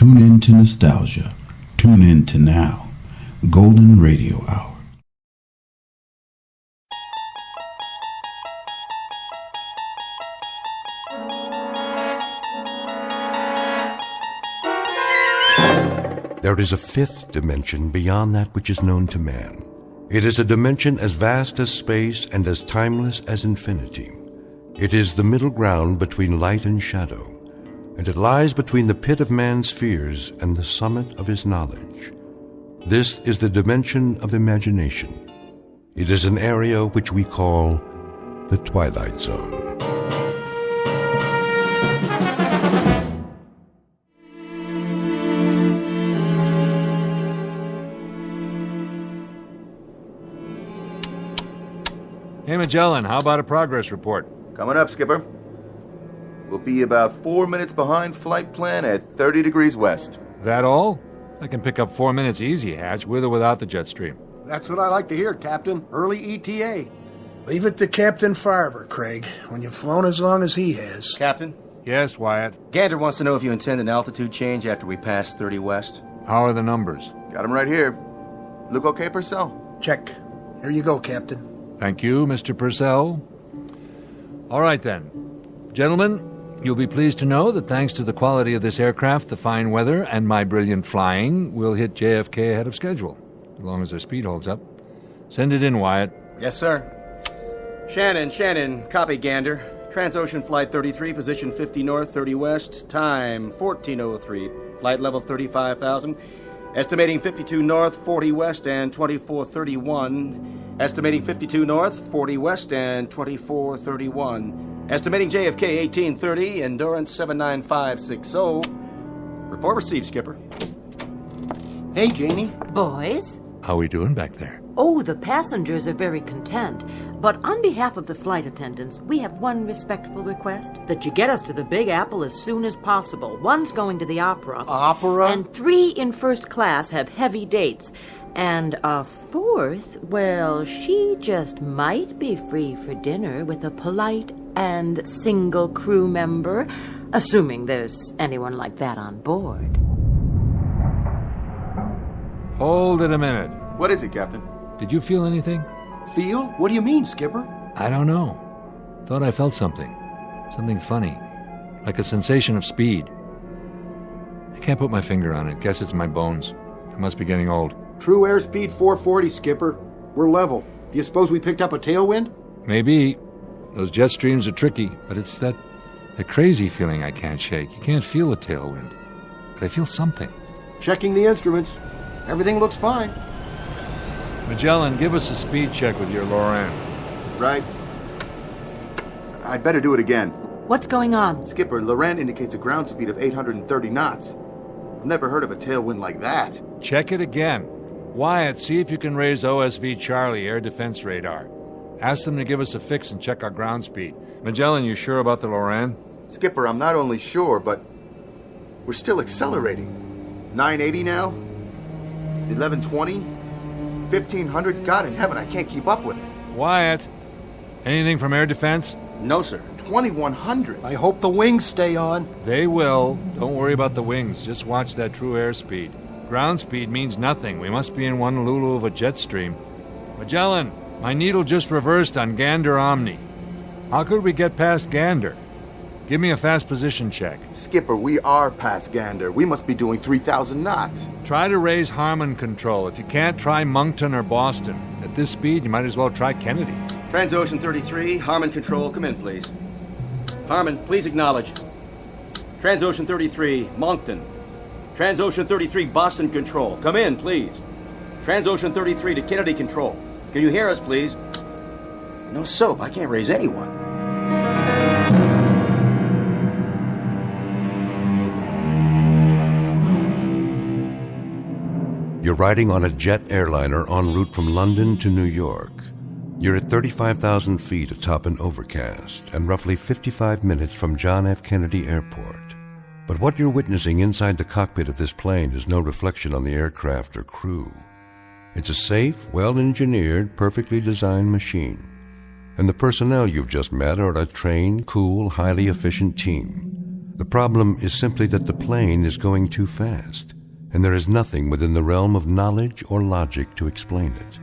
Tune in to nostalgia. Tune in to now. Golden Radio Hour. There is a fifth dimension beyond that which is known to man. It is a dimension as vast as space and as timeless as infinity. It is the middle ground between light and shadow, and it lies between the pit of man's fears and the summit of his knowledge. This is the dimension of imagination. It is an area which we call the Twilight Zone. Hey, Magellan, how about a progress report? Coming up, Skipper. We'll be about 4 minutes behind flight plan at 30 degrees west. That all? I can pick up 4 minutes easy, Hatch, with or without the jet stream. That's what I like to hear, Captain. Early ETA. Leave it to Captain Farver, Craig, when you've flown as long as he has. Captain? Yes, Wyatt? Gander wants to know if you intend an altitude change after we pass 30 west. How are the numbers? Got him right here. Look okay, Purcell? Check. Here you go, Captain. Thank you, Mr. Purcell. All right, then. Gentlemen, you'll be pleased to know that thanks to the quality of this aircraft, the fine weather, and my brilliant flying, we'll hit JFK ahead of schedule, as long as our speed holds up. Send it in, Wyatt. Yes, sir. Shannon, copy Gander. Transocean Flight 33, position 50 north, 30 west, time 1403, flight level 35,000. Estimating 52 north, 40 west, and 2431. Estimating 52 north, 40 west, and 2431. Estimating JFK 1830, endurance 79560. Report received, Skipper. Hey, Janie. Boys? How we doing back there? Oh, the passengers are very content. But on behalf of the flight attendants, we have one respectful request. That you get us to the Big Apple as soon as possible. One's going to the opera. Opera? And 3 in first class have heavy dates. And a 4th, well, she just might be free for dinner with a polite and single crew member, assuming there's anyone like that on board. Hold it a minute. What is it, Captain? Did you feel anything? Feel? What do you mean, Skipper? I don't know. Thought I felt something. Something funny. Like a sensation of speed. I can't put my finger on it. Guess it's my bones. I must be getting old. True airspeed 440, Skipper. We're level. Do you suppose we picked up a tailwind? Maybe. Those jet streams are tricky, but it's that crazy feeling I can't shake. You can't feel a tailwind. But I feel something. Checking the instruments. Everything looks fine. Magellan, give us a speed check with your Loran. Right. I'd better do it again. What's going on? Skipper, Loran indicates a ground speed of 830 knots. I've never heard of a tailwind like that. Check it again. Wyatt, see if you can raise OSV Charlie air defense radar. Ask them to give us a fix and check our ground speed. Magellan, you sure about the Loran? Skipper, I'm not only sure, but we're still accelerating. 980 now? 1120? 1500? God in heaven, I can't keep up with it. Wyatt, anything from air defense? No, sir. 2100. I hope the wings stay on. They will. Don't worry about the wings. Just watch that true airspeed. Ground speed means nothing. We must be in one lulu of a jet stream. Magellan, my needle just reversed on Gander Omni. How could we get past Gander? Give me a fast position check. Skipper, we are past Gander. We must be doing 3,000 knots. Try to raise Harmon control. If you can't, try Moncton or Boston. At this speed, you might as well try Kennedy. Transocean 33, Harmon Control, come in, please. Harmon, please acknowledge. Transocean 33, Moncton. Transocean 33, Boston Control, come in, please. Transocean 33 to Kennedy Control. Can you hear us, please? No soap, I can't raise anyone. You're riding on a jet airliner en route from London to New York. You're at 35,000 feet atop an overcast and roughly 55 minutes from John F. Kennedy Airport. But what you're witnessing inside the cockpit of this plane is no reflection on the aircraft or crew. It's a safe, well-engineered, perfectly designed machine. And the personnel you've just met are a trained, cool, highly efficient team. The problem is simply that the plane is going too fast, and there is nothing within the realm of knowledge or logic to explain it.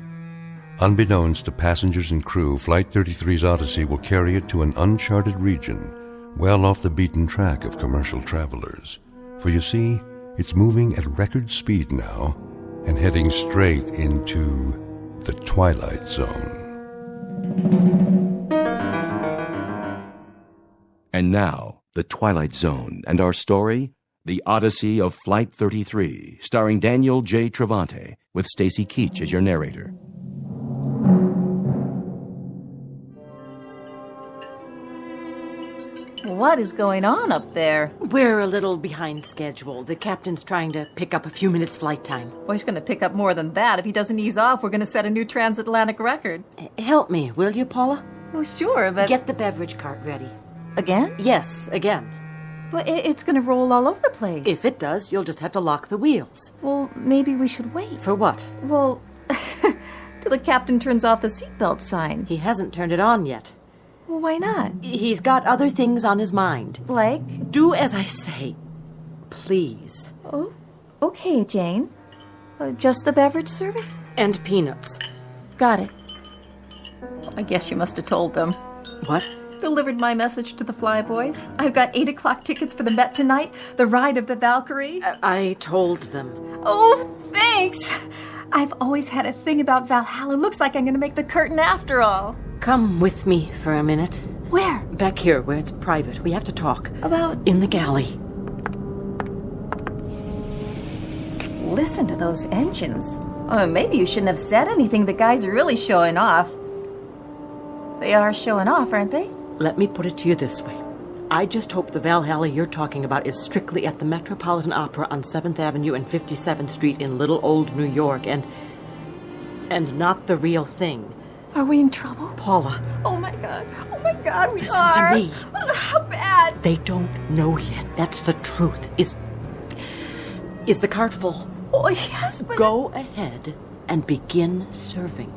Unbeknownst to passengers and crew, Flight 33's Odyssey will carry it to an uncharted region, well off the beaten track of commercial travelers. For you see, it's moving at record speed now and heading straight into the Twilight Zone. And now, the Twilight Zone and our story, The Odyssey of Flight 33, starring Daniel J. Travante, with Stacy Keach as your narrator. What is going on up there? We're a little behind schedule. The captain's trying to pick up a few minutes flight time. Well, he's going to pick up more than that. If he doesn't ease off, we're going to set a new transatlantic record. Help me, will you, Paula? Oh, sure, but... Get the beverage cart ready. Again? Yes, again. But it's going to roll all over the place. If it does, you'll just have to lock the wheels. Well, maybe we should wait. For what? Well, till the captain turns off the seatbelt sign. He hasn't turned it on yet. Well, why not? He's got other things on his mind. Like? Do as I say. Please. Oh, okay, Jane. Just the beverage service? And peanuts. Got it. I guess you must have told them. What? Delivered my message to the Flyboys. I've got 8 o'clock tickets for the Met tonight, the ride of the Valkyrie. I told them. Oh, thanks. I've always had a thing about Valhalla. Looks like I'm going to make the curtain after all. Come with me for a minute. Where? Back here, where it's private. We have to talk. About? In the galley. Listen to those engines. Oh, maybe you shouldn't have said anything. The guys are really showing off. They are showing off, aren't they? Let me put it to you this way. I just hope the Valhalla you're talking about is strictly at the Metropolitan Opera on 7th Avenue and 57th Street in Little Old New York, and not the real thing. Are we in trouble? Paula. Oh, my God, we Listen are. to me. How bad? They don't know yet. That's the truth. Is the cart full? Oh, yes, but... Go ahead and begin serving.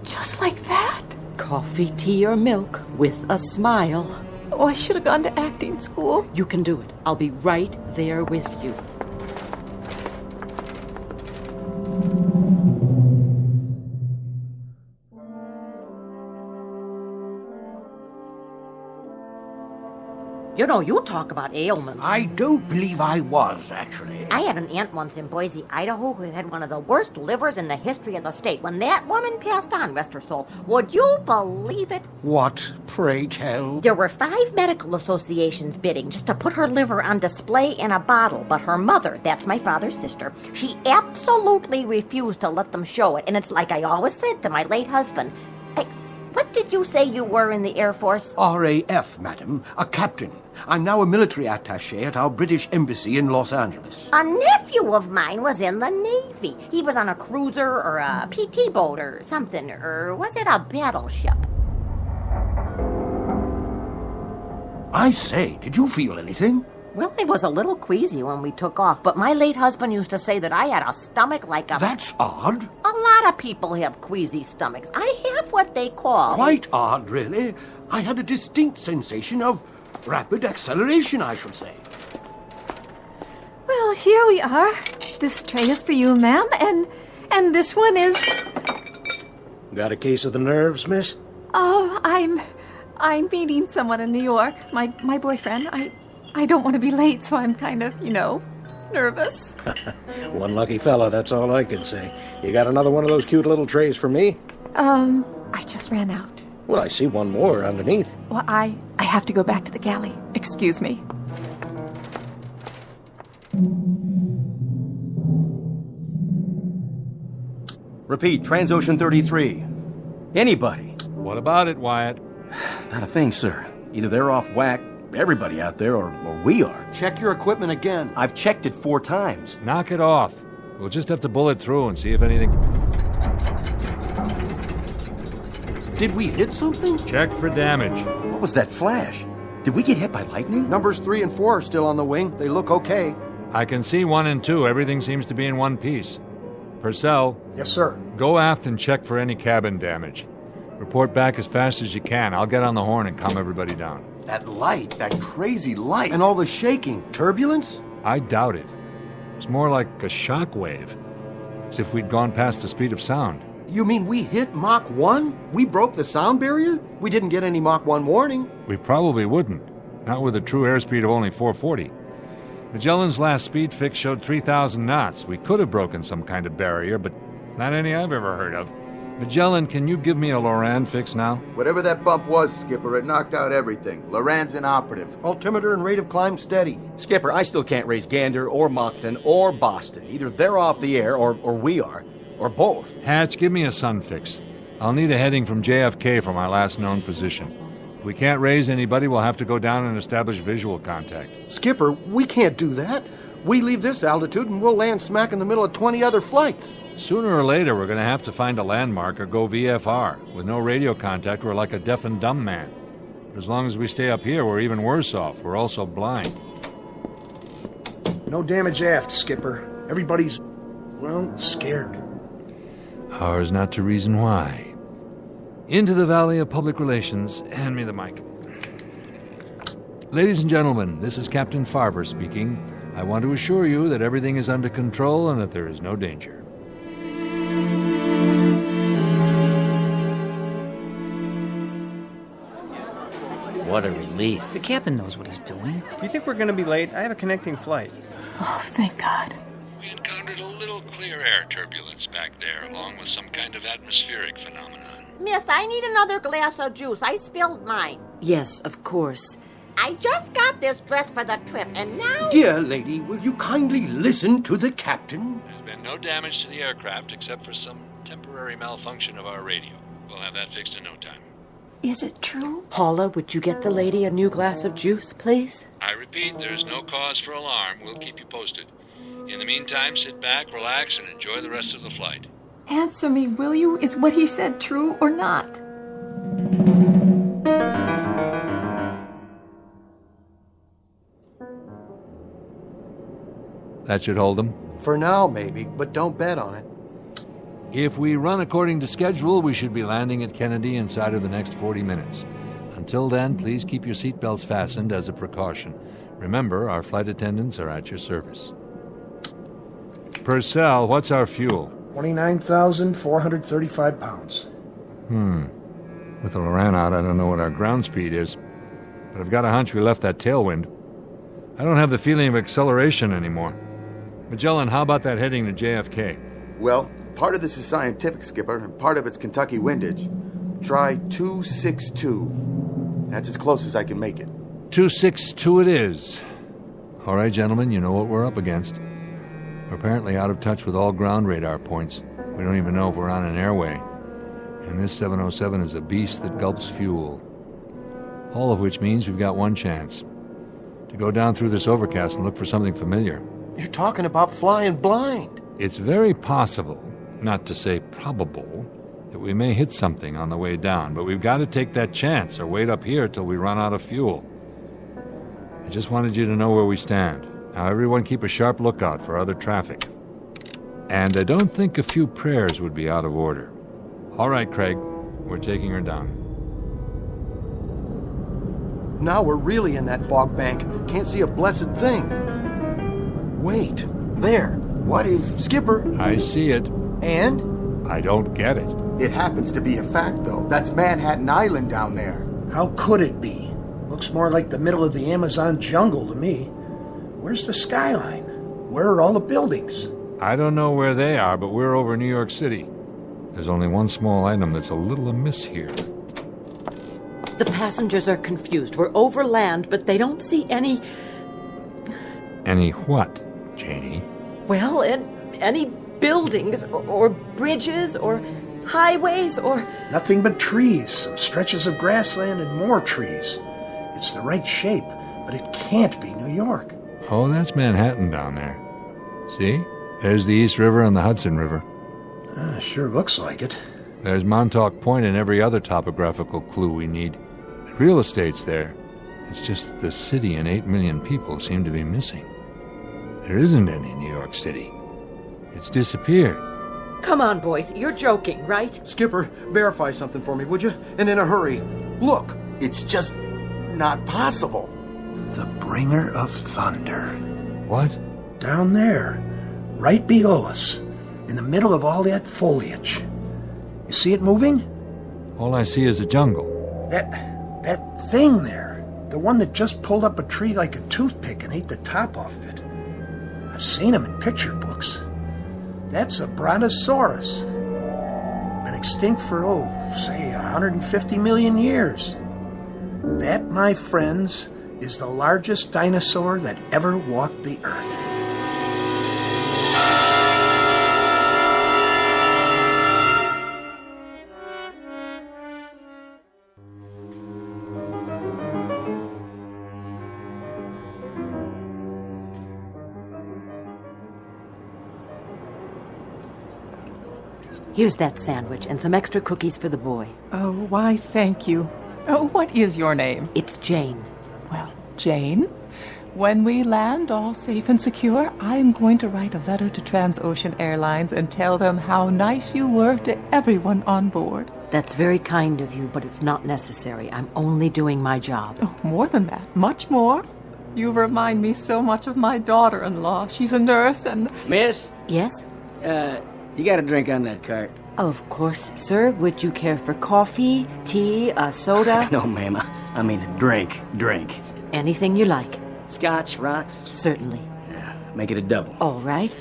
Just like that? Coffee, tea, or milk with a smile. Oh, I should have gone to acting school. You can do it. I'll be right there with you. You know, you talk about ailments. I don't believe I was, actually. I had an aunt once in Boise, Idaho, who had one of the worst livers in the history of the state. When that woman passed on, rest her soul, would you believe it? What, pray tell? There were 5 medical associations bidding just to put her liver on display in a bottle, but her mother, that's my father's sister, she absolutely refused to let them show it. And it's like I always said to my late husband, what did you say you were in the Air Force? RAF, madam. A captain. I'm now a military attaché at our British embassy in Los Angeles. A nephew of mine was in the Navy. He was on a cruiser or a PT boat or something, or was it a battleship? I say, did you feel anything? Well, I was a little queasy when we took off, but my late husband used to say that I had a stomach like a... That's odd. A lot of people have queasy stomachs. I have what they call... Quite odd, really. I had a distinct sensation of rapid acceleration, I should say. Well, here we are. This tray is for you, ma'am, and this one is... Got a case of the nerves, miss? Oh, I'm meeting someone in New York. My boyfriend. I don't want to be late, so I'm kind of, nervous. One lucky fella, that's all I can say. You got another one of those cute little trays for me? I just ran out. Well, I see one more underneath. Well, I have to go back to the galley. Excuse me. Repeat, Transocean 33. Anybody? What about it, Wyatt? Not a thing, sir. Either they're off whack, everybody out there, or we are. Check your equipment again. I've checked it 4 times. Knock it off. We'll just have to bullet through and see if anything... Did we hit something? Check for damage. What was that flash? Did we get hit by lightning? Numbers 3 and 4 are still on the wing. They look okay. I can see 1 and 2. Everything seems to be in one piece. Purcell. Yes, sir. Go aft and check for any cabin damage. Report back as fast as you can. I'll get on the horn and calm everybody down. That light, that crazy light. And all the shaking. Turbulence? I doubt it. It's more like a shock wave. As if we'd gone past the speed of sound. You mean we hit Mach 1? We broke the sound barrier? We didn't get any Mach 1 warning. We probably wouldn't. Not with a true airspeed of only 440. Magellan's last speed fix showed 3,000 knots. We could have broken some kind of barrier, but not any I've ever heard of. Magellan, can you give me a Loran fix now? Whatever that bump was, Skipper, it knocked out everything. Loran's inoperative. Altimeter and rate of climb steady. Skipper, I still can't raise Gander or Moncton or Boston. Either they're off the air or we are. Or both. Hatch, give me a sun fix. I'll need a heading from JFK for my last known position. If we can't raise anybody, we'll have to go down and establish visual contact. Skipper, we can't do that. We leave this altitude and we'll land smack in the middle of 20 other flights. Sooner or later, we're going to have to find a landmark or go VFR. With no radio contact, we're like a deaf and dumb man. But as long as we stay up here, we're even worse off. We're also blind. No damage aft, Skipper. Everybody's, well, scared. Ours not to reason why. Into the Valley of Public Relations. Hand me the mic. Ladies and gentlemen, this is Captain Farver speaking. I want to assure you that everything is under control and that there is no danger. What a relief. The captain knows what he's doing. Do you think we're going to be late? I have a connecting flight. Oh, thank God. We encountered a little clear air turbulence back there, along with some kind of atmospheric phenomenon. Miss, I need another glass of juice. I spilled mine. Yes, of course. I just got this dress for the trip, and now... Dear lady, will you kindly listen to the captain? There's been no damage to the aircraft except for some temporary malfunction of our radio. We'll have that fixed in no time. Is it true? Paula, would you get the lady a new glass of juice, please? I repeat, there's no cause for alarm. We'll keep you posted. In the meantime, sit back, relax, and enjoy the rest of the flight. Answer me, will you? Is what he said true or not? That should hold them. For now, maybe, but don't bet on it. If we run according to schedule, we should be landing at Kennedy inside of the next 40 minutes. Until then, please keep your seatbelts fastened as a precaution. Remember, our flight attendants are at your service. Purcell, what's our fuel? 29,435 pounds. With the Loran out, I don't know what our ground speed is. But I've got a hunch we left that tailwind. I don't have the feeling of acceleration anymore. Magellan, how about that heading to JFK? Well, part of this is scientific, Skipper, and part of it's Kentucky windage. Try 262. That's as close as I can make it. 262 it is. All right, gentlemen, you know what we're up against. We're apparently out of touch with all ground radar points. We don't even know if we're on an airway. And this 707 is a beast that gulps fuel. All of which means we've got one chance. To go down through this overcast and look for something familiar. You're talking about flying blind. It's very possible, not to say probable, that we may hit something on the way down, but we've got to take that chance or wait up here till we run out of fuel. I just wanted you to know where we stand. Now everyone keep a sharp lookout for other traffic. And I don't think a few prayers would be out of order. All right, Craig, we're taking her down. Now we're really in that fog bank. Can't see a blessed thing. Wait, there. What is... Skipper. I see it. And? I don't get it. It happens to be a fact, though. That's Manhattan Island down there. How could it be? Looks more like the middle of the Amazon jungle to me. Where's the skyline? Where are all the buildings? I don't know where they are, but we're over New York City. There's only one small item that's a little amiss here. The passengers are confused. We're over land, but they don't see any... Any what, Janie? Well, any buildings or bridges or highways or... Nothing but trees, some stretches of grassland and more trees. It's the right shape, but it can't be New York. Oh, that's Manhattan down there. See? There's the East River and the Hudson River. Sure looks like it. There's Montauk Point and every other topographical clue we need. The real estate's there. It's just the city and 8 million people seem to be missing. There isn't any New York City. It's disappeared. Come on, boys. You're joking, right? Skipper, verify something for me, would you? And in a hurry. Look. It's just not possible. The bringer of thunder. What? Down there, right below us, in the middle of all that foliage. You see it moving? All I see is a jungle. That thing there. The one that just pulled up a tree like a toothpick and ate the top off of it. I've seen him in picture books. That's a brontosaurus. Been extinct for, say, 150 million years. That, my friends, is the largest dinosaur that ever walked the earth. Here's that sandwich and some extra cookies for the boy. Oh, why, thank you. Oh, what is your name? It's Jane. Well, Jane, when we land all safe and secure, I am going to write a letter to Transocean Airlines and tell them how nice you were to everyone on board. That's very kind of you, but it's not necessary. I'm only doing my job. Oh, more than that. Much more. You remind me so much of my daughter-in-law. She's a nurse and... Miss? Yes? You got a drink on that cart? Of course, sir. Would you care for coffee, tea, a soda? No, ma'am. I mean a drink. Drink. Anything you like. Scotch, rocks? Certainly. Yeah, make it a double. All right.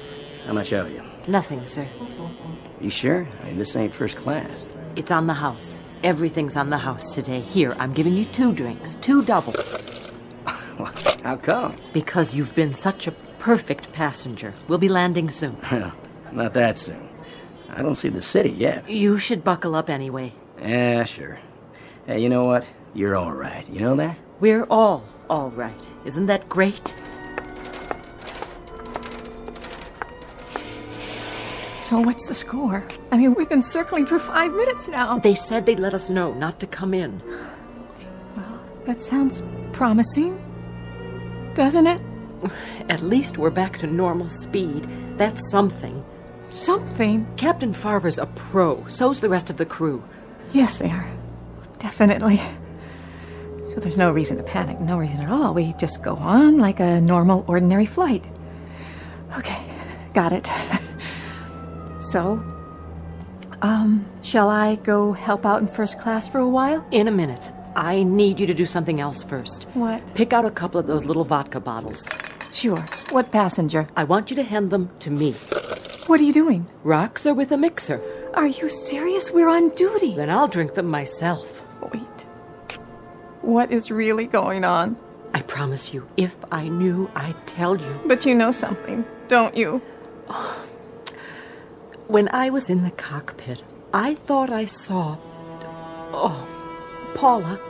How much owe you? Nothing, sir. You sure? I mean, this ain't first class. It's on the house. Everything's on the house today. Here, I'm giving you 2 drinks. 2 doubles. How come? Because you've been such a perfect passenger. We'll be landing soon. Not that soon. I don't see the city yet. You should buckle up anyway. Yeah, sure. Hey, you know what? You're all right. You know that? We're all right. Isn't that great? So what's the score? I mean, we've been circling for 5 minutes now. They said they'd let us know not to come in. Well, that sounds promising, doesn't it? At least we're back to normal speed. That's something. Something? Captain Farver's a pro. So's the rest of the crew. Yes, they are. Definitely. So there's no reason to panic. No reason at all. We just go on like a normal, ordinary flight. Okay, got it. So, shall I go help out in first class for a while? In a minute. I need you to do something else first. What? Pick out a couple of those little vodka bottles. Sure. What passenger? I want you to hand them to me. What are you doing? Rocks are with a mixer. Are you serious? We're on duty. Then I'll drink them myself. Wait. What is really going on? I promise you, if I knew, I'd tell you. But you know something, don't you? When I was in the cockpit, I thought I saw... Paula,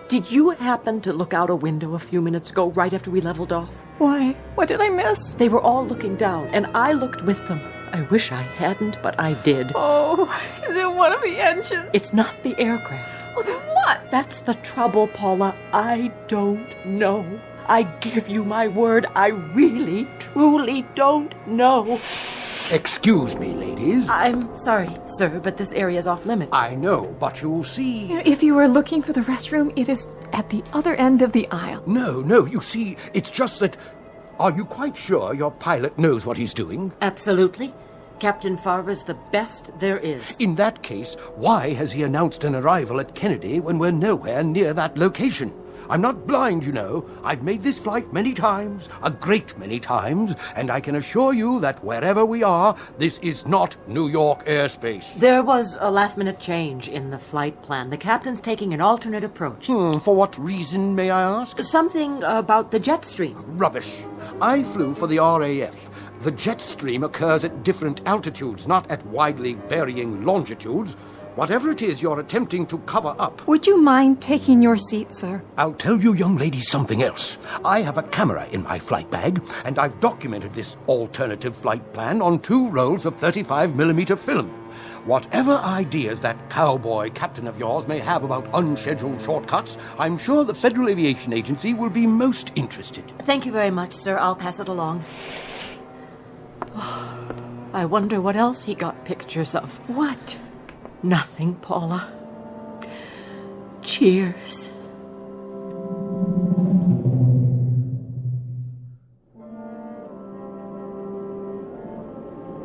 did you happen to look out a window a few minutes ago, right after we leveled off? Why? What did I miss? They were all looking down, and I looked with them. I wish I hadn't, but I did. Oh, is it one of the engines? It's not the aircraft. Oh, then what? That's the trouble, Paula. I don't know. I give you my word, I really, truly don't know. Excuse me, ladies. I'm sorry, sir, but this area's off limits. I know, but you'll see... If you were looking for the restroom, it is at the other end of the aisle. No, you see, it's just that... Are you quite sure your pilot knows what he's doing? Absolutely. Captain Farver's the best there is. In that case, why has he announced an arrival at Kennedy when we're nowhere near that location? I'm not blind, you know. I've made this flight many times, a great many times, and I can assure you that wherever we are, this is not New York airspace. There was a last-minute change in the flight plan. The captain's taking an alternate approach. For what reason, may I ask? Something about the jet stream. Rubbish. I flew for the RAF. The jet stream occurs at different altitudes, not at widely varying longitudes. Whatever it is you're attempting to cover up... Would you mind taking your seat, sir? I'll tell you young ladies something else. I have a camera in my flight bag, and I've documented this alternative flight plan on 2 rolls of 35mm film. Whatever ideas that cowboy captain of yours may have about unscheduled shortcuts, I'm sure the Federal Aviation Agency will be most interested. Thank you very much, sir. I'll pass it along. I wonder what else he got pictures of. What? Nothing, Paula. Cheers.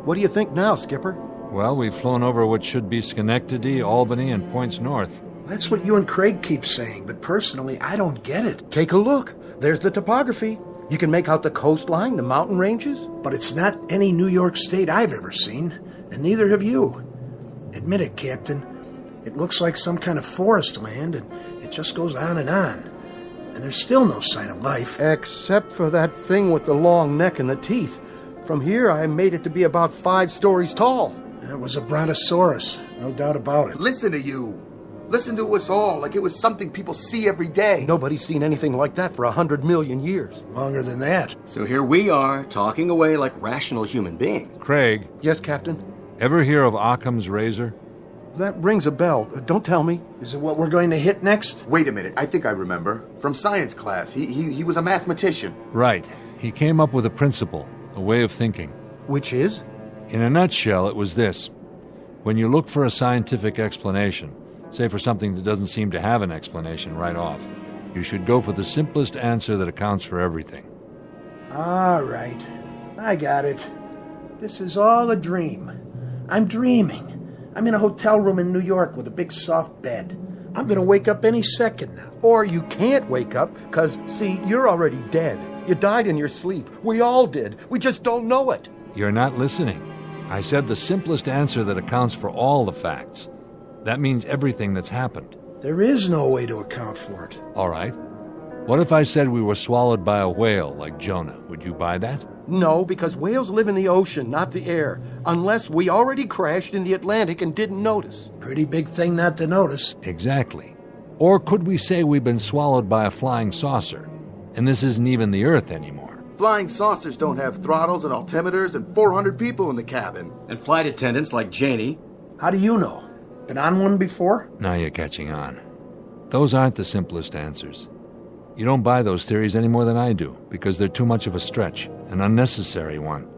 What do you think now, Skipper? Well, we've flown over what should be Schenectady, Albany, and points north. That's what you and Craig keep saying, but personally, I don't get it. Take a look. There's the topography. You can make out the coastline, the mountain ranges. But it's not any New York state I've ever seen, and neither have you. Admit it, Captain. It looks like some kind of forest land, and it just goes on. And there's still no sign of life. Except for that thing with the long neck and the teeth. From here, I made it to be about 5 stories tall. It was a brontosaurus, no doubt about it. Listen to you. Listen to us all like it was something people see every day. Nobody's seen anything like that for 100 million years. Longer than that. So here we are, talking away like rational human beings. Craig. Yes, Captain? Ever hear of Occam's razor? That rings a bell. Don't tell me. Is it what we're going to hit next? Wait a minute. I think I remember. From science class. He was a mathematician. Right. He came up with a principle, a way of thinking. Which is? In a nutshell, it was this. When you look for a scientific explanation, say for something that doesn't seem to have an explanation right off, you should go for the simplest answer that accounts for everything. All right. I got it. This is all a dream. I'm dreaming. I'm in a hotel room in New York with a big soft bed. I'm going to wake up any second now. Or you can't wake up, because, see, you're already dead. You died in your sleep. We all did. We just don't know it. You're not listening. I said the simplest answer that accounts for all the facts. That means everything that's happened. There is no way to account for it. All right. What if I said we were swallowed by a whale like Jonah? Would you buy that? No, because whales live in the ocean, not the air. Unless we already crashed in the Atlantic and didn't notice. Pretty big thing not to notice. Exactly. Or could we say we've been swallowed by a flying saucer, and this isn't even the Earth anymore? Flying saucers don't have throttles and altimeters and 400 people in the cabin. And flight attendants like Janie. How do you know? Been on one before? Now you're catching on. Those aren't the simplest answers. You don't buy those theories any more than I do, because they're too much of a stretch, an unnecessary one.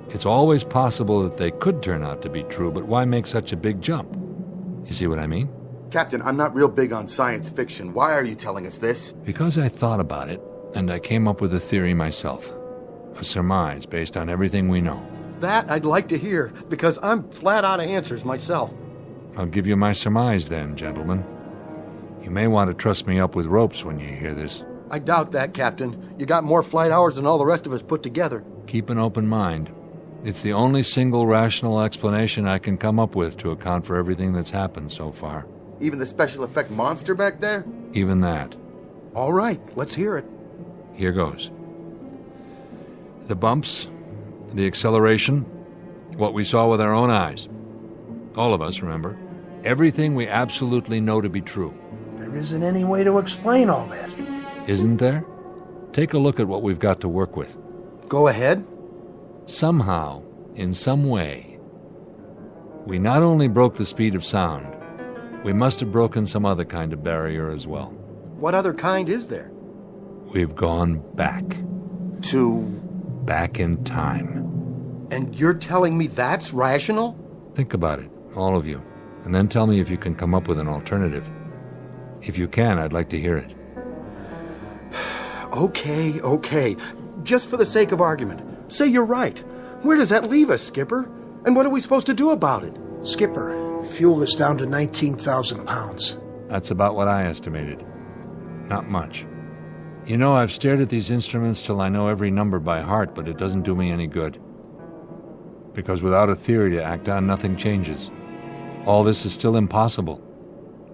It's always possible that they could turn out to be true, but why make such a big jump? You see what I mean? Captain, I'm not real big on science fiction. Why are you telling us this? Because I thought about it, and I came up with a theory myself. A surmise based on everything we know. That I'd like to hear, because I'm flat out of answers myself. I'll give you my surmise then, gentlemen. You may want to trust me up with ropes when you hear this. I doubt that, Captain. You got more flight hours than all the rest of us put together. Keep an open mind. It's the only single rational explanation I can come up with to account for everything that's happened so far. Even the special effect monster back there? Even that. All right, let's hear it. Here goes. The bumps, the acceleration, what we saw with our own eyes. All of us, remember. Everything we absolutely know to be true. There isn't any way to explain all that. Isn't there? Take a look at what we've got to work with. Go ahead. Somehow, in some way, we not only broke the speed of sound, we must have broken some other kind of barrier as well. What other kind is there? We've gone back. Back in time. And you're telling me that's rational? Think about it, all of you, and then tell me if you can come up with an alternative. If you can, I'd like to hear it. Okay. Just for the sake of argument, say you're right. Where does that leave us, Skipper? And what are we supposed to do about it? Skipper, fuel is down to 19,000 pounds. That's about what I estimated. Not much. You know, I've stared at these instruments till I know every number by heart, but it doesn't do me any good. Because without a theory to act on, nothing changes. All this is still impossible.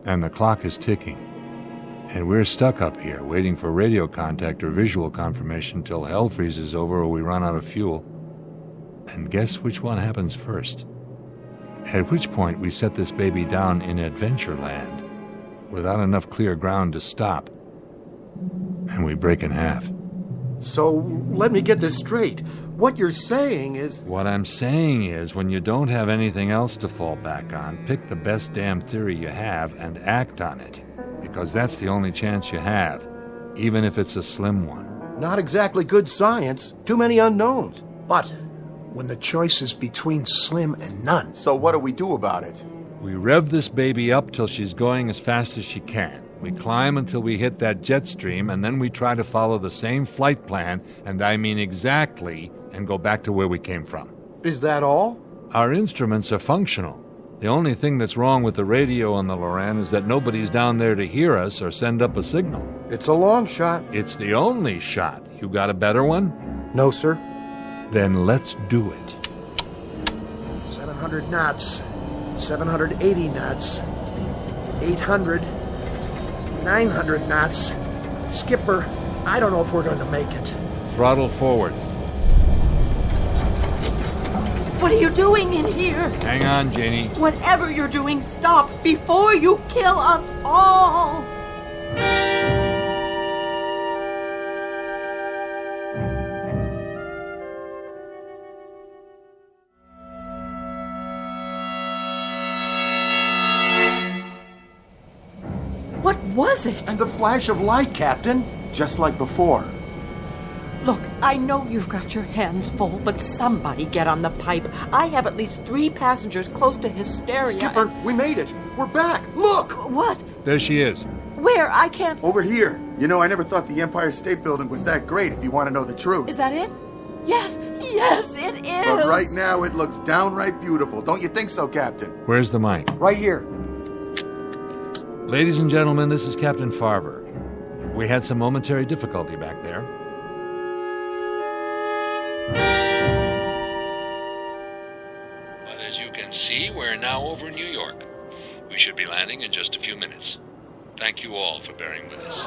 And the clock is ticking. And we're stuck up here, waiting for radio contact or visual confirmation till hell freezes over or we run out of fuel. And guess which one happens first? At which point we set this baby down in Adventureland, without enough clear ground to stop. And we break in half. So, let me get this straight. What you're saying is... What I'm saying is, when you don't have anything else to fall back on, pick the best damn theory you have and act on it. Because that's the only chance you have, even if it's a slim one. Not exactly good science. Too many unknowns. But when the choice is between slim and none. So what do we do about it? We rev this baby up till she's going as fast as she can. We climb until we hit that jet stream, and then we try to follow the same flight plan, and I mean exactly, and go back to where we came from. Is that all? Our instruments are functional. The only thing that's wrong with the radio on the Loran is that nobody's down there to hear us or send up a signal. It's a long shot. It's the only shot. You got a better one? No, sir. Then let's do it. 700 knots, 780 knots, 800, 900 knots. Skipper, I don't know if we're going to make it. Throttle forward. What are you doing in here? Hang on, Janie. Whatever you're doing, stop before you kill us all! What was it? And the flash of light, Captain. Just like before. Look, I know you've got your hands full, but somebody get on the pipe. I have at least 3 passengers close to hysteria. Skipper, we made it. We're back. Look! What? There she is. Where? I can't... Over here. You know, I never thought the Empire State Building was that great, if you want to know the truth. Is that it? Yes, it is. But right now, it looks downright beautiful. Don't you think so, Captain? Where's the mic? Right here. Ladies and gentlemen, this is Captain Farver. We had some momentary difficulty back there. But as you can see, we're now over New York. We should be landing in just a few minutes. Thank you all for bearing with us.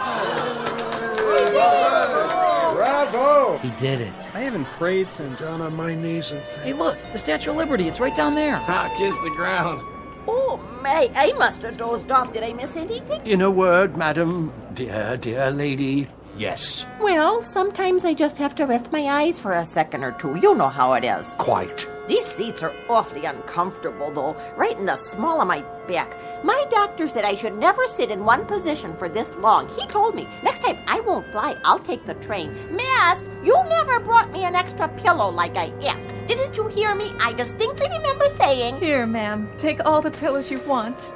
Bravo! He did it. I haven't prayed since... Down on my knees and Hey, look, the Statue of Liberty. It's right down there. Kiss the ground. Oh, May, I must have dozed off. Did I miss anything? In a word, madam, dear lady, yes. Well, sometimes I just have to rest my eyes for a second or two. You know how it is. Quite. These seats are awfully uncomfortable, though, right in the small of my back. My doctor said I should never sit in one position for this long. He told me, next time I won't fly, I'll take the train. Miss, you never brought me an extra pillow like I asked. Didn't you hear me? I distinctly remember saying... Here, ma'am. Take all the pillows you want.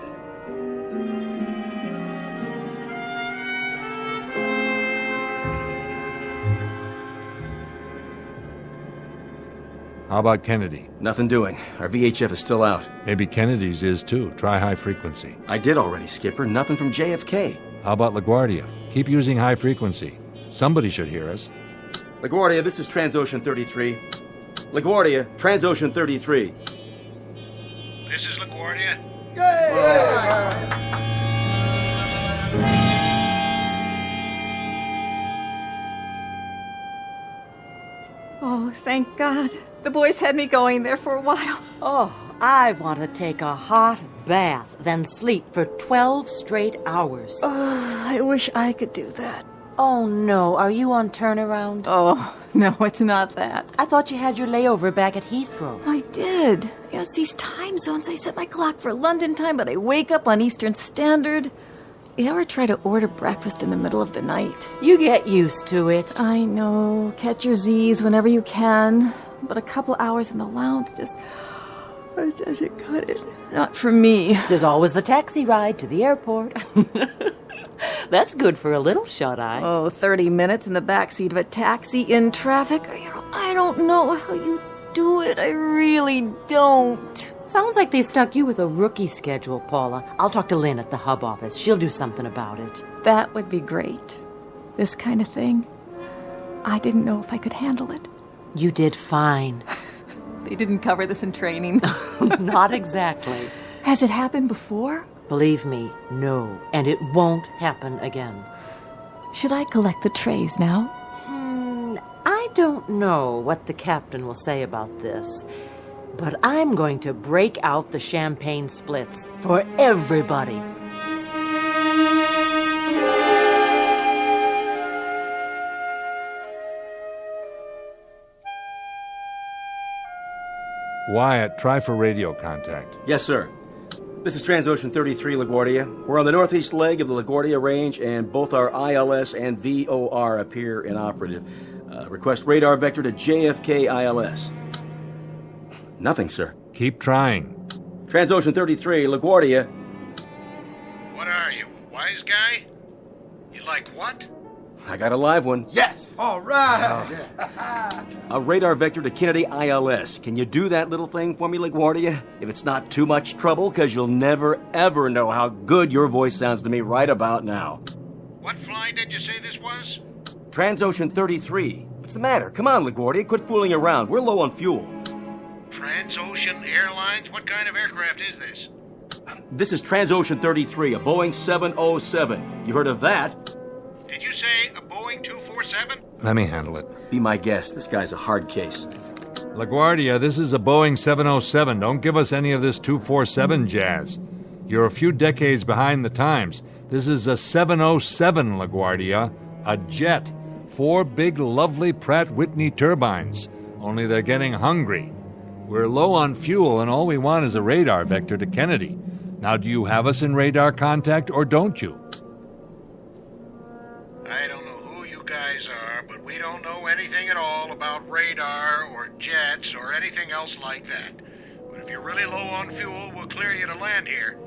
How about Kennedy? Nothing doing. Our VHF is still out. Maybe Kennedy's is too. Try high frequency. I did already, Skipper. Nothing from JFK. How about LaGuardia? Keep using high frequency. Somebody should hear us. LaGuardia, this is Transocean 33. LaGuardia, Transocean 33. This is LaGuardia. Oh, thank God. The boys had me going there for a while. Oh, I want to take a hot bath, then sleep for 12 straight hours. Oh, I wish I could do that. Oh, no. Are you on turnaround? Oh, no, it's not that. I thought you had your layover back at Heathrow. I did. You know, it's these time zones. I set my clock for London time, but I wake up on Eastern Standard. You ever try to order breakfast in the middle of the night? You get used to it. I know. Catch your Z's whenever you can. But a couple hours in the lounge just doesn't cut it. Not for me. There's always the taxi ride to the airport. That's good for a little shut-eye. Oh, 30 minutes in the backseat of a taxi in traffic? I don't know how you do it. I really don't. Sounds like they stuck you with a rookie schedule, Paula. I'll talk to Lynn at the hub office. She'll do something about it. That would be great. This kind of thing. I didn't know if I could handle it. You did fine. They didn't cover this in training. Not exactly. Has it happened before? Believe me, no. And it won't happen again. Should I collect the trays now? I don't know what the captain will say about this, but I'm going to break out the champagne splits for everybody. Wyatt, try for radio contact. Yes, sir. This is Transocean 33, LaGuardia. We're on the northeast leg of the LaGuardia Range, and both our ILS and VOR appear inoperative. Request radar vector to JFK ILS. Nothing, sir. Keep trying. Transocean 33, LaGuardia. What are you, a wise guy? You like what? I got a live one. Yes! All right! A radar vector to Kennedy ILS. Can you do that little thing for me, LaGuardia? If it's not too much trouble, because you'll never, ever know how good your voice sounds to me right about now. What flight did you say this was? Transocean 33. What's the matter? Come on, LaGuardia. Quit fooling around. We're low on fuel. Transocean Airlines? What kind of aircraft is this? This is Transocean 33, a Boeing 707. You heard of that? Did you say a Boeing 247? Let me handle it. Be my guest. This guy's a hard case. LaGuardia, this is a Boeing 707. Don't give us any of this 247 jazz. You're a few decades behind the times. This is a 707, LaGuardia. A jet. 4 big, lovely Pratt Whitney turbines. Only they're getting hungry. We're low on fuel, and all we want is a radar vector to Kennedy. Now, do you have us in radar contact, or don't you? I don't know who you guys are, but we don't know anything at all about radar or jets or anything else like that. But if you're really low on fuel, we'll clear you to land here.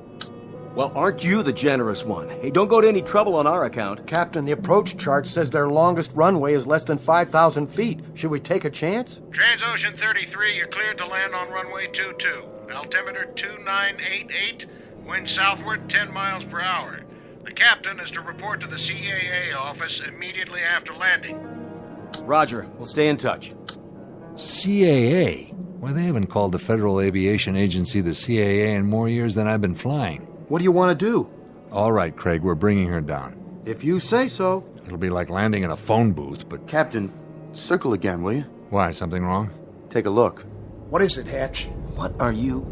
Well, aren't you the generous one? Hey, don't go to any trouble on our account. Captain, the approach chart says their longest runway is less than 5,000 feet. Should we take a chance? Transocean 33, you're cleared to land on runway 22. Altimeter 2988, wind southward 10 miles per hour. The captain is to report to the CAA office immediately after landing. Roger. We'll stay in touch. CAA? Why, they haven't called the Federal Aviation Agency the CAA in more years than I've been flying. What do you want to do? All right, Craig, we're bringing her down. If you say so. It'll be like landing in a phone booth, but... Captain, circle again, will you? Why, something wrong? Take a look. What is it, Hatch? What are you?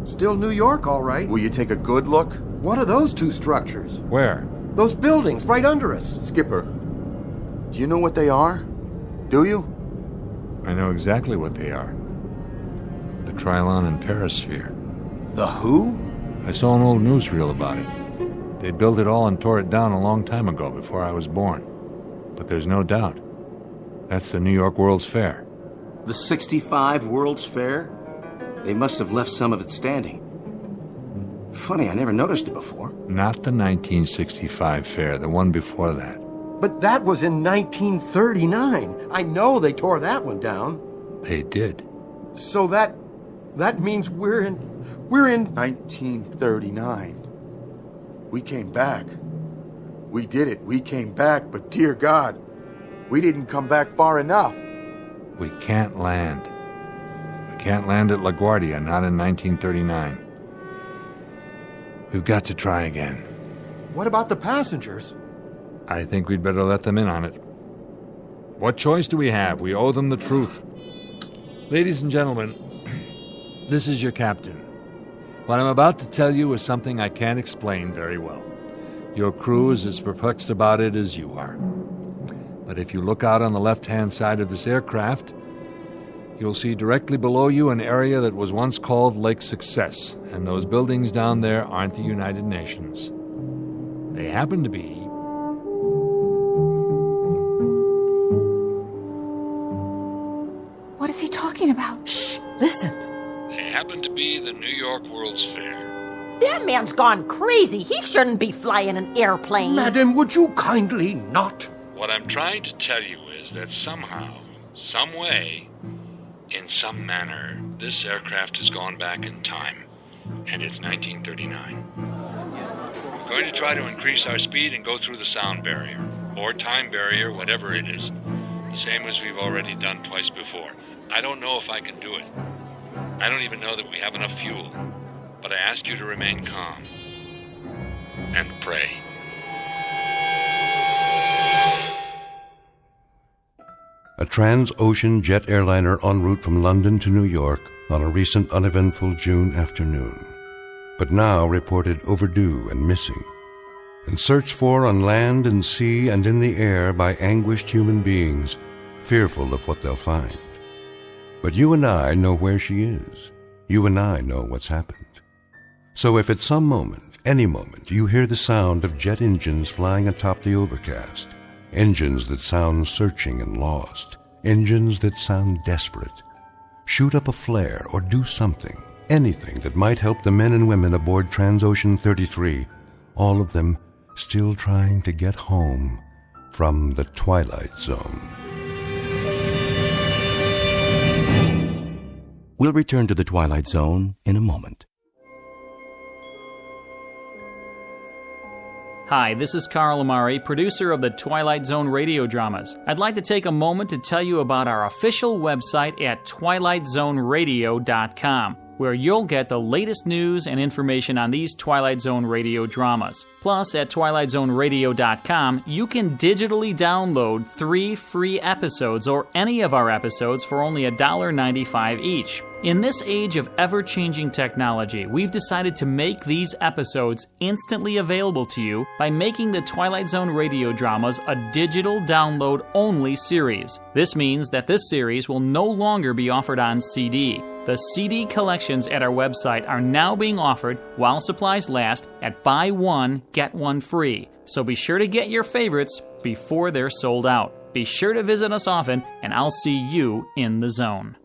Still New York, all right. Will you take a good look? What are those two structures? Where? Those buildings right under us. Skipper, do you know what they are? Do you? I know exactly what they are. The Trilon and Perisphere. The who? I saw an old newsreel about it. They built it all and tore it down a long time ago, before I was born. But there's no doubt. That's the New York World's Fair. The 65 World's Fair? They must have left some of it standing. Funny, I never noticed it before. Not the 1965 fair, the one before that. But that was in 1939. I know they tore that one down. They did. So that means we're in 1939. We came back. We did it. We came back, but dear God, we didn't come back far enough. We can't land. We can't land at LaGuardia, not in 1939. We've got to try again. What about the passengers? I think we'd better let them in on it. What choice do we have? We owe them the truth. Ladies and gentlemen, this is your captain. What I'm about to tell you is something I can't explain very well. Your crew is as perplexed about it as you are. But if you look out on the left-hand side of this aircraft, you'll see directly below you an area that was once called Lake Success, and those buildings down there aren't the United Nations. They happen to be... What is he talking about? Shh! Listen! They happen to be the New York World's Fair. That man's gone crazy. He shouldn't be flying an airplane. Madam, would you kindly not? What I'm trying to tell you is that somehow, some way, in some manner, this aircraft has gone back in time, and it's 1939. We're going to try to increase our speed and go through the sound barrier, or time barrier, whatever it is, the same as we've already done twice before. I don't know if I can do it. I don't even know that we have enough fuel, but I ask you to remain calm and pray. A trans-ocean jet airliner en route from London to New York on a recent uneventful June afternoon, but now reported overdue and missing, and searched for on land and sea and in the air by anguished human beings, fearful of what they'll find. But you and I know where she is. You and I know what's happened. So if at some moment, any moment, you hear the sound of jet engines flying atop the overcast, engines that sound searching and lost, engines that sound desperate, shoot up a flare, or do something, anything that might help the men and women aboard Transocean 33, all of them still trying to get home from the Twilight Zone. We'll return to the Twilight Zone in a moment. Hi, this is Carl Amari, producer of the Twilight Zone radio dramas. I'd like to take a moment to tell you about our official website at twilightzoneradio.com, where you'll get the latest news and information on these Twilight Zone radio dramas. Plus, at twilightzoneradio.com, you can digitally download 3 free episodes or any of our episodes for only $1.95 each. In this age of ever-changing technology, we've decided to make these episodes instantly available to you by making the Twilight Zone radio dramas a digital download-only series. This means that this series will no longer be offered on CD. The CD collections at our website are now being offered while supplies last at buy one, get one free. So be sure to get your favorites before they're sold out. Be sure to visit us often, and I'll see you in the zone.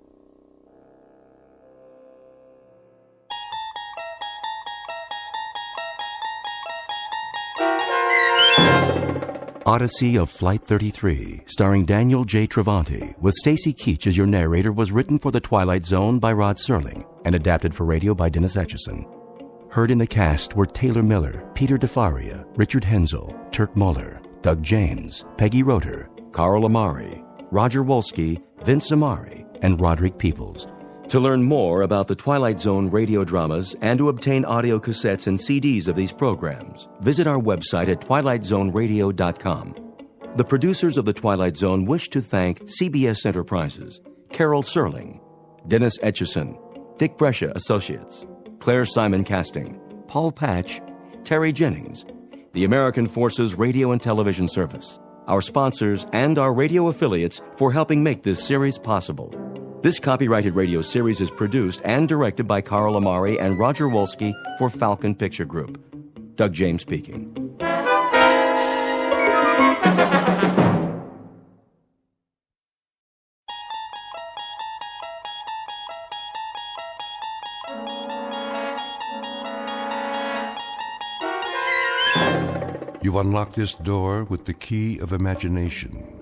Odyssey of Flight 33, starring Daniel J. Travanti, with Stacy Keach as your narrator, was written for The Twilight Zone by Rod Serling and adapted for radio by Dennis Etchison. Heard in the cast were Taylor Miller, Peter DeFaria, Richard Hensel, Turk Muller, Doug James, Peggy Roeder, Carl Amari, Roger Wolski, Vince Amari, and Roderick Peoples. To learn more about the Twilight Zone radio dramas and to obtain audio cassettes and CDs of these programs, visit our website at twilightzoneradio.com. The producers of The Twilight Zone wish to thank CBS Enterprises, Carol Serling, Dennis Etchison, Dick Brescia Associates, Claire Simon Casting, Paul Patch, Terry Jennings, the American Forces Radio and Television Service, our sponsors, and our radio affiliates for helping make this series possible. This copyrighted radio series is produced and directed by Carl Amari and Roger Wolski for Falcon Picture Group. Doug James speaking. You unlock this door with the key of imagination.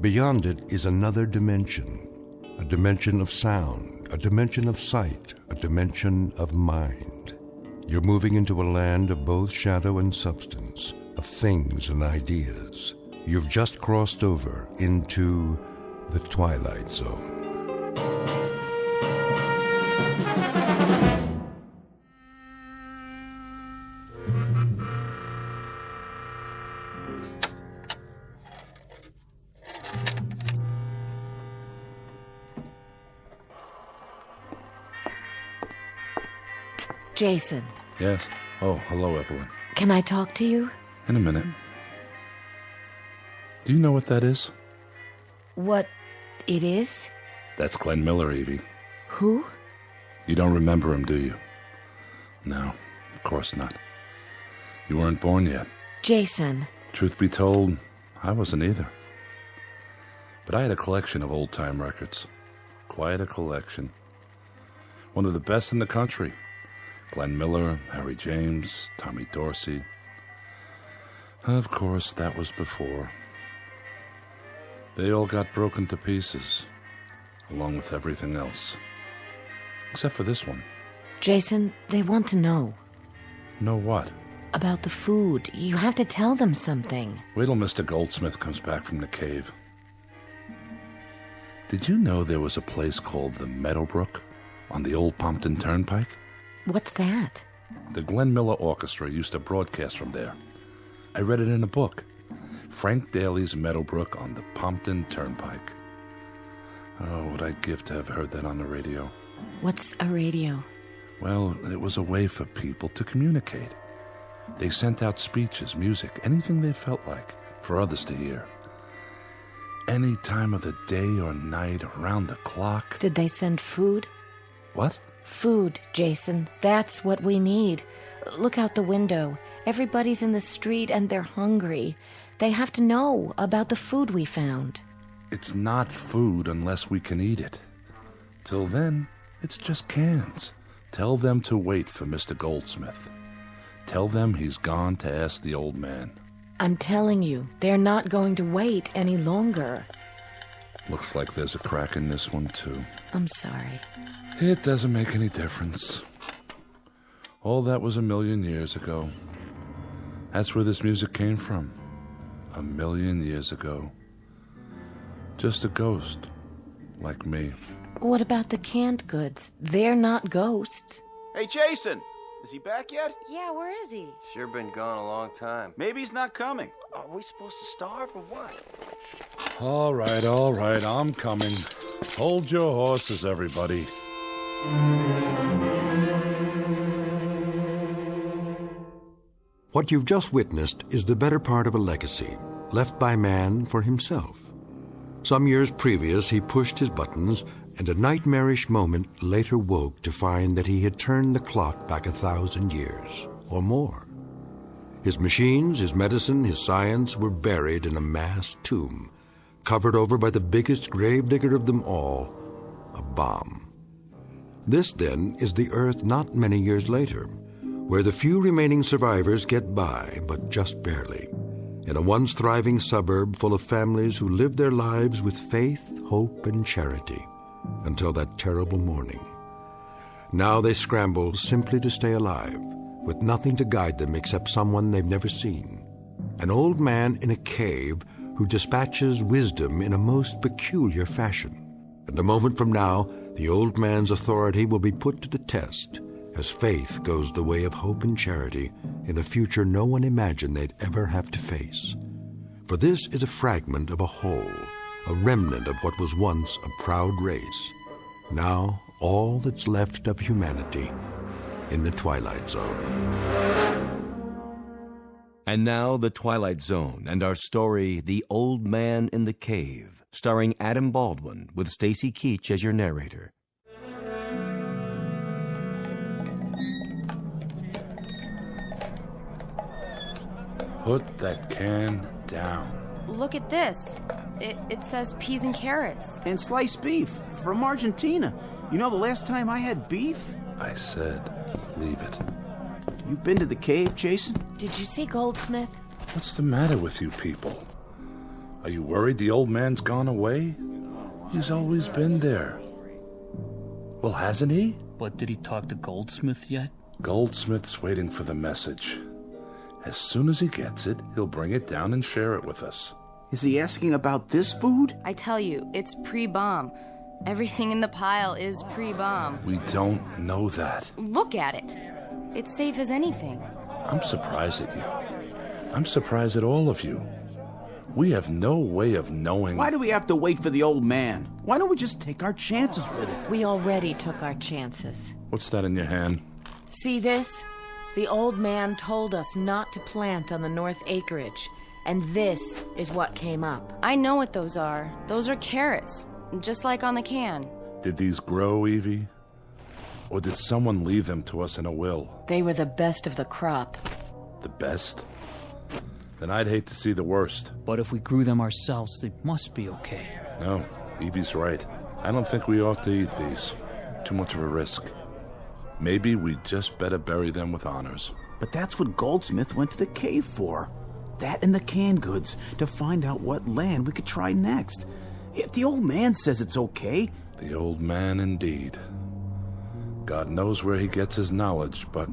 Beyond it is another dimension. A dimension of sound, a dimension of sight, a dimension of mind. You're moving into a land of both shadow and substance, of things and ideas. You've just crossed over into the Twilight Zone. Jason, Yes? Oh, hello, Evelyn. can I talk to you? In a minute. Do you know what that is? What it is? That's Glenn Miller, Evie. Who? You don't remember him, do you? No, of course not. You weren't born yet. Jason. Truth be told, I wasn't either. But I had a collection of old-time records. Quite a collection. One of the best in the country. Glenn Miller, Harry James, Tommy Dorsey. Of course, that was before. They all got broken to pieces, along with everything else. Except for this one. Jason, they want to know. Know what? About the food. You have to tell them something. Wait till Mr. Goldsmith comes back from the cave. Did you know there was a place called the Meadowbrook on the old Pompton Turnpike? What's that? The Glenn Miller Orchestra used to broadcast from there. I read it in a book. Frank Daly's Meadowbrook on the Pompton Turnpike. Oh, would I give to have heard that on the radio. What's a radio? Well, it was a way for people to communicate. They sent out speeches, music, anything they felt like for others to hear. Any time of the day or night, around the clock. Did they send food? What? Food, Jason. That's what we need. Look out the window. Everybody's in the street and they're hungry. They have to know about the food we found. It's not food unless we can eat it. Till then, it's just cans. Tell them to wait for Mr. Goldsmith. Tell them he's gone to ask the old man. I'm telling you, they're not going to wait any longer. Looks like there's a crack in this one, too. I'm sorry. It doesn't make any difference. All that was 1,000,000 years ago. That's where this music came from. 1,000,000 years ago. Just a ghost, like me. What about the canned goods? They're not ghosts. Hey, Jason! Is he back yet? Yeah, where is he? Sure been gone a long time. Maybe he's not coming. Are we supposed to starve or what? All right, I'm coming. Hold your horses, everybody. What you've just witnessed is the better part of a legacy, left by man for himself. Some years previous, he pushed his buttons, and a nightmarish moment later woke to find that he had turned the clock back 1,000 years, or more. His machines, his medicine, his science were buried in a mass tomb, covered over by the biggest gravedigger of them all, a bomb. This, then, is the Earth not many years later, where the few remaining survivors get by, but just barely, in a once thriving suburb full of families who lived their lives with faith, hope, and charity, until that terrible morning. Now they scramble simply to stay alive, with nothing to guide them except someone they've never seen, an old man in a cave who dispatches wisdom in a most peculiar fashion. And a moment from now, the old man's authority will be put to the test, as faith goes the way of hope and charity in a future no one imagined they'd ever have to face. For this is a fragment of a whole, a remnant of what was once a proud race, now all that's left of humanity in the Twilight Zone. And now, The Twilight Zone and our story, The Old Man in the Cave, starring Adam Baldwin with Stacy Keach as your narrator. Put that can down. Look at this. It says peas and carrots. And sliced beef from Argentina. You know, the last time I had beef? I said, leave it. You been to the cave, Jason? Did you see Goldsmith? What's the matter with you people? Are you worried the old man's gone away? He's always been there. Well, hasn't he? But did he talk to Goldsmith yet? Goldsmith's waiting for the message. As soon as he gets it, he'll bring it down and share it with us. Is he asking about this food? I tell you, it's pre-bomb. Everything in the pile is pre-bomb. We don't know that. Look at it. It's safe as anything. I'm surprised at you. I'm surprised at all of you. We have no way of knowing... Why do we have to wait for the old man? Why don't we just take our chances with it? We already took our chances. What's that in your hand? See this? The old man told us not to plant on the north acreage, and this is what came up. I know what those are. Those are carrots, just like on the can. Did these grow, Evie? Or did someone leave them to us in a will? They were the best of the crop. The best? Then I'd hate to see the worst. But if we grew them ourselves, they must be okay. No, Evie's right. I don't think we ought to eat these. Too much of a risk. Maybe we just better bury them with honors. But that's what Goldsmith went to the cave for. That and the canned goods, to find out what land we could try next. If the old man says it's okay... The old man, indeed. God knows where he gets his knowledge, but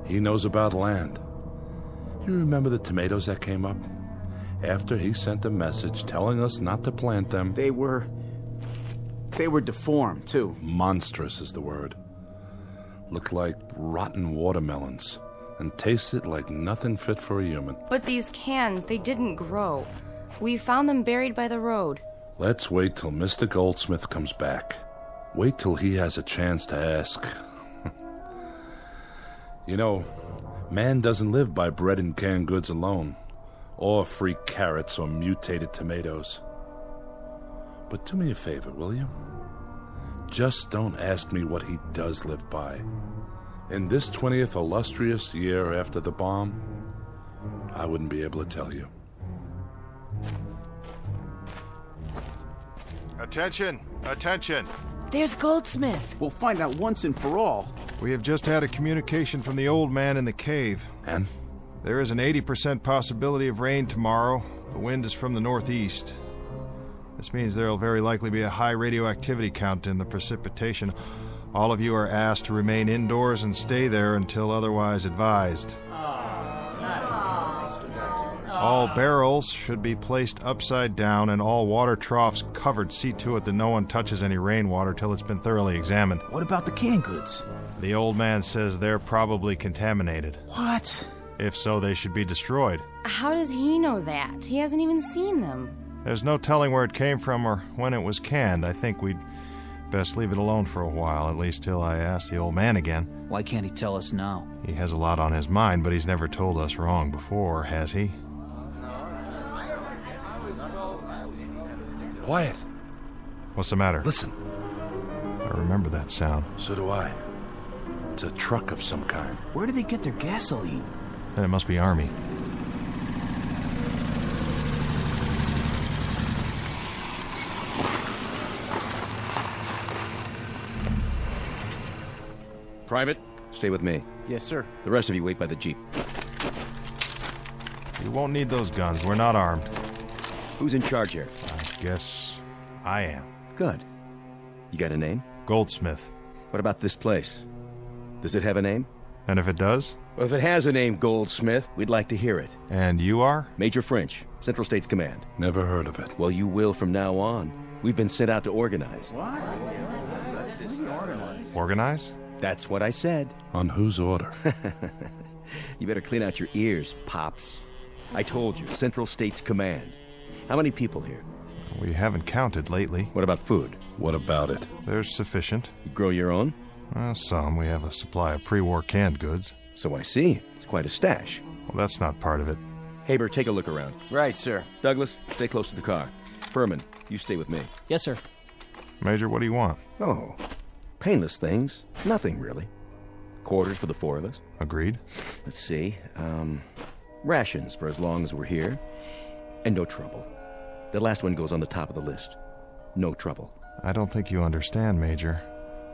he knows about land. You remember the tomatoes that came up? After he sent a message telling us not to plant them... They were deformed, too. Monstrous is the word. Looked like rotten watermelons, and tasted like nothing fit for a human. But these cans, they didn't grow. We found them buried by the road. Let's wait till Mr. Goldsmith comes back. Wait till he has a chance to ask. You know, man doesn't live by bread and canned goods alone, or free carrots or mutated tomatoes. But do me a favor, will you? Just don't ask me what he does live by. In this 20th illustrious year after the bomb, I wouldn't be able to tell you. Attention! Attention! There's Goldsmith. We'll find out once and for all. We have just had a communication from the old man in the cave. And? There is an 80% possibility of rain tomorrow. The wind is from the northeast. This means there will very likely be a high radioactivity count in the precipitation. All of you are asked to remain indoors and stay there until otherwise advised. All barrels should be placed upside down and all water troughs covered. See to it that no one touches any rainwater till it's been thoroughly examined. What about the canned goods? The old man says they're probably contaminated. What? If so, they should be destroyed. How does he know that? He hasn't even seen them. There's no telling where it came from or when it was canned. I think we'd best leave it alone for a while, at least till I ask the old man again. Why can't he tell us now? He has a lot on his mind, but he's never told us wrong before, has he? Quiet. What's the matter? Listen. I remember that sound. So do I. It's a truck of some kind. Where do they get their gasoline? Then it must be Army. Private, stay with me. Yes, sir. The rest of you wait by the Jeep. You won't need those guns. We're not armed. Who's in charge here? I guess I am. Good. You got a name? Goldsmith. What about this place? Does it have a name? And if it does? Well, if it has a name, Goldsmith, we'd like to hear it. And you are? Major French, Central States Command. Never heard of it. Well, you will from now on. We've been sent out to organize. What? Organize? That's what I said. On whose order? You better clean out your ears, Pops. I told you, Central States Command. How many people here? We haven't counted lately. What about food? What about it? There's sufficient. You grow your own? Some. We have a supply of pre-war canned goods. So I see. It's quite a stash. Well, that's not part of it. Haber, take a look around. Right, sir. Douglas, stay close to the car. Furman, you stay with me. Yes, sir. Major, what do you want? Oh, painless things. Nothing, really. Quarters for the four of us. Agreed. Let's see. Rations for as long as we're here. And no trouble. The last one goes on the top of the list. No trouble. I don't think you understand, Major.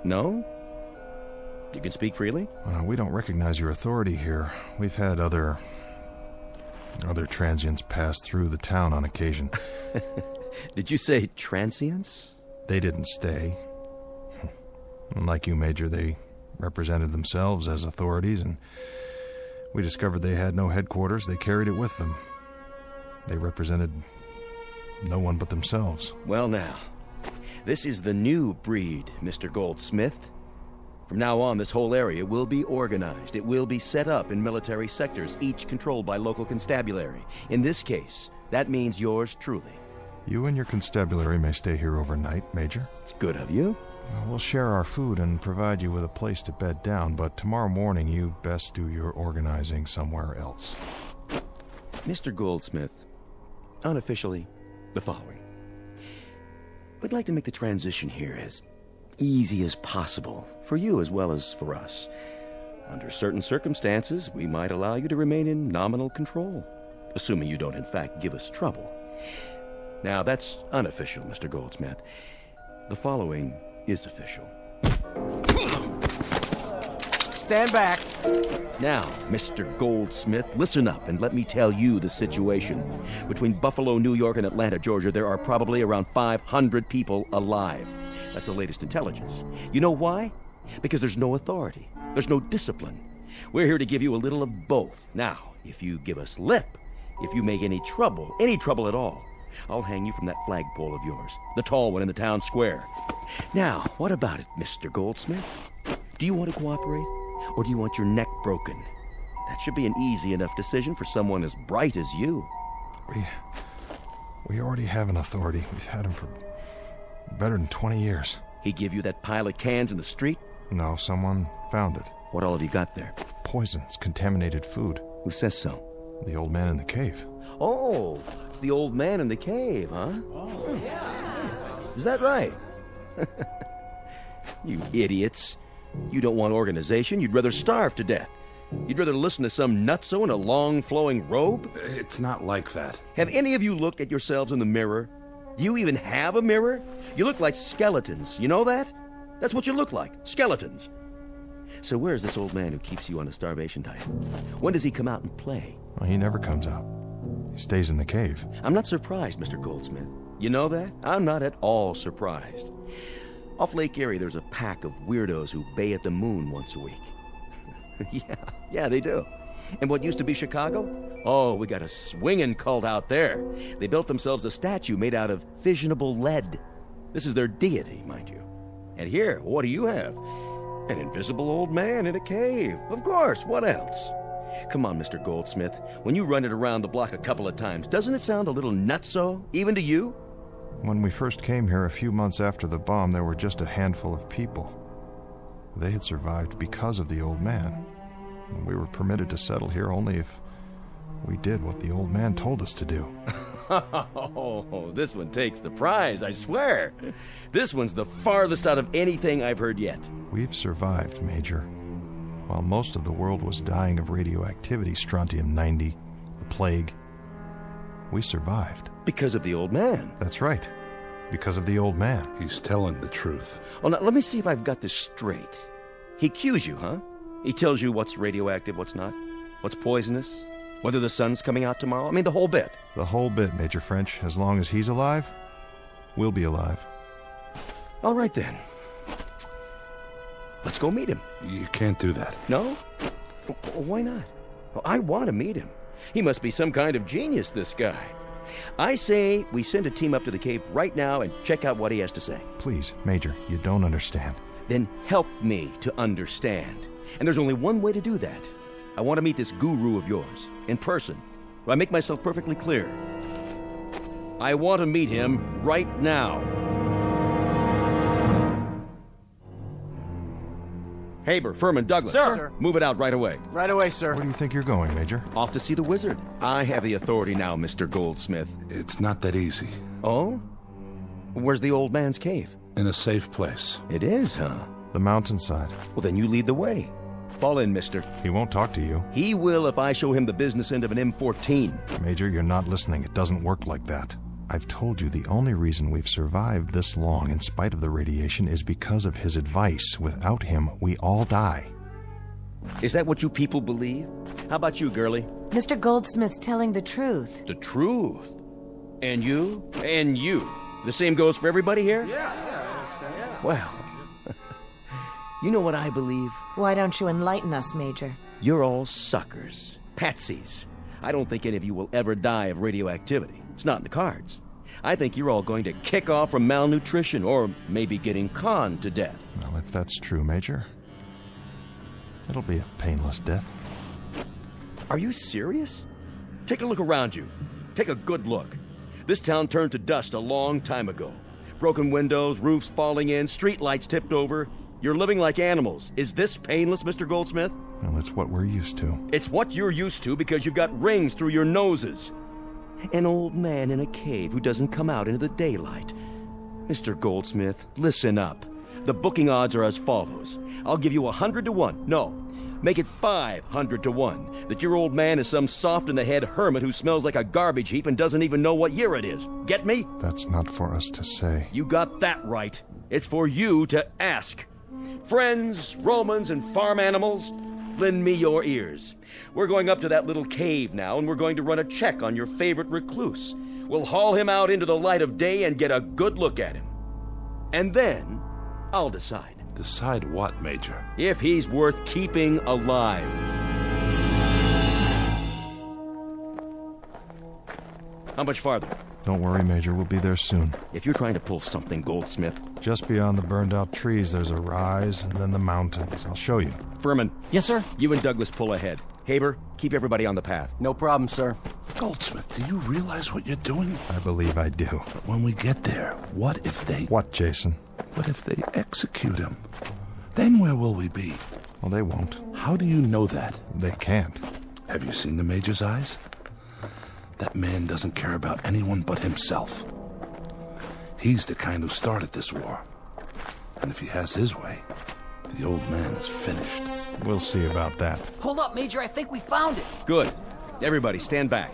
No? You can speak freely? We don't recognize your authority here. We've had other transients pass through the town on occasion. Did you say transients? They didn't stay. Like you, Major, they represented themselves as authorities, and we discovered they had no headquarters. They carried it with them. They represented no one but themselves. Well, now, this is the new breed, Mr. Goldsmith. From now on, this whole area will be organized. It will be set up in military sectors, each controlled by local constabulary. In this case, that means yours truly. You and your constabulary may stay here overnight, Major. It's good of you. We'll share our food and provide you with a place to bed down, but tomorrow morning you best do your organizing somewhere else. Mr. Goldsmith, unofficially, the following. We'd like to make the transition here as easy as possible, for you as well as for us. Under certain circumstances, we might allow you to remain in nominal control, assuming you don't in fact give us trouble. Now, that's unofficial, Mr. Goldsmith. The following is official. Stand back. Now, Mr. Goldsmith, listen up and let me tell you the situation. Between Buffalo, New York, and Atlanta, Georgia, there are probably around 500 people alive. That's the latest intelligence. You know why? Because there's no authority. There's no discipline. We're here to give you a little of both. Now, if you give us lip, if you make any trouble at all, I'll hang you from that flagpole of yours, the tall one in the town square. Now, what about it, Mr. Goldsmith? Do you want to cooperate, or do you want your neck broken? That should be an easy enough decision for someone as bright as you. We already have an authority. We've had him for better than 20 years. He give you that pile of cans in the street? No, someone found it. What all have you got there? Poisons, contaminated food. Who says so? The old man in the cave. Oh, it's the old man in the cave, huh? Oh, yeah. Is that right? You idiots. You don't want organization. You'd rather starve to death. You'd rather listen to some nutso in a long flowing robe? It's not like that. Have any of you looked at yourselves in the mirror? Do you even have a mirror? You look like skeletons. You know that? That's what you look like, skeletons. So where's this old man who keeps you on a starvation diet? When does he come out and play? Well, he never comes out. He stays in the cave. I'm not surprised, Mr. Goldsmith. You know that? I'm not at all surprised. Off Lake Erie, there's a pack of weirdos who bay at the moon once a week. Yeah, they do. And what used to be Chicago? Oh, we got a swinging cult out there. They built themselves a statue made out of fissionable lead. This is their deity, mind you. And here, what do you have? An invisible old man in a cave. Of course, what else? Come on, Mr. Goldsmith. When you run it around the block a couple of times, doesn't it sound a little nutso, even to you? When we first came here a few months after the bomb, there were just a handful of people. They had survived because of the old man. And we were permitted to settle here only if we did what the old man told us to do. Oh, this one takes the prize, I swear. This one's the farthest out of anything I've heard yet. We've survived, Major. While most of the world was dying of radioactivity, strontium-90, the plague, we survived. Because of the old man. That's right. Because of the old man. He's telling the truth. Well, now, let me see if I've got this straight. He cues you, huh? He tells you what's radioactive, what's not, what's poisonous, whether the sun's coming out tomorrow. I mean, the whole bit. The whole bit, Major French. As long as he's alive, we'll be alive. All right, then. Let's go meet him. You can't do that. No? Why not? Well, I want to meet him. He must be some kind of genius, this guy. I say we send a team up to the cave right now and check out what he has to say. Please, Major, you don't understand. Then help me to understand. And there's only one way to do that. I want to meet this guru of yours, in person. Do I make myself perfectly clear? I want to meet him right now. Haber, Furman, Douglas. Sir. Move it out right away. Right away, sir. Where do you think you're going, Major? Off to see the wizard. I have the authority now, Mr. Goldsmith. It's not that easy. Oh? Where's the old man's cave? In a safe place. It is, huh? The mountainside. Well, then you lead the way. Fall in, mister. He won't talk to you. He will if I show him the business end of an M14. Major, you're not listening. It doesn't work like that. I've told you the only reason we've survived this long in spite of the radiation is because of his advice. Without him, we all die. Is that what you people believe? How about you, girlie? Mr. Goldsmith's telling the truth. The truth? And you? And you? The same goes for everybody here? Yeah. Well, you know what I believe? Why don't you enlighten us, Major? You're all suckers. Patsies. I don't think any of you will ever die of radioactivity. It's not in the cards. I think you're all going to kick off from malnutrition or maybe getting conned to death. Well, if that's true, Major, it'll be a painless death. Are you serious? Take a look around you. Take a good look. This town turned to dust a long time ago. Broken windows, roofs falling in, street lights tipped over. You're living like animals. Is this painless, Mr. Goldsmith? Well, it's what we're used to. It's what you're used to because you've got rings through your noses. An old man in a cave who doesn't come out into the daylight. Mr. Goldsmith, listen up. The booking odds are as follows. I'll give you 100 to 1. No, make it 500 to 1 that your old man is some soft-in-the-head hermit who smells like a garbage heap and doesn't even know what year it is. Get me? That's not for us to say. You got that right. It's for you to ask. Friends, Romans, and farm animals, lend me your ears. We're going up to that little cave now, and we're going to run a check on your favorite recluse. We'll haul him out into the light of day and get a good look at him. And then, I'll decide. Decide what, Major? If he's worth keeping alive. How much farther? Don't worry, Major. We'll be there soon. If you're trying to pull something, Goldsmith. Just beyond the burned-out trees, there's a rise, and then the mountains. I'll show you. Furman. Yes, sir? You and Douglas pull ahead. Haber, keep everybody on the path. No problem, sir. Goldsmith, do you realize what you're doing? I believe I do. But when we get there, what if they... What, Jason? What if they execute him? Then where will we be? Well, they won't. How do you know that? They can't. Have you seen the Major's eyes? That man doesn't care about anyone but himself. He's the kind who started this war. And if he has his way, the old man is finished. We'll see about that. Hold up, Major. I think we found it. Good. Everybody, stand back.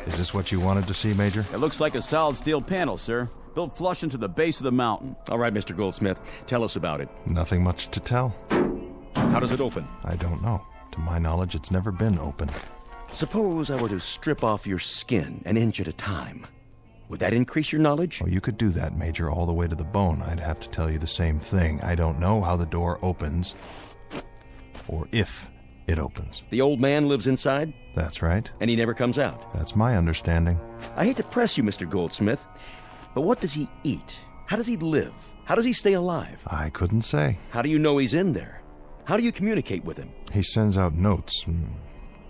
Is this what you wanted to see, Major? It looks like a solid steel panel, sir. Built Built flush into the base of the mountain. All right, Mr. Goldsmith, tell us about it. Nothing much to tell. How does it open? I don't know. To my knowledge, it's never been opened. Suppose I were to strip off your skin an inch at a time. Would that increase your knowledge? Oh, you could do that, Major, all the way to the bone. I'd have to tell you the same thing. I don't know how the door opens, or if it opens. The old man lives inside? That's right. And he never comes out? That's my understanding. I hate to press you, Mr. Goldsmith, but what does he eat? How does he live? How does he stay alive? I couldn't say. How do you know he's in there? How do you communicate with him? He sends out notes,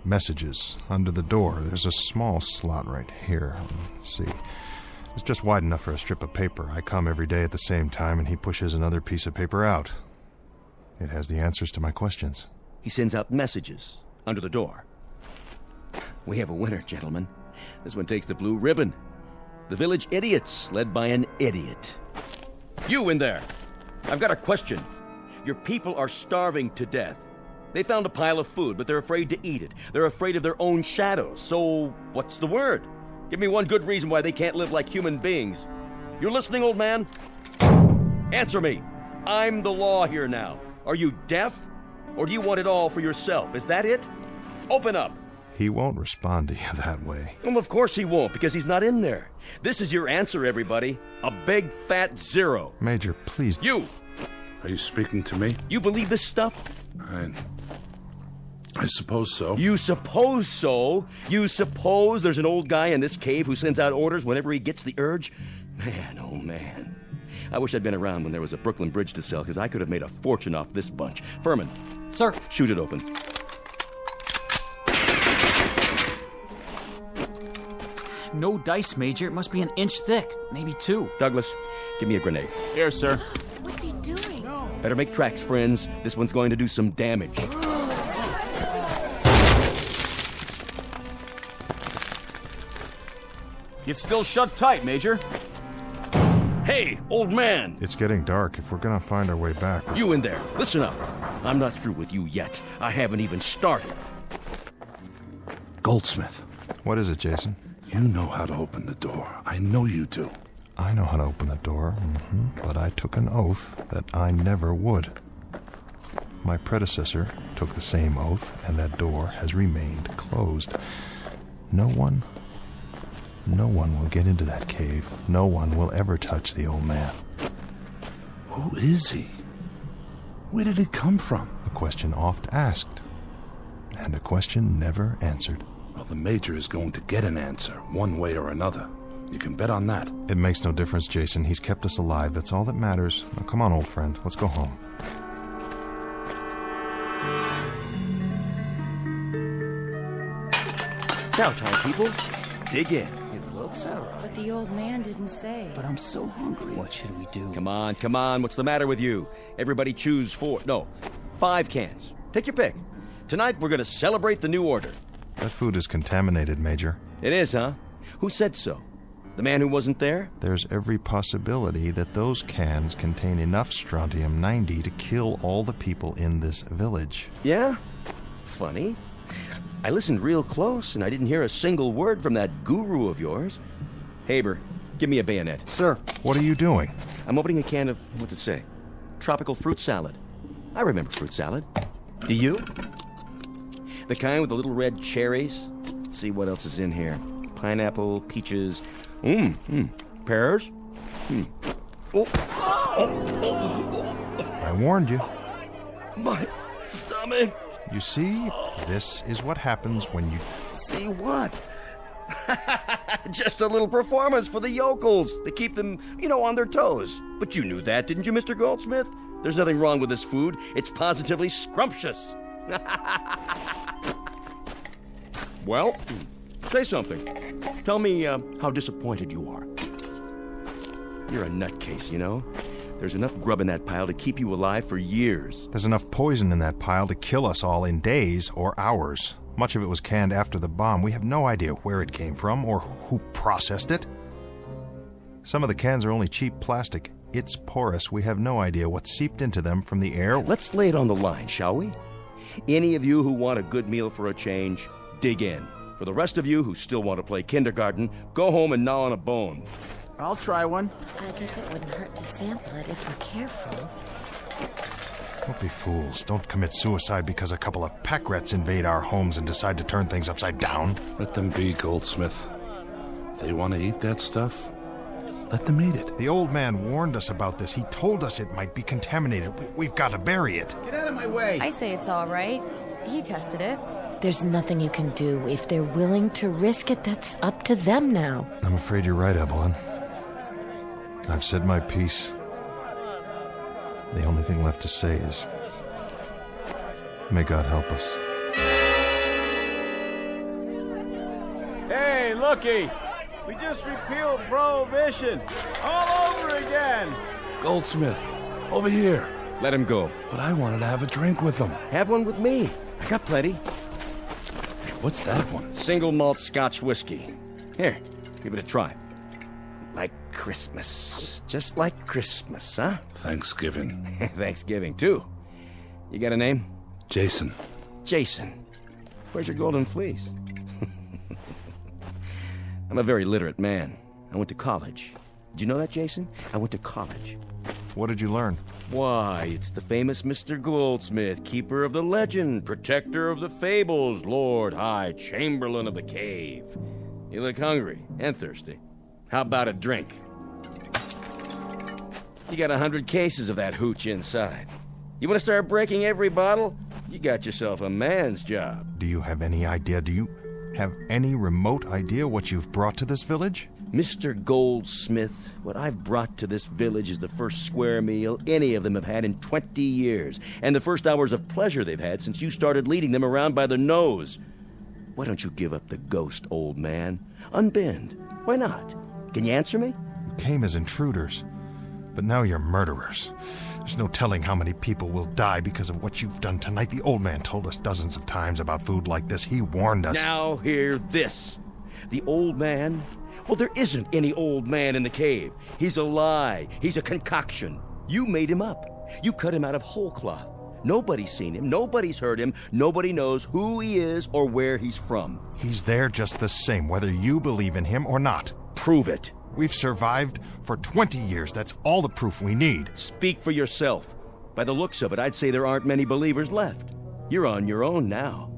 messages, under the door. There's a small slot right here. Let's see. It's just wide enough for a strip of paper. I come every day at the same time, and he pushes another piece of paper out. It has the answers to my questions. He sends out messages under the door. We have a winner, gentlemen. This one takes the blue ribbon. The village idiots, led by an idiot. You in there! I've got a question. Your people are starving to death. They found a pile of food, but they're afraid to eat it. They're afraid of their own shadows. So, what's the word? Give me one good reason why they can't live like human beings. You listening, old man? Answer me. I'm the law here now. Are you deaf? Or do you want it all for yourself? Is that it? Open up. He won't respond to you that way. Well, of course he won't, because he's not in there. This is your answer, everybody. A big, fat zero. Major, please. You! Are you speaking to me? You believe this stuff? I suppose so. You suppose so? You suppose there's an old guy in this cave who sends out orders whenever he gets the urge? Man, oh man. I wish I'd been around when there was a Brooklyn Bridge to sell, because I could have made a fortune off this bunch. Furman. Sir. Shoot it open. No dice, Major. It must be an inch thick. Maybe 2. Douglas, give me a grenade. Here, sir. What's he doing? Better make tracks, friends. This one's going to do some damage. It's still shut tight, Major. Hey, old man! It's getting dark. If we're gonna find our way back... You in there, listen up. I'm not through with you yet. I haven't even started. Goldsmith. What is it, Jason? You know how to open the door. I know you do. I know how to open the door, but I took an oath that I never would. My predecessor took the same oath, and that door has remained closed. No one will get into that cave. No one will ever touch the old man. Who is he? Where did he come from? A question oft asked, and a question never answered. Well, the Major is going to get an answer, one way or another. You can bet on that. It makes no difference, Jason. He's kept us alive. That's all that matters. Now, come on, old friend. Let's go home. Now, time people, dig in. It looks all right. But the old man didn't say. But I'm so hungry. What should we do? Come on. What's the matter with you? Everybody choose 5 cans. Take your pick. Tonight, we're going to celebrate the new order. That food is contaminated, Major. It is, huh? Who said so? The man who wasn't there? There's every possibility that those cans contain enough strontium-90 to kill all the people in this village. Yeah? Funny. I listened real close, and I didn't hear a single word from that guru of yours. Haber, give me a bayonet. Sir. What are you doing? I'm opening a can of, what's it say? Tropical fruit salad. I remember fruit salad. Do you? The kind with the little red cherries. Let's see what else is in here. Pineapple, peaches, pears. I warned you. My stomach. You see, this is what happens when you... See what? Just a little performance for the yokels to keep them, on their toes. But you knew that, didn't you, Mr. Goldsmith? There's nothing wrong with this food. It's positively scrumptious. Well, say something. Tell me how disappointed you are. You're a nutcase, There's enough grub in that pile to keep you alive for years. There's enough poison in that pile to kill us all in days or hours. Much of it was canned after the bomb. We have no idea where it came from or who processed it. Some of the cans are only cheap plastic. It's porous. We have no idea what seeped into them from the air. Let's lay it on the line, shall we? Any of you who want a good meal for a change, dig in. For the rest of you who still want to play kindergarten, go home and gnaw on a bone. I'll try one. I guess it wouldn't hurt to sample it if we're careful. Don't be fools. Don't commit suicide because a couple of pack rats invade our homes and decide to turn things upside down. Let them be, Goldsmith. If they want to eat that stuff, let them eat it. The old man warned us about this. He told us it might be contaminated. We've got to bury it. Get out of my way. I say it's all right. He tested it. There's nothing you can do. If they're willing to risk it, that's up to them now. I'm afraid you're right, Evelyn. I've said my piece. The only thing left to say is, may God help us. Hey, looky! We just repealed Prohibition. All over again. Goldsmith, over here. Let him go. But I wanted to have a drink with them. Have one with me. I got plenty. What's that one? Single malt Scotch whiskey. Here, give it a try. Like Christmas. Just like Christmas, huh? Thanksgiving. Thanksgiving, too. You got a name? Jason. Jason. Where's your golden fleece? I'm a very literate man. I went to college. Did you know that, Jason? I went to college. What did you learn? Why, it's the famous Mr. Goldsmith, keeper of the legend, protector of the fables, Lord High Chamberlain of the cave. You look hungry and thirsty. How about a drink? You got 100 cases of that hooch inside. You want to start breaking every bottle? You got yourself a man's job. Do you have any idea? Do you have any remote idea what you've brought to this village? Mr. Goldsmith, what I've brought to this village is the first square meal any of them have had in 20 years, and the first hours of pleasure they've had since you started leading them around by the nose. Why don't you give up the ghost, old man? Unbend. Why not? Can you answer me? You came as intruders, but now you're murderers. There's no telling how many people will die because of what you've done tonight. The old man told us dozens of times about food like this. He warned us. Now hear this. The old man? Well, there isn't any old man in the cave. He's a lie. He's a concoction. You made him up. You cut him out of whole cloth. Nobody's seen him. Nobody's heard him. Nobody knows who he is or where he's from. He's there just the same, whether you believe in him or not. Prove it. We've survived for 20 years. That's all the proof we need. Speak for yourself. By the looks of it, I'd say there aren't many believers left. You're on your own now.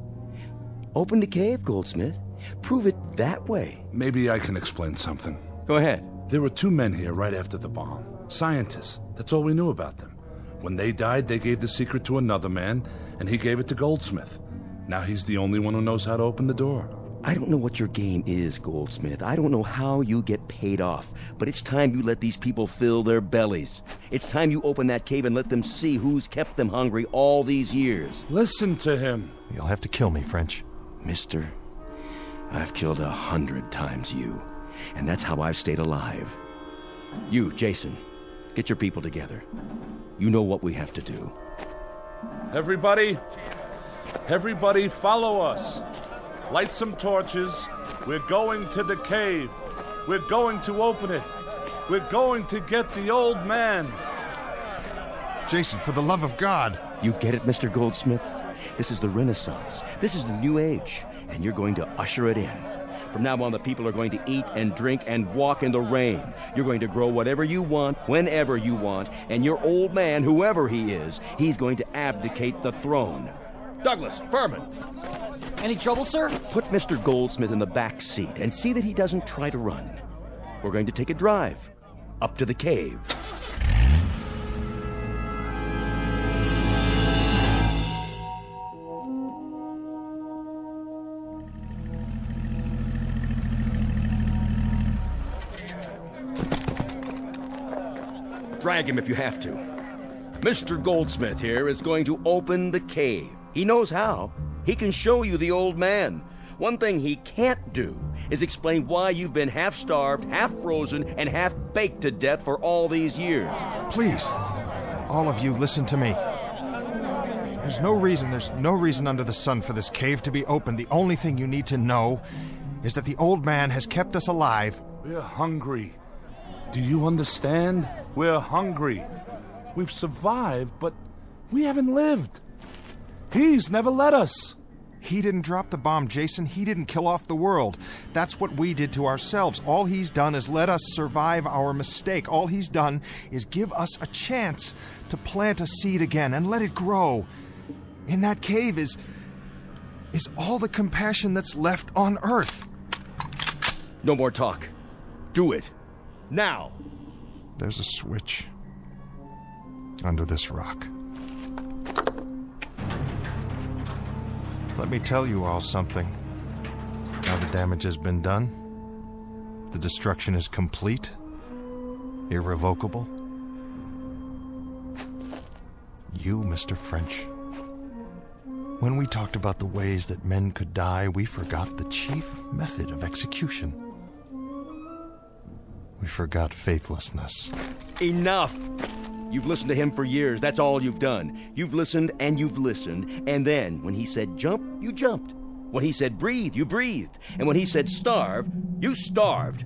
Open the cave, Goldsmith. Prove it that way. Maybe I can explain something. Go ahead. There were 2 men here right after the bomb. Scientists. That's all we knew about them. When they died, they gave the secret to another man, and he gave it to Goldsmith. Now he's the only one who knows how to open the door. I don't know what your game is, Goldsmith. I don't know how you get paid off. But it's time you let these people fill their bellies. It's time you open that cave and let them see who's kept them hungry all these years. Listen to him. You'll have to kill me, French. Mister, I've killed 100 times you. And that's how I've stayed alive. You, Jason, get your people together. You know what we have to do. Everybody follow us. Light some torches. We're going to the cave. We're going to open it. We're going to get the old man. Jason, for the love of God. You get it, Mr. Goldsmith? This is the Renaissance. This is the New Age. And you're going to usher it in. From now on, the people are going to eat and drink and walk in the rain. You're going to grow whatever you want, whenever you want. And your old man, whoever he is, he's going to abdicate the throne. Douglas, Furman. Any trouble, sir? Put Mr. Goldsmith in the back seat and see that he doesn't try to run. We're going to take a drive up to the cave. Drag him if you have to. Mr. Goldsmith here is going to open the cave. He knows how. He can show you the old man. One thing he can't do is explain why you've been half-starved, half-frozen, and half-baked to death for all these years. Please, all of you, listen to me. There's no reason under the sun for this cave to be open. The only thing you need to know is that the old man has kept us alive. We're hungry. Do you understand? We're hungry. We've survived, but we haven't lived. He's never let us. He didn't drop the bomb, Jason. He didn't kill off the world. That's what we did to ourselves. All he's done is let us survive our mistake. All he's done is give us a chance to plant a seed again and let it grow. In that cave is all the compassion that's left on Earth. No more talk. Do it. Now. There's a switch under this rock. Let me tell you all something. Now the damage has been done. The destruction is complete. Irrevocable. You, Mr. French. When we talked about the ways that men could die, we forgot the chief method of execution. We forgot faithlessness. Enough! You've listened to him for years. That's all you've done. You've listened, and then, when he said jump, you jumped. When he said breathe, you breathed. And when he said starve, you starved.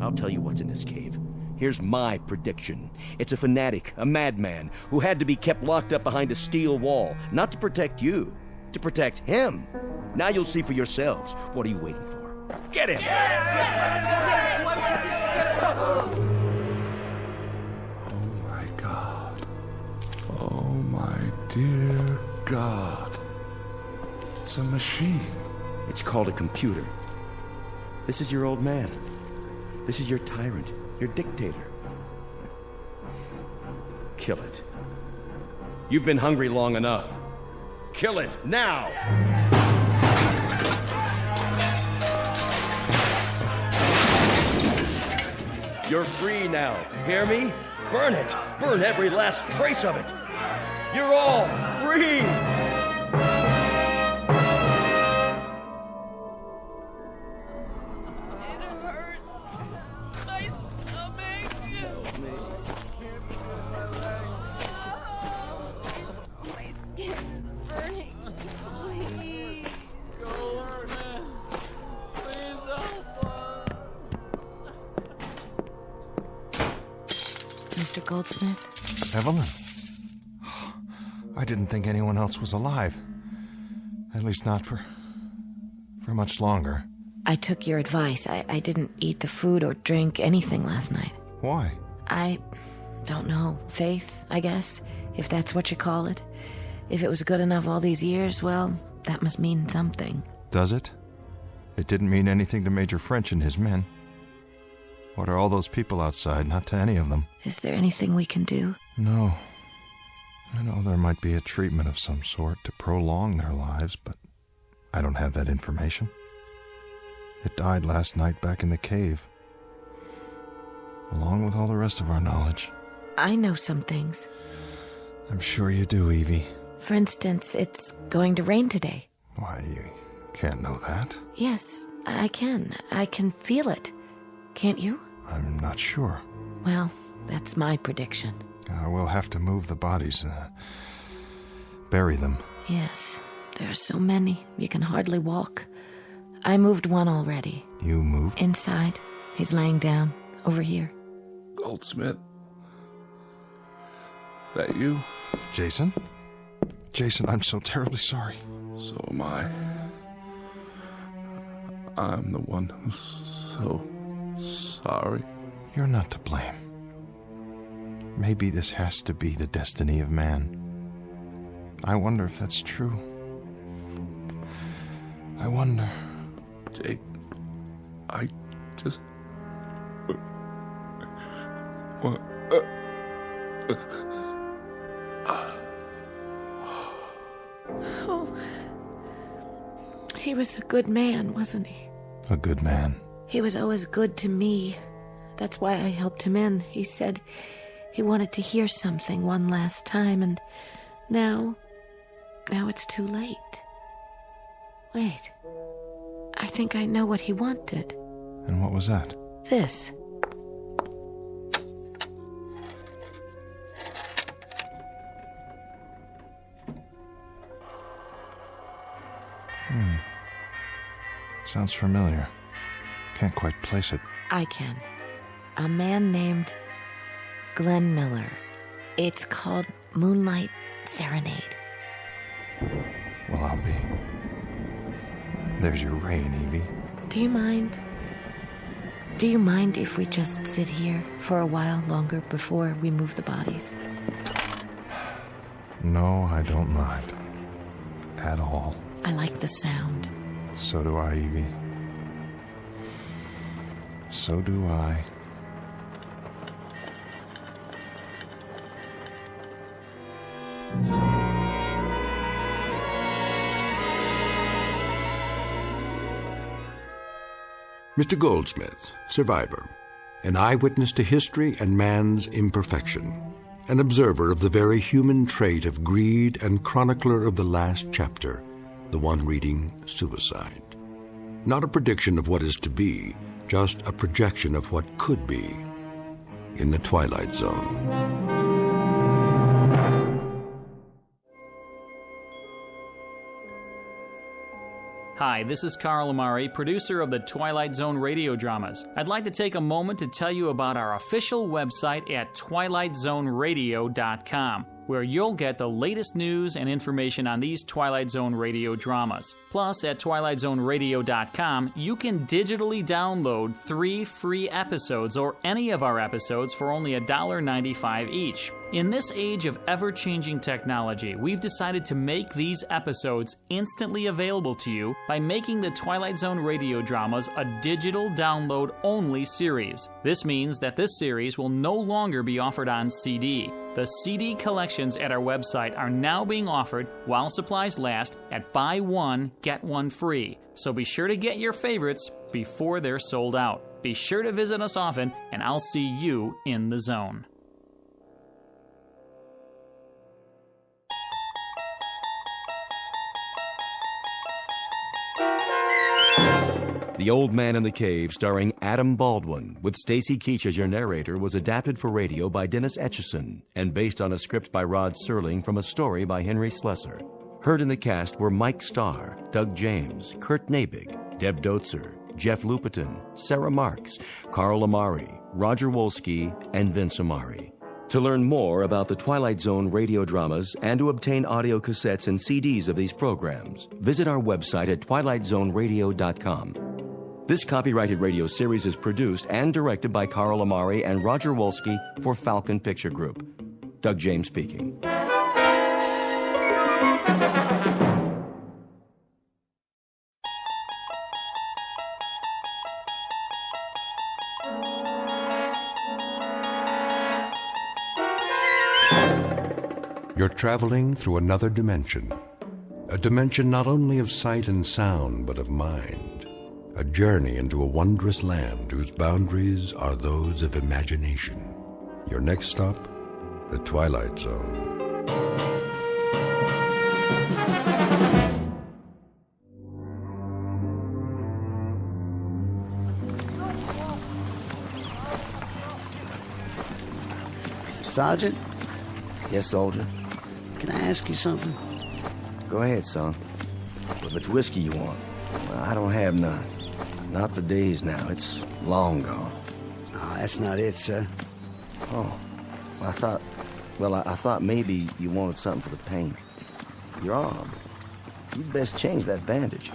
I'll tell you what's in this cave. Here's my prediction. It's a fanatic, a madman, who had to be kept locked up behind a steel wall, not to protect you, to protect him. Now you'll see for yourselves. What are you waiting for? Get him! Oh, my dear God. It's a machine. It's called a computer. This is your old man. This is your tyrant, your dictator. Kill it. You've been hungry long enough. Kill it, now! You're free now. Hear me? Burn it. Burn every last trace of it. You're all free. Mr. Goldsmith? Evelyn? I didn't think anyone else was alive. At least not for much longer. I took your advice. I didn't eat the food or drink anything last night. Why? I don't know. Faith, I guess, if that's what you call it. If it was good enough all these years, well, that must mean something. Does it? It didn't mean anything to Major French and his men. What are all those people outside? Not to any of them. Is there anything we can do? No. I know there might be a treatment of some sort to prolong their lives, but I don't have that information. It died last night back in the cave, along with all the rest of our knowledge. I know some things. I'm sure you do, Evie. For instance, it's going to rain today. Why, you can't know that. Yes, I can. I can feel it. Can't you? I'm not sure. Well, that's my prediction. We'll have to move the bodies, bury them. Yes, there are so many. You can hardly walk. I moved one already. You moved? Inside. He's laying down, over here. Goldsmith. That you? Jason? Jason, I'm so terribly sorry. So am I. I'm the one who's so sorry. You're not to blame. Maybe this has to be the destiny of man. I wonder if that's true. I wonder. Jake, I just... Oh. He was a good man, wasn't he? A good man. He was always good to me. That's why I helped him in. He said he wanted to hear something one last time, and now it's too late. Wait. I think I know what he wanted. And what was that? This. Sounds familiar. Can't quite place it. I can. A man named Glenn Miller. It's called Moonlight Serenade. Well, I'll be There's your rain, Evie. Do you mind? Do you mind if we just sit here for a while longer before we move the bodies? No, I don't mind. At all. I like the sound. So do I, Evie. So do I. Mr. Goldsmith, survivor, an eyewitness to history and man's imperfection, an observer of the very human trait of greed and chronicler of the last chapter, the one reading suicide. Not a prediction of what is to be, just a projection of what could be in the Twilight Zone. Hi, this is Carl Amari, producer of the Twilight Zone radio dramas. I'd like to take a moment to tell you about our official website at twilightzoneradio.com, where you'll get the latest news and information on these Twilight Zone radio dramas. Plus, at twilightzoneradio.com, you can digitally download 3 free episodes or any of our episodes for only $1.95 each. In this age of ever-changing technology, we've decided to make these episodes instantly available to you by making the Twilight Zone radio dramas a digital download-only series. This means that this series will no longer be offered on CD. The CD collections at our website are now being offered while supplies last at buy one, get one free. So be sure to get your favorites before they're sold out. Be sure to visit us often, and I'll see you in the zone. The Old Man in the Cave, starring Adam Baldwin, with Stacy Keach as your narrator, was adapted for radio by Dennis Etchison and based on a script by Rod Serling from a story by Henry Slesser. Heard in the cast were Mike Starr, Doug James, Kurt Nabig, Deb Dotzer, Jeff Lupetin, Sarah Marks, Carl Amari, Roger Wolski, and Vince Amari. To learn more about the Twilight Zone radio dramas and to obtain audio cassettes and CDs of these programs, visit our website at twilightzoneradio.com. This copyrighted radio series is produced and directed by Carl Amari and Roger Wolski for Falcon Picture Group. Doug James speaking. You're traveling through another dimension. A dimension not only of sight and sound, but of mind. A journey into a wondrous land whose boundaries are those of imagination. Your next stop, the Twilight Zone. Sergeant? Yes, soldier? Can I ask you something? Go ahead, son. If it's whiskey you want, well, I don't have none. Not for days now. It's long gone. Oh, that's not it, sir. Oh, I thought maybe you wanted something for the pain. Your arm. You'd best change that bandage.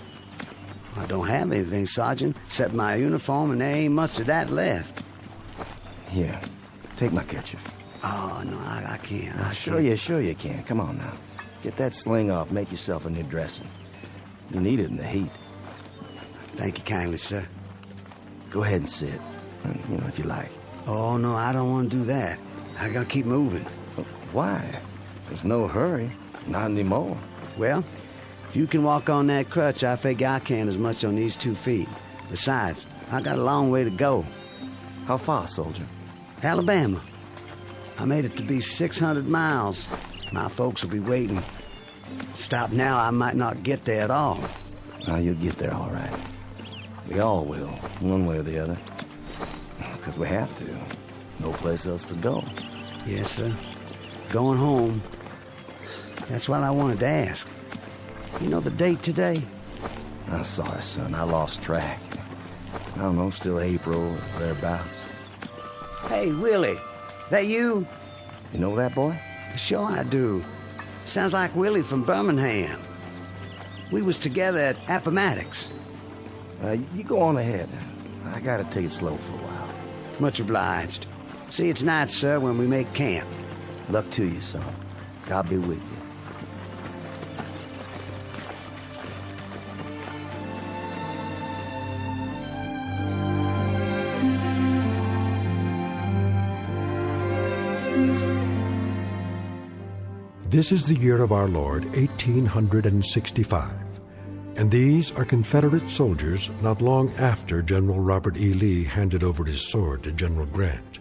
I don't have anything, Sergeant, except my uniform, and there ain't much of that left. Here, take my kerchief. Oh, no, I can't. Sure you can. Come on now. Get that sling off. Make yourself a new dressing. You need it in the heat. Thank you kindly, sir. Go ahead and sit, if you like. Oh, no, I don't want to do that. I gotta keep moving. Why? There's no hurry. Not anymore. Well, if you can walk on that crutch, I figure I can as much on these 2 feet. Besides, I got a long way to go. How far, soldier? Alabama. I made it to be 600 miles. My folks will be waiting. Stop now, I might not get there at all. Now, you'll get there all right. We all will, one way or the other. Because we have to. No place else to go. Yes, sir. Going home. That's what I wanted to ask. You know the date today? I'm sorry, son. I lost track. I don't know, still April or thereabouts. Hey, Willie. That you? You know that boy? Sure I do. Sounds like Willie from Birmingham. We was together at Appomattox. You go on ahead. I gotta take it slow for a while. Much obliged. See you tonight, sir, when we make camp. Luck to you, son. God be with you. This is the year of our Lord, 1865, and these are Confederate soldiers not long after General Robert E. Lee handed over his sword to General Grant.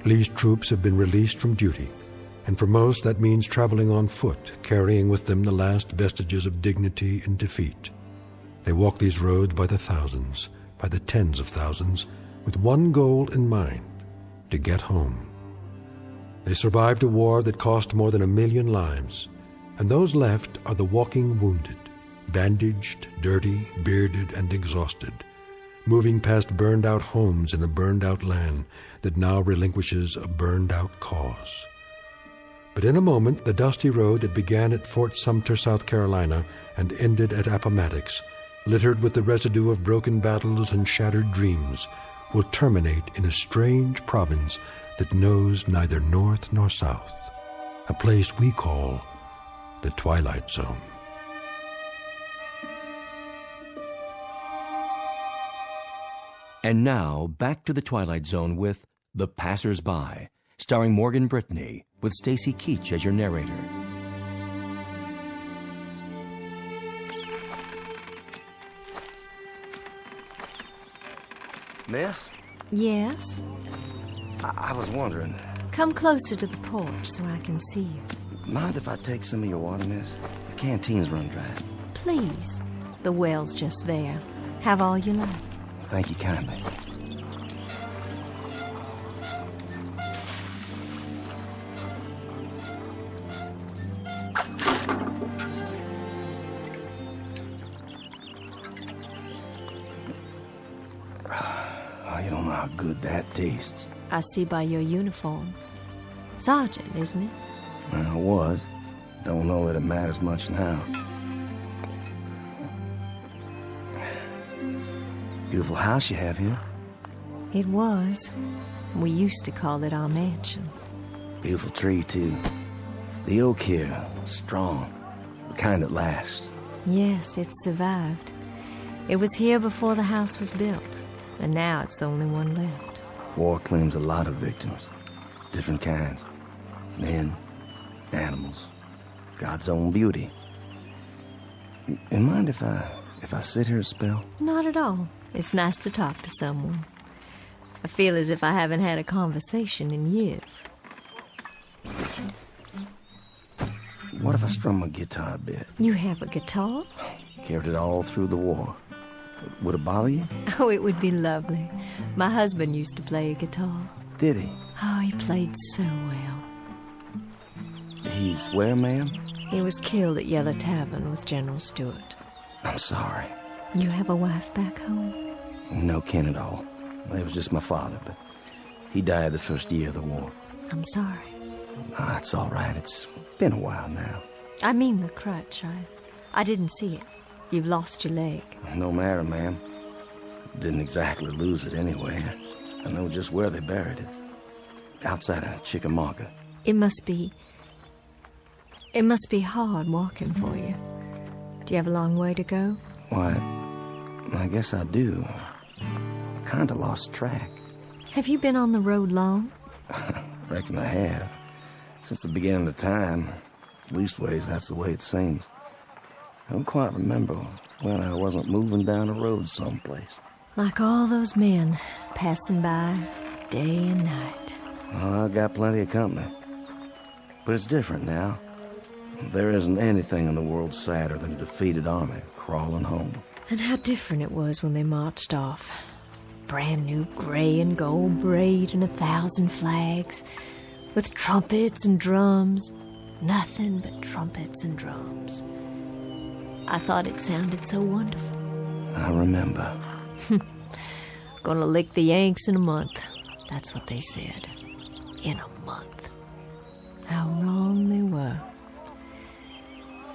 Lee's troops have been released from duty, and for most that means traveling on foot, carrying with them the last vestiges of dignity in defeat. They walk these roads by the thousands, by the tens of thousands, with one goal in mind, to get home. They survived a war that cost more than 1 million lives, and those left are the walking wounded, bandaged, dirty, bearded, and exhausted, moving past burned-out homes in a burned-out land that now relinquishes a burned-out cause. But in a moment, the dusty road that began at Fort Sumter, South Carolina, and ended at Appomattox, littered with the residue of broken battles and shattered dreams, will terminate in a strange province that knows neither north nor south, a place we call the Twilight Zone. And now, back to the Twilight Zone with The Passers-By, starring Morgan Brittany, with Stacy Keach as your narrator. Miss? Yes? I was wondering, Come closer to the porch so I can see you. mind if I take some of your water, miss? The canteen's run dry. Please. The well's just there. Have all you like. Thank you kindly. Oh, you don't know how good that tastes. I see by your uniform. Sergeant, isn't it? Well, it was. Don't know that it matters much now. Beautiful house you have here. It was. We used to call it our mansion. Beautiful tree, too. The oak here, strong. The kind that lasts. Yes, it survived. It was here before the house was built, and now it's the only one left. War claims a lot of victims. Different kinds. Men, animals, God's own beauty. You mind if I sit here a spell? Not at all. It's nice to talk to someone. I feel as if I haven't had a conversation in years. What if I strum my guitar a bit? You have a guitar? Carried it all through the war. Would it bother you? Oh, it would be lovely. My husband used to play a guitar. Did he? Oh, he played so well. He's where, ma'am? He was killed at Yellow Tavern with General Stewart. I'm sorry. You have a wife back home? No kin at all. It was just my father, but he died the first year of the war. I'm sorry. Ah, it's all right. It's been a while now. I mean the crutch. I didn't see it. You've lost your leg. No matter, ma'am. Didn't exactly lose it anyway. I know just where they buried it. Outside of Chickamauga. It must be hard walking for you. Do you have a long way to go? Why, I guess I do. I kind of lost track. Have you been on the road long? Reckon I have. Since the beginning of time. Leastways, that's the way it seems. I don't quite remember when I wasn't moving down a road someplace. Like all those men passing by day and night. Oh, I got plenty of company. But it's different now. There isn't anything in the world sadder than a defeated army crawling home. And how different it was when they marched off. Brand new gray and gold braid and 1,000 flags. With trumpets and drums. Nothing but trumpets and drums. I thought it sounded so wonderful. I remember. Gonna lick the Yanks in a month. That's what they said. In a month. How wrong they were.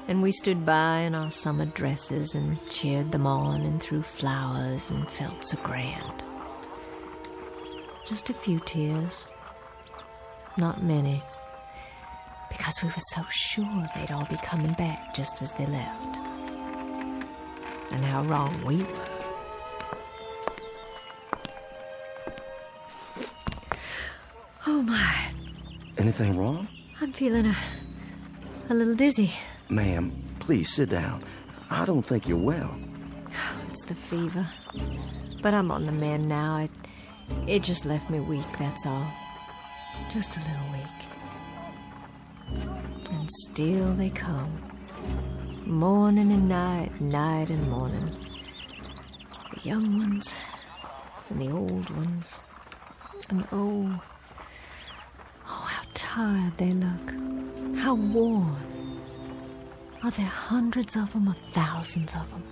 And we stood by in our summer dresses and cheered them on and threw flowers and felt so grand. Just a few tears. Not many. Because we were so sure they'd all be coming back just as they left. And how wrong we were. Oh my. Anything wrong? I'm feeling a little dizzy. Ma'am, please sit down. I don't think you're well. It's the fever. But I'm on the mend now. It just left me weak, that's all. Just a little weak. And still they come. Morning and night, night and morning. The young ones and the old ones. And oh, how tired they look. How worn. Are there hundreds of them or thousands of them?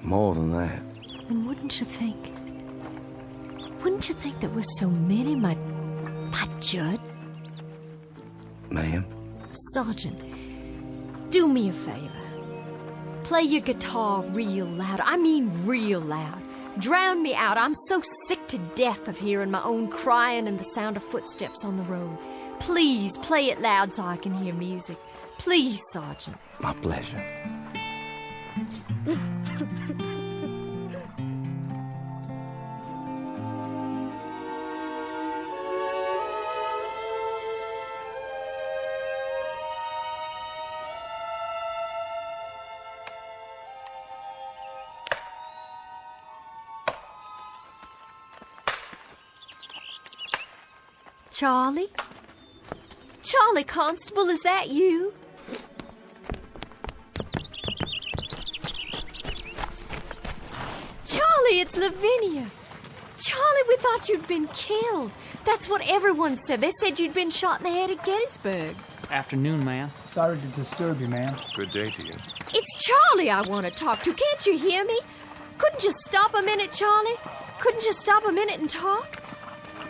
More than that. And wouldn't you think there were so many, my Judd? Ma'am? Sergeant, do me a favor. Play your guitar real loud. I mean real loud. Drown me out. I'm so sick to death of hearing my own crying and the sound of footsteps on the road. Please play it loud so I can hear music. Please, Sergeant. My pleasure. Charlie? Charlie Constable, is that you? Charlie, it's Lavinia. Charlie, we thought you'd been killed. That's what everyone said. They said you'd been shot in the head at Gettysburg. Afternoon, ma'am. Sorry to disturb you, ma'am. Good day to you. It's Charlie I want to talk to. Can't you hear me? Couldn't you stop a minute, Charlie? Couldn't you stop a minute and talk?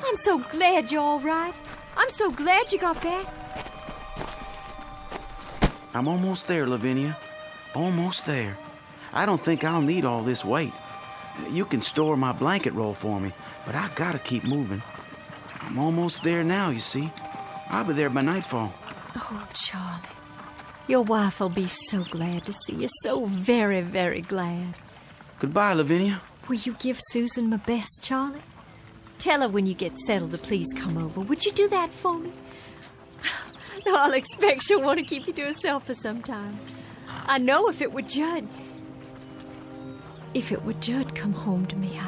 I'm so glad you're all right. I'm so glad you got back. I'm almost there, Lavinia. Almost there. I don't think I'll need all this weight. You can store my blanket roll for me, but I gotta keep moving. I'm almost there now, you see. I'll be there by nightfall. Oh, Charlie. Your wife will be so glad to see you. So very, very glad. Goodbye, Lavinia. Will you give Susan my best, Charlie? Tell her when you get settled to please come over. Would you do that for me? No, I'll expect she'll want to keep you to herself for some time. I know if it were Judd come home to me,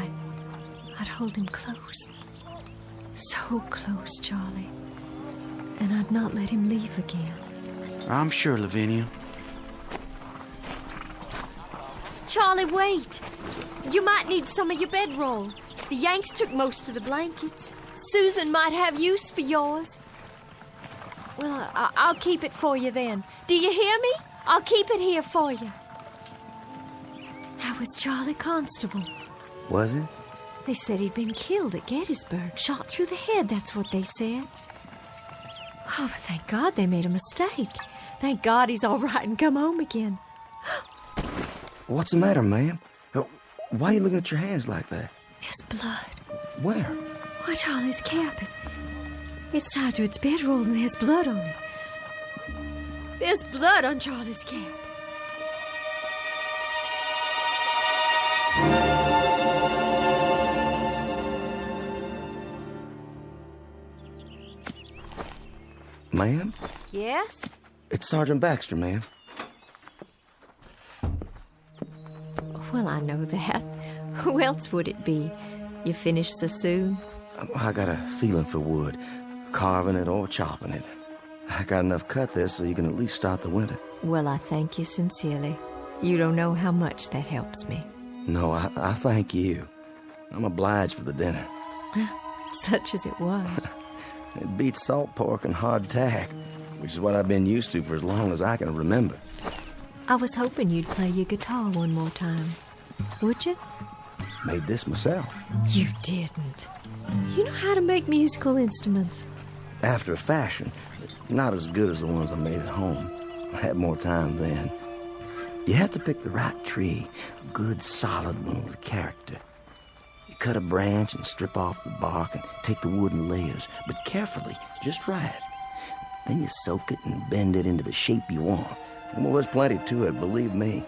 I'd hold him close. So close, Charlie. And I'd not let him leave again. I'm sure, Lavinia. Charlie, wait. You might need some of your bedroll. The Yanks took most of the blankets. Susan might have use for yours. Well, I'll keep it for you then. Do you hear me? I'll keep it here for you. That was Charlie Constable. Was it? They said he'd been killed at Gettysburg, shot through the head, that's what they said. Oh, but thank God they made a mistake. Thank God he's all right and come home again. What's the matter, ma'am? Why are you looking at your hands like that? There's blood. Where? Why, Charlie's cap. It's tied to its bedroll and there's blood on it. There's blood on Charlie's cap. Ma'am? Yes? It's Sergeant Baxter, ma'am. Well, I know that. Who else would it be? You finished so soon? I got a feeling for wood, carving it or chopping it. I got enough cut there so you can at least start the winter. Well, I thank you sincerely. You don't know how much that helps me. No, I thank you. I'm obliged for the dinner. Such as it was. It beats salt pork and hardtack, which is what I've been used to for as long as I can remember. I was hoping you'd play your guitar one more time. Would you? Made this myself. You didn't. You know how to make musical instruments. After a fashion. Not as good as the ones I made at home. I had more time then. You have to pick the right tree, a good solid one with character. You cut a branch and strip off the bark and take the wood in layers, but carefully, just right. Then you soak it and bend it into the shape you want. Well, there's plenty to it, believe me.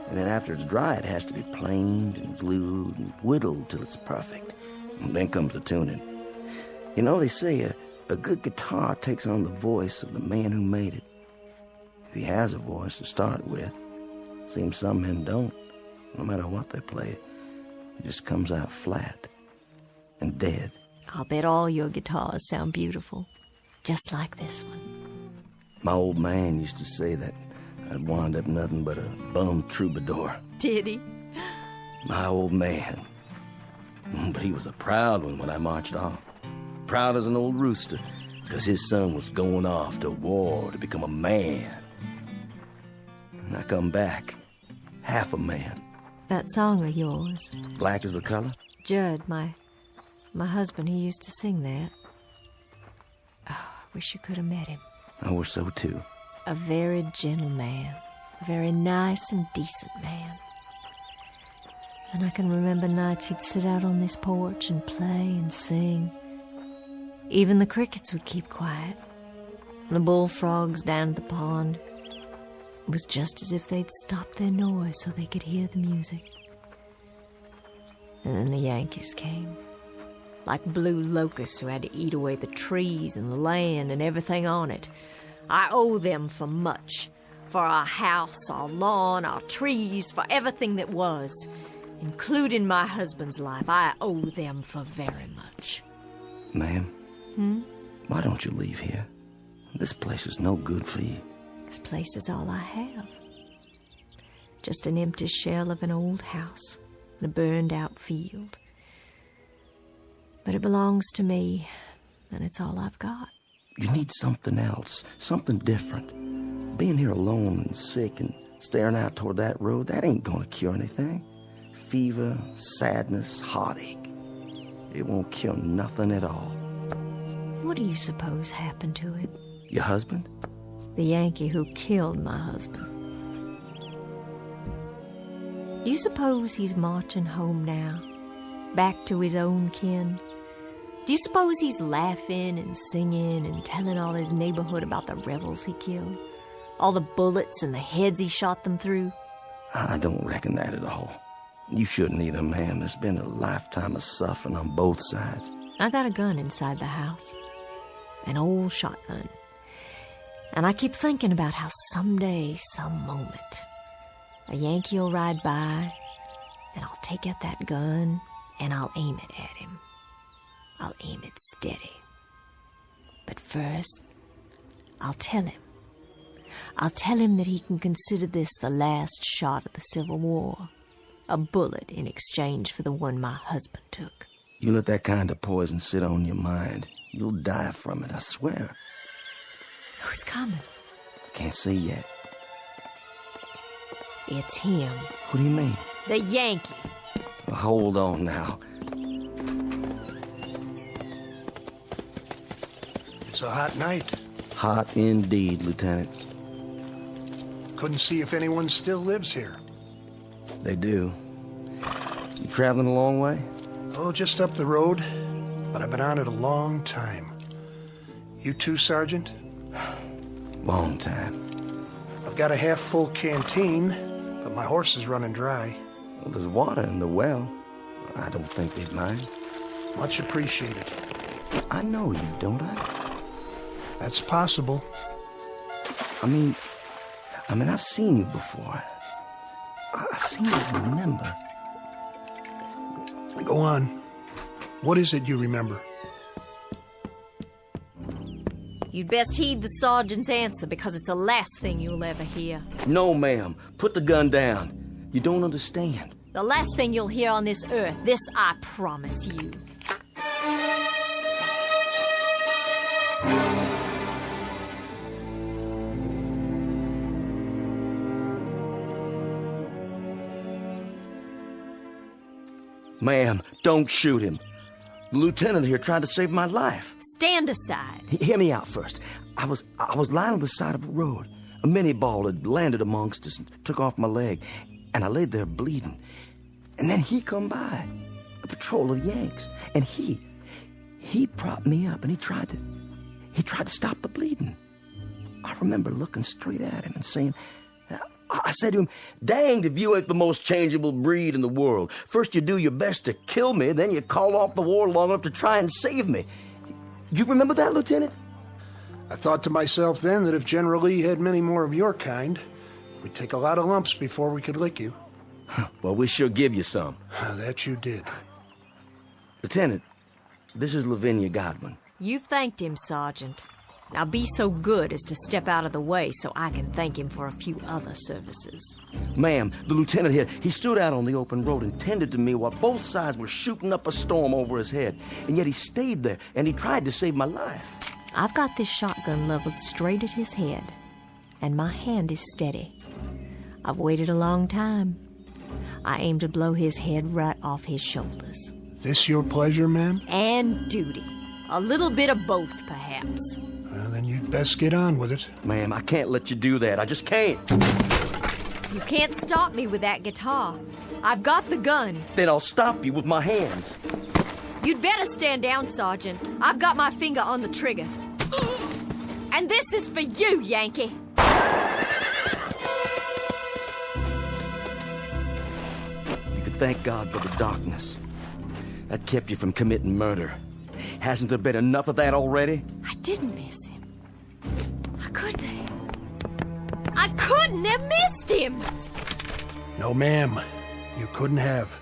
And then after it's dry, it has to be planed and glued and whittled till it's perfect. And then comes the tuning. You know, they say a good guitar takes on the voice of the man who made it. If he has a voice to start with. Seems some men don't. No matter what they play, it just comes out flat and dead. I'll bet all your guitars sound beautiful, just like this one. My old man used to say that I'd wound up nothing but a bum troubadour. Did he? My old man. But he was a proud one when I marched off. Proud as an old rooster, because his son was going off to war to become a man. And I come back, half a man. That song of yours. Black is the color? Judd, my husband, he used to sing that. Oh, I wish you could have met him. I wish so too. A very gentle man. A very nice and decent man. And I can remember nights he'd sit out on this porch and play and sing. Even the crickets would keep quiet. And the bullfrogs down at the pond. It was just as if they'd stopped their noise so they could hear the music. And then the Yankees came. Like blue locusts who had to eat away the trees and the land and everything on it. I owe them for much. For our house, our lawn, our trees, for everything that was. Including my husband's life, I owe them for very much. Ma'am, why don't you leave here? This place is no good for you. This place is all I have. Just an empty shell of an old house and a burned-out field. But it belongs to me, and it's all I've got. You need something else, something different. Being here alone and sick and staring out toward that road, that ain't gonna cure anything. Fever, sadness, heartache. It won't cure nothing at all. What do you suppose happened to him? Your husband? The Yankee who killed my husband. You suppose he's marching home now, back to his own kin? Do you suppose he's laughing and singing and telling all his neighborhood about the rebels he killed? All the bullets and the heads he shot them through? I don't reckon that at all. You shouldn't either, ma'am. There's been a lifetime of suffering on both sides. I got a gun inside the house. An old shotgun. And I keep thinking about how someday, some moment, a Yankee will ride by, and I'll take out that gun, and I'll aim it at him. I'll aim it steady. But first, I'll tell him. I'll tell him that he can consider this the last shot of the Civil War. A bullet in exchange for the one my husband took. You let that kind of poison sit on your mind, you'll die from it, I swear. Who's coming? Can't see yet. It's him. What do you mean? The Yankee. Well, hold on now. It's a hot night. Hot indeed, Lieutenant. Couldn't see if anyone still lives here. They do. You traveling a long way? Oh, just up the road. But I've been on it a long time. You too, Sergeant? Long time. I've got a half-full canteen, but my horse is running dry. Well, there's water in the well. I don't think they'd mind. Much appreciated. I know you, don't I? That's possible. I mean, I've seen you before. I seem to remember. Go on. What is it you remember? You'd best heed the sergeant's answer, because it's the last thing you'll ever hear. No, ma'am. Put the gun down. You don't understand. The last thing you'll hear on this earth. This I promise you. Ma'am, don't shoot him. The lieutenant here tried to save my life. Stand aside. Hear me out first. I was lying on the side of a road. A mini-ball had landed amongst us and took off my leg, and I laid there bleeding. And then he come by, a patrol of Yanks, and he propped me up, and he tried to stop the bleeding. I remember looking straight at him and saying, I said to him, "Danged if you ain't the most changeable breed in the world. First you do your best to kill me, then you call off the war long enough to try and save me." You remember that, Lieutenant? I thought to myself then that if General Lee had many more of your kind, we'd take a lot of lumps before we could lick you. Well, we sure give you some. That you did. Lieutenant, this is Lavinia Godwin. You've thanked him, Sergeant. Now be so good as to step out of the way so I can thank him for a few other services. Ma'am, the lieutenant here, he stood out on the open road and tended to me while both sides were shooting up a storm over his head. And yet he stayed there, and he tried to save my life. I've got this shotgun leveled straight at his head, and my hand is steady. I've waited a long time. I aim to blow his head right off his shoulders. This your pleasure, ma'am? And duty. A little bit of both, perhaps. Well, then you'd best get on with it. Ma'am, I can't let you do that. I just can't. You can't stop me with that guitar. I've got the gun. Then I'll stop you with my hands. You'd better stand down, Sergeant. I've got my finger on the trigger. And this is for you, Yankee. You could thank God for the darkness. That kept you from committing murder. Hasn't there been enough of that already? I didn't miss him. I couldn't have. I couldn't have missed him! No, ma'am. You couldn't have.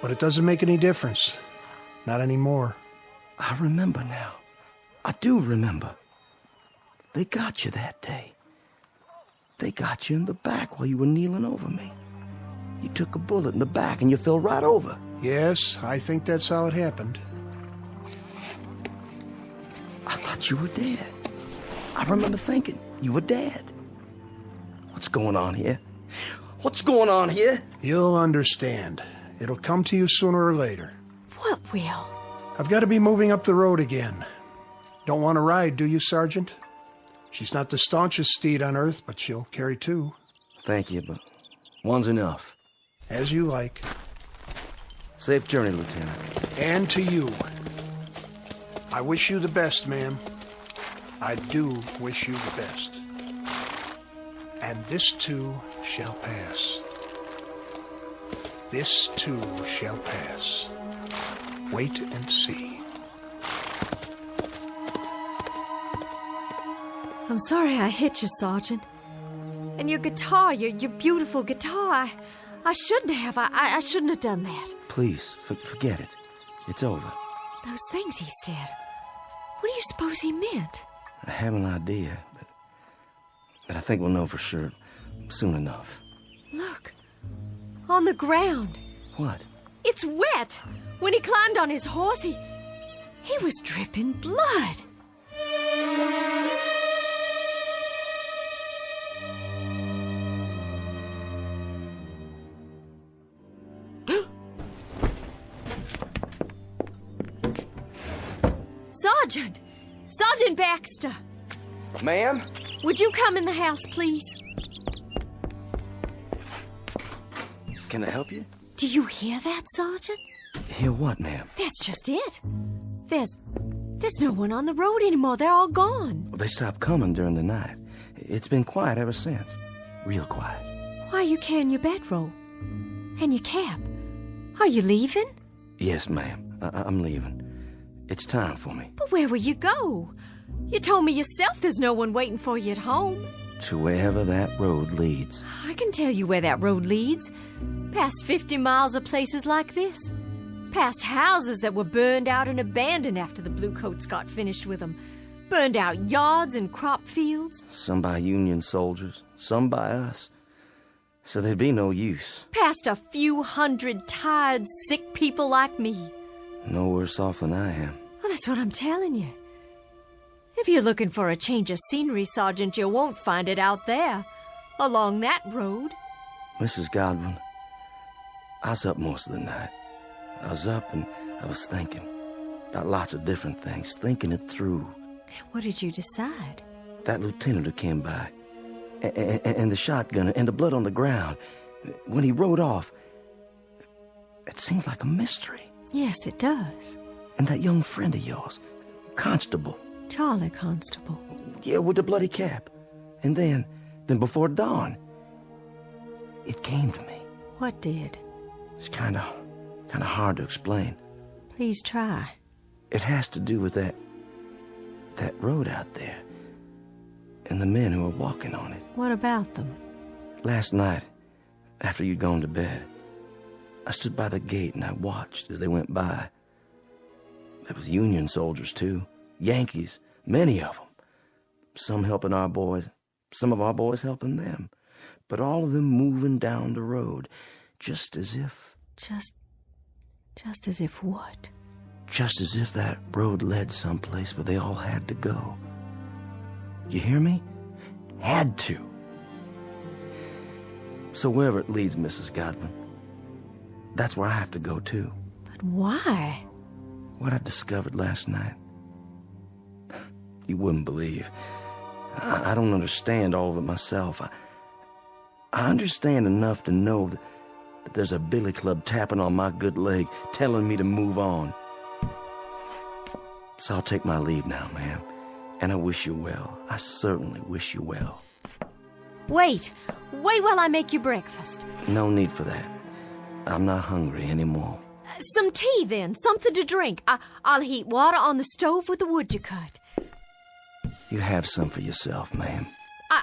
But it doesn't make any difference. Not anymore. I remember now. I do remember. They got you that day. They got you in the back while you were kneeling over me. You took a bullet in the back and you fell right over. Yes, I think that's how it happened. I thought you were dead. I remember thinking you were dead. What's going on here? What's going on here? You'll understand. It'll come to you sooner or later. What will? I've got to be moving up the road again. Don't want to ride, do you, Sergeant? She's not the staunchest steed on earth, but she'll carry two. Thank you, but one's enough. As you like. Safe journey, Lieutenant. And to you. I wish you the best, ma'am. I do wish you the best. And this too shall pass. This too shall pass. Wait and see. I'm sorry I hit you, Sergeant. And your guitar, your beautiful guitar, I shouldn't have. I shouldn't have done that. Please, forget it. It's over. Those things he said. What do you suppose he meant? I have an idea, but I think we'll know for sure soon enough. Look. On the ground. What? It's wet. When he climbed on his horse, he was dripping blood. Sergeant! Sergeant Baxter! Ma'am? Would you come in the house, please? Can I help you? Do you hear that, Sergeant? Hear what, ma'am? That's just it. There's no one on the road anymore. They're all gone. They stopped coming during the night. It's been quiet ever since. Real quiet. Why are you carrying your bedroll? And your cap? Are you leaving? Yes, ma'am. I'm leaving. It's time for me. But where will you go? You told me yourself there's no one waiting for you at home. To wherever that road leads. I can tell you where that road leads. Past 50 miles of places like this. Past houses that were burned out and abandoned after the Bluecoats got finished with them. Burned out yards and crop fields. Some by Union soldiers, some by us. So there'd be no use. Past a few hundred tired, sick people like me. No worse off than I am. Well, that's what I'm telling you. If you're looking for a change of scenery, Sergeant, you won't find it out there. Along that road. Mrs. Godwin, I was up most of the night. I was up and I was thinking about lots of different things, thinking it through. What did you decide? That lieutenant who came by, and the shotgun and the blood on the ground. When he rode off, it seems like a mystery. Yes, it does. And that young friend of yours, Constable. Charlie Constable. Yeah, with the bloody cap. And then before dawn, it came to me. What did? It's kind of hard to explain. Please try. It has to do with that road out there and the men who are walking on it. What about them? Last night, after you'd gone to bed, I stood by the gate and I watched as they went by. There was Union soldiers, too. Yankees, many of them. Some helping our boys, some of our boys helping them. But all of them moving down the road, just as if... Just as if what? Just as if that road led someplace where they all had to go. You hear me? Had to. So wherever it leads, Mrs. Godwin, that's where I have to go, too. But why? What I discovered last night. You wouldn't believe. I don't understand all of it myself. I understand enough to know that there's a billy club tapping on my good leg, telling me to move on. So I'll take my leave now, ma'am. And I wish you well. I certainly wish you well. Wait while I make you breakfast. No need for that. I'm not hungry anymore. Some tea, then. Something to drink. I'll heat water on the stove with the wood you cut. You have some for yourself, ma'am.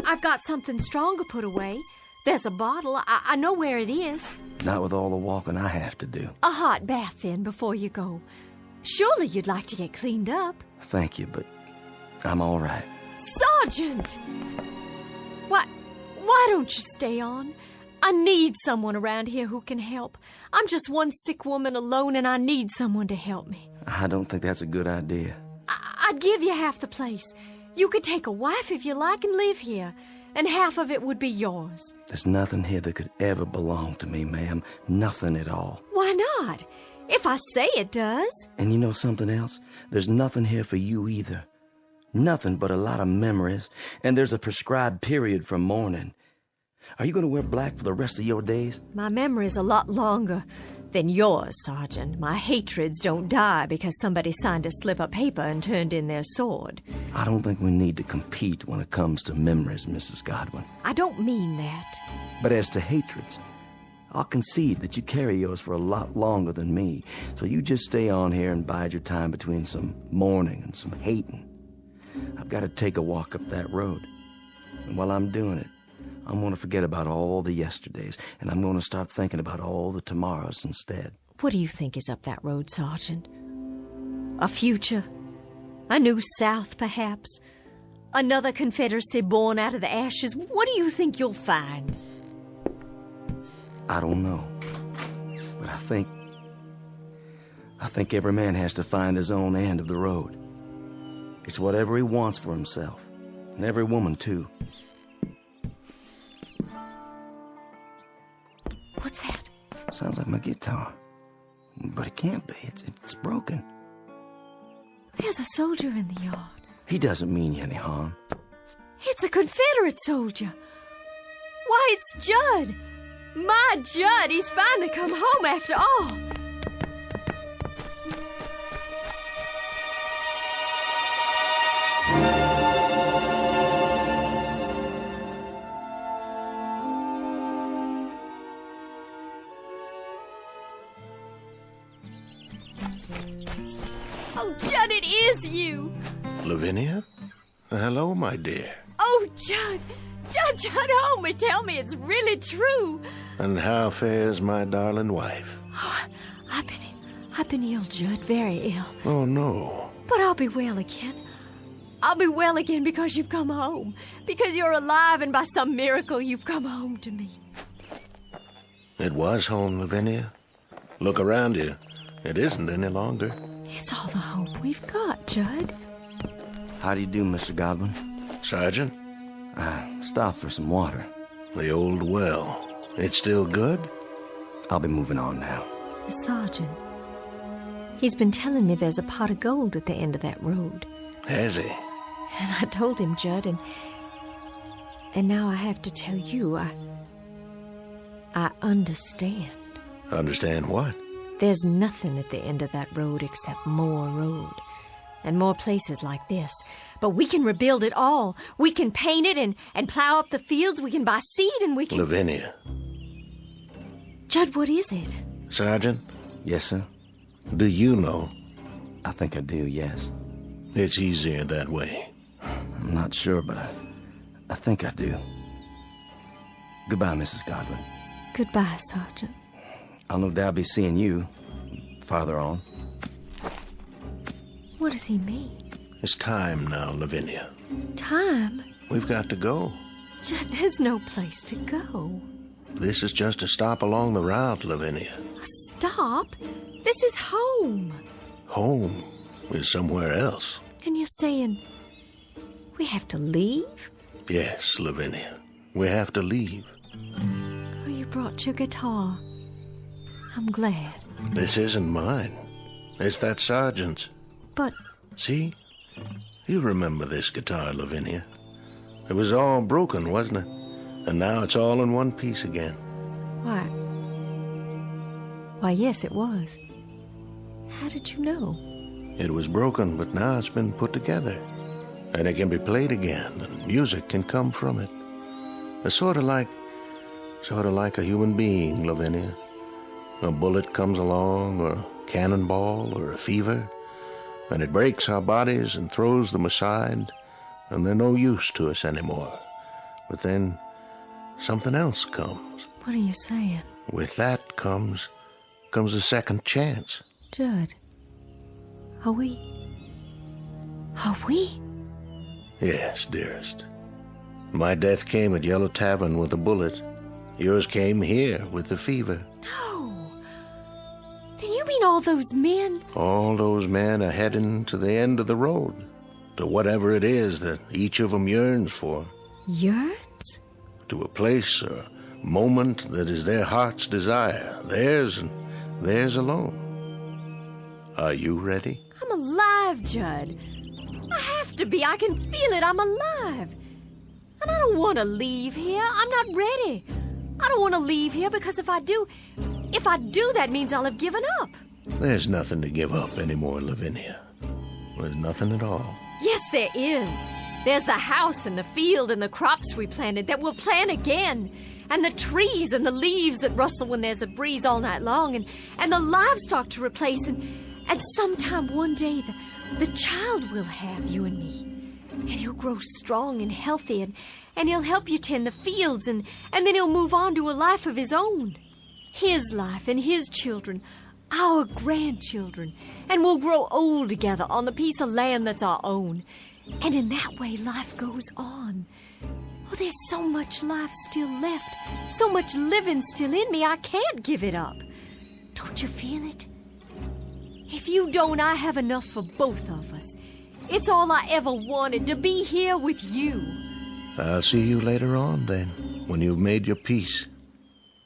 I've got something stronger put away. There's a bottle. I know where it is. Not with all the walking I have to do. A hot bath, then, before you go. Surely you'd like to get cleaned up. Thank you, but I'm all right. Sergeant! Why don't you stay on? I need someone around here who can help. I'm just one sick woman alone, and I need someone to help me. I don't think that's a good idea. I'd give you half the place. You could take a wife if you like and live here, and half of it would be yours. There's nothing here that could ever belong to me, ma'am. Nothing at all. Why not? If I say it does. And you know something else? There's nothing here for you either. Nothing but a lot of memories, and there's a prescribed period for mourning. Are you going to wear black for the rest of your days? My memory's a lot longer than yours, Sergeant. My hatreds don't die because somebody signed a slip of paper and turned in their sword. I don't think we need to compete when it comes to memories, Mrs. Godwin. I don't mean that. But as to hatreds, I'll concede that you carry yours for a lot longer than me, so you just stay on here and bide your time between some mourning and some hating. I've got to take a walk up that road, and while I'm doing it, I'm going to forget about all the yesterdays, and I'm going to start thinking about all the tomorrows instead. What do you think is up that road, Sergeant? A future? A new South, perhaps? Another Confederacy born out of the ashes? What do you think you'll find? I don't know. But I think every man has to find his own end of the road. It's whatever he wants for himself. And every woman, too. What's that? Sounds like my guitar. But it can't be. It's broken. There's a soldier in the yard. He doesn't mean you any harm. It's a Confederate soldier. Why, it's Judd. My Judd, he's finally come home after all. Oh, Judd, it is you. Lavinia? Hello, my dear. Oh, Judd, hold me. Tell me it's really true. And how fares my darling wife? Oh, I've been ill, Judd, very ill. Oh, no. But I'll be well again. I'll be well again because you've come home. Because you're alive and by some miracle you've come home to me. It was home, Lavinia. Look around you. It isn't any longer. It's all the hope we've got, Judd. How do you do, Mr. Godwin? Sergeant? I stopped for some water. The old well. It's still good? I'll be moving on now. The sergeant. He's been telling me there's a pot of gold at the end of that road. Has he? And I told him, Judd, and And now I have to tell you, I understand. Understand what? There's nothing at the end of that road except more road. And more places like this. But we can rebuild it all. We can paint it and plow up the fields. We can buy seed and we can... Lavinia. Judd, what is it? Sergeant? Yes, sir? Do you know? I think I do, yes. It's easier that way. I'm not sure, but I think I do. Goodbye, Mrs. Godwin. Goodbye, Sergeant. I'll no doubt be seeing you farther on. What does he mean? It's time now, Lavinia. Time? We've got to go. Judd, there's no place to go. This is just a stop along the route, Lavinia. A stop? This is home. Home is somewhere else. And you're saying we have to leave? Yes, Lavinia. We have to leave. Oh, you brought your guitar. I'm glad. This isn't mine. It's that sergeant's. But... See? You remember this guitar, Lavinia. It was all broken, wasn't it? And now it's all in one piece again. Why, yes, it was. How did you know? It was broken, but now it's been put together. And it can be played again, and music can come from it. It's sort of like a human being, Lavinia. A bullet comes along, or a cannonball, or a fever, and it breaks our bodies and throws them aside, and they're no use to us anymore. But then something else comes. What are you saying? With that comes a second chance. Judd, are we? Yes, dearest. My death came at Yellow Tavern with a bullet. Yours came here with the fever. No. Then you mean all those men? All those men are heading to the end of the road, to whatever it is that each of them yearns for. Yearns? To a place or moment that is their heart's desire, theirs and theirs alone. Are you ready? I'm alive, Judd. I have to be. I can feel it. I'm alive. And I don't want to leave here. I'm not ready. I don't want to leave here because if I do, that means I'll have given up. There's nothing to give up anymore, Lavinia. There's nothing at all. Yes, there is. There's the house and the field and the crops we planted that we'll plant again. And the trees and the leaves that rustle when there's a breeze all night long. And the livestock to replace. And sometime one day, the child will have you and me. And he'll grow strong and healthy. And he'll help you tend the fields. And then he'll move on to a life of his own. His life and his children. Our grandchildren. And we'll grow old together on the piece of land that's our own. And in that way, life goes on. Oh, there's so much life still left. So much living still in me, I can't give it up. Don't you feel it? If you don't, I have enough for both of us. It's all I ever wanted, to be here with you. I'll see you later on, then, when you've made your peace.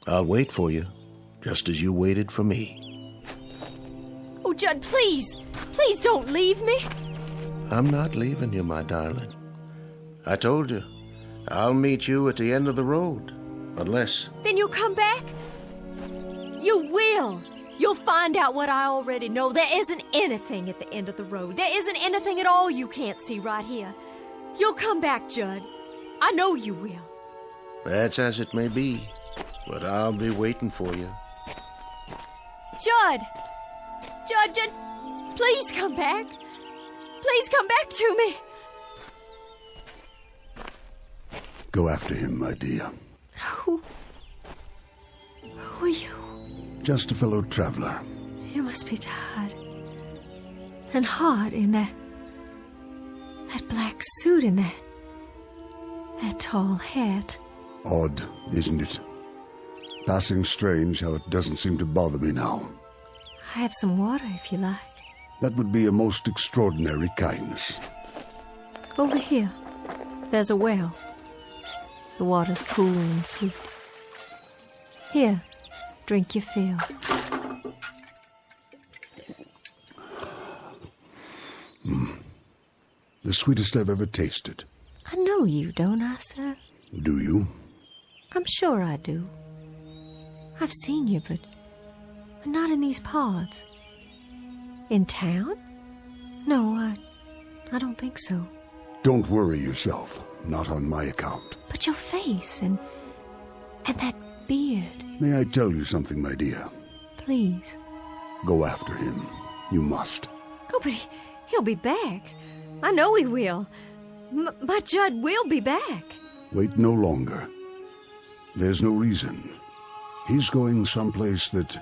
I'll wait for you, just as you waited for me. Oh, Judd, please. Please don't leave me. I'm not leaving you, my darling. I told you, I'll meet you at the end of the road, unless... Then you'll come back? You will. You'll find out what I already know. There isn't anything at the end of the road. There isn't anything at all you can't see right here. You'll come back, Judd. I know you will. That's as it may be, but I'll be waiting for you. Judd, please come back. Please come back to me. Go after him, my dear. Who are you? Just a fellow traveler. You must be tired. And hot in that black suit and that tall hat. Odd, isn't it? Passing strange how it doesn't seem to bother me now. I have some water if you like. That would be a most extraordinary kindness. Over here, there's a well. The water's cool and sweet. Here, drink your fill. The sweetest I've ever tasted. I know you, don't I, sir? Do you? I'm sure I do. I've seen you, but not in these parts. In town? No, I don't think so. Don't worry yourself. Not on my account. But your face and that beard. May I tell you something, my dear? Please. Go after him. You must. Oh, but he'll be back. I know he will. My Judd will be back. Wait no longer. There's no reason. He's going someplace that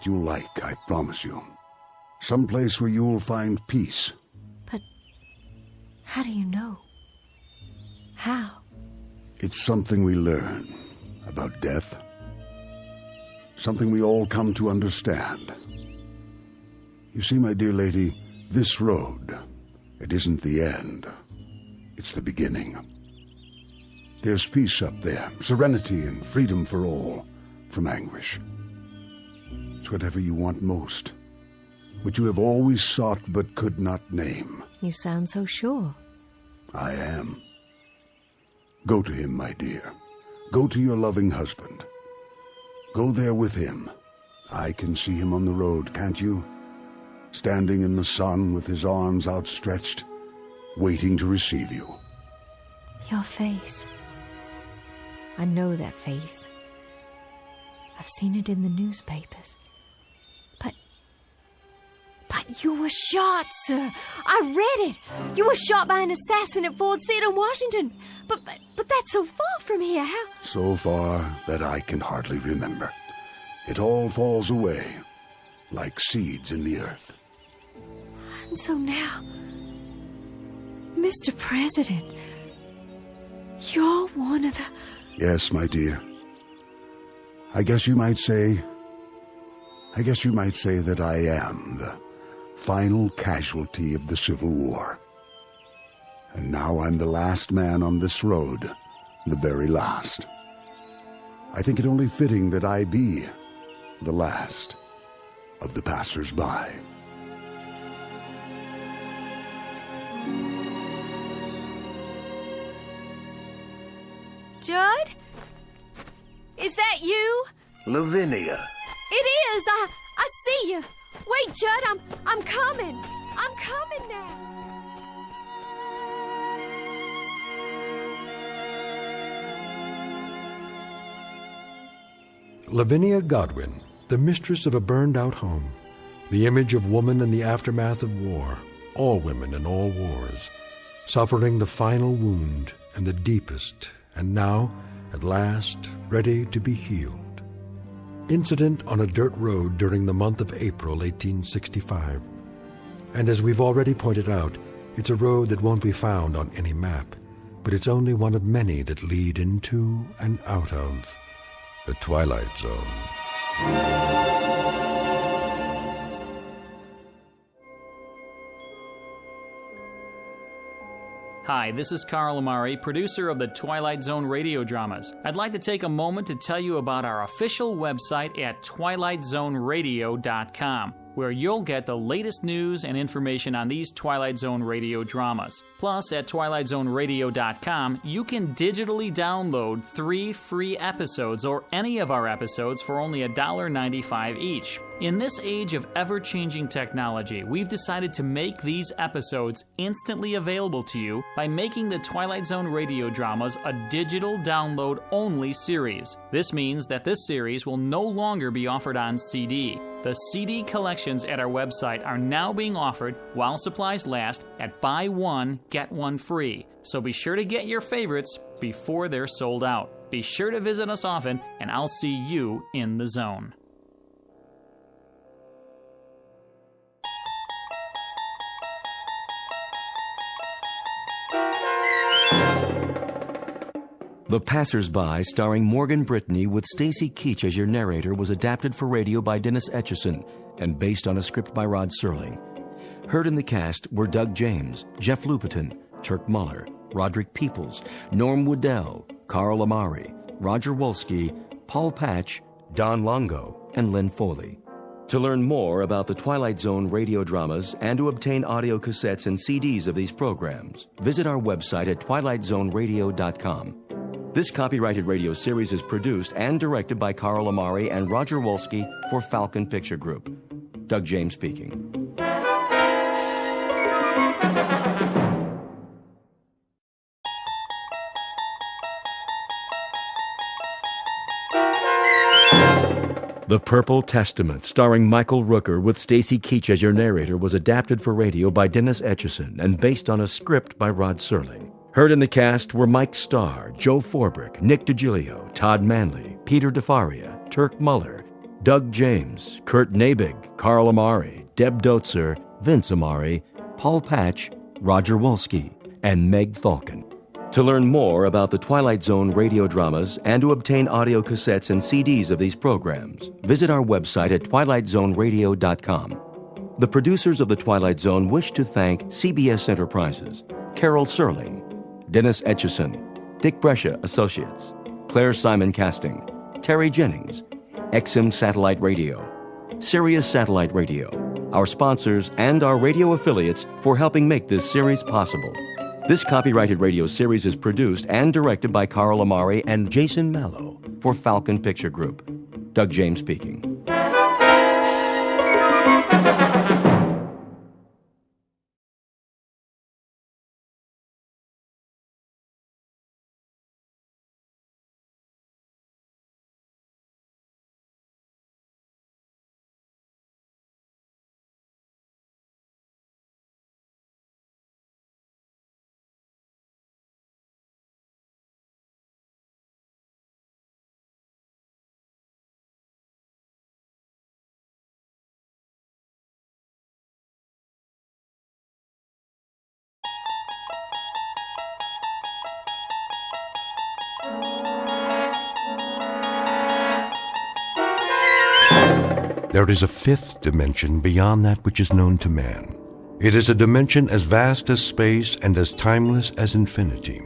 you'll like, I promise you. Someplace where you'll find peace. But how do you know? How? It's something we learn about death. Something we all come to understand. You see, my dear lady, this road, it isn't the end. It's the beginning. There's peace up there, serenity and freedom for all, from anguish. It's whatever you want most, what you have always sought but could not name. You sound so sure. I am. Go to him, my dear. Go to your loving husband. Go there with him. I can see him on the road, can't you? Standing in the sun with his arms outstretched, waiting to receive you. Your face. I know that face. I've seen it in the newspapers. But you were shot, sir. I read it. You were shot by an assassin at Ford's Theater, Washington. But that's so far from here. How? So far that I can hardly remember. It all falls away, like seeds in the earth. And so now, Mr. President, you're one of the... Yes, my dear. I guess you might say that I am the final casualty of the Civil War. And now I'm the last man on this road, the very last. I think it only fitting that I be the last of the passers-by. Judd? Is that you? Lavinia. It is. I see you. Wait, Judd, I'm coming. I'm coming now. Lavinia Godwin, the mistress of a burned-out home, the image of woman in the aftermath of war, all women in all wars, suffering the final wound and the deepest, and now, at last, ready to be healed. Incident on a dirt road during the month of April 1865. And as we've already pointed out, it's a road that won't be found on any map, but it's only one of many that lead into and out of the Twilight Zone. Hi, this is Carl Amari, producer of the Twilight Zone radio dramas. I'd like to take a moment to tell you about our official website at twilightzoneradio.com, where you'll get the latest news and information on these Twilight Zone radio dramas. Plus, at twilightzoneradio.com, you can digitally download 3 free episodes or any of our episodes for only $1.95 each. In this age of ever-changing technology, we've decided to make these episodes instantly available to you by making the Twilight Zone radio dramas a digital download-only series. This means that this series will no longer be offered on CD. The CD collections at our website are now being offered while supplies last at buy one, get one free. So be sure to get your favorites before they're sold out. Be sure to visit us often, and I'll see you in the zone. The Passers-By, starring Morgan Brittany with Stacy Keach as your narrator, was adapted for radio by Dennis Etchison and based on a script by Rod Serling. Heard in the cast were Doug James, Jeff Lupetin, Turk Muller, Roderick Peoples, Norm Woodell, Carl Amari, Roger Wolski, Paul Patch, Don Longo, and Lynn Foley. To learn more about the Twilight Zone radio dramas and to obtain audio cassettes and CDs of these programs, visit our website at twilightzoneradio.com. This copyrighted radio series is produced and directed by Carl Amari and Roger Wolski for Falcon Picture Group. Doug James speaking. The Purple Testament, starring Michael Rooker with Stacy Keach as your narrator, was adapted for radio by Dennis Etchison and based on a script by Rod Serling. Heard in the cast were Mike Starr, Joe Forbrick, Nick DiGilio, Todd Manley, Peter DeFaria, Turk Muller, Doug James, Kurt Nabig, Carl Amari, Deb Dotzer, Vince Amari, Paul Patch, Roger Wolski, and Meg Falcon. To learn more about the Twilight Zone radio dramas and to obtain audio cassettes and CDs of these programs, visit our website at twilightzoneradio.com. The producers of The Twilight Zone wish to thank CBS Enterprises, Carol Serling, Dennis Etchison, Dick Brescia Associates, Claire Simon Casting, Terry Jennings, XM Satellite Radio, Sirius Satellite Radio, our sponsors, and our radio affiliates for helping make this series possible. This copyrighted radio series is produced and directed by Carl Amari and Jason Mallow for Falcon Picture Group. Doug James speaking. There is a fifth dimension beyond that which is known to man. It is a dimension as vast as space and as timeless as infinity.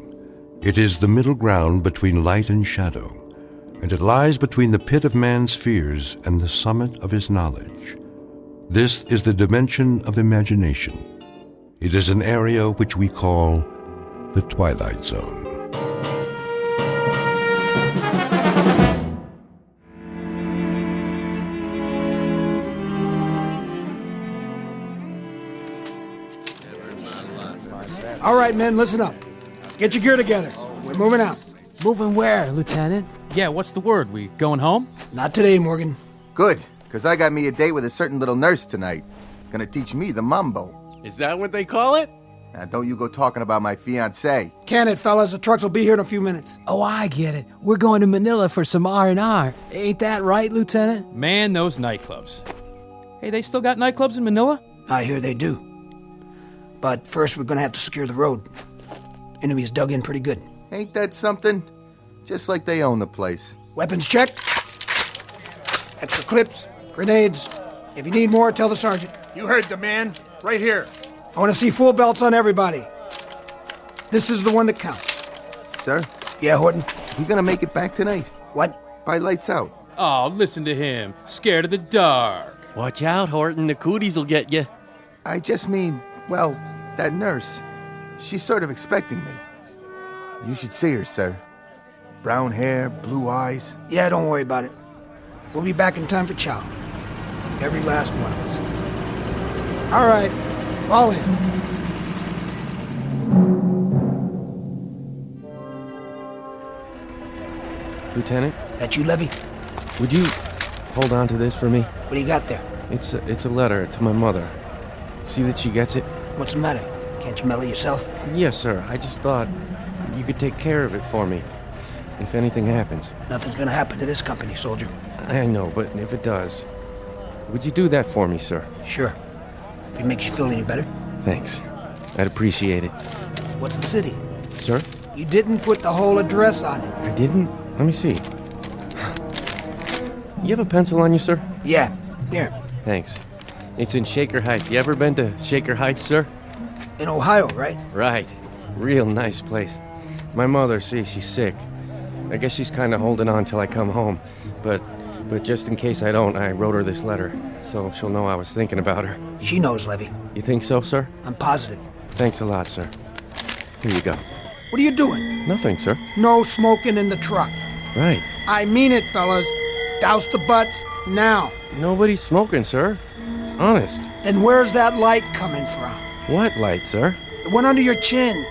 It is the middle ground between light and shadow, and it lies between the pit of man's fears and the summit of his knowledge. This is the dimension of imagination. It is an area which we call the Twilight Zone. All right, men, listen up. Get your gear together. We're moving out. Moving where, Lieutenant? Yeah, what's the word? We going home? Not today, Morgan. Good, because I got me a date with a certain little nurse tonight. Gonna teach me the mambo. Is that what they call it? Now, don't you go talking about my fiancée. Can it, fellas? The trucks will be here in a few minutes. Oh, I get it. We're going to Manila for some R&R. Ain't that right, Lieutenant? Man, those nightclubs. Hey, they still got nightclubs in Manila? I hear they do. But first, we're gonna have to secure the road. Enemies dug in pretty good. Ain't that something? Just like they own the place. Weapons check. Extra clips, grenades. If you need more, tell the sergeant. You heard the man. Right here. I want to see full belts on everybody. This is the one that counts. Sir? Yeah, Horton? You gonna make it back tonight? What? By lights out. Oh, listen to him. Scared of the dark. Watch out, Horton. The cooties will get you. I just mean, well, that nurse. She's sort of expecting me. You should see her, sir. Brown hair, blue eyes. Yeah, don't worry about it. We'll be back in time for chow. Every last one of us. All right, fall in. Lieutenant? That you, Levy? Would you hold on to this for me? What do you got there? It's a letter to my mother. See that she gets it? What's the matter? Can't you mail it yourself? Yes, sir. I just thought you could take care of it for me if anything happens. Nothing's gonna happen to this company, soldier. I know, but if it does, would you do that for me, sir? Sure. If it makes you feel any better. Thanks. I'd appreciate it. What's the city? Sir? You didn't put the whole address on it. I didn't? Let me see. You have a pencil on you, sir? Yeah. Here. Thanks. It's in Shaker Heights. You ever been to Shaker Heights, sir? In Ohio, right? Right. Real nice place. My mother, she's sick. I guess she's kind of holding on till I come home. But just in case I don't, I wrote her this letter. So she'll know I was thinking about her. She knows, Levy. You think so, sir? I'm positive. Thanks a lot, sir. Here you go. What are you doing? Nothing, sir. No smoking in the truck. Right. I mean it, fellas. Douse the butts now. Nobody's smoking, sir. Honest. Then where's that light coming from? What light, sir? The one under your chin.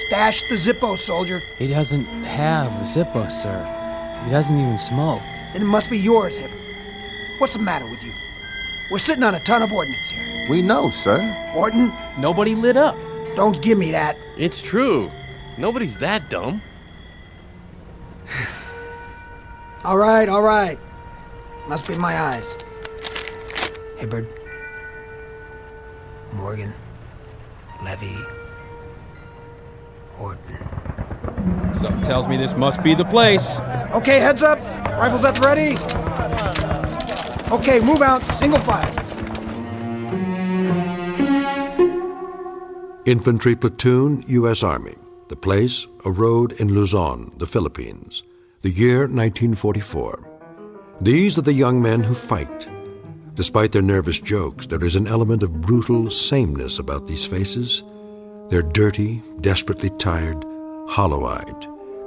Stash the Zippo, soldier. He doesn't have a Zippo, sir. He doesn't even smoke. Then it must be yours, Hibbert. What's the matter with you? We're sitting on a ton of ordnance here. We know, sir. Orton? Nobody lit up. Don't give me that. It's true. Nobody's that dumb. All right. Must be my eyes. Hibbert. Morgan. Levy. Orton. Something tells me this must be the place. Okay, heads up. Rifles at the ready. Okay, move out. Single file. Infantry platoon, U.S. Army. The place, a road in Luzon, the Philippines. The year, 1944. These are the young men who fight. Despite their nervous jokes, there is an element of brutal sameness about these faces. They're dirty, desperately tired, hollow-eyed,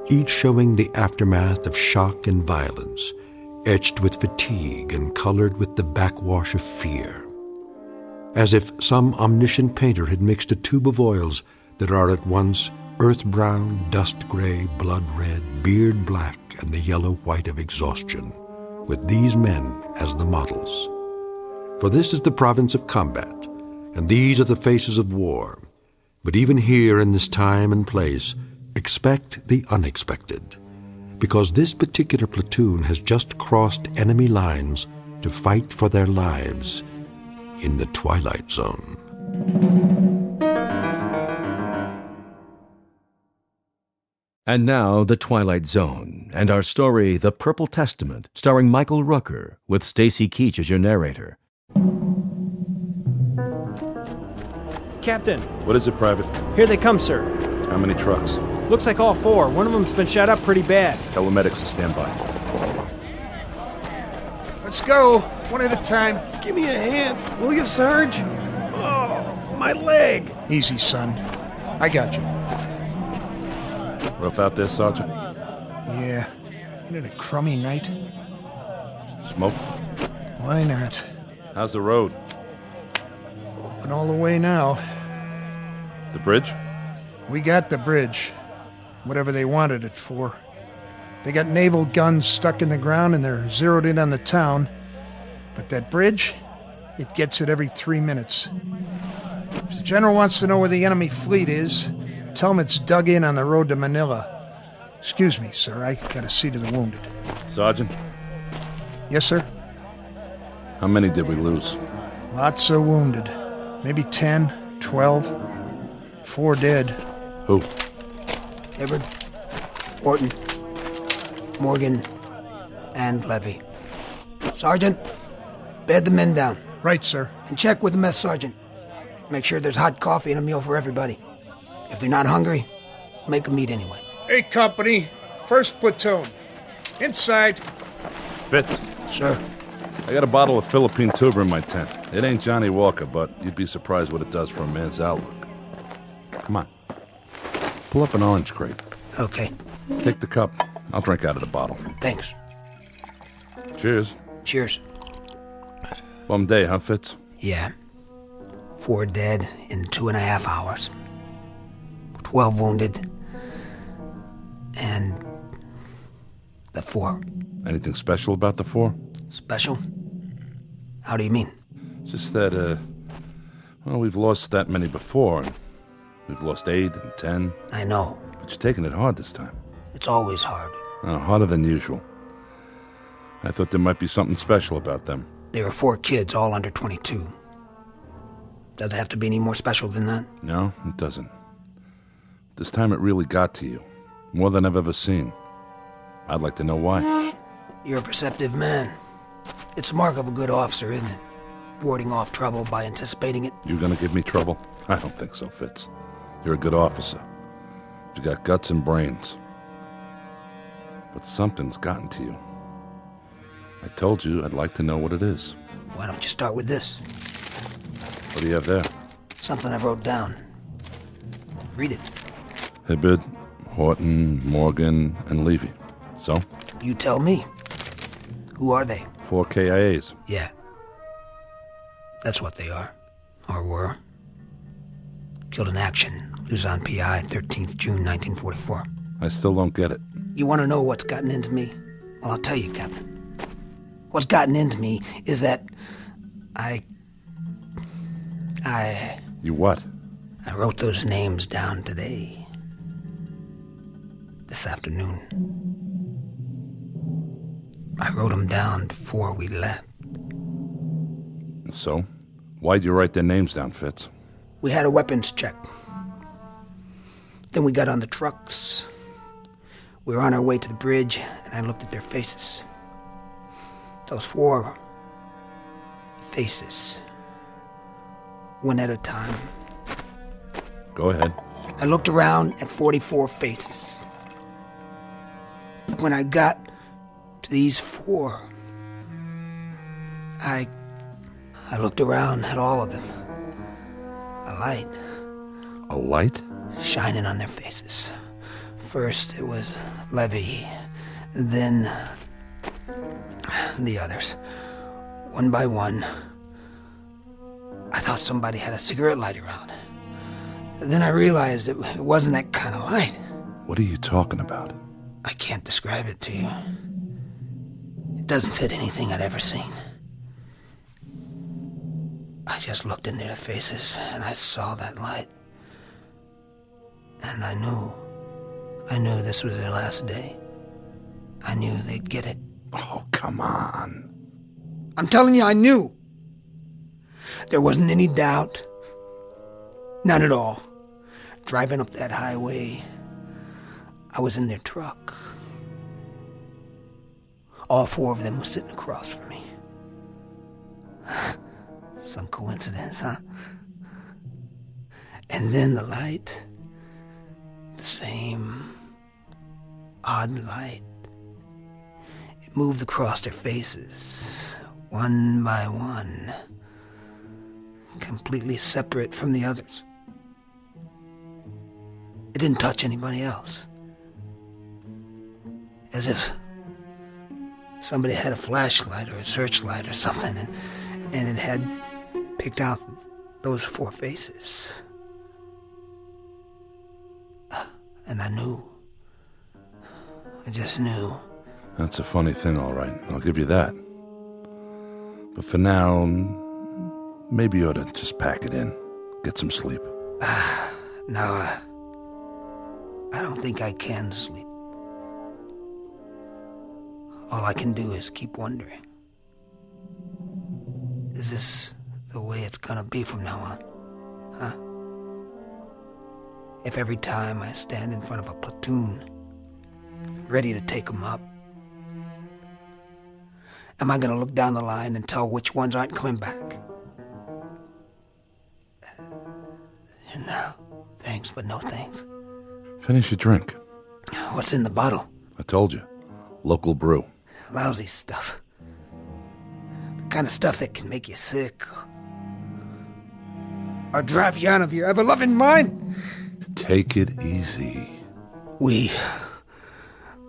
each showing the aftermath of shock and violence, etched with fatigue and colored with the backwash of fear. As if some omniscient painter had mixed a tube of oils that are at once earth-brown, dust-gray, blood-red, beard-black, and the yellow-white of exhaustion, with these men as the models. For this is the province of combat, and these are the faces of war. But even here in this time and place, expect the unexpected, because this particular platoon has just crossed enemy lines to fight for their lives in the Twilight Zone. And now, The Twilight Zone, and our story, The Purple Testament, starring Michael Rooker, with Stacy Keach as your narrator. Captain. What is it, Private? Here they come, sir. How many trucks? Looks like all four. One of them's been shot up pretty bad. Tell the medics to stand by. Let's go, one at a time. Give me a hand, will you, Sarge? Oh, my leg. Easy, son. I got you. Rough out there, Sergeant? Yeah. Isn't it a crummy night? Smoke? Why not? How's the road? Open all the way now. The bridge? We got the bridge. Whatever they wanted it for. They got naval guns stuck in the ground and they're zeroed in on the town. But that bridge, it gets it every 3 minutes. If the general wants to know where the enemy fleet is, tell him it's dug in on the road to Manila. Excuse me, sir, I gotta see to the wounded. Sergeant? Yes, sir? How many did we lose? Lots of wounded. Maybe 10, 12. 4 dead. Who? Hibbert, Orton, Morgan, and Levy. Sergeant, bed the men down. Right, sir. And check with the mess sergeant. Make sure there's hot coffee and a meal for everybody. If they're not hungry, make them eat anyway. Hey, company. First platoon. Inside. Fitz. Sir. I got a bottle of Philippine tuber in my tent. It ain't Johnny Walker, but you'd be surprised what it does for a man's outlook. Come on. Pull up an orange crate. Okay. Take the cup. I'll drink out of the bottle. Thanks. Cheers. Cheers. Bum day, huh, Fitz? Yeah. 4 dead in 2.5 hours. 12 wounded. And the 4. Anything special about the 4? Special? How do you mean? Just that, well, we've lost that many before, and we've lost 8 and 10. I know. But you're taking it hard this time. It's always hard. Oh, harder than usual. I thought there might be something special about them. There were 4 kids, all under 22. Does it have to be any more special than that? No, it doesn't. This time it really got to you. More than I've ever seen. I'd like to know why. You're a perceptive man. It's the mark of a good officer, isn't it? Warding off trouble by anticipating it. You gonna give me trouble? I don't think so, Fitz. You're a good officer. You got guts and brains. But something's gotten to you. I told you I'd like to know what it is. Why don't you start with this? What do you have there? Something I wrote down. Read it. Hibbert, Horton, Morgan, and Levy. So? You tell me. Who are they? 4 KIAs. Yeah. That's what they are. Or were. Killed in action. Luzon PI, 13th June, 1944. I still don't get it. You want to know what's gotten into me? Well, I'll tell you, Captain. What's gotten into me is that I... You what? I wrote those names down today. This afternoon. I wrote them down before we left. So? Why'd you write their names down, Fitz? We had a weapons check. Then we got on the trucks. We were on our way to the bridge, and I looked at their faces. Those 4 faces. One at a time. Go ahead. I looked around at 44 faces. When I got to these 4, I looked around at all of them. A light. A light? Shining on their faces. First it was Levy, then the others. One by one. I thought somebody had a cigarette lighter on. Then I realized it wasn't that kind of light. What are you talking about? I can't describe it to you. It doesn't fit anything I'd ever seen. I just looked into their faces and I saw that light. And I knew this was their last day. I knew they'd get it. Oh, come on. I'm telling you, I knew. There wasn't any doubt. None at all. Driving up that highway, I was in their truck. All 4 of them were sitting across from me. Some coincidence, huh? And then the light. The same odd light. It moved across their faces, one by one, completely separate from the others. It didn't touch anybody else. As if somebody had a flashlight or a searchlight or something, and it had picked out those 4 faces. And I knew. I just knew. That's a funny thing, all right. I'll give you that. But for now, maybe you ought to just pack it in. Get some sleep. No, I don't think I can sleep. All I can do is keep wondering. Is this the way it's gonna be from now on? Huh? If every time I stand in front of a platoon, ready to take them up, am I gonna look down the line and tell which ones aren't coming back? No, thanks, but no thanks. Finish your drink. What's in the bottle? I told you. Local brew. Lousy stuff. The kind of stuff that can make you sick. Or drive you out of your ever-loving mind. Take it easy. We're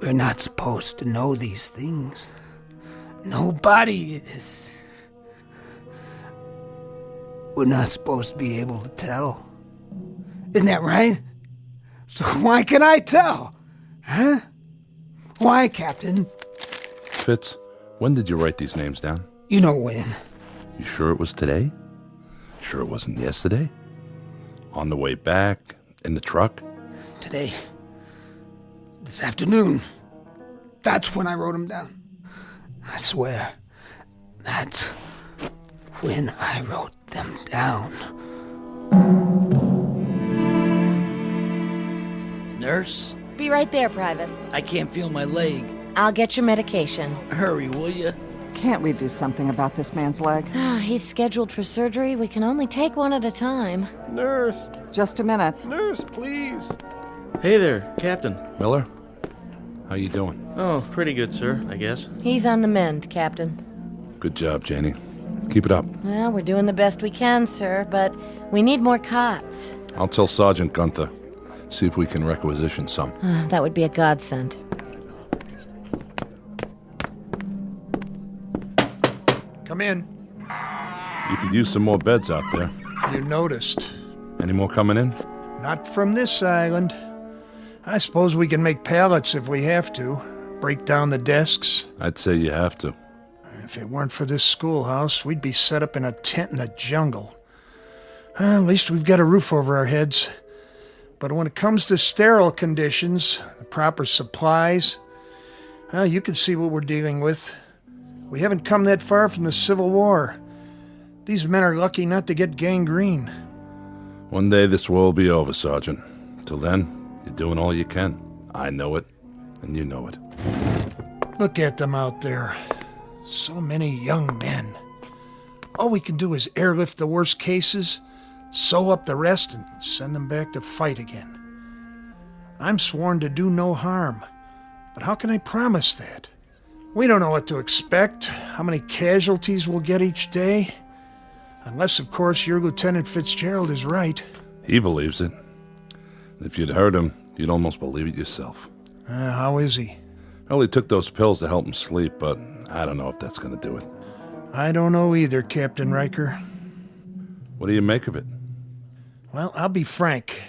not supposed to know these things. Nobody is. We're not supposed to be able to tell. Isn't that right? So why can I tell? Huh? Why, Captain? Fitz, when did you write these names down? You know when. You sure it was today? Sure it wasn't yesterday? On the way back? In the truck? Today. This afternoon. That's when I wrote them down. I swear. That's when I wrote them down. Nurse? Be right there, Private. I can't feel my leg. I'll get your medication. Hurry, will you? Can't we do something about this man's leg? He's scheduled for surgery. We can only take one at a time. Nurse! Just a minute. Nurse, please. Hey there, Captain. Miller? How you doing? Oh, pretty good, sir, I guess. He's on the mend, Captain. Good job, Janie. Keep it up. Well, we're doing the best we can, sir, but we need more cots. I'll tell Sergeant Gunther. See if we can requisition some. That would be a godsend. Come in. You could use some more beds out there. You noticed. Any more coming in? Not from this island. I suppose we can make pallets if we have to. Break down the desks. I'd say you have to. If it weren't for this schoolhouse, we'd be set up in a tent in the jungle. At least we've got a roof over our heads. But when it comes to sterile conditions, the proper supplies, you can see what we're dealing with. We haven't come that far from the Civil War. These men are lucky not to get gangrene. One day this war will be over, Sergeant. Till then, you're doing all you can. I know it, and you know it. Look at them out there. So many young men. All we can do is airlift the worst cases, sew up the rest, and send them back to fight again. I'm sworn to do no harm, but how can I promise that? We don't know what to expect, how many casualties we'll get each day. Unless, of course, your Lieutenant Fitzgerald is right. He believes it. If you'd heard him, you'd almost believe it yourself. How is he? Well, he took those pills to help him sleep, but I don't know if that's going to do it. I don't know either, Captain Riker. What do you make of it? Well, I'll be frank.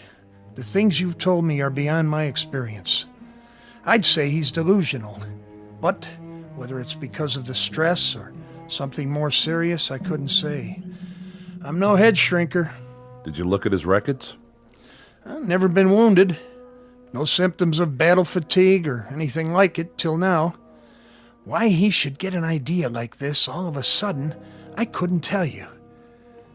The things you've told me are beyond my experience. I'd say he's delusional. But whether it's because of the stress or something more serious, I couldn't say. I'm no head shrinker. Did you look at his records? I've never been wounded. No symptoms of battle fatigue or anything like it till now. Why he should get an idea like this all of a sudden, I couldn't tell you.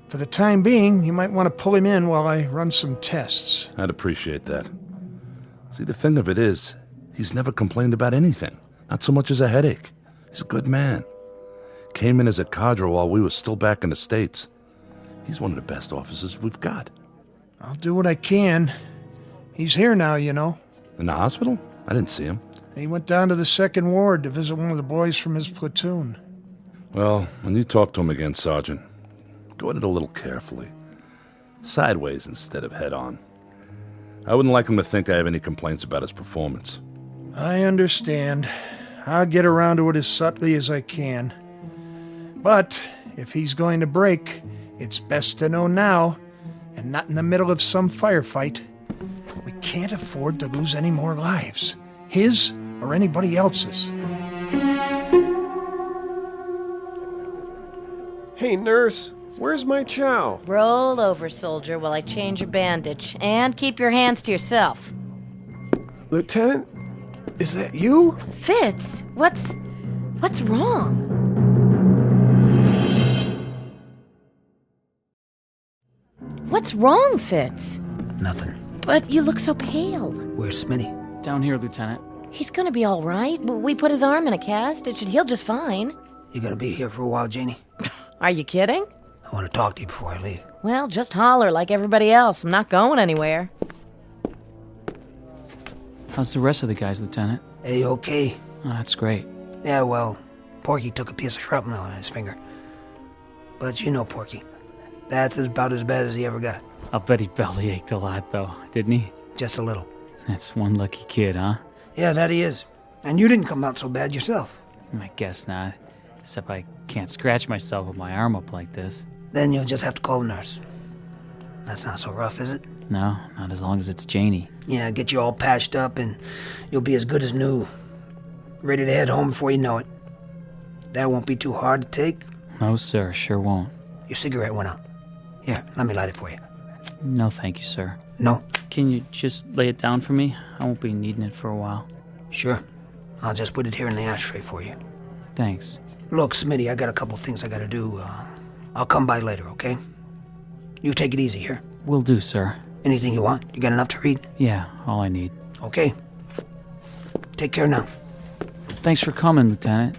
For the time being, you might want to pull him in while I run some tests. I'd appreciate that. See, the thing of it is, he's never complained about anything. Not so much as a headache. He's a good man. Came in as a cadre while we were still back in the States. He's one of the best officers we've got. I'll do what I can. He's here now, you know. In the hospital? I didn't see him. He went down to the 2nd Ward to visit one of the boys from his platoon. Well, when you talk to him again, Sergeant, go at it a little carefully. Sideways instead of head-on. I wouldn't like him to think I have any complaints about his performance. I understand. I'll get around to it as subtly as I can. But if he's going to break, it's best to know now, and not in the middle of some firefight. We can't afford to lose any more lives. His or anybody else's. Hey, nurse, where's my chow? Roll over, soldier, while I change your bandage. And keep your hands to yourself. Lieutenant, is that you? Fitz, what's wrong? What's wrong, Fitz? Nothing. But you look so pale. Where's Smitty? Down here, Lieutenant. He's gonna be all right. We put his arm in a cast. It should heal just fine. You gonna be here for a while, Janie? Are you kidding? I want to talk to you before I leave. Well, just holler like everybody else. I'm not going anywhere. How's the rest of the guys, Lieutenant? A-okay. Oh, that's great. Yeah, well, Porky took a piece of shrapnel on his finger. But you know Porky. That's about as bad as he ever got. I'll bet he belly ached a lot, though, didn't he? Just a little. That's one lucky kid, huh? Yeah, that he is. And you didn't come out so bad yourself. I guess not. Except I can't scratch myself with my arm up like this. Then you'll just have to call the nurse. That's not so rough, is it? No, not as long as it's Janie. Yeah, get you all patched up and you'll be as good as new. Ready to head home before you know it. That won't be too hard to take. No, sir, sure won't. Your cigarette went out. Here, let me light it for you. No, thank you, sir. No? Can you just lay it down for me? I won't be needing it for a while. Sure. I'll just put it here in the ashtray for you. Thanks. Look, Smitty, I got a couple things I gotta do. I'll come by later, okay? You take it easy here. Will do, sir. Anything you want? You got enough to read? Yeah, all I need. Okay. Take care now. Thanks for coming, Lieutenant.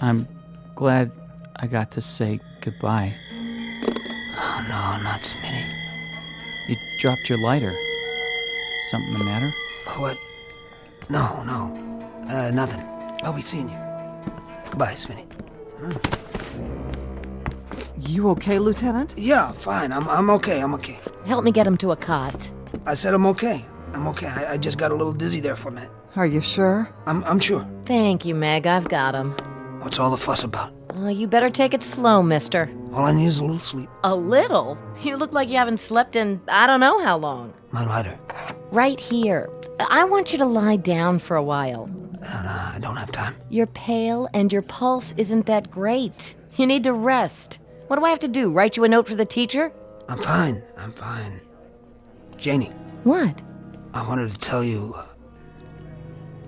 I'm glad I got to say goodbye. Oh, no, not Smitty. You dropped your lighter. Something the matter? What? No. Nothing. I'll be seeing you. Goodbye, Smitty. You okay, Lieutenant? Yeah, fine. I'm okay. Help me get him to a cot. I said I'm okay. I'm okay. I just got a little dizzy there for a minute. Are you sure? I'm sure. Thank you, Meg. I've got him. What's all the fuss about? You better take it slow, mister. All I need is a little sleep. A little? You look like you haven't slept in I don't know how long. My lighter. Right here. I want you to lie down for a while. I don't have time. You're pale and your pulse isn't that great. You need to rest. What do I have to do? Write you a note for the teacher? I'm fine. Janie. What? I wanted to tell you...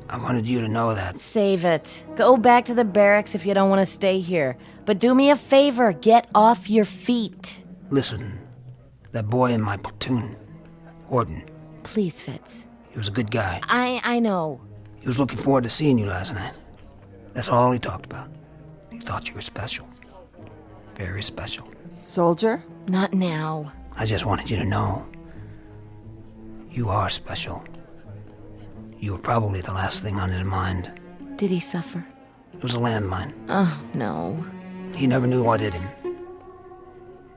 I wanted you to know that. Save it. Go back to the barracks if you don't want to stay here. But do me a favor. Get off your feet. Listen, that boy in my platoon, Horton. Please, Fitz. He was a good guy. I know. He was looking forward to seeing you last night. That's all he talked about. He thought you were special. Very special. Soldier? Not now. I just wanted you to know. You are special. You were probably the last thing on his mind. Did he suffer? It was a landmine. Oh, no. He never knew what hit him.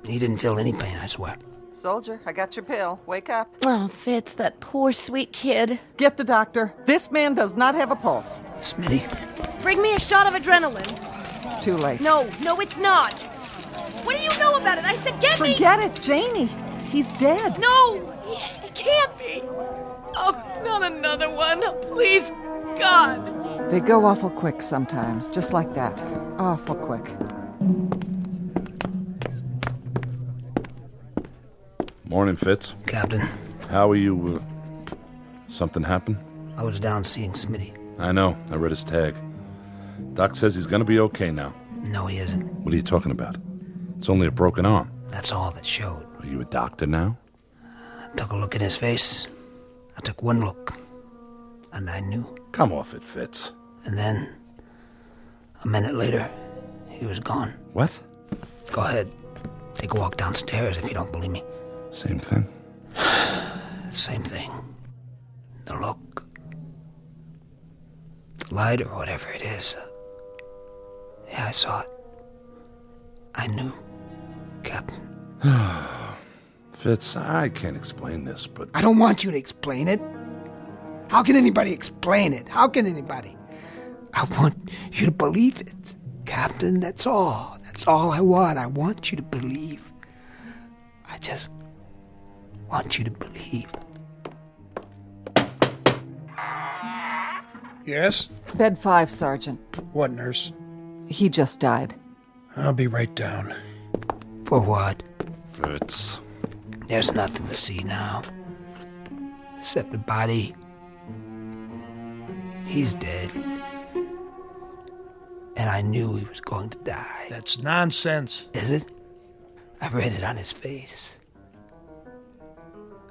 He didn't feel any pain, I swear. Soldier, I got your pill. Wake up. Oh, Fitz, that poor sweet kid. Get the doctor. This man does not have a pulse. Smitty. Bring me a shot of adrenaline. It's too late. No, it's not. What do you know about it? I said get me. Forget it, Janie. He's dead. No, it can't be. Oh, not another one. Please, God. They go awful quick sometimes, just like that. Awful quick. Morning, Fitz. Captain. How are you? Something happened? I was down seeing Smitty. I know. I read his tag. Doc says he's gonna be okay now. No, he isn't. What are you talking about? It's only a broken arm. That's all that showed. Are you a doctor now? I took a look at his face. I took one look. And I knew. Come off it, Fitz. And then, a minute later, he was gone. What? Go ahead. Take a walk downstairs if you don't believe me. Same thing. Same thing. The look. The light or whatever it is. Yeah, I saw it. I knew, Captain. Fitz, I can't explain this, but... I don't want you to explain it. How can anybody explain it? How can anybody? I want you to believe it, Captain. That's all. That's all I want. I want you to believe. I just want you to believe. Yes? Bed 5, Sergeant. What, nurse? He just died. I'll be right down. For what? Fitz. There's nothing to see now. Except the body. He's dead. And I knew he was going to die. That's nonsense. Is it? I've read it on his face.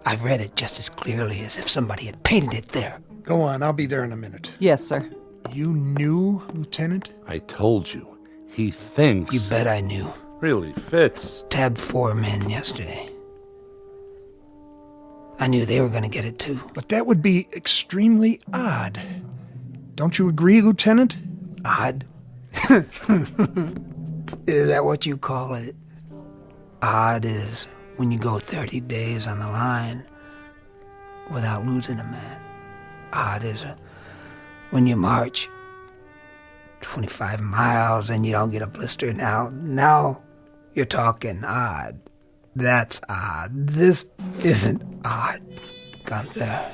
I've read it just as clearly as if somebody had painted it there. Go on, I'll be there in a minute. Yes, sir. You knew, Lieutenant? I told you. He thinks... You bet I knew. Really, Fitz? Tabbed 4 men yesterday. I knew they were going to get it too. But that would be extremely odd. Don't you agree, Lieutenant? Odd? Is that what you call it? Odd is when you go 30 days on the line without losing a man. Odd is when you march 25 miles and you don't get a blister. Now you're talking odd. That's odd. This isn't odd, Gunther.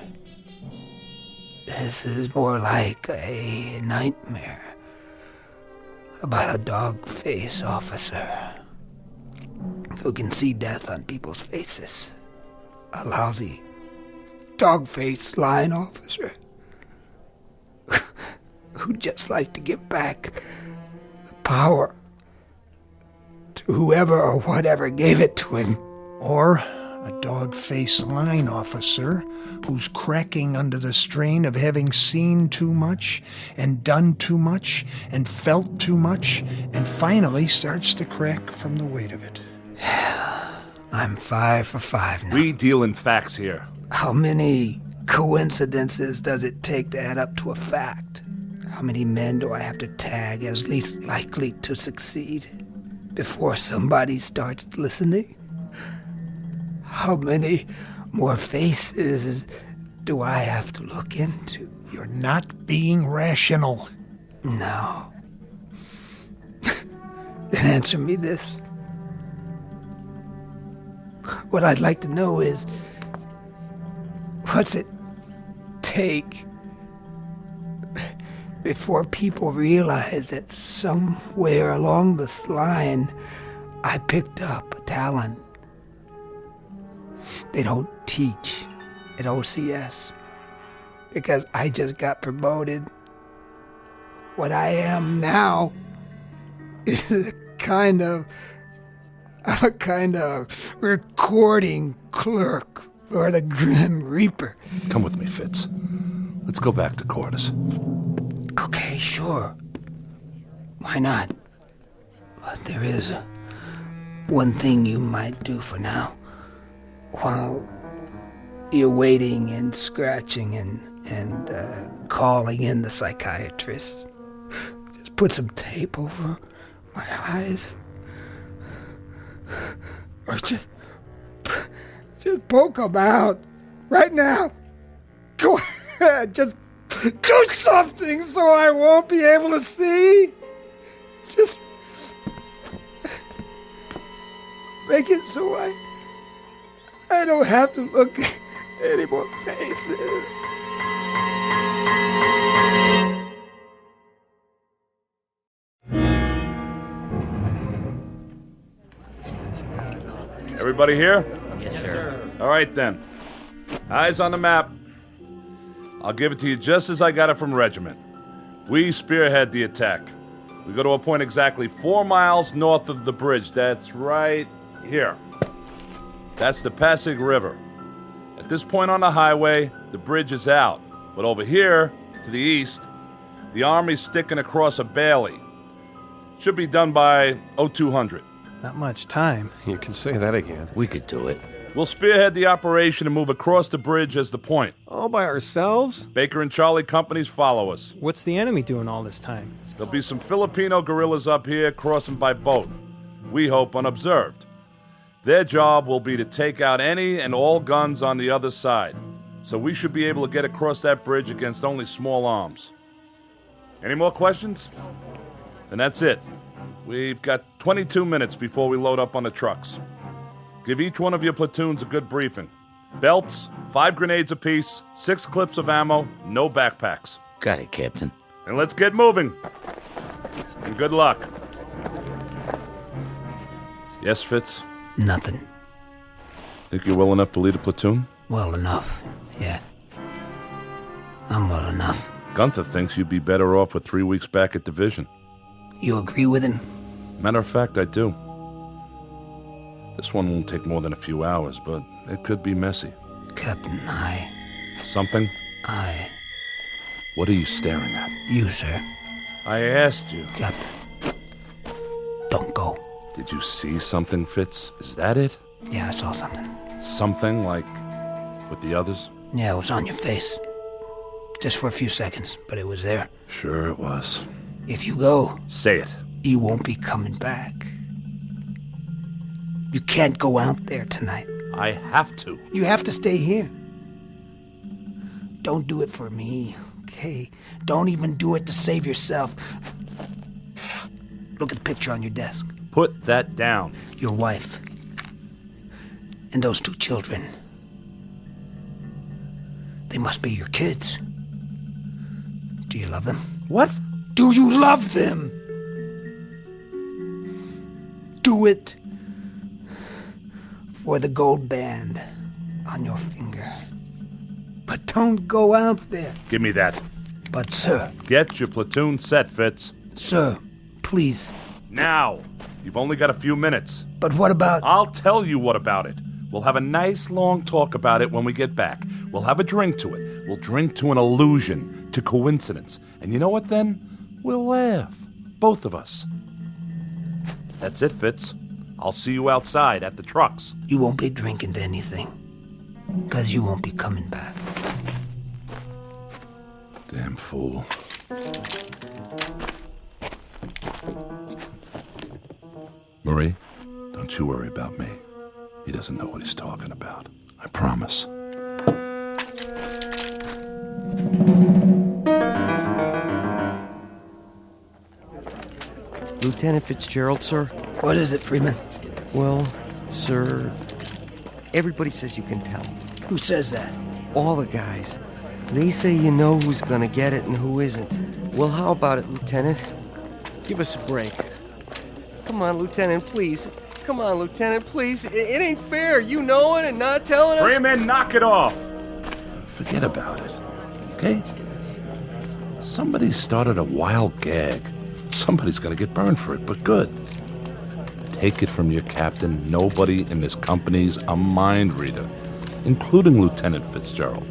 This is more like a nightmare about a dog-face officer who can see death on people's faces. A lousy dog-face line officer who'd just like to give back the power to whoever or whatever gave it to him. Or a dog-faced line officer who's cracking under the strain of having seen too much and done too much and felt too much and finally starts to crack from the weight of it. I'm 5 for 5 now. We deal in facts here. How many coincidences does it take to add up to a fact? How many men do I have to tag as least likely to succeed before somebody starts listening? How many more faces do I have to look into? You're not being rational. No. Then answer me this. What I'd like to know is, what's it take before people realize that somewhere along this line I picked up a talent they don't teach at OCS because I just got promoted. What I am now is I'm a kind of recording clerk for the Grim Reaper. Come with me, Fitz. Let's go back to quarters. Okay, sure. Why not? But there is one thing you might do for now. While you're waiting and scratching and calling in the psychiatrist, just put some tape over my eyes. Or just poke them out right now. Go ahead, just do something so I won't be able to see. Just make it so I don't have to look at any more faces. Everybody here? Yes, sir. All right, then. Eyes on the map. I'll give it to you just as I got it from Regiment. We spearhead the attack. We go to a point exactly 4 miles north of the bridge. That's right here. That's the Pasig River. At this point on the highway, the bridge is out. But over here, to the east, the Army's sticking across a bailey. Should be done by 0200. Not much time. You can say that again. We could do it. We'll spearhead the operation and move across the bridge as the point. All by ourselves? Baker and Charlie companies follow us. What's the enemy doing all this time? There'll be some Filipino guerrillas up here crossing by boat. We hope unobserved. Their job will be to take out any and all guns on the other side. So we should be able to get across that bridge against only small arms. Any more questions? Then that's it. We've got 22 minutes before we load up on the trucks. Give each one of your platoons a good briefing. Belts, 5 grenades apiece, 6 clips of ammo, no backpacks. Got it, Captain. And let's get moving. And good luck. Yes, Fitz? Nothing. Think you're well enough to lead a platoon? Well enough, yeah. I'm well enough. Gunther thinks you'd be better off with 3 weeks back at division. You agree with him? Matter of fact, I do. This one won't take more than a few hours, but it could be messy. Captain, Something? What are you staring at? You, sir. I asked you. Captain, don't go. Did you see something, Fitz? Is that it? Yeah, I saw something. Something like with the others? Yeah, it was on your face. Just for a few seconds, but it was there. Sure it was. If you go... Say it. You won't be coming back. You can't go out there tonight. I have to. You have to stay here. Don't do it for me, okay? Don't even do it to save yourself. Look at the picture on your desk. Put that down. Your wife. And those 2 children. They must be your kids. Do you love them? What? Do you love them? Do it for the gold band on your finger. But don't go out there. Give me that. But, sir... Get your platoon set, Fitz. Sir, please. Now. You've only got a few minutes. But what about... I'll tell you what about it. We'll have a nice long talk about it when we get back. We'll have a drink to it. We'll drink to an illusion, to coincidence. And you know what then? We'll laugh. Both of us. That's it, Fitz. I'll see you outside at the trucks. You won't be drinking to anything. Because you won't be coming back. Damn fool. Marie, don't you worry about me. He doesn't know what he's talking about. I promise. Lieutenant Fitzgerald, sir? What is it, Freeman? Well, sir, everybody says you can tell. Who says that? All the guys. They say you know who's gonna get it and who isn't. Well, how about it, Lieutenant? Give us a break. Come on, Lieutenant, please. Come on, Lieutenant, please. It ain't fair, you knowing and not telling us. Freeman, knock it off! Forget about it, okay? Somebody started a wild gag. Somebody's gonna get burned for it, but good. Take it from your captain, nobody in this company's a mind reader, including Lieutenant Fitzgerald.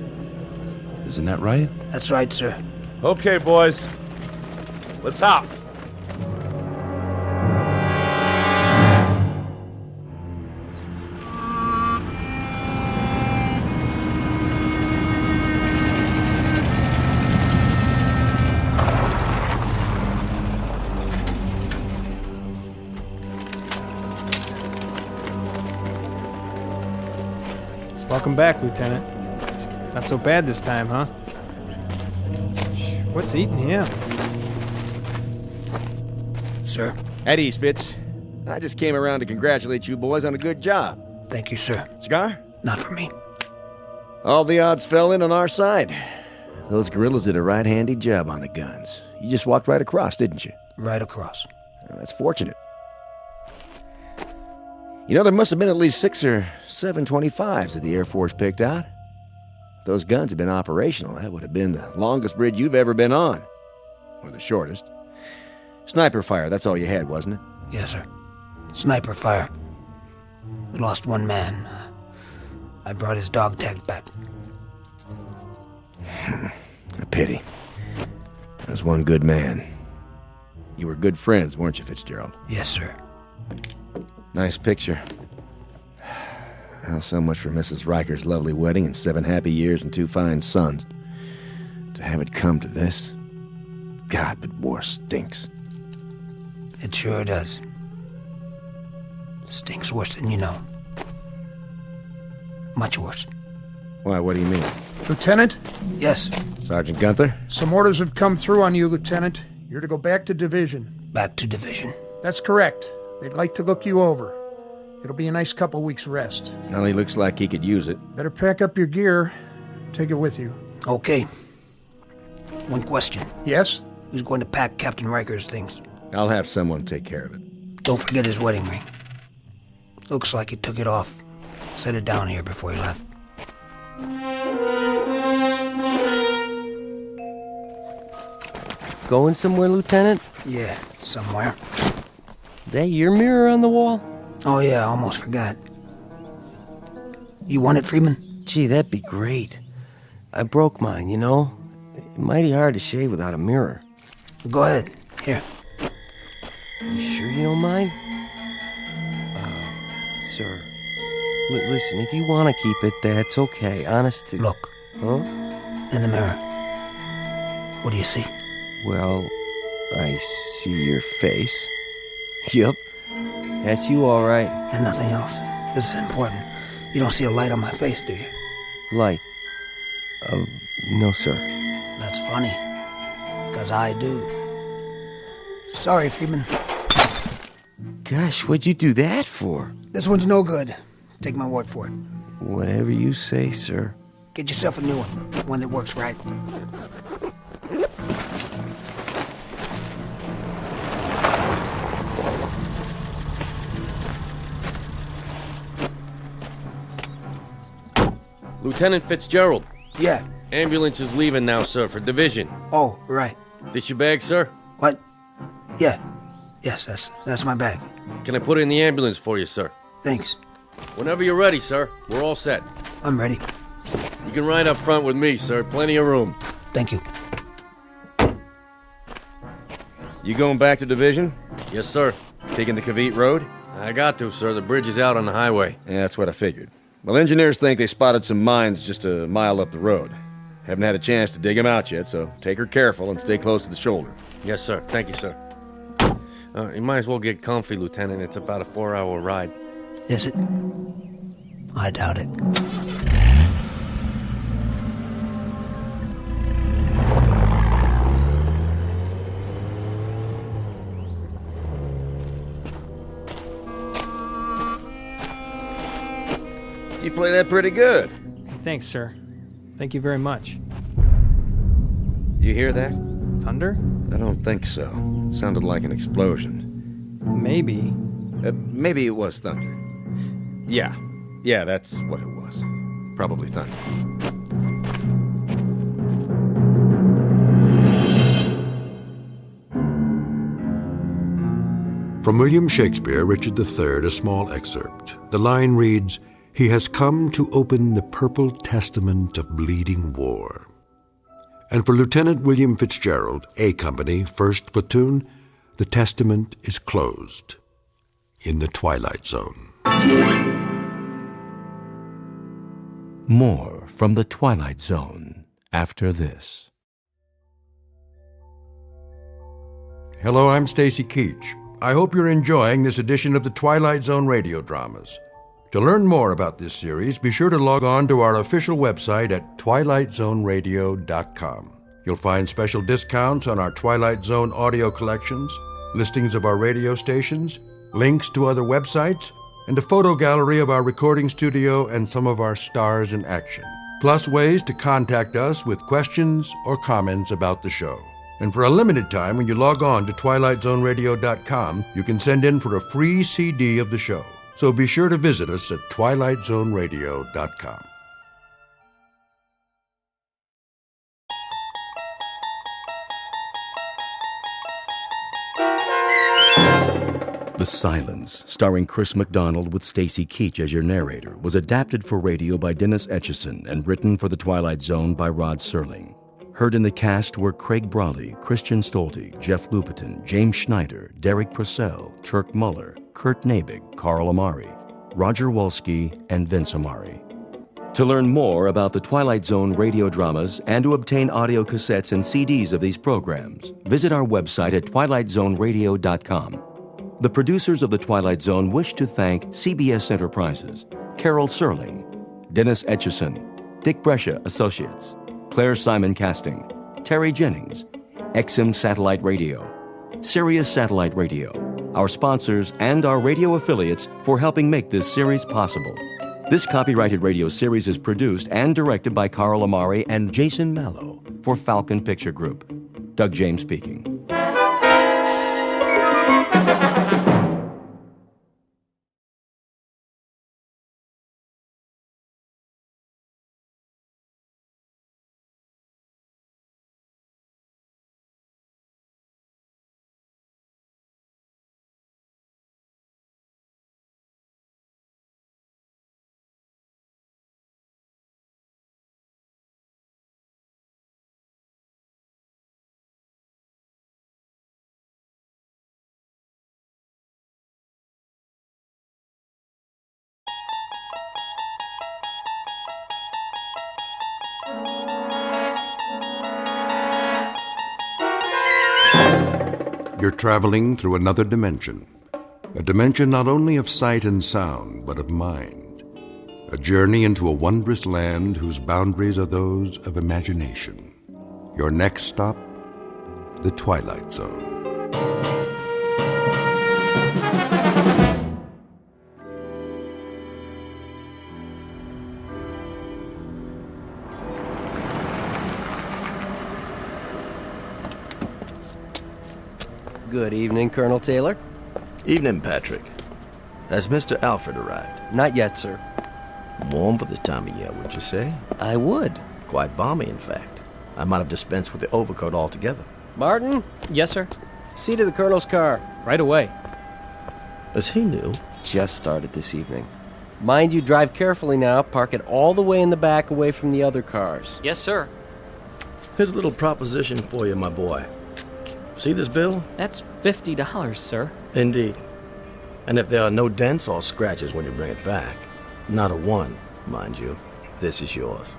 Isn't that right? That's right, sir. Okay, boys. Let's hop. Welcome back, Lieutenant. Not so bad this time, huh? What's eating him? Sir? At ease, Fitz. I just came around to congratulate you boys on a good job. Thank you, sir. Cigar? Not for me. All the odds fell in on our side. Those guerrillas did a right handy job on the guns. You just walked right across, didn't you? Right across. Well, that's fortunate. You know, there must have been at least 6 or 7 25s that the Air Force picked out. If those guns had been operational, that would have been the longest bridge you've ever been on. Or the shortest. Sniper fire, that's all you had, wasn't it? Yes, sir. Sniper fire. We lost one man. I brought his dog tags back. A pity. There was one good man. You were good friends, weren't you, Fitzgerald? Yes, sir. Nice picture. Well, so much for Mrs. Riker's lovely wedding and 7 happy years and 2 fine sons. To have it come to this. God, but war stinks. It sure does. Stinks worse than you know. Much worse. Why, what do you mean? Lieutenant? Yes. Sergeant Gunther? Some orders have come through on you, Lieutenant. You're to go back to division. Back to division? That's correct. They'd like to look you over. It'll be a nice couple weeks rest. Well, he looks like he could use it. Better pack up your gear. Take it with you. Okay. One question. Yes? Who's going to pack Captain Riker's things? I'll have someone take care of it. Don't forget his wedding ring. Looks like he took it off. Set it down here before he left. Going somewhere, Lieutenant? Yeah, somewhere. That your mirror on the wall? Oh yeah, I almost forgot. You want it, Freeman? Gee, that'd be great. I broke mine, you know? Mighty hard to shave without a mirror. Go ahead. Here. You sure you don't mind? Sir. Listen, if you want to keep it, that's okay. Honest to... Look. Huh? In the mirror. What do you see? Well, I see your face. Yup. That's you, all right. And nothing else. This is important. You don't see a light on my face, do you? Light? No, sir. That's funny. Because I do. Sorry, Freeman. Gosh, what'd you do that for? This one's no good. Take my word for it. Whatever you say, sir. Get yourself a new one that works right. Lieutenant Fitzgerald. Yeah. Ambulance is leaving now, sir, for division. Oh, right. This your bag, sir? What? Yeah. Yes, that's my bag. Can I put it in the ambulance for you, sir? Thanks. Whenever you're ready, sir. We're all set. I'm ready. You can ride up front with me, sir. Plenty of room. Thank you. You going back to division? Yes, sir. Taking the Cavite Road? I got to, sir. The bridge is out on the highway. Yeah, that's what I figured. Well, engineers think they spotted some mines just a mile up the road. Haven't had a chance to dig them out yet, so take her careful and stay close to the shoulder. Yes, sir. Thank you, sir. You might as well get comfy, Lieutenant. It's about a 4-hour ride. Is it? I doubt it. You play that pretty good. Thanks, sir. Thank you very much. You hear that? Thunder? I don't think so. Sounded like an explosion. Maybe. Maybe it was thunder. Yeah, that's what it was. Probably thunder. From William Shakespeare, Richard III, a small excerpt. The line reads, "He has come to open the purple testament of bleeding war." And for Lieutenant William Fitzgerald, A Company, 1st Platoon, the testament is closed in the Twilight Zone. More from the Twilight Zone after this. Hello, I'm Stacy Keach. I hope you're enjoying this edition of the Twilight Zone radio dramas. To learn more about this series, be sure to log on to our official website at twilightzoneradio.com. You'll find special discounts on our Twilight Zone audio collections, listings of our radio stations, links to other websites, and a photo gallery of our recording studio and some of our stars in action. Plus ways to contact us with questions or comments about the show. And for a limited time, when you log on to twilightzoneradio.com, you can send in for a free CD of the show. So be sure to visit us at twilightzoneradio.com. The Silence, starring Chris McDonald with Stacy Keach as your narrator, was adapted for radio by Dennis Etchison and written for The Twilight Zone by Rod Serling. Heard in the cast were Craig Brawley, Christian Stolte, Jeff Lupetin, James Schneider, Derek Purcell, Turk Muller, Kurt Nabig, Carl Amari, Roger Wolski, and Vince Amari. To learn more about the Twilight Zone radio dramas and to obtain audio cassettes and CDs of these programs, visit our website at twilightzoneradio.com. The producers of The Twilight Zone wish to thank CBS Enterprises, Carol Serling, Dennis Etchison, Dick Brescia Associates, Claire Simon Casting, Terry Jennings, XM Satellite Radio, Sirius Satellite Radio, our sponsors, and our radio affiliates for helping make this series possible. This copyrighted radio series is produced and directed by Carl Amari and Jason Mallow for Falcon Picture Group. Doug James speaking. You're traveling through another dimension. A dimension not only of sight and sound, but of mind. A journey into a wondrous land whose boundaries are those of imagination. Your next stop, the Twilight Zone. Good evening, Colonel Taylor. Evening, Patrick. Has Mr. Alfred arrived? Not yet, sir. Warm for this time of year, would you say? I would. Quite balmy, in fact. I might have dispensed with the overcoat altogether. Martin? Yes, sir. See to the Colonel's car. Right away. Is he new? Just started this evening. Mind you, drive carefully now. Park it all the way in the back away from the other cars. Yes, sir. Here's a little proposition for you, my boy. See this bill? That's $50, sir. Indeed. And if there are no dents or scratches when you bring it back, not a one, mind you, this is yours.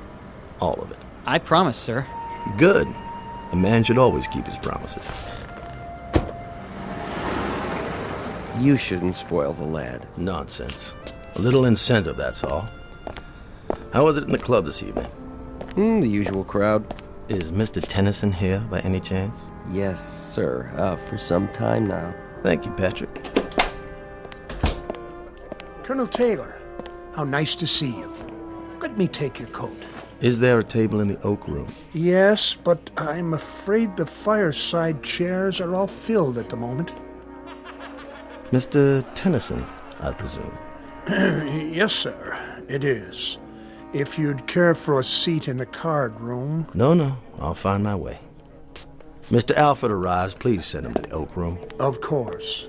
All of it. I promise, sir. Good. A man should always keep his promises. You shouldn't spoil the lad. Nonsense. A little incentive, that's all. How was it in the club this evening? The usual crowd. Is Mr. Tennyson here by any chance? Yes, sir. For some time now. Thank you, Patrick. Colonel Taylor, How nice to see you. Let me take your coat. Is there a table in the oak room? Yes, but I'm afraid the fireside chairs are all filled at the moment. Mr. Tennyson, I presume. Yes, sir, it is. If you'd care for a seat in the card room. No, I'll find my way. Mr. Alfred arrives. Please send him to the oak room. Of course.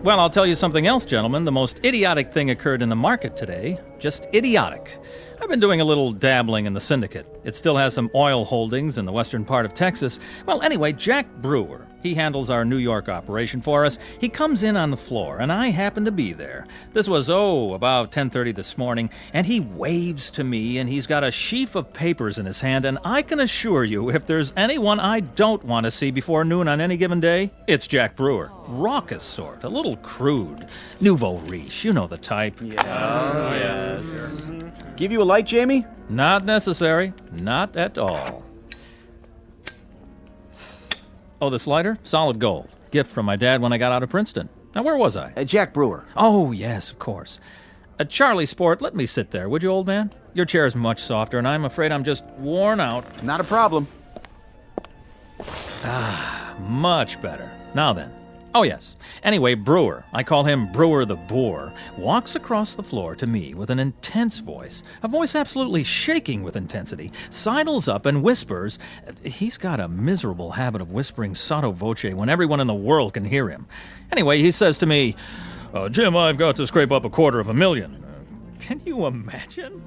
Well, I'll tell you something else, gentlemen. The most idiotic thing occurred in the market today. Just idiotic. I've been doing a little dabbling in the syndicate. It still has some oil holdings in the western part of Texas. Well, anyway, Jack Brewer, he handles our New York operation for us. He comes in on the floor, and I happen to be there. This was, about 10:30 this morning, and he waves to me, and he's got a sheaf of papers in his hand, and I can assure you, if there's anyone I don't want to see before noon on any given day, it's Jack Brewer. Raucous sort, a little crude. Nouveau riche, you know the type. Yes. Give you a light, Jamie? Not necessary. Not at all. Oh, this lighter? Solid gold. Gift from my dad when I got out of Princeton. Now, where was I? Jack Brewer. Oh, yes, of course. Charlie Sport, let me sit there, would you, old man? Your chair's much softer, and I'm afraid I'm just worn out. Not a problem. Much better. Now then. Oh, yes. Anyway, Brewer, I call him Brewer the Boar, walks across the floor to me with an intense voice, a voice absolutely shaking with intensity, sidles up and whispers. He's got a miserable habit of whispering sotto voce when everyone in the world can hear him. Anyway, he says to me, Jim, I've got to scrape up $250,000. Can you imagine?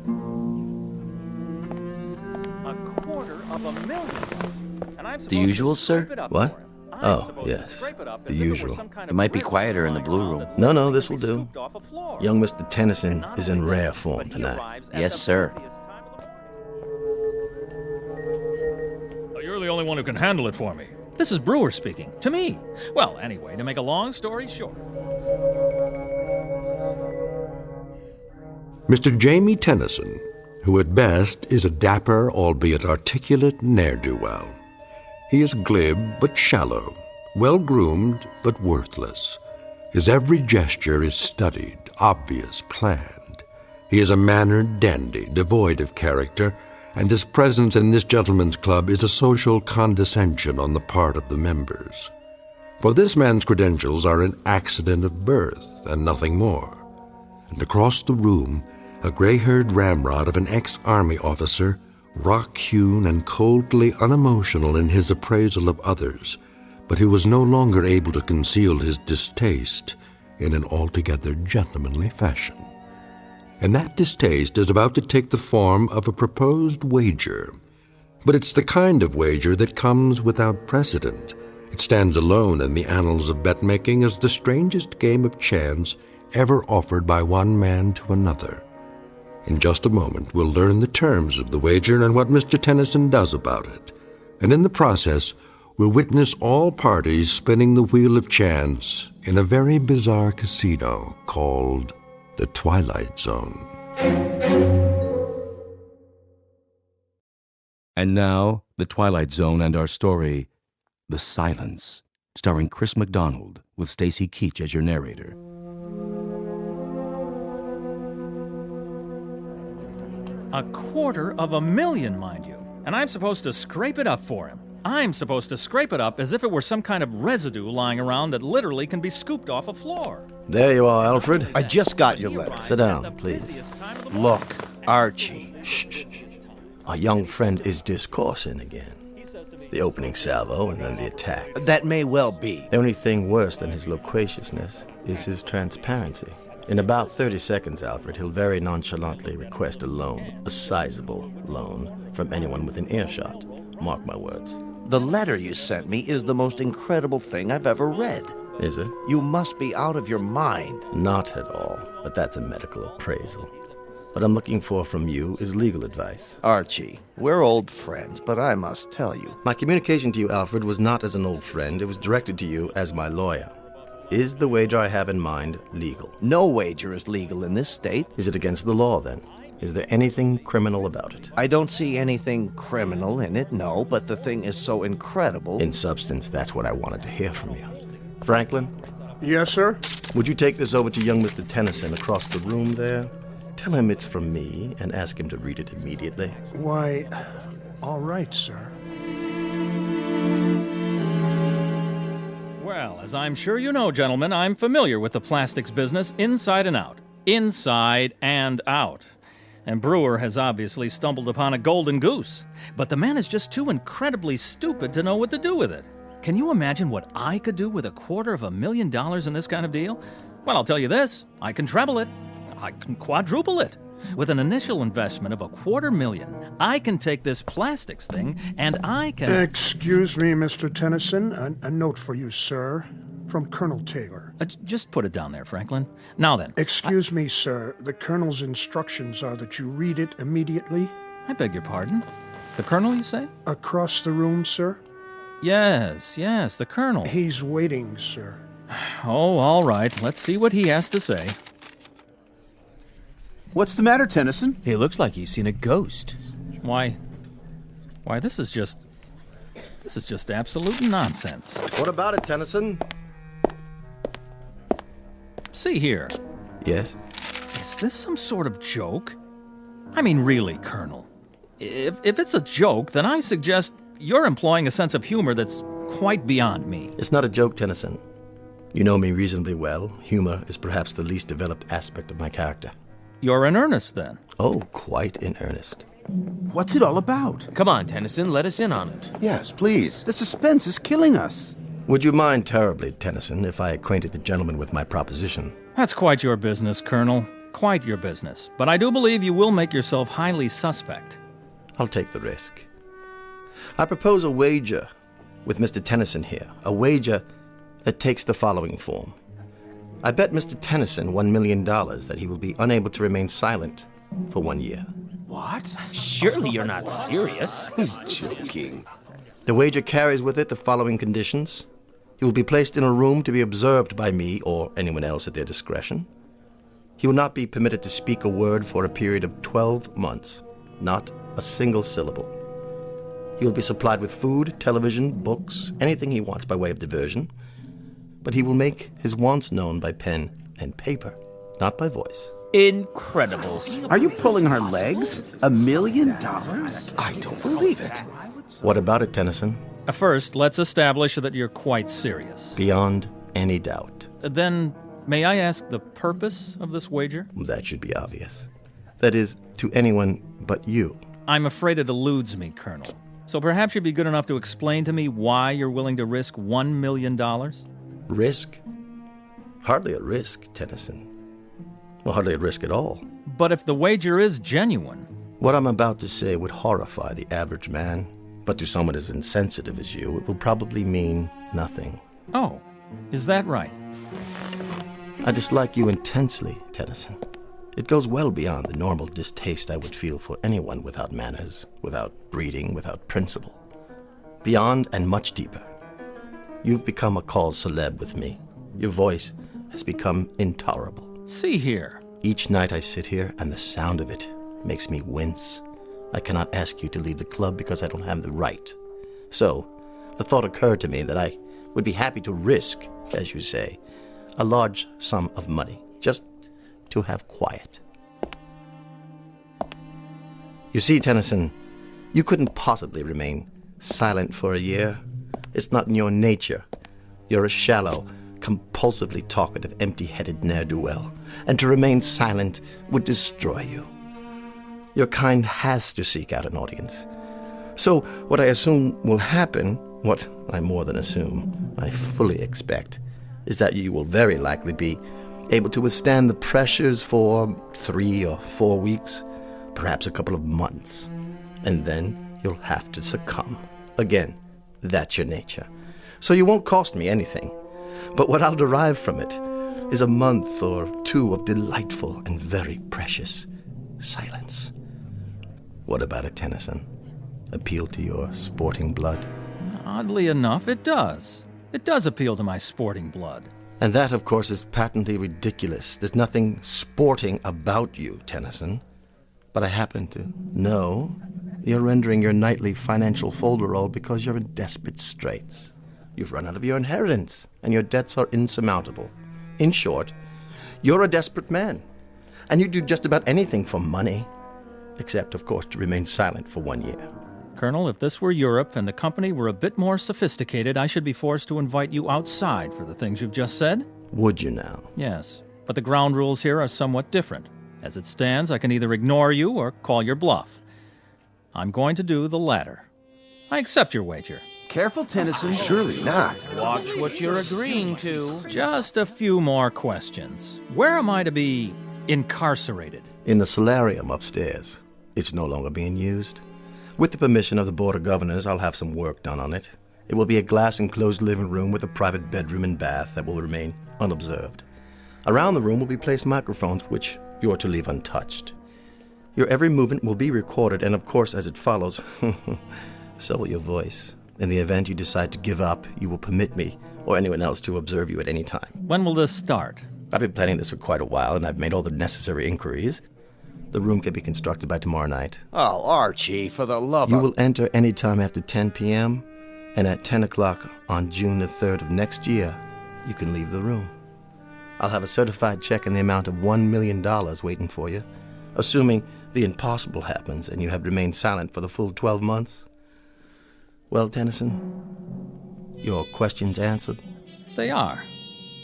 $250,000. The usual, sir? What? Oh, yes. The usual. It might be quieter in the blue room. No, this will do. Young Mr. Tennyson is in rare form tonight. Yes, sir. You're the only one who can handle it for me. This is Brewer speaking. To me. Well, anyway, to make a long story short. Mr. Jamie Tennyson, who at best is a dapper, albeit articulate ne'er-do-well. He is glib but shallow, well-groomed but worthless. His every gesture is studied, obvious, planned. He is a mannered dandy, devoid of character, and his presence in this gentleman's club is a social condescension on the part of the members. For this man's credentials are an accident of birth and nothing more. And across the room, a gray-haired ramrod of an ex-army officer, rock-hewn and coldly unemotional in his appraisal of others, but who was no longer able to conceal his distaste in an altogether gentlemanly fashion. And that distaste is about to take the form of a proposed wager. But it's the kind of wager that comes without precedent. It stands alone in the annals of bet-making as the strangest game of chance ever offered by one man to another. In just a moment, we'll learn the terms of the wager and what Mr. Tennyson does about it. And in the process, we'll witness all parties spinning the wheel of chance in a very bizarre casino called the Twilight Zone. And now, the Twilight Zone and our story, The Silence, starring Chris McDonald with Stacy Keach as your narrator. $250,000, mind you. And I'm supposed to scrape it up for him. I'm supposed to scrape it up as if it were some kind of residue lying around that literally can be scooped off a floor. There you are, Alfred. I just got your letter. Sit down, please. Look, Archie. Shh. Our young friend is discoursing again. The opening salvo and then the attack. That may well be. The only thing worse than his loquaciousness is his transparency. In about 30 seconds, Alfred, he'll very nonchalantly request a loan, a sizable loan, from anyone within earshot. Mark my words. The letter you sent me is the most incredible thing I've ever read. Is it? You must be out of your mind. Not at all, but that's a medical appraisal. What I'm looking for from you is legal advice. Archie, we're old friends, but I must tell you. My communication to you, Alfred, was not as an old friend. It was directed to you as my lawyer. Is the wager I have in mind legal? No wager is legal in this state. Is it against the law, then? Is there anything criminal about it? I don't see anything criminal in it, no, but the thing is so incredible. In substance, that's what I wanted to hear from you. Franklin, Yes, sir? Would you take this over to young Mr. Tennyson across the room there? Tell him it's from me and ask him to read it immediately. Why, all right, sir. Well, as I'm sure you know, gentlemen, I'm familiar with the plastics business inside and out. Inside and out. And Brewer has obviously stumbled upon a golden goose. But the man is just too incredibly stupid to know what to do with it. Can you imagine what I could do with $250,000 in this kind of deal? Well, I'll tell you this. I can treble it. I can quadruple it. With an initial investment of $250,000, I can take this plastics thing and I can... Excuse me, Mr. Tennyson. A note for you, sir. From Colonel Taylor. Just put it down there, Franklin. Now then. Excuse me, sir. The Colonel's instructions are that you read it immediately. I beg your pardon? The Colonel, you say? Across the room, sir? Yes, the Colonel. He's waiting, sir. Oh, all right. Let's see what he has to say. What's the matter, Tennyson? He looks like he's seen a ghost. Why, this is just absolute nonsense. What about it, Tennyson? See here. Yes? Is this some sort of joke? I mean, really, Colonel. If it's a joke, then I suggest you're employing a sense of humor that's quite beyond me. It's not a joke, Tennyson. You know me reasonably well. Humor is perhaps the least developed aspect of my character. You're in earnest, then? Oh, quite in earnest. What's it all about? Come on, Tennyson, let us in on it. Yes, please. The suspense is killing us. Would you mind terribly, Tennyson, if I acquainted the gentleman with my proposition? That's quite your business, Colonel. Quite your business. But I do believe you will make yourself highly suspect. I'll take the risk. I propose a wager with Mr. Tennyson here. A wager that takes the following form. I bet Mr. Tennyson $1 million that he will be unable to remain silent for 1 year. What? Surely you're not serious. He's joking. The wager carries with it the following conditions. He will be placed in a room to be observed by me or anyone else at their discretion. He will not be permitted to speak a word for a period of 12 months, not a single syllable. He will be supplied with food, television, books, anything he wants by way of diversion, but he will make his wants known by pen and paper, not by voice. Incredible. Are you pulling our legs? $1 million? I don't believe it. What about it, Tennyson? First, let's establish that you're quite serious. Beyond any doubt. Then, may I ask the purpose of this wager? That should be obvious. That is, to anyone but you. I'm afraid it eludes me, Colonel. So perhaps you'd be good enough to explain to me why you're willing to risk $1 million? Risk? Hardly a risk, Tennyson. Well, hardly a risk at all. But if the wager is genuine... What I'm about to say would horrify the average man, but to someone as insensitive as you, it will probably mean nothing. Oh, is that right? I dislike you intensely, Tennyson. It goes well beyond the normal distaste I would feel for anyone without manners, without breeding, without principle. Beyond and much deeper. You've become a cause celeb with me. Your voice has become intolerable. See here. Each night I sit here, and the sound of it makes me wince. I cannot ask you to leave the club because I don't have the right. So, the thought occurred to me that I would be happy to risk, as you say, a large sum of money, just to have quiet. You see, Tennyson, you couldn't possibly remain silent for a year. It's not in your nature. You're a shallow, compulsively talkative, empty-headed ne'er-do-well, and to remain silent would destroy you. Your kind has to seek out an audience. So what I assume will happen, what I more than assume, I fully expect, is that you will very likely be able to withstand the pressures for 3 or 4 weeks, perhaps a couple of months, and then you'll have to succumb. Again, that's your nature. So you won't cost me anything, but what I'll derive from it is a month or 2 of delightful and very precious silence. What about it, Tennyson? Appeal to your sporting blood? Oddly enough, it does. It does appeal to my sporting blood. And that, of course, is patently ridiculous. There's nothing sporting about you, Tennyson. But I happen to know you're rendering your nightly financial folderol because you're in desperate straits. You've run out of your inheritance, and your debts are insurmountable. In short, you're a desperate man, and you do just about anything for money, except, of course, to remain silent for 1 year. Colonel, if this were Europe and the company were a bit more sophisticated, I should be forced to invite you outside for the things you've just said? Would you now? Yes, but the ground rules here are somewhat different. As it stands, I can either ignore you or call your bluff. I'm going to do the latter. I accept your wager. Careful, Tennyson. Surely not. Watch what you're agreeing to. Just a few more questions. Where am I to be incarcerated? In the solarium upstairs. It's no longer being used. With the permission of the Board of Governors, I'll have some work done on it. It will be a glass-enclosed living room with a private bedroom and bath that will remain unobserved. Around the room will be placed microphones, which you're to leave untouched. Your every movement will be recorded, and of course, as it follows, so will your voice. In the event you decide to give up, you will permit me or anyone else to observe you at any time. When will this start? I've been planning this for quite a while, and I've made all the necessary inquiries. The room can be constructed by tomorrow night. Oh, Archie, for the love You of... will enter any time after 10 p.m., and at 10 o'clock on June the 3rd of next year, you can leave the room. I'll have a certified check in the amount of $1 million waiting for you, assuming the impossible happens and you have remained silent for the full 12 months. Well, Tennyson, your questions answered? They are.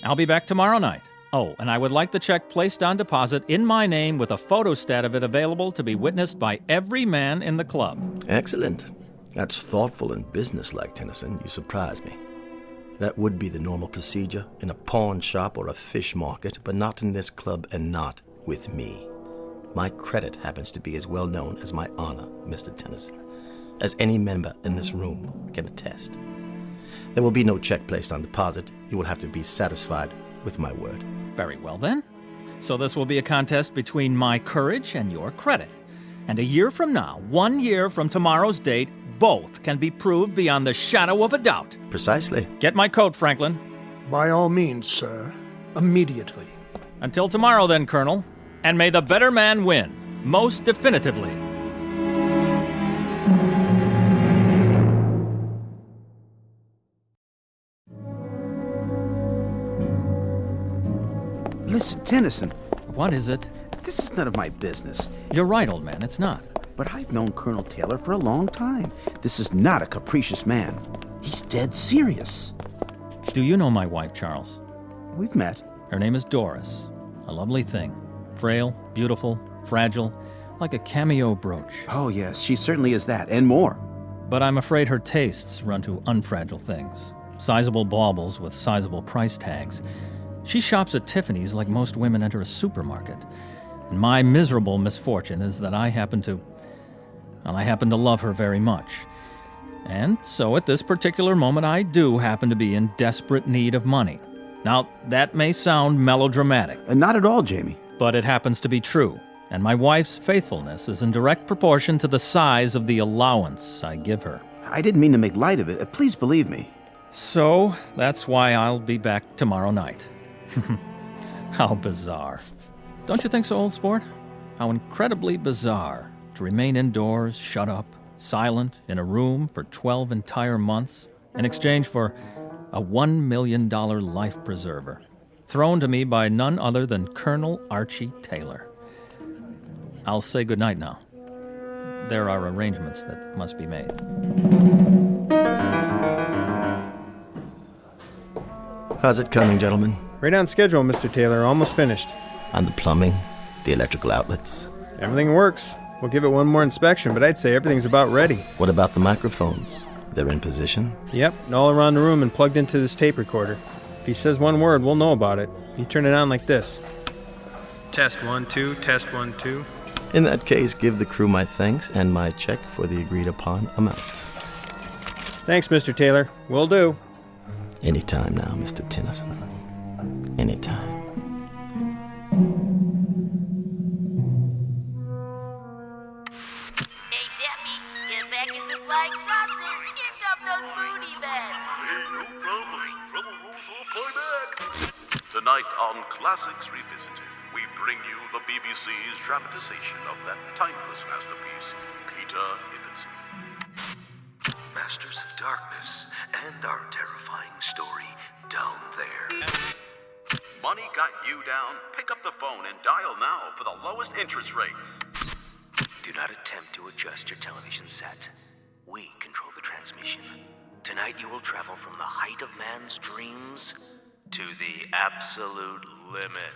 I'll be back tomorrow night. Oh, and I would like the check placed on deposit in my name with a photostat of it available to be witnessed by every man in the club. Excellent. That's thoughtful and businesslike, Tennyson. You surprise me. That would be the normal procedure in a pawn shop or a fish market, but not in this club and not with me. My credit happens to be as well known as my honor, Mr. Tennyson, as any member in this room can attest. There will be no check placed on deposit. You will have to be satisfied with my word. Very well, then. So this will be a contest between my courage and your credit. And a year from now, 1 year from tomorrow's date, both can be proved beyond the shadow of a doubt. Precisely. Get my coat, Franklin. By all means, sir. Immediately. Until tomorrow, then, Colonel. And may the better man win, most definitively. Listen, Tennyson. What is it? This is none of my business. You're right, old man, it's not. But I've known Colonel Taylor for a long time. This is not a capricious man. He's dead serious. Do you know my wife, Charles? We've met. Her name is Doris. A lovely thing. Frail, beautiful, fragile, like a cameo brooch. Oh, yes, she certainly is that, and more. But I'm afraid her tastes run to unfragile things. Sizable baubles with sizable price tags. She shops at Tiffany's like most women enter a supermarket. And my miserable misfortune is that I happen to love her very much. And so at this particular moment, I do happen to be in desperate need of money. Now, that may sound melodramatic. Not at all, Jamie. But it happens to be true. And my wife's faithfulness is in direct proportion to the size of the allowance I give her. I didn't mean to make light of it. Please believe me. So, that's why I'll be back tomorrow night. How bizarre. Don't you think so, old sport? How incredibly bizarre to remain indoors, shut up, silent, in a room for 12 entire months, in exchange for a $1 million life preserver, thrown to me by none other than Colonel Archie Taylor. I'll say goodnight now. There are arrangements that must be made. How's it coming, gentlemen? Right on schedule, Mr. Taylor. Almost finished. On the plumbing, the electrical outlets. Everything works. We'll give it one more inspection, but I'd say everything's about ready. What about the microphones? They're in position? Yep, and all around the room and plugged into this tape recorder. If he says one word, we'll know about it. You turn it on like this. Test 1, 2, test 1, 2. In that case, give the crew my thanks and my check for the agreed-upon amount. Thanks, Mr. Taylor. Will do. Anytime now, Mr. Tennyson. Anytime. Hey, Debbie, get back in the flying saucer. Here come those booty bags. Hey, no problem. Trouble rolls off my back. Tonight on Classics Revisited, we bring you the BBC's dramatization of that timeless masterpiece, Peter Ibbotson. masters of darkness, and our terrifying story, Down There. Money got you down? Pick up the phone and dial now for the lowest interest rates. Do not attempt to adjust your television set. We control the transmission. Tonight you will travel from the height of man's dreams to the absolute limit.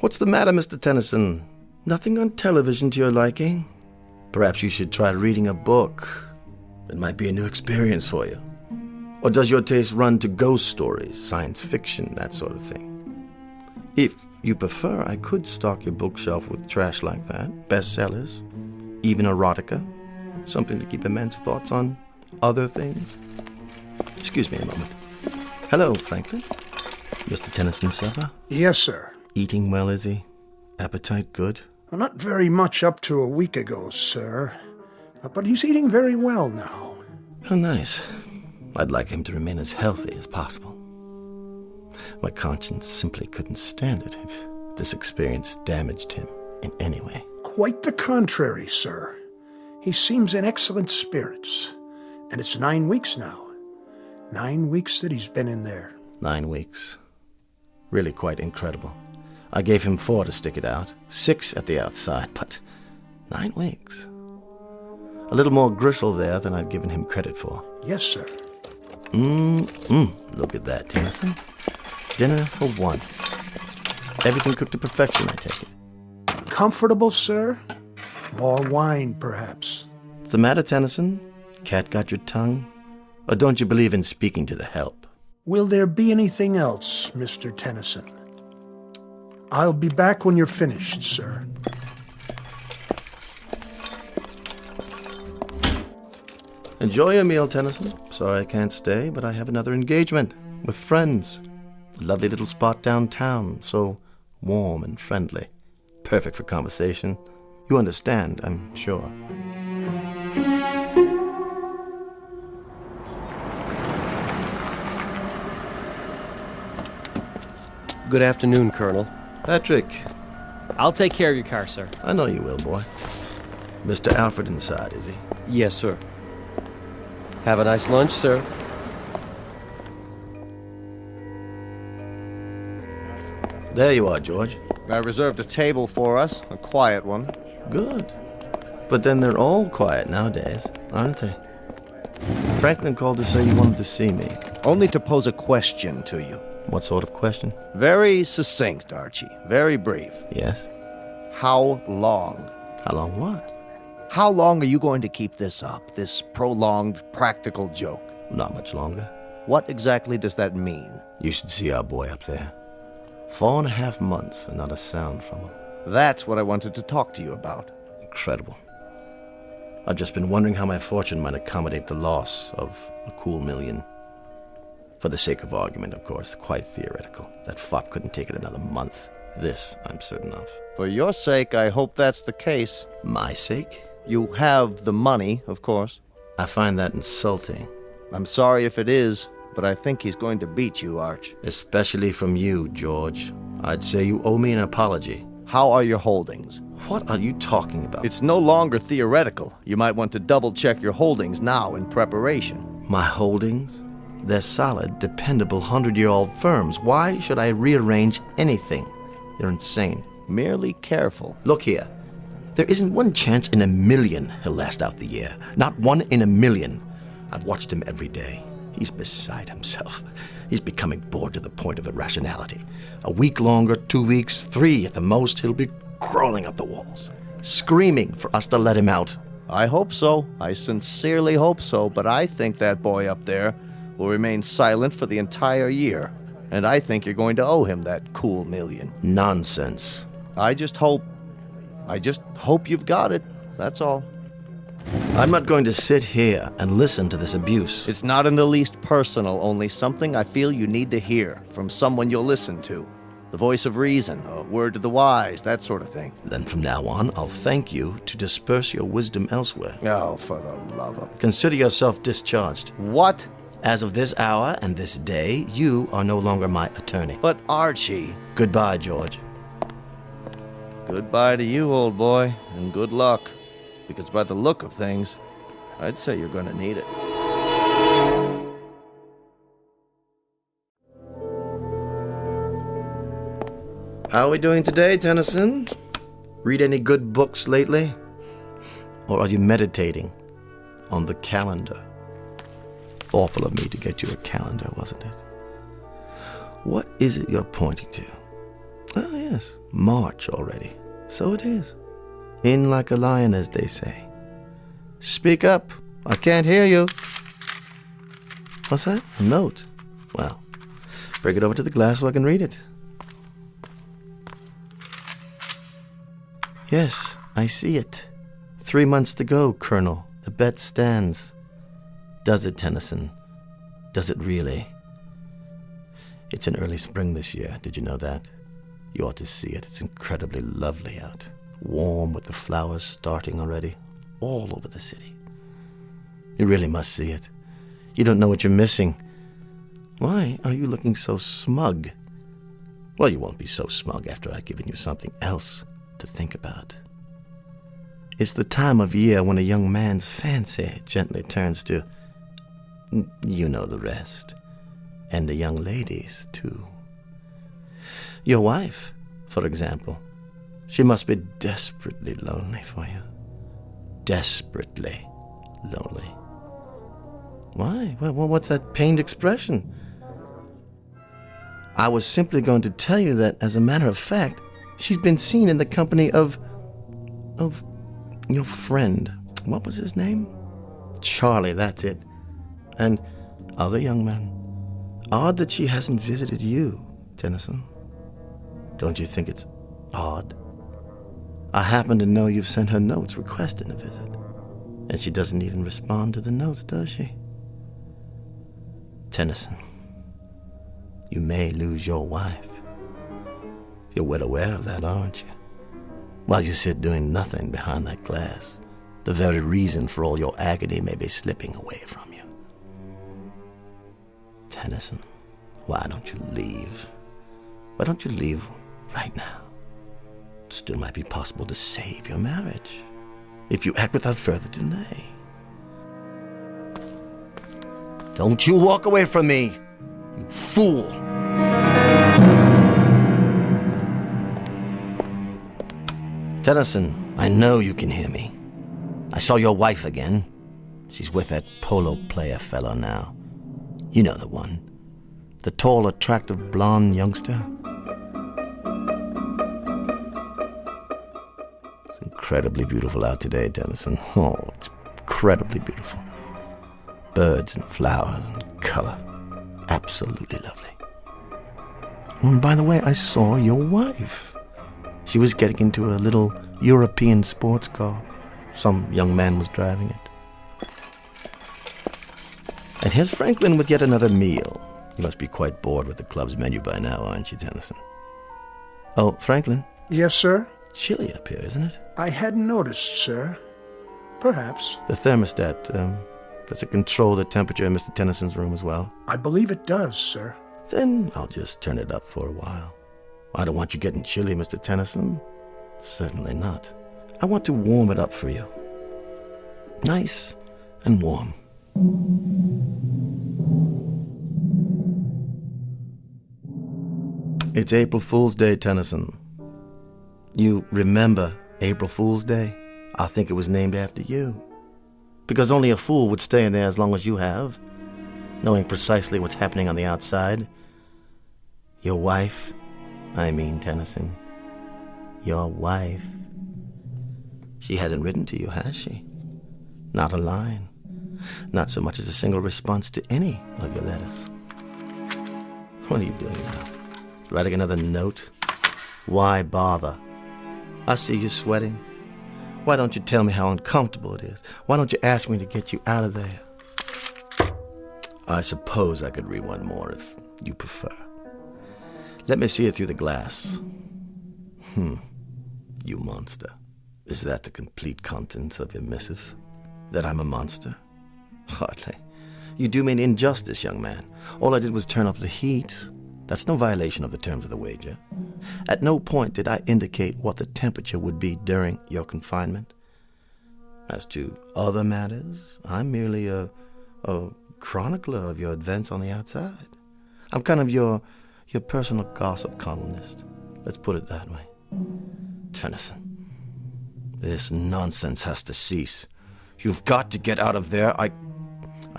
What's the matter, Mr. Tennyson? Nothing on television to your liking? Perhaps you should try reading a book. It might be a new experience for you. Or does your taste run to ghost stories, science fiction, that sort of thing? If you prefer, I could stock your bookshelf with trash like that. Bestsellers, even erotica. Something to keep a man's thoughts on other things. Excuse me a moment. Hello, Franklin. Mr. Tennyson's supper? Yes, sir. Eating well, is he? Appetite good? Well, not very much up to a week ago, sir. But he's eating very well now. Oh, nice. I'd like him to remain as healthy as possible. My conscience simply couldn't stand it if this experience damaged him in any way. Quite the contrary, sir. He seems in excellent spirits. And it's 9 weeks now. 9 weeks that he's been in there. 9 weeks. Really quite incredible. I gave him 4 to stick it out, 6 at the outside, but 9 weeks. A little more gristle there than I'd given him credit for. Yes, sir. Look at that, Tennyson. Dinner for 1. Everything cooked to perfection, I take it. Comfortable, sir? More wine, perhaps. What's the matter, Tennyson? Cat got your tongue? Or don't you believe in speaking to the help? Will there be anything else, Mr. Tennyson? I'll be back when you're finished, sir. Enjoy your meal, Tennyson. Sorry I can't stay, but I have another engagement with friends. A lovely little spot downtown, so warm and friendly. Perfect for conversation. You understand, I'm sure. Good afternoon, Colonel. Patrick. I'll take care of your car, sir. I know you will, boy. Mr. Alfred inside, is he? Yes, sir. Have a nice lunch, sir. There you are, George. I reserved a table for us, a quiet one. Good. But then they're all quiet nowadays, aren't they? Franklin called to say you wanted to see me. Only to pose a question to you. What sort of question? Very succinct, Archie. Very brief. Yes? How long? How long what? How long are you going to keep this up, this prolonged practical joke? Not much longer. What exactly does that mean? You should see our boy up there. 4.5 months and not a sound from him. That's what I wanted to talk to you about. Incredible. I've just been wondering how my fortune might accommodate the loss of a cool $1,000,000. For the sake of argument, of course, quite theoretical. That fop couldn't take it another month. This, I'm certain of. For your sake, I hope that's the case. My sake? You have the money, of course. I find that insulting. I'm sorry if it is, but I think he's going to beat you, Arch. Especially from you, George. I'd say you owe me an apology. How are your holdings? What are you talking about? It's no longer theoretical. You might want to double-check your holdings now in preparation. My holdings? They're solid, dependable, 100-year-old firms. Why should I rearrange anything? They're insane. Merely careful. Look here. There isn't one chance in 1,000,000 he'll last out the year. Not one in 1,000,000. I've watched him every day. He's beside himself. He's becoming bored to the point of irrationality. A week longer, 2 weeks, 3 at the most, he'll be crawling up the walls, screaming for us to let him out. I hope so. I sincerely hope so, but I think that boy up there will remain silent for the entire year. And I think you're going to owe him that cool $1,000,000. Nonsense. I just hope you've got it. That's all. I'm not going to sit here and listen to this abuse. It's not in the least personal, only something I feel you need to hear from someone you'll listen to. The voice of reason, a word to the wise, that sort of thing. Then from now on, I'll thank you to disperse your wisdom elsewhere. Oh, for the love of... Consider yourself discharged. What? As of this hour and this day, you are no longer my attorney. But Archie... Goodbye, George. Goodbye to you, old boy, and good luck. Because by the look of things, I'd say you're going to need it. How are we doing today, Tennyson? Read any good books lately? Or are you meditating on the calendar? Awful of me to get you a calendar, wasn't it? What is it you're pointing to? Oh, yes, March already. So it is. In like a lion, as they say. Speak up. I can't hear you. What's that? A note? Well, bring it over to the glass so I can read it. Yes, I see it. 3 months to go, Colonel. The bet stands. Does it, Tennyson? Does it really? It's in early spring this year. Did you know that? You ought to see it. It's incredibly lovely out. Warm with the flowers starting already. All over the city. You really must see it. You don't know what you're missing. Why are you looking so smug? Well, you won't be so smug after I've given you something else to think about. It's the time of year when a young man's fancy gently turns to, you know the rest, and the young ladies, too. Your wife, for example, she must be desperately lonely for you. Desperately lonely. Why? Well, what's that pained expression? I was simply going to tell you that, as a matter of fact, she's been seen in the company of your friend. What was his name? Charlie, that's it. And other young men. Odd that she hasn't visited you, Tennyson. Don't you think it's odd? I happen to know you've sent her notes requesting a visit. And she doesn't even respond to the notes, does she? Tennyson, you may lose your wife. You're well aware of that, aren't you? While you sit doing nothing behind that glass, the very reason for all your agony may be slipping away from you. Tennyson, why don't you leave? Why don't you leave right now? It still might be possible to save your marriage if you act without further delay. Don't you walk away from me, you fool! Tennyson, I know you can hear me. I saw your wife again. She's with that polo player fellow now. You know the one. The tall, attractive, blonde youngster. It's incredibly beautiful out today, Tennyson. Oh, it's incredibly beautiful. Birds and flowers and color. Absolutely lovely. And by the way, I saw your wife. She was getting into a little European sports car. Some young man was driving it. And here's Franklin with yet another meal. You must be quite bored with the club's menu by now, aren't you, Tennyson? Oh, Franklin? Yes, sir? Chilly up here, isn't it? I hadn't noticed, sir. Perhaps. The thermostat, does it control the temperature in Mr. Tennyson's room as well? I believe it does, sir. Then I'll just turn it up for a while. I don't want you getting chilly, Mr. Tennyson. Certainly not. I want to warm it up for you. Nice and warm. It's April Fool's Day, Tennyson. You remember April Fool's Day? I think it was named after you. Because only a fool would stay in there as long as you have, knowing precisely what's happening on the outside. Your wife, I mean, Tennyson. Your wife. She hasn't written to you, has she? Not a line. Not so much as a single response to any of your letters. What are you doing now? Writing another note? Why bother? I see you sweating. Why don't you tell me how uncomfortable it is? Why don't you ask me to get you out of there? I suppose I could read one more if you prefer. Let me see it through the glass. You monster. Is that the complete contents of your missive? That I'm a monster? Hardly. You do me an injustice, young man. All I did was turn up the heat. That's no violation of the terms of the wager. At no point did I indicate what the temperature would be during your confinement. As to other matters, I'm merely a chronicler of your events on the outside. I'm kind of your personal gossip columnist. Let's put it that way. Tennyson, this nonsense has to cease. You've got to get out of there. I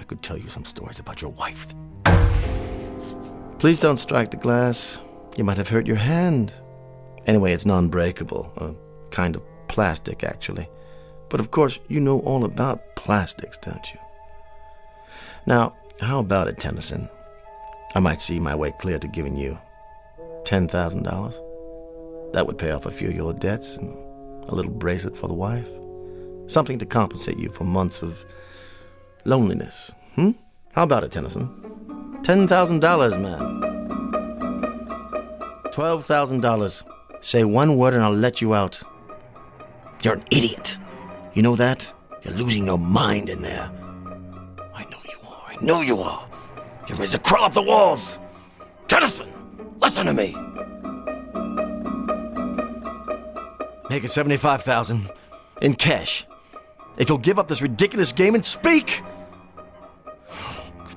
could tell you some stories about your wife. Please don't strike the glass. You might have hurt your hand. Anyway, it's non-breakable. A kind of plastic, actually. But of course, you know all about plastics, don't you? Now, how about it, Tennyson? I might see my way clear to giving you $10,000. That would pay off a few of your debts and a little bracelet for the wife. Something to compensate you for months of loneliness. How about it, Tennyson? $10,000, man. $12,000. Say one word and I'll let you out. You're an idiot. You know that? You're losing your mind in there. I know you are. You're ready to crawl up the walls. Tennyson, listen to me. Make it $75,000 in cash. If you'll give up this ridiculous game and speak.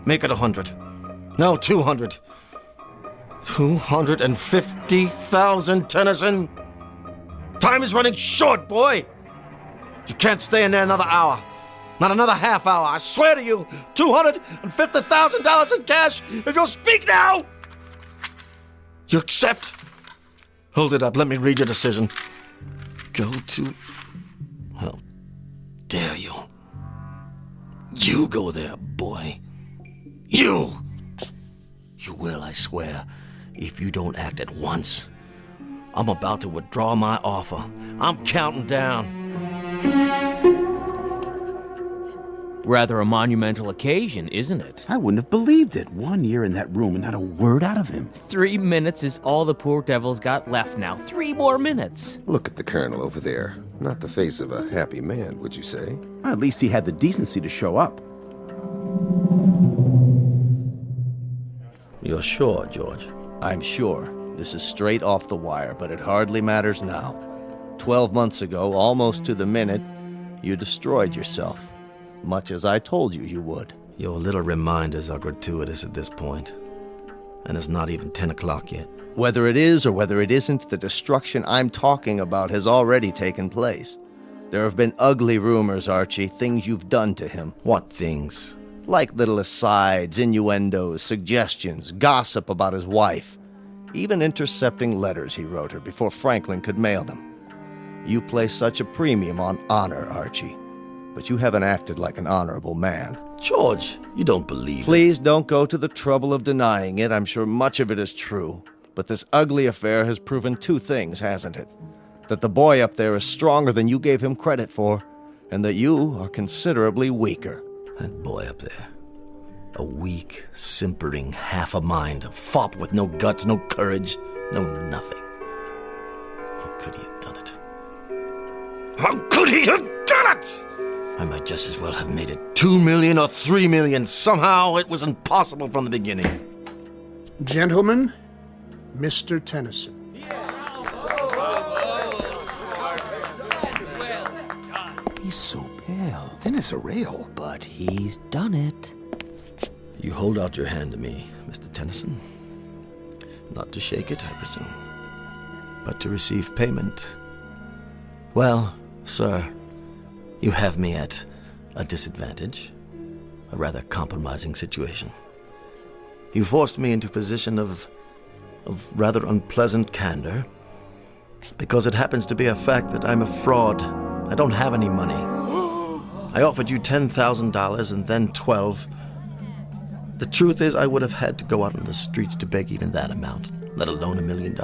Make it 100. No, 200. 250,000, Tennyson. Time is running short, boy. You can't stay in there another hour. Not another half hour. I swear to you, $250,000 in cash if you'll speak now. You accept? Hold it up. Let me read your decision. Go to... How dare you? You go there, boy. You! You will, I swear, if you don't act at once. I'm about to withdraw my offer. I'm counting down. Rather a monumental occasion, isn't it? I wouldn't have believed it. 1 year in that room and not a word out of him. 3 minutes is all the poor devil's got left now. 3 more minutes. Look at the colonel over there. Not the face of a happy man, would you say? At least he had the decency to show up. You're sure, George? I'm sure. This is straight off the wire, but it hardly matters now. 12 months ago, almost to the minute, you destroyed yourself. Much as I told you you would. Your little reminders are gratuitous at this point. And it's not even 10 o'clock yet. Whether it is or whether it isn't, the destruction I'm talking about has already taken place. There have been ugly rumors, Archie, things you've done to him. What things? Like little asides, innuendos, suggestions, gossip about his wife. Even intercepting letters he wrote her before Franklin could mail them. You place such a premium on honor, Archie. But you haven't acted like an honorable man. George, you don't believe it. Please don't go to the trouble of denying it. I'm sure much of it is true. But this ugly affair has proven 2 things, hasn't it? That the boy up there is stronger than you gave him credit for, and that you are considerably weaker. That boy up there. A weak, simpering, half a mind, a fop with no guts, no courage, no nothing. How could he have done it? How could he have done it? I might just as well have made it 2 million or 3 million. Somehow it was impossible from the beginning. Gentlemen, Mr. Tennyson. He's so pale, thin as a rail. But he's done it. You hold out your hand to me, Mr. Tennyson. Not to shake it, I presume, but to receive payment. Well, sir, you have me at a disadvantage, a rather compromising situation. You forced me into a position of rather unpleasant candor, because it happens to be a fact that I'm a fraud. I don't have any money. I offered you $10,000 and then 12. The truth is, I would have had to go out on the streets to beg even that amount, let alone $1 million.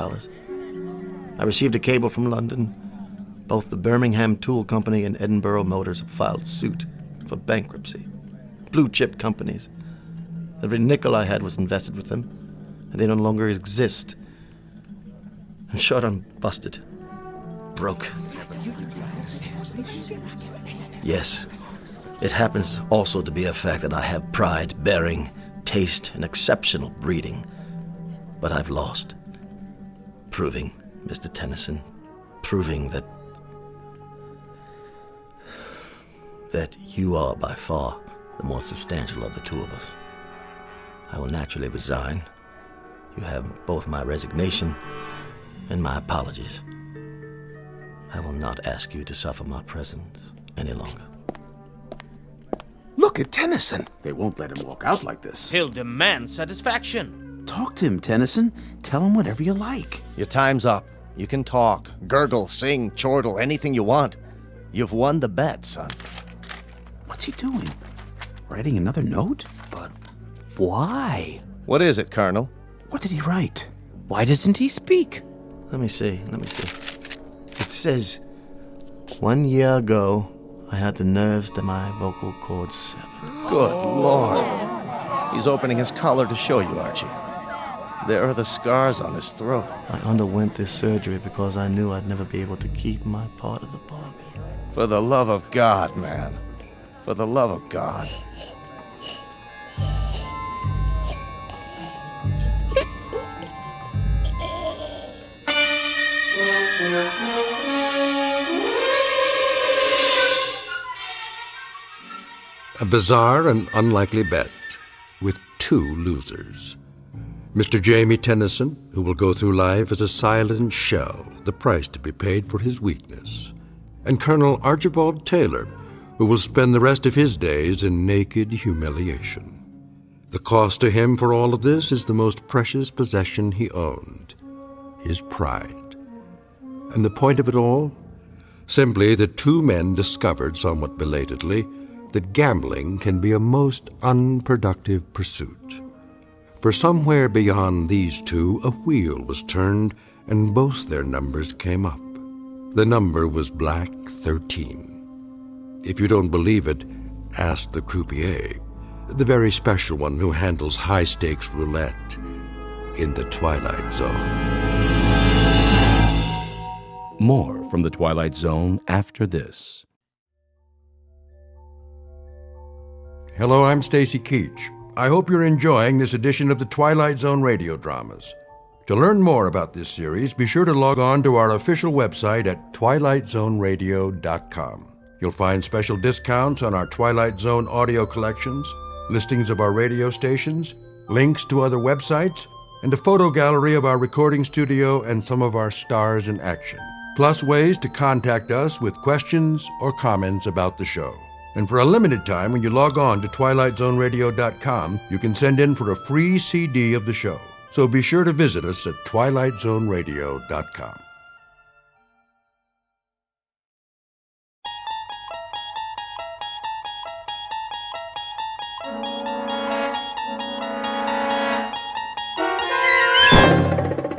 I received a cable from London. Both the Birmingham Tool Company and Edinburgh Motors have filed suit for bankruptcy. Blue-chip companies. Every nickel I had was invested with them, and they no longer exist. In short, I'm busted. Broke. Yes, it happens also to be a fact that I have pride, bearing, taste, and exceptional breeding. But I've lost. Proving, Mr. Tennyson, proving that that you are by far the more substantial of the two of us. I will naturally resign. You have both my resignation and my apologies. I will not ask you to suffer my presence any longer. Look at Tennyson. They won't let him walk out like this. He'll demand satisfaction. Talk to him, Tennyson. Tell him whatever you like. Your time's up. You can talk, gurgle, sing, chortle, anything you want. You've won the bet, son. What's he doing? Writing another note? But why? What is it, Colonel? What did he write? Why doesn't he speak? Let me see. It says, 1 year ago, I had the nerves that my vocal cords severed. Good Lord. He's opening his collar to show you, Archie. There are the scars on his throat. I underwent this surgery because I knew I'd never be able to keep my part of the bargain. For the love of God, man. For the love of God. A bizarre and unlikely bet with two losers. Mr. Jamie Tennyson, who will go through life as a silent shell, the price to be paid for his weakness. And Colonel Archibald Taylor, who will spend the rest of his days in naked humiliation. The cost to him for all of this is the most precious possession he owned, his pride. And the point of it all? Simply that two men discovered somewhat belatedly that gambling can be a most unproductive pursuit. For somewhere beyond these two, a wheel was turned, and both their numbers came up. The number was Black 13. If you don't believe it, ask the croupier, the very special one who handles high-stakes roulette in the Twilight Zone. More from the Twilight Zone after this. Hello, I'm Stacy Keach. I hope you're enjoying this edition of the Twilight Zone radio dramas. To learn more about this series, be sure to log on to our official website at twilightzoneradio.com. You'll find special discounts on our Twilight Zone audio collections, listings of our radio stations, links to other websites, and a photo gallery of our recording studio and some of our stars in action. Plus ways to contact us with questions or comments about the show. And for a limited time, when you log on to twilightzoneradio.com, you can send in for a free CD of the show. So be sure to visit us at twilightzoneradio.com.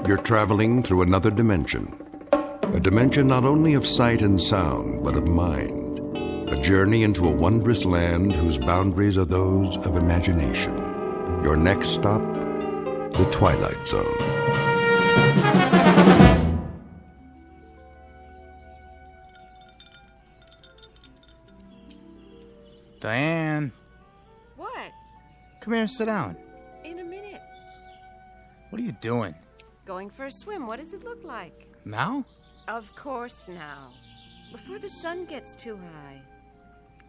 You're traveling through another dimension. A dimension not only of sight and sound, but of mind. A journey into a wondrous land whose boundaries are those of imagination. Your next stop, the Twilight Zone. Diane. What? Come here and sit down. In a minute. What are you doing? Going for a swim. What does it look like? Now? Of course now. Before the sun gets too high.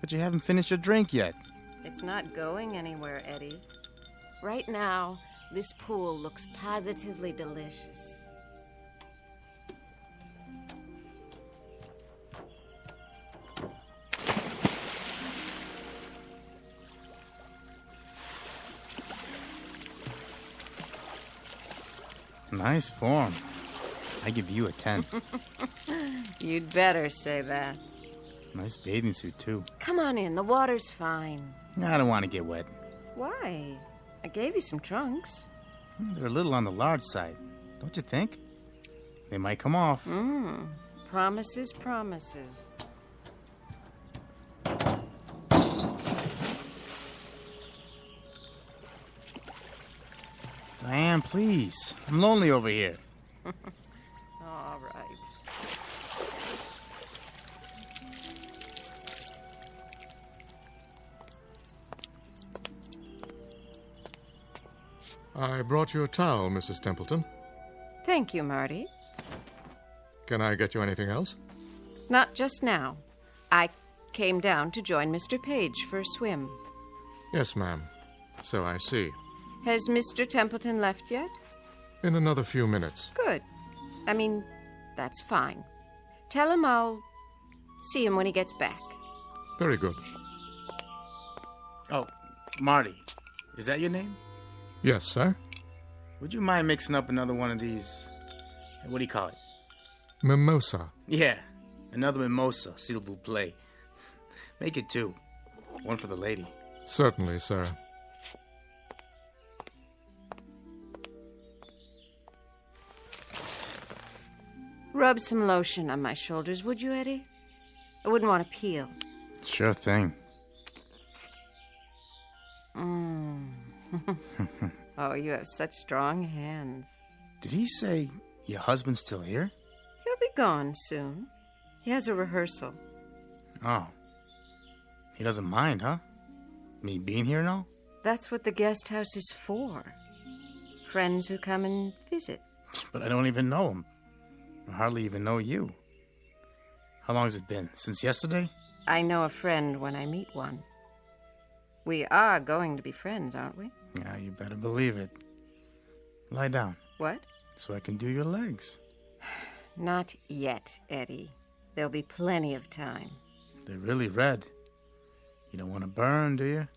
But you haven't finished your drink yet. It's not going anywhere, Eddie. Right now, this pool looks positively delicious. Nice form. I give you a 10. You'd better say that. Nice bathing suit, too. Come on in, the water's fine. I don't want to get wet. Why? I gave you some trunks. They're a little on the large side, don't you think? They might come off. Promises, promises. Diane, please. I'm lonely over here. All right. I brought you a towel, Mrs. Templeton. Thank you, Marty. Can I get you anything else? Not just now. I came down to join Mr. Page for a swim. Yes, ma'am. So I see. Has Mr. Templeton left yet? In another few minutes. Good. I mean, that's fine. Tell him I'll see him when he gets back. Very good. Oh, Marty. Is that your name? Yes, sir. Would you mind mixing up another one of these? What do you call it? Mimosa. Yeah, another mimosa, s'il vous plaît. Make it 2. One for the lady. Certainly, sir. Rub some lotion on my shoulders, would you, Eddie? I wouldn't want to peel. Sure thing. Oh, you have such strong hands. Did he say your husband's still here? He'll be gone soon. He has a rehearsal. Oh. He doesn't mind, huh? Me being here and all? That's what the guest house is for. Friends who come and visit. But I don't even know him. I hardly even know you. How long has it been? Since yesterday? I know a friend when I meet one. We are going to be friends, aren't we? Yeah, you better believe it. Lie down. What? So I can do your legs. Not yet, Eddie. There'll be plenty of time. They're really red. You don't want to burn, do you?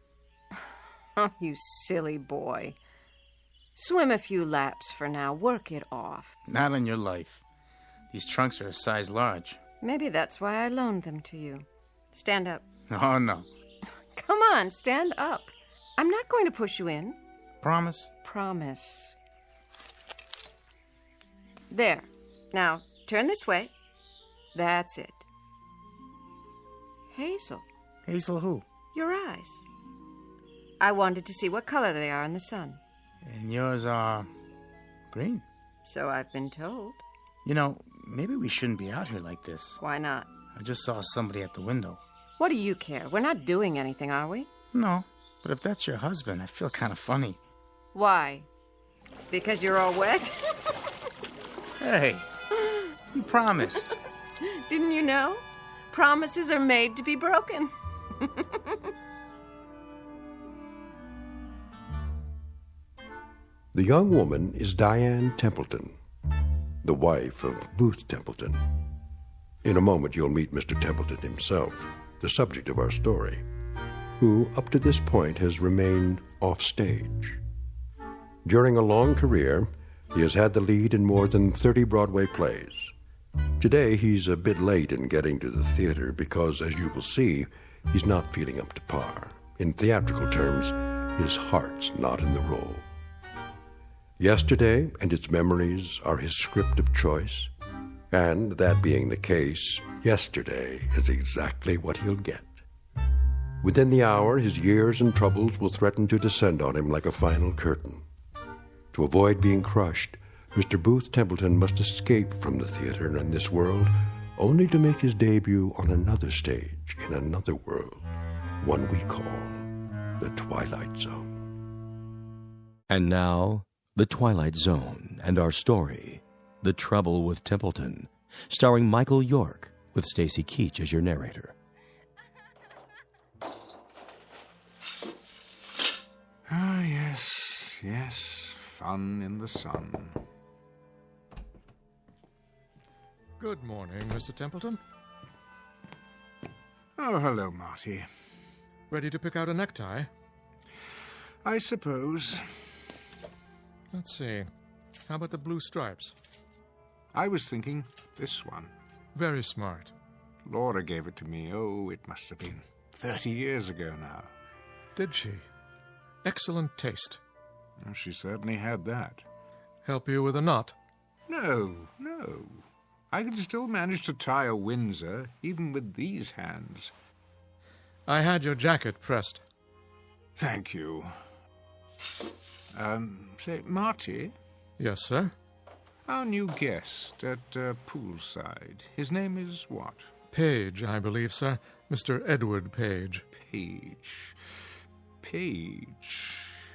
Oh, you silly boy. Swim a few laps for now. Work it off. Not on your life. These trunks are a size large. Maybe that's why I loaned them to you. Stand up. Oh, no. Come on, stand up. I'm not going to push you in. Promise? Promise. There. Now, turn this way. That's it. Hazel. Hazel who? Your eyes. I wanted to see what color they are in the sun. And yours are green. So I've been told. You know, maybe we shouldn't be out here like this. Why not? I just saw somebody at the window. What do you care? We're not doing anything, are we? No, but if that's your husband, I feel kind of funny. Why? Because you're all wet? Hey, you promised. Didn't you know? Promises are made to be broken. The young woman is Diane Templeton, the wife of Booth Templeton. In a moment, you'll meet Mr. Templeton himself, the subject of our story, who, up to this point, has remained off-stage. During a long career, he has had the lead in more than 30 Broadway plays. Today, he's a bit late in getting to the theater because, as you will see, he's not feeling up to par. In theatrical terms, his heart's not in the role. Yesterday and its memories are his script of choice, and that being the case, yesterday is exactly what he'll get. Within the hour, his years and troubles will threaten to descend on him like a final curtain. To avoid being crushed, Mr. Booth Templeton must escape from the theater and this world, only to make his debut on another stage in another world, one we call the Twilight Zone. And now, The Twilight Zone and our story, The Trouble with Templeton, starring Michael York, with Stacy Keach as your narrator. Ah, yes, fun in the sun. Good morning, Mr. Templeton. Oh, hello, Marty. Ready to pick out a necktie? I suppose. Let's see. How about the blue stripes? I was thinking this one. Very smart. Laura gave it to me, it must have been 30 years ago now. Did she? Excellent taste. Well, she certainly had that. Help you with a knot? No. I can still manage to tie a Windsor, even with these hands. I had your jacket pressed. Thank you. Say, Marty? Yes, sir? Our new guest at poolside. His name is what? Page, I believe, sir. Mr. Edward Page. Page.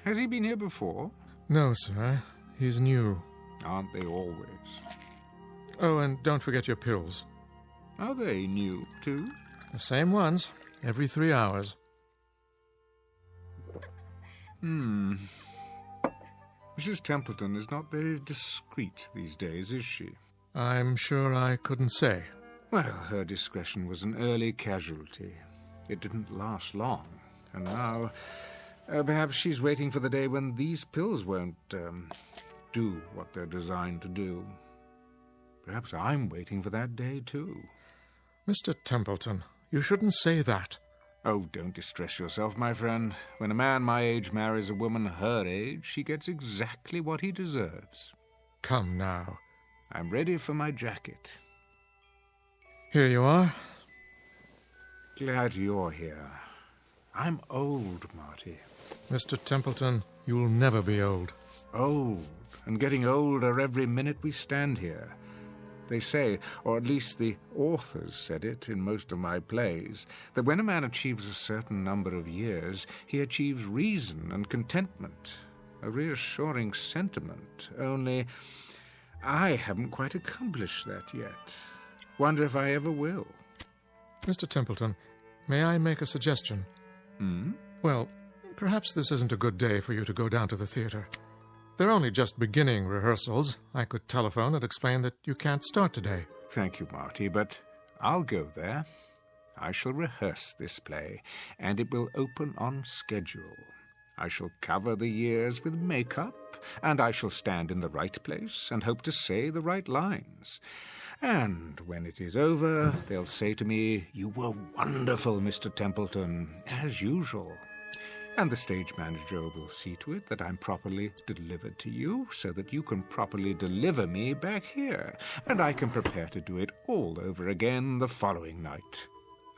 Has he been here before? No, sir. He's new. Aren't they always? Oh, and don't forget your pills. Are they new, too? The same ones, every 3 hours. Mrs. Templeton is not very discreet these days, is she? I'm sure I couldn't say. Well, her discretion was an early casualty. It didn't last long. And now, perhaps she's waiting for the day when these pills won't, do what they're designed to do. Perhaps I'm waiting for that day, too. Mr. Templeton, you shouldn't say that. Oh, don't distress yourself, my friend. When a man my age marries a woman her age, he gets exactly what he deserves. Come now. I'm ready for my jacket. Here you are. Glad you're here. I'm old, Marty. Mr. Templeton, you'll never be old. Old, and getting older every minute we stand here. They say, or at least the authors said it in most of my plays, that when a man achieves a certain number of years, he achieves reason and contentment, a reassuring sentiment, only I haven't quite accomplished that yet. Wonder if I ever will. Mr. Templeton, may I make a suggestion? Well, perhaps this isn't a good day for you to go down to the theater. They're only just beginning rehearsals. I could telephone and explain that you can't start today. Thank you, Marty, but I'll go there. I shall rehearse this play, and it will open on schedule. I shall cover the years with makeup, and I shall stand in the right place and hope to say the right lines. And when it is over, they'll say to me, "You were wonderful, Mr. Templeton, as usual." And the stage manager will see to it that I'm properly delivered to you, so that you can properly deliver me back here, and I can prepare to do it all over again the following night.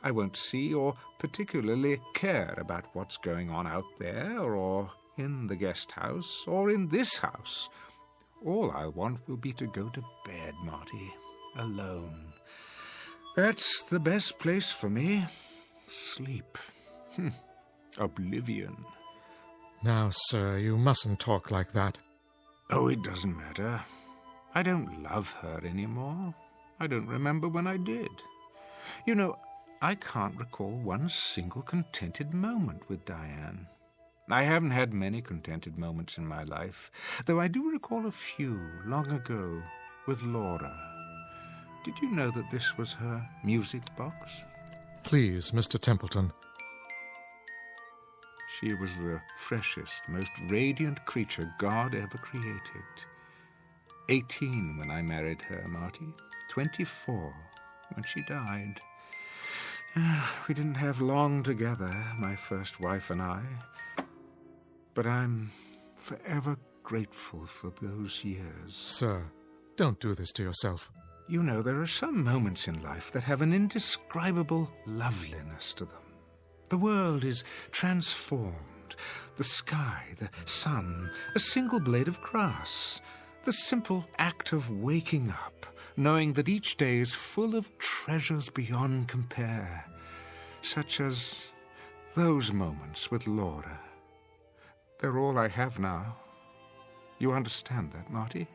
I won't see or particularly care about what's going on out there, or in the guest house, or in this house. All I'll want will be to go to bed, Marty, alone. That's the best place for me. Sleep. Oblivion. Now, sir, you mustn't talk like that. Oh, it doesn't matter. I don't love her anymore. I don't remember when I did. You know, I can't recall one single contented moment with Diane. I haven't had many contented moments in my life, though I do recall a few long ago with Laura. Did you know that this was her music box? Please, Mr. Templeton. She was the freshest, most radiant creature God ever created. 18 when I married her, Marty. 24 when she died. We didn't have long together, my first wife and I. But I'm forever grateful for those years. Sir, don't do this to yourself. You know, there are some moments in life that have an indescribable loveliness to them. The world is transformed. The sky, the sun, a single blade of grass. The simple act of waking up, knowing that each day is full of treasures beyond compare, such as those moments with Laura. They're all I have now. You understand that, Marty?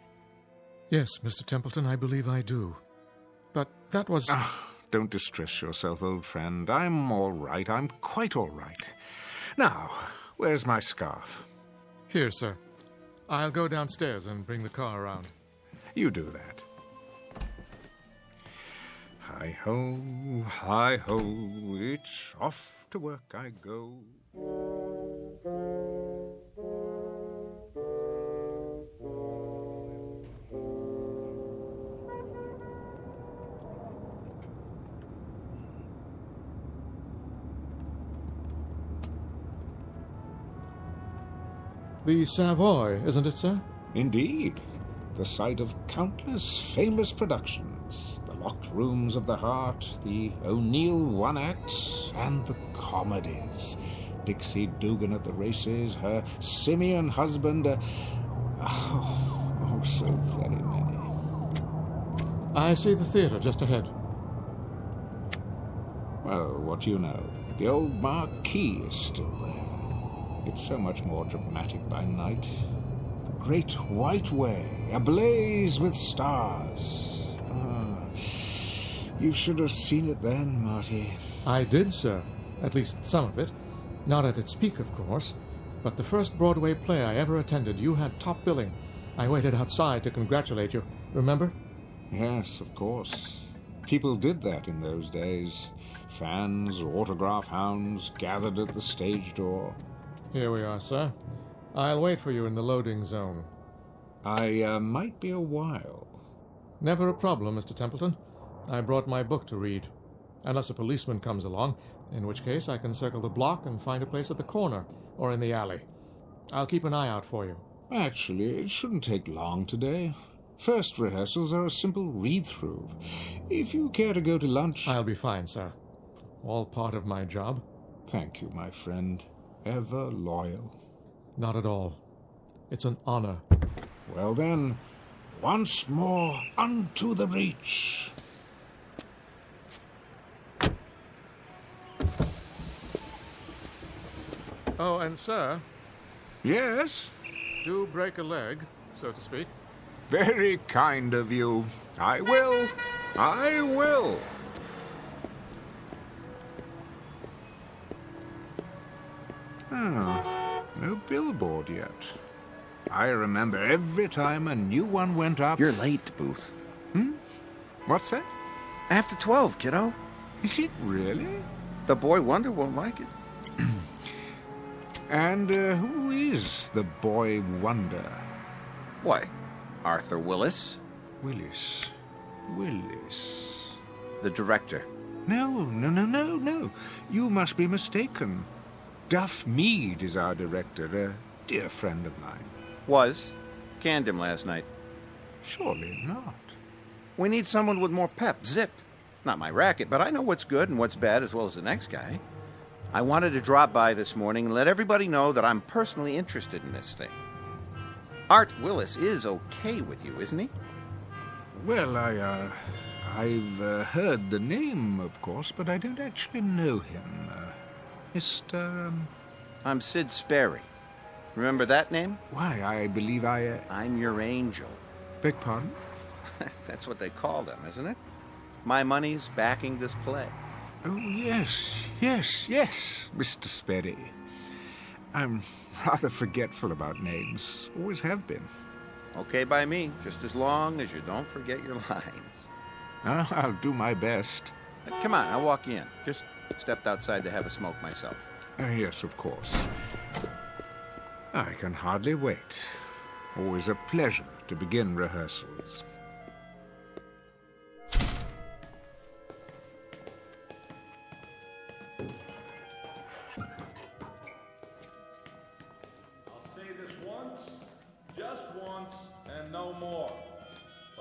Yes, Mr. Templeton, I believe I do. But that was... Don't distress yourself, old friend. I'm all right. I'm quite all right. Now, where's my scarf? Here, sir. I'll go downstairs and bring the car around. You do that. Hi-ho, hi-ho, it's off to work I go. The Savoy, isn't it, sir? Indeed. The site of countless famous productions. The Locked Rooms of the Heart, the O'Neill One-Acts, and the comedies. Dixie Dugan at the races, her simian husband, so very many. I see the theatre just ahead. Well, what do you know? The old marquee is still there. It's so much more dramatic by night. The Great White Way, ablaze with stars. You should have seen it then, Marty. I did, sir. At least some of it. Not at its peak, of course. But the first Broadway play I ever attended, you had top billing. I waited outside to congratulate you. Remember? Yes, of course. People did that in those days. Fans, autograph hounds, gathered at the stage door. Here we are, sir. I'll wait for you in the loading zone. I might be a while. Never a problem, Mr. Templeton. I brought my book to read. Unless a policeman comes along, in which case I can circle the block and find a place at the corner or in the alley. I'll keep an eye out for you. Actually, it shouldn't take long today. First rehearsals are a simple read-through. If you care to go to lunch... I'll be fine, sir. All part of my job. Thank you, my friend. Ever loyal. Not at all. It's an honor. Well then, once more unto the breach. Oh, and sir... Yes? Do break a leg, so to speak. Very kind of you. I will. I will. No billboard yet. I remember every time a new one went up... You're late, Booth. What's that? After 12, kiddo. Is it really? The boy wonder won't like it. And who is the boy wonder? Why, Arthur Willis. Willis. The director. No. You must be mistaken. Duff Mead is our director, a dear friend of mine. Was. Canned him last night. Surely not. We need someone with more pep, zip. Not my racket, but I know what's good and what's bad as well as the next guy. I wanted to drop by this morning and let everybody know that I'm personally interested in this thing. Art Willis is okay with you, isn't he? Well, I've heard the name, of course, but I don't actually know him. Mr... I'm Sid Sperry. Remember that name? Why, I believe I'm your angel. Beg pardon? That's what they call them, isn't it? My money's backing this play. Oh, yes, Mr. Sperry. I'm rather forgetful about names. Always have been. Okay by me, just as long as you don't forget your lines. I'll do my best. Come on, I'll walk you in. Just stepped outside to have a smoke myself. Yes, of course. I can hardly wait. Always a pleasure to begin rehearsals.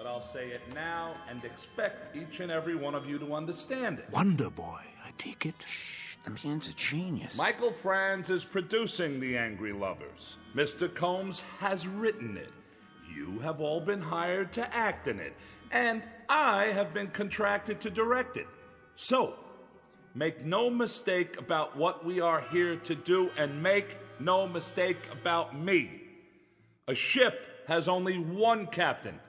I'll say it now and expect each and every one of you to understand it. Wonder Boy, I take it. Shh, the man's a genius. Michael Franz is producing The Angry Lovers. Mr. Combs has written it. You have all been hired to act in it. And I have been contracted to direct it. So, make no mistake about what we are here to do, and make no mistake about me. A ship has only one captain.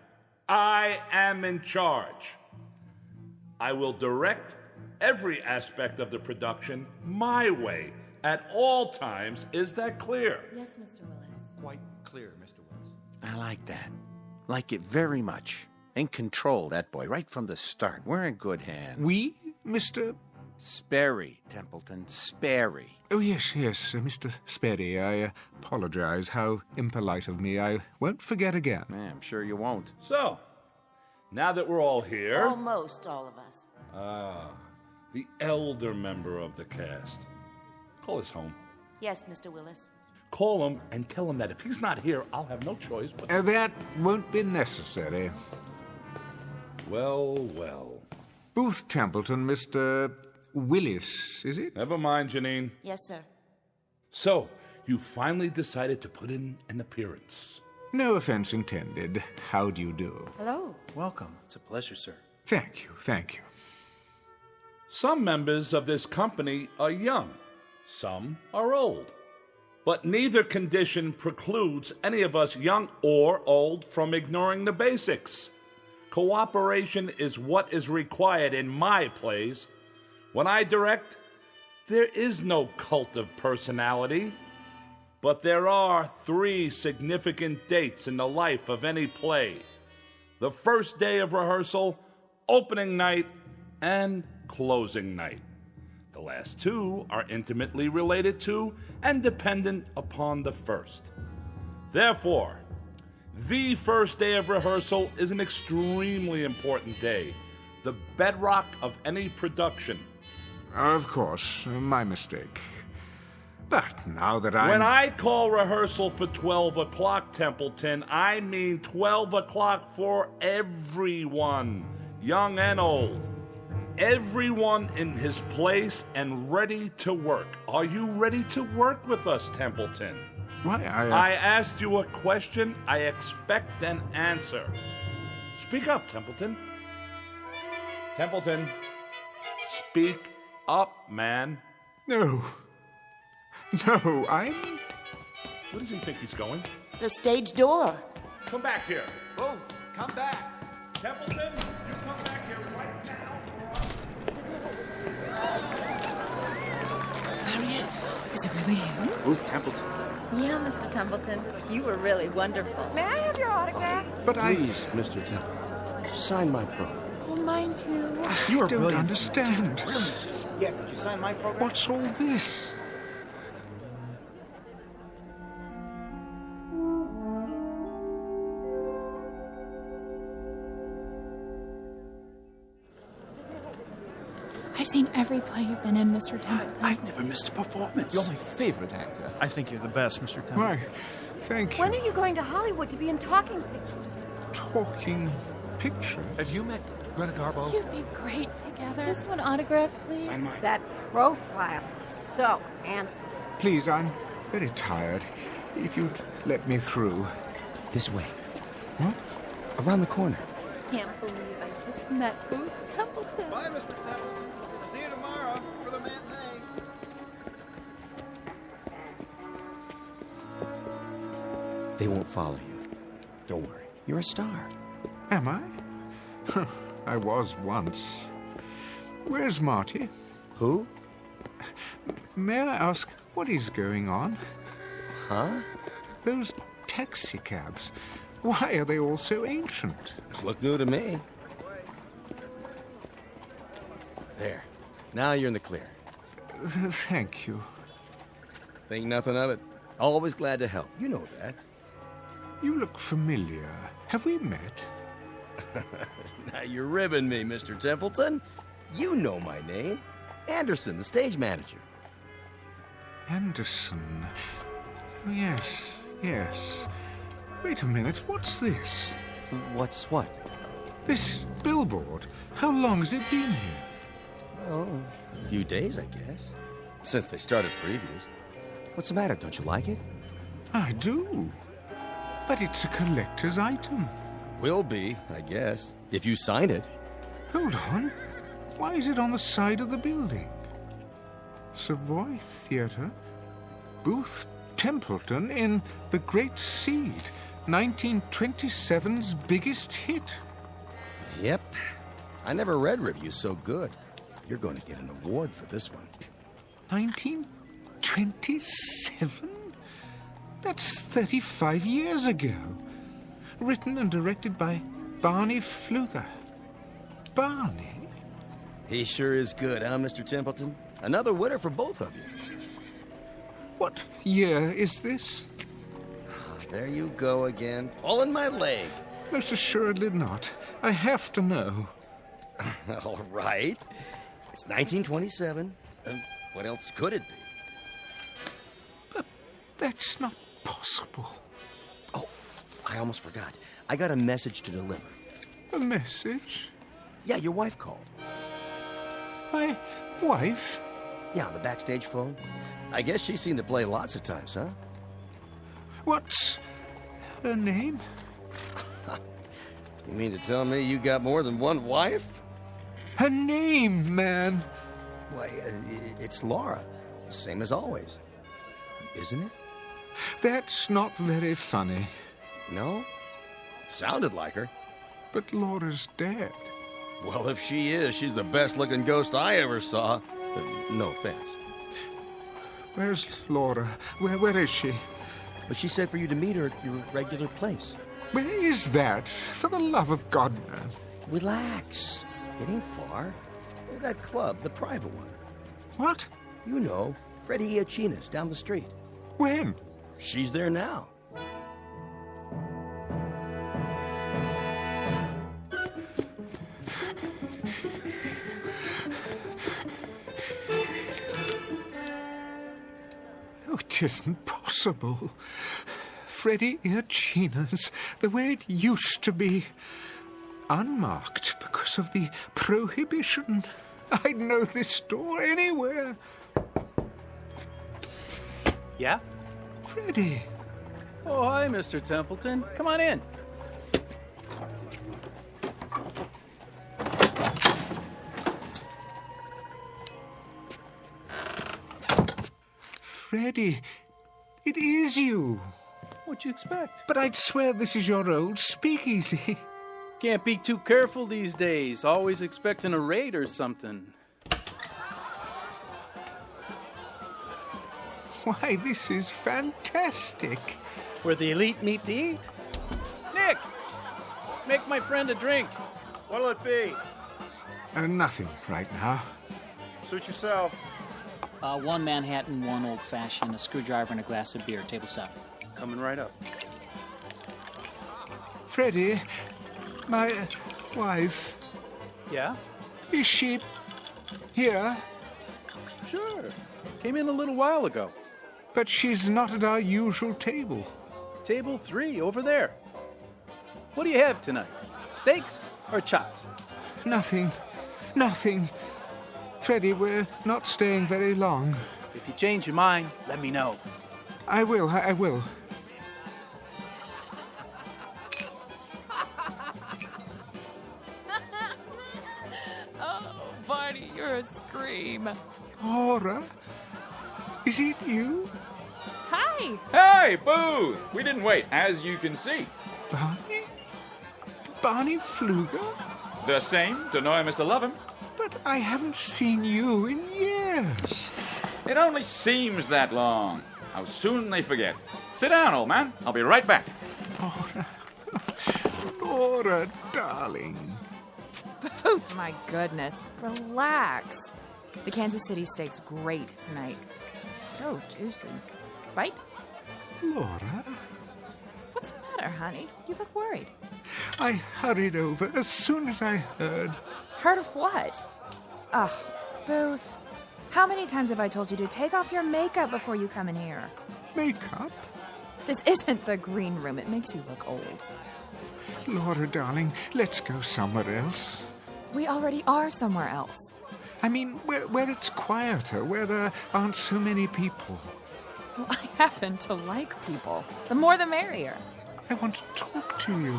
I am in charge. I will direct every aspect of the production my way at all times. Is that clear? Yes, Mr. Willis. Quite clear, Mr. Willis. I like that. Like it very much. In control, that boy, right from the start. We're in good hands. We, Mr. Sperry, Templeton, Sperry. Oh, yes, Mr. Sperry. I apologize. How impolite of me. I won't forget again. I'm sure you won't. So, now that we're all here... Almost all of us. The elder member of the cast. Call us home. Yes, Mr. Willis. Call him and tell him that if he's not here, I'll have no choice but... That won't be necessary. Well. Booth Templeton, Mr. Willis, is it? Never mind, Janine. Yes, sir. So, you finally decided to put in an appearance. No offense intended. How do you do? Hello. Welcome. It's a pleasure, sir. Thank you. Some members of this company are young. Some are old. But neither condition precludes any of us, young or old, from ignoring the basics. Cooperation is what is required in my plays. When I direct, there is no cult of personality. But there are 3 significant dates in the life of any play: the first day of rehearsal, opening night, and closing night. The last 2 are intimately related to and dependent upon the first. Therefore, the first day of rehearsal is an extremely important day, the bedrock of any production. Of course, my mistake. But now that When I call rehearsal for 12 o'clock, Templeton, I mean 12 o'clock for everyone, young and old. Everyone in his place and ready to work. Are you ready to work with us, Templeton? Why, I asked you a question. I expect an answer. Speak up, Templeton. Templeton, speak up, man. No, I'm... Where does he think he's going? The stage door. Come back here. Oh, come back. Templeton, you come back here right now. There he is. Is it really him? Ruth Templeton. Yeah, Mr. Templeton. You were really wonderful. May I have your autograph? Please, Mr. Templeton, sign my program. Oh, mine too. You don't understand. Brilliant. Yeah, could you sign my program? What's all this? I've seen every play you've been in, Mr. Templeton. I've never missed a performance. You're my favorite actor. I think you're the best, Mr. Templeton. Why, thank you. When are you going to Hollywood to be in talking pictures? Talking picture? Have you met Greta Garbo? You'd be great together. Just one autograph, please. Sign mine. That profile is so handsome. Please, I'm very tired. If you'd let me through. This way. What? Around the corner. Can't believe I just met Ruth Templeton. Bye, Mr. Templeton. See you tomorrow for the matinee. They won't follow you. Don't worry. You're a star. Am I? I was once. Where's Marty? Who? May I ask what is going on? Huh? Those taxi cabs. Why are they all so ancient? Look new to me. There. Now you're in the clear. Thank you. Think nothing of it. Always glad to help. You know that. You look familiar. Have we met? Now you're ribbing me, Mr. Templeton. You know my name. Anderson, the stage manager. Anderson. Oh, yes. Wait a minute, what's this? What's what? This billboard. How long has it been here? Oh, a few days, I guess. Since they started previews. What's the matter? Don't you like it? I do. But it's a collector's item. Will be, I guess, if you sign it. Hold on. Why is it on the side of the building? Savoy Theatre, Booth Templeton in The Great Seed, 1927's biggest hit. Yep. I never read reviews so good. You're going to get an award for this one. 1927? That's 35 years ago. Written and directed by Barney Pfluger. Barney? He sure is good, huh, Mr. Templeton? Another winner for both of you. What year is this? There you go again. All in my leg. Most assuredly not. I have to know. All right. It's 1927. What else could it be? But that's not possible. Oh, I almost forgot. I got a message to deliver. A message? Yeah, your wife called. My wife? Yeah, on the backstage phone. I guess she's seen the play lots of times, huh? What's her name? You mean to tell me you got more than one wife? Her name, man. Why, it's Laura. Same as always. Isn't it? That's not very funny. No? Sounded like her. But Laura's dead. Well, if she is, she's the best-looking ghost I ever saw. No offense. Where's Laura? Where is she? But she said for you to meet her at your regular place. Where is that? For the love of God, man. Relax. It ain't far. That club, the private one. What? You know, Freddie Iachina's down the street. When? She's there now. Oh, it isn't possible. Freddie Iachina's the way it used to be. Unmarked because of the prohibition. I'd know this door anywhere. Yeah? Freddie. Oh, hi, Mr. Templeton. Come on in. Freddie, it is you. What'd you expect? But I'd swear this is your old speakeasy. Can't be too careful these days. Always expecting a raid or something. Why, this is fantastic. Where the elite meet to eat. Nick! Make my friend a drink. What'll it be? Nothing right now. Suit yourself. One Manhattan, one old-fashioned, a screwdriver, and a glass of beer. Table 7. Coming right up. Freddie, my wife. Yeah? Is she here? Sure. Came in a little while ago. But she's not at our usual table. Table 3, over there. What do you have tonight? Steaks or chops? Nothing. Freddie, we're not staying very long. If you change your mind, let me know. I will. Oh, Barney, you're a scream. Laura? Is it you? Hi! Hey, Booth! We didn't wait, as you can see. Barney? Barney Pfluger? The same. Don't know him, Mr. Loveham. But I haven't seen you in years. It only seems that long. How soon they forget. Sit down, old man. I'll be right back. Laura, darling. Booth, my goodness. Relax. The Kansas City steak's great tonight. So juicy. Bite? Laura? What's the matter, honey? You look worried. I hurried over as soon as I heard. Heard of what? Ugh, Booth. How many times have I told you to take off your makeup before you come in here? Makeup? This isn't the green room. It makes you look old. Laura, darling, let's go somewhere else. We already are somewhere else. I mean, where it's quieter, where there aren't so many people. Well, I happen to like people. The more the merrier. I want to talk to you.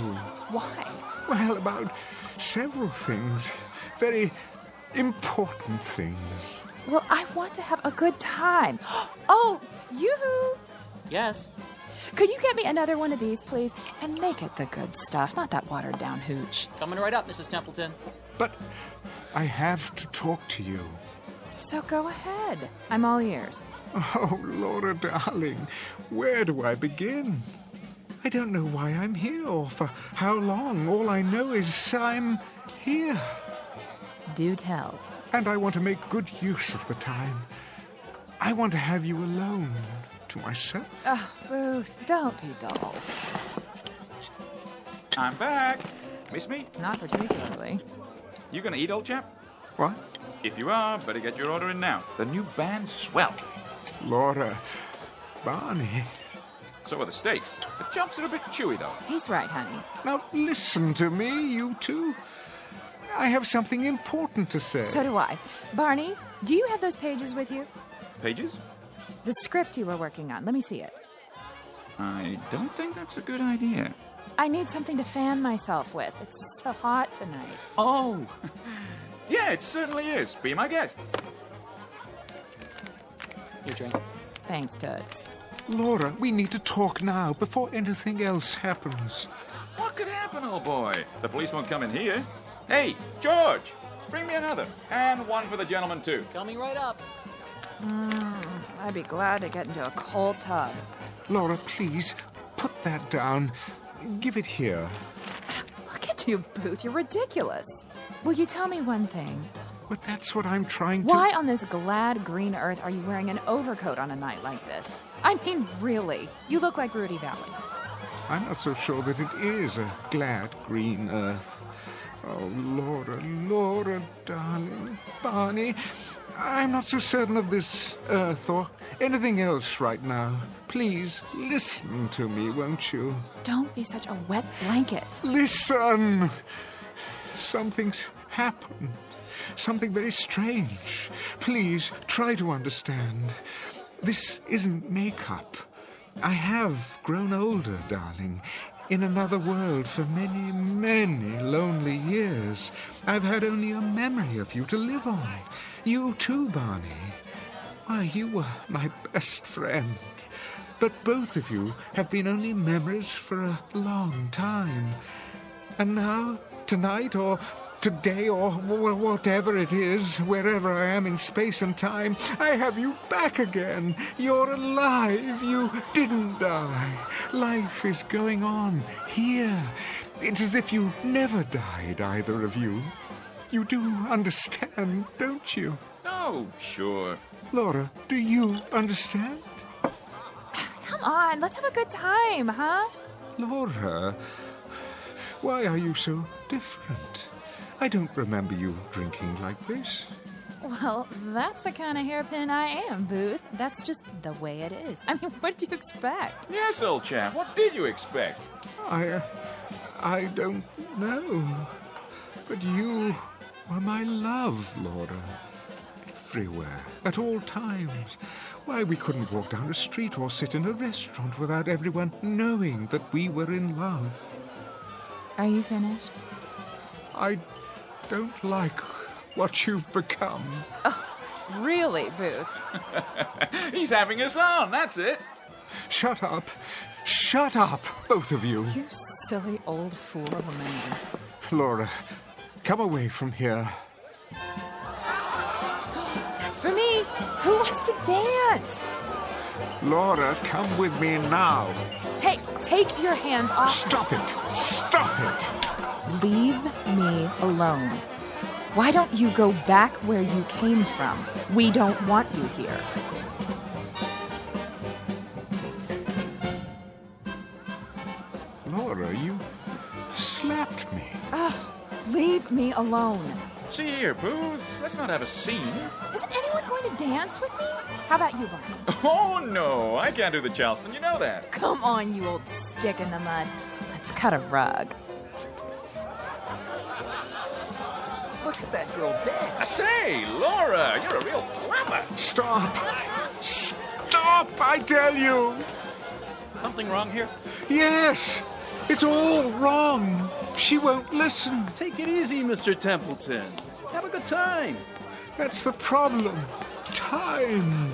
Why? Well, about several things. Very important things. Well, I want to have a good time. Oh, yoo-hoo! Yes? Could you get me another one of these, please? And make it the good stuff, not that watered-down hooch. Coming right up, Mrs. Templeton. But I have to talk to you. So go ahead. I'm all ears. Oh, Laura, darling, where do I begin? I don't know why I'm here or for how long. All I know is I'm here. Do tell. And I want to make good use of the time. I want to have you alone to myself. Oh, Booth, don't be dull. I'm back. Miss me? Not particularly. You gonna eat, old chap? What? If you are, better get your order in now. The new band's swell. Laura, Barney. So are the steaks. The chops are a bit chewy, though. He's right, honey. Now listen to me, you two. I have something important to say. So do I. Barney, do you have those pages with you? Pages? The script you were working on. Let me see it. I don't think that's a good idea. I need something to fan myself with. It's so hot tonight. Oh! Yeah, it certainly is. Be my guest. Your drink. Thanks, Toots. Laura, we need to talk now before anything else happens. What could happen, old boy? The police won't come in here. Hey, George, bring me another. And one for the gentleman, too. Coming right up. I'd be glad to get into a cold tub. Laura, please, put that down. Give it here. Look at you, Booth. You're ridiculous. Will you tell me one thing? But that's what I'm trying to... Why on this glad green earth are you wearing an overcoat on a night like this? I mean, really. You look like Rudy Valley. I'm not so sure that it is a glad green earth. Oh, Laura, darling, Barney, I'm not so certain of this earth or anything else right now. Please, listen to me, won't you? Don't be such a wet blanket. Listen! Something's happened. Something very strange. Please, try to understand. This isn't makeup. I have grown older, darling. In another world for many, many lonely years. I've had only a memory of you to live on. You too, Barney. Why, you were my best friend. But both of you have been only memories for a long time. And now, tonight, or today, or whatever it is, wherever I am in space and time, I have you back again. You're alive. You didn't die. Life is going on here. It's as if you never died, either of you. You do understand, don't you? Oh, sure. Laura, do you understand? Come on, let's have a good time, huh? Laura, why are you so different? I don't remember you drinking like this. Well, that's the kind of hairpin I am, Booth. That's just the way it is. I mean, what did you expect? Yes, old chap, what did you expect? I don't know. But you were my love, Laura. Everywhere, at all times. Why, we couldn't walk down a street or sit in a restaurant without everyone knowing that we were in love. Are you finished? I don't like what you've become. Oh, really, Booth? He's having us on, that's it. Shut up. Shut up, both of you. You silly old fool of a man. Laura, come away from here. That's for me. Who wants to dance? Laura, come with me now. Hey, take your hands off. Stop it. Stop it. Leave me alone. Why don't you go back where you came from? We don't want you here. Laura, you slapped me. Oh, leave me alone. See here, Booth, let's not have a scene. Isn't anyone going to dance with me? How about you, Barney? Oh, no, I can't do the Charleston, you know that. Come on, you old stick in the mud. Let's cut a rug. Look at that girl dance. I say, Laura, you're a real flapper. Stop. Stop, I tell you. Something wrong here? Yes. It's all wrong. She won't listen. Take it easy, Mr. Templeton. Have a good time. That's the problem. Time.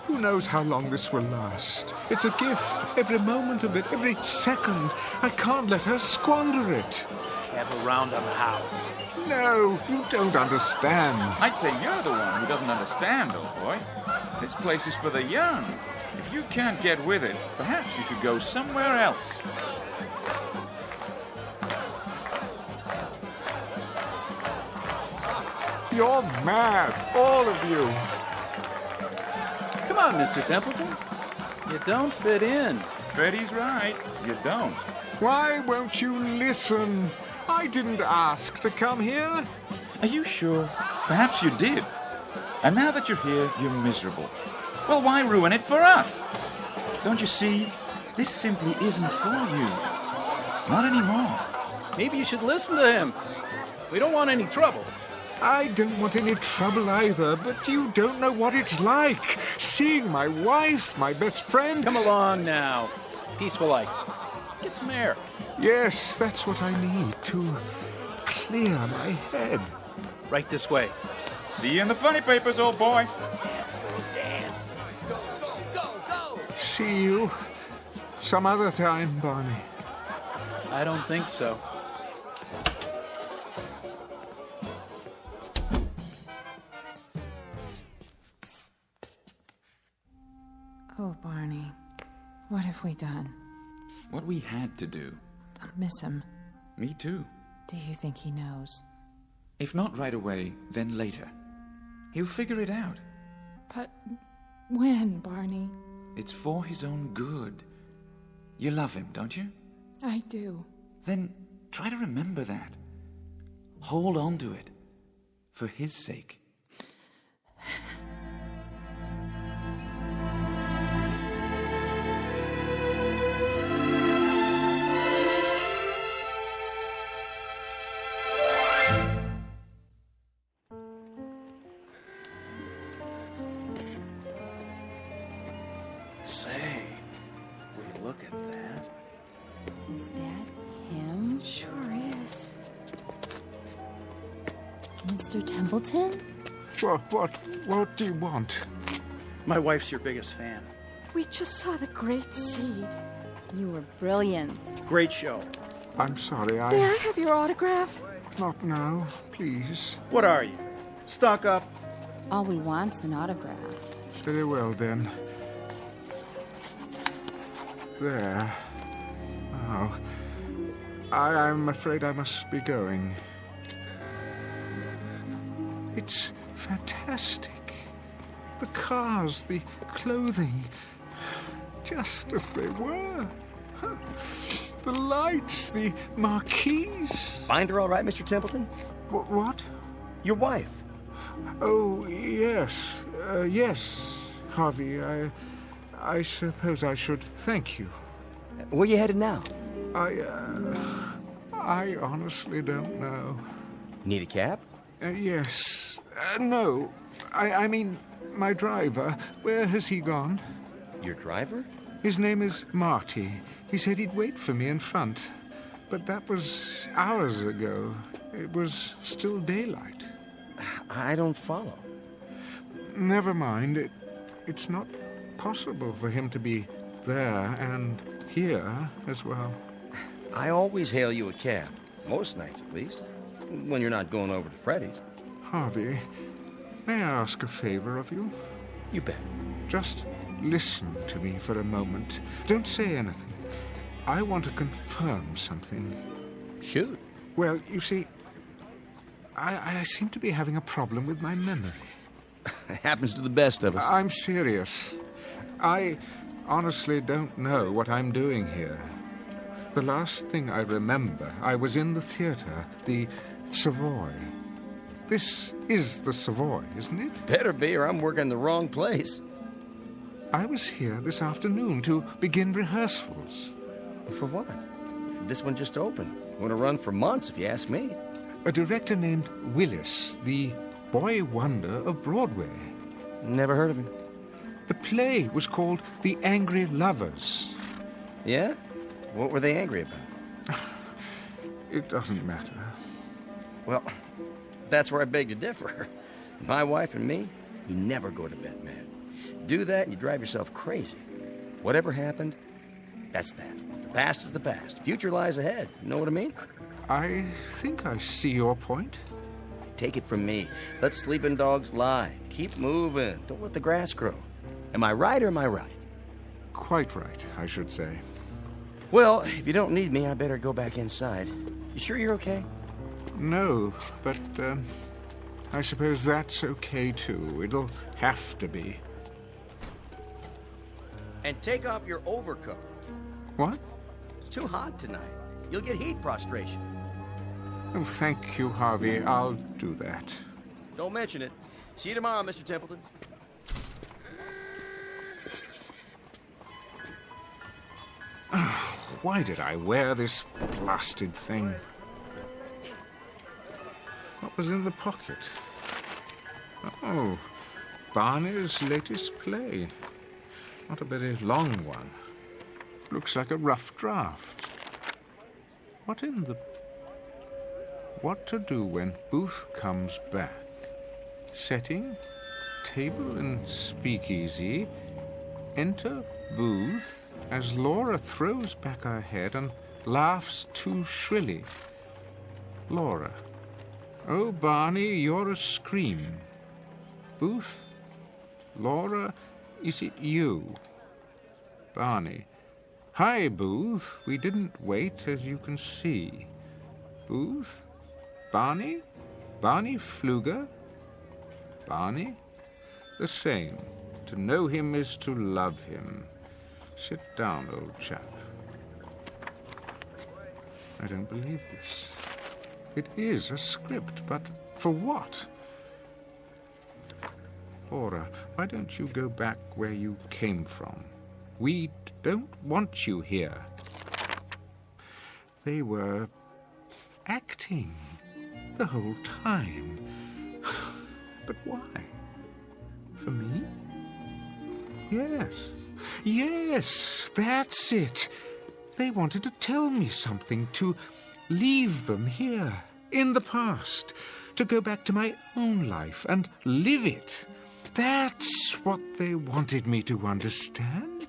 Who knows how long this will last? It's a gift. Every moment of it, every second. I can't let her squander it. Have a round on the house. No, you don't understand. I'd say you're the one who doesn't understand, old boy. This place is for the young. If you can't get with it, perhaps you should go somewhere else. You're mad, all of you. Come on, Mr. Templeton. You don't fit in. Freddie's right. You don't. Why won't you listen? I didn't ask to come here. Are you sure? Perhaps you did. And now that you're here, you're miserable. Well, why ruin it for us? Don't you see? This simply isn't for you. Not anymore. Maybe you should listen to him. We don't want any trouble. I don't want any trouble either, but you don't know what it's like. Seeing my wife, my best friend... Come along now. Peaceful life. Get some air. Yes, that's what I need to clear my head. Right this way. See you in the funny papers, old boy. Let's go dance. Go, go, go, go. See you some other time, Barney. I don't think so. Oh, Barney. What have we done? What we had to do. I miss him. Me too. Do you think he knows? If not right away, then later. He'll figure it out. But when, Barney? It's for his own good. You love him, don't you? I do. Then try to remember that. Hold on to it. For his sake. Say, will you look at that? Is that him? Sure is. Mr. Templeton? What do you want? My wife's your biggest fan. We just saw the great seed. You were brilliant. Great show. I'm sorry, May I have your autograph? Not now, please. What are you? Stuck up? All we want's an autograph. Very well, then. There. Oh. I'm afraid I must be going. It's fantastic. The cars, the clothing, just as they were. The lights, the marquees. Find her all right, Mr. Templeton? What? Your wife. Oh, yes. Yes, Harvey. I suppose I should thank you. Where you headed now? I honestly don't know. Need a cab? Yes. No. I mean, my driver. Where has he gone? Your driver? His name is Marty. He said he'd wait for me in front. But that was hours ago. It was still daylight. I don't follow. Never mind. It's not possible for him to be there and here as well. I always hail you a cab. Most nights, at least. When you're not going over to Freddy's. Harvey, may I ask a favor of you? You bet. Just listen to me for a moment. Don't say anything. I want to confirm something. Shoot. Well, you see, I seem to be having a problem with my memory. It happens to the best of us. I'm serious. I honestly don't know what I'm doing here. The last thing I remember, I was in the theater, the Savoy. This is the Savoy, isn't it? Better be, or I'm working the wrong place. I was here this afternoon to begin rehearsals. For what? This one just opened. Going to run for months, if you ask me. A director named Willis, the boy wonder of Broadway. Never heard of him. The play was called The Angry Lovers. Yeah? What were they angry about? It doesn't matter. Well, that's where I beg to differ. My wife and me, we never go to bed mad. Do that and you drive yourself crazy. Whatever happened, that's that. The past is the past. Future lies ahead. You know what I mean? I think I see your point. Take it from me. Let sleeping dogs lie. Keep moving. Don't let the grass grow. Am I right or am I right? Quite right, I should say. Well, if you don't need me, I better go back inside. You sure you're okay? No, but I suppose that's okay too. It'll have to be. And take off your overcoat. What? It's too hot tonight. You'll get heat prostration. Oh, thank you, Harvey. I'll do that. Don't mention it. See you tomorrow, Mr. Templeton. Why did I wear this blasted thing? What was in the pocket? Oh, Barney's latest play. Not a very long one. Looks like a rough draft. What to do when Booth comes back? Setting, table and speakeasy. Enter Booth as Laura throws back her head and laughs too shrilly. Laura. Oh, Barney, you're a scream. Booth? Laura, is it you? Barney. Hi, Booth. We didn't wait, as you can see. Booth? Barney? Barney Pfluger? Barney? The same. To know him is to love him. Sit down, old chap. I don't believe this. It is a script, but for what? Laura, why don't you go back where you came from? We don't want you here. They were acting the whole time. But why? For me? Yes. Yes, that's it. They wanted to tell me something, to leave them here, in the past, to go back to my own life and live it. That's what they wanted me to understand.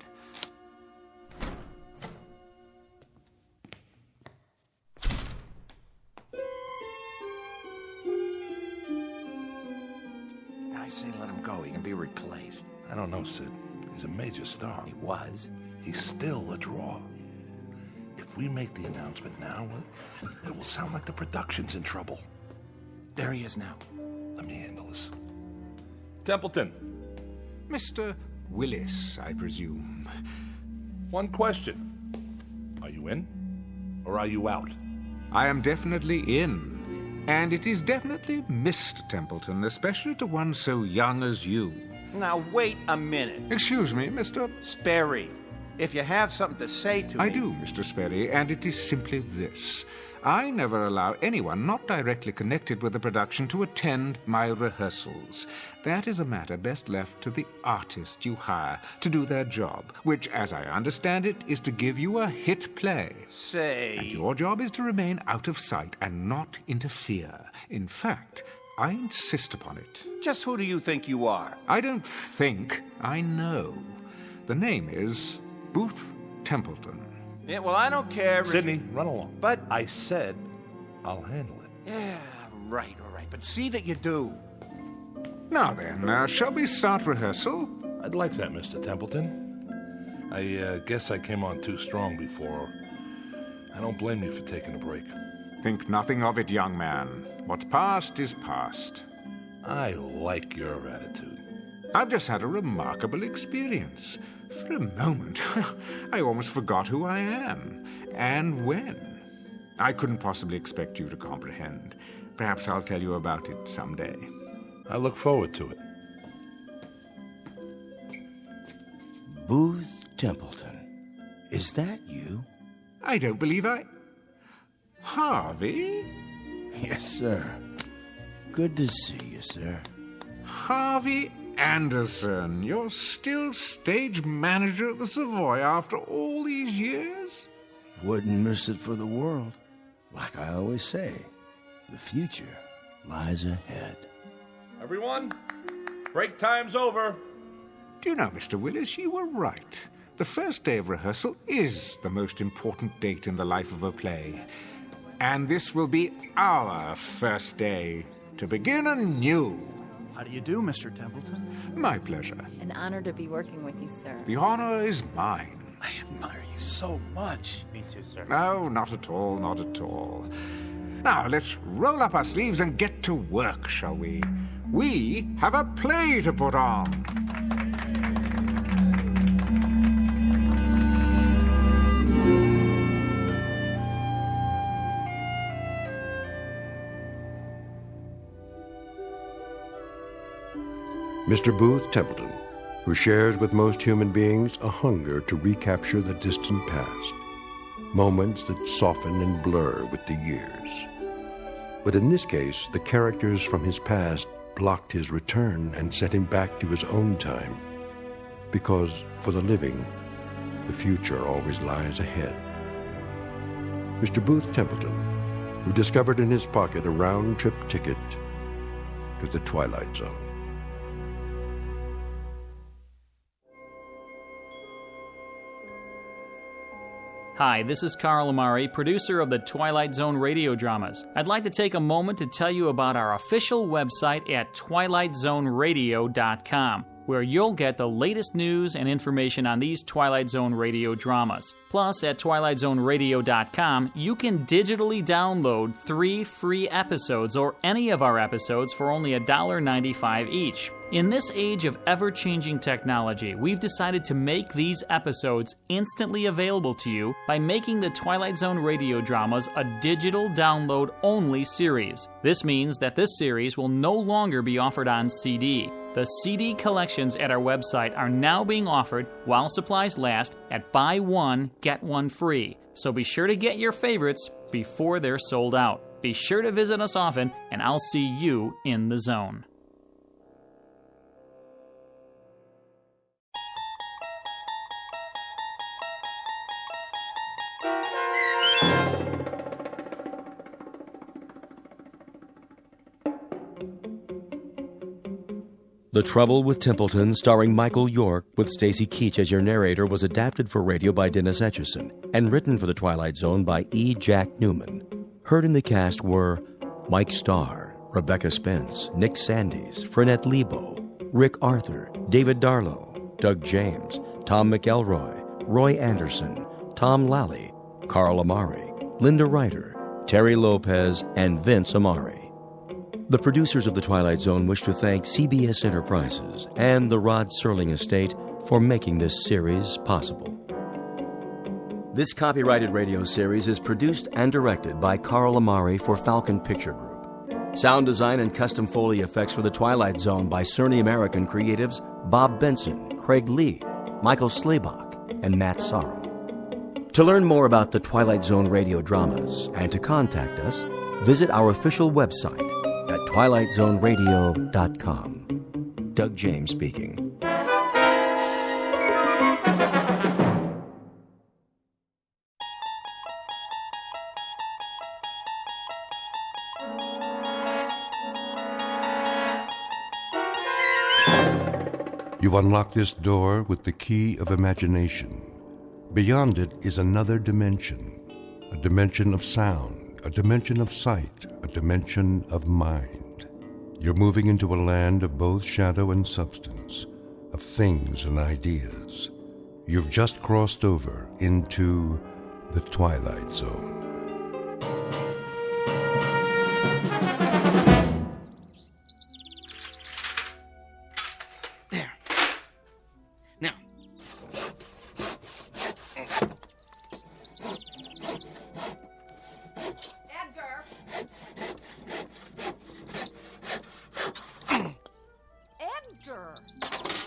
I say let him go. He can be replaced. I don't know, Sid. He's a major star. He was. He's still a draw. If we make the announcement now, it will sound like the production's in trouble. There he is now. Let me handle this. Templeton. Mr. Willis, I presume. One question. Are you in? Or are you out? I am definitely in. And it is definitely Mr. Templeton, especially to one so young as you. Now, wait a minute. Excuse me, Mr. Sperry. If you have something to say to me... I do, Mr. Sperry, and it is simply this. I never allow anyone not directly connected with the production to attend my rehearsals. That is a matter best left to the artist you hire to do their job, which, as I understand it, is to give you a hit play. Say... And your job is to remain out of sight and not interfere. In fact, I insist upon it. Just who do you think you are? I don't think, I know. The name is Booth Templeton. Yeah, well, I don't care if... Sidney, run along. But... I said I'll handle it. Yeah, right, all right. But see that you do. Now then, shall we start rehearsal? I'd like that, Mr. Templeton. I guess I came on too strong before. I don't blame you for taking a break. Think nothing of it, young man. What's past is past. I like your attitude. I've just had a remarkable experience. For a moment, I almost forgot who I am, and when. I couldn't possibly expect you to comprehend. Perhaps I'll tell you about it someday. I look forward to it. Booth Templeton. Is that you? I don't believe Harvey? Yes, sir. Good to see you, sir. Harvey Anderson, you're still stage manager at the Savoy after all these years? Wouldn't miss it for the world. Like I always say, the future lies ahead. Everyone, break time's over. Do you know, Mr. Willis, you were right. The first day of rehearsal is the most important date in the life of a play. And this will be our first day to begin anew. How do you do, Mr. Templeton? My pleasure. An honor to be working with you, sir. The honor is mine. I admire you so much. Me too, sir. No, not at all, not at all. Now, let's roll up our sleeves and get to work, shall we? We have a play to put on. Mr. Booth Templeton, who shares with most human beings a hunger to recapture the distant past, moments that soften and blur with the years. But in this case, the characters from his past blocked his return and sent him back to his own time, because for the living, the future always lies ahead. Mr. Booth Templeton, who discovered in his pocket a round-trip ticket to the Twilight Zone. Hi, this is Carl Amari, producer of the Twilight Zone radio dramas. I'd like to take a moment to tell you about our official website at twilightzoneradio.com, where you'll get the latest news and information on these Twilight Zone radio dramas. Plus, at twilightzoneradio.com, you can digitally download 3 free episodes or any of our episodes for only $1.95 each. In this age of ever-changing technology, we've decided to make these episodes instantly available to you by making the Twilight Zone radio dramas a digital download-only series. This means that this series will no longer be offered on CD. The CD collections at our website are now being offered while supplies last at buy one, get one free. So be sure to get your favorites before they're sold out. Be sure to visit us often, and I'll see you in the zone. The Trouble with Templeton, starring Michael York, with Stacy Keach as your narrator, was adapted for radio by Dennis Etchison and written for The Twilight Zone by E. Jack Newman. Heard in the cast were Mike Starr, Rebecca Spence, Nick Sandys, Frenette Lebo, Rick Arthur, David Darlow, Doug James, Tom McElroy, Roy Anderson, Tom Lally, Carl Amari, Linda Ryder, Terry Lopez, and Vince Amari. The producers of The Twilight Zone wish to thank CBS Enterprises and the Rod Serling Estate for making this series possible. This copyrighted radio series is produced and directed by Carl Amari for Falcon Picture Group. Sound design and custom Foley effects for The Twilight Zone by Cerny American creatives Bob Benson, Craig Lee, Michael Slaybach, and Matt Sorrow. To learn more about the Twilight Zone radio dramas and to contact us, visit our official website at twilightzoneradio.com. Doug James speaking. You unlock this door with the key of imagination. Beyond it is another dimension, a dimension of sound, a dimension of sight, a dimension of mind. You're moving into a land of both shadow and substance, of things and ideas. You've just crossed over into the Twilight Zone.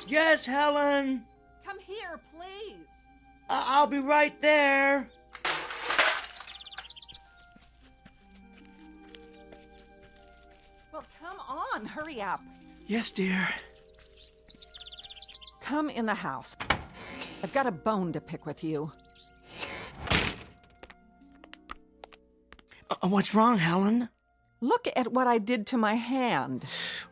Yes, Helen? Come here, please. I'll be right there. Well, come on, hurry up. Yes, dear. Come in the house. I've got a bone to pick with you. What's wrong, Helen? Look at what I did to my hand.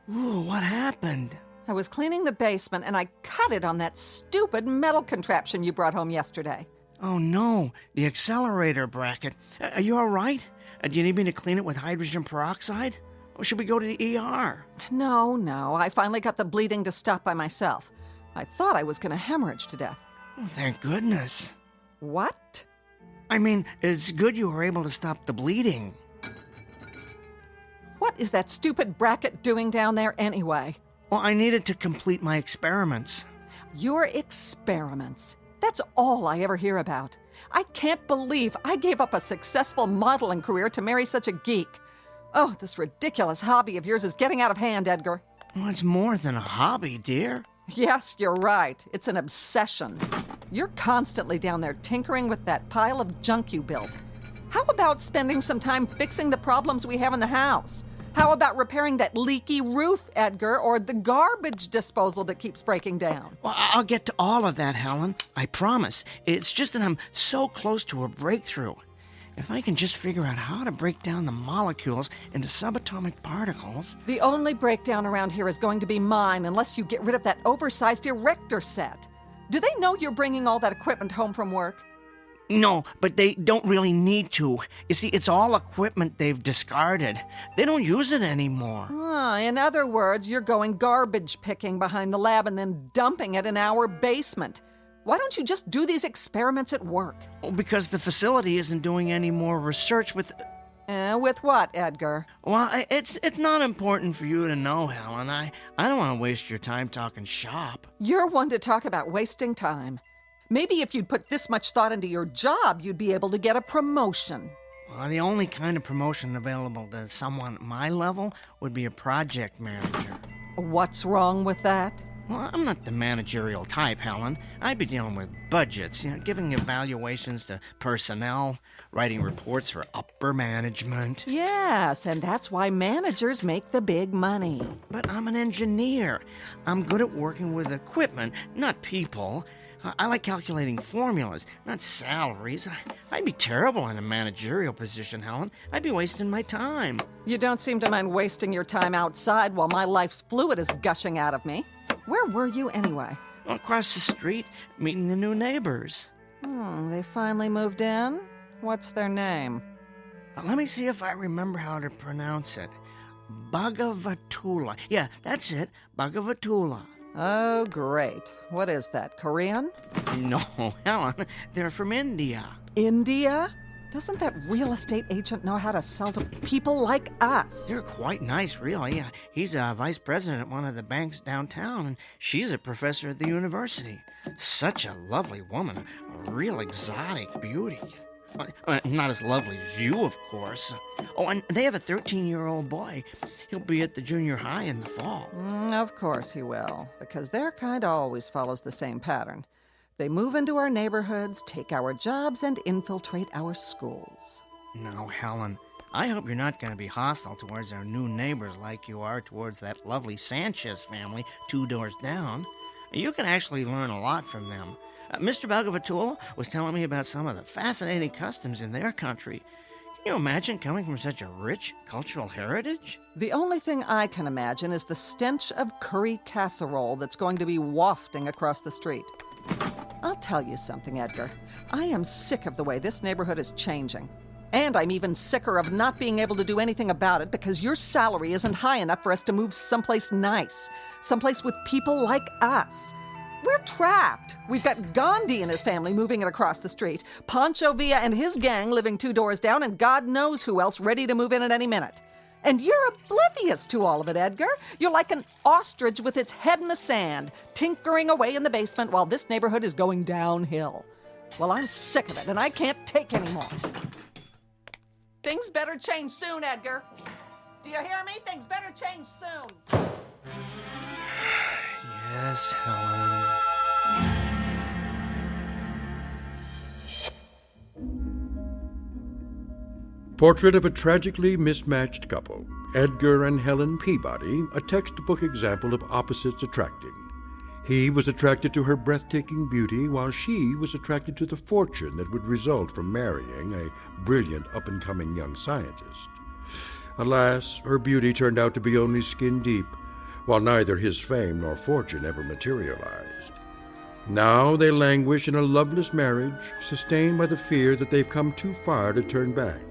Ooh, what happened? I was cleaning the basement and I cut it on that stupid metal contraption you brought home yesterday. Oh, no. The accelerator bracket. Are you all right? Do you need me to clean it with hydrogen peroxide? Or should we go to the ER? No. I finally got the bleeding to stop by myself. I thought I was going to hemorrhage to death. Oh, thank goodness. What? I mean, it's good you were able to stop the bleeding. What is that stupid bracket doing down there anyway? Well, I needed to complete my experiments. Your experiments? That's all I ever hear about. I can't believe I gave up a successful modeling career to marry such a geek. Oh, this ridiculous hobby of yours is getting out of hand, Edgar. Well, it's more than a hobby, dear. Yes, you're right. It's an obsession. You're constantly down there tinkering with that pile of junk you built. How about spending some time fixing the problems we have in the house? How about repairing that leaky roof, Edgar, or the garbage disposal that keeps breaking down? Well, I'll get to all of that, Helen. I promise. It's just that I'm so close to a breakthrough. If I can just figure out how to break down the molecules into subatomic particles... The only breakdown around here is going to be mine unless you get rid of that oversized erector set. Do they know you're bringing all that equipment home from work? No, but they don't really need to. You see, it's all equipment they've discarded. They don't use it anymore. In other words, you're going garbage picking behind the lab and then dumping it in our basement. Why don't you just do these experiments at work? Well, because the facility isn't doing any more research with... With what, Edgar? Well, it's not important for you to know, Helen. I don't want to waste your time talking shop. You're one to talk about wasting time. Maybe if you'd put this much thought into your job, you'd be able to get a promotion. Well, the only kind of promotion available to someone at my level would be a project manager. What's wrong with that? Well, I'm not the managerial type, Helen. I'd be dealing with budgets, giving evaluations to personnel, writing reports for upper management. Yes, and that's why managers make the big money. But I'm an engineer. I'm good at working with equipment, not people. I like calculating formulas, not salaries. I'd be terrible in a managerial position, Helen. I'd be wasting my time. You don't seem to mind wasting your time outside while my life's fluid is gushing out of me. Where were you anyway? Across the street, meeting the new neighbors. They finally moved in? What's their name? Let me see if I remember how to pronounce it. Bhagavatula. Yeah, that's it. Bhagavatula. Oh, great. What is that, Korean? No, Helen. They're from India. India? Doesn't that real estate agent know how to sell to people like us? They're quite nice, really. He's a vice president at one of the banks downtown, and she's a professor at the university. Such a lovely woman. A real exotic beauty. Not as lovely as you, of course. Oh, and they have a 13-year-old boy. He'll be at the junior high in the fall. Of course he will, because their kind always follows the same pattern. They move into our neighborhoods, take our jobs, and infiltrate our schools. Now, Helen, I hope you're not going to be hostile towards our new neighbors like you are towards that lovely Sanchez family 2 doors down. You can actually learn a lot from them. Mr. Bhagavatula was telling me about some of the fascinating customs in their country. Can you imagine coming from such a rich cultural heritage? The only thing I can imagine is the stench of curry casserole that's going to be wafting across the street. I'll tell you something, Edgar. I am sick of the way this neighborhood is changing. And I'm even sicker of not being able to do anything about it because your salary isn't high enough for us to move someplace nice, someplace with people like us. We're trapped. We've got Gandhi and his family moving it across the street, Pancho Villa and his gang living 2 doors down, and God knows who else ready to move in at any minute. And you're oblivious to all of it, Edgar. You're like an ostrich with its head in the sand, tinkering away in the basement while this neighborhood is going downhill. Well, I'm sick of it, and I can't take any more. Things better change soon, Edgar. Do you hear me? Things better change soon. Yes, Helen. Portrait of a tragically mismatched couple, Edgar and Helen Peabody, a textbook example of opposites attracting. He was attracted to her breathtaking beauty, while she was attracted to the fortune that would result from marrying a brilliant up-and-coming young scientist. Alas, her beauty turned out to be only skin deep, while neither his fame nor fortune ever materialized. Now they languish in a loveless marriage, sustained by the fear that they've come too far to turn back.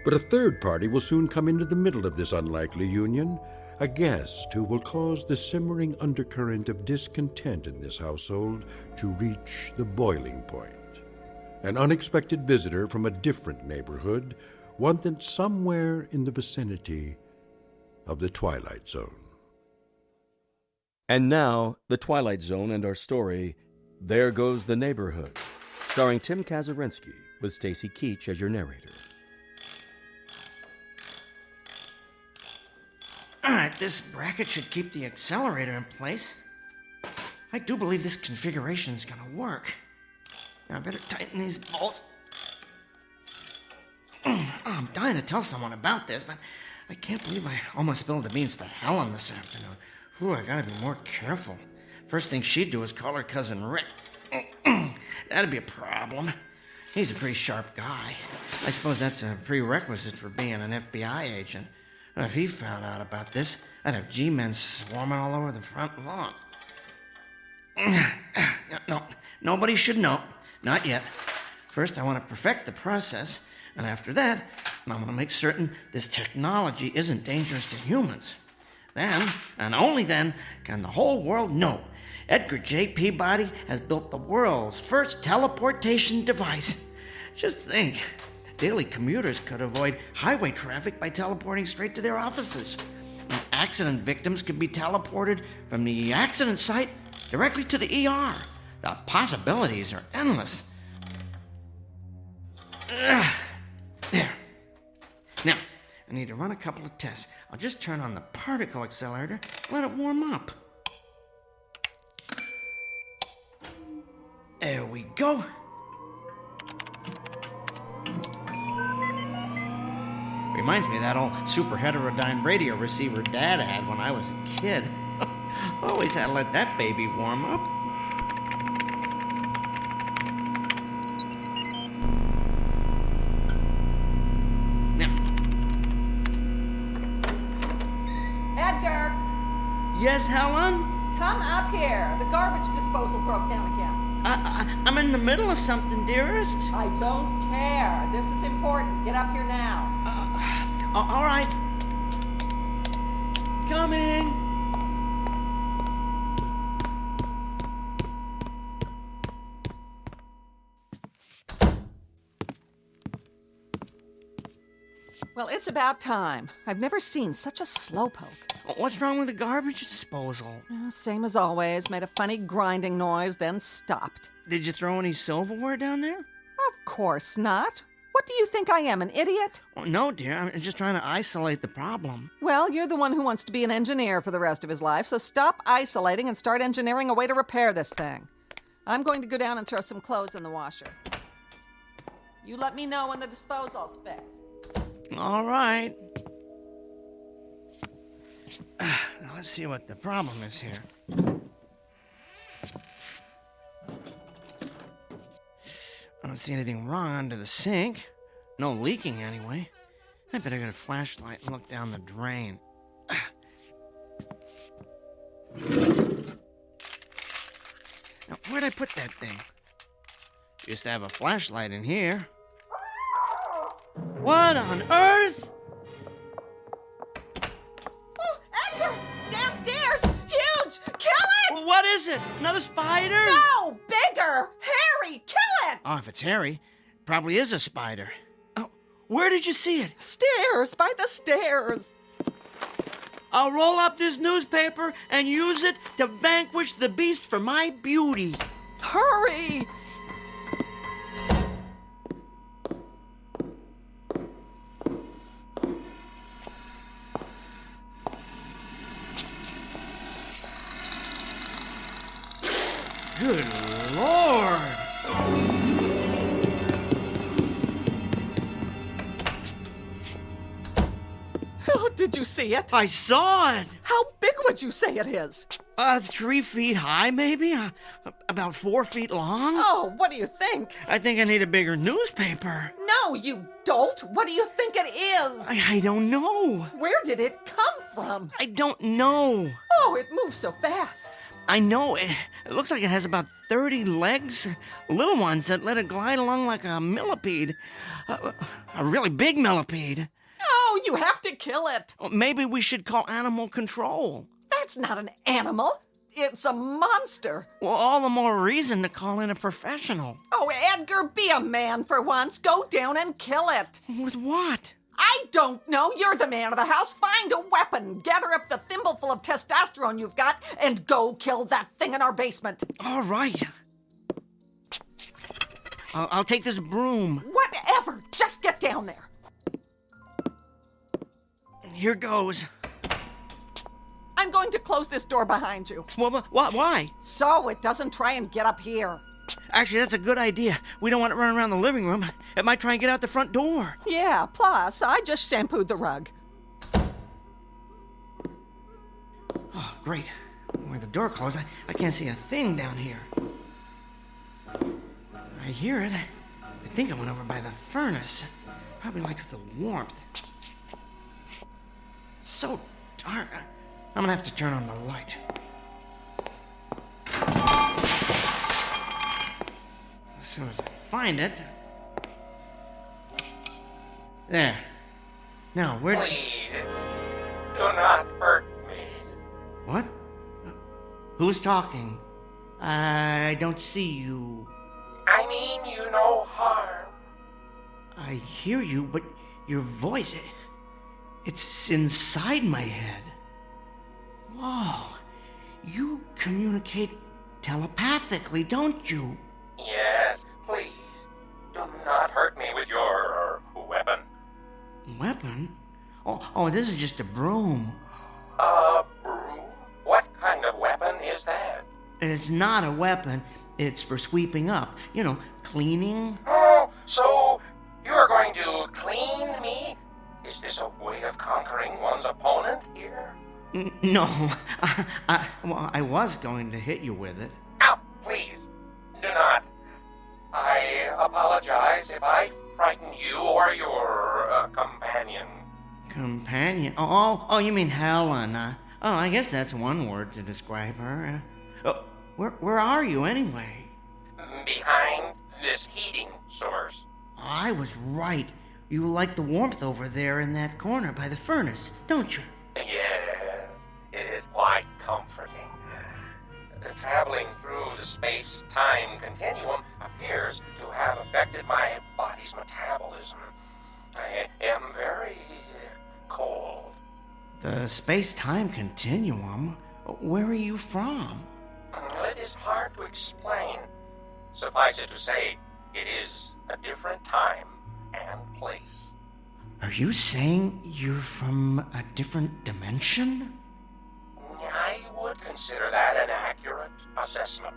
But a third party will soon come into the middle of this unlikely union, a guest who will cause the simmering undercurrent of discontent in this household to reach the boiling point. An unexpected visitor from a different neighborhood, one that's somewhere in the vicinity of the Twilight Zone. And now, The Twilight Zone and our story, There Goes the Neighborhood, starring Tim Kazurinsky with Stacy Keach as your narrator. All right, this bracket should keep the accelerator in place. I do believe this configuration is going to work. Now I better tighten these bolts. I'm dying to tell someone about this, but I can't believe I almost spilled the beans to Helen this afternoon. Ooh, I gotta be more careful. First thing she'd do is call her cousin Rick. That'd be a problem. He's a pretty sharp guy. I suppose that's a prerequisite for being an FBI agent. And if he found out about this, I'd have G-men swarming all over the front lawn. No, nobody should know. Not yet. First, I want to perfect the process, and after that, I want to make certain this technology isn't dangerous to humans. Then, and only then, can the whole world know Edgar J. Peabody has built the world's first teleportation device. Just think, daily commuters could avoid highway traffic by teleporting straight to their offices. Accident victims could be teleported from the accident site directly to the ER. The possibilities are endless. There. Now, I need to run a couple of tests. I'll just turn on the particle accelerator, let it warm up. There we go. Reminds me of that old super heterodyne radio receiver Dad had when I was a kid. Always had to let that baby warm up. Now. Edgar! Yes, Helen? Come up here. The garbage disposal broke down again. I'm in the middle of something, dearest. I don't care. This is important. Get up here now. All right. Coming. Well, it's about time. I've never seen such a slowpoke. What's wrong with the garbage disposal? Same as always. Made a funny grinding noise, then stopped. Did you throw any silverware down there? Of course not. What do you think I am, an idiot? Oh, no, dear. I'm just trying to isolate the problem. Well, you're the one who wants to be an engineer for the rest of his life, so stop isolating and start engineering a way to repair this thing. I'm going to go down and throw some clothes in the washer. You let me know when the disposal's fixed. All right. Now let's see what the problem is here. I don't see anything wrong under the sink. No leaking anyway. I better get a flashlight and look down the drain. Now, where'd I put that thing? Used to have a flashlight in here. What on earth? Oh, Edgar! Downstairs! Huge! Kill it! What is it? Another spider? No! Bigger! Harry! Kill it! Oh, if it's Harry, it probably is a spider. Oh, where did you see it? Stairs! By the stairs! I'll roll up this newspaper and use it to vanquish the beast for my beauty. Hurry! Good Lord! Oh, did you see it? I saw it! How big would you say it is? 3 feet high, maybe? About 4 feet long? Oh, what do you think? I think I need a bigger newspaper. No, you dolt! What do you think it is? I don't know. Where did it come from? I don't know. Oh, it moves so fast. I know. It looks like it has about 30 legs. Little ones that let it glide along like a millipede. A really big millipede. Oh, you have to kill it. Maybe we should call animal control. That's not an animal. It's a monster. Well, all the more reason to call in a professional. Oh, Edgar, be a man for once. Go down and kill it. With what? I don't know. You're the man of the house. Find a weapon. Gather up the thimbleful of testosterone you've got and go kill that thing in our basement. All right. I'll take this broom. Whatever. Just get down there. Here goes. I'm going to close this door behind you. Well, why? So it doesn't try and get up here. Actually, that's a good idea. We don't want it running around the living room. It might try and get out the front door. Yeah, plus, I just shampooed the rug. Oh, great. With the door closed, I can't see a thing down here. I hear it. I think it went over by the furnace. Probably likes the warmth. So dark. I'm gonna have to turn on the light. As soon as I find it, There. Now, where... Please, do not hurt me. What? Who's talking? I don't see you. I mean you no harm. I hear you, but your voice... It's inside my head. Whoa. You communicate telepathically, don't you? Yes, please. Do not hurt me with your weapon. Weapon? Oh, this is just a broom. A broom? What kind of weapon is that? It's not a weapon. It's for sweeping up. You know, cleaning. Oh, so you're going to clean me? Is this a way of conquering one's opponent here? No. I was going to hit you with it. Ow, please, do not. I apologize if I frighten you or your companion. Companion? Oh, you mean Helen. I guess that's one word to describe her. Where are you, anyway? Behind this heating source. I was right. You like the warmth over there in that corner by the furnace, don't you? Yes, it is quite comforting. Traveling through the space-time continuum appears to have affected my body's metabolism. I am very cold. The space-time continuum? Where are you from? It is hard to explain. Suffice it to say, it is a different time and place. Are you saying you're from a different dimension? I would consider that an accurate assessment.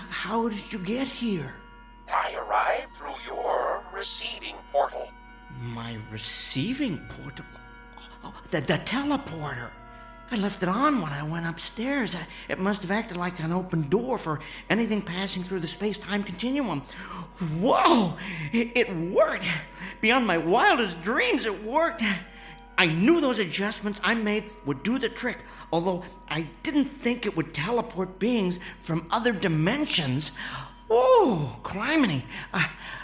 How did you get here? I arrived through your receiving portal. My receiving portal? Oh, the teleporter. I left it on when I went upstairs. It must have acted like an open door for anything passing through the space-time continuum. Whoa! It worked! Beyond my wildest dreams, it worked! I knew those adjustments I made would do the trick, although I didn't think it would teleport beings from other dimensions. Oh, criminy.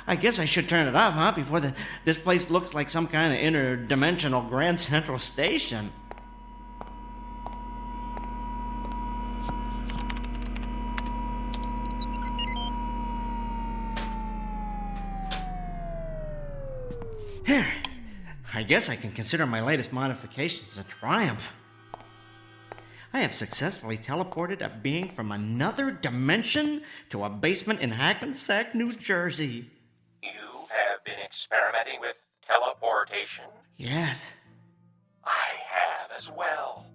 I guess I should turn it off, before this place looks like some kind of interdimensional Grand Central Station. Here, I guess I can consider my latest modifications a triumph. I have successfully teleported a being from another dimension to a basement in Hackensack, New Jersey. You have been experimenting with teleportation? Yes. I have as well.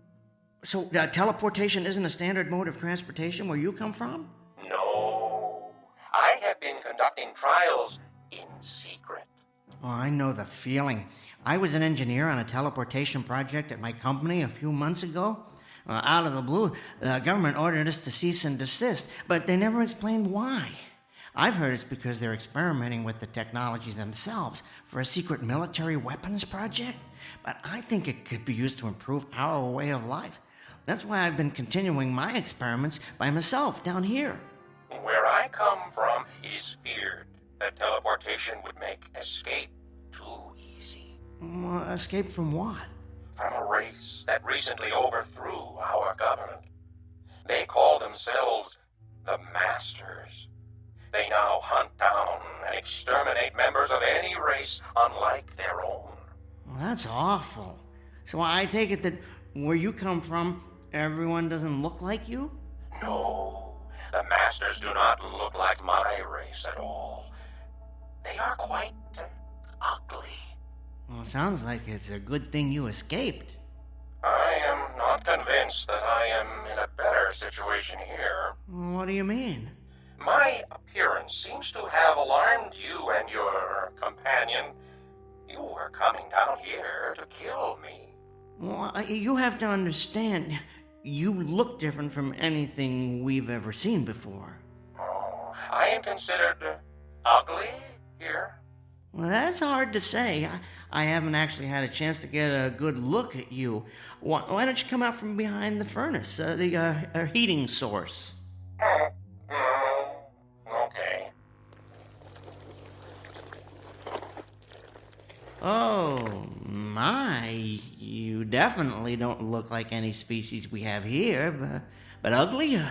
So, teleportation isn't a standard mode of transportation where you come from? No. I have been conducting trials in secret. Oh, I know the feeling. I was an engineer on a teleportation project at my company a few months ago. Out of the blue, the government ordered us to cease and desist, but they never explained why. I've heard it's because they're experimenting with the technology themselves for a secret military weapons project, but I think it could be used to improve our way of life. That's why I've been continuing my experiments by myself down here. Where I come from, it is feared that teleportation would make escape too easy. Escape from what? From a race that recently overthrew our government. They call themselves the Masters. They now hunt down and exterminate members of any race unlike their own. Well, that's awful. So I take it that where you come from, everyone doesn't look like you? No, the Masters do not look like my race at all. They are quite ugly. Well, sounds like it's a good thing you escaped. I am not convinced that I am in a better situation here. What do you mean? My appearance seems to have alarmed you and your companion. You were coming down here to kill me. Well, you have to understand, you look different from anything we've ever seen before. Oh, I am considered ugly here? Well, that's hard to say. I haven't actually had a chance to get a good look at you. Why don't you come out from behind the furnace, the heating source? Okay. Oh, my. You definitely don't look like any species we have here, but ugly?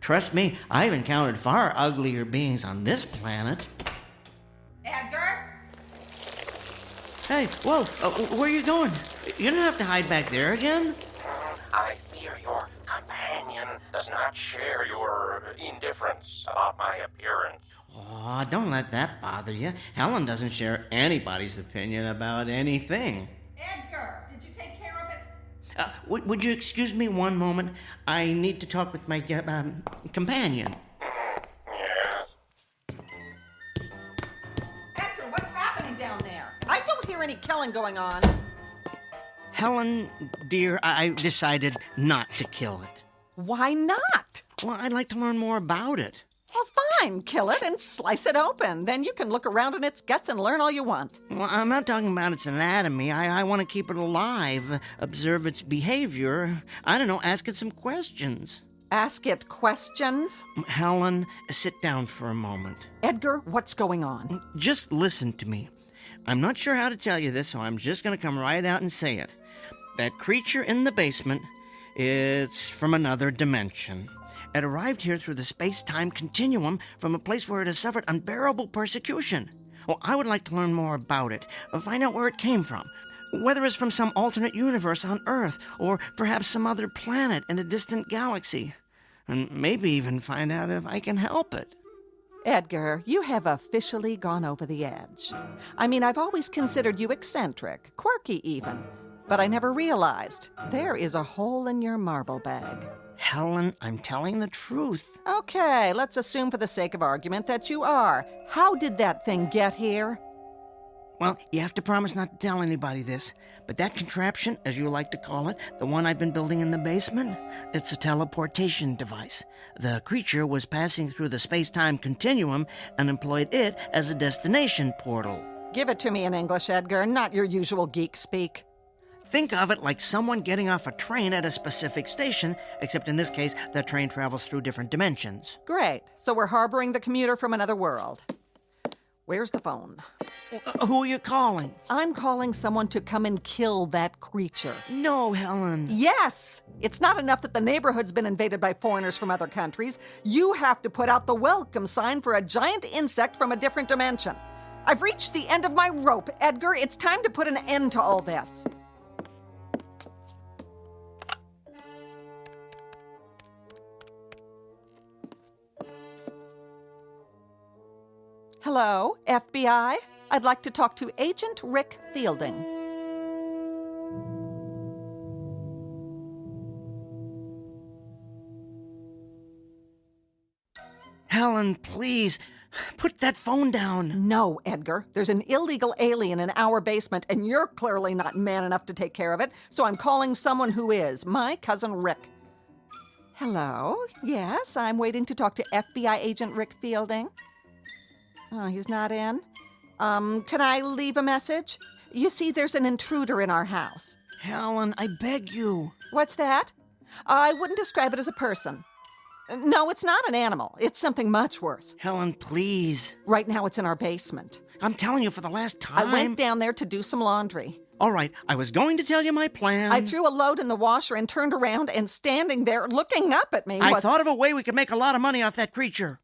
Trust me, I've encountered far uglier beings on this planet. Edgar? Hey, whoa, where are you going? You don't have to hide back there again. I fear your companion does not share your indifference about my appearance. Oh, don't let that bother you. Helen doesn't share anybody's opinion about anything. Edgar, did you take care of it? Would you excuse me one moment? I need to talk with my companion. Yes. Edgar, what's happening down there? I don't hear any killing going on. Helen, dear, I decided not to kill it. Why not? Well, I'd like to learn more about it. Well, fine. Kill it and slice it open. Then you can look around in its guts and learn all you want. Well, I'm not talking about its anatomy. I want to keep it alive, observe its behavior. I don't know, ask it some questions. Ask it questions? Helen, sit down for a moment. Edgar, what's going on? Just listen to me. I'm not sure how to tell you this, so I'm just going to come right out and say it. That creature in the basement, it's from another dimension. It arrived here through the space-time continuum from a place where it has suffered unbearable persecution. Well, I would like to learn more about it, find out where it came from, whether it's from some alternate universe on Earth, or perhaps some other planet in a distant galaxy, and maybe even find out if I can help it. Edgar, you have officially gone over the edge. I mean, I've always considered you eccentric, quirky even, but I never realized there is a hole in your marble bag. Helen, I'm telling the truth. Okay, let's assume for the sake of argument that you are. How did that thing get here? Well, you have to promise not to tell anybody this, but that contraption, as you like to call it, the one I've been building in the basement, it's a teleportation device. The creature was passing through the space-time continuum and employed it as a destination portal. Give it to me in English, Edgar, not your usual geek speak. Think of it like someone getting off a train at a specific station, except in this case, the train travels through different dimensions. Great. So we're harboring the commuter from another world. Where's the phone? Who are you calling? I'm calling someone to come and kill that creature. No, Helen. Yes! It's not enough that the neighborhood's been invaded by foreigners from other countries. You have to put out the welcome sign for a giant insect from a different dimension. I've reached the end of my rope, Edgar. It's time to put an end to all this. Hello, FBI? I'd like to talk to Agent Rick Fielding. Helen, please, put that phone down. No, Edgar. There's an illegal alien in our basement, and you're clearly not man enough to take care of it, so I'm calling someone who is, my cousin Rick. Hello? Yes, I'm waiting to talk to FBI Agent Rick Fielding. Oh, he's not in? Can I leave a message? You see, there's an intruder in our house. Helen, I beg you. What's that? I wouldn't describe it as a person. No, it's not an animal. It's something much worse. Helen, please. Right now, it's in our basement. I'm telling you for the last time. I went down there to do some laundry. All right, I was going to tell you my plan. I threw a load in the washer and turned around, and standing there looking up at me I thought of a way we could make a lot of money off that creature.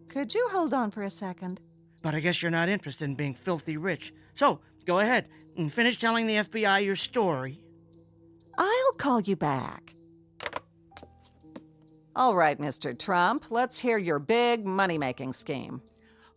Could you hold on for a second? But I guess you're not interested in being filthy rich. So, go ahead and finish telling the FBI your story. I'll call you back. All right, Mr. Trump, let's hear your big money-making scheme.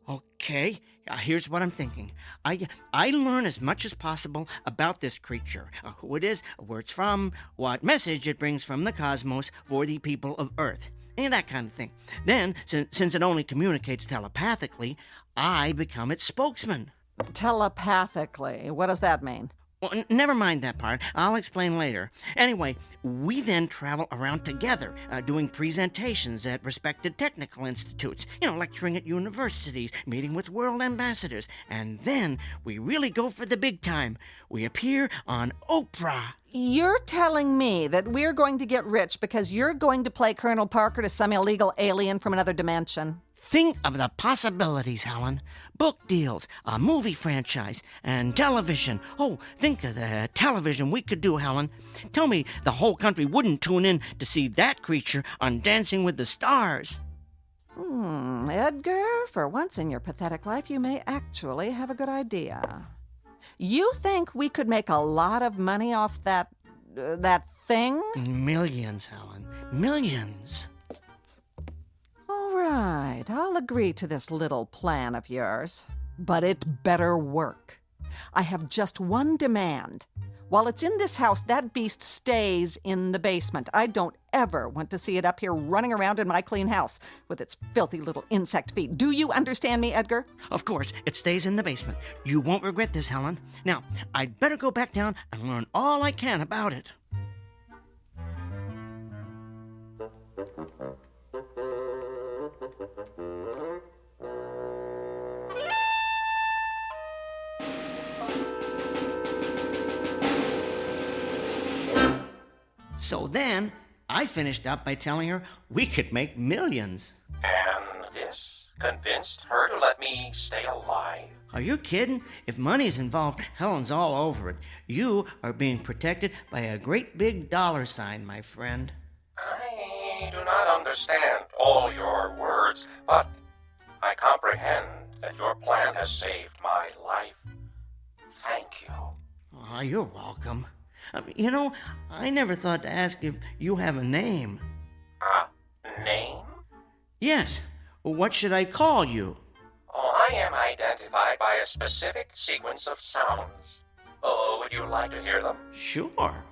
Okay, here's what I'm thinking. I learn as much as possible about this creature, who it is, where it's from, what message it brings from the cosmos for the people of Earth. That kind of thing. Then, since it only communicates telepathically, I become its spokesman. Telepathically? What does that mean? Well, never mind that part. I'll explain later. Anyway, we then travel around together, doing presentations at respected technical institutes, lecturing at universities, meeting with world ambassadors, and then we really go for the big time. We appear on Oprah. You're telling me that we're going to get rich because you're going to play Colonel Parker to some illegal alien from another dimension? Think of the possibilities, Helen. Book deals, a movie franchise, and television. Oh, think of the television we could do, Helen. Tell me the whole country wouldn't tune in to see that creature on Dancing with the Stars. Edgar, for once in your pathetic life, you may actually have a good idea. You think we could make a lot of money off that thing? Millions, Helen. Millions. All right, I'll agree to this little plan of yours. But it better work. I have just one demand. While it's in this house, that beast stays in the basement. I don't ever want to see it up here running around in my clean house with its filthy little insect feet. Do you understand me, Edgar? Of course, it stays in the basement. You won't regret this, Helen. Now, I'd better go back down and learn all I can about it. So then, I finished up by telling her we could make millions. And this convinced her to let me stay alive. Are you kidding? If money's involved, Helen's all over it. You are being protected by a great big dollar sign, my friend. I do not understand all your words, but I comprehend that your plan has saved my life. Thank you. Oh, you're welcome. You know, I never thought to ask if you have a name. Name? Yes. What should I call you? Oh, I am identified by a specific sequence of sounds. Oh, would you like to hear them? Sure.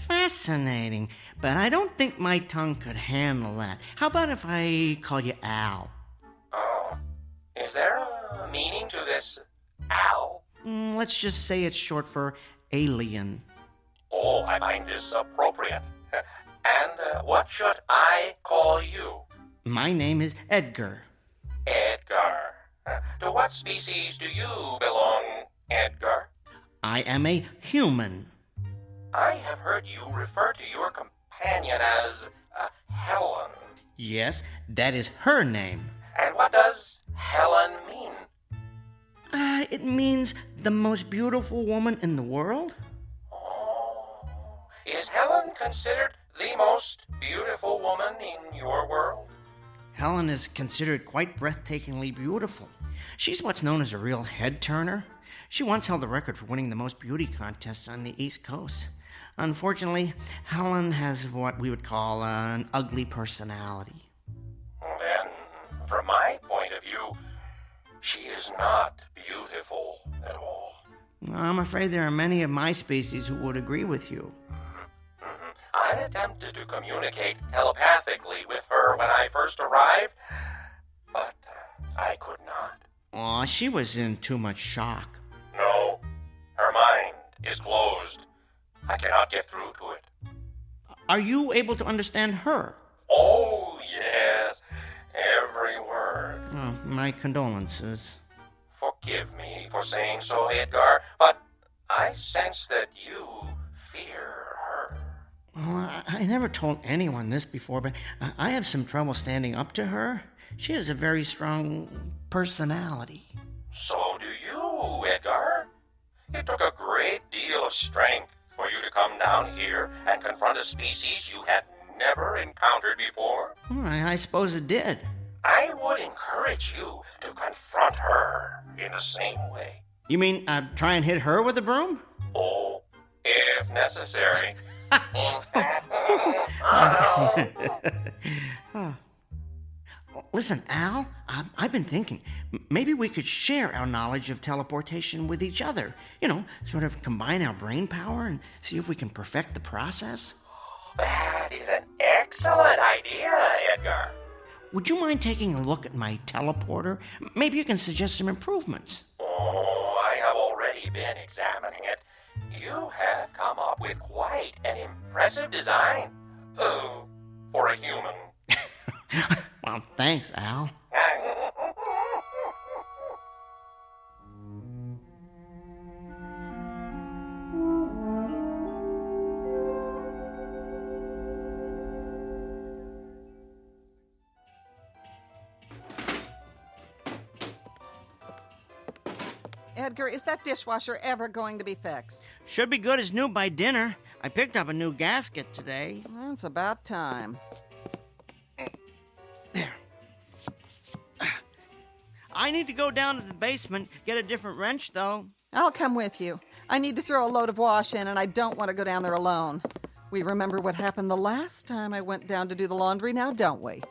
Fascinating, but I don't think my tongue could handle that. How about if I call you Al? Oh, is there a meaning to this Al? Let's just say it's short for alien. Oh, I find this appropriate. And what should I call you? My name is Edgar. Edgar. To what species do you belong, Edgar? I am a human. I have heard you refer to your companion as Helen. Yes, that is her name. And what does Helen mean? It means the most beautiful woman in the world. Oh, is Helen considered the most beautiful woman in your world? Helen is considered quite breathtakingly beautiful. She's what's known as a real head-turner. She once held the record for winning the most beauty contests on the East Coast. Unfortunately, Helen has what we would call an ugly personality. Then, from my point of view, she is not beautiful at all. I'm afraid there are many of my species who would agree with you. I attempted to communicate telepathically with her when I first arrived, but I could not. Aw, she was in too much shock. No, her mind is closed. I cannot get through to it. Are you able to understand her? Oh, yes, every word. Oh, my condolences. Forgive me for saying so, Edgar, but I sense that you fear her. Well, I never told anyone this before, but I have some trouble standing up to her. She has a very strong personality. So do you, Edgar. It took a great deal of strength for you to come down here and confront a species you had never encountered before. I suppose it did. I would encourage you to confront her in the same way. You mean try and hit her with a broom? Oh, if necessary. Listen, Al, I've been thinking, maybe we could share our knowledge of teleportation with each other. You know, sort of combine our brain power and see if we can perfect the process. That is an excellent idea, Edgar. Would you mind taking a look at my teleporter? Maybe you can suggest some improvements. Oh, I have already been examining it. You have come up with quite an impressive design. Oh, for a human. Well, thanks, Al. Edgar, is that dishwasher ever going to be fixed? Should be good as new by dinner. I picked up a new gasket today. Well, it's about time. There. I need to go down to the basement, get a different wrench, though. I'll come with you. I need to throw a load of wash in, and I don't want to go down there alone. We remember what happened the last time I went down to do the laundry now, don't we?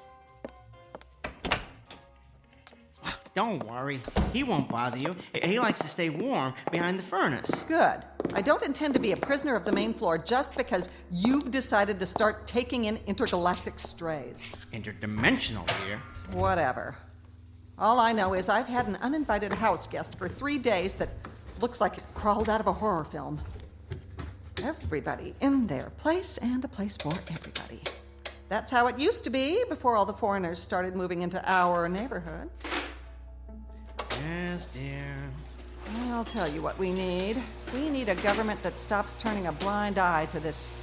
Don't worry. He won't bother you. He likes to stay warm behind the furnace. Good. I don't intend to be a prisoner of the main floor just because you've decided to start taking in intergalactic strays. Interdimensional, dear. Whatever. All I know is I've had an uninvited house guest for 3 days that looks like it crawled out of a horror film. Everybody in their place, and a place for everybody. That's how it used to be before all the foreigners started moving into our neighborhoods. Yes, dear. I'll tell you what we need. We need a government that stops turning a blind eye to this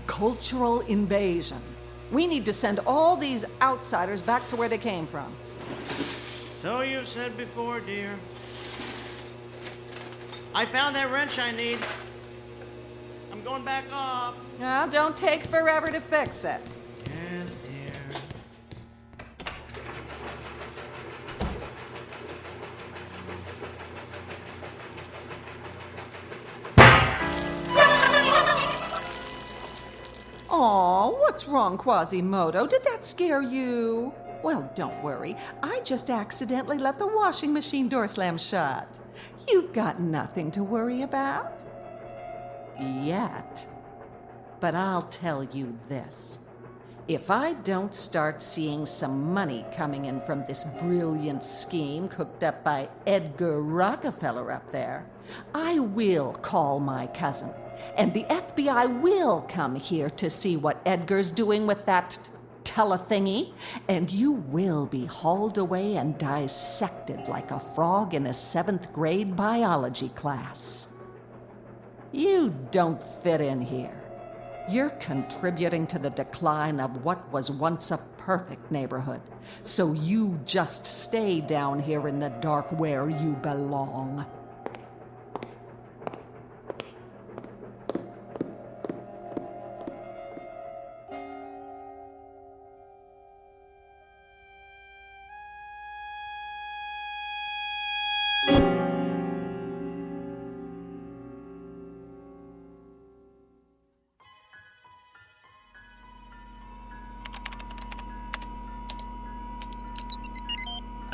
cultural invasion. We need to send all these outsiders back to where they came from. So you've said before, dear. I found that wrench I need. I'm going back up. Now, don't take forever to fix it. Yes, dear. Aw, what's wrong, Quasimodo? Did that scare you? Well, don't worry. I just accidentally let the washing machine door slam shut. You've got nothing to worry about. Yet. But I'll tell you this. If I don't start seeing some money coming in from this brilliant scheme cooked up by Edgar Rockefeller up there, I will call my cousin. And the FBI will come here to see what Edgar's doing with that telethingy, and you will be hauled away and dissected like a frog in a 7th grade biology class. You don't fit in here. You're contributing to the decline of what was once a perfect neighborhood. So you just stay down here in the dark where you belong.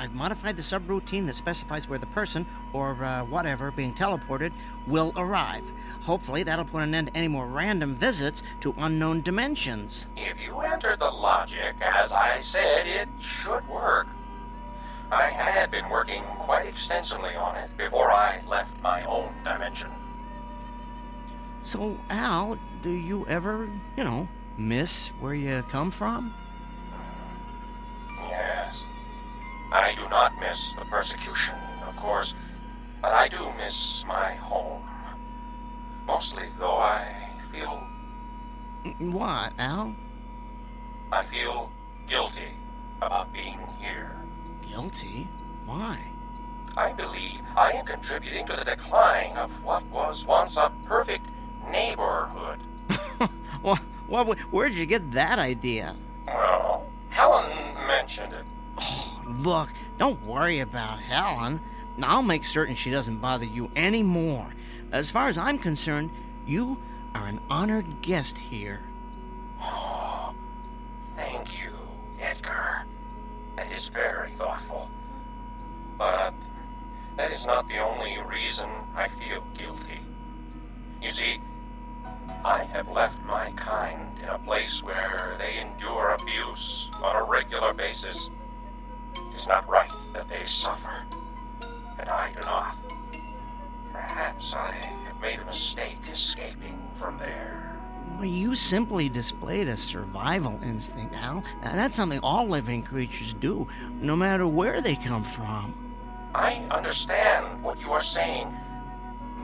I've modified the subroutine that specifies where the person, or whatever, being teleported, will arrive. Hopefully that'll put an end to any more random visits to unknown dimensions. If you entered the logic, as I said, it should work. I had been working quite extensively on it before I left my own dimension. So, Al, do you ever, miss where you come from? Yes. I do not miss the persecution, of course, but I do miss my home. Mostly, though, I feel... What, Al? I feel guilty about being here. Guilty? Why? I believe I am contributing to the decline of what was once a perfect neighborhood. Where'd you get that idea? Well, Helen mentioned it. Oh, look, don't worry about Helen. I'll make certain she doesn't bother you anymore. As far as I'm concerned, you are an honored guest here. Oh, thank you, Edgar. That is very thoughtful. But that is not the only reason I feel guilty. You see, I have left my kind in a place where they endure abuse on a regular basis. It is not right that they suffer, and I do not. Perhaps I have made a mistake escaping from there. Well, you simply displayed a survival instinct, Al. Now, that's something all living creatures do, no matter where they come from. I understand what you are saying,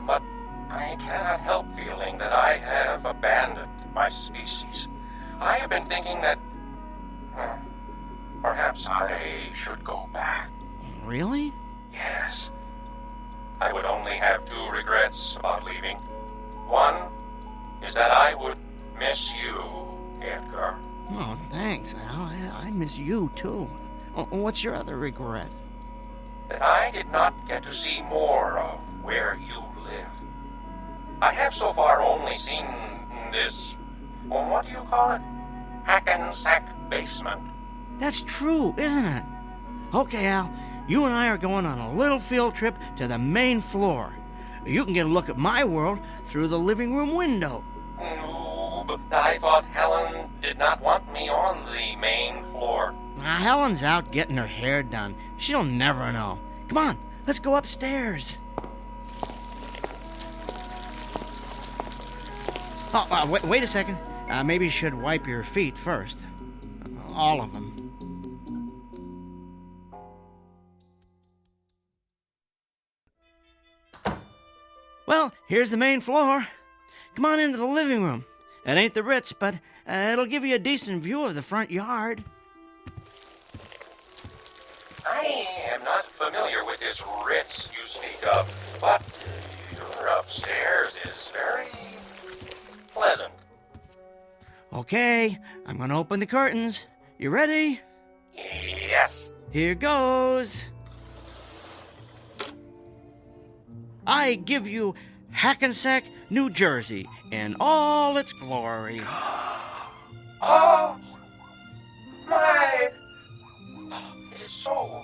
but I cannot help feeling that I have abandoned my species. I have been thinking that perhaps I should go back. Really? Yes. I would only have two regrets about leaving. One is that I would miss you, Edgar. Oh, thanks, Al. I miss you, too. What's your other regret? That I did not get to see more of where you live. I have so far only seen this, what do you call it? Hackensack basement. That's true, isn't it? Okay, Al, you and I are going on a little field trip to the main floor. You can get a look at my world through the living room window. No, but I thought Helen did not want me on the main floor. Helen's out getting her hair done. She'll never know. Come on, let's go upstairs. Oh, wait a second. Maybe you should wipe your feet first. All of them. Well, here's the main floor. Come on into the living room. It ain't the Ritz, but it'll give you a decent view of the front yard. I am not familiar with this Ritz you speak of, but your upstairs is very pleasant. Okay, I'm gonna open the curtains. You ready? Yes. Here goes. I give you Hackensack, New Jersey, in all its glory. Oh, my! It is so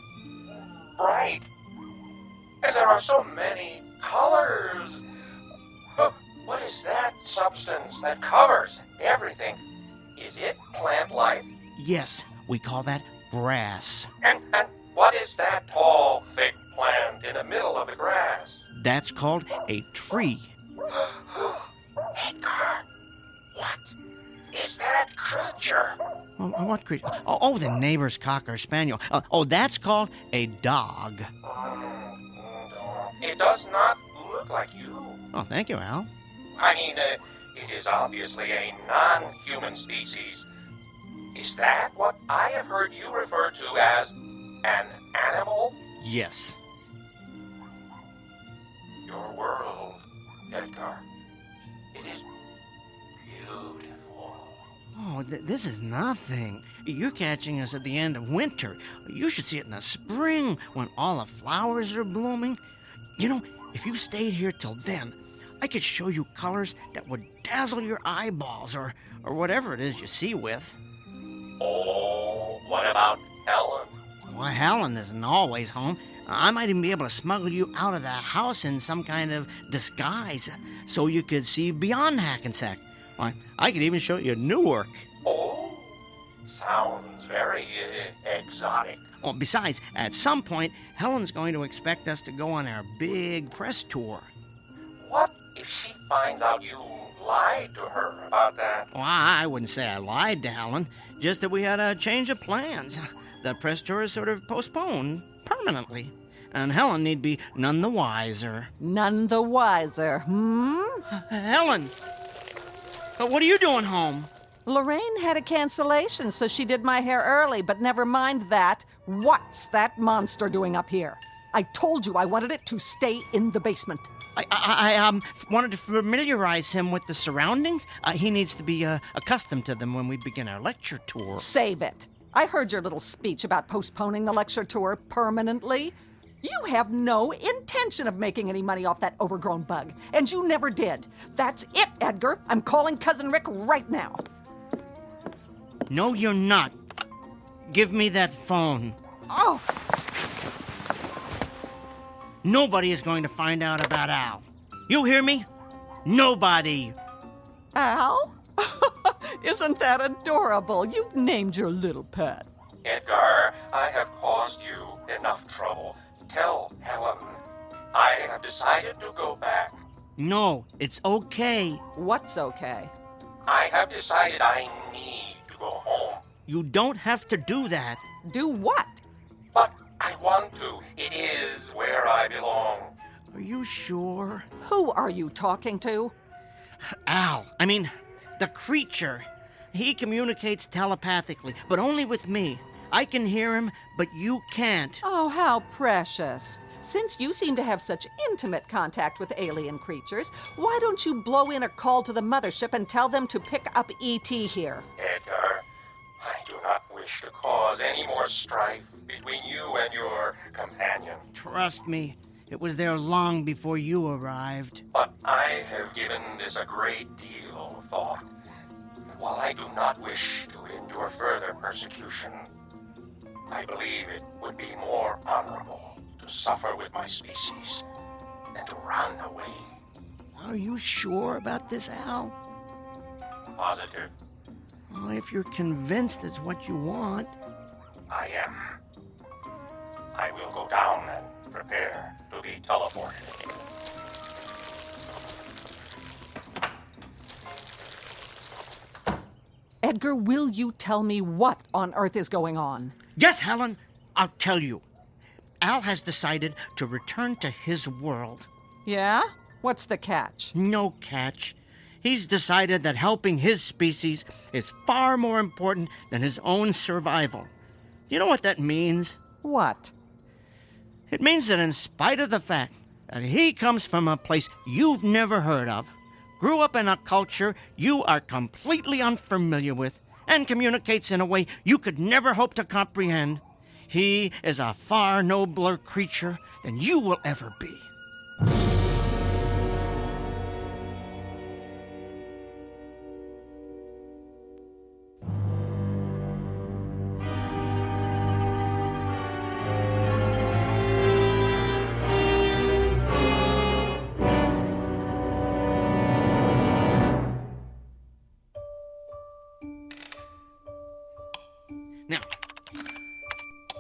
bright, and there are so many colors. What is that substance that covers everything? Is it plant life? Yes, we call that grass. And what is that tall, thick plant in the middle of the grass? That's called a tree. Edgar, what is that creature? What creature? Oh, the neighbor's cocker spaniel. That's called a dog. It does not look like you. Oh, thank you, Al. I mean, it is obviously a non-human species. Is that what I have heard you refer to as an animal? Yes. Your world, Edgar, it is beautiful. Oh, this is nothing. You're catching us at the end of winter. You should see it in the spring when all the flowers are blooming. You know, if you stayed here till then, I could show you colors that would dazzle your eyeballs or whatever it is you see with. Oh, what about Helen? Well, Helen isn't always home. I might even be able to smuggle you out of the house in some kind of disguise so you could see beyond Hackensack. I could even show you Newark. Oh, sounds very exotic. Oh, besides, at some point, Helen's going to expect us to go on our big press tour. What if she finds out you lied to her about that? Well, I wouldn't say I lied to Helen, just that we had a change of plans. The press tour is sort of postponed permanently, and Helen need be none the wiser. None the wiser, Helen! What are you doing home? Lorraine had a cancellation, so she did my hair early, but never mind that. What's that monster doing up here? I told you I wanted it to stay in the basement. I wanted to familiarize him with the surroundings. He needs to be accustomed to them when we begin our lecture tour. Save it. I heard your little speech about postponing the lecture tour permanently. You have no intention of making any money off that overgrown bug, and you never did. That's it, Edgar. I'm calling Cousin Rick right now. No, you're not. Give me that phone. Oh! Nobody is going to find out about Al. You hear me? Nobody. Al? Isn't that adorable? You've named your little pet. Edgar, I have caused you enough trouble. Tell Helen I have decided to go back. No, it's okay. What's okay? I have decided I need to go home. You don't have to do that. Do what? But I want to. It is where I belong. Are you sure? Who are you talking to? Al. I mean, the creature. He communicates telepathically, but only with me. I can hear him, but you can't. Oh, how precious. Since you seem to have such intimate contact with alien creatures, why don't you blow in a call to the mothership and tell them to pick up E.T. here? Edgar, I do not wish to cause any more strife between you and your companion. Trust me, it was there long before you arrived. But I have given this a great deal of thought. And while I do not wish to endure further persecution, I believe it would be more honorable to suffer with my species than to run away. Are you sure about this, Al? Positive. Well, if you're convinced it's what you want. I am. I will go down and prepare to be teleported. Edgar, will you tell me what on earth is going on? Yes, Helen, I'll tell you. Al has decided to return to his world. Yeah? What's the catch? No catch. He's decided that helping his species is far more important than his own survival. Do you know what that means? What? It means that in spite of the fact that he comes from a place you've never heard of, grew up in a culture you are completely unfamiliar with, and communicates in a way you could never hope to comprehend, he is a far nobler creature than you will ever be. Now,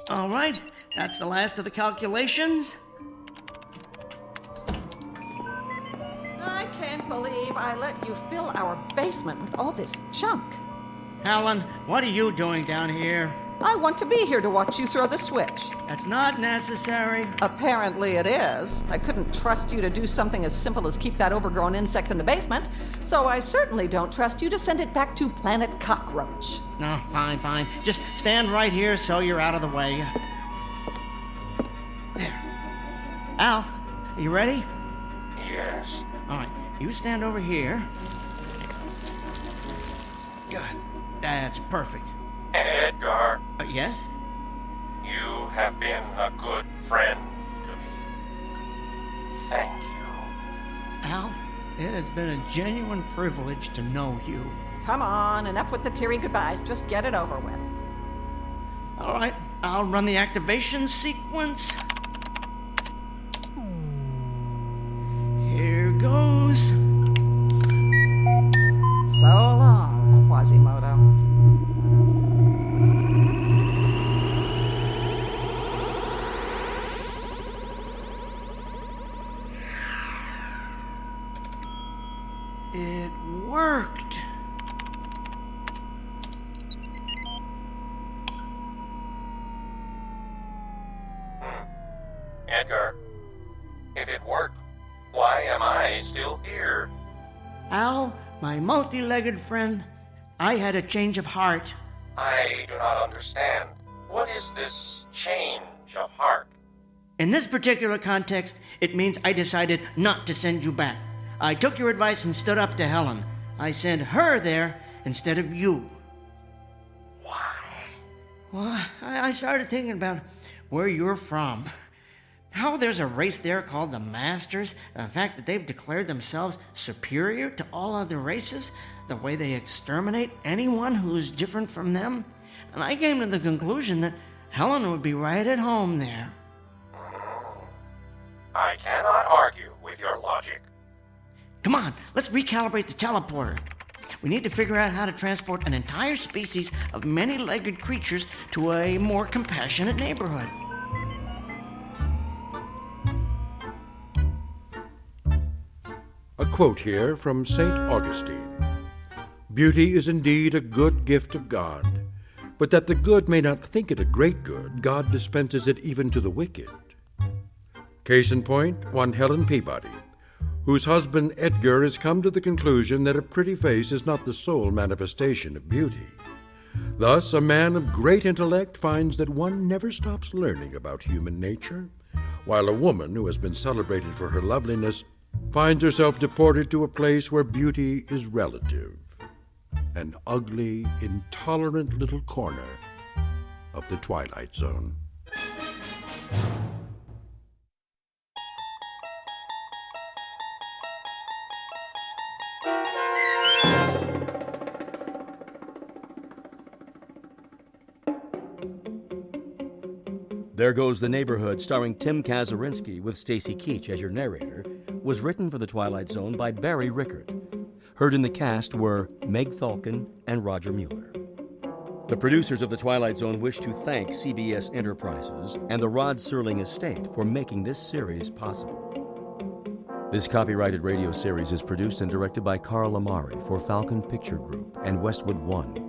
all right, that's the last of the calculations. I can't believe I let you fill our basement with all this junk. Helen, what are you doing down here? I want to be here to watch you throw the switch. That's not necessary. Apparently it is. I couldn't trust you to do something as simple as keep that overgrown insect in the basement, so I certainly don't trust you to send it back to Planet Cockroach. No, fine. Just stand right here so you're out of the way. There. Al, are you ready? Yes. All right, you stand over here. Good. That's perfect. Edgar. Yes? You have been a good friend to me. Thank you. Al, it has been a genuine privilege to know you. Come on, enough with the teary goodbyes. Just get it over with. All right, I'll run the activation sequence. Here goes. So long, Quasimodo. It worked. Edgar, if it worked, why am I still here? Al, my multi-legged friend, I had a change of heart. I do not understand. What is this change of heart? In this particular context, it means I decided not to send you back. I took your advice and stood up to Helen. I sent her there instead of you. Why? Well, I started thinking about where you're from. How there's a race there called the Masters, the fact that they've declared themselves superior to all other races, the way they exterminate anyone who's different from them. And I came to the conclusion that Helen would be right at home there. I cannot argue with your logic. Come on, let's recalibrate the teleporter. We need to figure out how to transport an entire species of many-legged creatures to a more compassionate neighborhood. A quote here from St. Augustine. Beauty is indeed a good gift of God, but that the good may not think it a great good, God dispenses it even to the wicked. Case in point, one Helen Peabody, whose husband Edgar has come to the conclusion that a pretty face is not the sole manifestation of beauty. Thus, a man of great intellect finds that one never stops learning about human nature. while a woman who has been celebrated for her loveliness finds herself deported to a place where beauty is relative. An ugly, intolerant little corner of the Twilight Zone. There Goes the Neighborhood, starring Tim Kazurinsky with Stacy Keach as your narrator, was written for The Twilight Zone by Barry Rickert. Heard in the cast were Meg Thalken and Roger Mueller. The producers of The Twilight Zone wish to thank CBS Enterprises and the Rod Serling Estate for making this series possible. This copyrighted radio series is produced and directed by Carl Amari for Falcon Picture Group and Westwood One.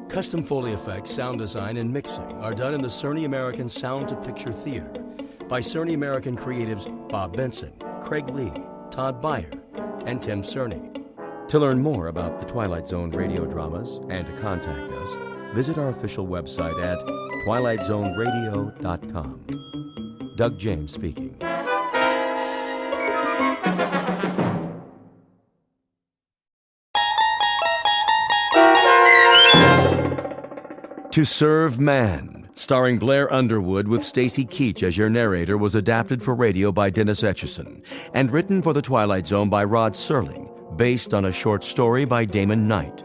Custom Foley effects, sound design, and mixing are done in the Cerny American Sound to Picture Theater by Cerny American creatives Bob Benson, Craig Lee, Todd Beyer, and Tim Cerny. To learn more about the Twilight Zone radio dramas and to contact us, visit our official website at twilightzoneradio.com. Doug James speaking. To Serve Man, starring Blair Underwood with Stacy Keach as your narrator, was adapted for radio by Dennis Etchison and written for The Twilight Zone by Rod Serling, based on a short story by Damon Knight.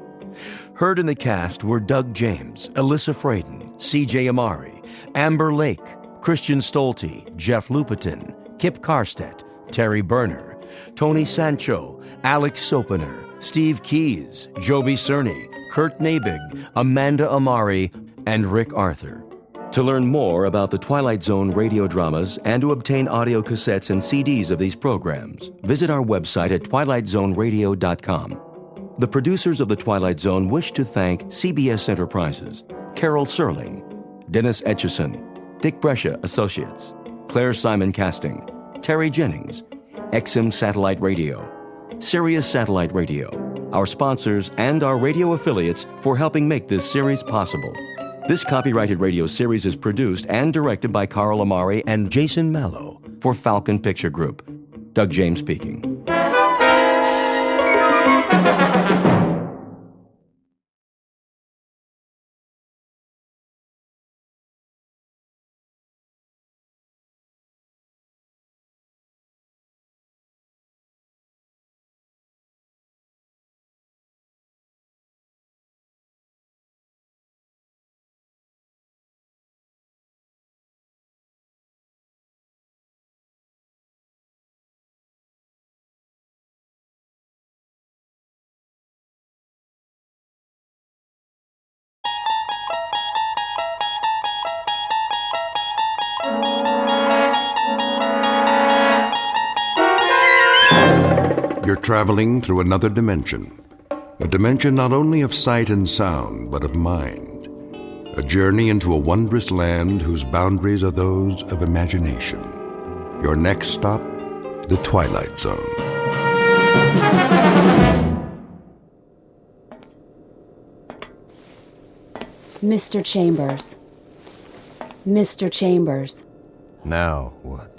Heard in the cast were Doug James, Alyssa Fraden, C.J. Amari, Amber Lake, Christian Stolte, Jeff Lupetin, Kip Karstedt, Terry Berner, Tony Sancho, Alex Sopener, Steve Keys, Joby Cerny, Kurt Nabig, Amanda Amari, and Rick Arthur. To learn more about the Twilight Zone radio dramas and to obtain audio cassettes and CDs of these programs, visit our website at twilightzoneradio.com. The producers of The Twilight Zone wish to thank CBS Enterprises, Carol Serling, Dennis Etchison, Dick Brescia Associates, Claire Simon Casting, Terry Jennings, XM Satellite Radio, Sirius Satellite Radio, our sponsors, and our radio affiliates for helping make this series possible. This copyrighted radio series is produced and directed by Carl Amari and Jason Mallow for Falcon Picture Group. Doug James speaking. You're traveling through another dimension. A dimension not only of sight and sound, but of mind. A journey into a wondrous land whose boundaries are those of imagination. Your next stop, the Twilight Zone. Mr. Chambers. Mr. Chambers. Now what?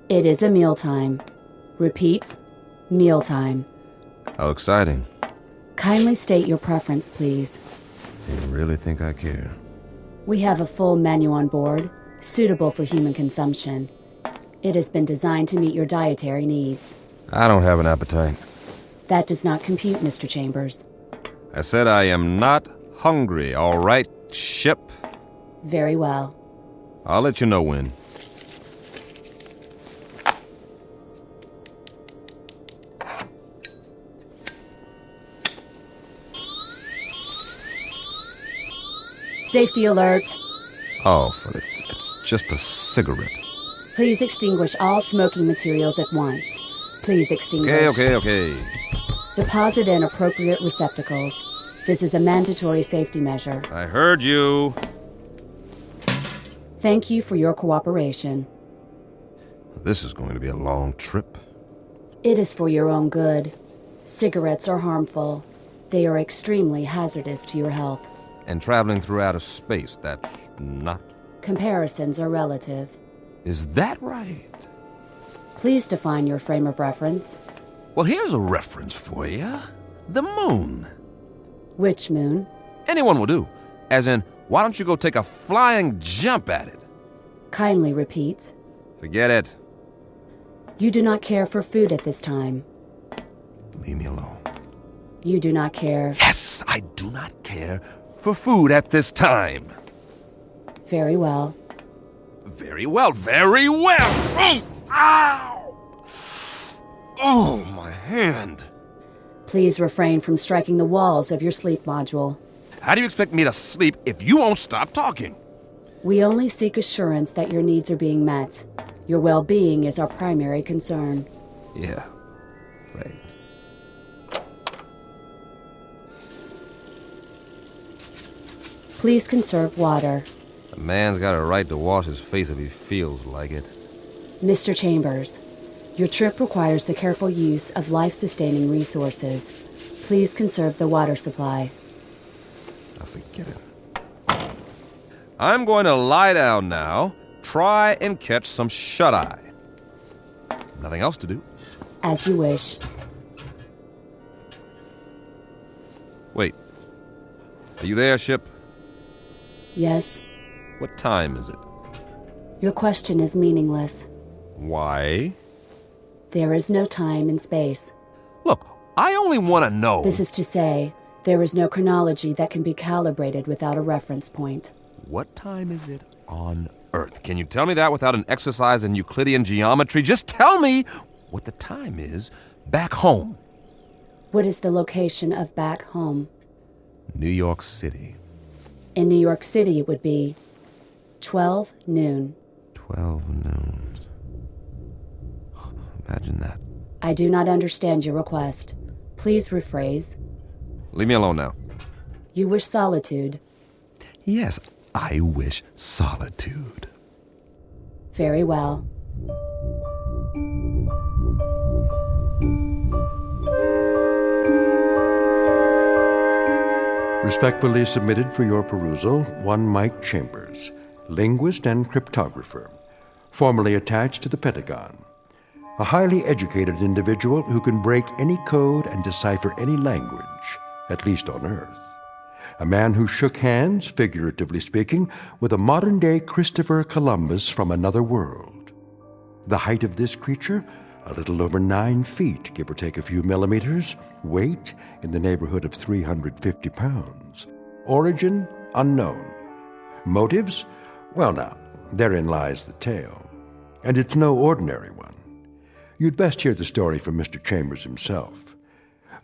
It is a mealtime. Repeat, mealtime. How exciting. Kindly state your preference, please. You really think I care? We have a full menu on board, suitable for human consumption. It has been designed to meet your dietary needs. I don't have an appetite. That does not compute, Mr. Chambers. I said I am not hungry, all right, ship? Very well. I'll let you know when. Safety alert. Oh, it's just a cigarette. Please extinguish all smoking materials at once. Please extinguish. Okay. Deposit in appropriate receptacles. This is a mandatory safety measure. I heard you. Thank you for your cooperation. This is going to be a long trip. It is for your own good. Cigarettes are harmful. They are extremely hazardous to your health. And traveling through outer space, that's not. Comparisons are relative. Is that right? Please define your frame of reference. Well, here's a reference for you. The moon. Which moon? Anyone will do. As in, why don't you go take a flying jump at it? Kindly repeat. Forget it. You do not care for food at this time. Leave me alone. You do not care. Yes, I do not care for food at this time. Very well. Very well, very well. Oh, ow! Oh, my hand. Please refrain from striking the walls of your sleep module. How do you expect me to sleep if you won't stop talking? We only seek assurance that your needs are being met. Your well-being is our primary concern. Yeah, right. Please conserve water. A man's got a right to wash his face if he feels like it. Mr. Chambers, your trip requires the careful use of life-sustaining resources. Please conserve the water supply. I'll forget it. I'm going to lie down now. Try and catch some shut-eye. Nothing else to do. As you wish. Wait. Are you there, ship? Yes. What time is it? Your question is meaningless. Why? There is no time in space. Look, I only want to know. This is to say, there is no chronology that can be calibrated without a reference point. What time is it on Earth? Can you tell me that without an exercise in Euclidean geometry? Just tell me what the time is back home. What is the location of back home? New York City. In New York City, it would be 12 noon. 12 noon. Imagine that. I do not understand your request. Please rephrase. Leave me alone now. You wish solitude. Yes, I wish solitude. Very well. Respectfully submitted for your perusal, one Mike Chambers, linguist and cryptographer, formerly attached to the Pentagon. A highly educated individual who can break any code and decipher any language, at least on Earth. A man who shook hands, figuratively speaking, with a modern-day Christopher Columbus from another world. The height of this creature, a little over 9 feet, give or take a few millimeters. Weight, in the neighborhood of 350 pounds. Origin, unknown. Motives? Well now, therein lies the tale. And it's no ordinary one. You'd best hear the story from Mr. Chambers himself.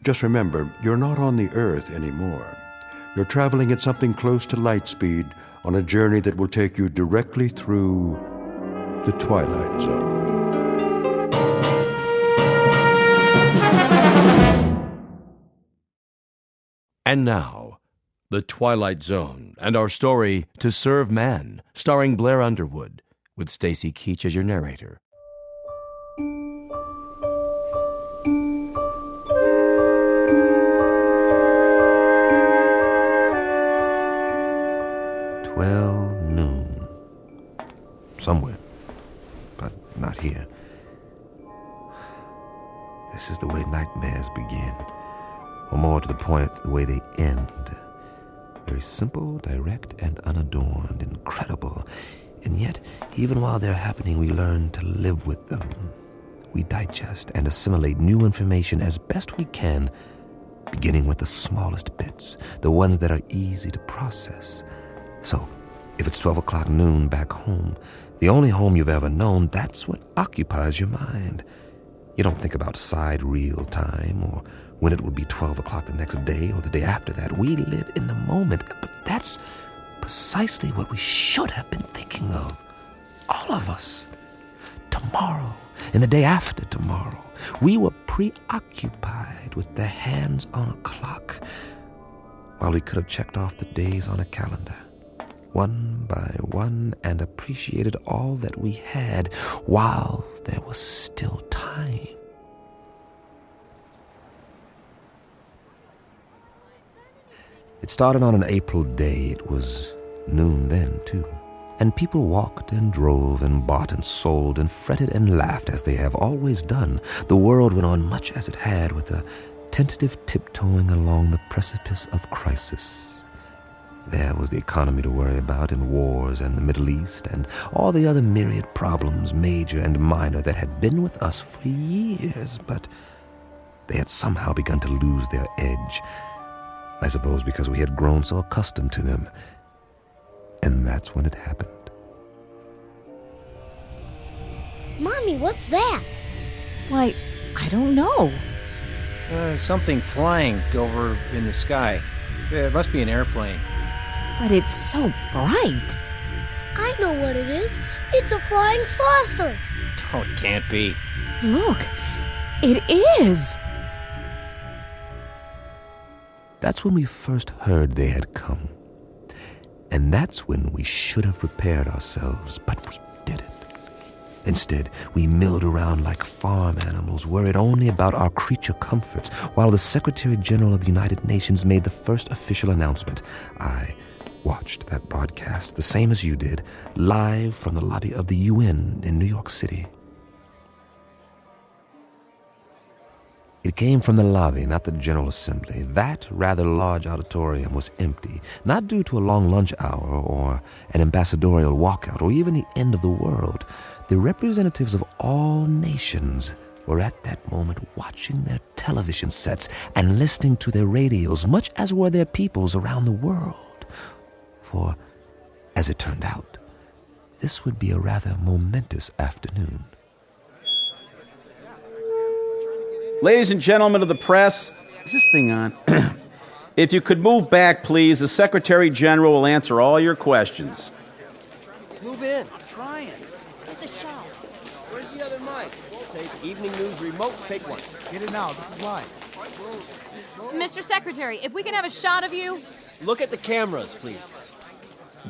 Just remember, you're not on the Earth anymore. You're traveling at something close to light speed on a journey that will take you directly through the Twilight Zone. And now, The Twilight Zone and our story, To Serve Man, starring Blair Underwood, with Stacy Keach as your narrator. Noon. Somewhere, but not here. This is the way nightmares begin, or more to the point, the way they end. Very simple, direct, and unadorned, incredible. And yet, even while they're happening, we learn to live with them. We digest and assimilate new information as best we can, beginning with the smallest bits, the ones that are easy to process. So, if it's 12 o'clock noon back home, the only home you've ever known, that's what occupies your mind. You don't think about sidereal time or when it will be 12 o'clock the next day or the day after that. We live in the moment, but that's precisely what we should have been thinking of. All of us. Tomorrow and the day after tomorrow. We were preoccupied with the hands on a clock while we could have checked off the days on a calendar, one by one, and appreciated all that we had while there was still time. It started on an April day. It was noon then, too. and people walked and drove and bought and sold and fretted and laughed as they have always done, the world went on much as it had, with a tentative tiptoeing along the precipice of crisis. There was the economy to worry about, and wars, and the Middle East, and all the other myriad problems, major and minor, that had been with us for years, but they had somehow begun to lose their edge. I suppose because we had grown so accustomed to them. And that's when it happened. Mommy, what's that? Why, I don't know. Something flying over in the sky. It must be an airplane. But it's so bright. I know what it is. It's a flying saucer. Oh, it can't be. Look, it is. That's when we first heard they had come. And that's when we should have prepared ourselves, but we didn't. Instead, we milled around like farm animals, worried only about our creature comforts, while the Secretary General of the United Nations made the first official announcement. I watched that broadcast, the same as you did, live from the lobby of the UN in New York City. It came from the lobby, not the General Assembly. That rather large auditorium was empty, not due to a long lunch hour or an ambassadorial walkout or even the end of the world. The representatives of all nations were at that moment watching their television sets and listening to their radios, much as were their peoples around the world. For, as it turned out, this would be a rather momentous afternoon. Ladies and gentlemen of the press, is this thing on? If you could move back, please, the Secretary General will answer all your questions. Move in. I'm trying. Get the shot. Where's the other mic? Take Evening News Remote. Take one. Get it now. This is live. Mr. Secretary, if we can have a shot of you. Look at the cameras, please.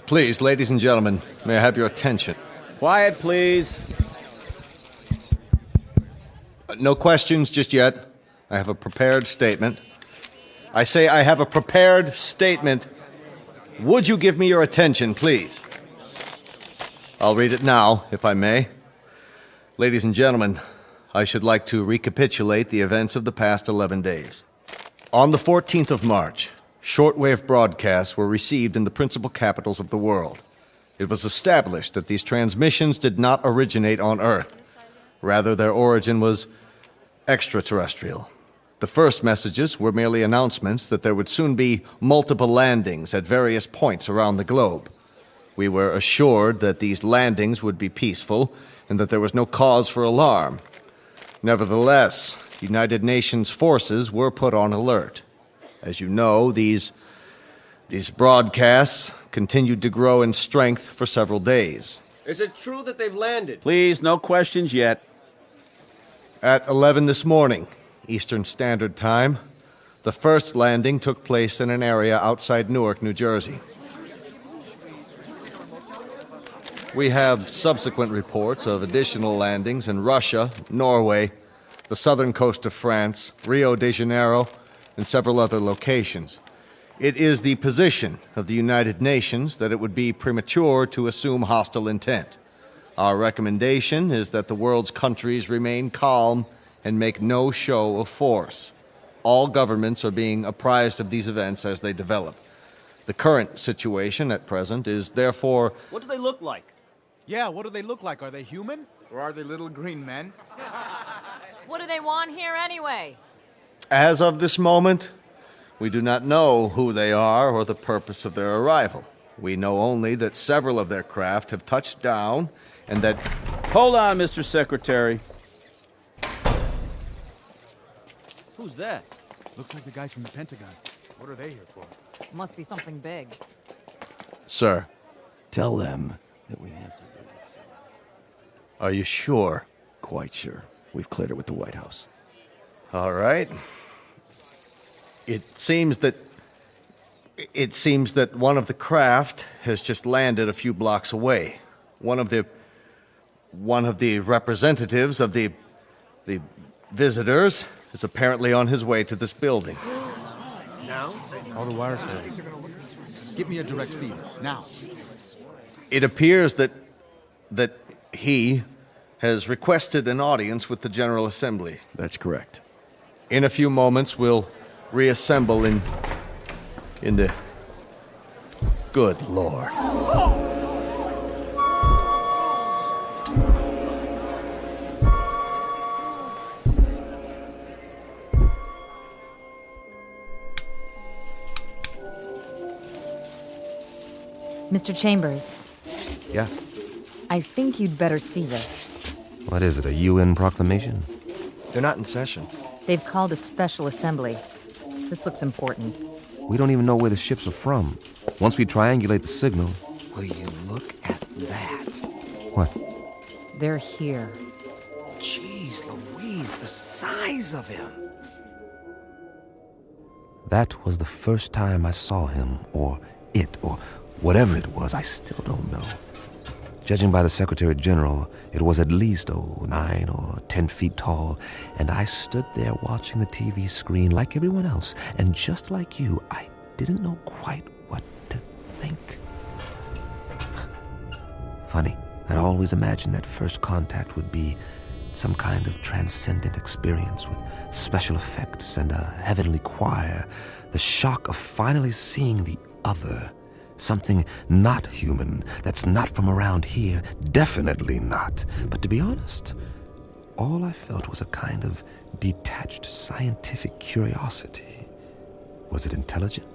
Please, ladies and gentlemen, may I have your attention? Quiet, please. No questions just yet. I have a prepared statement. I say I have a prepared statement. Would you give me your attention, please? I'll read it now, if I may. Ladies and gentlemen, I should like to recapitulate the events of the past 11 days. On the 14th of March, shortwave broadcasts were received in the principal capitals of the world. It was established that these transmissions did not originate on Earth. Rather, their origin was extraterrestrial. The first messages were merely announcements that there would soon be multiple landings at various points around the globe. We were assured that these landings would be peaceful and that there was no cause for alarm. Nevertheless, United Nations forces were put on alert. As you know, these broadcasts continued to grow in strength for several days. Is it true that they've landed? Please, no questions yet. At 11 this morning, Eastern Standard Time, the first landing took place in an area outside Newark, New Jersey. We have subsequent reports of additional landings in Russia, Norway, the southern coast of France, Rio de Janeiro, and several other locations. It is the position of the United Nations that it would be premature to assume hostile intent. Our recommendation is that the world's countries remain calm and make no show of force. All governments are being apprised of these events as they develop. The current situation at present is therefore... What do they look like? Yeah, what do they look like? Are they human? Or are they little green men? What do they want here anyway? As of this moment, we do not know who they are or the purpose of their arrival. We know only that several of their craft have touched down and that... Hold on, Mr. Secretary. Who's that? Looks like the guys from the Pentagon. What are they here for? Must be something big. Sir. Tell them that we have to do this. Are you sure? Quite sure. We've cleared it with the White House. All right. It seems that one of the craft has just landed a few blocks away. One of the representatives of the visitors is apparently on his way to this building. Now? All the wires there. Give me a direct feed. Now. It appears that he has requested an audience with the General Assembly. That's correct. In a few moments, we'll reassemble in the... Good Lord. Mr. Chambers, Yeah? I think you'd better see this. What is it, a UN proclamation? They're not in session. They've called a special assembly. This looks important. We don't even know where the ships are from. Once we triangulate the signal... Will you look at that? What? They're here. Jeez Louise, the size of him. That was the first time I saw him, or it, or whatever it was. I still don't know. Judging by the Secretary General, it was at least 9 or 10 feet tall, and I stood there watching the TV screen like everyone else, and just like you, I didn't know quite what to think. Funny, I'd always imagined that first contact would be some kind of transcendent experience with special effects and a heavenly choir, the shock of finally seeing the other. Something not human, that's not from around here, definitely not. But to be honest, all I felt was a kind of detached scientific curiosity. Was it intelligent?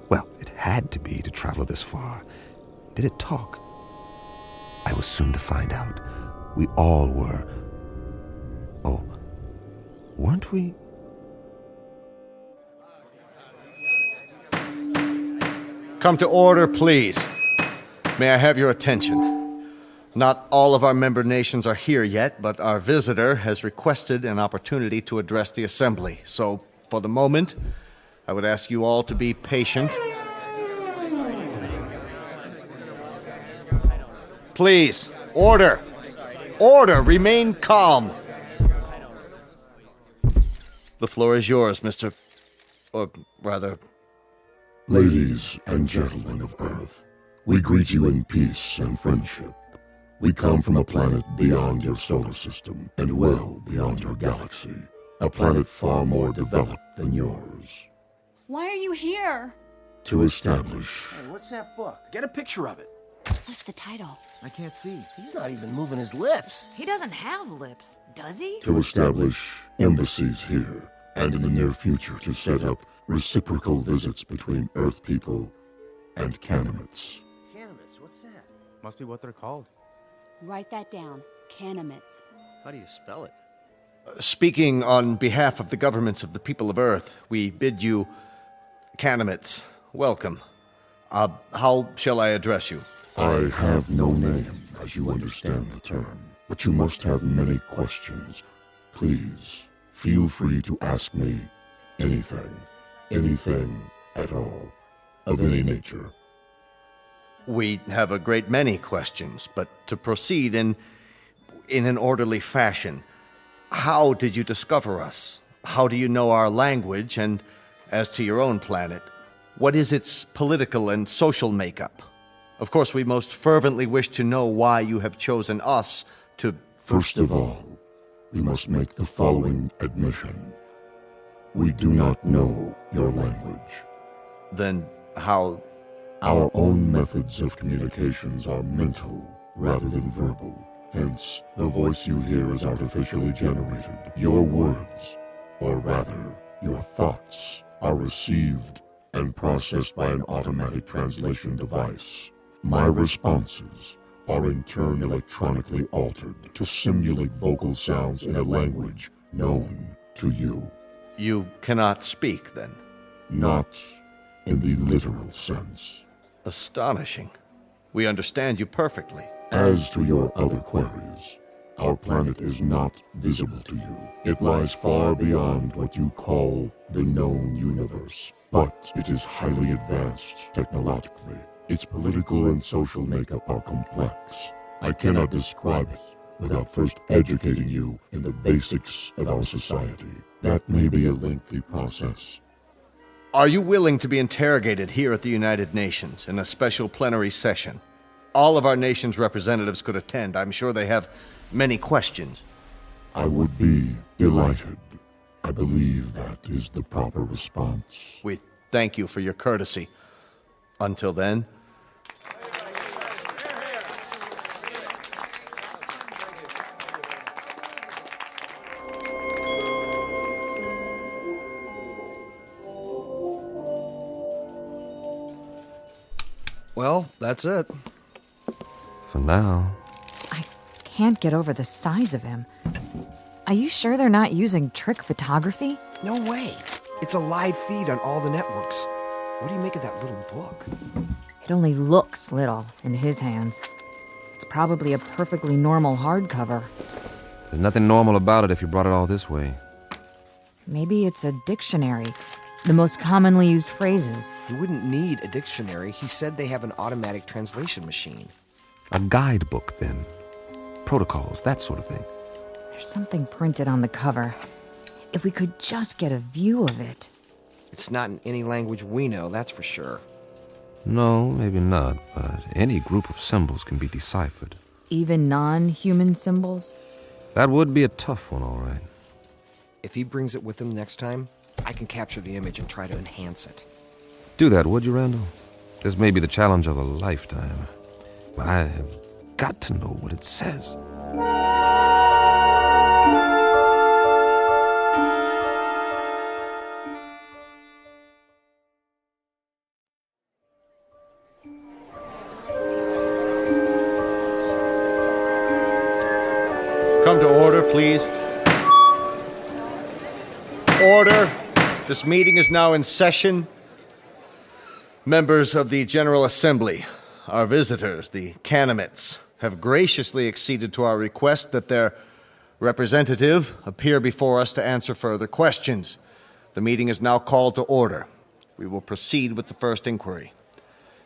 Well, it had to be to travel this far. Did it talk? I was soon to find out. We all were. Oh, weren't we? Come to order, please. May I have your attention? Not all of our member nations are here yet, but our visitor has requested an opportunity to address the Assembly. So, for the moment, I would ask you all to be patient. Please, order! Order! Remain calm! The floor is yours, Mr. Or rather... Ladies and gentlemen of Earth, we greet you in peace and friendship. We come from a planet beyond your solar system and well beyond your galaxy. A planet far more developed than yours. Why are you here? To establish Hey, what's that book? Get a picture of it. What's the title? I can't see. He's not even moving his lips. He doesn't have lips, does he? to establish embassies here and in the near future to set up reciprocal visits between Earth people and Canamots. Canamots, what's that? Must be what they're called. Write that down. Canamots. How do you spell it? Speaking on behalf of the governments of the people of Earth, we bid you, Canamots, welcome. How shall I address you? I have no name, as you understand the term, but you must have many questions. Please, feel free to ask me anything at all, of any nature. We have a great many questions, but to proceed in an orderly fashion, how did you discover us? How do you know our language? And as to your own planet, what is its political and social makeup? Of course, we most fervently wish to know why you have chosen us to... First of all, we must make the following admission. We do not know your language. Then how... Our own methods of communications are mental rather than verbal. Hence, the voice you hear is artificially generated. Your words, or rather, your thoughts, are received and processed by an automatic translation device. My responses are in turn electronically altered to simulate vocal sounds in a language known to you. You cannot speak, then? Not in the literal sense. Astonishing. We understand you perfectly. As to your other queries, our planet is not visible to you. It lies far beyond what you call the known universe, but it is highly advanced technologically. Its political and social makeup are complex. I cannot describe it without first educating you in the basics of our society. That may be a lengthy process. Are you willing to be interrogated here at the United Nations in a special plenary session? all of our nation's representatives could attend. I'm sure they have many questions. I would be delighted. I believe that is the proper response. We thank you for your courtesy. Until then... Well, that's it. For now. Can't get over the size of him. Are you sure they're not using trick photography? No way. It's a live feed on all the networks. What do you make of that little book? It only looks little in his hands. It's probably a perfectly normal hardcover. There's nothing normal about it if you brought it all this way. Maybe it's a dictionary. The most commonly used phrases. You wouldn't need a dictionary. He said they have an automatic translation machine. A guidebook, then. Protocols, that sort of thing. There's something printed on the cover. If we could just get a view of it. It's not in any language we know, that's for sure. No, maybe not, but any group of symbols can be deciphered. Even non-human symbols? That would be a tough one, all right. If he brings it with him next time, I can capture the image and try to enhance it. Do that, would you, Randall? This may be the challenge of a lifetime. I have got to know what it says. Come to order, please. Order. This meeting is now in session. Members of the General Assembly, our visitors, the Canamots, have graciously acceded to our request that their representative appear before us to answer further questions. The meeting is now called to order. We will proceed with the first inquiry.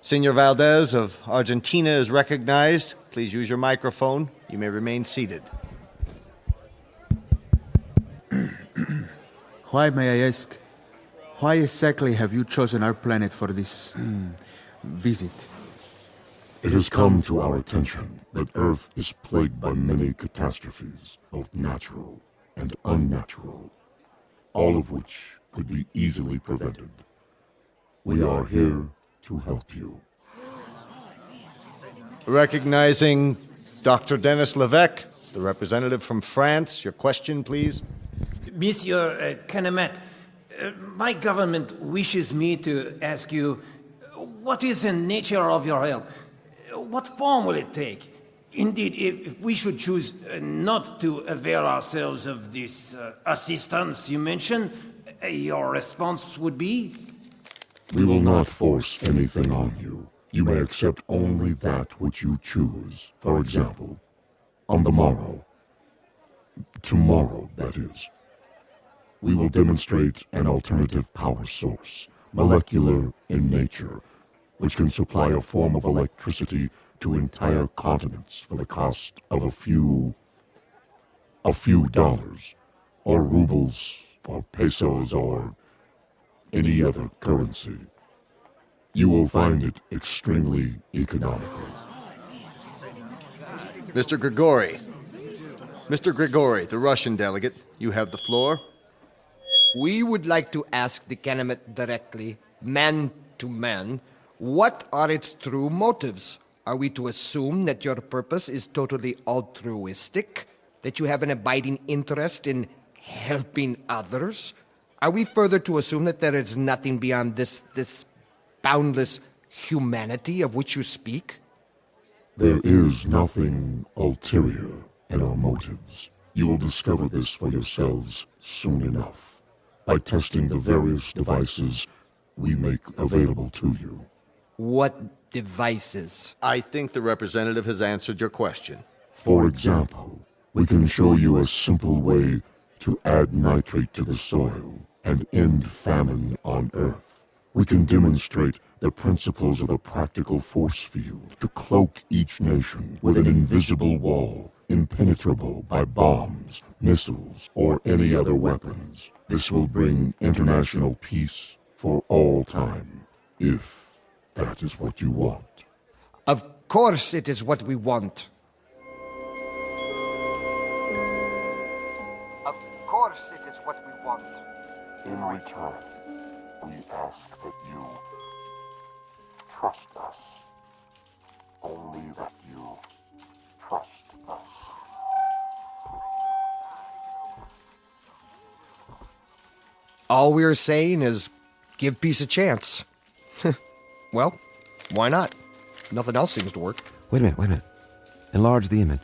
Senor Valdez of Argentina is recognized. Please use your microphone. You may remain seated. Why, may I ask, why exactly have you chosen our planet for this visit? It has come to our attention that Earth is plagued by many catastrophes, both natural and unnatural, all of which could be easily prevented. We are here to help you. Recognizing Dr. Denis Levesque, the representative from France. Your question, please. Monsieur Canamet, my government wishes me to ask you, what is the nature of your help? What form will it take? Indeed, if we should choose not to avail ourselves of this assistance you mentioned, your response would be? We will not force anything on you. You may accept only that which you choose. For example, on the morrow, tomorrow, that is, we will demonstrate an alternative power source, molecular in nature, which can supply a form of electricity to entire continents for the cost of a few dollars, or rubles, or pesos, or any other currency. You will find it extremely economical. Mr. Grigori. Mr. Grigori, the Russian delegate, you have the floor. We would like to ask the Canamet directly, man to man, what are its true motives? Are we to assume that your purpose is totally altruistic? That you have an abiding interest in helping others? Are we further to assume that there is nothing beyond this boundless humanity of which you speak? There is nothing ulterior in our motives. You will discover this for yourselves soon enough, by testing the various devices we make available to you. What devices? I think the representative has answered your question. For example, we can show you a simple way to add nitrate to the soil and end famine on Earth. We can demonstrate the principles of a practical force field to cloak each nation with an invisible wall, impenetrable by bombs, missiles, or any other weapons. This will bring international peace for all time, if that is what you want. Of course it is what we want. Of course it is what we want. In return, we ask that you trust us. Only that you trust us. All we're saying is give peace a chance. Well, why not? Nothing else seems to work. Wait a minute. Enlarge the image.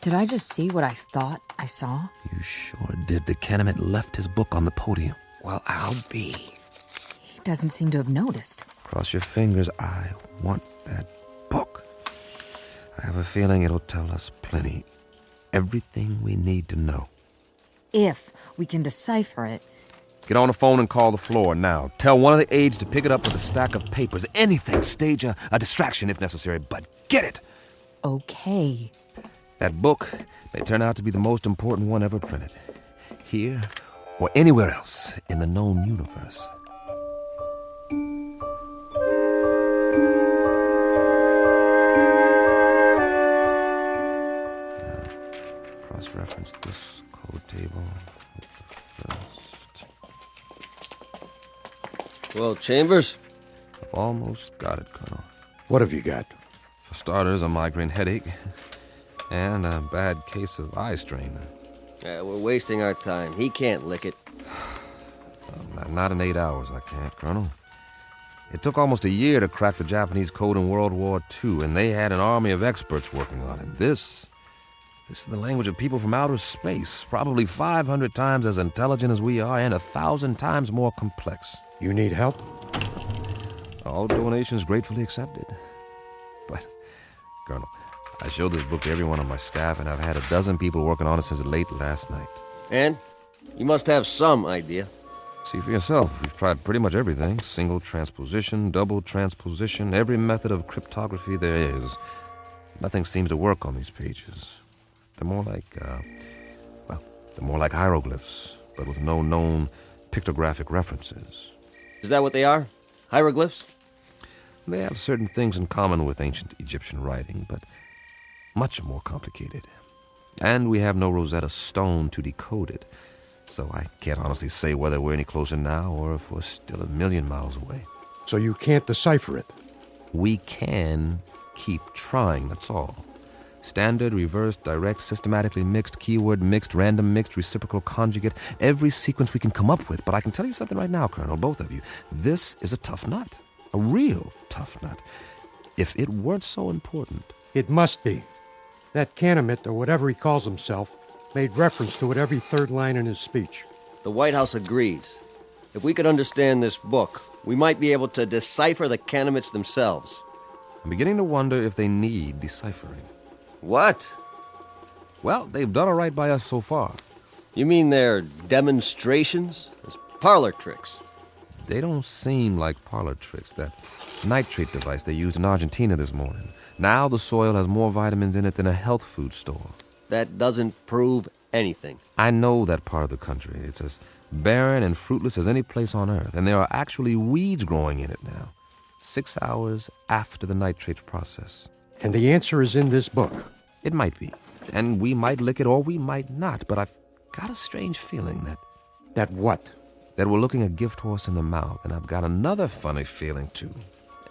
Did I just see what I thought I saw? You sure did. The Kennemet left his book on the podium. Well, I'll be. He doesn't seem to have noticed. Cross your fingers. I want that book. I have a feeling it'll tell us plenty. Everything we need to know. If we can decipher it. Get on the phone and call the floor now. Tell one of the aides to pick it up with a stack of papers. Anything. Stage a distraction if necessary, but get it. Okay. That book may turn out to be the most important one ever printed. Here or anywhere else in the known universe. Now, cross-reference this code table with the first. Well, Chambers? I've almost got it, Colonel. What have you got? For starters, a migraine headache and a bad case of eye strain. We're wasting our time. He can't lick it. Not in 8 hours, I can't, Colonel. It took almost a year to crack the Japanese code in World War II, and they had an army of experts working on it. This is the language of people from outer space, probably 500 times as intelligent as we are and 1,000 times more complex. You need help? All donations gratefully accepted. But, Colonel, I showed this book to everyone on my staff, and I've had a dozen people working on it since late last night. And? You must have some idea. See for yourself. We've tried pretty much everything. Single transposition, double transposition, every method of cryptography there is. Nothing seems to work on these pages. They're more like hieroglyphs, but with no known pictographic references. Is that what they are? Hieroglyphs? They have certain things in common with ancient Egyptian writing, but much more complicated. And we have no Rosetta Stone to decode it, so I can't honestly say whether we're any closer now or if we're still a million miles away. So you can't decipher it? We can keep trying, that's all. Standard, reverse, direct, systematically mixed, keyword mixed, random mixed, reciprocal conjugate, every sequence we can come up with. But I can tell you something right now, Colonel, both of you. This is a tough nut. A real tough nut. If it weren't so important. It must be. That Kennemet, or whatever he calls himself, made reference to it every third line in his speech. The White House agrees. If we could understand this book, we might be able to decipher the Kennemets themselves. I'm beginning to wonder if they need deciphering. What? Well, they've done all right by us so far. You mean they're demonstrations? As parlor tricks? They don't seem like parlor tricks. That nitrate device they used in Argentina this morning. Now the soil has more vitamins in it than a health food store. That doesn't prove anything. I know that part of the country. It's as barren and fruitless as any place on Earth, and there are actually weeds growing in it now. 6 hours after the nitrate process. And the answer is in this book. It might be. And we might lick it or we might not, but I've got a strange feeling that... That what? That we're looking a gift horse in the mouth, and I've got another funny feeling, too.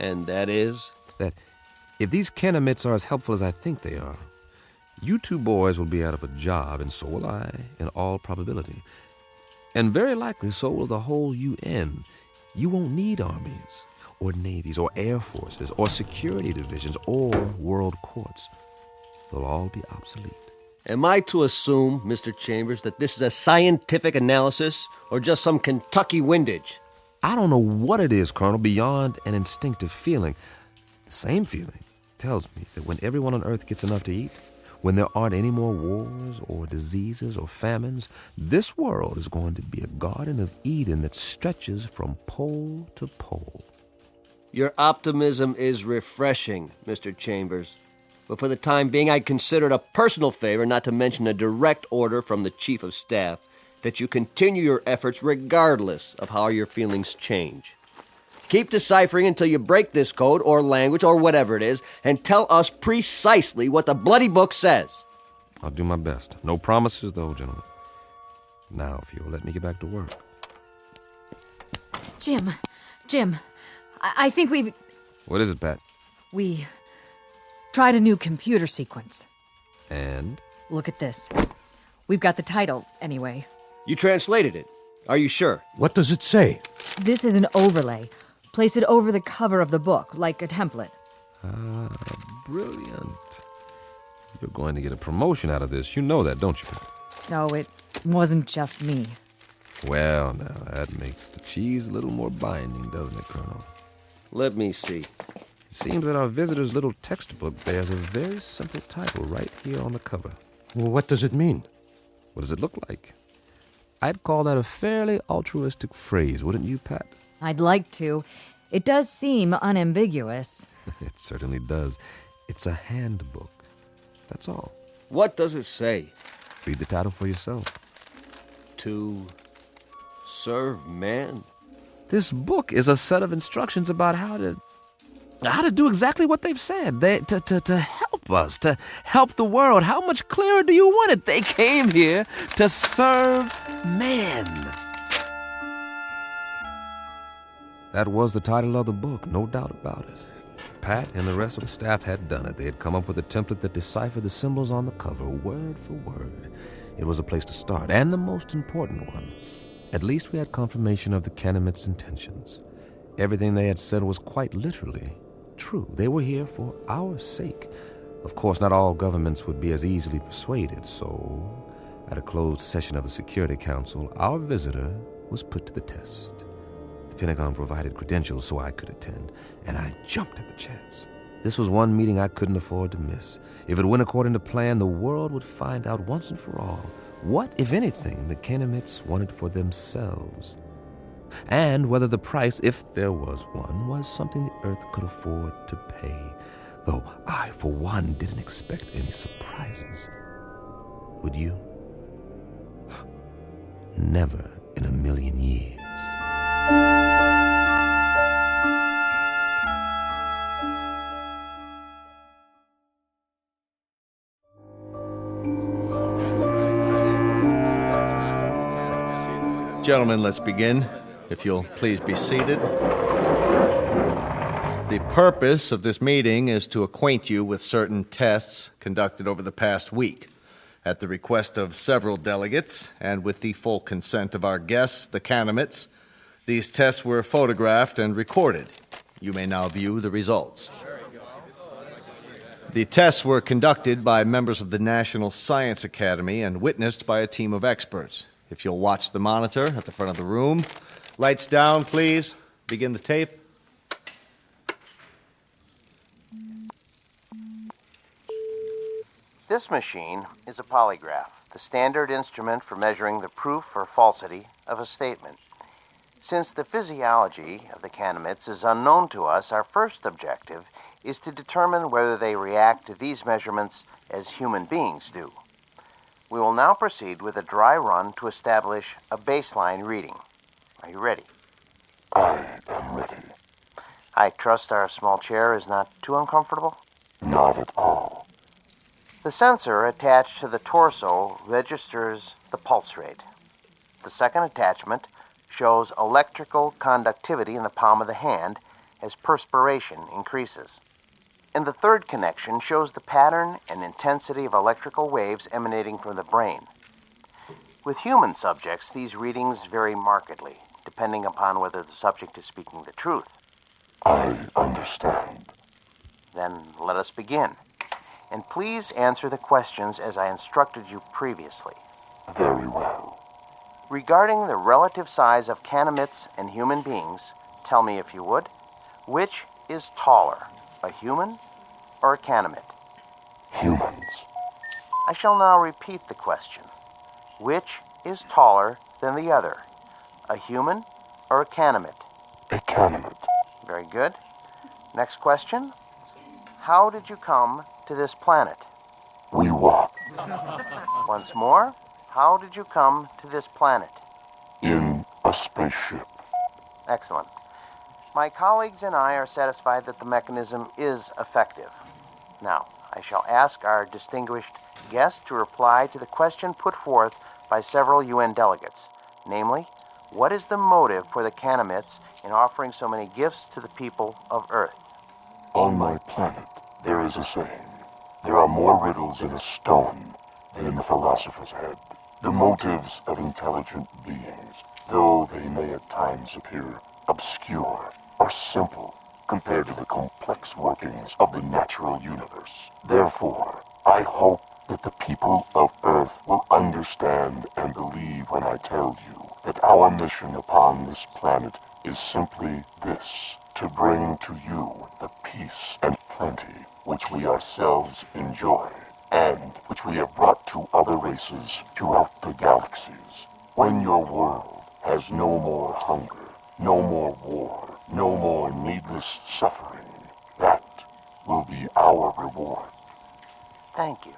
And that is? That if these Kennemets are as helpful as I think they are, you two boys will be out of a job, and so will I, in all probability. And very likely so will the whole UN. You won't need armies, or navies, or air forces, or security divisions, or world courts. They'll all be obsolete. Am I to assume, Mr. Chambers, that this is a scientific analysis, or just some Kentucky windage? I don't know what it is, Colonel, beyond an instinctive feeling. The same feeling tells me that when everyone on Earth gets enough to eat, when there aren't any more wars or diseases or famines, this world is going to be a Garden of Eden that stretches from pole to pole. Your optimism is refreshing, Mr. Chambers. But for the time being, I'd consider it a personal favor, not to mention a direct order from the Chief of Staff, that you continue your efforts regardless of how your feelings change. Keep deciphering until you break this code or language or whatever it is and tell us precisely what the bloody book says. I'll do my best. No promises, though, gentlemen. Now, if you'll let me get back to work. Jim, I think we've... What is it, Pat? We tried a new computer sequence. And? Look at this. We've got the title, anyway. You translated it. Are you sure? What does it say? This is an overlay. Place it over the cover of the book, like a template. Ah, brilliant. You're going to get a promotion out of this. You know that, don't you, Pat? No, it wasn't just me. Well, now, that makes the cheese a little more binding, doesn't it, Colonel? Let me see. It seems that our visitor's little textbook bears a very simple title right here on the cover. Well, what does it mean? What does it look like? I'd call that a fairly altruistic phrase, wouldn't you, Pat? I'd like to. It does seem unambiguous. It certainly does. It's a handbook. That's all. What does it say? Read the title for yourself. To serve man? This book is a set of instructions about how to do exactly what they've said. To help us, to help the world. How much clearer do you want it? They came here to serve man. That was the title of the book, no doubt about it. Pat and the rest of the staff had done it. They had come up with a template that deciphered the symbols on the cover, word for word. It was a place to start, and the most important one. At least we had confirmation of the Canamit's intentions. Everything they had said was quite literally true. They were here for our sake. Of course, not all governments would be as easily persuaded, so at a closed session of the Security Council, our visitor was put to the test. The Pentagon provided credentials so I could attend, and I jumped at the chance. This was one meeting I couldn't afford to miss. If it went according to plan, the world would find out once and for all what, if anything, the Canamites wanted for themselves, and whether the price, if there was one, was something the Earth could afford to pay. Though I, for one, didn't expect any surprises. Would you? Never in a million years. Gentlemen, let's begin. If you'll please be seated. The purpose of this meeting is to acquaint you with certain tests conducted over the past week. At the request of several delegates, and with the full consent of our guests, the Canamites, these tests were photographed and recorded. You may now view the results. The tests were conducted by members of the National Science Academy and witnessed by a team of experts. If you'll watch the monitor at the front of the room. Lights down, please. Begin the tape. This machine is a polygraph, the standard instrument for measuring the proof or falsity of a statement. Since the physiology of the Canamites is unknown to us, our first objective is to determine whether they react to these measurements as human beings do. We will now proceed with a dry run to establish a baseline reading. Are you ready? I am ready. I trust our small chair is not too uncomfortable? Not at all. The sensor attached to the torso registers the pulse rate. The second attachment shows electrical conductivity in the palm of the hand as perspiration increases. And the third connection shows the pattern and intensity of electrical waves emanating from the brain. With human subjects, these readings vary markedly, depending upon whether the subject is speaking the truth. I understand. Then let us begin. And please answer the questions as I instructed you previously. Very well. Regarding the relative size of Canamites and human beings, tell me if you would, which is taller, a human or a Canamite? Humans. I shall now repeat the question. Which is taller than the other, a human or a Canamite? A Canamite. Very good. Next question. How did you come to this planet? We walk. Once more, how did you come to this planet? In a spaceship. Excellent. My colleagues and I are satisfied that the mechanism is effective. Now, I shall ask our distinguished guest to reply to the question put forth by several UN delegates, namely, what is the motive for the Canamites in offering so many gifts to the people of Earth? On my planet, there is a saying, there are more riddles in a stone than in the philosopher's head. The motives of intelligent beings, though they may at times appear obscure, are simple compared to the complex workings of the natural universe. Therefore, I hope that the people of Earth will understand and believe when I tell you that our mission upon this planet is simply this, to bring to you the peace and plenty which we ourselves enjoy, and which we have brought to other races throughout the galaxies. When your world has no more hunger, no more war, no more needless suffering, that will be our reward. Thank you.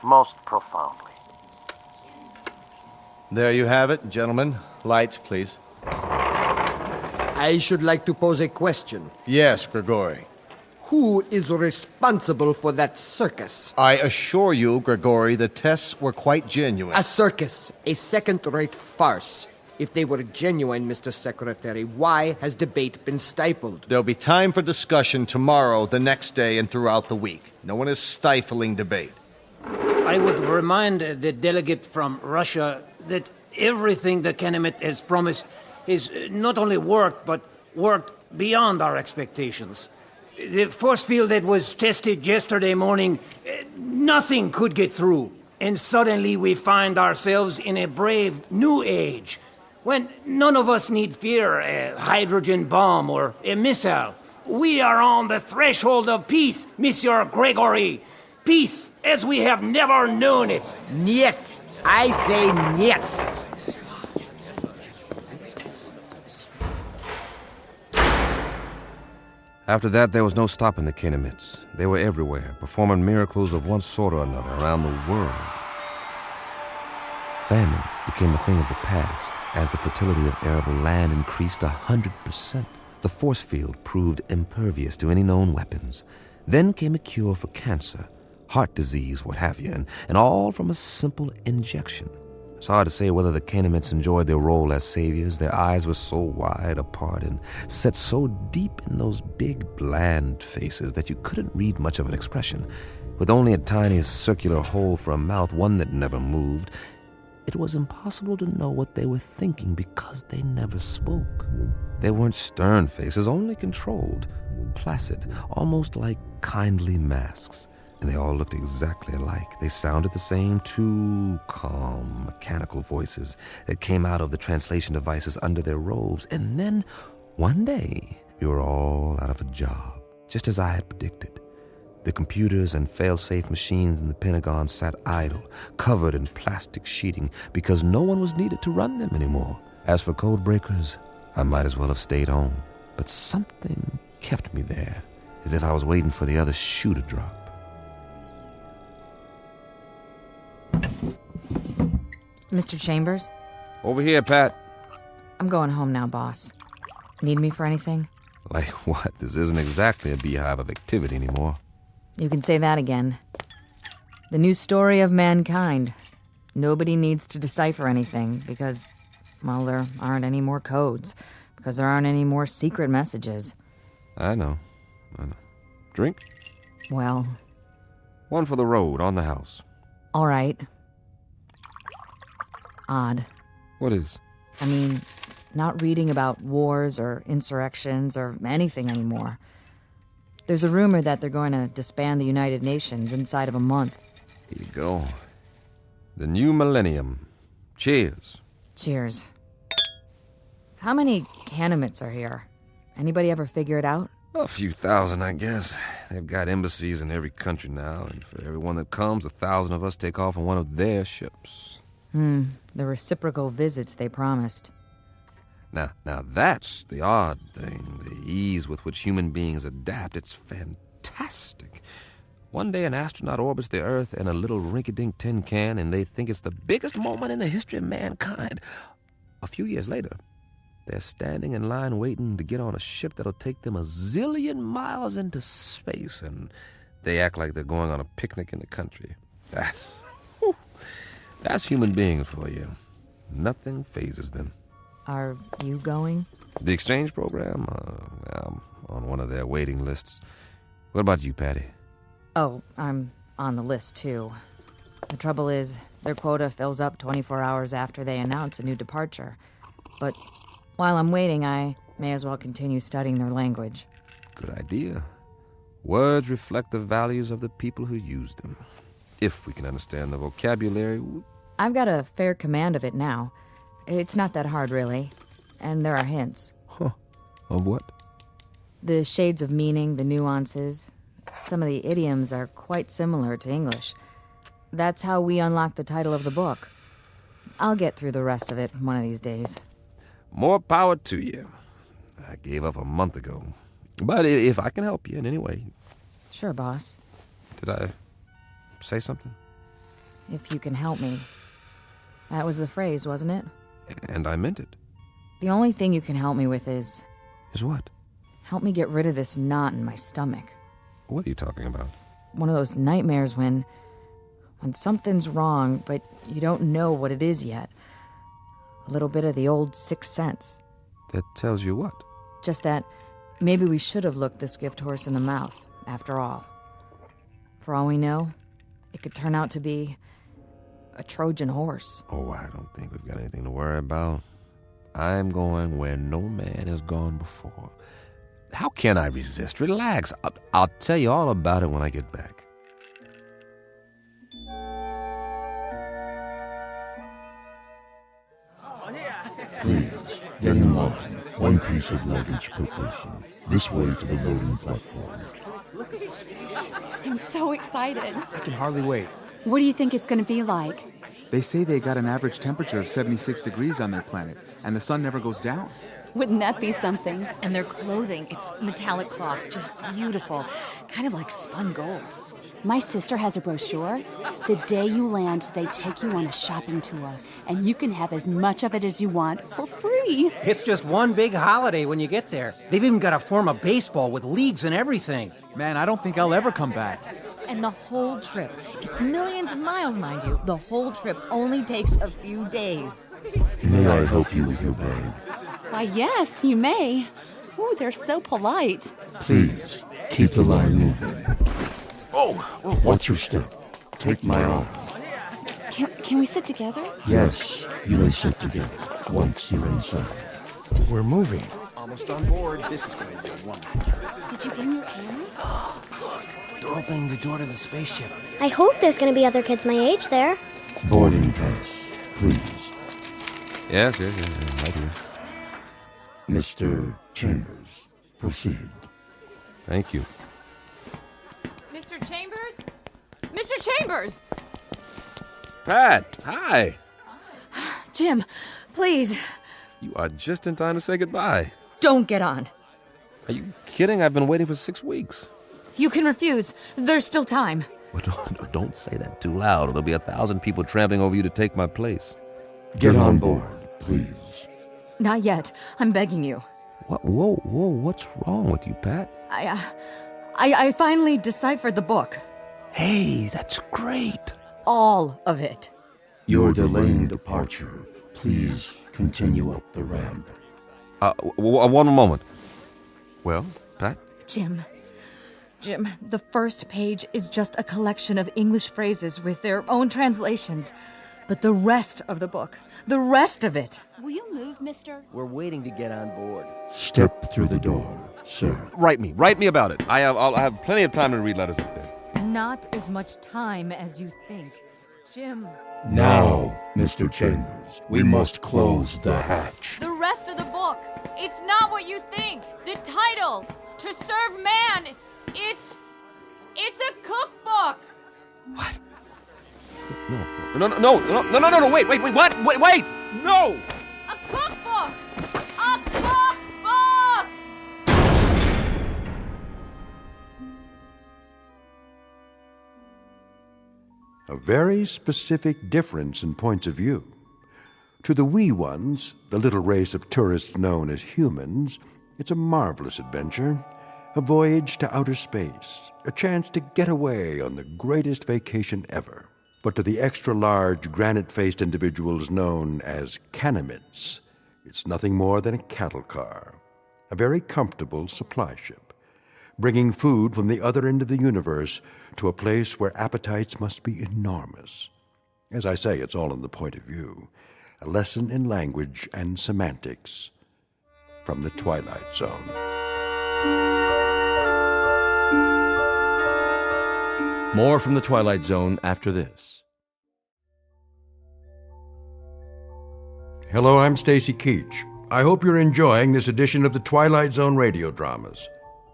Most profoundly. There you have it, gentlemen. Lights, please. I should like to pose a question. Yes, Grigori. Who is responsible for that circus? I assure you, Grigori, the tests were quite genuine. A circus, a second-rate farce. If they were genuine, Mr. Secretary, why has debate been stifled? There'll be time for discussion tomorrow, the next day, and throughout the week. No one is stifling debate. I would remind the delegate from Russia that everything the Canamite has promised is not only worked, but worked beyond our expectations. The force field that was tested yesterday morning, nothing could get through. And suddenly we find ourselves in a brave new age, when none of us need fear a hydrogen bomb or a missile. We are on the threshold of peace, Monsieur Gregory. Peace as we have never known it. Niet. I say niet. After that, there was no stopping the Canamites. They were everywhere, performing miracles of one sort or another around the world. Famine became a thing of the past as the fertility of arable land increased 100%. The force field proved impervious to any known weapons. Then came a cure for cancer, heart disease, what have you, and all from a simple injection. It's hard to say whether the Canamites enjoyed their role as saviors. Their eyes were so wide apart and set so deep in those big, bland faces that you couldn't read much of an expression. With only a tiny circular hole for a mouth, one that never moved, it was impossible to know what they were thinking because they never spoke. They weren't stern faces, only controlled, placid, almost like kindly masks. And they all looked exactly alike. They sounded the same, two calm, mechanical voices that came out of the translation devices under their robes. And then, one day, we were all out of a job, just as I had predicted. The computers and fail-safe machines in the Pentagon sat idle, covered in plastic sheeting, because no one was needed to run them anymore. As for code breakers, I might as well have stayed home. But something kept me there, as if I was waiting for the other shoe to drop. Mr. Chambers? Over here, Pat. I'm going home now, boss. Need me for anything? Like what? This isn't exactly a beehive of activity anymore. You can say that again. The new story of mankind. Nobody needs to decipher anything because, well, there aren't any more codes. Because there aren't any more secret messages. I know. Drink? Well... One for the road, on the house. All right. Odd. What is? I mean, not reading about wars or insurrections or anything anymore. There's a rumor that they're going to disband the United Nations inside of a month. Here you go. The new millennium. Cheers. Cheers. How many Canamites are here? Anybody ever figure it out? A few thousand, I guess. They've got embassies in every country now, and for everyone that comes, 1,000 of us take off on one of their ships. The reciprocal visits they promised. Now that's the odd thing, the ease with which human beings adapt. It's fantastic. One day an astronaut orbits the Earth in a little rinky-dink tin can, and they think it's the biggest moment in the history of mankind. A few years later, They're standing in line waiting to get on a ship that'll take them a zillion miles into space, and they act like they're going on a picnic in the country. That's human beings for you. Nothing phases them. Are you going? The exchange program? I'm on one of their waiting lists. What about you, Patty? Oh, I'm on the list, too. The trouble is, their quota fills up 24 hours after they announce a new departure. But while I'm waiting, I may as well continue studying their language. Good idea. Words reflect the values of the people who use them. If we can understand the vocabulary... I've got a fair command of it now. It's not that hard, really. And there are hints. Huh. Of what? The shades of meaning, the nuances. Some of the idioms are quite similar to English. That's how we unlock the title of the book. I'll get through the rest of it one of these days. More power to you. I gave up a month ago. But if I can help you in any way... Sure, boss. Did I say something? If you can help me. That was the phrase, wasn't it? And I meant it. The only thing you can help me with is... Is what? Help me get rid of this knot in my stomach. What are you talking about? One of those nightmares when something's wrong, but you don't know what it is yet. A little bit of the old sixth sense. That tells you what? Just that maybe we should have looked this gift horse in the mouth, after all. For all we know, it could turn out to be a Trojan horse. Oh, I don't think we've got anything to worry about. I'm going where no man has gone before. How can I resist? Relax. I'll tell you all about it when I get back. Please, get in line. One piece of luggage per person. This way to the loading platform. I'm so excited. I can hardly wait. What do you think it's going to be like? They say they got an average temperature of 76 degrees on their planet, and the sun never goes down. Wouldn't that be something? And their clothing, it's metallic cloth, just beautiful. Kind of like spun gold. My sister has a brochure. The day you land, they take you on a shopping tour, and you can have as much of it as you want for free. It's just one big holiday when you get there. They've even got a form of baseball with leagues and everything. Man, I don't think I'll ever come back. And the whole trip, it's millions of miles, mind you. The whole trip only takes a few days. May I help you with your bag? Why, yes, you may. Ooh, they're so polite. Please, keep the line moving. Watch your step. Take my arm. Can we sit together? Yes, you may sit together once you're inside. We're moving. Almost on board. This is going to be wonderful. Did you bring your camera? Oh, look. They're opening the door to the spaceship. I hope there's going to be other kids my age there. Boarding pass, please. Yes, right here. Mr. Chambers, proceed. Thank you. Mr. Chambers? Mr. Chambers! Pat, hi. Jim, please. You are just in time to say goodbye. Don't get on. Are you kidding? I've been waiting for 6 weeks. You can refuse. There's still time. Well, don't say that too loud, or there'll be 1,000 people trampling over you to take my place. Get on board, please. Not yet. I'm begging you. What? Whoa, what's wrong with you, Pat? I finally deciphered the book. Hey, that's great. All of it. You're delaying departure. Please continue up the ramp. One moment. Well, Pat? Jim, the first page is just a collection of English phrases with their own translations. But the rest of the book, the rest of it. Will you move, mister? We're waiting to get on board. Step through the door, sir. Write me about it. I'll have plenty of time to read letters up there. Not as much time as you think. Jim. Now, Mr. Chambers, we must close the hatch. The rest of the book, it's not what you think. The title, To Serve Man, it's a cookbook. What? No, wait, what? Wait, no! A cookbook! A cookbook! A very specific difference in points of view. To the wee ones, the little race of tourists known as humans, it's a marvelous adventure, a voyage to outer space, a chance to get away on the greatest vacation ever. But to the extra-large, granite-faced individuals known as Canamits, it's nothing more than a cattle car, a very comfortable supply ship, bringing food from the other end of the universe to a place where appetites must be enormous. As I say, it's all in the point of view. A lesson in language and semantics from the Twilight Zone. More from the Twilight Zone after this. Hello, I'm Stacy Keach. I hope you're enjoying this edition of the Twilight Zone radio dramas.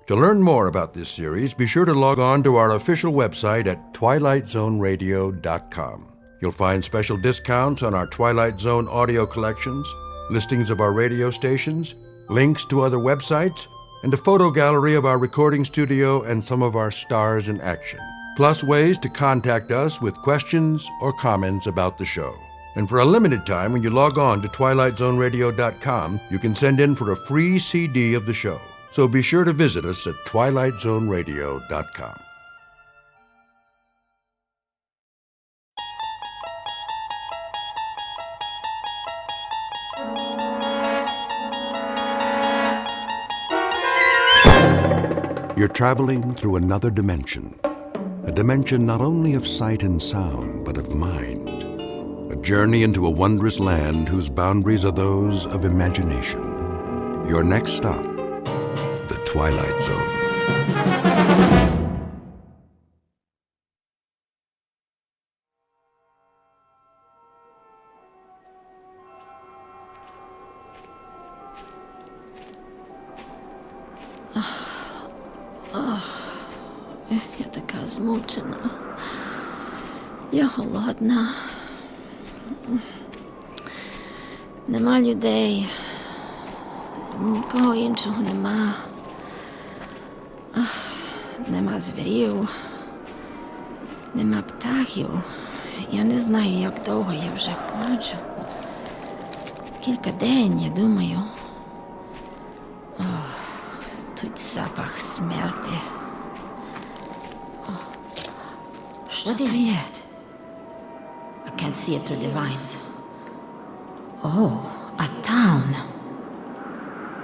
To learn more about this series, be sure to log on to our official website at twilightzoneradio.com. You'll find special discounts on our Twilight Zone audio collections, listings of our radio stations, links to other websites, and a photo gallery of our recording studio and some of our stars in action. Plus ways to contact us with questions or comments about the show. And for a limited time, when you log on to twilightzoneradio.com, you can send in for a free CD of the show. So be sure to visit us at twilightzoneradio.com. You're traveling through another dimension. A dimension not only of sight and sound, but of mind. A journey into a wondrous land whose boundaries are those of imagination. Your next stop, the Twilight Zone. Я така змучена. Я голодна. Нема людей. Нікого іншого нема. Нема звірів. Нема птахів. Я не знаю, як довго я вже ходжу. Кілька день, я думаю. Тут запах смерти. What is that? I can't see it through the vines. Oh, a town.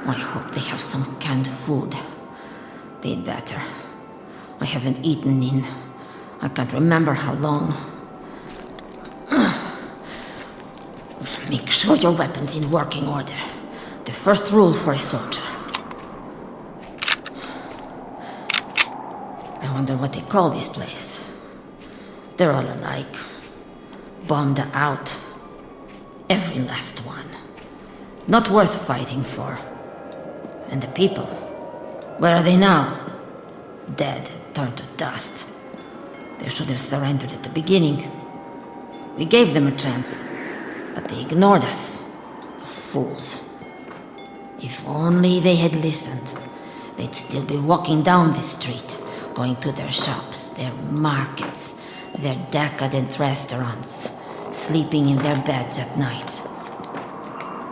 I hope they have some canned food. They'd better. I haven't eaten in... I can't remember how long. Make sure your weapon's in working order. The first rule for a soldier. I wonder what they call this place. They're all alike. Bombed out. Every last one. Not worth fighting for. And the people, where are they now? Dead, turned to dust. They should have surrendered at the beginning. We gave them a chance, but they ignored us. The fools. If only they had listened, they'd still be walking down this street, going to their shops, their markets, their decadent restaurants, sleeping in their beds at night.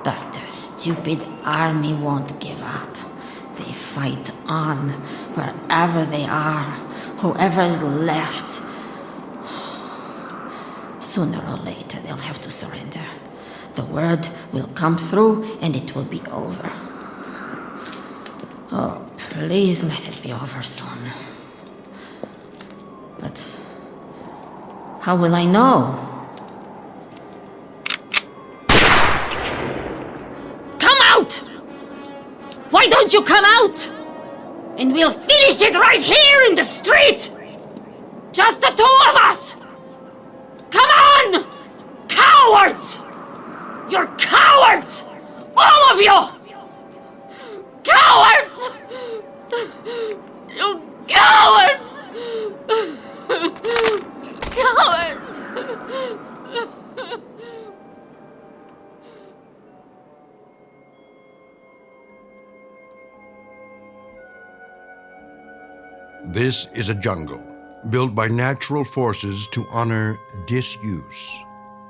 But their stupid army won't give up. They fight on, wherever they are, whoever is left. Sooner or later, they'll have to surrender. The word will come through, and it will be over. Oh, please let it be over soon. But how will I know? Come out! Why don't you come out? And we'll finish it right here in the street! Just the two of us! Come on! Cowards! You're cowards! All of you! Cowards! You cowards! Cowards! This is a jungle, built by natural forces to honor disuse.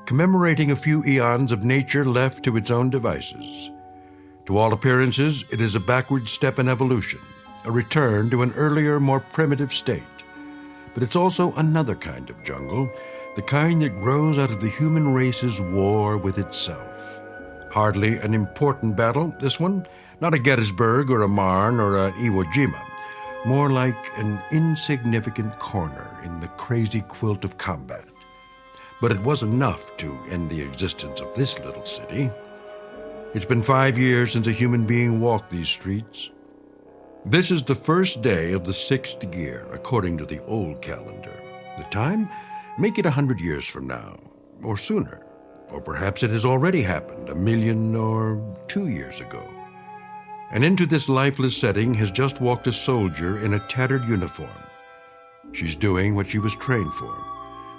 commemorating a few eons of nature left to its own devices. To all appearances, it is a backward step in evolution, a return to an earlier, more primitive state. But it's also another kind of jungle, the kind that grows out of the human race's war with itself. Hardly an important battle, this one. Not a Gettysburg or a Marne or a Iwo Jima. More like an insignificant corner in the crazy quilt of combat. But it was enough to end the existence of this little city. It's been 5 years since a human being walked these streets. This is the first day of the 6th year, according to the old calendar. The time? Make it 100 years from now, or sooner. Or perhaps it has already happened 1 million or 2 years ago. And into this lifeless setting has just walked a soldier in a tattered uniform. She's doing what she was trained for,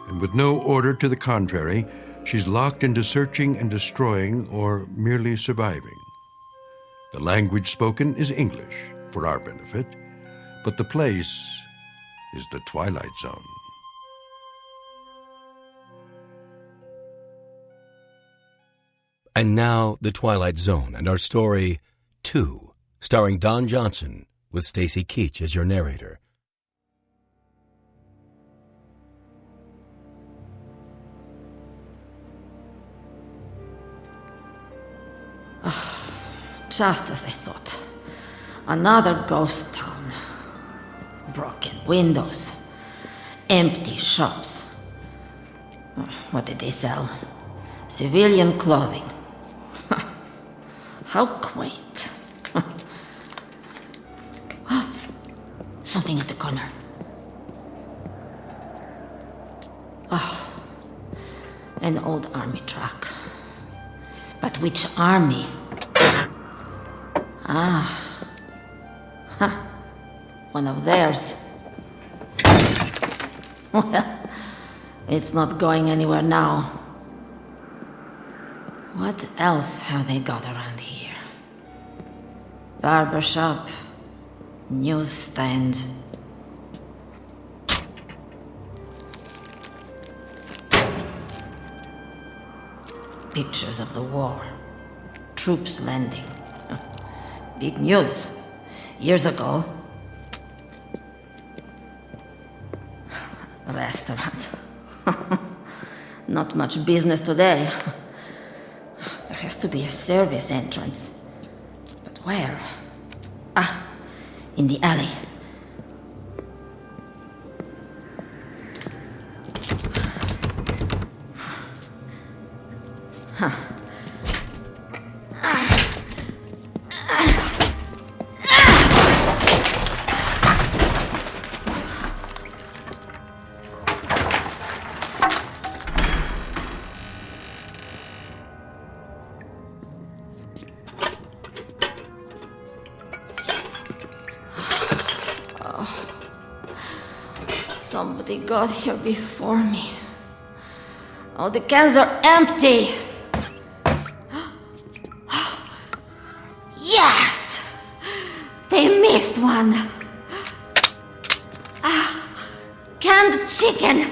and with no order to the contrary, she's locked into searching and destroying or merely surviving. The language spoken is English, for our benefit, but the place is the Twilight Zone. And now, The Twilight Zone and our story, 2, starring Don Johnson, with Stacy Keach as your narrator. Just as I thought. Another ghost town. Broken windows. Empty shops. What did they sell? Civilian clothing. How quaint. Something at the corner. Oh, an old army truck. But which army? One of theirs. Well, it's not going anywhere now. What else have they got around here? Barber shop, newsstand. Pictures of the war. Troops landing. Big news. Years ago. Restaurant. Not much business today. There has to be a service entrance. But where? In the alley. Somebody got here before me. All the cans are empty. Yes! They missed one. Canned chicken.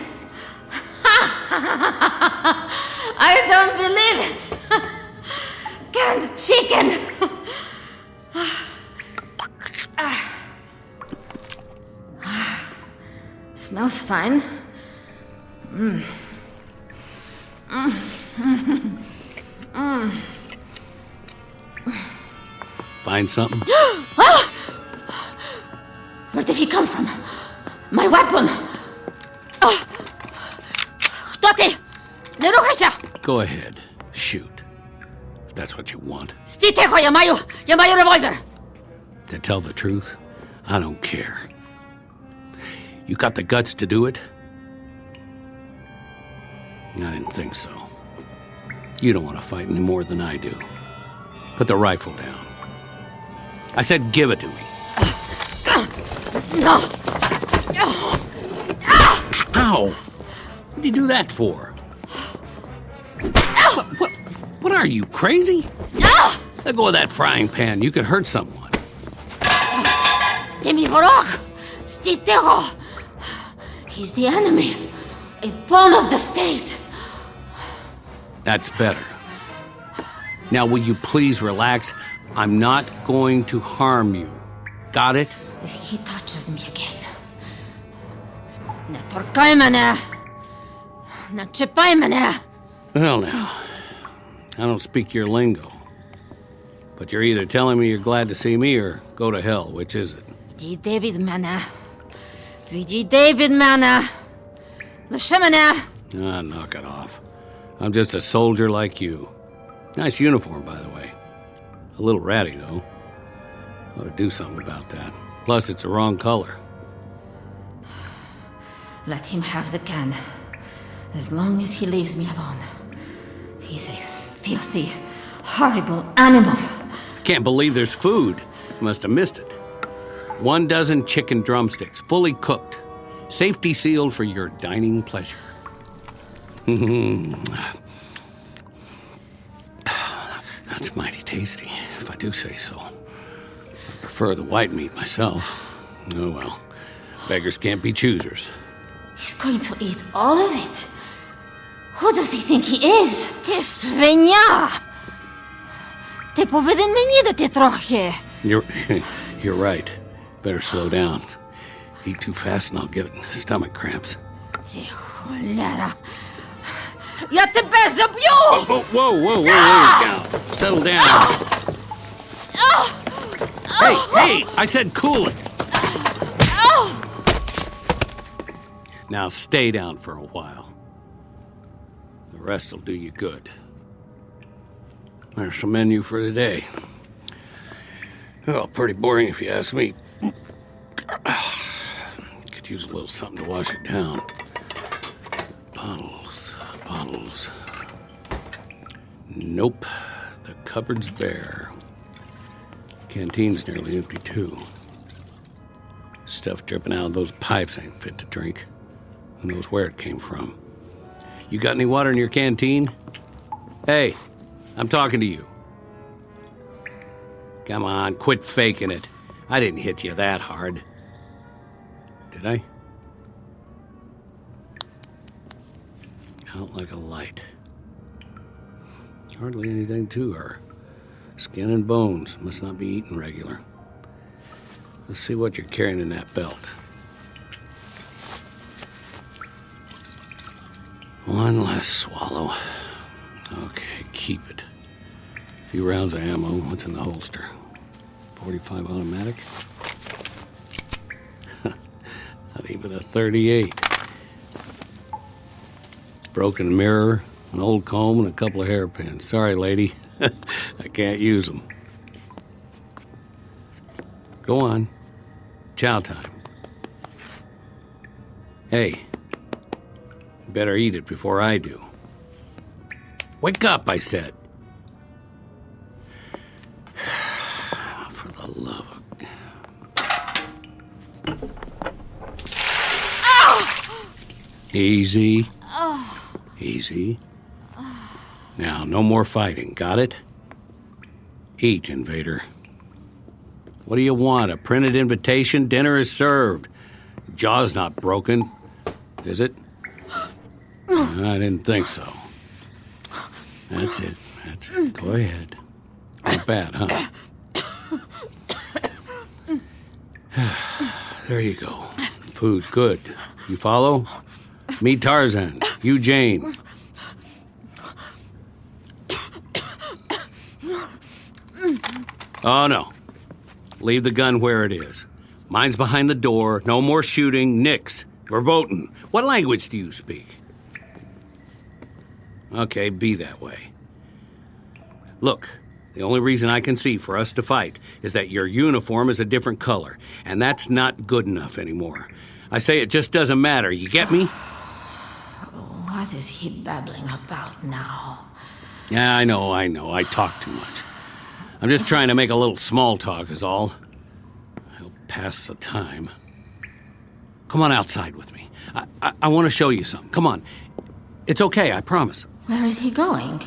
I don't believe it. Canned chicken. Smells fine. Find something? Where did he come from? My weapon! Totti! Не рухайся! Go ahead. Shoot. If that's what you want. Стій тихо, я маю револьвер! To tell the truth, I don't care. You got the guts to do it? I didn't think so. You don't want to fight any more than I do. Put the rifle down. I said give it to me. No! Ow! What did you do that for? What are you, crazy? Let go of that frying pan. You could hurt someone. Demi Vorok! Стій тихо! He's the enemy. A pawn of the state. That's better. Now, will you please relax? I'm not going to harm you. Got it? If he touches me again... Не торкай мене! Не чіпай мене! Well, now, I don't speak your lingo. But you're either telling me you're glad to see me or go to hell. Which is it? Відійди від мене. Відійди від мене. Лиши мене. Ah, knock it off. I'm just a soldier like you. Nice uniform, by the way. A little ratty, though. Ought to do something about that. Plus, it's the wrong color. Let him have the can. As long as he leaves me alone. He's a filthy, horrible animal. Can't believe there's food. Must have missed it. 1 dozen chicken drumsticks, fully cooked. Safety sealed for your dining pleasure. That's mighty tasty, if I do say so. I prefer the white meat myself. Oh well, beggars can't be choosers. He's going to eat all of it. Who does he think he is? Ти свиня! Ти повинен мені дати трохи. You're right. Better slow down. Eat too fast and I'll get stomach cramps. Ти холера. Я тебе заб'ю! Whoa, down. Settle down. Hey, I said cool it. Now stay down for a while. The rest will do you good. There's the menu for today. Well, pretty boring if you ask me. Could use a little something to wash it down. Bottles. Nope. The cupboard's bare. Canteen's nearly empty, too. Stuff dripping out of those pipes ain't fit to drink. Who knows where it came from? You got any water in your canteen? Hey, I'm talking to you. Come on, quit faking it. I didn't hit you that hard. Did I? Out like a light. Hardly anything to her. Skin and bones. Must not be eaten regular. Let's see what you're carrying in that belt. One last swallow. Okay, keep it. A few rounds of ammo. What's in the holster? 45 automatic? Not even a 38. Broken mirror, an old comb, and a couple of hairpins. Sorry, lady. I can't use them. Go on. Chow time. Hey, you better eat it before I do. Wake up, I said. For the love of... Easy. Easy. Now, no more fighting, got it? Eat, invader. What do you want, a printed invitation? Dinner is served. Jaw's not broken, is it? I didn't think so. That's it. Go ahead. Not bad, huh? There you go. Food, good. You follow? Me, Tarzan. You, Jane. Oh, no. Leave the gun where it is. Mine's behind the door. No more shooting. Nix. Verboten. What language do you speak? Okay, be that way. Look, the only reason I can see for us to fight is that your uniform is a different color, and that's not good enough anymore. I say it just doesn't matter. You get me? What is he babbling about now? Yeah, I know. I talk too much. I'm just trying to make a little small talk is all. He'll pass the time. Come on outside with me. I want to show you something. Come on. It's okay, I promise. Where is he going?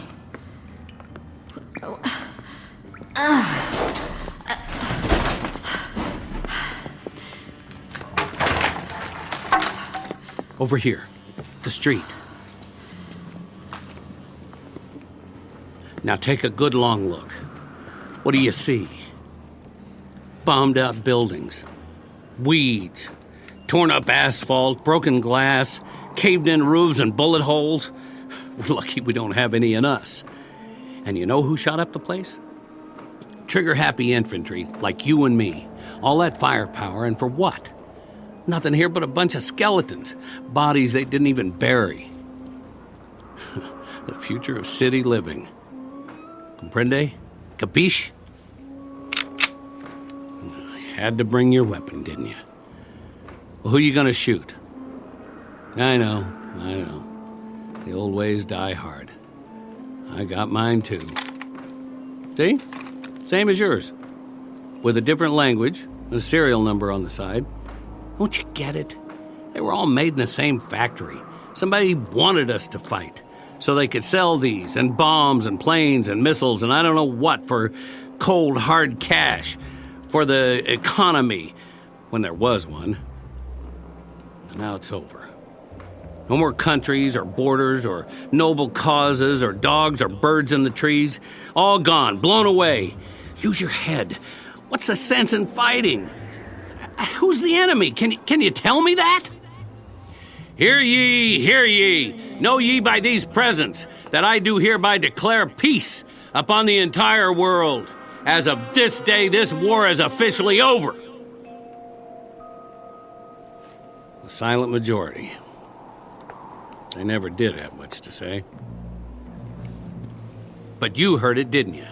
Over here. The street. Now take a good long look. What do you see? Bombed out buildings, weeds, torn up asphalt, broken glass, caved in roofs and bullet holes. We're lucky we don't have any in us. And you know who shot up the place? Trigger-happy infantry like you and me. All that firepower, and for what? Nothing here but a bunch of skeletons, bodies they didn't even bury. The future of city living. Comprende? Capiche? Had to bring your weapon, didn't you? Well, who you gonna shoot? I know. The old ways die hard. I got mine too. See? Same as yours. With a different language and a serial number on the side. Don't you get it? They were all made in the same factory. Somebody wanted us to fight so they could sell these and bombs and planes and missiles and I don't know what for cold, hard cash for the economy when there was one. And now it's over. No more countries or borders or noble causes or dogs or birds in the trees. All gone, blown away. Use your head. What's the sense in fighting? Who's the enemy? Can you tell me that? Hear ye, hear ye. Know ye by these presents that I do hereby declare peace upon the entire world. As of this day, this war is officially over. The silent majority. They never did have much to say. But you heard it, didn't you?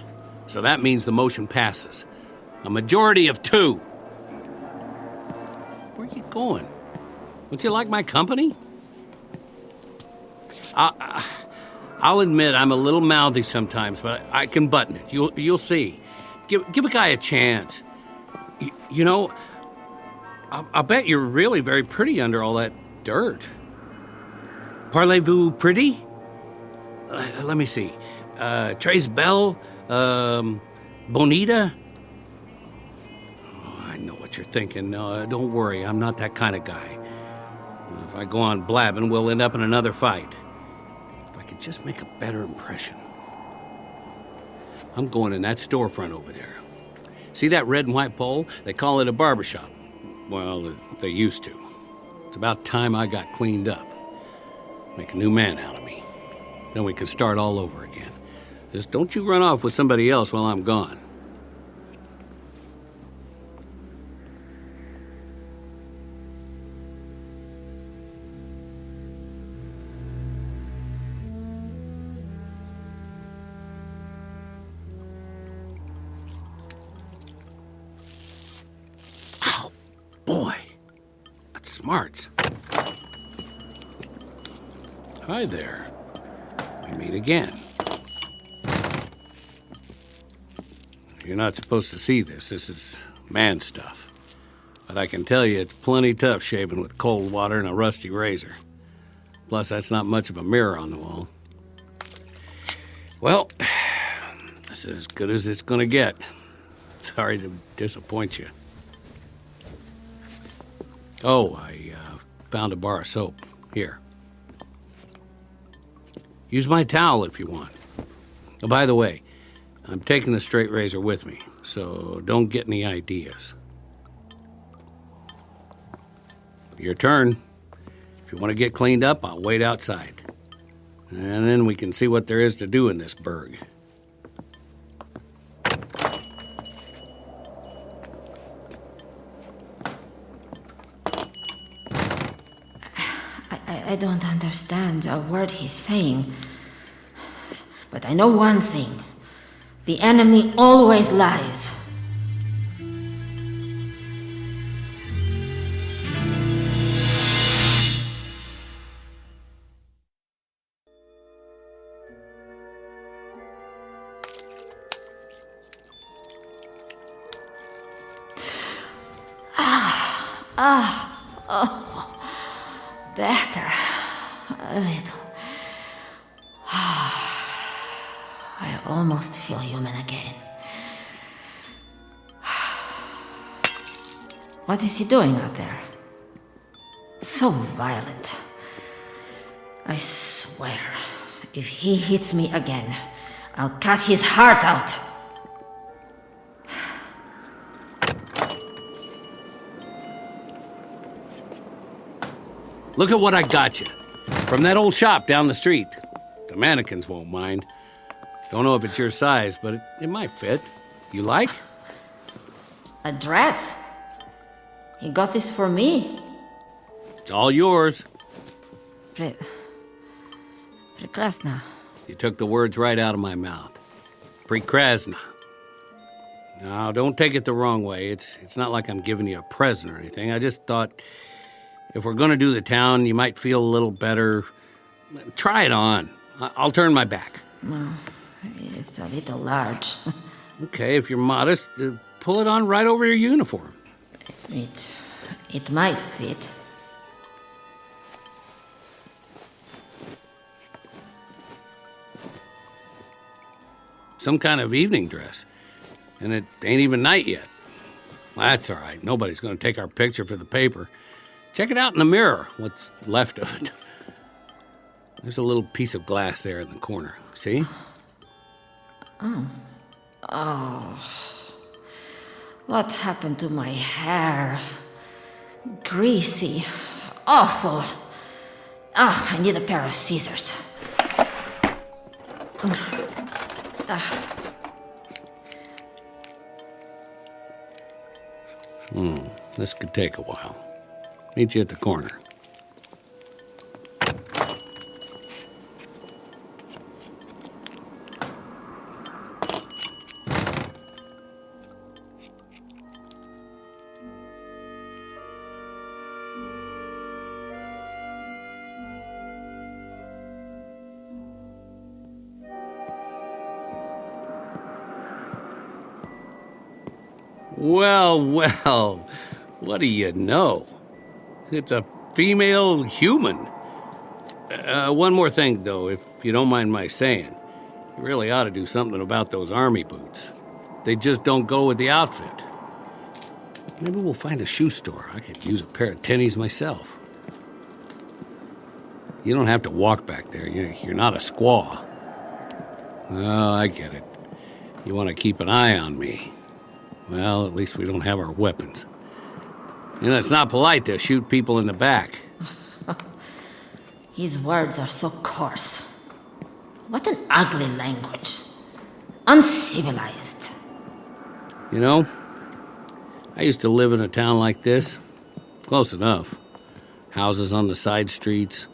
So that means the motion passes. A majority of 2. Where are you going? Don't you like my company? I'll admit I'm a little mouthy sometimes, but I can button it. You'll see. Give a guy a chance. You know, I'll bet you're really very pretty under all that dirt. Parlez-vous pretty? Let me see. Tres Belle? Bonita? Oh, I know what you're thinking. Don't worry, I'm not that kind of guy. If I go on blabbing, we'll end up in another fight. If I could just make a better impression. I'm going in that storefront over there. See that red and white pole? They call it a barbershop. Well, they used to. It's about time I got cleaned up. Make a new man out of me. Then we can start all over again. Just don't you run off with somebody else while I'm gone. Oh, boy. That's smarts. Hi there. We meet again. You're not supposed to see this. This is man stuff. But I can tell you it's plenty tough shaving with cold water and a rusty razor. Plus, that's not much of a mirror on the wall. Well, this is as good as it's gonna get. Sorry to disappoint you. Oh, I found a bar of soap. Here. Use my towel if you want. Oh, by the way, I'm taking the straight razor with me, so don't get any ideas. Your turn. If you want to get cleaned up, I'll wait outside. And then we can see what there is to do in this burg. I don't understand a word he's saying. But I know one thing. The enemy always lies. Better. A little. I almost feel human again. What is he doing out there? So violent. I swear, if he hits me again, I'll cut his heart out. Look at what I got you. From that old shop down the street. The mannequins won't mind. Don't know if it's your size, but it might fit. You like? A dress? He got this for me. It's all yours. Прекрасно. You took the words right out of my mouth. Prekrasna. Now, don't take it the wrong way. It's not like I'm giving you a present or anything. I just thought if we're going to do the town, you might feel a little better. Try it on. I'll turn my back. Well, it's a little large. Okay, if you're modest, pull it on right over your uniform. It might fit. Some kind of evening dress. And it ain't even night yet. Well, that's all right. Nobody's going to take our picture for the paper. Check it out in the mirror, what's left of it. There's a little piece of glass there in the corner. See? Oh. What happened to my hair? Greasy. Awful. Oh, I need a pair of scissors. This could take a while. Meet you at the corner. Well, what do you know? It's a female human. One more thing, though, if you don't mind my saying. You really ought to do something about those army boots. They just don't go with the outfit. Maybe we'll find a shoe store. I could use a pair of tennies myself. You don't have to walk back there. You're not a squaw. Oh, I get it. You want to keep an eye on me. Well, at least we don't have our weapons. You know, it's not polite to shoot people in the back. His words are so coarse. What an ugly language. Uncivilized. You know, I used to live in a town like this. Close enough. Houses on the side streets.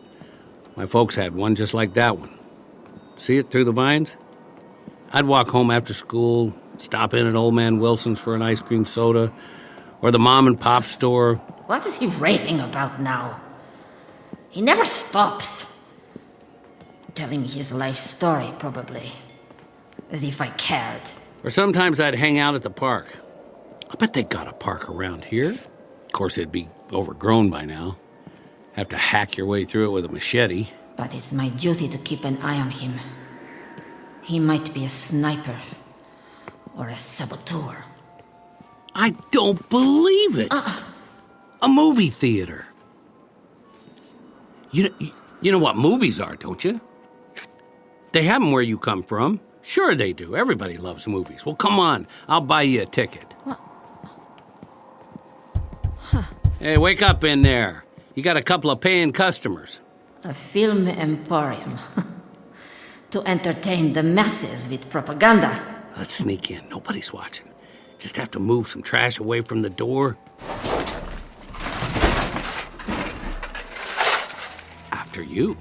My folks had one just like that one. See it through the vines? I'd walk home after school, stop in at Old Man Wilson's for an ice cream soda, or the mom and pop store. What is he raving about now? He never stops. Telling me his life story, probably. As if I cared. Or sometimes I'd hang out at the park. I bet they got a park around here. Of course, it'd be overgrown by now. Have to hack your way through it with a machete. But it's my duty to keep an eye on him. He might be a sniper. Or a saboteur. I don't believe it. A movie theater. You know what movies are, don't you? They have them where you come from. Sure they do. Everybody loves movies. Well, come on. I'll buy you a ticket. What? Hey, wake up in there. You got a couple of paying customers. A film emporium. To entertain the masses with propaganda. Let's sneak in. Nobody's watching. Just have to move some trash away from the door. After you.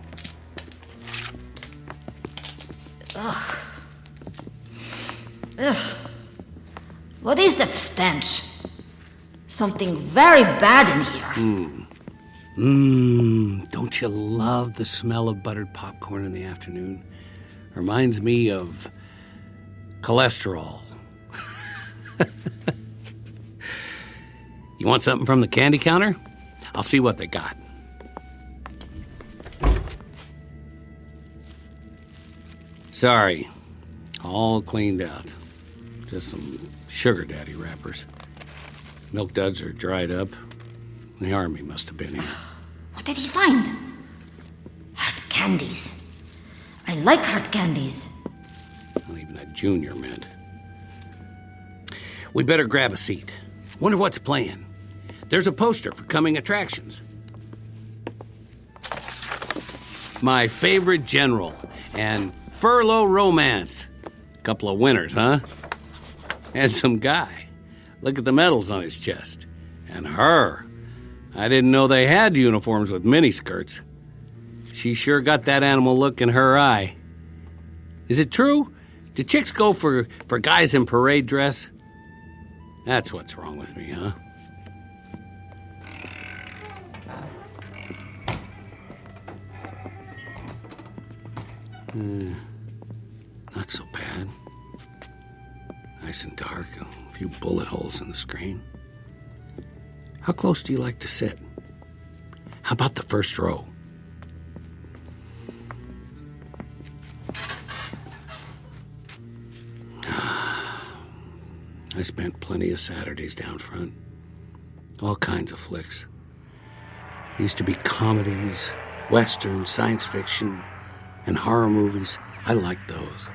Ugh. Ugh. What is that stench? Something very bad in here. Don't you love the smell of buttered popcorn in the afternoon? Reminds me of cholesterol. You want something from the candy counter? I'll see what they got. Sorry, all cleaned out. Just some sugar daddy wrappers. Milk duds are dried up. The army must have been here. What did he find? Hard candies. I like hard candies. Not even a junior mint. We better grab a seat. Wonder what's playing. There's a poster for coming attractions. My Favorite General and Furlough Romance. Couple of winners, huh? And some guy. Look at the medals on his chest. And her. I didn't know they had uniforms with miniskirts. She sure got that animal look in her eye. Is it true? Do chicks go for guys in parade dress? That's what's wrong with me, huh? Not so bad. Nice and dark, a few bullet holes in the screen. How close do you like to sit? How about the first row? I spent plenty of Saturdays down front. All kinds of flicks. Used to be comedies, westerns, science fiction, and horror movies. I liked those.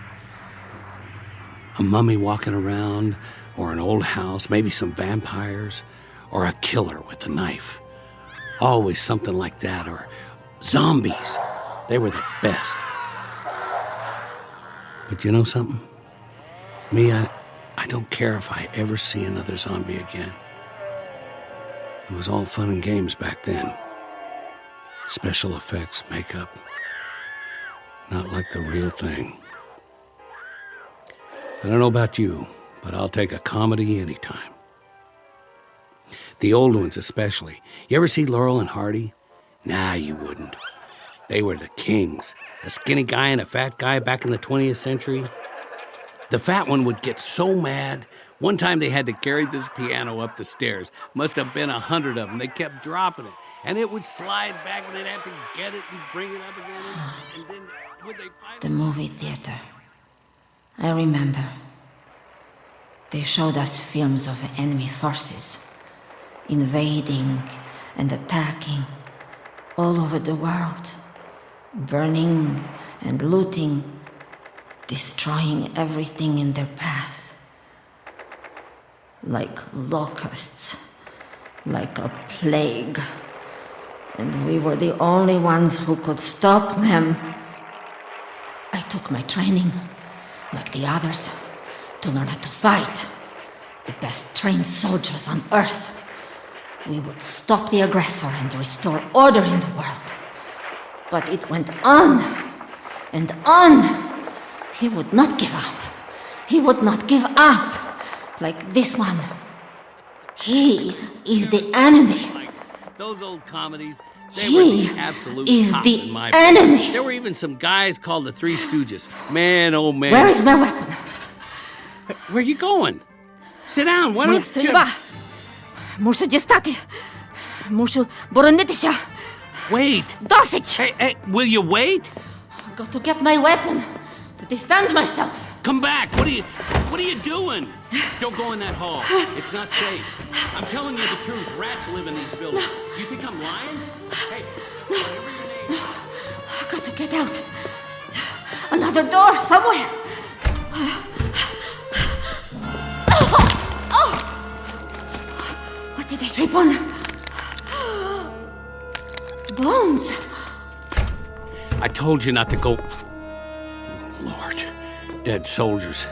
A mummy walking around, or an old house, maybe some vampires, or a killer with a knife. Always something like that, or zombies. They were the best. But you know something? Me, I don't care if I ever see another zombie again. It was all fun and games back then. Special effects, makeup. Not like the real thing. I don't know about you, but I'll take a comedy anytime. The old ones especially. You ever see Laurel and Hardy? Nah, you wouldn't. They were the kings. A skinny guy and a fat guy back in the 20th century. The fat one would get so mad. One time they had to carry this piano up the stairs. Must have been 100 of them. They kept dropping it. And it would slide back and they'd have to get it and bring it up again. And then would they finally... The movie theater. I remember. They showed us films of enemy forces. Invading and attacking all over the world. Burning and looting. Destroying everything in their path. Like locusts. Like a plague. And we were the only ones who could stop them. I took my training, like the others, to learn how to fight. The best trained soldiers on Earth. We would stop the aggressor and restore order in the world. But it went on and on. He would not give up. He would not give up. Like this one. He is the enemy. Those old comedies, they He were the absolute is top the in my enemy. book. There were even some guys called the Three Stooges. Man, oh man. Where is my weapon? Where are you going? Sit down, why Моя don't you... стрільба. Мушу дістати. Мушу боронитися. Wait. Досить. Hey, will you wait? I've got to get my weapon to defend myself. Come back. What are you doing? Don't go in that hall. It's not safe. I'm telling you the truth. Rats live in these buildings. You think I'm lying? Hey, whatever your name. I've got to get out. Another door somewhere. What did I trip on? Bones. I told you not to go. Lord, dead soldiers.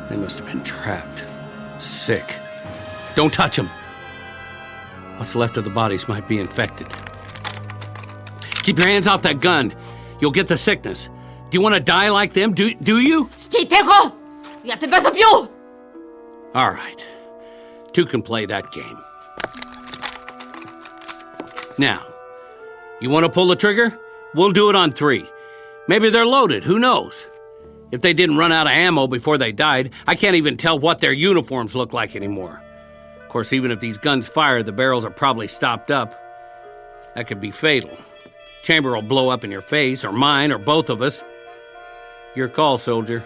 They must have been trapped. Sick. Don't touch them. What's left of the bodies might be infected. Keep your hands off that gun. You'll get the sickness. Do you want to die like them? Do you? Стій тихо! Я тебе заб'ю! All right. Two can play that game. Now, you want to pull the trigger? We'll do it on 3. Maybe they're loaded, who knows? If they didn't run out of ammo before they died, I can't even tell what their uniforms look like anymore. Of course, even if these guns fire, the barrels are probably stopped up. That could be fatal. Chamber will blow up in your face, or mine, or both of us. Your call, soldier.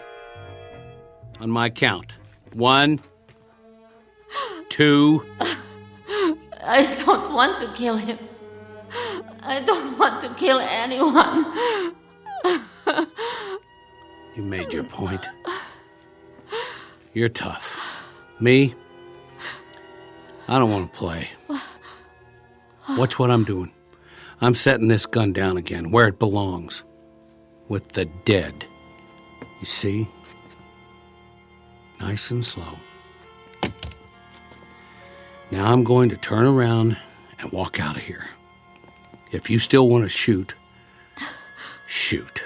On my count. 1, 2... I don't want to kill him. I don't want to kill anyone. You made your point. You're tough. Me? I don't want to play. Watch what I'm doing. I'm setting this gun down again, where it belongs. With the dead. You see? Nice and slow. Now I'm going to turn around and walk out of here. If you still want to shoot, shoot.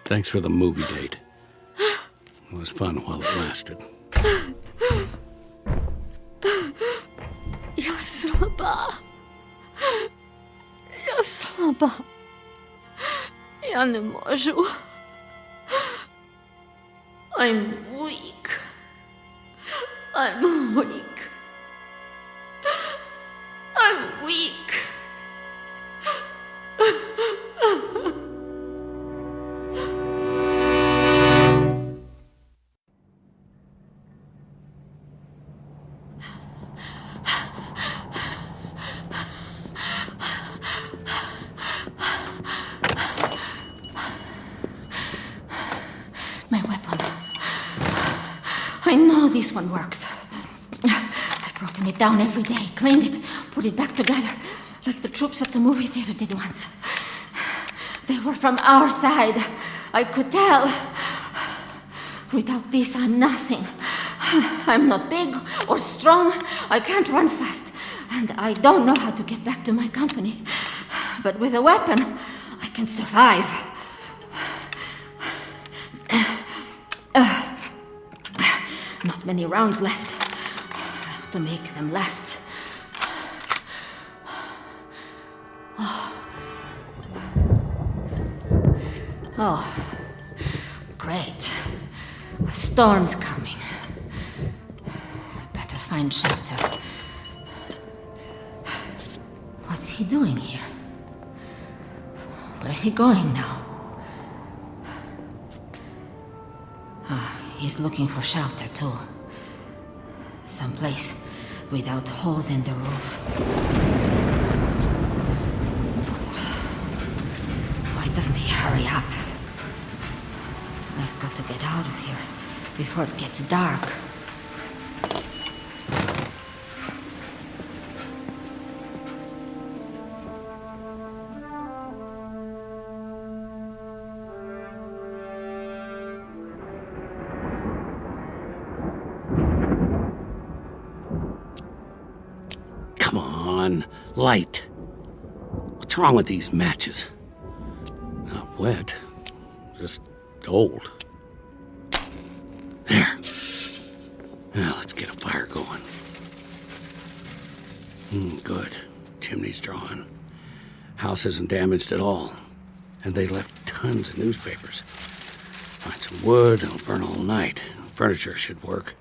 Thanks for the movie date. It was fun while it lasted. Я слаба. Я слаба. Я не можу. I'm weak. I'm weak. I'm weak. My weapon. I know this one works. I've broken it down every day, cleaned it, put it back together, like the troops at the movie theater did once. They were from our side. I could tell. Without this, I'm nothing. I'm not big or strong. I can't run fast. And I don't know how to get back to my company. But with a weapon, I can survive. Not many rounds left. I have to make them last. Oh, great. A storm's coming. I better find shelter. What's he doing here? Where's he going now? He's looking for shelter, too. Someplace without holes in the roof. Why doesn't he hurry up? I've got to get out of here before it gets dark. Light. What's wrong with these matches? Not wet, just old. There. Now let's get a fire going. Good. Chimney's drawn. House isn't damaged at all. And they left tons of newspapers. Find some wood, it'll burn all night. Furniture should work.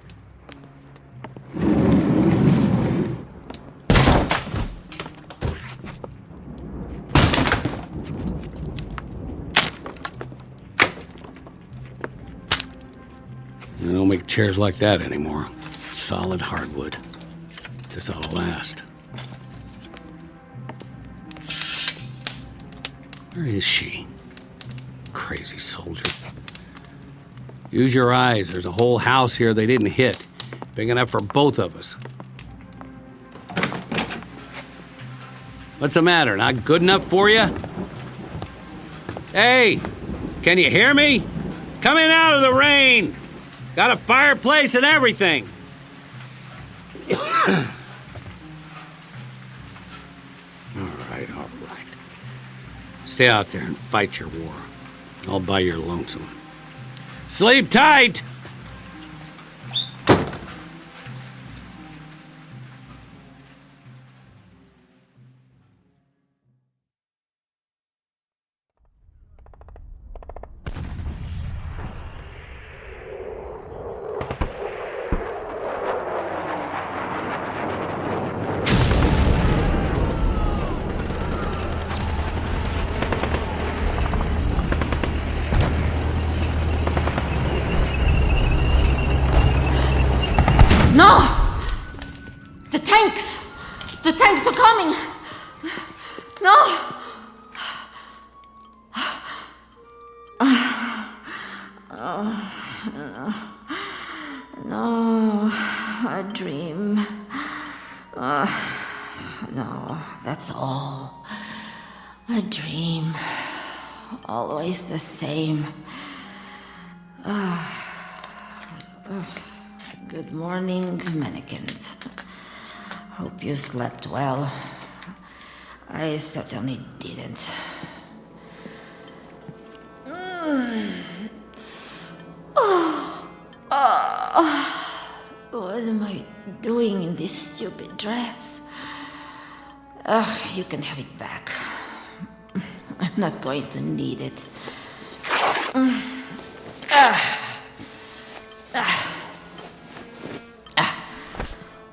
They don't make chairs like that anymore. Solid hardwood. This ought to last. Where is she? Crazy soldier. Use your eyes. There's a whole house here they didn't hit. Big enough for both of us. What's the matter? Not good enough for you? Hey! Can you hear me? Coming out of the rain! Got a fireplace and everything. All right. Stay out there and fight your war. All by your lonesome. Sleep tight! No! The tanks! The tanks are coming! No! No, a dream. No, that's all. A dream. Always the same. Good morning, mannequins. Hope you slept well. I certainly didn't. What am I doing in this stupid dress? You can have it back. I'm not going to need it. I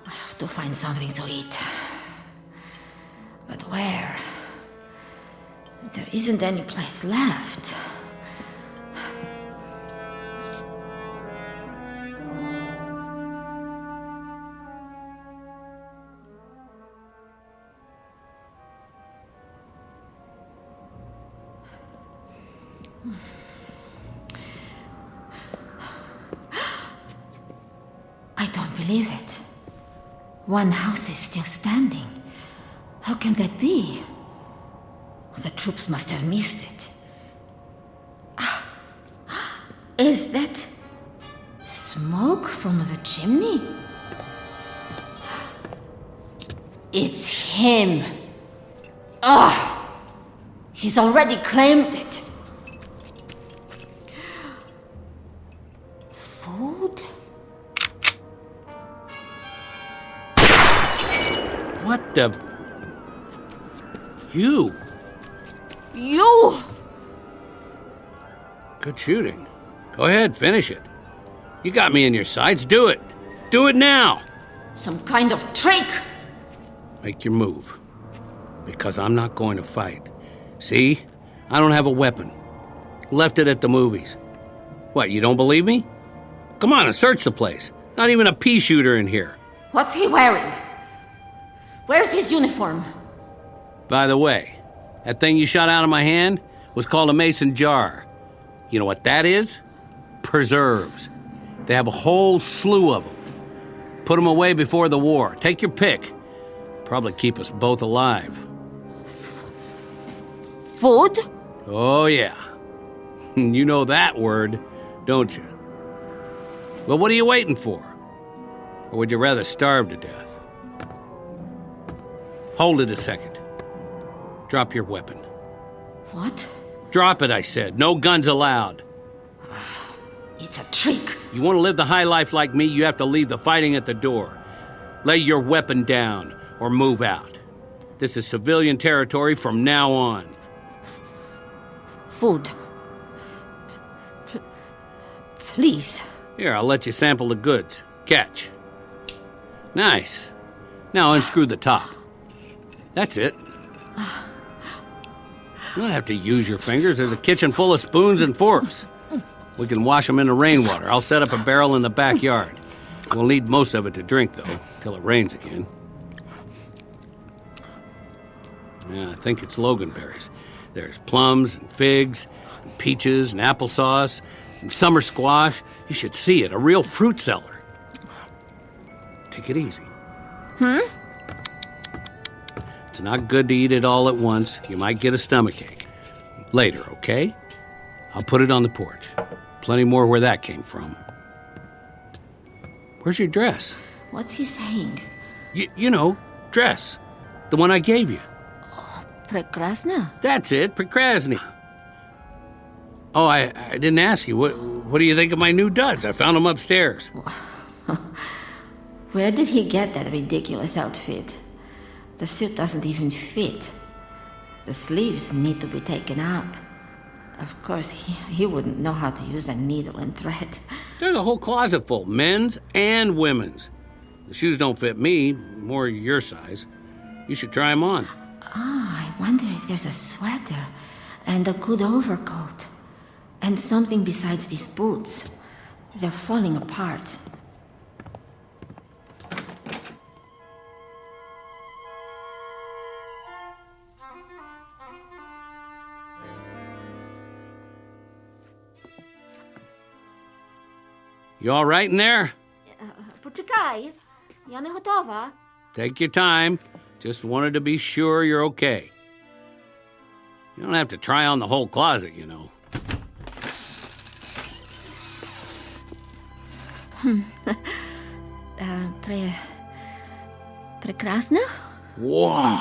have to find something to eat. But where? There isn't any place left. I don't believe it. One house is still standing. How can that be? The troops must have missed it. Is that smoke from the chimney? It's him. He's already claimed it. Food? What the? You? Good shooting. Go ahead, finish it. You got me in your sights. Do it. Do it now. Some kind of trick. Make your move. Because I'm not going to fight. See? I don't have a weapon. Left it at the movies. What, you don't believe me? Come on and search the place. Not even a pea shooter in here. What's he wearing? Where's his uniform? By the way, that thing you shot out of my hand was called a mason jar. You know what that is? Preserves. They have a whole slew of them. Put them away before the war. Take your pick. Probably keep us both alive. Food? Oh, yeah. You know that word, don't you? Well, what are you waiting for? Or would you rather starve to death? Hold it a second. Drop your weapon. What? Drop it, I said. No guns allowed. It's a trick. You want to live the high life like me, you have to leave the fighting at the door. Lay your weapon down or move out. This is civilian territory from now on. Food. Please. Here, I'll let you sample the goods. Catch. Nice. Now unscrew the top. That's it. You don't have to use your fingers. There's a kitchen full of spoons and forks. We can wash them in the rainwater. I'll set up a barrel in the backyard. We'll need most of it to drink, though, till it rains again. Yeah, I think it's loganberries. There's plums and figs, and peaches and applesauce, and summer squash. You should see it, a real fruit cellar. Take it easy. It's not good to eat it all at once. You might get a stomachache. Later, okay? I'll put it on the porch. Plenty more where that came from. Where's your dress? What's he saying? You know, dress. The one I gave you. Prekrasna? That's it, Prekrasny. Oh, I didn't ask you. What do you think of my new duds? I found them upstairs. Where did he get that ridiculous outfit? The suit doesn't even fit. The sleeves need to be taken up. Of course, he wouldn't know how to use a needle and thread. There's a whole closet full, men's and women's. The shoes don't fit me, more your size. You should try them on. I wonder if there's a sweater and a good overcoat. And something besides these boots. They're falling apart. You all right in there? Poczekaj, ja nie gotowa. Take your time. Just wanted to be sure you're okay. You don't have to try on the whole closet, you know. Прекрасно? Whoa!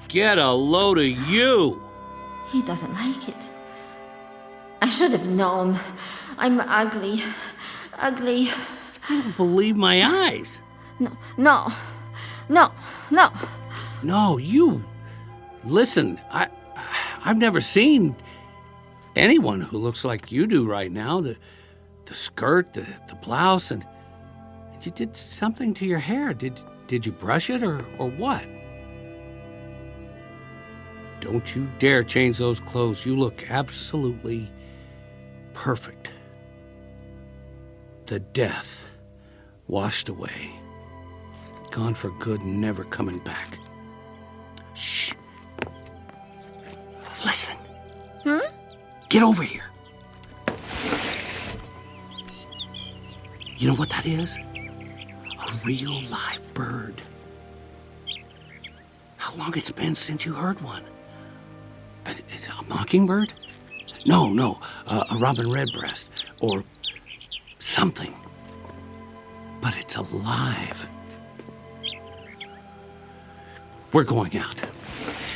Get a load of you! He doesn't like it. I should have known. I'm ugly. Ugly. I don't believe my eyes. No. No, you. Listen, I've never seen anyone who looks like you do right now. The skirt, the blouse, and you did something to your hair. Did you brush it or what? Don't you dare change those clothes. You look absolutely perfect. The death washed away. Gone for good and never coming back. Shh. Listen. Get over here. You know what that is? A real live bird. How long it's been since you heard one? A mockingbird? No, a robin redbreast or something. But it's alive. We're going out.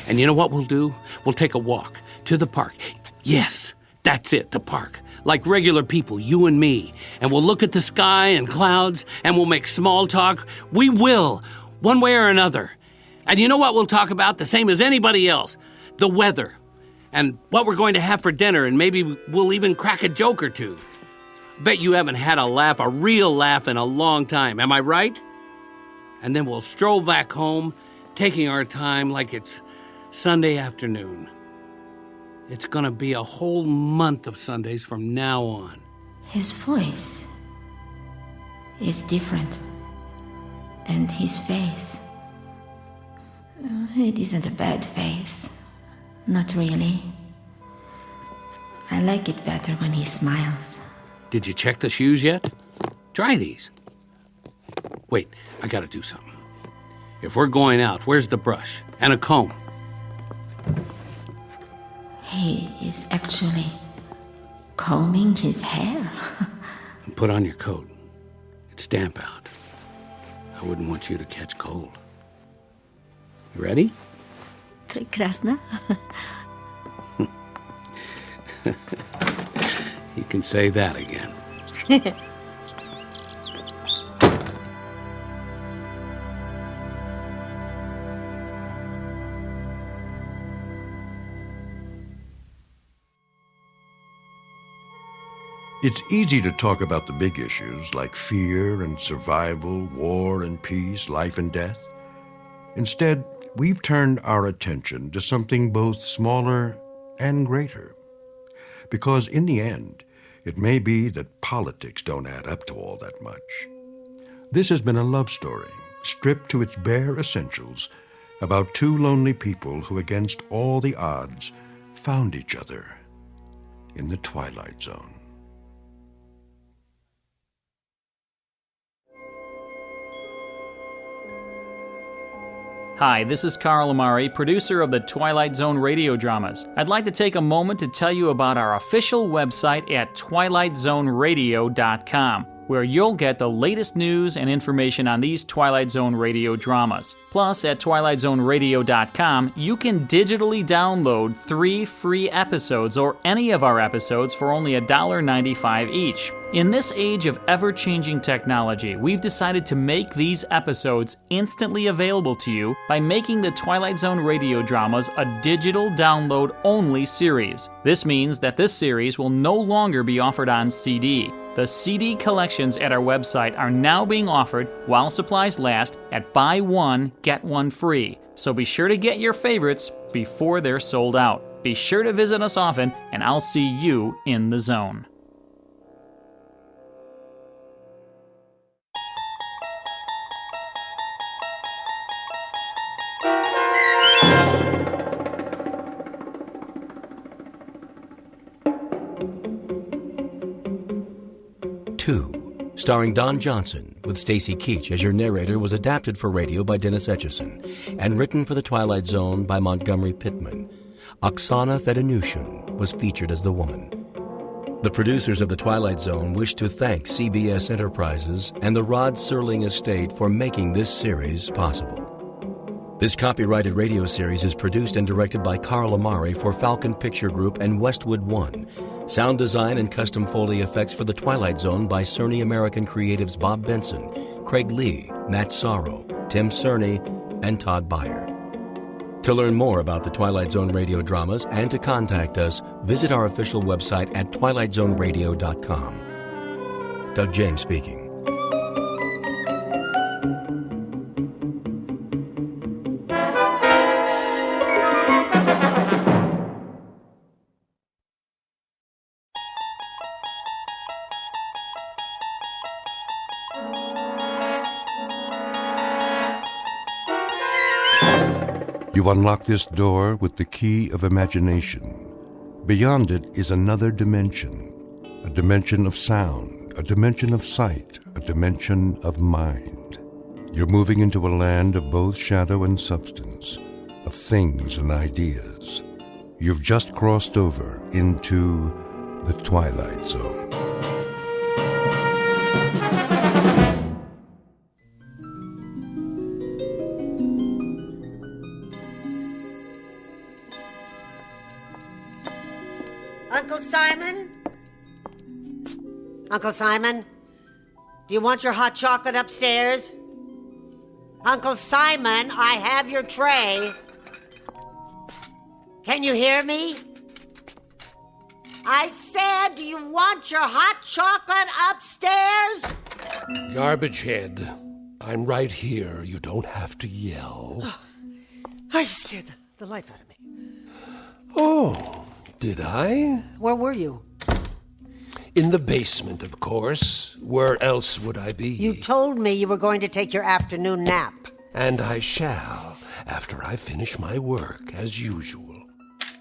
And you know what we'll do? We'll take a walk to the park. Yes, that's it, the park. Like regular people, you and me. And we'll look at the sky and clouds, and we'll make small talk. We will, one way or another. And you know what we'll talk about? The same as anybody else. The weather. And what we're going to have for dinner, and maybe we'll even crack a joke or two. Bet you haven't had a real laugh in a long time. Am I right? And then we'll stroll back home, taking our time like it's Sunday afternoon. It's gonna be a whole month of Sundays from now on. His voice is different. And his face. It isn't a bad face. Not really. I like it better when he smiles. Did you check the shoes yet? Try these. Wait, I gotta do something. If we're going out, where's the brush? And a comb? He is actually combing his hair. And put on your coat. It's damp out. I wouldn't want you to catch cold. You ready? Прекрасно. You can say that again. It's easy to talk about the big issues like fear and survival, war and peace, life and death. Instead, we've turned our attention to something both smaller and greater. Because in the end, it may be that politics don't add up to all that much. This has been a love story, stripped to its bare essentials, about two lonely people who, against all the odds, found each other in the Twilight Zone. Hi, this is Carl Amari, producer of the Twilight Zone radio dramas. I'd like to take a moment to tell you about our official website at twilightzoneradio.com, where you'll get the latest news and information on these Twilight Zone radio dramas. Plus, at twilightzoneradio.com, you can digitally download 3 free episodes or any of our episodes for only $1.95 each. In this age of ever-changing technology, we've decided to make these episodes instantly available to you by making the Twilight Zone radio dramas a digital download-only series. This means that this series will no longer be offered on CD. The CD collections at our website are now being offered, while supplies last, at buy one, get one free. So be sure to get your favorites before they're sold out. Be sure to visit us often, and I'll see you in the zone. starring Don Johnson, with Stacy Keach as your narrator, was adapted for radio by Dennis Etchison and written for The Twilight Zone by Montgomery Pittman. Oksana Fedonusian was featured as the woman. The producers of The Twilight Zone wish to thank CBS Enterprises and the Rod Serling Estate for making this series possible. This copyrighted radio series is produced and directed by Carl Amari for Falcon Picture Group and Westwood One. Sound design and custom Foley effects for The Twilight Zone by Cerny American Creatives Bob Benson, Craig Lee, Matt Sorrow, Tim Cerny, and Todd Beyer. To learn more about the Twilight Zone radio dramas and to contact us, visit our official website at twilightzoneradio.com. Doug James speaking. You unlock this door with the key of imagination. Beyond it is another dimension, a dimension of sound, a dimension of sight, a dimension of mind. You're moving into a land of both shadow and substance, of things and ideas. You've just crossed over into the Twilight Zone. Uncle Simon? Uncle Simon? Do you want your hot chocolate upstairs? Uncle Simon, I have your tray. Can you hear me? I said, do you want your hot chocolate upstairs? Garbage head. I'm right here. You don't have to yell. Oh, I scared the life out of me. Oh, did I? Where were you? In the basement, of course. Where else would I be? You told me you were going to take your afternoon nap. And I shall, after I finish my work, as usual.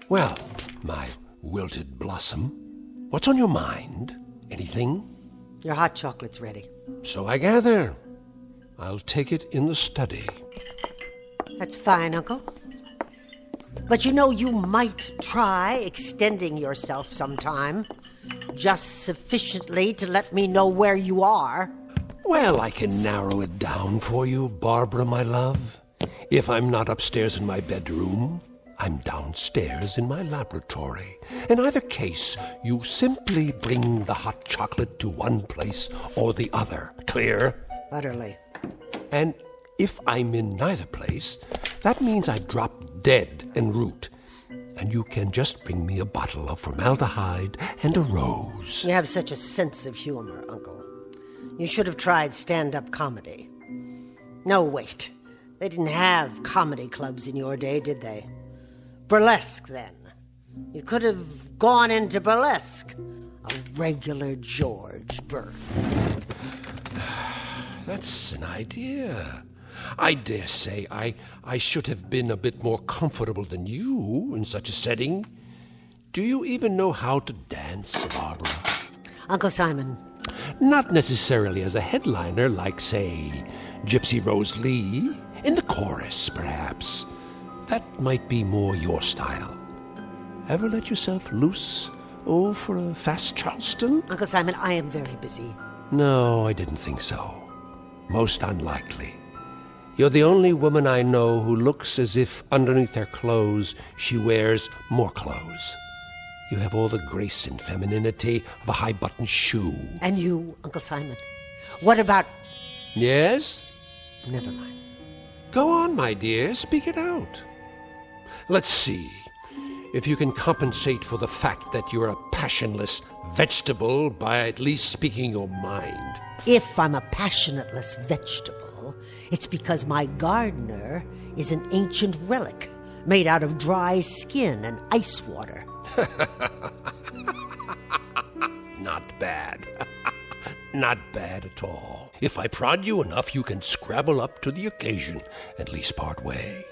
Well, my wilted blossom, what's on your mind? Anything? Your hot chocolate's ready. So I gather. I'll take it in the study. That's fine, Uncle. But you know, you might try extending yourself sometime. Just sufficiently to let me know where you are. Well, I can narrow it down for you, Barbara, my love. If I'm not upstairs in my bedroom, I'm downstairs in my laboratory. In either case, you simply bring the hot chocolate to one place or the other. Clear? Utterly. And if I'm in neither place, that means I drop dead en route. And you can just bring me a bottle of formaldehyde and a rose. You have such a sense of humor, Uncle. You should have tried stand-up comedy. No, wait. They didn't have comedy clubs in your day, did they? Burlesque, then. You could have gone into burlesque. A regular George Burns. That's an idea. I dare say I should have been a bit more comfortable than you in such a setting. Do you even know how to dance, Barbara? Uncle Simon. Not necessarily as a headliner like, say, Gypsy Rose Lee. In the chorus, perhaps. That might be more your style. Ever let yourself loose? Oh, for a fast Charleston? Uncle Simon, I am very busy. No, I didn't think so. Most unlikely. You're the only woman I know who looks as if underneath her clothes she wears more clothes. You have all the grace and femininity of a high-button shoe. And you, Uncle Simon. What about... Yes? Never mind. Go on, my dear. Speak it out. Let's see if you can compensate for the fact that you're a passionless vegetable by at least speaking your mind. If I'm a passionateless vegetable, it's because my gardener is an ancient relic made out of dry skin and ice water. Not bad. Not bad at all. If I prod you enough, you can scrabble up to the occasion, at least part way.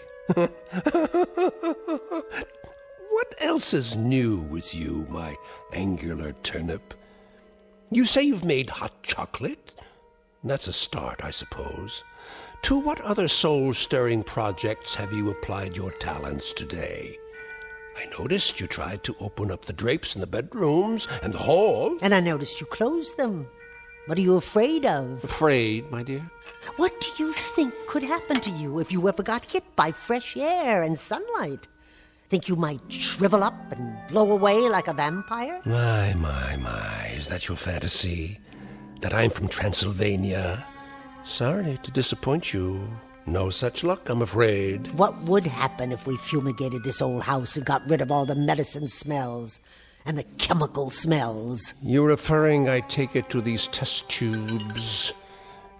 What else is new with you, my angular turnip? You say you've made hot chocolate? That's a start, I suppose. To what other soul-stirring projects have you applied your talents today? I noticed you tried to open up the drapes in the bedrooms and the hall. And I noticed you closed them. What are you afraid of? Afraid, my dear? What do you think could happen to you if you ever got hit by fresh air and sunlight? Think you might shrivel up and blow away like a vampire? My, is that your fantasy? That I'm from Transylvania? Sorry to disappoint you. No such luck, I'm afraid. What would happen if we fumigated this old house and got rid of all the medicine smells and the chemical smells? You're referring, I take it, to these test tubes.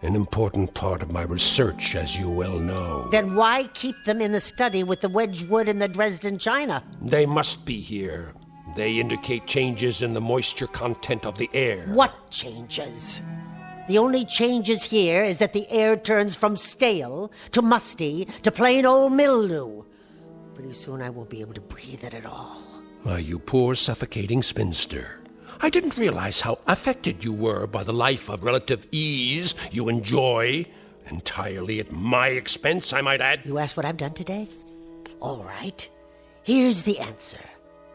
An important part of my research, as you well know. Then why keep them in the study with the Wedgwood and the Dresden china? They must be here. They indicate changes in the moisture content of the air. What changes? The only changes here is that the air turns from stale to musty to plain old mildew. Pretty soon I won't be able to breathe it at all. Why, you poor suffocating spinster. I didn't realize how affected you were by the life of relative ease you enjoy. Entirely at my expense, I might add. You asked what I've done today? All right. Here's the answer.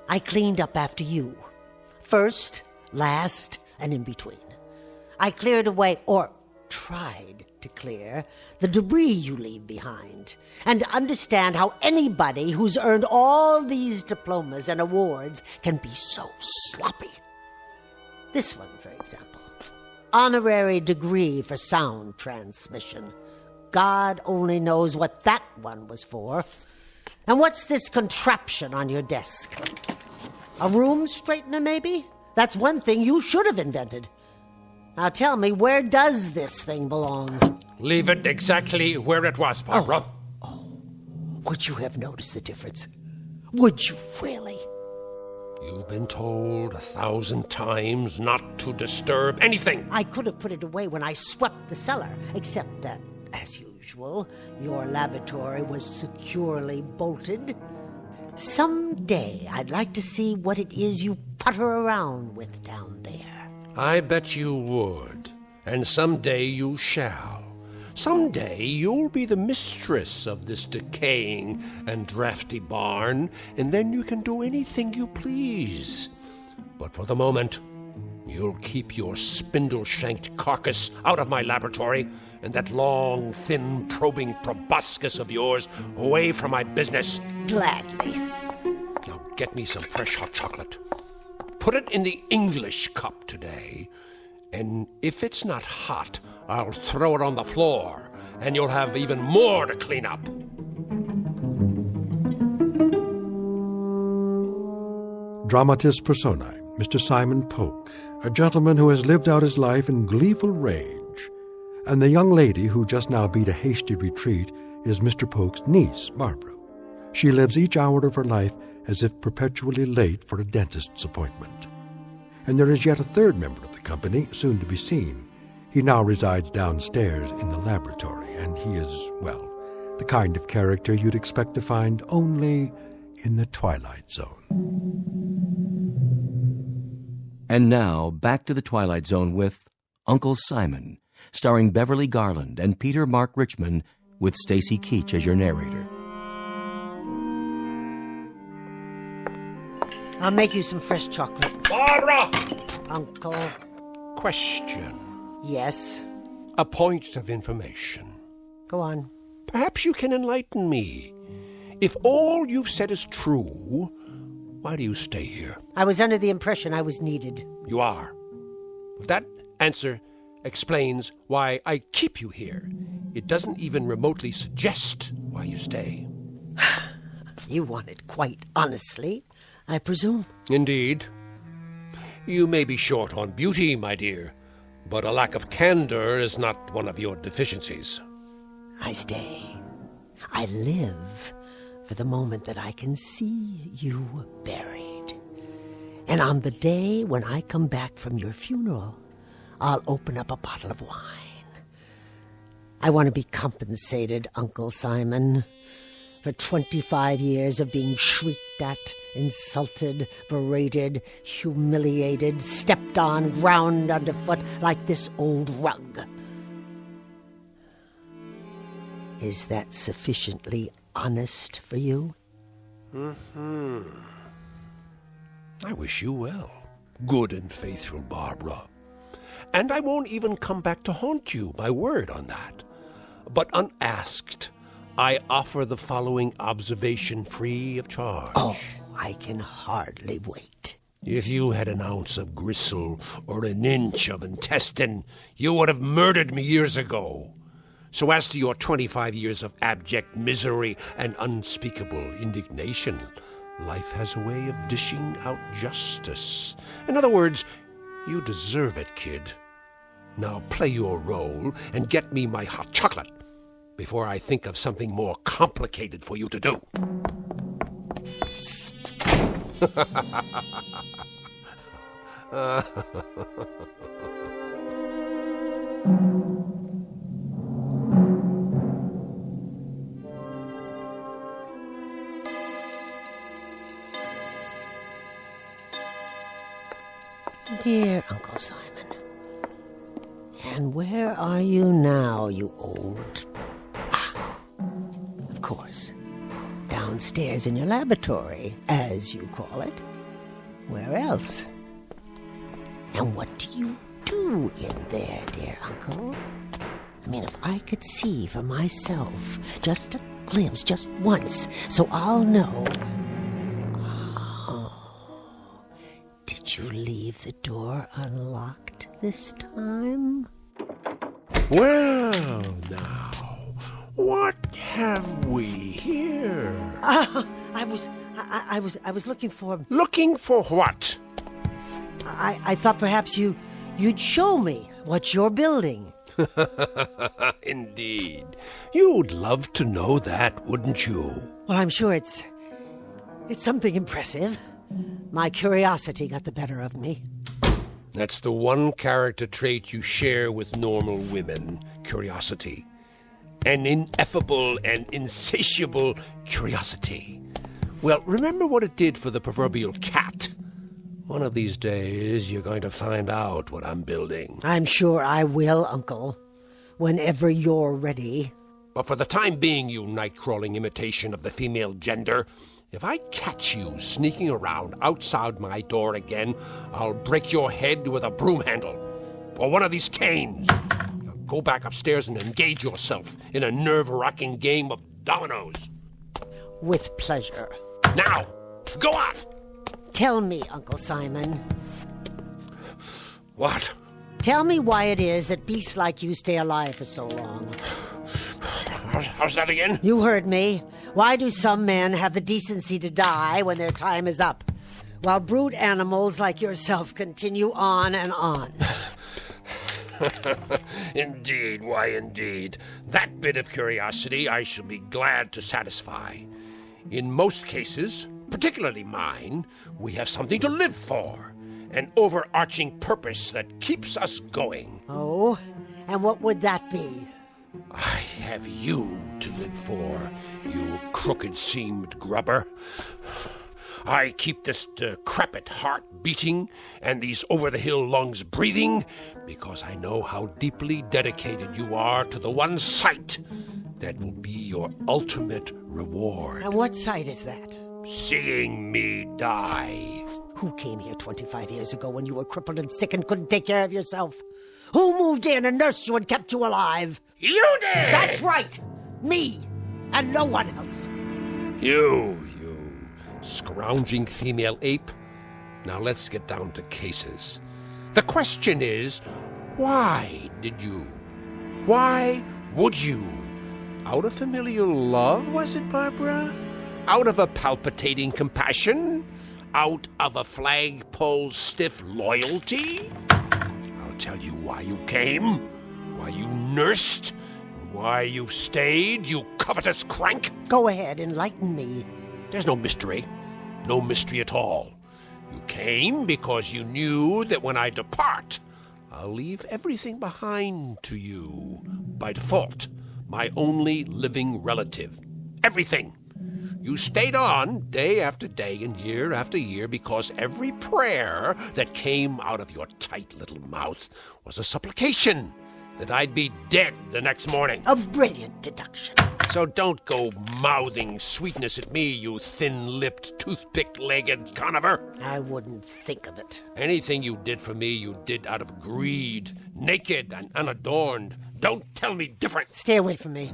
I cleaned up after you. First, last, and in between. I cleared away, or tried to clear, the debris you leave behind, and to understand how anybody who's earned all these diplomas and awards can be so sloppy. This one, for example. Honorary degree for sound transmission. God only knows what that one was for. And what's this contraption on your desk? A room straightener, maybe? That's one thing you should have invented. Now tell me, where does this thing belong? Leave it exactly where it was, Barbara. Would you have noticed the difference? Would you really? You've been told 1,000 times not to disturb anything. I could have put it away when I swept the cellar, except that, as usual, your laboratory was securely bolted. Someday I'd like to see what it is you putter around with down there. I bet you would. And someday you shall. Someday you'll be the mistress of this decaying and drafty barn, and then you can do anything you please. But for the moment, you'll keep your spindle-shanked carcass out of my laboratory, and that long, thin, probing proboscis of yours away from my business. Gladly. Now get me some fresh hot chocolate. Put it in the English cup today, and if it's not hot, I'll throw it on the floor, and you'll have even more to clean up. Dramatis personae, Mr. Simon Polk, a gentleman who has lived out his life in gleeful rage. And the young lady who just now beat a hasty retreat is Mr. Polk's niece, Barbara. She lives each hour of her life as if perpetually late for a dentist's appointment. And there is yet a third member of the company, soon to be seen. He now resides downstairs in the laboratory, and he is, well, the kind of character you'd expect to find only in the Twilight Zone. And now, back to the Twilight Zone with Uncle Simon, starring Beverly Garland and Peter Mark Richmond, with Stacy Keach as your narrator. I'll make you some fresh chocolate. Barbara! Uncle. Question. Yes? A point of information. Go on. Perhaps you can enlighten me. If all you've said is true, why do you stay here? I was under the impression I was needed. You are. That answer explains why I keep you here. It doesn't even remotely suggest why you stay. You want it quite honestly, I presume. Indeed. You may be short on beauty, my dear, but a lack of candor is not one of your deficiencies. I stay. I live for the moment that I can see you buried. And on the day when I come back from your funeral, I'll open up a bottle of wine. I want to be compensated, Uncle Simon, for 25 years of being shrieked at, insulted, berated, humiliated, stepped on, ground underfoot like this old rug. Is that sufficiently honest for you? Mm-hmm. I wish you well, good and faithful Barbara. And I won't even come back to haunt you, my word on that. But unasked, I offer the following observation free of charge. Oh, I can hardly wait. If you had an ounce of gristle or an inch of intestine, you would have murdered me years ago. So as to your 25 years of abject misery and unspeakable indignation, life has a way of dishing out justice. In other words, you deserve it, kid. Now play your role and get me my hot chocolate before I think of something more complicated for you to do. Dear Uncle Simon. And where are you now, you old... of course. Downstairs in your laboratory, as you call it. Where else? And what do you do in there, dear Uncle? I mean, if I could see for myself, just a glimpse, just once, so I'll know... Did you leave the door unlocked this time? Well, now, what have we here? I was looking for... Looking for what? I thought perhaps you'd show me what you're building. Indeed. You'd love to know that, wouldn't you? Well, I'm sure it's something impressive. My curiosity got the better of me. That's the one character trait you share with normal women, curiosity. An ineffable and insatiable curiosity. Well, remember what it did for the proverbial cat. One of these days, you're going to find out what I'm building. I'm sure I will, Uncle. Whenever you're ready. But for the time being, you night-crawling imitation of the female gender, if I catch you sneaking around outside my door again, I'll break your head with a broom handle. Or one of these canes. Now go back upstairs and engage yourself in a nerve-wracking game of dominoes. With pleasure. Now, go on! Tell me, Uncle Simon. What? Tell me why it is that beasts like you stay alive for so long. How's that again? You heard me. Why do some men have the decency to die when their time is up, while brute animals like yourself continue on and on? Indeed, why indeed. That bit of curiosity I shall be glad to satisfy. In most cases, particularly mine, we have something to live for, an overarching purpose that keeps us going. Oh? And what would that be? I have you to live for, you crooked-seamed grubber. I keep this decrepit heart beating and these over-the-hill lungs breathing because I know how deeply dedicated you are to the one sight that will be your ultimate reward. And what sight is that? Seeing me die. Who came here 25 years ago when you were crippled and sick and couldn't take care of yourself? Who moved in and nursed you and kept you alive? You did! That's right! Me! And no one else! You scrounging female ape. Now let's get down to cases. The question is, why did you? Why would you? Out of familial love, was it, Barbara? Out of a palpitating compassion? Out of a flagpole stiff loyalty? I'll tell you why you came, why you nursed, why you stayed, you covetous crank. Go ahead, enlighten me. There's no mystery. No mystery at all. You came because you knew that when I depart, I'll leave everything behind to you. By default, my only living relative. Everything. You stayed on day after day and year after year because every prayer that came out of your tight little mouth was a supplication that I'd be dead the next morning. A brilliant deduction. So don't go mouthing sweetness at me, you thin-lipped, toothpick-legged conover. I wouldn't think of it. Anything you did for me, you did out of greed, naked and unadorned. Don't tell me different. Stay away from me.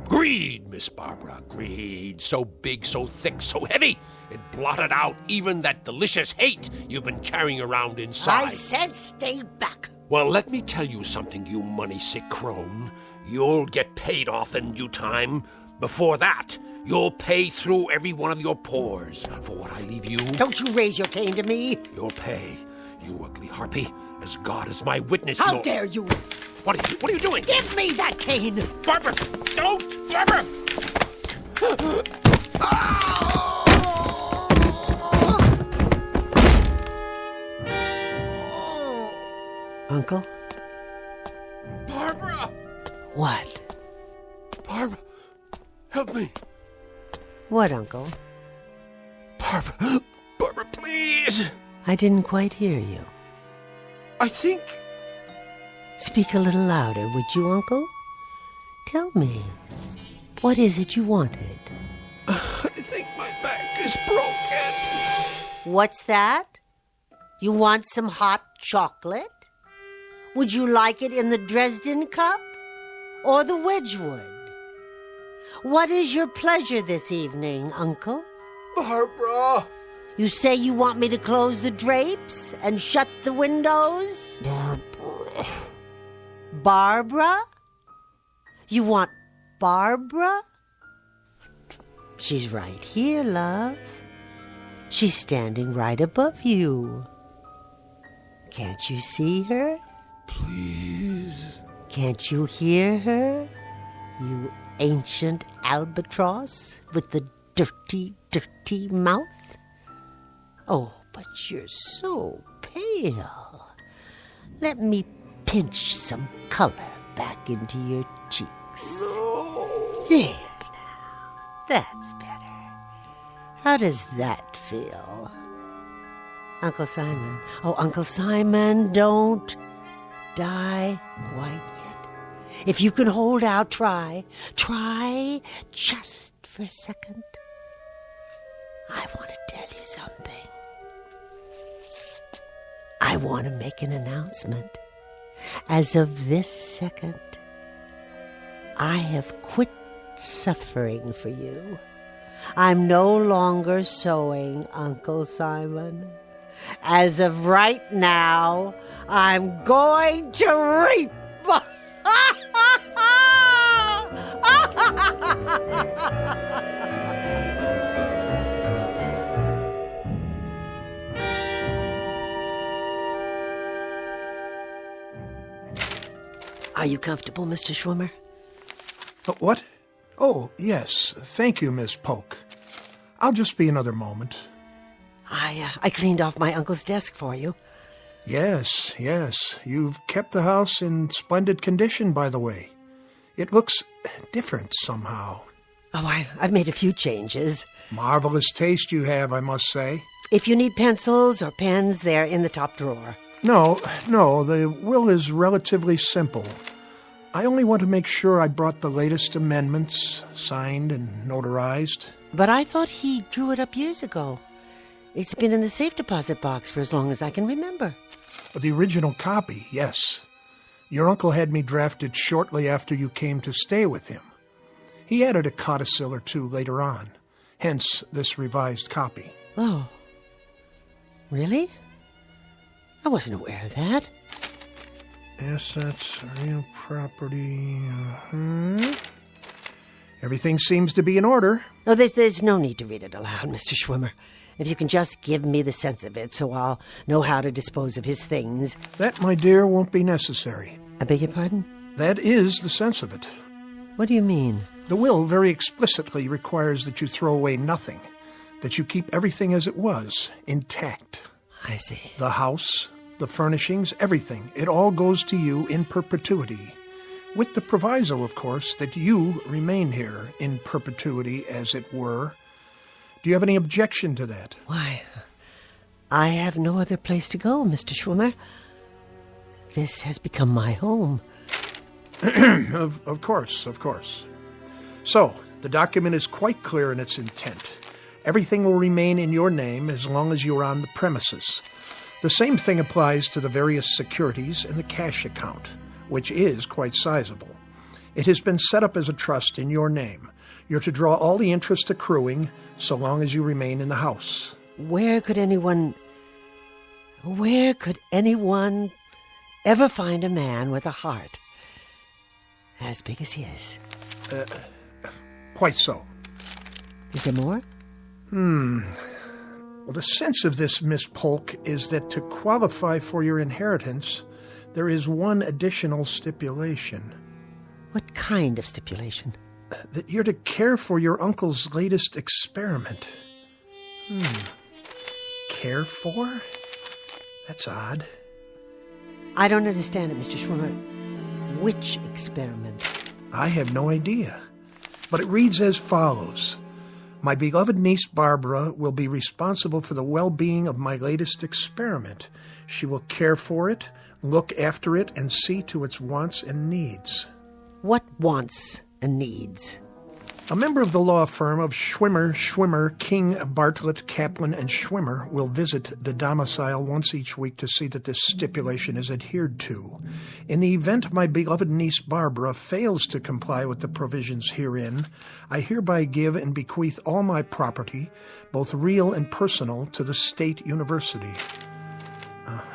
Greed, Miss Barbara, greed. So big, so thick, so heavy. It blotted out even that delicious hate you've been carrying around inside. I said stay back. Well, let me tell you something, you money-sick crone. You'll get paid off in due time. Before that, you'll pay through every one of your pores for what I leave you. Don't you raise your cane to me. You'll pay, you ugly harpy. As God is my witness, How dare you? What are you doing? Give me that cane! Barbara! Don't! Barbara! Uncle? Barbara! What? Barbara, help me. What, Uncle? Barbara, please! I didn't quite hear you. I think... Speak a little louder, would you, Uncle? Tell me, what is it you wanted? I think my back is broken. What's that? You want some hot chocolate? Would you like it in the Dresden cup or the Wedgwood? What is your pleasure this evening, Uncle? Barbara! You say you want me to close the drapes and shut the windows? Barbara. Barbara? You want Barbara? She's right here, love. She's standing right above you. Can't you see her? Please. Can't you hear her? You ancient albatross with the dirty, dirty mouth? Oh, but you're so pale. Let me pinch some color back into your cheeks. No. There now. That's better. How does that feel? Uncle Simon. Oh, Uncle Simon, don't die quite yet. If you can hold out, try. Try just for a second. I want to tell you something. I want to make an announcement. As of this second, I have quit suffering for you. I'm no longer sewing, Uncle Simon. As of right now, I'm going to reap. Are you comfortable, Mr. Schwimmer? What? Oh, yes. Thank you, Miss Polk. I'll just be another moment. I cleaned off my uncle's desk for you. Yes. You've kept the house in splendid condition, by the way. It looks different somehow. Oh, I've made a few changes. Marvelous taste you have, I must say. If you need pencils or pens, they're in the top drawer. No, the will is relatively simple. I only want to make sure I brought the latest amendments, signed and notarized. But I thought he drew it up years ago. It's been in the safe deposit box for as long as I can remember. The original copy, yes. Your uncle had me drafted shortly after you came to stay with him. He added a codicil or two later on, hence this revised copy. Oh. Really? I wasn't aware of that. Assets, real property. Everything seems to be in order. Oh, there's no need to read it aloud, Mr. Schwimmer. If you can just give me the sense of it so I'll know how to dispose of his things. That, my dear, won't be necessary. I beg your pardon? That is the sense of it. What do you mean? The will very explicitly requires that you throw away nothing, that you keep everything as it was, intact. I see. The house, the furnishings, everything. It all goes to you in perpetuity. With the proviso, of course, that you remain here in perpetuity, as it were. Do you have any objection to that? Why, I have no other place to go, Mr. Schwimmer. This has become my home. Of course. So, the document is quite clear in its intent. Everything will remain in your name as long as you're on the premises. The same thing applies to the various securities in the cash account, which is quite sizable. It has been set up as a trust in your name. You're to draw all the interest accruing so long as you remain in the house. Where could anyone ever find a man with a heart as big as his? Quite so. Is there more? Well, the sense of this, Miss Polk, is that to qualify for your inheritance, there is one additional stipulation. What kind of stipulation? That you're to care for your uncle's latest experiment. Care for? That's odd. I don't understand it, Mr. Schwimmer. Which experiment? I have no idea. But it reads as follows. My beloved niece Barbara will be responsible for the well-being of my latest experiment. She will care for it, look after it, and see to its wants and needs. What wants and needs? A member of the law firm of Schwimmer, King, Bartlett, Kaplan, and Schwimmer will visit the domicile once each week to see that this stipulation is adhered to. In the event my beloved niece Barbara fails to comply with the provisions herein, I hereby give and bequeath all my property, both real and personal, to the State University.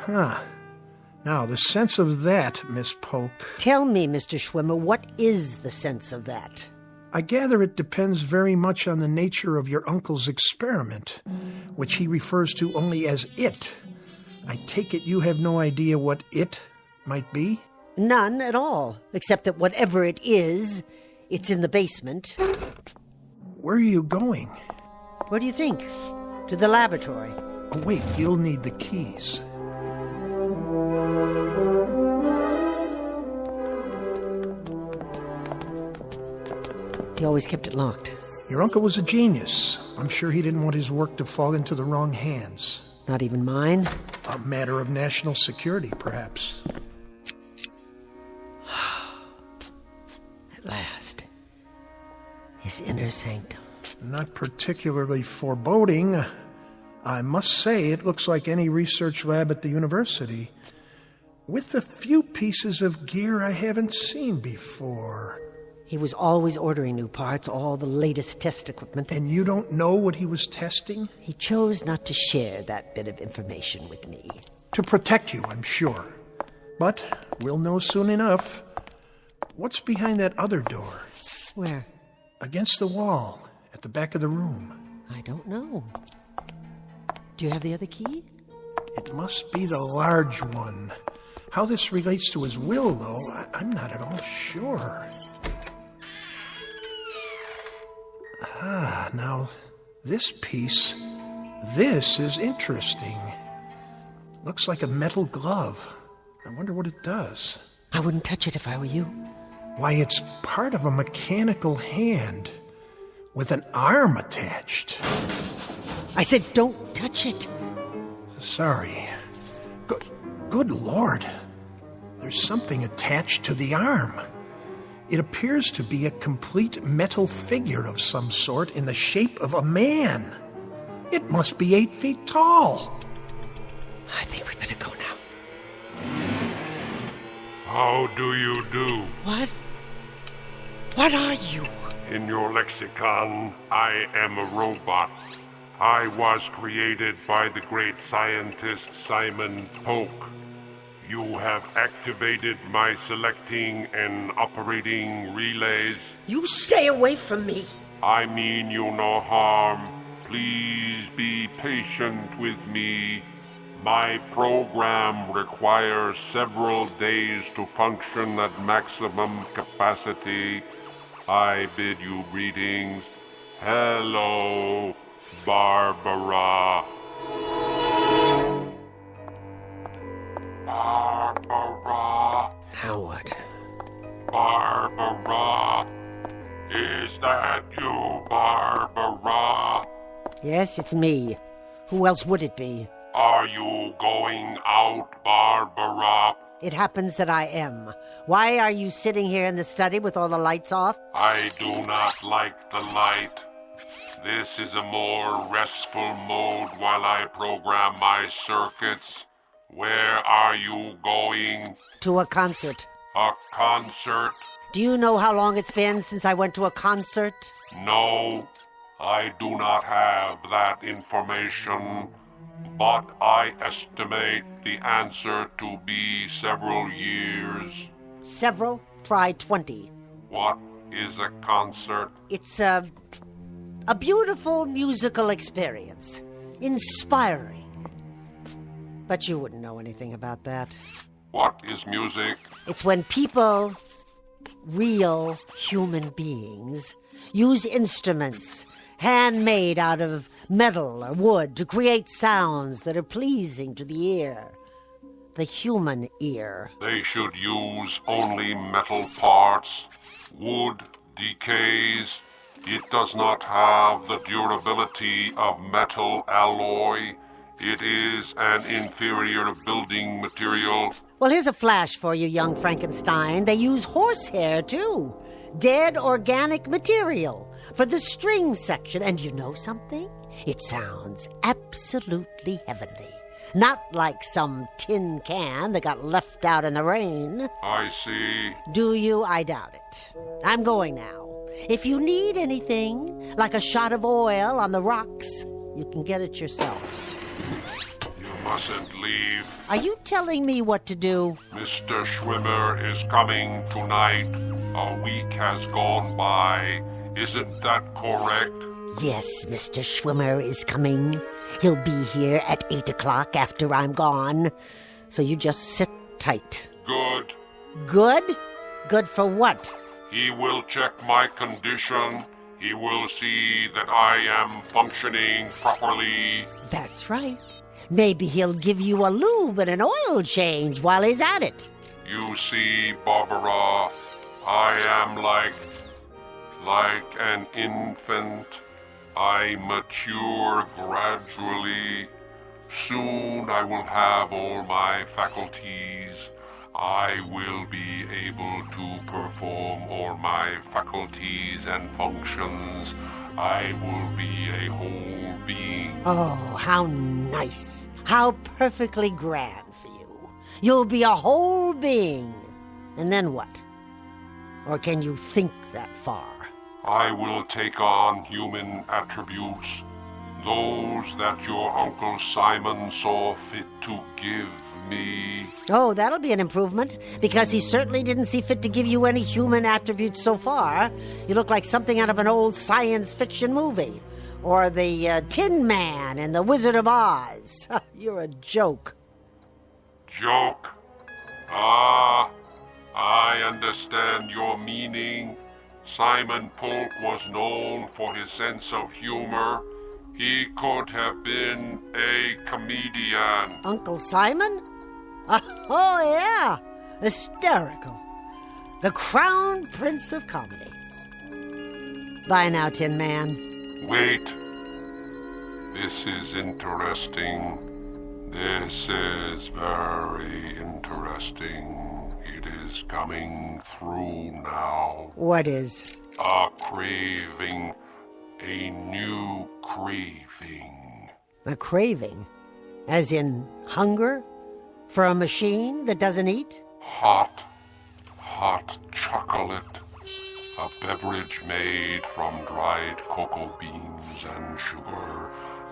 Now, the sense of that, Miss Polk... Tell me, Mr. Schwimmer, what is the sense of that? I gather it depends very much on the nature of your uncle's experiment, which he refers to only as it. I take it you have no idea what it might be? None at all, except that whatever it is, it's in the basement. Where are you going? Where do you think? To the laboratory. Oh, wait, you'll need the keys. He always kept it locked. Your uncle was a genius. I'm sure he didn't want his work to fall into the wrong hands. Not even mine? A matter of national security, perhaps. At last. His inner sanctum. Not particularly foreboding. I must say, it looks like any research lab at the university, with a few pieces of gear I haven't seen before. He was always ordering new parts, all the latest test equipment. And you don't know what he was testing? He chose not to share that bit of information with me. To protect you, I'm sure. But we'll know soon enough. What's behind that other door? Where? Against the wall, at the back of the room. I don't know. Do you have the other key? It must be the large one. How this relates to his will, though, I'm not at all sure. Now, this piece, this is interesting. Looks like a metal glove. I wonder what it does. I wouldn't touch it if I were you. Why, it's part of a mechanical hand with an arm attached. I said don't touch it. Sorry. Good Lord. There's something attached to the arm. It appears to be a complete metal figure of some sort in the shape of a man. It must be 8 feet tall. I think we better go now. How do you do? What? What are you? In your lexicon, I am a robot. I was created by the great scientist Simon Polk. You have activated my selecting and operating relays. You stay away from me. I mean you no harm. Please be patient with me. My program requires several days to function at maximum capacity. I bid you greetings. Hello, Barbara. Barbara. Now what? Barbara. Is that you, Barbara? Yes, it's me. Who else would it be? Are you going out, Barbara? It happens that I am. Why are you sitting here in the study with all the lights off? I do not like the light. This is a more restful mode while I program my circuits. Where are you going? To a concert. A concert? Do you know how long it's been since I went to a concert? No, I do not have that information, but I estimate the answer to be several years. Several? Try 20. What is a concert? It's a beautiful musical experience. Inspiring. But you wouldn't know anything about that. What is music? It's when people, real human beings, use instruments handmade out of metal or wood to create sounds that are pleasing to the ear. The human ear. They should use only metal parts. Wood decays. It does not have the durability of metal alloy. It is an inferior building material. Well, here's a flash for you, young Frankenstein. They use horsehair, too. Dead organic material for the string section. And you know something? It sounds absolutely heavenly. Not like some tin can that got left out in the rain. I see. Do you? I doubt it. I'm going now. If you need anything, like a shot of oil on the rocks, you can get it yourself. You mustn't leave. Are you telling me what to do? Mr. Schwimmer is coming tonight. A week has gone by. Isn't that correct? Yes, Mr. Schwimmer is coming. He'll be here at 8 o'clock after I'm gone. So you just sit tight. Good. Good? Good for what? He will check my condition. He will see that I am functioning properly. That's right. Maybe he'll give you a lube and an oil change while he's at it. You see, Barbara, I am like an infant. I mature gradually. Soon I will have all my faculties. I will be able to perform all my faculties and functions. I will be a whole being. Oh, how nice. How perfectly grand for you. You'll be a whole being. And then what? Or can you think that far? I will take on human attributes, those that your Uncle Simon saw fit to give me. Oh, that'll be an improvement, because he certainly didn't see fit to give you any human attributes so far. You look like something out of an old science fiction movie, or the Tin Man and the Wizard of Oz. You're a joke. Joke? Ah, I understand your meaning. Simon Polk was known for his sense of humor. He could have been a comedian. Uncle Simon? Oh, yeah. Hysterical. The crown prince of comedy. Bye now, Tin Man. Wait. This is interesting. This is very interesting. It is coming through now. What is? A craving. A new craving. A craving? As in hunger? For a machine that doesn't eat? Hot chocolate. A beverage made from dried cocoa beans and sugar.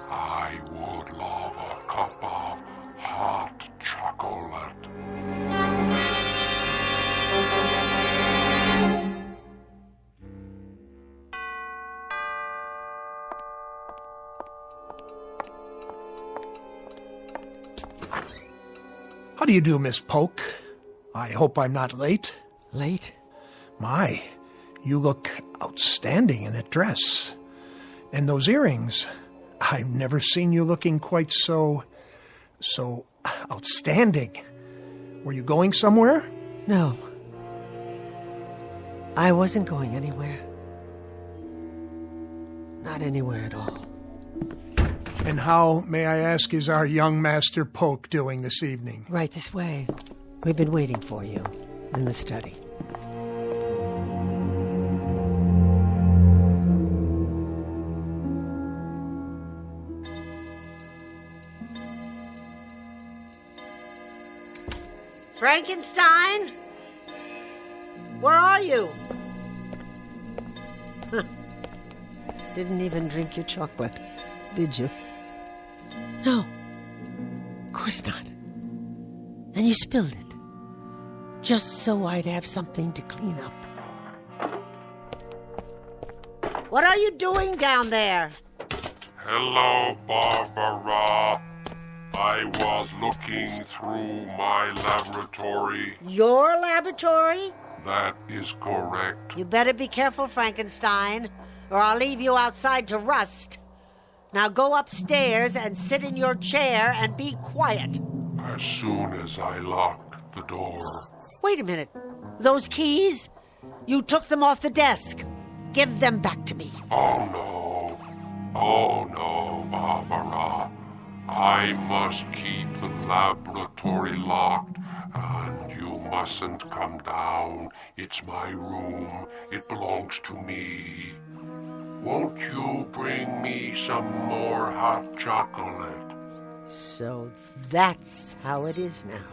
I would love a cup of hot chocolate. How do you do, Miss Polk? I hope I'm not late. Late? My, you look outstanding in that dress. And those earrings. I've never seen you looking quite so outstanding. Were you going somewhere? No. I wasn't going anywhere. Not anywhere at all. And how, may I ask, is our young Master Polk doing this evening? Right this way. We've been waiting for you in the study. Frankenstein? Where are you? Didn't even drink your chocolate, did you? No, of course not. And you spilled it, just so I'd have something to clean up. What are you doing down there? Hello, Barbara. I was looking through my laboratory. Your laboratory? That is correct. You better be careful, Frankenstein, or I'll leave you outside to rust. Now go upstairs and sit in your chair and be quiet. As soon as I lock the door. Wait a minute. Those keys? You took them off the desk. Give them back to me. Oh, no. Oh, no, Barbara. I must keep the laboratory locked, and you mustn't come down. It's my room. It belongs to me. Won't you bring me some more hot chocolate? So that's how it is now.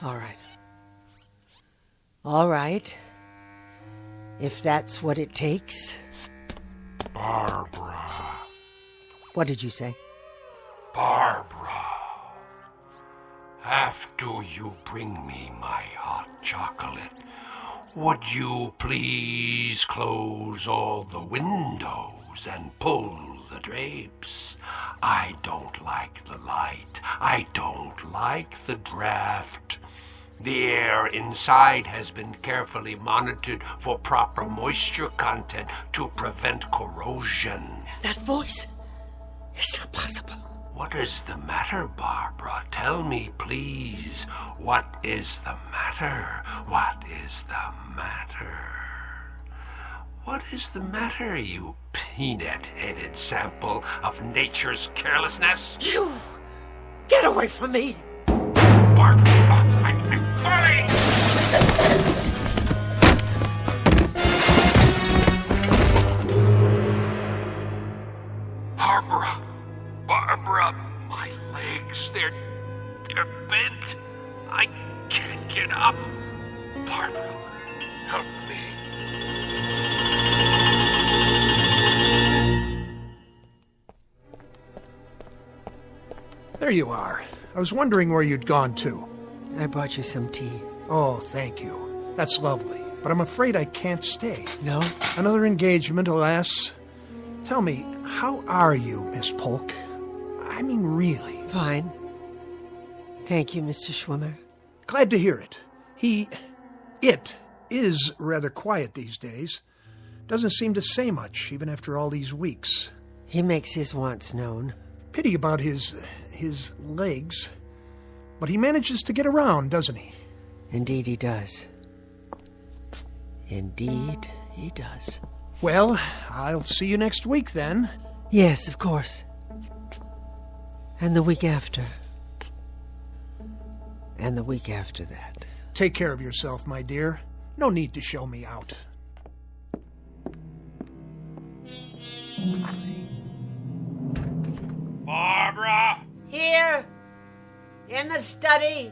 All right. All right. If that's what it takes. Barbara. What did you say? Barbara. After you bring me my hot chocolate, would you please close all the windows and pull the drapes? I don't like the light. I don't like the draft. The air inside has been carefully monitored for proper moisture content to prevent corrosion. That voice? It's not possible. What is the matter, Barbara? Tell me, please. What is the matter? What is the matter? What is the matter, you peanut-headed sample of nature's carelessness? You! Get away from me! Barbara, I'm falling! Barbara, my legs, they're bent. I can't get up. Barbara, help me. There you are. I was wondering where you'd gone to. I brought you some tea. Oh, thank you. That's lovely. But I'm afraid I can't stay. No? Another engagement, alas. Tell me, how are you, Miss Polk? I mean, really. Fine. Thank you, Mr. Schwimmer. Glad to hear it. It is rather quiet these days. Doesn't seem to say much, even after all these weeks. He makes his wants known. Pity about his legs. But he manages to get around, doesn't he? Indeed he does. Indeed he does. Well, I'll see you next week, then. Yes, of course. And the week after. And the week after that. Take care of yourself, my dear. No need to show me out. Barbara! Here! In the study!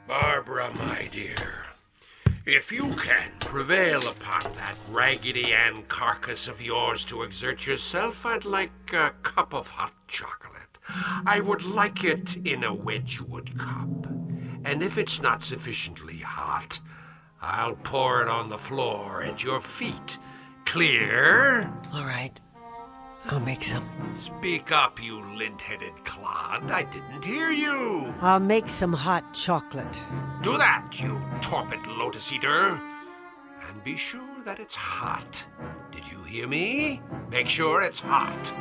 Barbara, my dear, if you can prevail upon that Raggedy Ann carcass of yours to exert yourself, I'd like a cup of hot chocolate. I would like it in a Wedgwood cup. And if it's not sufficiently hot, I'll pour it on the floor at your feet. Clear? All right. I'll make some. Speak up, you lint-headed clod. I didn't hear you. I'll make some hot chocolate. Do that, you torpid lotus eater. And be sure that it's hot. Did you hear me? Make sure it's hot.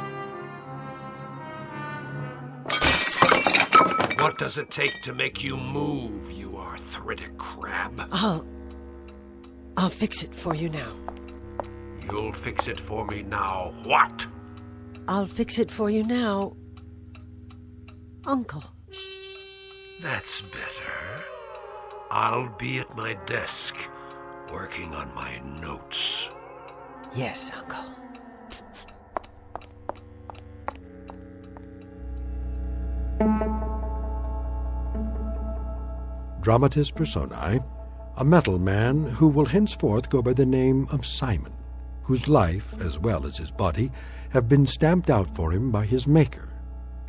What does it take to make you move, you arthritic crab? I'll fix it for you now. You'll fix it for me now. What? I'll fix it for you now, Uncle. That's better. I'll be at my desk, working on my notes. Yes, Uncle. Dramatis personae, a metal man who will henceforth go by the name of Simon, whose life, as well as his body, have been stamped out for him by his maker,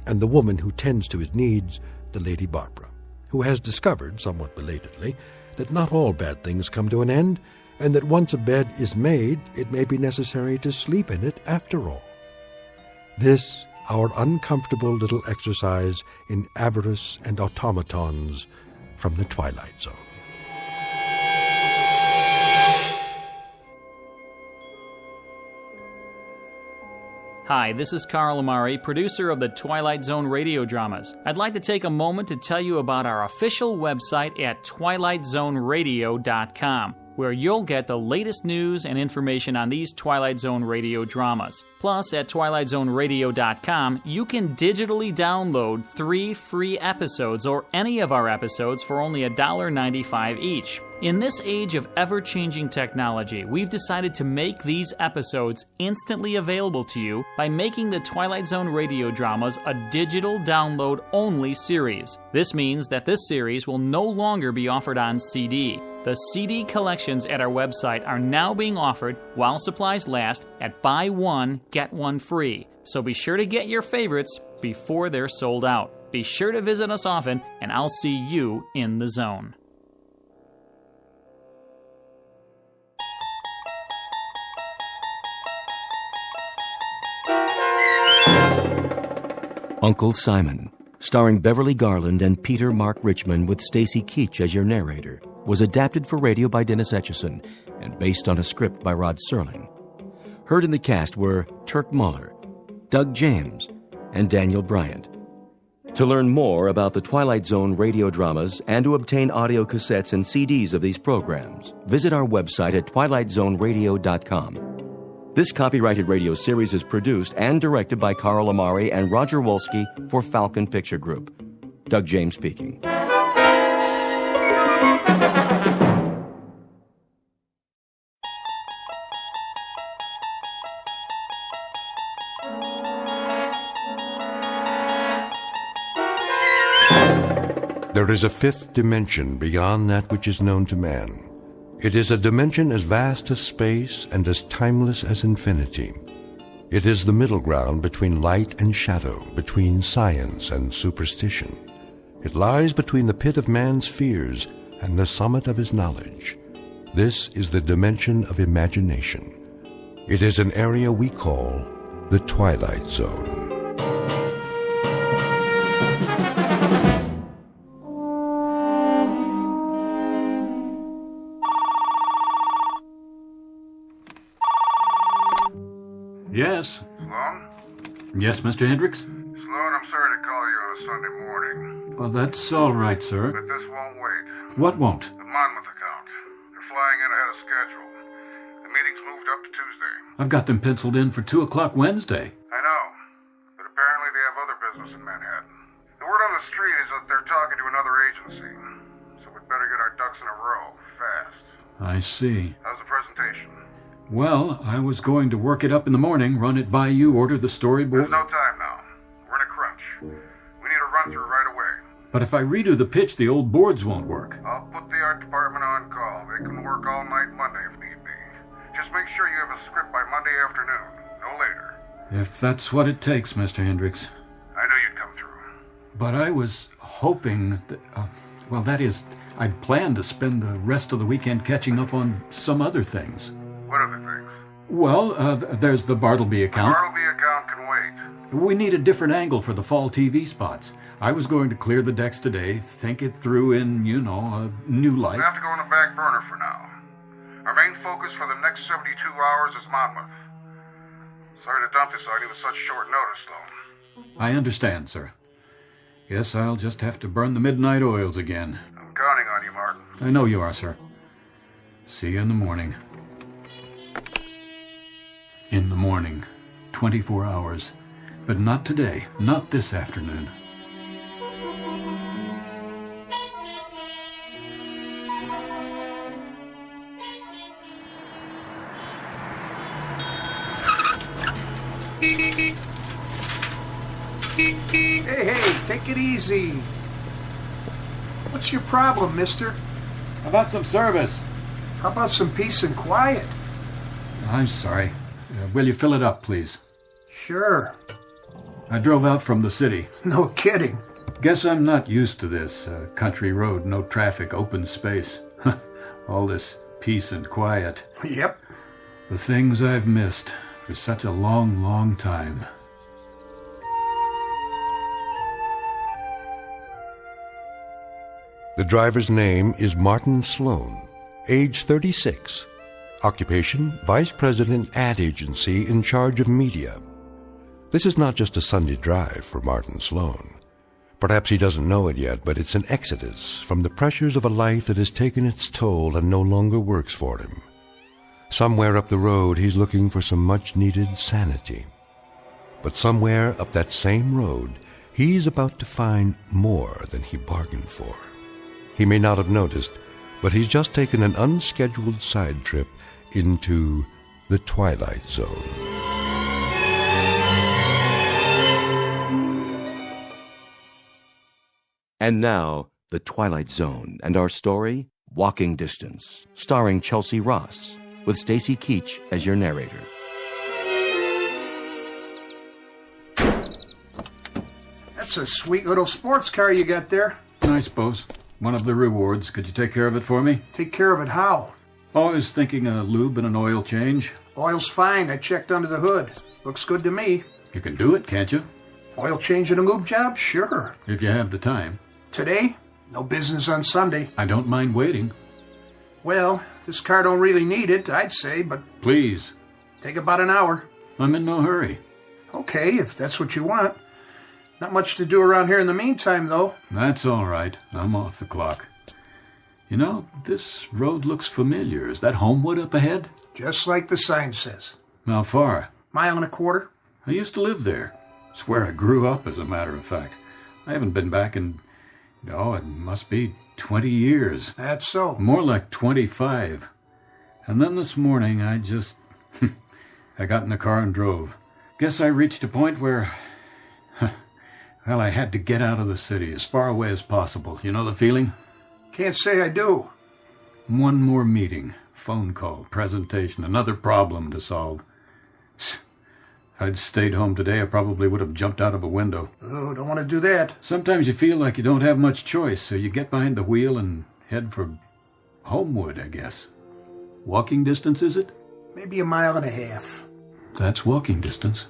and the woman who tends to his needs, the Lady Barbara, who has discovered, somewhat belatedly, that not all bad things come to an end, and that once a bed is made, it may be necessary to sleep in it after all. This, our uncomfortable little exercise in avarice and automatons from the Twilight Zone. Hi, this is Carl Amari, producer of the Twilight Zone radio dramas. I'd like to take a moment to tell you about our official website at twilightzoneradio.com, where you'll get the latest news and information on these Twilight Zone radio dramas. Plus, at twilightzoneradio.com, you can digitally download 3 free episodes or any of our episodes for only $1.95 each. In this age of ever-changing technology, we've decided to make these episodes instantly available to you by making the Twilight Zone radio dramas a digital download-only series. This means that this series will no longer be offered on CD. The CD collections at our website are now being offered while supplies last at buy one, get one free. So be sure to get your favorites before they're sold out. Be sure to visit us often, and I'll see you in the zone. Uncle Simon, starring Beverly Garland and Peter Mark Richmond with Stacy Keach as your narrator, was adapted for radio by Dennis Etchison and based on a script by Rod Serling. Heard in the cast were Turk Muller, Doug James, and Daniel Bryant. To learn more about the Twilight Zone radio dramas and to obtain audio cassettes and CDs of these programs, visit our website at twilightzoneradio.com. This copyrighted radio series is produced and directed by Carl Amari and Roger Wolski for Falcon Picture Group. Doug James speaking. There is a fifth dimension beyond that which is known to man. It is a dimension as vast as space and as timeless as infinity. It is the middle ground between light and shadow, between science and superstition. It lies between the pit of man's fears and the summit of his knowledge. This is the dimension of imagination. It is an area we call the Twilight Zone. Yes. Sloan? Yes, Mr. Hendricks? Sloan, I'm sorry to call you on a Sunday morning. Well, that's all right, sir. But this won't wait. What won't? The Monmouth account. They're flying in ahead of schedule. The meeting's moved up to Tuesday. I've got them penciled in for 2 o'clock Wednesday. I know. But apparently they have other business in Manhattan. The word on the street is that they're talking to another agency. So we'd better get our ducks in a row, fast. I see. How's the presentation? Well, I was going to work it up in the morning, run it by you, order the storyboard. There's no time now. We're in a crunch. We need a run-through right away. But if I redo the pitch, the old boards won't work. I'll put the art department on call. They can work all night Monday if need be. Just make sure you have a script by Monday afternoon, no later. If that's what it takes, Mr. Hendricks. I knew you'd come through. But I was hoping that, that is, I'd planned to spend the rest of the weekend catching up on some other things. What other things? Well, there's the Bartleby account. The Bartleby account can wait. We need a different angle for the fall TV spots. I was going to clear the decks today, think it through in, a new light. We have to go on the back burner for now. Our main focus for the next 72 hours is Monmouth. Sorry to dump this on you with such short notice, Sloan. I understand, sir. Guess I'll just have to burn the midnight oils again. I'm counting on you, Martin. I know you are, sir. See you in the morning. In the morning, 24 hours, But not today. Not this afternoon. Hey, take it easy. What's your problem, mister? How about some service? How about some peace and quiet? I'm sorry. Will you fill it up, please? Sure. I drove out from the city. No kidding. Guess I'm not used to this. Country road, no traffic, open space. All this peace and quiet. Yep. The things I've missed for such a long, long time. The driver's name is Martin Sloan, age 36. Occupation, Vice President ad agency in charge of media. This is not just a Sunday drive for Martin Sloan. Perhaps he doesn't know it yet, but it's an exodus from the pressures of a life that has taken its toll and no longer works for him. Somewhere up the road, he's looking for some much-needed sanity. But somewhere up that same road, he's about to find more than he bargained for. He may not have noticed, but he's just taken an unscheduled side trip into the Twilight Zone. And now, The Twilight Zone and our story, Walking Distance, starring Chelsea Ross, with Stacy Keach as your narrator. That's a sweet little sports car you got there. I suppose. One of the rewards. Could you take care of it for me? Take care of it how? Oh, I was thinking a lube and an oil change. Oil's fine. I checked under the hood. Looks good to me. You can do it, can't you? Oil change and a lube job? Sure. If you have the time. Today? No business on Sunday. I don't mind waiting. Well, this car don't really need it, I'd say, but... Please. Take about an hour. I'm in no hurry. Okay, if that's what you want. Not much to do around here in the meantime, though. That's all right. I'm off the clock. You know, this road looks familiar. Is that Homewood up ahead? Just like the sign says. How far? Mile and a quarter. I used to live there. It's where I grew up, as a matter of fact. I haven't been back in... Oh, it must be 20 years. That's so. More like 25. And then this morning, I just... I got in the car and drove. Guess I reached a point where... Well, I had to get out of the city, as far away as possible. You know the feeling? Can't say I do. One more meeting, phone call, presentation, another problem to solve. If I'd stayed home today, I probably would have jumped out of a window. Oh, don't want to do that. Sometimes you feel like you don't have much choice, so you get behind the wheel and head for Homewood, I guess. Walking distance, is it? Maybe a mile and a half. That's walking distance.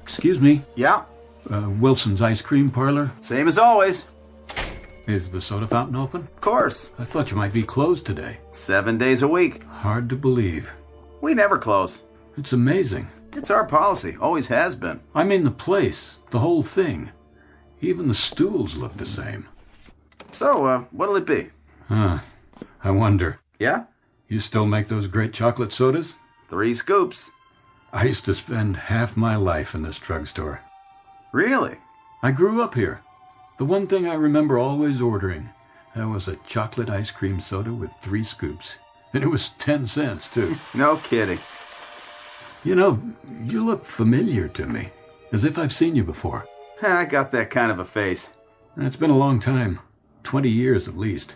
Excuse me. Yeah? Wilson's Ice Cream Parlor? Same as always. Is the soda fountain open? Of course. I thought you might be closed today. 7 days a week. Hard to believe. We never close. It's amazing. It's our policy. Always has been. I mean the place. The whole thing. Even the stools look the same. So, what'll it be? I wonder. Yeah? You still make those great chocolate sodas? 3 scoops. I used to spend half my life in this drugstore. Really? I grew up here. The one thing I remember always ordering, that was a chocolate ice cream soda with 3 scoops. And it was 10 cents, too. No kidding. You know, you look familiar to me, as if I've seen you before. I got that kind of a face. It's been a long time. 20 years at least.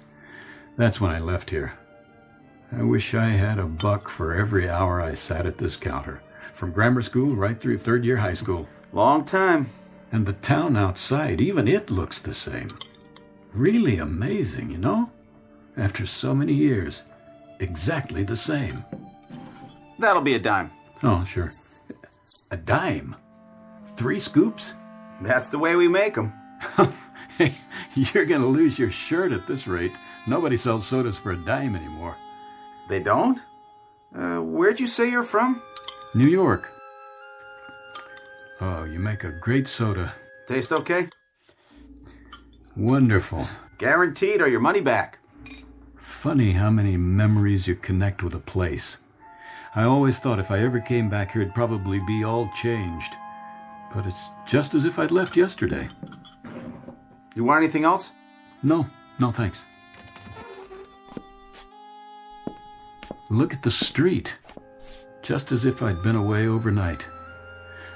That's when I left here. I wish I had $1 for every hour I sat at this counter. From grammar school right through 3rd year high school. Long time. And the town outside, even it looks the same. Really amazing, you know? After so many years, exactly the same. That'll be a dime. Oh, sure. A dime? 3 scoops? That's the way we make them. Hey, you're going to lose your shirt at this rate. Nobody sells sodas for a dime anymore. They don't? Where'd you say you're from? New York. Oh, you make a great soda. Taste okay? Wonderful. Guaranteed or your money back. Funny how many memories you connect with a place. I always thought if I ever came back here, it'd probably be all changed. But it's just as if I'd left yesterday. You want anything else? No, thanks. Look at the street. Just as if I'd been away overnight.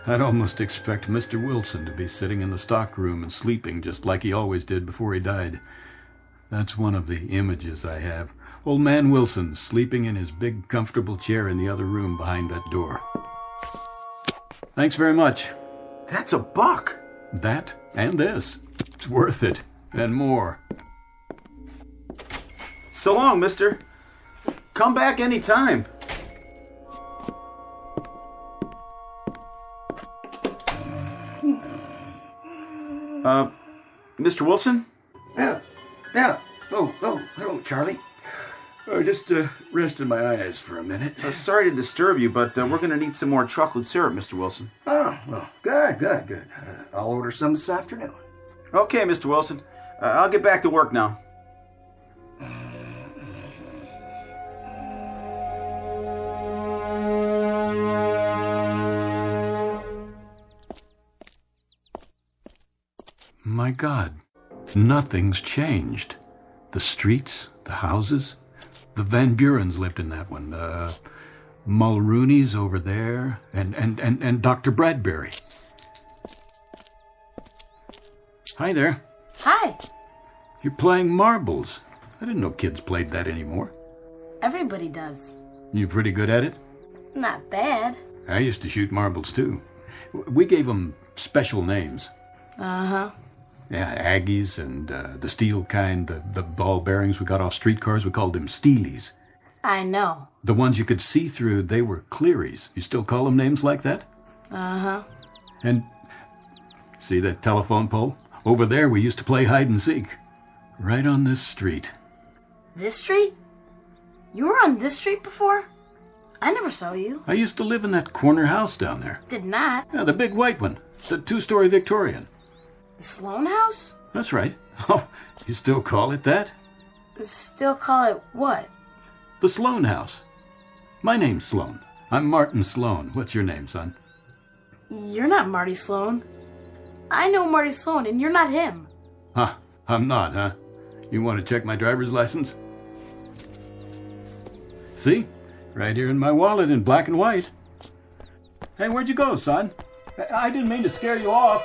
I'd almost expect Mr. Wilson to be sitting in the stockroom and sleeping just like he always did before he died. That's one of the images I have. Old man Wilson sleeping in his big comfortable chair in the other room behind that door. Thanks very much. That's $1. That and this. It's worth it. And more. So long, mister. Come back anytime. Mr. Wilson? Yeah. Oh, hello, Charlie. Just rested my eyes for a minute. Sorry to disturb you, but we're going to need some more chocolate syrup, Mr. Wilson. Oh, well, good. I'll order some this afternoon. Okay, Mr. Wilson. I'll get back to work now. My God, nothing's changed. The streets, the houses. The Van Burens lived in that one. Mulrooney's over there, and Dr. Bradbury. Hi there. Hi. You're playing marbles. I didn't know kids played that anymore. Everybody does. You pretty good at it? Not bad. I used to shoot marbles, too. We gave them special names. Uh-huh. Yeah, Aggies and the steel kind, the ball bearings we got off streetcars, we called them Steelies. I know. The ones you could see through, they were Clearys. You still call them names like that? Uh-huh. And see that telephone pole? Over there we used to play hide and seek. Right on this street. This street? You were on this street before? I never saw you. I used to live in that corner house down there. Did not. Yeah, the big white one. The 2-story Victorian. The Sloan House? That's right. Oh, you still call it that? Still call it what? The Sloan House. My name's Sloan. I'm Martin Sloan. What's your name, son? You're not Marty Sloan. I know Marty Sloan, and you're not him. Huh, I'm not, huh? You want to check my driver's license? See? Right here in my wallet in black and white. Hey, where'd you go, son? I didn't mean to scare you off.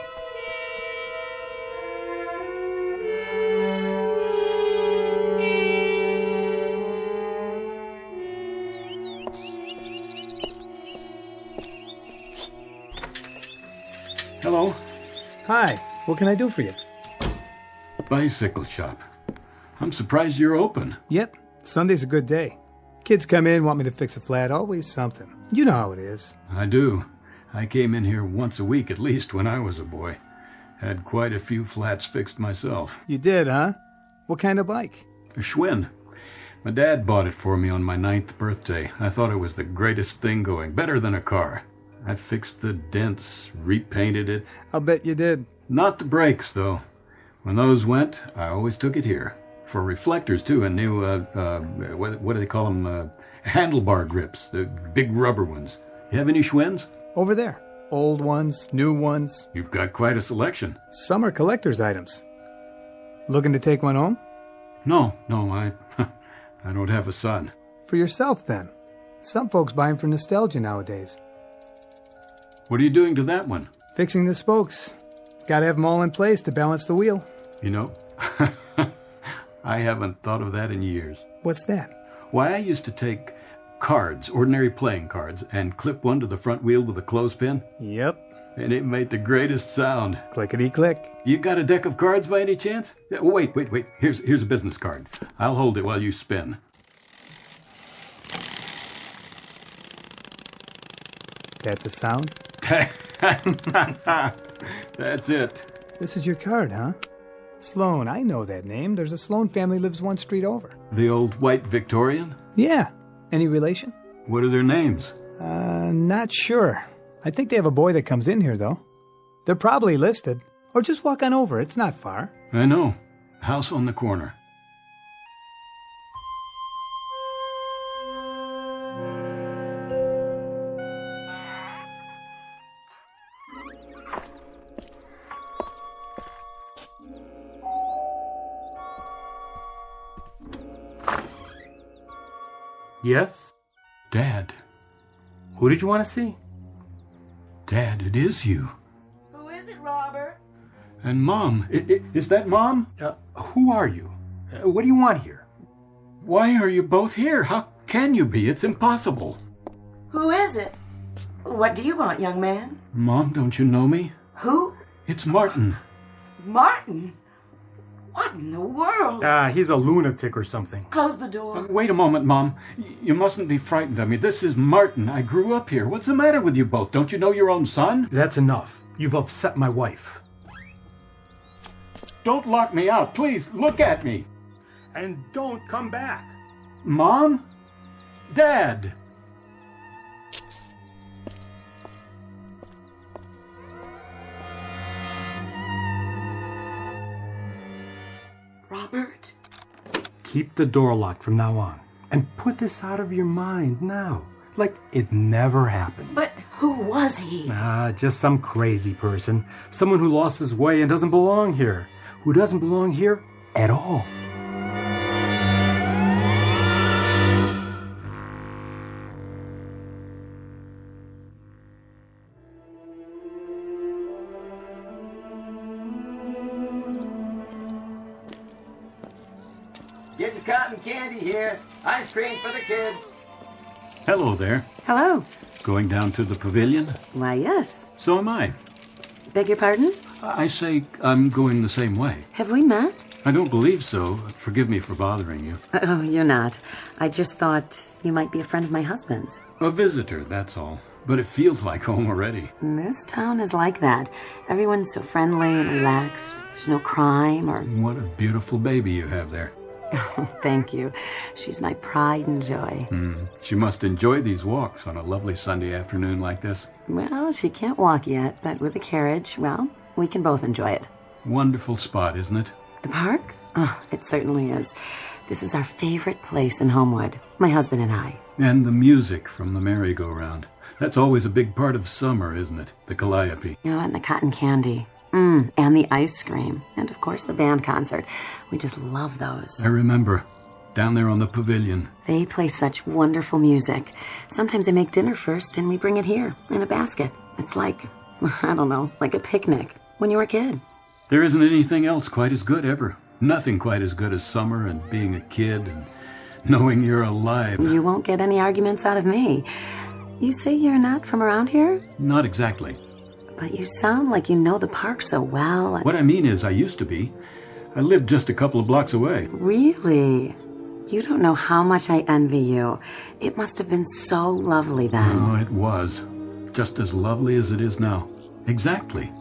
Hello. Hi, what can I do for you? Bicycle shop. I'm surprised you're open. Yep, Sunday's a good day. Kids come in, want me to fix a flat, always something. You know how it is. I do. I came in here once a week at least when I was a boy. Had quite a few flats fixed myself. You did, huh? What kind of bike? A Schwinn. My dad bought it for me on my 9th birthday. I thought it was the greatest thing going, better than a car. I fixed the dents, repainted it. I'll bet you did. Not the brakes, though. When those went, I always took it here. For reflectors, too, and new, what do they call them? Handlebar grips, the big rubber ones. You have any Schwinns? Over there. Old ones, new ones. You've got quite a selection. Some are collector's items. Looking to take one home? No, I don't have a son. For yourself, then. Some folks buy them for nostalgia nowadays. What are you doing to that one? Fixing the spokes. Gotta have them all in place to balance the wheel. You know, I haven't thought of that in years. What's that? Why, I used to take cards, ordinary playing cards, and clip one to the front wheel with a clothespin. Yep. And it made the greatest sound. Clickety-click. You got a deck of cards by any chance? Wait. Here's a business card. I'll hold it while you spin. That the sound? That's it. This is your card, huh? Sloan, I know that name. There's a Sloan family lives one street over. The old white Victorian? Yeah. Any relation? What are their names? Not sure. I think they have a boy that comes in here, though. They're probably listed. Or just walk on over. It's not far. I know. House on the corner. Yes? Dad. Who did you want to see? Dad, it is you. Who is it, Robert? And Mom. Is that Mom? Who are you? What do you want here? Why are you both here? How can you be? It's impossible. Who is it? What do you want, young man? Mom, don't you know me? Who? It's Martin. Martin? What in the world? He's a lunatic or something. Close the door. Wait a moment, Mom. You mustn't be frightened of me. This is Martin. I grew up here. What's the matter with you both? Don't you know your own son? That's enough. You've upset my wife. Don't lock me out. Please, look at me. And don't come back. Mom? Dad? Robert? Keep the door locked from now on. And put this out of your mind now. Like it never happened. But who was he? Just some crazy person. Someone who lost his way and doesn't belong here. Who doesn't belong here at all. Get your cotton candy here. Ice cream for the kids. Hello there. Hello. Going down to the pavilion? Why, yes. So am I. Beg your pardon? I say I'm going the same way. Have we met? I don't believe so. Forgive me for bothering you. Oh, you're not. I just thought you might be a friend of my husband's. A visitor, that's all. But it feels like home already. This town is like that. Everyone's so friendly and relaxed. There's no crime or... What a beautiful baby you have there. Thank you. She's my pride and joy. She must enjoy these walks on a lovely Sunday afternoon like this. Well, she can't walk yet, but with a carriage, well, we can both enjoy it. Wonderful spot, isn't it? The park? Oh, it certainly is. This is our favorite place in Homewood, my husband and I. And the music from the merry-go-round. That's always a big part of summer, isn't it? The calliope. Oh, and the cotton candy. And the ice cream. And, of course, the band concert. We just love those. I remember. Down there on the pavilion. They play such wonderful music. Sometimes they make dinner first, and we bring it here in a basket. It's like, I don't know, like a picnic when you were a kid. There isn't anything else quite as good ever. Nothing quite as good as summer and being a kid and knowing you're alive. You won't get any arguments out of me. You say you're not from around here? Not exactly. But you sound like you know the park so well. What I mean is I used to be. I lived just a couple of blocks away. Really? You don't know how much I envy you. It must have been so lovely then. Oh, it was. Just as lovely as it is now. Exactly.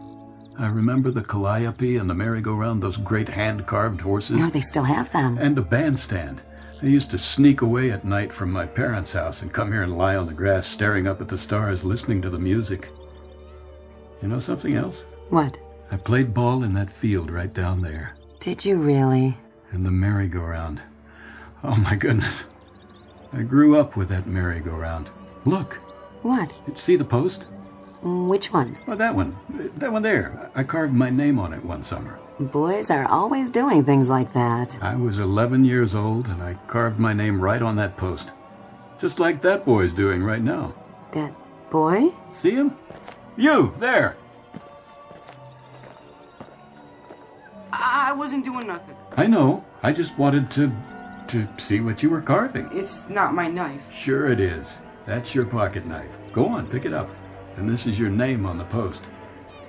I remember the calliope and the merry-go-round, those great hand-carved horses. No, they still have them. And the bandstand. I used to sneak away at night from my parents' house and come here and lie on the grass staring up at the stars, listening to the music. You know something else? What? I played ball in that field right down there. Did you really? And the merry-go-round. Oh, my goodness. I grew up with that merry-go-round. Look. What? See the post? Which one? Oh, that one. That one there. I carved my name on it one summer. Boys are always doing things like that. I was 11 years old, and I carved my name right on that post. Just like that boy's doing right now. That boy? See him? You, there! I wasn't doing nothing. I know. I just wanted to see what you were carving. It's not my knife. Sure it is. That's your pocket knife. Go on, pick it up. And this is your name on the post.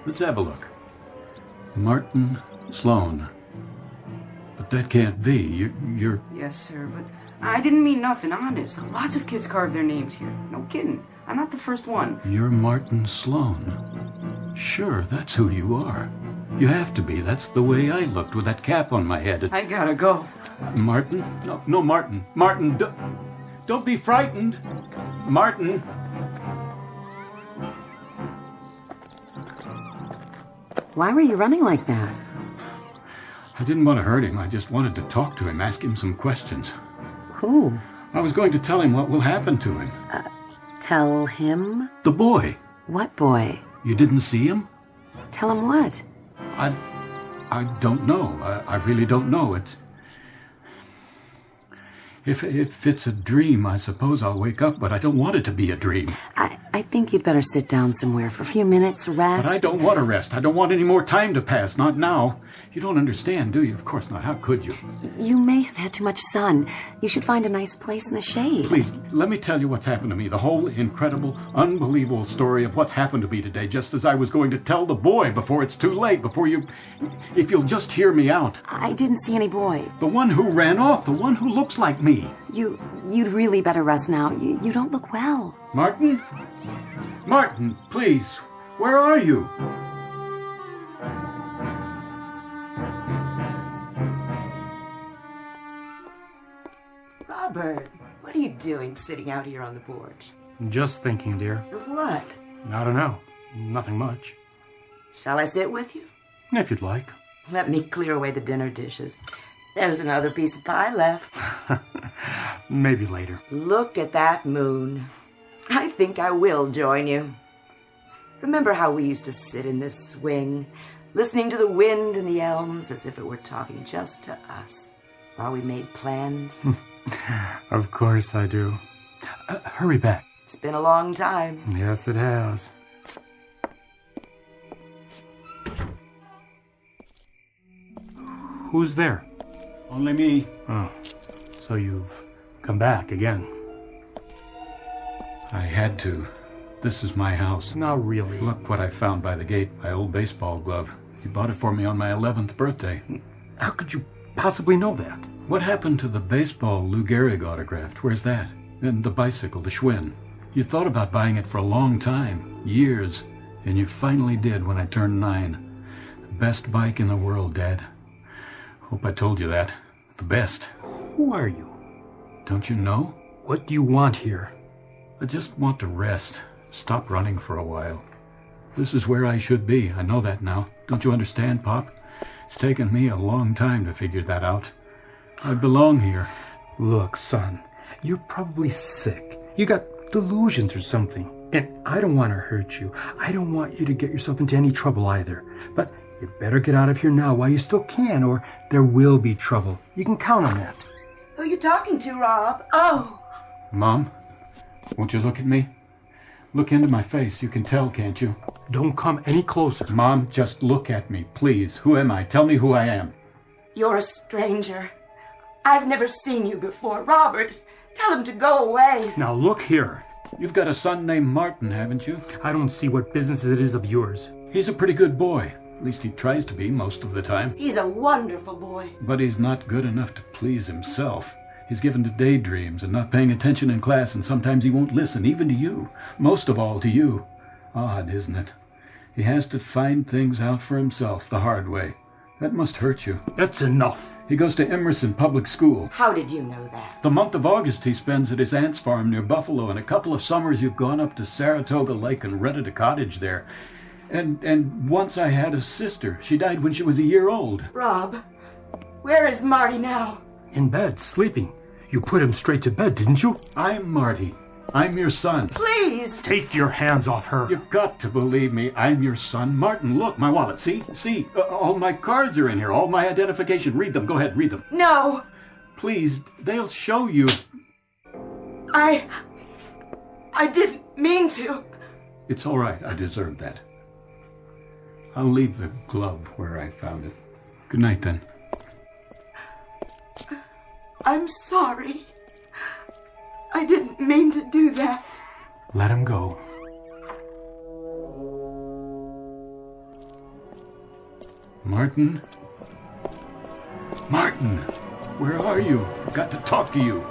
Let's have a look. Martin Sloan. But that can't be. You're... Yes, sir, but I didn't mean nothing, honest. Lots of kids carve their names here. No kidding. I'm not the first one. You're Martin Sloan. Sure, that's who you are. You have to be. That's the way I looked with that cap on my head. I gotta go. Martin? No, Martin. Martin, don't be frightened. Martin. Why were you running like that? I didn't want to hurt him. I just wanted to talk to him, ask him some questions. Who? I was going to tell him what will happen to him. Tell him? The boy. What boy? You didn't see him? Tell him what? I don't know. I really don't know. If it's a dream, I suppose I'll wake up, but I don't want it to be a dream. I think you'd better sit down somewhere for a few minutes, rest. But I don't want to rest. I don't want any more time to pass. Not now. You don't understand, do you? Of course not. How could you? You may have had too much sun. You should find a nice place in the shade. Please, let me tell you what's happened to me. The whole incredible, unbelievable story of what's happened to me today, just as I was going to tell the boy before it's too late, before you... If you'll just hear me out. I didn't see any boy. The one who ran off, the one who looks like me. You'd really better rest now. You don't look well. Martin? Martin, please. Where are you? Robert, what are you doing sitting out here on the porch? Just thinking, dear. Of what? I don't know. Nothing much. Shall I sit with you? If you'd like. Let me clear away the dinner dishes. There's another piece of pie left. Maybe later. Look at that moon. I think I will join you. Remember how we used to sit in this swing, listening to the wind and the elms as if it were talking just to us, while we made plans? Of course I do. Hurry back. It's been a long time. Yes, it has. Who's there? Only me. Oh, so you've come back again. I had to. This is my house. Not really. Look what I found by the gate, my old baseball glove. You bought it for me on my 11th birthday. How could you possibly know that? What happened to the baseball Lou Gehrig autographed? Where's that? And the bicycle, the Schwinn. You thought about buying it for a long time, years, and you finally did when I turned 9. The best bike in the world, Dad. Hope I told you that. The best. Who are you? Don't you know? What do you want here? I just want to rest. Stop running for a while. This is where I should be. I know that now. Don't you understand, Pop? It's taken me a long time to figure that out. I belong here. Look, son, you're probably sick. You got delusions or something. And I don't want to hurt you. I don't want you to get yourself into any trouble either. But you better get out of here now while you still can, or there will be trouble. You can count on that. Who are you talking to, Rob? Oh! Mom, won't you look at me? Look into my face. You can tell, can't you? Don't come any closer. Mom, just look at me, please. Who am I? Tell me who I am. You're a stranger. I've never seen you before. Robert, tell him to go away. Now look here. You've got a son named Martin, haven't you? I don't see what business it is of yours. He's a pretty good boy. At least he tries to be most of the time. He's a wonderful boy. But he's not good enough to please himself. He's given to daydreams and not paying attention in class, and sometimes he won't listen, even to you. Most of all to you. Odd, isn't it? He has to find things out for himself the hard way. That must hurt you. That's enough. He goes to Emerson Public School. How did you know that? The month of August he spends at his aunt's farm near Buffalo, and a couple of summers you've gone up to Saratoga Lake and rented a cottage there. And once I had a sister. She died when she was a year old. Rob, where is Marty now? In bed, sleeping. You put him straight to bed, didn't you? I'm Marty. I'm your son. Please! Take your hands off her. You've got to believe me. I'm your son. Martin, look, my wallet. See? All my cards are in here. All my identification. Read them. Go ahead, read them. No! Please, they'll show you. I didn't mean to. It's all right. I deserve that. I'll leave the glove where I found it. Good night, then. I'm sorry. I didn't mean to do that. Let him go. Martin? Martin! Where are you? I've got to talk to you.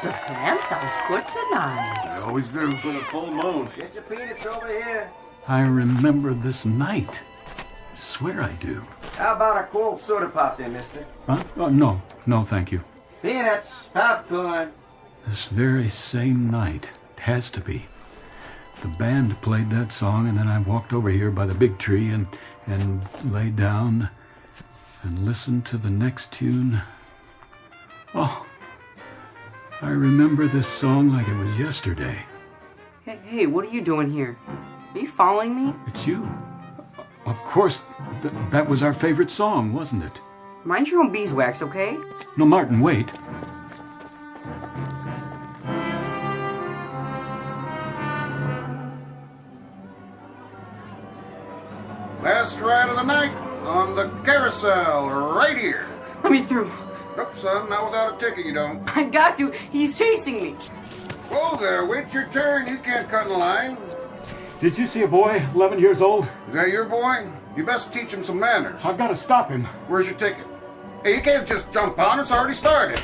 The band sounds good tonight. They always do. For the full moon. Get your peanuts over here. I remember this night. Swear I do. How about a cold soda pop there, mister? Huh? Oh, no, thank you. Peanuts, popcorn. This very same night. It has to be. The band played that song, and then I walked over here by the big tree and lay down and listened to the next tune. Oh, I remember this song like it was yesterday. Hey, what are you doing here? Are you following me? It's you. Of course, that was our favorite song, wasn't it? Mind your own beeswax, okay? No, Martin, wait. Last ride of the night on the carousel, right here. Let me through. Nope, son, not without a ticket, you don't. I got to. He's chasing me. Whoa there, wait your turn. You can't cut in line. Did you see a boy, 11 years old? Is that your boy? You best teach him some manners. I've got to stop him. Where's your ticket? Hey, you can't just jump on. It's already started.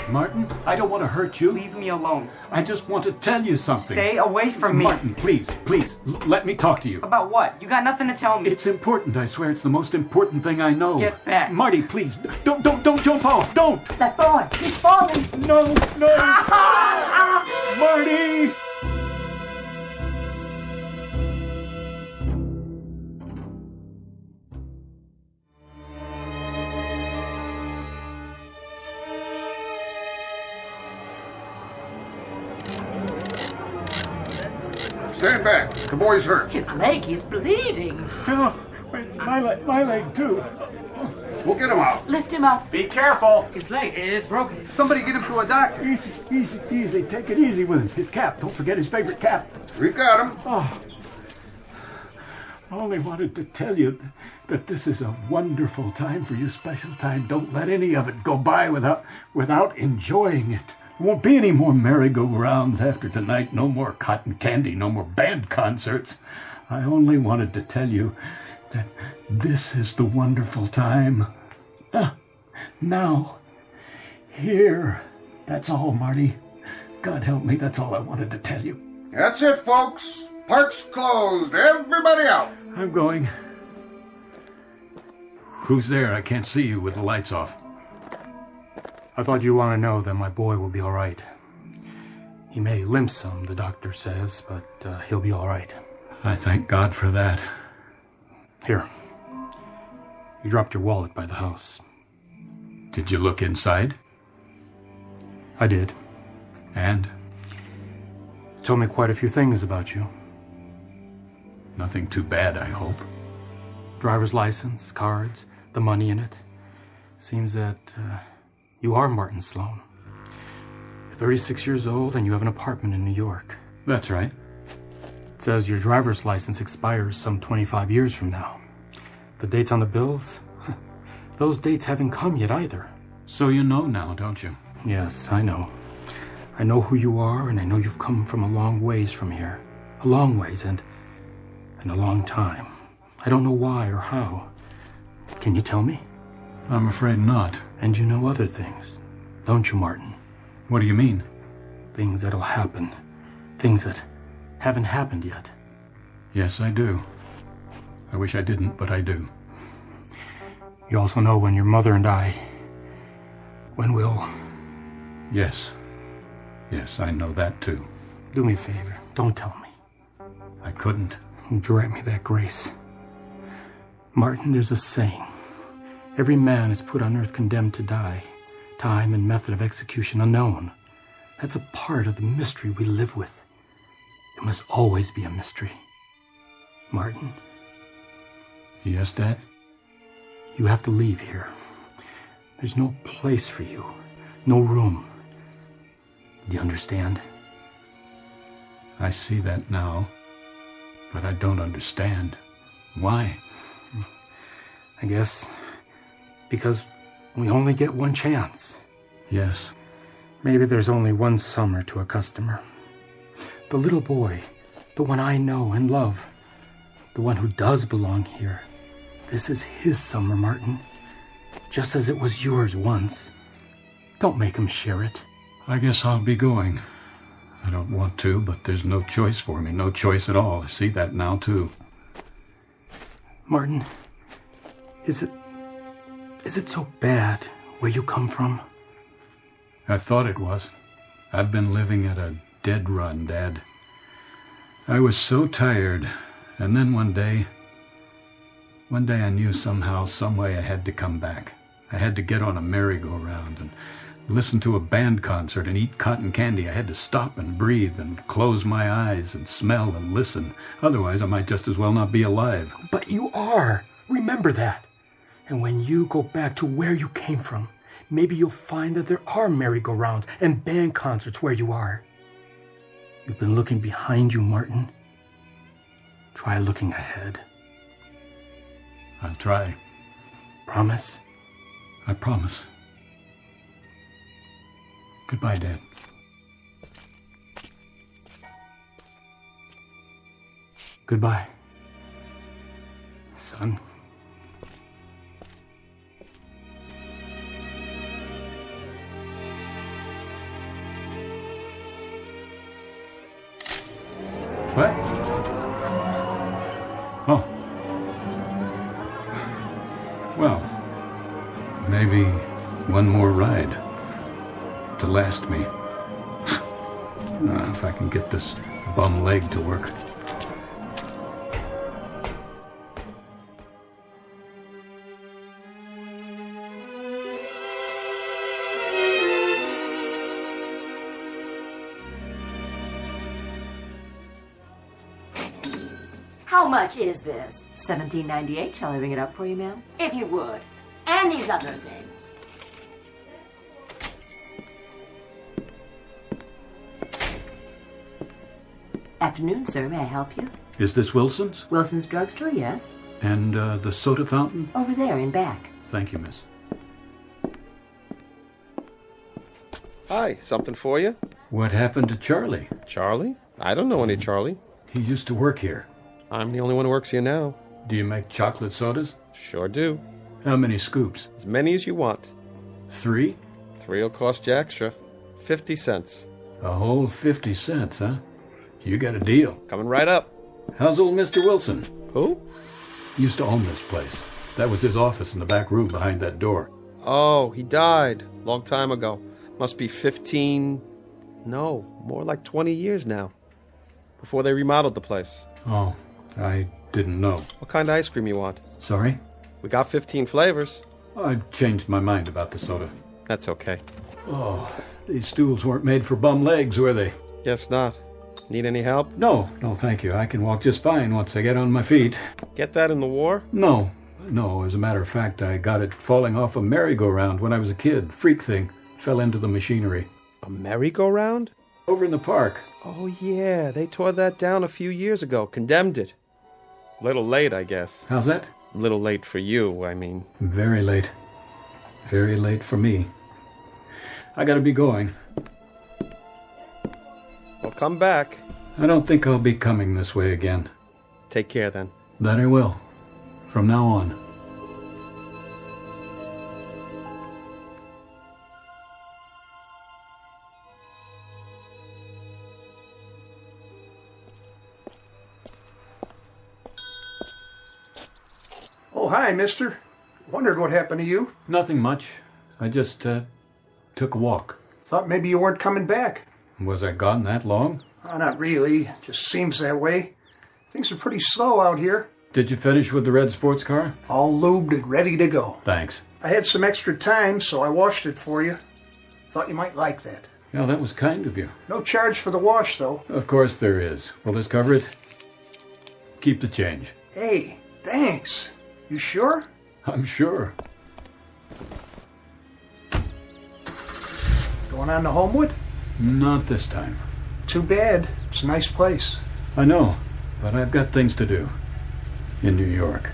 Martin, I don't want to hurt you. Leave me alone. I just want to tell you something. Stay away from me. Martin, please, let me talk to you. About what? You got nothing to tell me. It's important, I swear. It's the most important thing I know. Get back. Marty, please, don't jump off. Don't. That boy, he's falling. No. Marty! Stand back. The boy's hurt. His leg, he's bleeding. Oh, it's my leg, too. We'll get him out. Lift him up. Be careful. His leg is broken. Somebody get him to a doctor. Easy. Take it easy with him. His cap. Don't forget his favorite cap. We've got him. Oh. I only wanted to tell you that this is a wonderful time for you, special time. Don't let any of it go by without enjoying it. There won't be any more merry-go-rounds after tonight, no more cotton candy, no more band concerts. I only wanted to tell you that this is the wonderful time. Now, here. That's all, Marty. God help me, that's all I wanted to tell you. That's it, folks. Park's closed. Everybody out. I'm going. Who's there? I can't see you with the lights off. I thought you'd want to know that my boy will be all right. He may limp some, the doctor says, but he'll be all right. I thank God for that. Here. You dropped your wallet by the house. Did you look inside? I did. And? It told me quite a few things about you. Nothing too bad, I hope. Driver's license, cards, the money in it. Seems that you are Martin Sloan. You're 36 years old and you have an apartment in New York. That's right. It says your driver's license expires some 25 years from now. The dates on the bills? Those dates haven't come yet either. So you know now, don't you? Yes, I know. I know who you are, and I know you've come from a long ways from here. A long ways, and a long time. I don't know why or how. Can you tell me? I'm afraid not. And you know other things, don't you, Martin? What do you mean? Things that'll happen. Things that haven't happened yet. Yes, I do. I wish I didn't, but I do. You also know when your mother and I... when we'll... Yes. Yes, I know that too. Do me a favor. Don't tell me. I couldn't. Grant me that grace. Martin, there's a saying. Every man is put on earth condemned to die. Time and method of execution unknown. That's a part of the mystery we live with. It must always be a mystery. Martin? Yes, Dad? You have to leave here. There's no place for you. No room. Do you understand? I see that now, but I don't understand. Why? I guess because we only get one chance. Yes. Maybe there's only one summer to a customer. The little boy, the one I know and love, the one who does belong here. This is his summer, Martin, just as it was yours once. Don't make him share it. I guess I'll be going. I don't want to, but there's no choice for me. No choice at all. I see that now, too. Martin, Is it so bad where you come from? I thought it was. I've been living at a dead run, Dad. I was so tired, and then one day I knew somehow, some way I had to come back. I had to get on a merry-go-round and listen to a band concert and eat cotton candy. I had to stop and breathe and close my eyes and smell and listen. Otherwise, I might just as well not be alive. But you are. Remember that. And when you go back to where you came from, maybe you'll find that there are merry-go-rounds and band concerts where you are. You've been looking behind you, Martin. Try looking ahead. I'll try. Promise? I promise. Goodbye, Dad. Goodbye, son. What? Oh. Well, maybe one more ride to last me. If I can get this bum leg to work. How much is this? $17.98. Shall I ring it up for you, ma'am? If you would. And these other things. Afternoon, sir. May I help you? Is this Wilson's? Wilson's Drugstore, yes. And the soda fountain? Over there in back. Thank you, miss. Hi, something for you? What happened to Charlie? Charlie? I don't know any Charlie. He used to work here. I'm the only one who works here now. Do you make chocolate sodas? Sure do. How many scoops? As many as you want. 3? 3 will cost you extra. 50 cents. A whole 50 cents, huh? You got a deal. Coming right up. How's old Mr. Wilson? Who? Used to own this place. That was his office in the back room behind that door. Oh, he died. Long time ago. Must be 15... No, more like 20 years now. Before they remodeled the place. Oh, I didn't know. What kind of ice cream you want? Sorry? We got 15 flavors. I've changed my mind about the soda. That's okay. Oh, these stools weren't made for bum legs, were they? Guess not. Need any help? No, thank you. I can walk just fine once I get on my feet. Get that in the war? No, as a matter of fact, I got it falling off a merry-go-round when I was a kid. Freak thing. Fell into the machinery. A merry-go-round? Over in the park. Oh, yeah. They tore that down a few years ago. Condemned it. Little late, I guess. How's that? Little late for you, I mean. Very late. Very late for me. I gotta be going. Well, come back. I don't think I'll be coming this way again. Take care, then. That I will. From now on. Oh, hi, mister. Wondered what happened to you. Nothing much. I just, took a walk. Thought maybe you weren't coming back. Was I gone that long? Oh, not really. Just seems that way. Things are pretty slow out here. Did you finish with the red sports car? All lubed and ready to go. Thanks. I had some extra time, so I washed it for you. Thought you might like that. Yeah, that was kind of you. No charge for the wash, though. Of course there is. Will this cover it? Keep the change. Hey, thanks. You sure? I'm sure. Going on to Homewood? Not this time. Too bad. It's a nice place. I know, but I've got things to do. In New York.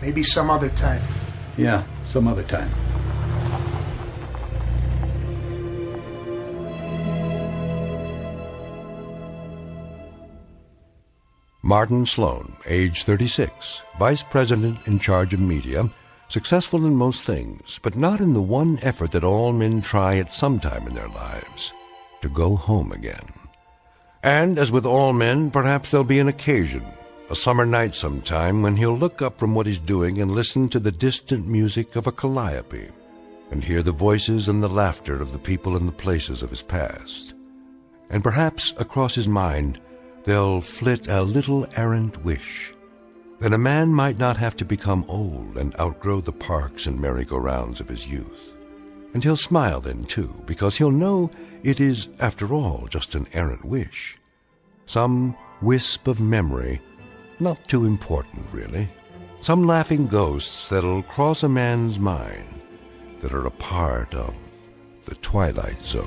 Maybe some other time. Yeah, some other time. Martin Sloan, age 36, vice president in charge of media, successful in most things, but not in the one effort that all men try at some time in their lives, to go home again. And, as with all men, perhaps there'll be an occasion, a summer night sometime when he'll look up from what he's doing and listen to the distant music of a calliope and hear the voices and the laughter of the people and the places of his past. And perhaps across his mind there'll flit a little errant wish that a man might not have to become old and outgrow the parks and merry-go-rounds of his youth. And he'll smile then, too, because he'll know it is, after all, just an errant wish. Some wisp of memory, not too important, really. Some laughing ghosts that'll cross a man's mind that are a part of the Twilight Zone.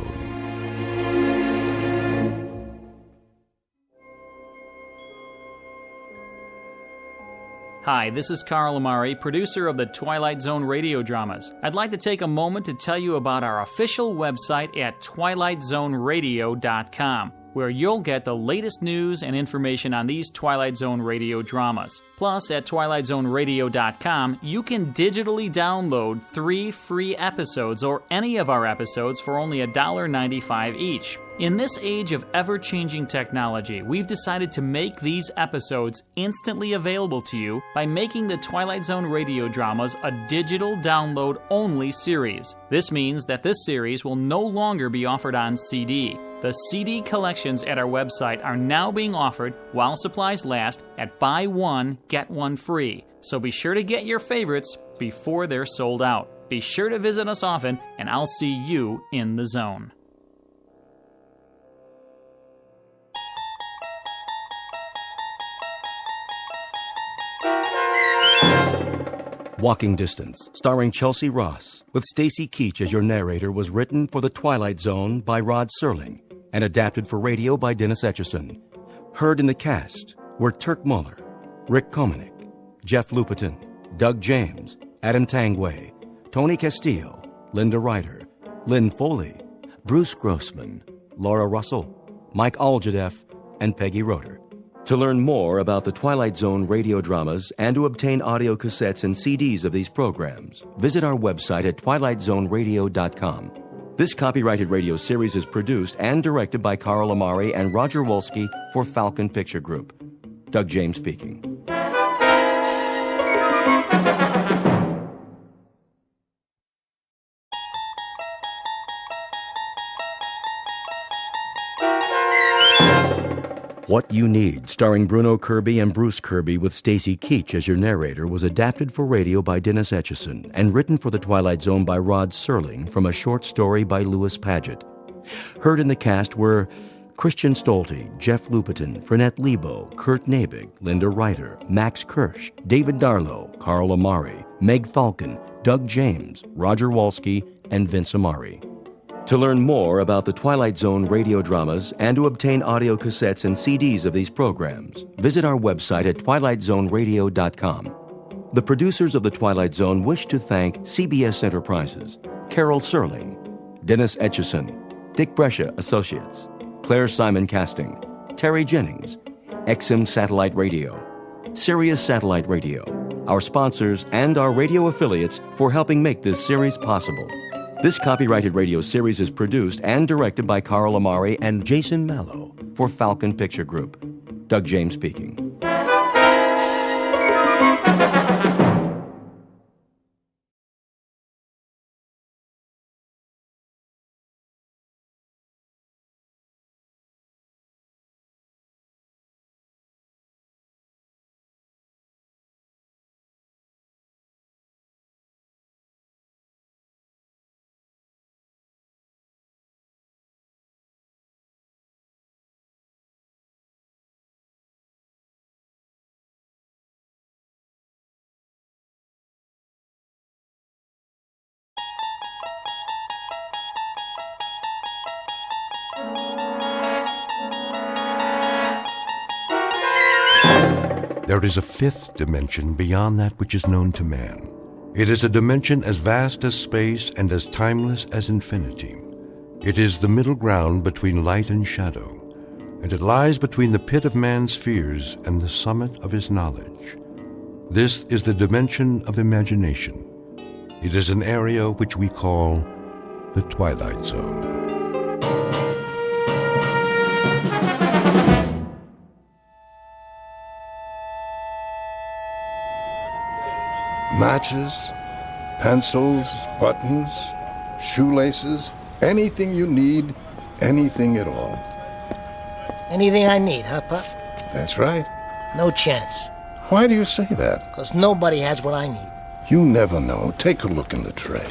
Hi, this is Carl Amari, producer of the Twilight Zone radio dramas. I'd like to take a moment to tell you about our official website at twilightzoneradio.com, where you'll get the latest news and information on these Twilight Zone radio dramas. Plus, at twilightzoneradio.com, you can digitally download 3 free episodes or any of our episodes for only $1.95 each. In this age of ever-changing technology, we've decided to make these episodes instantly available to you by making the Twilight Zone radio dramas a digital download-only series. This means that this series will no longer be offered on CD. The CD collections at our website are now being offered while supplies last at buy one, get one free. So be sure to get your favorites before they're sold out. Be sure to visit us often, and I'll see you in the zone. Walking Distance, starring Chelsea Ross, with Stacy Keach as your narrator, was written for The Twilight Zone by Rod Serling and adapted for radio by Dennis Etchison. Heard in the cast were Turk Muller, Rick Komanek, Jeff Lupetin, Doug James, Adam Tangway, Tony Castillo, Linda Ryder, Lynn Foley, Bruce Grossman, Laura Russell, Mike Aljadeff, and Peggy Roeder. To learn more about the Twilight Zone radio dramas and to obtain audio cassettes and CDs of these programs, visit our website at twilightzoneradio.com. This copyrighted radio series is produced and directed by Carl Amari and Roger Wolski for Falcon Picture Group. Doug James speaking. What You Need, starring Bruno Kirby and Bruce Kirby with Stacy Keach as your narrator, was adapted for radio by Dennis Etchison and written for The Twilight Zone by Rod Serling from a short story by Louis Paget. Heard in the cast were Christian Stolte, Jeff Lupetin, Frenette Lebo, Kurt Nabig, Linda Ryder, Max Kirsch, David Darlow, Carl Amari, Meg Falcon, Doug James, Roger Wolski, and Vince Amari. To learn more about the Twilight Zone radio dramas and to obtain audio cassettes and CDs of these programs, visit our website at twilightzoneradio.com. The producers of The Twilight Zone wish to thank CBS Enterprises, Carol Serling, Dennis Etchison, Dick Brescia Associates, Claire Simon Casting, Terry Jennings, XM Satellite Radio, Sirius Satellite Radio, our sponsors, and our radio affiliates for helping make this series possible. This copyrighted radio series is produced and directed by Carl Amari and Jason Mallow for Falcon Picture Group. Doug James speaking. There is a fifth dimension beyond that which is known to man. It is a dimension as vast as space and as timeless as infinity. It is the middle ground between light and shadow, and it lies between the pit of man's fears and the summit of his knowledge. This is the dimension of imagination. It is an area which we call the Twilight Zone. matches, pencils, buttons, shoelaces, anything you need, anything at all. Anything I need, huh, Pop? That's right. No chance. Why do you say that? Because nobody has what I need. You never know. Take a look in the tray.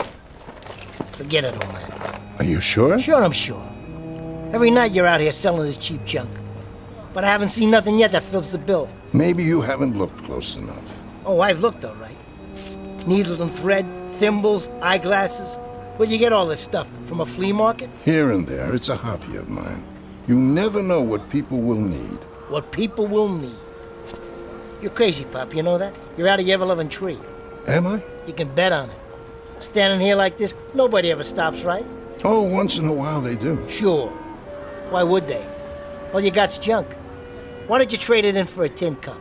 Forget it, old man. Are you sure? Sure, I'm sure. Every night you're out here selling this cheap junk. But I haven't seen nothing yet that fills the bill. Maybe you haven't looked close enough. Oh, I've looked, all right. Needles and thread, thimbles, eyeglasses. Where'd you get all this stuff? From a flea market? Here and there. It's a hobby of mine. You never know what people will need. What people will need. You're crazy, Pop, you know that? You're out of your ever-loving tree. Am I? You can bet on it. Standing here like this, nobody ever stops, right? Oh, once in a while they do. Sure. Why would they? All you got's junk. Why don't you trade it in for a tin cup?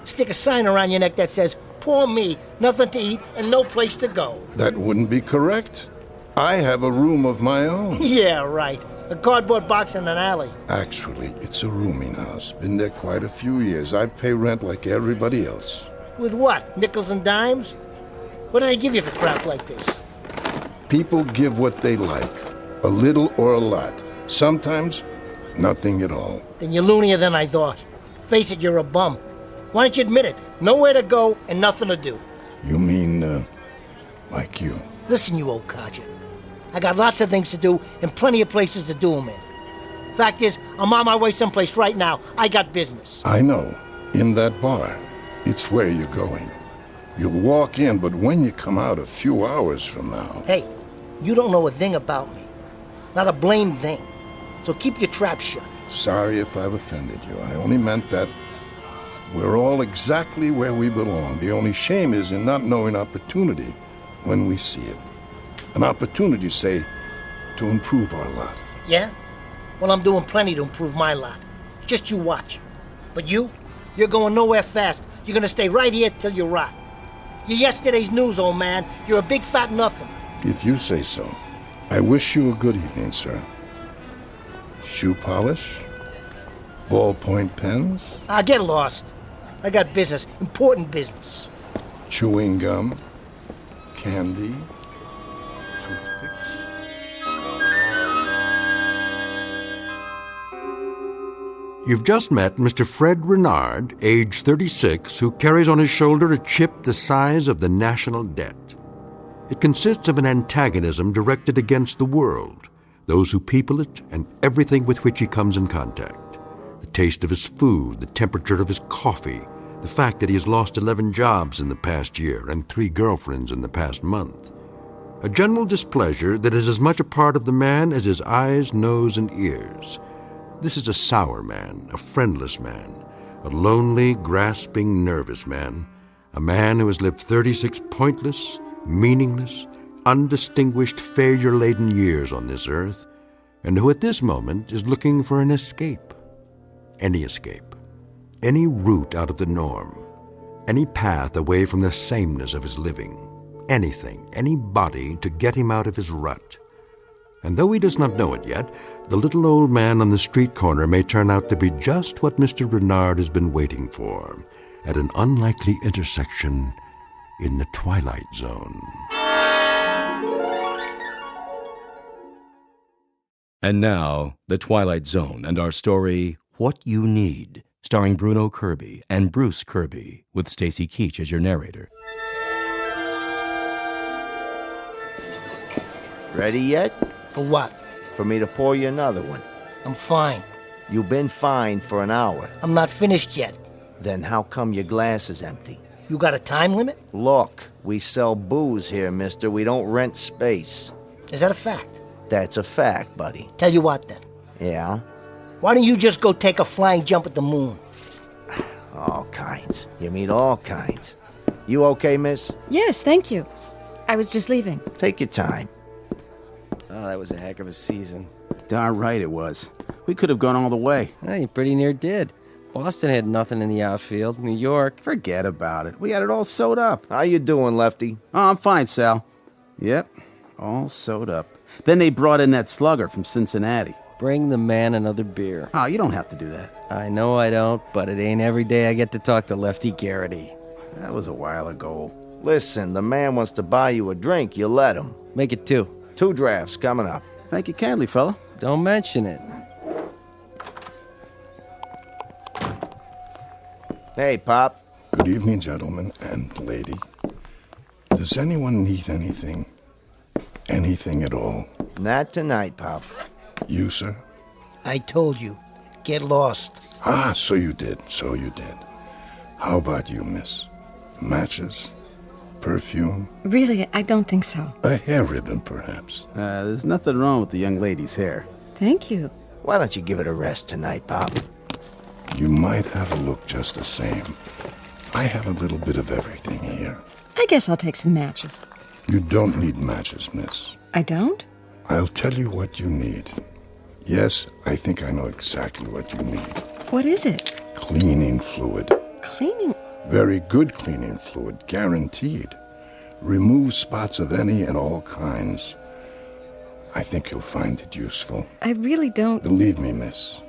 Stick a sign around your neck that says, "Poor me, nothing to eat and no place to go." That wouldn't be correct. I have a room of my own. Yeah, right. A cardboard box in an alley. Actually, it's a rooming house. Been there quite a few years. I pay rent like everybody else. With what? Nickels and dimes? What do they give you for crap like this? People give what they like. A little or a lot. Sometimes, nothing at all. Then you're loonier than I thought. Face it, you're a bum. Why don't you admit it? Nowhere to go and nothing to do. You mean, like you? Listen, you old codger. I got lots of things to do and plenty of places to do them in. Fact is, I'm on my way someplace right now. I got business. I know. In that bar. It's where you're going. You'll walk in, but when you come out a few hours from now... Hey, you don't know a thing about me. Not a blamed thing. So keep your trap shut. Sorry if I've offended you. I only meant that we're all exactly where we belong. The only shame is in not knowing opportunity when we see it. An opportunity, say, to improve our lot. Yeah? Well, I'm doing plenty to improve my lot. Just you watch. But you're going nowhere fast. You're gonna stay right here till you rot. You're yesterday's news, old man. You're a big fat nothing. If you say so. I wish you a good evening, sir. Shoe polish? Ballpoint pens? Get lost. I got business. Important business. Chewing gum? Candy? You've just met Mr. Fred Renard, age 36, who carries on his shoulder a chip the size of the national debt. It consists of an antagonism directed against the world, those who people it, and everything with which he comes in contact. The taste of his food, the temperature of his coffee, the fact that he has lost 11 jobs in the past year and 3 girlfriends in the past month. A general displeasure that is as much a part of the man as his eyes, nose, and ears. This is a sour man, a friendless man, a lonely, grasping, nervous man, a man who has lived 36 pointless, meaningless, undistinguished, failure-laden years on this earth, and who at this moment is looking for an escape. Any route out of the norm, any path away from the sameness of his living, anything, anybody to get him out of his rut. And though he does not know it yet, the little old man on the street corner may turn out to be just what Mr. Renard has been waiting for, at an unlikely intersection in the Twilight Zone. And now, The Twilight Zone and our story, What You Need, starring Bruno Kirby and Bruce Kirby, with Stacy Keach as your narrator. Ready yet? For what? For me to pour you another one. I'm fine. You've been fine for an hour. I'm not finished yet. Then how come your glass is empty? You got a time limit? Look, we sell booze here, mister. We don't rent space. Is that a fact? That's a fact, buddy. Tell you what, then. Yeah? Why don't you just go take a flying jump at the moon? All kinds. You meet all kinds. You okay, miss? Yes, thank you. I was just leaving. Take your time. Oh, that was a heck of a season. Darn right it was. We could have gone all the way. You pretty near did. Boston had nothing in the outfield. New York... Forget about it. We had it all sewed up. How you doing, Lefty? Oh, I'm fine, Sal. Yep, all sewed up. Then they brought in that slugger from Cincinnati. Bring the man another beer. Oh, you don't have to do that. I know I don't, but it ain't every day I get to talk to Lefty Garrity. That was a while ago. Listen, the man wants to buy you a drink. You let him. Make it 2. 2 drafts coming up. Thank you kindly, fella. Don't mention it. Hey, Pop. Good evening, gentlemen and lady. Does anyone need anything? Anything at all? Not tonight, Pop. You, sir? I told you. Get lost. Ah, so you did. How about you, miss? Matches? Perfume? Really, I don't think so. A hair ribbon, perhaps? There's nothing wrong with the young lady's hair. Thank you. Why don't you give it a rest tonight, Pop? You might have a look just the same. I have a little bit of everything here. I guess I'll take some matches. You don't need matches, miss. I don't? I'll tell you what you need. Yes, I think I know exactly what you need. What is it? Cleaning fluid. Cleaning? Very good cleaning fluid, guaranteed. Remove spots of any and all kinds. I think you'll find it useful. I really don't... Believe me, miss,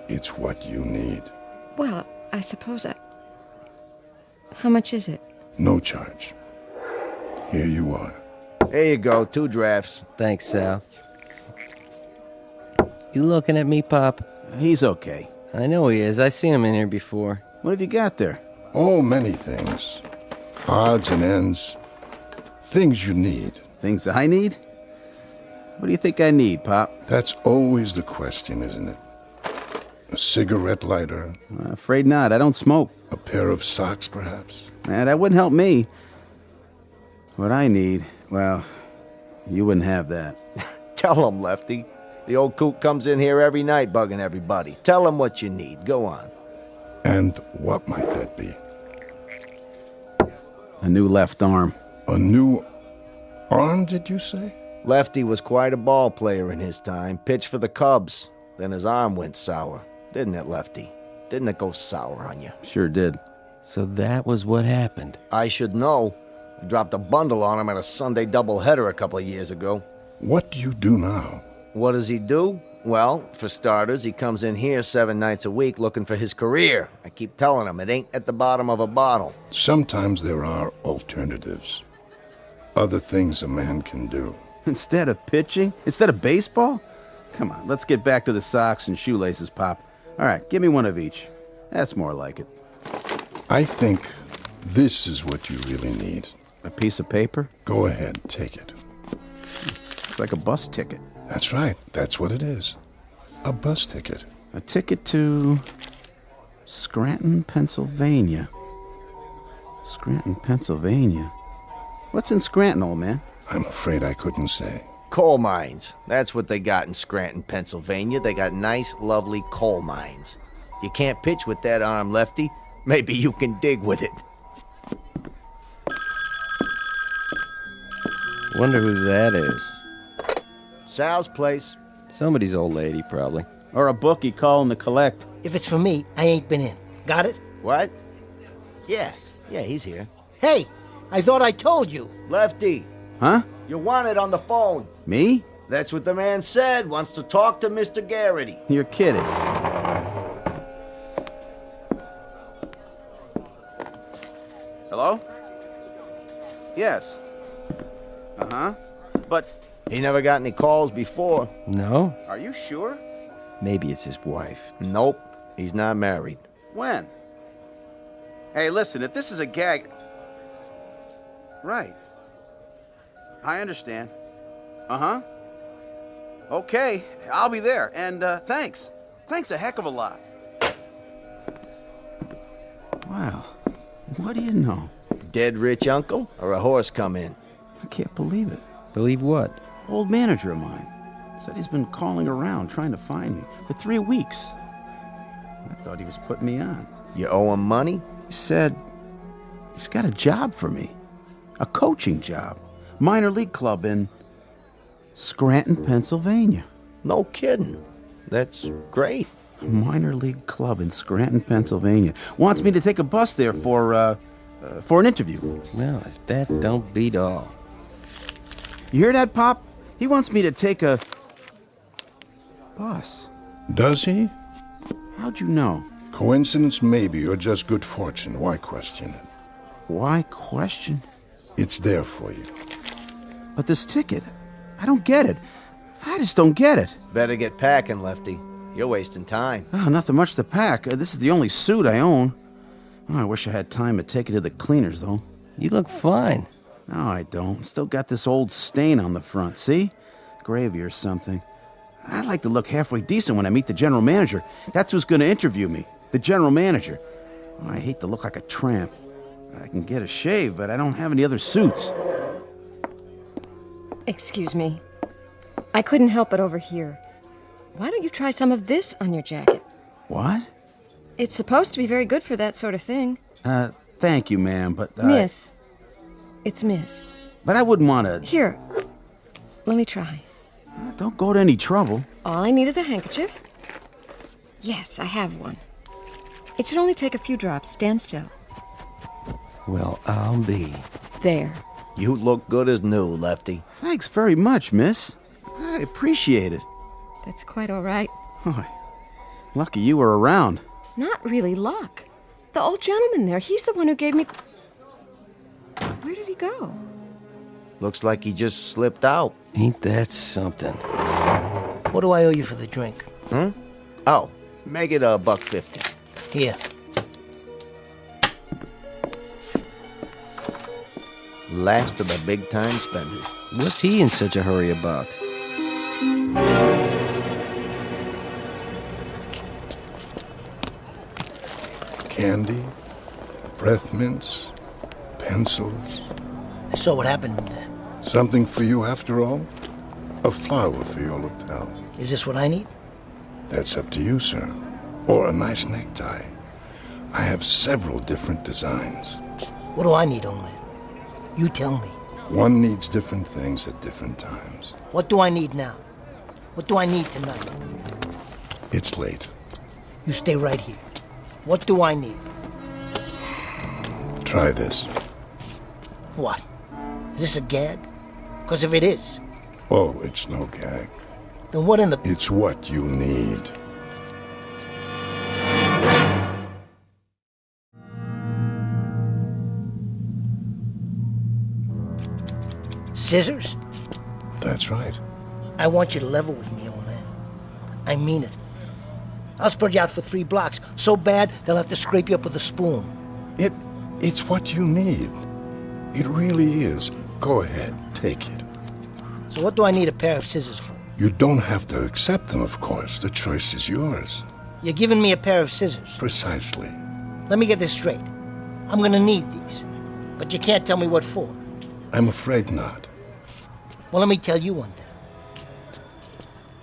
it's what you need. Well, I suppose I... How much is it? No charge. Here you are. There you go, 2 drafts. Thanks, Sal. You looking at me, Pop? He's okay. I know he is. I've seen him in here before. What have you got there? Oh, many things. Odds and ends. Things you need. Things I need? What do you think I need, Pop? That's always the question, isn't it? A cigarette lighter? Afraid not. I don't smoke. A pair of socks, perhaps? That wouldn't help me. What I need, well, you wouldn't have that. Tell him, Lefty. The old coot comes in here every night bugging everybody. Tell him what you need. Go on. And what might that be? A new left arm. A new arm, did you say? Lefty was quite a ball player in his time. Pitched for the Cubs. Then his arm went sour. Didn't it, Lefty? Didn't it go sour on you? Sure did. So that was what happened. I should know. I dropped a bundle on him at a Sunday doubleheader a couple of years ago. What do you do now? What does he do? Well, for starters, he comes in here 7 nights a week looking for his career. I keep telling him it ain't at the bottom of a bottle. Sometimes there are alternatives. Other things a man can do. Instead of pitching? Instead of baseball? Come on, let's get back to the socks and shoelaces, Pop. All right, give me one of each. That's more like it. I think this is what you really need. A piece of paper? Go ahead, take it. It's like a bus ticket. That's right. That's what it is. A bus ticket. A ticket to Scranton, Pennsylvania. Scranton, Pennsylvania. What's in Scranton, old man? I'm afraid I couldn't say. Coal mines. That's what they got in Scranton, Pennsylvania. They got nice, lovely coal mines. You can't pitch with that arm, Lefty. Maybe you can dig with it. Wonder who that is. Sal's place. Somebody's old lady, probably. Or a bookie calling to collect. If it's for me, I ain't been in. Got it? What? Yeah, he's here. Hey, I thought I told you. Lefty. Huh? You're wanted on the phone. Me? That's what the man said. Wants to talk to Mr. Garrity. You're kidding. Hello? Yes. Uh-huh. But... He never got any calls before. No? Are you sure? Maybe it's his wife. Nope. He's not married. When? Hey, listen, if this is a gag... Right. I understand. Uh-huh. Okay, I'll be there. And, thanks. Thanks a heck of a lot. Wow. What do you know? Dead rich uncle or a horse come in? I can't believe it. Believe what? Old manager of mine. Said he's been calling around trying to find me for 3 weeks. I thought he was putting me on. You owe him money? He said he's got a job for me. A coaching job. Minor league club in Scranton, Pennsylvania. No kidding. That's great. A minor league club in Scranton, Pennsylvania. Wants me to take a bus there for an interview. Well, if that don't beat all. You hear that, Pop? He wants me to take a bus. Does he? How'd you know? Coincidence maybe, or just good fortune. Why question it? Why question? It's there for you. But this ticket, I don't get it. I just don't get it. Better get packing, Lefty. You're wasting time. Oh, nothing much to pack. This is the only suit I own. Oh, I wish I had time to take it to the cleaners, though. You look fine. No, I don't. Still got this old stain on the front, see? Gravy or something. I'd like to look halfway decent when I meet the general manager. That's who's going to interview me, the general manager. Oh, I hate to look like a tramp. I can get a shave, but I don't have any other suits. Excuse me. I couldn't help but overhear. Why don't you try some of this on your jacket? What? It's supposed to be very good for that sort of thing. Thank you, ma'am, but... Miss. It's Miss. But I wouldn't want to... Here. Let me try. Don't go to any trouble. All I need is a handkerchief. Yes, I have one. It should only take a few drops. Stand still. Well, I'll be. There. You look good as new, Lefty. Thanks very much, miss. I appreciate it. That's quite all right. Oh, lucky you were around. Not really luck. The old gentleman there, he's the one who gave me... Where did he go? Looks like he just slipped out. Ain't that something? What do I owe you for the drink? Oh, make it $1.50. Here. Last of the big-time spenders. What's he in such a hurry about? Candy, breath mints, pencils. I saw what happened in there. Something for you after all? A flower for your lapel. Is this what I need? That's up to you, sir. Or a nice necktie. I have several different designs. What do I need, old man? You tell me. One needs different things at different times. What do I need now? What do I need tonight? It's late. You stay right here. What do I need? Try this. What? Is this a gag? Because if it is... Oh, it's no gag. Then what in the... It's what you need. Scissors? That's right. I want you to level with me, old man. I mean it. I'll spread you out for 3 blocks, so bad they'll have to scrape you up with a spoon. It's what you need. It really is. Go ahead, take it. So what do I need a pair of scissors for? You don't have to accept them, of course. The choice is yours. You're giving me a pair of scissors. Precisely. Let me get this straight. I'm gonna need these. But you can't tell me what for. I'm afraid not. Well, let me tell you one thing.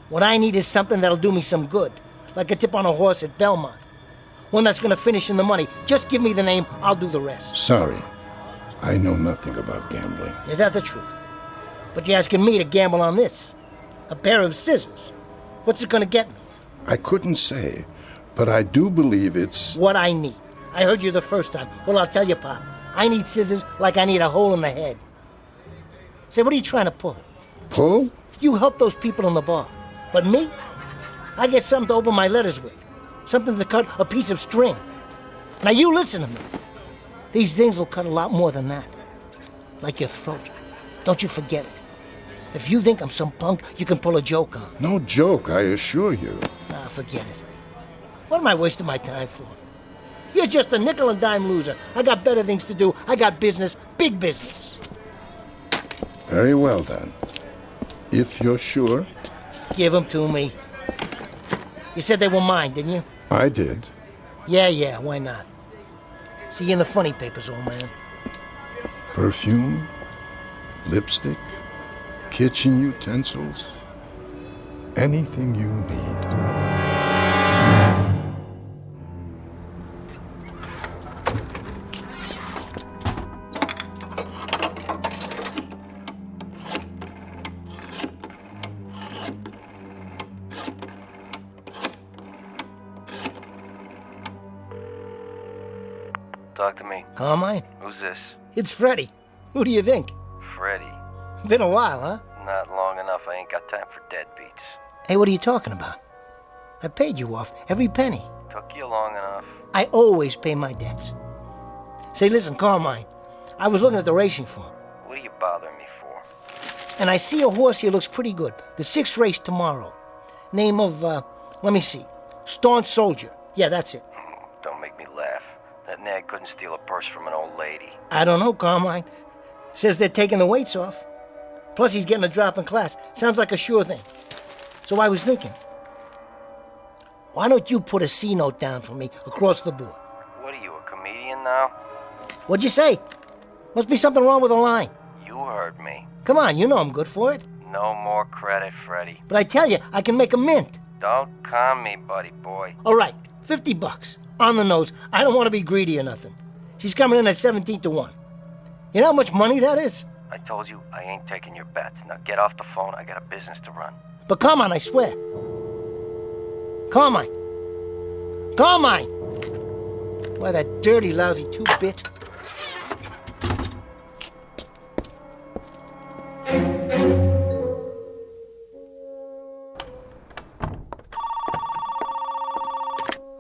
What I need is something that'll do me some good. Like a tip on a horse at Belmont. One that's gonna finish in the money. Just give me the name, I'll do the rest. Sorry. I know nothing about gambling. Is that the truth? But you're asking me to gamble on this. A pair of scissors. What's it gonna get me? I couldn't say, but I do believe it's... What I need. I heard you the first time. Well, I'll tell you, Pop. I need scissors like I need a hole in the head. Say, what are you trying to pull? Pull? You help those people in the bar. But me? I get something to open my letters with. Something to cut a piece of string. Now you listen to me. These things will cut a lot more than that. Like your throat. Don't you forget it. If you think I'm some punk you can pull a joke on. No joke, I assure you. Forget it. What am I wasting my time for? You're just a nickel and dime loser. I got better things to do. I got business, big business. Very well, then. If you're sure. Give them to me. You said they were mine, didn't you? I did. Yeah, why not? See you in the funny papers, old man. Perfume, lipstick, kitchen utensils, anything you need. Talk to me. Carmine? Who's this? It's Freddie. Who do you think? Freddie. Been a while, huh? Not long enough. I ain't got time for deadbeats. Hey, what are you talking about? I paid you off, every penny. Took you long enough. I always pay my debts. Say, listen, Carmine, I was looking at the racing form. And I see a horse here looks pretty good. The 6th race tomorrow. Name of, let me see. Staunch Soldier. Yeah, that's it. Don't make me laugh. That nag couldn't steal a purse from an old lady. I don't know, Carmine. Says they're taking the weights off. Plus he's getting a drop in class. Sounds like a sure thing. So I was thinking, why don't you put a C note down for me across the board? What are you, a comedian now? What'd you say? Must be something wrong with the line. You heard me. Come on, you know I'm good for it. No more credit, Freddy. But I tell you, I can make a mint. Don't con me, buddy boy. All right, $50. On the nose. I don't want to be greedy or nothing. She's coming in at 17-1. You know how much money that is? I told you I ain't taking your bets. Now get off the phone. I got a business to run. But Carmine, I swear. Carmine. Carmine! Why, that dirty, lousy 2-bit.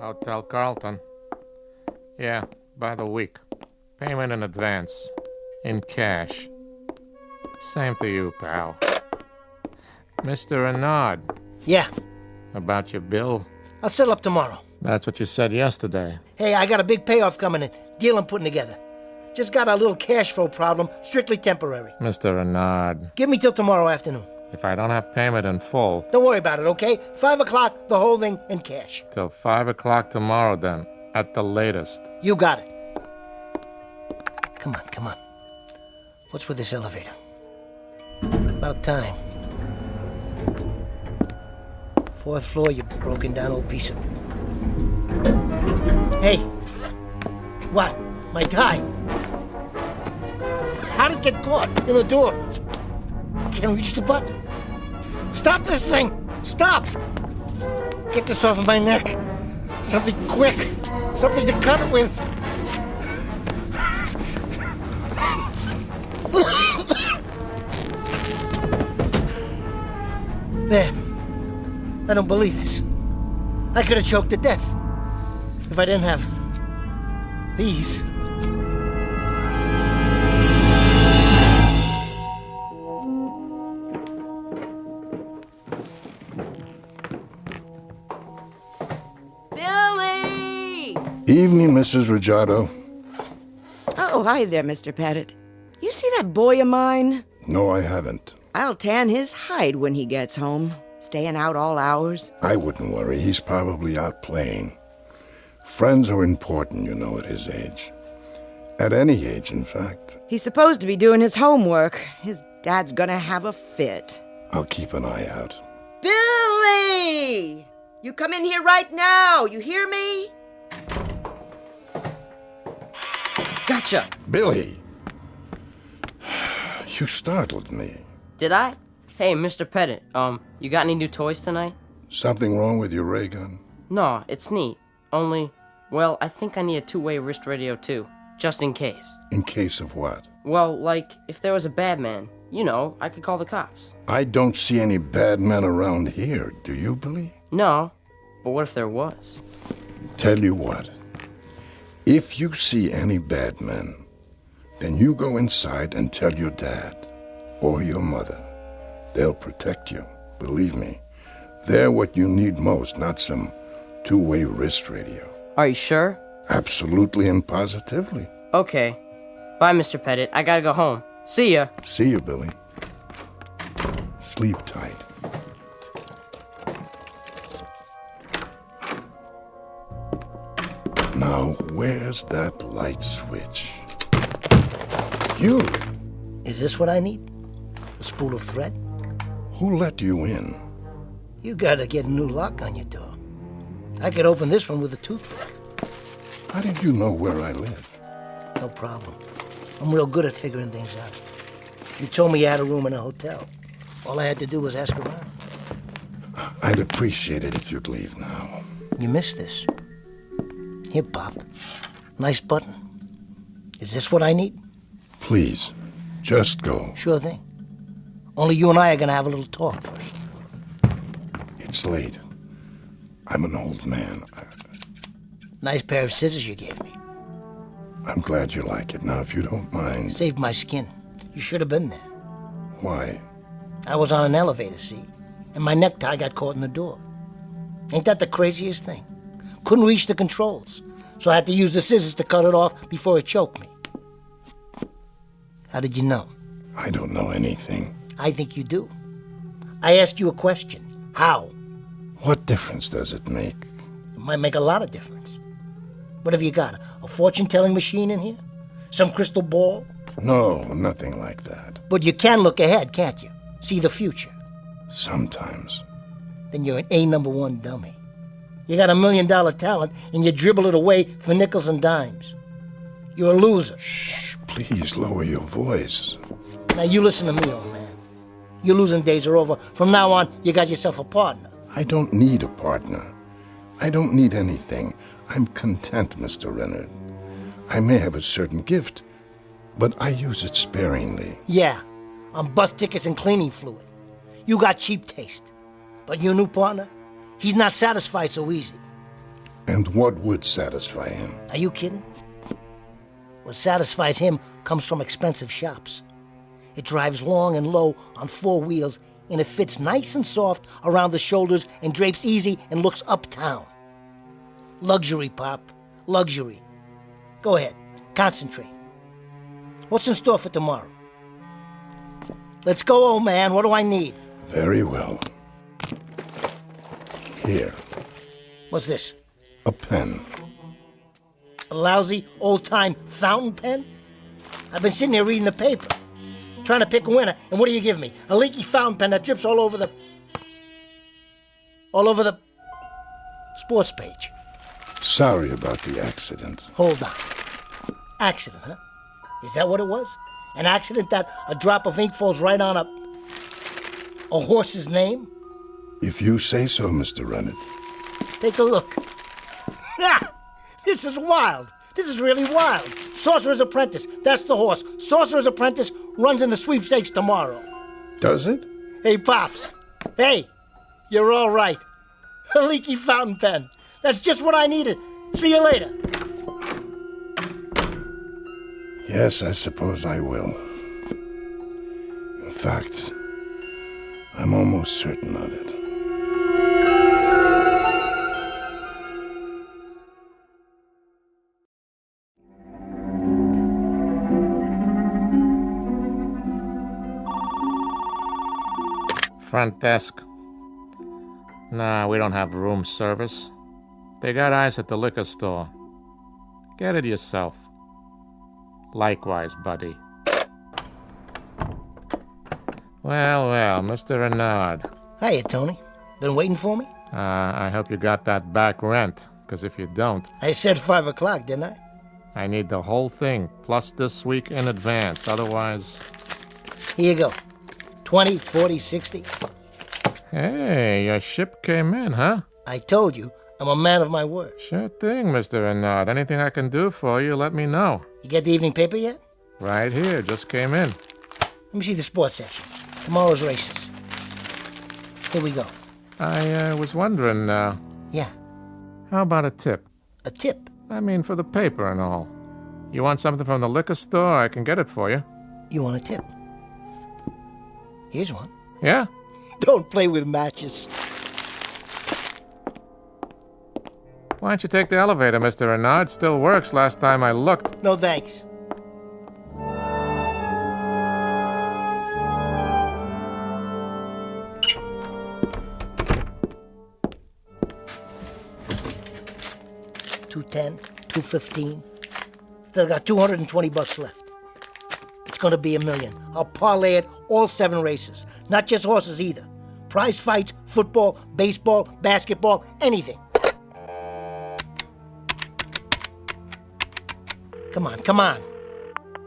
Hotel Carlton. Yeah, by the week. Payment in advance. In cash. Same to you, pal. Mr. Renard. Yeah. About your bill? I'll settle up tomorrow. That's what you said yesterday. Hey, I got a big payoff coming in. Deal I'm putting together. Just got a little cash flow problem, strictly temporary. Mr. Renard. Give me till tomorrow afternoon. If I don't have payment in full... Don't worry about it, okay? 5 o'clock, the whole thing in cash. Till 5 o'clock tomorrow, then. At the latest. You got it. Come on, come on. What's with this elevator? About time. 4th floor, you broken down old piece of... Hey! What? My tie? How did it get caught in the door? Can't reach the button. Stop this thing! Stop! Get this off of my neck. Something quick. Something to cut it with. There. I don't believe this. I could have choked to death if I didn't have these. Billy! Evening, Mrs. Rajado. Oh, hi there, Mr. Pettit. You see that boy of mine? No, I haven't. I'll tan his hide when he gets home. Staying out all hours. I wouldn't worry. He's probably out playing. Friends are important, you know, at his age. At any age, in fact. He's supposed to be doing his homework. His dad's gonna have a fit. I'll keep an eye out. Billy! You come in here right now. You hear me? Gotcha! Billy! You startled me. Did I? Hey, Mr. Pettit, you got any new toys tonight? Something wrong with your ray gun? No, it's neat. Only, well, I think I need a two-way wrist radio too, just in case. In case of what? Well, like, if there was a bad man, you know, I could call the cops. I don't see any bad men around here, do you, Billy? No, but what if there was? Tell you what. If you see any bad men, then you go inside and tell your dad or your mother. They'll protect you, believe me. They're what you need most, not some two-way wrist radio. Are you sure? Absolutely and positively. Okay. Bye, Mr. Pettit. I gotta go home. See ya. See you, Billy. Sleep tight. Now, where's that light switch? You! Is this what I need? A spool of thread? Who let you in? You gotta get a new lock on your door. I could open this one with a toothpick. How did you know where I live? No problem. I'm real good at figuring things out. You told me you had a room in a hotel. All I had to do was ask around. I'd appreciate it if you'd leave now. You missed this. Here, Pop. Nice button. Is this what I need? Please, just go. Sure thing. Only you and I are gonna have a little talk first. It's late. I'm an old man. Nice pair of scissors you gave me. I'm glad you like it. Now, if you don't mind... Saved my skin. You should have been there. Why? I was on an elevator seat, and my necktie got caught in the door. Ain't that the craziest thing? Couldn't reach the controls, so I had to use the scissors to cut it off before it choked me. How did you know? I don't know anything. I think you do. I asked you a question. How? What difference does it make? It might make a lot of difference. What have you got? A fortune-telling machine in here? Some crystal ball? No, nothing like that. But you can look ahead, can't you? See the future. Sometimes. Then you're an A1 dummy. You got $1 million talent, and you dribble it away for nickels and dimes. You're a loser. Shh, please lower your voice. Now you listen to me, old man. Your losing days are over. From now on, you got yourself a partner. I don't need a partner. I don't need anything. I'm content, Mr. Renner. I may have a certain gift, but I use it sparingly. Yeah, on bus tickets and cleaning fluid. You got cheap taste. But your new partner, he's not satisfied so easy. And what would satisfy him? Are you kidding? What satisfies him comes from expensive shops. It drives long and low on 4 wheels, and it fits nice and soft around the shoulders and drapes easy and looks uptown. Luxury, Pop. Luxury. Go ahead. Concentrate. What's in store for tomorrow? Let's go, old man. What do I need? Very well. Here. What's this? A pen. A lousy, old-time fountain pen? I've been sitting here reading the paper, trying to pick a winner, and what do you give me? A leaky fountain pen that drips all over the sports page. Sorry about the accident. Hold on. Accident, huh? Is that what it was? An accident that a drop of ink falls right on a horse's name? If you say so, Mr. Rennet. Take a look. Ah, this is wild. This is really wild. Sorcerer's Apprentice. That's the horse. Sorcerer's Apprentice runs in the sweepstakes tomorrow. Does it? Hey, Pops. Hey, you're all right. A leaky fountain pen. That's just what I needed. See you later. Yes, I suppose I will. In fact, I'm almost certain of it. Front desk. Nah, we don't have room service. They got ice at the liquor store. Get it yourself. Likewise, buddy. Well, Mr. Renard. Hiya, Tony. Been waiting for me? I hope you got that back rent, because if you don't... I said 5 o'clock, didn't I? I need the whole thing, plus this week in advance, otherwise... Here you go. 20, 40, 60. Hey, your ship came in, huh? I told you, I'm a man of my word. Sure thing, Mr. Renard. Anything I can do for you, let me know. You get the evening paper yet? Right here, just came in. Let me see the sports section. Tomorrow's races. Here we go. I was wondering, Yeah. How about a tip? A tip? I mean, for the paper and all. You want something from the liquor store? I can get it for you. You want a tip? Here's one. Yeah? Don't play with matches. Why don't you take the elevator, Mr. Renard? It still works last time I looked. No thanks. $210, $215. Still got $220 left. It's gonna be $1 million. I'll parlay it all 7 races. Not just horses either. Prize fights, football, baseball, basketball, anything. Come on.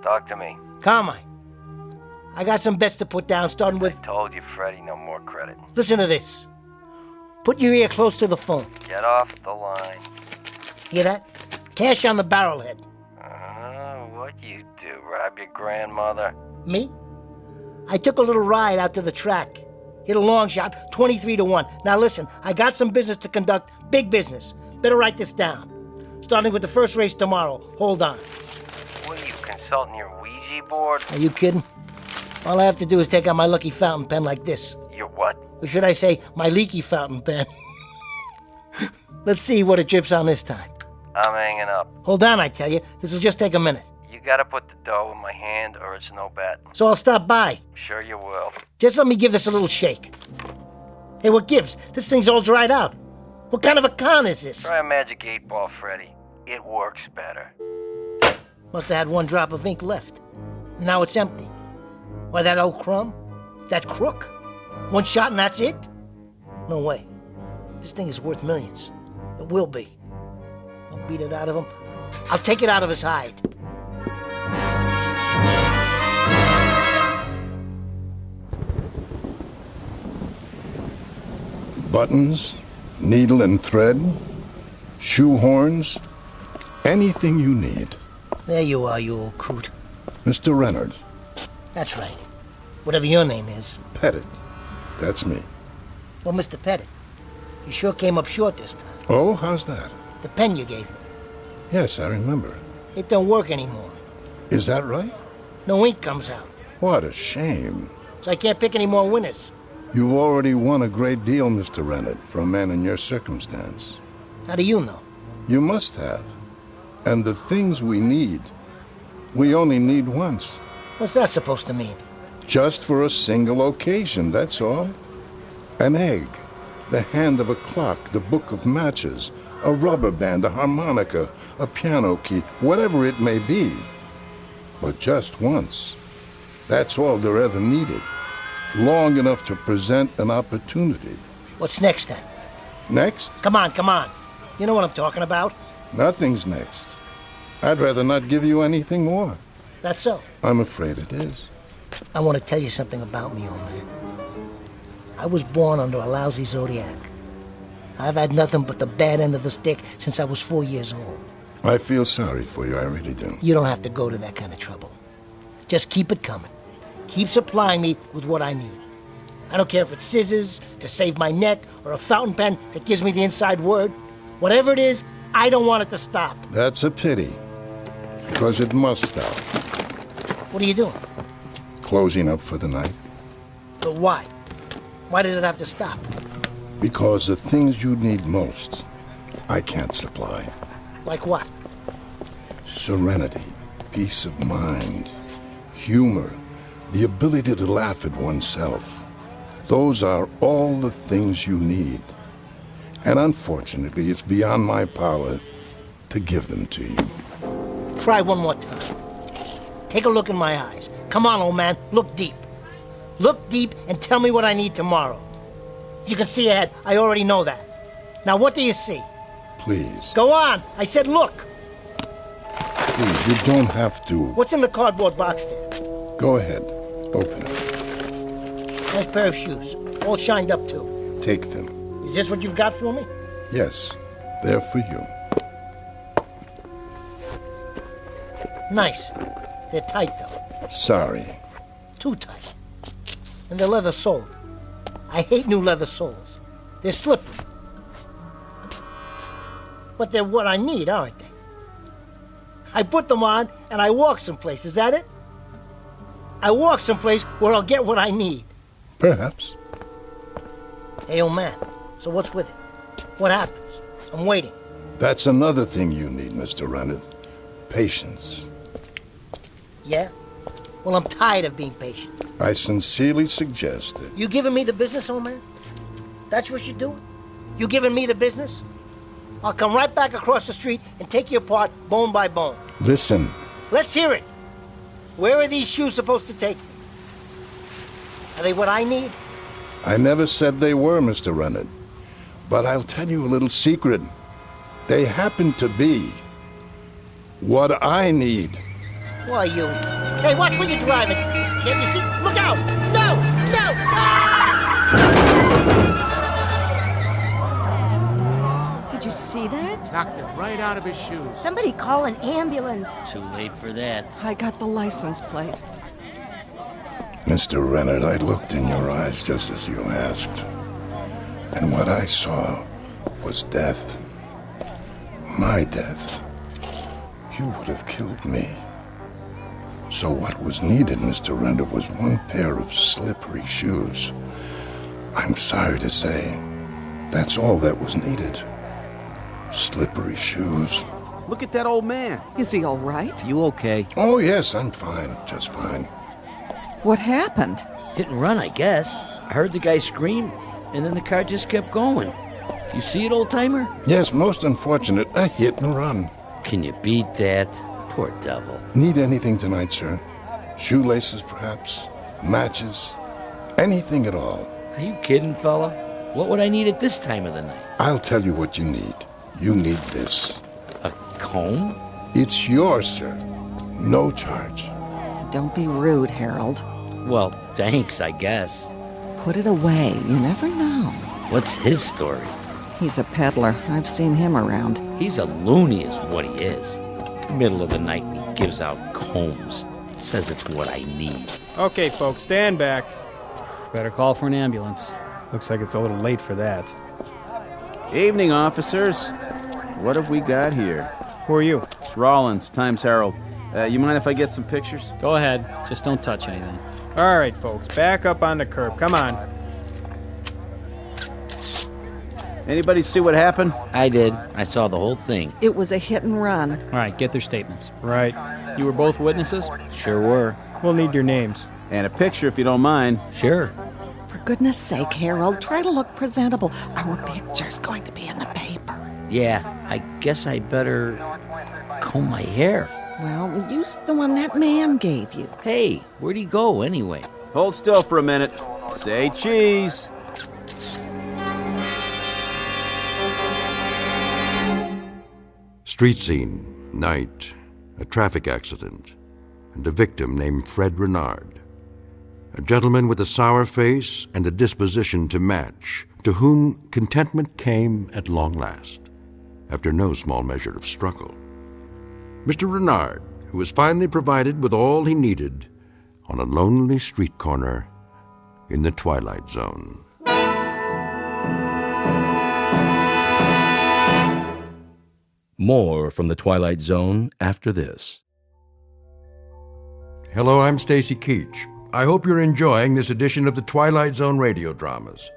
Talk to me. Come on. I got some bets to put down, starting with... I told you, Freddie, no more credit. Listen to this. Put your ear close to the phone. Get off the line. Hear that? Cash on the barrelhead. What you do? Rob your grandmother? Me? I took a little ride out to the track. Hit a long shot, 23-1. Now listen, I got some business to conduct, big business. Better write this down. Starting with the first race tomorrow. Hold on. What are you, consulting your Ouija board? Are you kidding? All I have to do is take out my lucky fountain pen like this. Your what? Or should I say, my leaky fountain pen? Let's see what it drips on this time. I'm hanging up. Hold on, I tell you. This'll just take a minute. You gotta put the dough in my hand or it's no bet. So I'll stop by. Sure you will. Just let me give this a little shake. Hey, what gives? This thing's all dried out. What kind of a con is this? Try a magic 8-ball, Freddy. It works better. Must have had one drop of ink left. And now it's empty. Why, that old crumb? That crook? One shot and that's it? No way. This thing is worth millions. It will be. I'll beat it out of him. I'll take it out of his hide. Buttons, needle and thread, shoehorns, anything you need. There you are, you old coot. Mr. Renard. That's right. Whatever your name is. Pettit. That's me. Well, Mr. Pettit, you sure came up short this time. Oh, how's that? The pen you gave me. Yes, I remember. It don't work anymore. Is that right? No ink comes out. What a shame. So I can't pick any more winners. You've already won a great deal, Mr. Renard, for a man in your circumstance. How do you know? You must have. And the things we need, we only need once. What's that supposed to mean? Just for a single occasion, that's all. An egg, the hand of a clock, the book of matches, a rubber band, a harmonica, a piano key, whatever it may be. But just once. That's all they're ever needed. Long enough to present an opportunity. What's next, then? Next? Come on, come on. You know what I'm talking about. Nothing's next. I'd rather not give you anything more. That's so. I'm afraid it is. I want to tell you something about me, old man. I was born under a lousy zodiac. I've had nothing but the bad end of the stick since I was 4 years old. I feel sorry for you, I really do. You don't have to go to that kind of trouble. Just keep it coming. Keep supplying me with what I need. I don't care if it's scissors to save my neck or a fountain pen that gives me the inside word. Whatever it is, I don't want it to stop. That's a pity, because it must stop. What are you doing? Closing up for the night. But why? Why does it have to stop? Because the things you need most, I can't supply. Like what? Serenity, peace of mind, humor, the ability to laugh at oneself. Those are all the things you need. And unfortunately, it's beyond my power to give them to you. Try one more time. Take a look in my eyes. Come on, old man, look deep. Look deep and tell me what I need tomorrow. You can see ahead. I already know that. Now, what do you see? Please. Go on. I said look. Please, you don't have to. What's in the cardboard box there? Go ahead. Open it. Nice pair of shoes. All shined up, too. Take them. Is this what you've got for me? Yes, they're for you. Nice. They're tight, though. Sorry. Too tight. And they're leather soled. I hate new leather soles. They're slippery. But they're what I need, aren't they? I put them on and I walk someplace. Is that it? I walk someplace where I'll get what I need. Perhaps. Hey, old man. So what's with it? What happens? I'm waiting. That's another thing you need, Mr. Renard. Patience. Yeah? Well, I'm tired of being patient. I sincerely suggest that... You giving me the business, old man? That's what you're doing? You giving me the business? I'll come right back across the street and take you apart bone by bone. Listen. Let's hear it. Where are these shoes supposed to take me? Are they what I need? I never said they were, Mr. Renard. But I'll tell you a little secret. They happen to be what I need. Why, you... Hey, watch where you're driving. Can't you see? Look out! No! No! Ah! Did you see that? Knocked it right out of his shoes. Somebody call an ambulance. Too late for that. I got the license plate. Mr. Renard, I looked in your eyes just as you asked. And what I saw was death. My death. You would have killed me. So what was needed, Mr. Render, was one pair of slippery shoes. I'm sorry to say, that's all that was needed. Slippery shoes. Look at that old man. Is he all right? You okay? Oh, yes, I'm fine. Just fine. What happened? Hit and run, I guess. I heard the guy scream, and then the car just kept going. You see it, old-timer? Yes, most unfortunate. A hit and run. Can you beat that? Poor devil. Need anything tonight, sir? Shoelaces, perhaps? Matches? Anything at all? Are you kidding, fella? What would I need at this time of the night? I'll tell you what you need. You need this. A comb? It's yours, sir. No charge. Don't be rude, Harold. Well, thanks, I guess. Put it away. You never know. What's his story? He's a peddler. I've seen him around. He's a loony is what he is. Middle of the night and he gives out combs. Says it's what I need. Okay, folks, stand back. Better call for an ambulance. Looks like it's a little late for that. Evening, officers. What have we got here? Who are you? Rollins, Times Herald. You mind if I get some pictures? Go ahead. Just don't touch anything. All right, folks, back up on the curb. Come on. Anybody see what happened? I did. I saw the whole thing. It was a hit and run. All right, get their statements. Right. You were both witnesses? Sure were. We'll need your names. And a picture if you don't mind. Sure. For goodness sake, Harold, try to look presentable. Our picture's going to be in the paper. Yeah, I guess I better comb my hair. Well, use the one that man gave you. Hey, where'd he go anyway? Hold still for a minute. Say cheese. Street scene, night, a traffic accident, and a victim named Fred Renard. A gentleman with a sour face and a disposition to match, to whom contentment came at long last, after no small measure of struggle. Mr. Renard, who was finally provided with all he needed on a lonely street corner in the Twilight Zone. More from the Twilight Zone after this. Hello, I'm Stacy Keach. I hope you're enjoying this edition of the Twilight Zone radio dramas.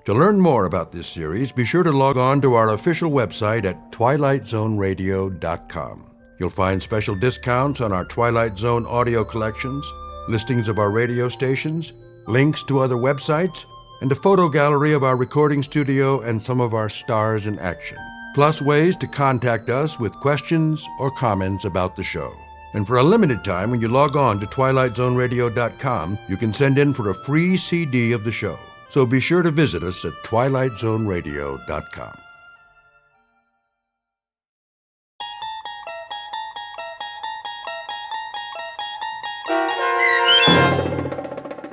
To learn more about this series, be sure to log on to our official website at twilightzoneradio.com. You'll find special discounts on our Twilight Zone audio collections, listings of our radio stations, links to other websites, and a photo gallery of our recording studio and some of our stars in action. Plus ways to contact us with questions or comments about the show. And for a limited time, when you log on to twilightzoneradio.com, you can send in for a free CD of the show. So be sure to visit us at twilightzoneradio.com.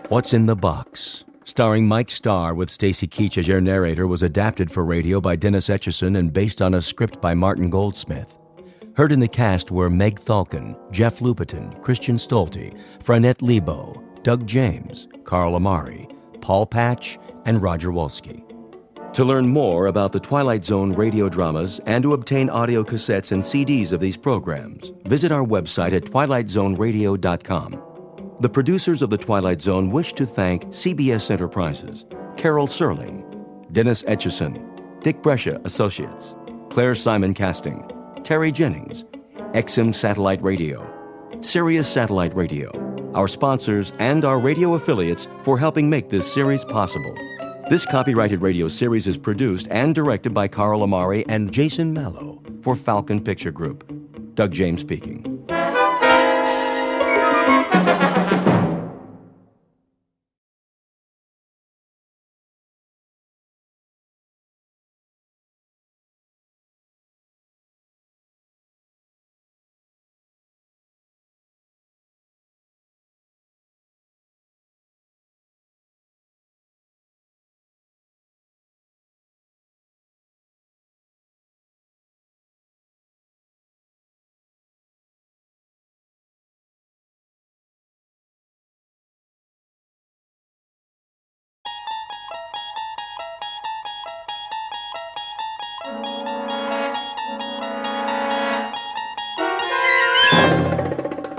What's in the Box, starring Mike Starr with Stacy Keach as your narrator, was adapted for radio by Dennis Etchison and based on a script by Martin Goldsmith. Heard in the cast were Meg Thalken, Jeff Lupetin, Christian Stolte, Franette Lebo, Doug James, Carl Amari, Paul Patch, and Roger Wolski. To learn more about the Twilight Zone radio dramas and to obtain audio cassettes and CDs of these programs, visit our website at twilightzoneradio.com. The producers of The Twilight Zone wish to thank CBS Enterprises, Carol Serling, Dennis Etchison, Dick Brescia Associates, Claire Simon Casting, Terry Jennings, XM Satellite Radio, Sirius Satellite Radio, our sponsors, and our radio affiliates for helping make this series possible. This copyrighted radio series is produced and directed by Carl Amari and Jason Mallow for Falcon Picture Group. Doug James speaking.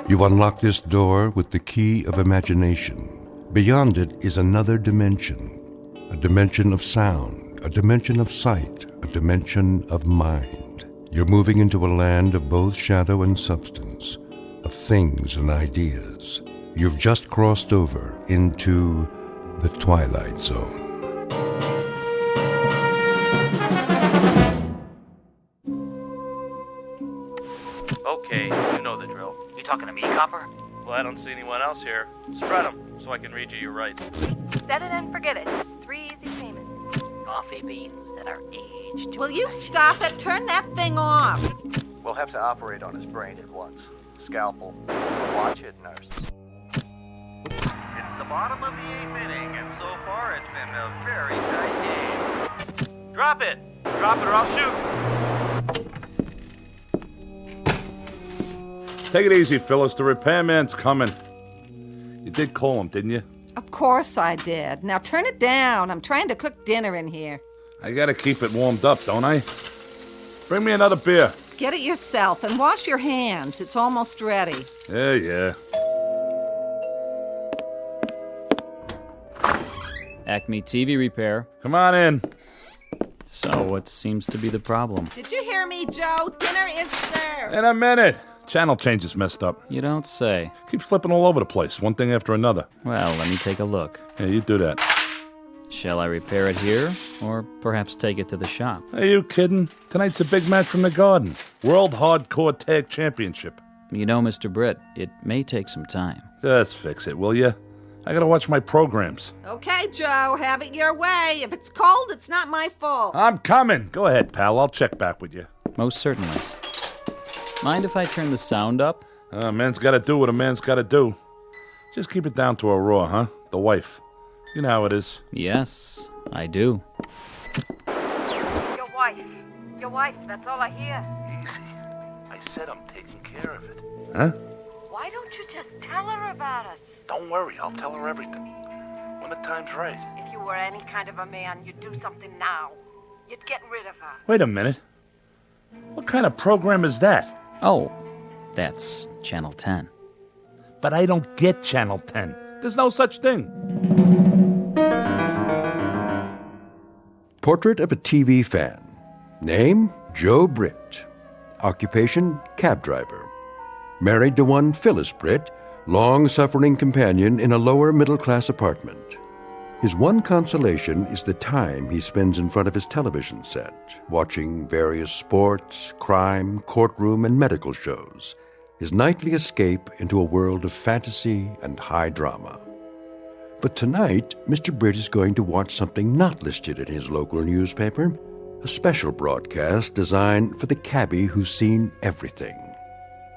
You unlock this door with the key of imagination. Beyond it is another dimension. A dimension of sound, a dimension of sight, a dimension of mind. You're moving into a land of both shadow and substance, of things and ideas. You've just crossed over into the Twilight Zone. Okay, you know the drill. You talking to me, Copper? Well, I don't see anyone else here. Spread them so I can read you your rights. Set it and forget it. Just 3 easy payments. Coffee beans that are aged. Will you stop it? Turn that thing off. We'll have to operate on his brain at once. Scalpel. Watch it, nurse. It's the bottom of the 8th inning, and so far it's been a very tight game. Drop it! Drop it or I'll shoot! Take it easy, Phyllis. The repairman's coming. You did call him, didn't you? Of course I did. Now turn it down. I'm trying to cook dinner in here. I gotta keep it warmed up, don't I? Bring me another beer. Get it yourself and wash your hands. It's almost ready. Yeah. Acme TV repair. Come on in. So, what seems to be the problem? Did you hear me, Joe? Dinner is served. In a minute. Channel change is messed up. You don't say. Keeps flipping all over the place, one thing after another. Well, let me take a look. Yeah, you do that. Shall I repair it here, or perhaps take it to the shop? Are you kidding? Tonight's a big match from the Garden. World Hardcore Tag Championship. You know, Mr. Britt, it may take some time. Just fix it, will you? I gotta watch my programs. Okay, Joe, have it your way. If it's cold, it's not my fault. I'm coming. Go ahead, pal. I'll check back with you. Most certainly. Mind if I turn the sound up? A man's gotta do what a man's gotta do. Just keep it down to a raw, huh? The wife. You know how it is. Yes, I do. Your wife, that's all I hear. Easy. I said I'm taking care of it. Huh? Why don't you just tell her about us? Don't worry, I'll tell her everything. When the time's right. If you were any kind of a man, you'd do something now. You'd get rid of her. Wait a minute. What kind of program is that? Oh, that's Channel 10. But I don't get Channel 10. There's no such thing. Portrait of a TV fan. Name, Joe Britt. Occupation, cab driver. Married to one Phyllis Britt, long-suffering companion in a lower-middle-class apartment. His one consolation is the time he spends in front of his television set, watching various sports, crime, courtroom, and medical shows, his nightly escape into a world of fantasy and high drama. But tonight, Mr. Britt is going to watch something not listed in his local newspaper, a special broadcast designed for the cabbie who's seen everything.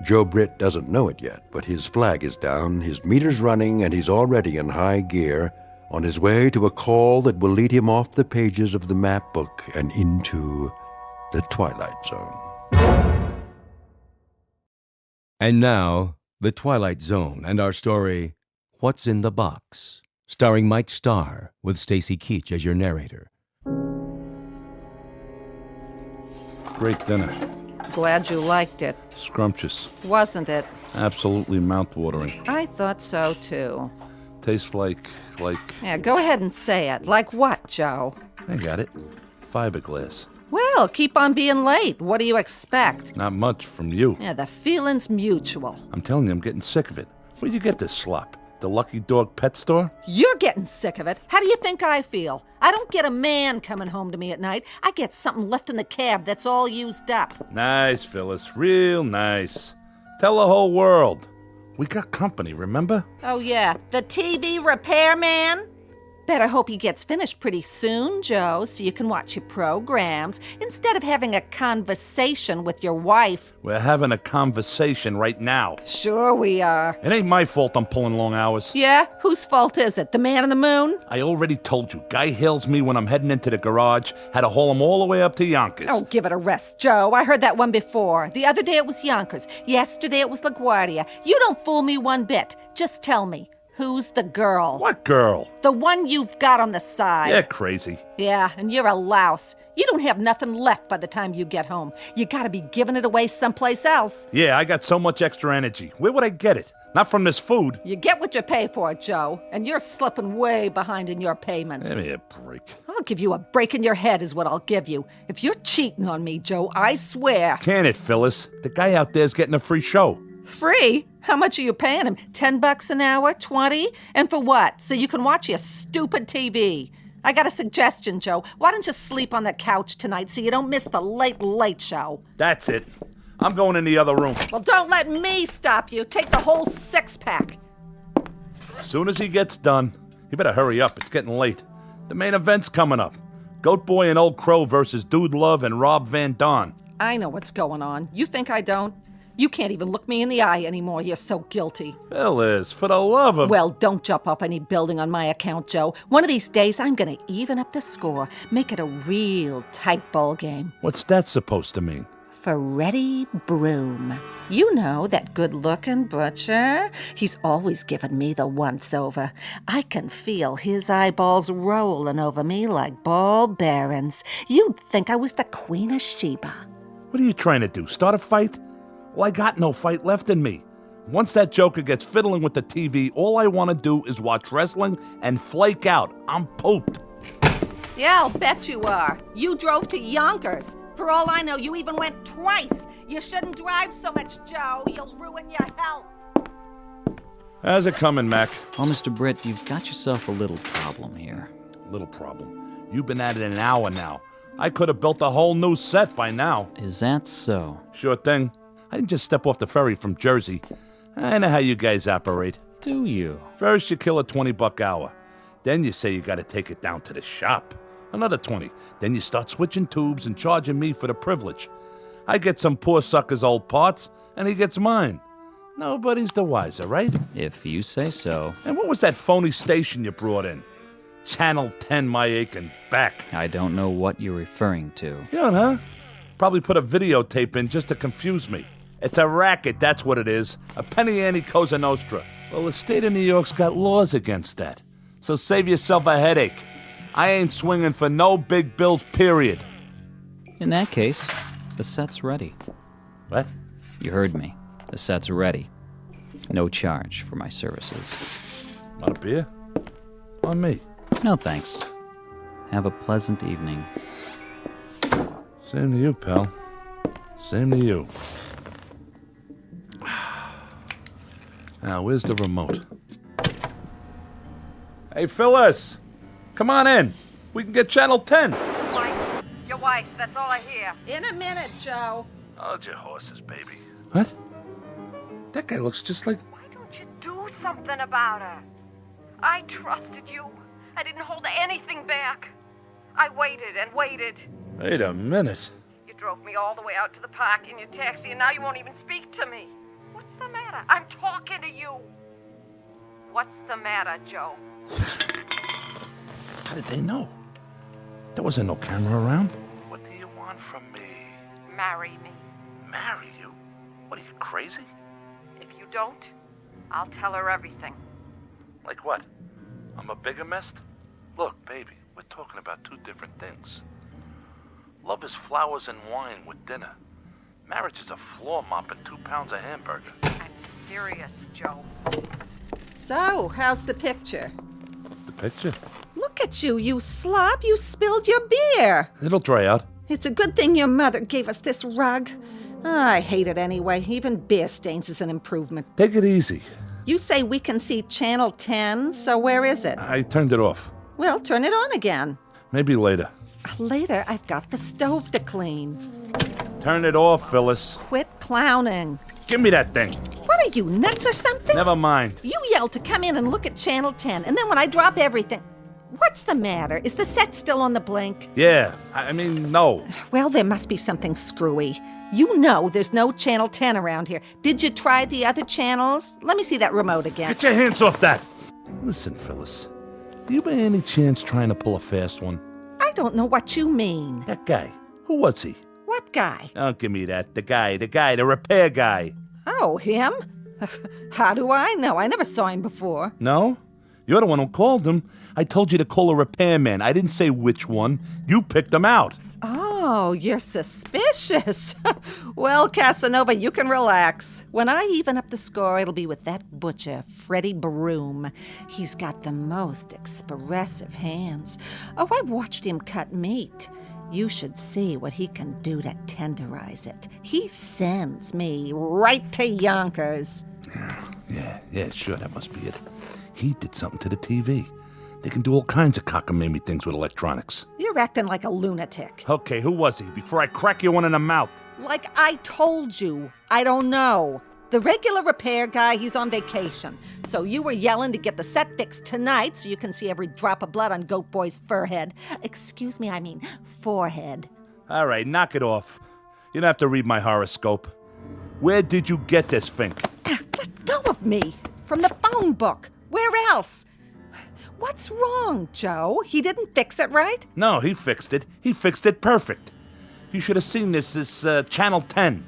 Joe Britt doesn't know it yet, but his flag is down, his meter's running, and he's already in high gear, on his way to a call that will lead him off the pages of the map book and into the Twilight Zone. And now, The Twilight Zone and our story, What's in the Box, starring Mike Starr with Stacy Keach as your narrator. Great dinner. Glad you liked it. Scrumptious. Wasn't it? Absolutely mouth-watering. I thought so, too. Tastes like... Yeah, go ahead and say it. Like what, Joe? I got it. Fiberglass. Well, keep on being late. What do you expect? Not much from you. Yeah, the feeling's mutual. I'm telling you, I'm getting sick of it. Where'd you get this slop? The Lucky Dog pet store? You're getting sick of it. How do you think I feel? I don't get a man coming home to me at night. I get something left in the cab that's all used up. Nice, Phyllis. Real nice. Tell the whole world. We got company, remember? Oh, yeah. The TV repairman? Better hope he gets finished pretty soon, Joe, so you can watch your programs instead of having a conversation with your wife. We're having a conversation right now. Sure we are. It ain't my fault I'm pulling long hours. Yeah? Whose fault is it? The man in the moon? I already told you. Guy hails me when I'm heading into the garage. Had to haul him all the way up to Yonkers. Oh, give it a rest, Joe. I heard that one before. The other day it was Yonkers. Yesterday it was LaGuardia. You don't fool me one bit. Just tell me. Who's the girl? What girl? The one you've got on the side. You're crazy. Yeah, and you're a louse. You don't have nothing left by the time you get home. You gotta be giving it away someplace else. Yeah, I got so much extra energy. Where would I get it? Not from this food. You get what you pay for, Joe, and you're slipping way behind in your payments. Give me a break. I'll give you a break in your head is what I'll give you. If you're cheating on me, Joe, I swear. Can it, Phyllis? The guy out there's getting a free show. Free? How much are you paying him? $10 an hour? 20? And for what? So you can watch your stupid TV. I got a suggestion, Joe. Why don't you sleep on the couch tonight so you don't miss the late show? That's it. I'm going in the other room. Well, don't let me stop you. Take the whole six-pack. As soon as he gets done, you better hurry up. It's getting late. The main event's coming up. Goat Boy and Old Crow versus Dude Love and Rob Van Dam. I know what's going on. You think I don't? You can't even look me in the eye anymore. You're so guilty. Phyllis, for the love of... Well, don't jump off any building on my account, Joe. One of these days, I'm going to even up the score. Make it a real tight ball game. What's that supposed to mean? Freddie Broom. You know, that good-looking butcher? He's always given me the once-over. I can feel his eyeballs rolling over me like ball bearings. You'd think I was the Queen of Sheba. What are you trying to do, start a fight? Well, I got no fight left in me. Once that joker gets fiddling with the TV, all I want to do is watch wrestling and flake out. I'm pooped. Yeah, I'll bet you are. You drove to Yonkers. For all I know, you even went twice. You shouldn't drive so much, Joe. You'll ruin your health. How's it coming, Mac? Well, Mr. Britt, you've got yourself a little problem here. Little problem. You've been at it an hour now. I could have built a whole new set by now. Is that so? Sure thing. I didn't just step off the ferry from Jersey. I know how you guys operate. Do you? First, you kill a $20 hour. Then you say you got to take it down to the shop. Another 20. Then you start switching tubes and charging me for the privilege. I get some poor sucker's old parts, and he gets mine. Nobody's the wiser, right? If you say so. And what was that phony station you brought in? Channel 10, my aching back. I don't know what you're referring to. You don't, huh? Probably put a videotape in just to confuse me. It's a racket, that's what it is. A penny ante Cosa Nostra. Well, the state of New York's got laws against that. So save yourself a headache. I ain't swinging for no big bills, period. In that case, the set's ready. What? You heard me. The set's ready. No charge for my services. Want a beer? On me. No, thanks. Have a pleasant evening. Same to you, pal. Same to you. Now, where's the remote? Hey, Phyllis! Come on in. We can get Channel 10. Your wife, that's all I hear. In a minute, Joe. Hold your horses, baby. What? That guy looks just like... Why don't you do something about her? I trusted you. I didn't hold anything back. I waited and waited. Wait a minute. You drove me all the way out to the park in your taxi, and now you won't even speak to me. What's the matter? I'm talking to you. What's the matter, Joe? How did they know? There wasn't no camera around. What do you want from me? Marry me. Marry you? What are you, crazy? If you don't, I'll tell her everything. Like what? I'm a bigamist? Look, baby, we're talking about two different things. Love is flowers and wine with dinner. Marriage is a floor mop and 2 pounds of hamburger. I'm serious, Joe. So, how's the picture? The picture? Look at you, you slob. You spilled your beer. It'll dry out. It's a good thing your mother gave us this rug. I hate it anyway. Even beer stains is an improvement. Take it easy. You say we can see Channel 10, so where is it? I turned it off. Well, turn it on again. Maybe later. Later, I've got the stove to clean. Turn it off, Phyllis. Quit clowning. Give me that thing. What are you, nuts or something? Never mind. You yelled to come in and look at Channel 10, and then when I drop everything... What's the matter? Is the set still on the blink? Yeah, I mean, no. Well, there must be something screwy. You know there's no Channel 10 around here. Did you try the other channels? Let me see that remote again. Get your hands off that! Listen, Phyllis. Are you by any chance trying to pull a fast one? I don't know what you mean. That guy. Who was he? What guy? Don't give me that. The guy, the repair guy. Oh, him? How do I know? I never saw him before. No? You're the one who called him. I told you to call a repairman. I didn't say which one. You picked him out. Oh, you're suspicious. Well, Casanova, you can relax. When I even up the score, it'll be with that butcher, Freddie Broom. He's got the most expressive hands. Oh, I've watched him cut meat. You should see what he can do to tenderize it. He sends me right to Yonkers. Yeah, sure, that must be it. He did something to the TV. They can do all kinds of cockamamie things with electronics. You're acting like a lunatic. Okay, who was he? Before I crack you one in the mouth. Like I told you, I don't know. The regular repair guy, he's on vacation. So you were yelling to get the set fixed tonight so you can see every drop of blood on Goat Boy's forehead. Excuse me, I mean forehead. All right, knock it off. You don't have to read my horoscope. Where did you get this, Fink? Let go of me. From the phone book. Where else? What's wrong, Joe? He didn't fix it right? No, he fixed it. He fixed it perfect. You should have seen this. This Channel 10.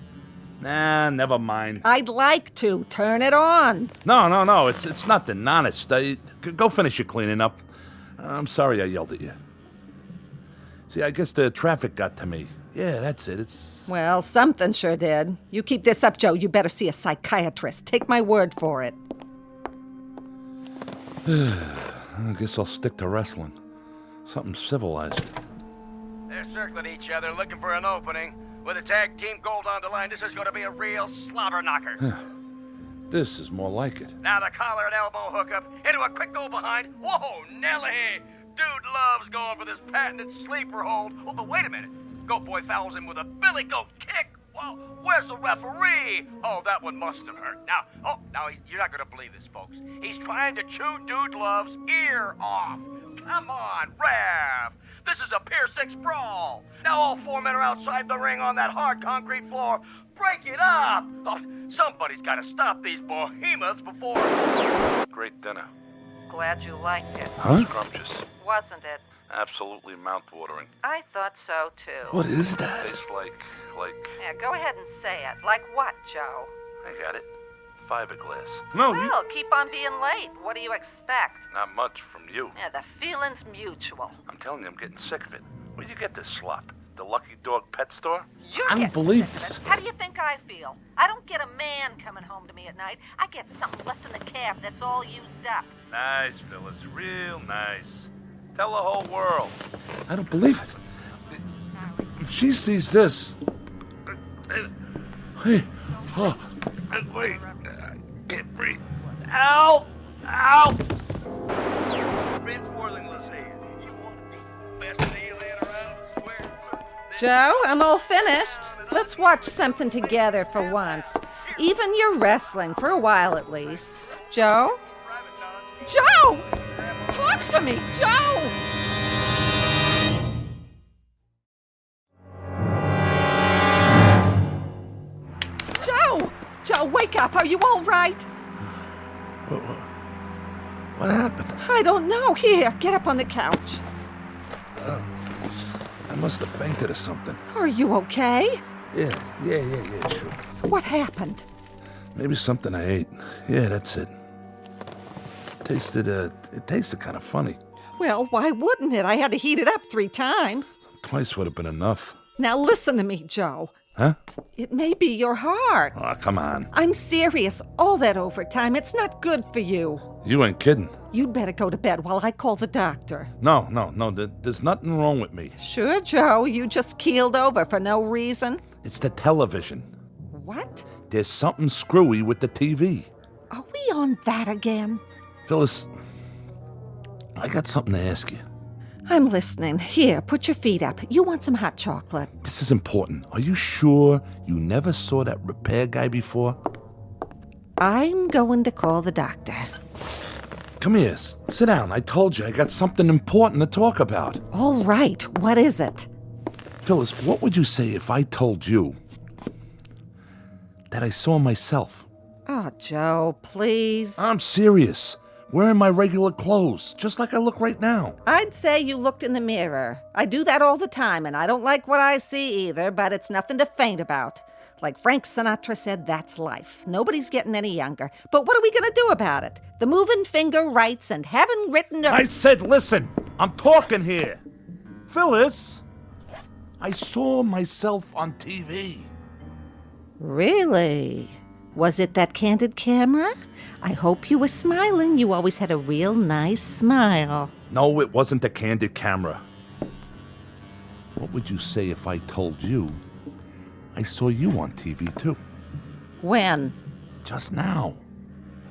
Nah, never mind. I'd like to. Turn it on. No. It's nothing. Honest. Go finish your cleaning up. I'm sorry I yelled at you. See, I guess the traffic got to me. Yeah, that's it. Well, something sure did. You keep this up, Joe, you better see a psychiatrist. Take my word for it. I guess I'll stick to wrestling. Something civilized. They're circling each other, looking for an opening. With a tag team gold on the line, this is going to be a real slobber knocker. This is more like it. Now the collar and elbow hookup into a quick go behind. Whoa, Nelly! Dude loves going for this patented sleeper hold. Oh, but wait a minute. Goat Boy fouls him with a billy goat kick. Whoa, where's the referee? Oh, that one must have hurt. Now, you're not going to believe this, folks. He's trying to chew Dude Love's ear off. Come on, Rev. This is a Pier 6 brawl. Now all four men are outside the ring on that hard concrete floor. Break it up. Oh, somebody's got to stop these behemoths before... Great dinner. Glad you liked it. Huh? Scrumptious. Wasn't it? Absolutely mouth-watering. I thought so, too. What is that? Tastes like... Yeah, go ahead and say it. Like what, Joe? I got it. Fiberglass. No, Well, keep on being late. What do you expect? Not much from you. Yeah, the feeling's mutual. I'm telling you, I'm getting sick of it. Where'd you get this slop? The Lucky Dog pet store? I don't believe this. How do you think I feel? I don't get a man coming home to me at night. I get something left in the cab that's all used up. Nice, Phyllis. Real nice. Tell the whole world. I don't believe it. If she sees this... Hey, wait. Can't breathe. Ow! Vince Worthington's here. You want the best alien around? Swear. Joe, I'm all finished. Let's watch something together for once. Even your wrestling, for a while at least. Joe? Joe! Talk to me, Joe! Joe, wake up. Are you all right? What happened? I don't know. Here, get up on the couch. I must have fainted or something. Are you okay? Yeah, sure. What happened? Maybe something I ate. Yeah, that's it. It tasted kind of funny. Well, why wouldn't it? I had to heat it up 3 times. Twice would have been enough. Now listen to me, Joe. Huh? It may be your heart. Oh, come on. I'm serious. All that overtime, it's not good for you. You ain't kidding. You'd better go to bed while I call the doctor. No. There's nothing wrong with me. Sure, Joe. You just keeled over for no reason. It's the television. What? There's something screwy with the TV. Are we on that again? Phyllis, I got something to ask you. I'm listening. Here, put your feet up. You want some hot chocolate? This is important. Are you sure you never saw that repair guy before? I'm going to call the doctor. Come here. Sit down. I told you I got something important to talk about. All right. What is it? Phyllis, what would you say if I told you that I saw myself? Oh, Joe, please. I'm serious. wearing my regular clothes, just like I look right now. I'd say you looked in the mirror. I do that all the time, and I don't like what I see either, but it's nothing to faint about. Like Frank Sinatra said, that's life. Nobody's getting any younger. But what are we going to do about it? The moving finger writes and haven't written a... I said, listen, I'm talking here. Phyllis, I saw myself on TV. Really? Was it that candid camera? I hope you were smiling. You always had a real nice smile. No, it wasn't the candid camera. What would you say if I told you I saw you on TV, too? When? Just now.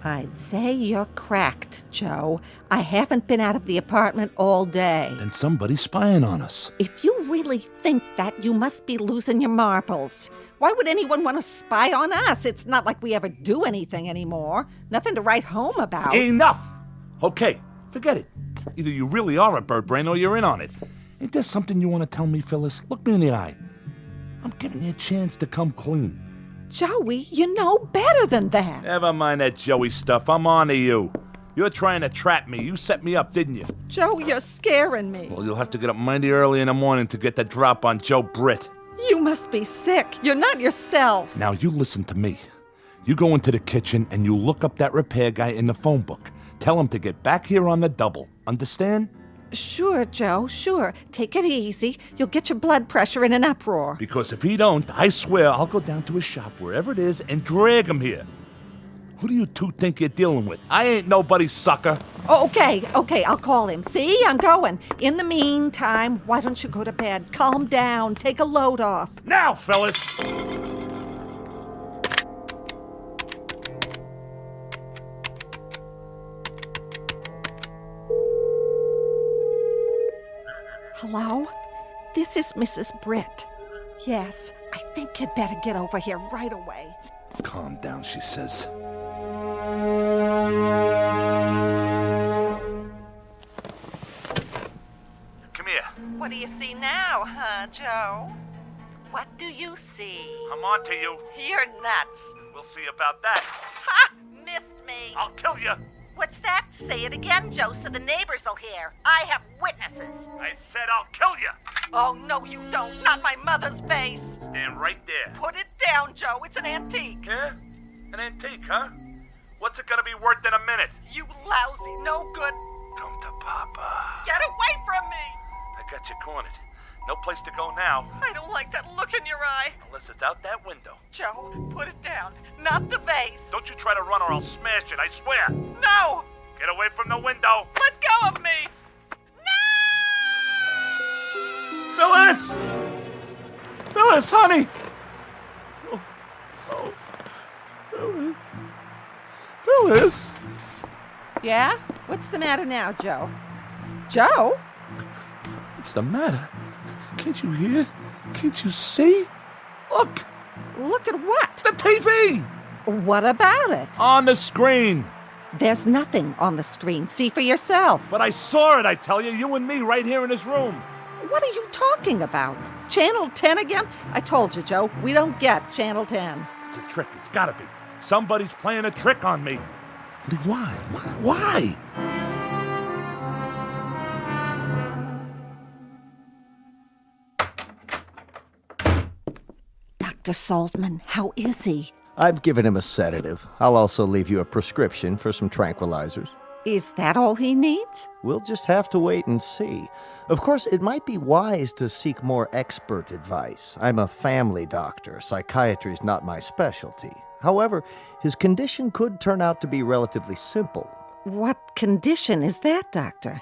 I'd say you're cracked, Joe. I haven't been out of the apartment all day. And somebody's spying on us. If you really think that, you must be losing your marbles. Why would anyone want to spy on us? It's not like we ever do anything anymore. Nothing to write home about. Enough! Okay, forget it. Either you really are a bird brain or you're in on it. Ain't there something you want to tell me, Phyllis? Look me in the eye. I'm giving you a chance to come clean. Joey, you know better than that. Never mind that Joey stuff. I'm on to you. You're trying to trap me. You set me up, didn't you? Joe, you're scaring me. Well, you'll have to get up mighty early in the morning to get the drop on Joe Britt. You must be sick. You're not yourself. Now, you listen to me. You go into the kitchen and you look up that repair guy in the phone book. Tell him to get back here on the double. Understand? Sure, Joe, sure. Take it easy. You'll get your blood pressure in an uproar. Because if he don't, I swear I'll go down to his shop, wherever it is, and drag him here. Who do you two think you're dealing with? I ain't nobody's sucker. Oh, okay, I'll call him. See, I'm going. In the meantime, why don't you go to bed? Calm down. Take a load off. Now, fellas! Hello? This is Mrs. Britt. Yes, I think you'd better get over here right away. Calm down, she says. Come here. What do you see now, huh, Joe? What do you see? I'm on to you. You're nuts. We'll see about that. Ha! Missed me. I'll kill you. What's that? Say it again, Joe, so the neighbors will hear. I have witnesses. I said I'll kill you. Oh, no, you don't. Not my mother's face. Stand right there. Put it down, Joe. It's an antique. Yeah? An antique, huh? What's it gonna be worth in a minute? You lousy, no good. Come to Papa. Get away from me. I got you cornered. No place to go now. I don't like that look in your eye. Unless it's out that window. Joe, put it down. Not the vase. Don't you try to run or I'll smash it, I swear. No. Get away from the window. Let go of me. No! Phyllis! Phyllis, honey! Oh. Phyllis. Phyllis! Yeah? What's the matter now, Joe? Joe? What's the matter? Can't you hear? Can't you see? Look! Look at what? The TV! What about it? On the screen! There's nothing on the screen. See for yourself. But I saw it, I tell you. You and me right here in this room. What are you talking about? Channel 10 again? I told you, Joe, we don't get Channel 10. It's a trick. It's gotta be. Somebody's playing a trick on me. Why? Why? Dr. Saltman, how is he? I've given him a sedative. I'll also leave you a prescription for some tranquilizers. Is that all he needs? We'll just have to wait and see. Of course, it might be wise to seek more expert advice. I'm a family doctor. Psychiatry's not my specialty. However, his condition could turn out to be relatively simple. What condition is that, Doctor?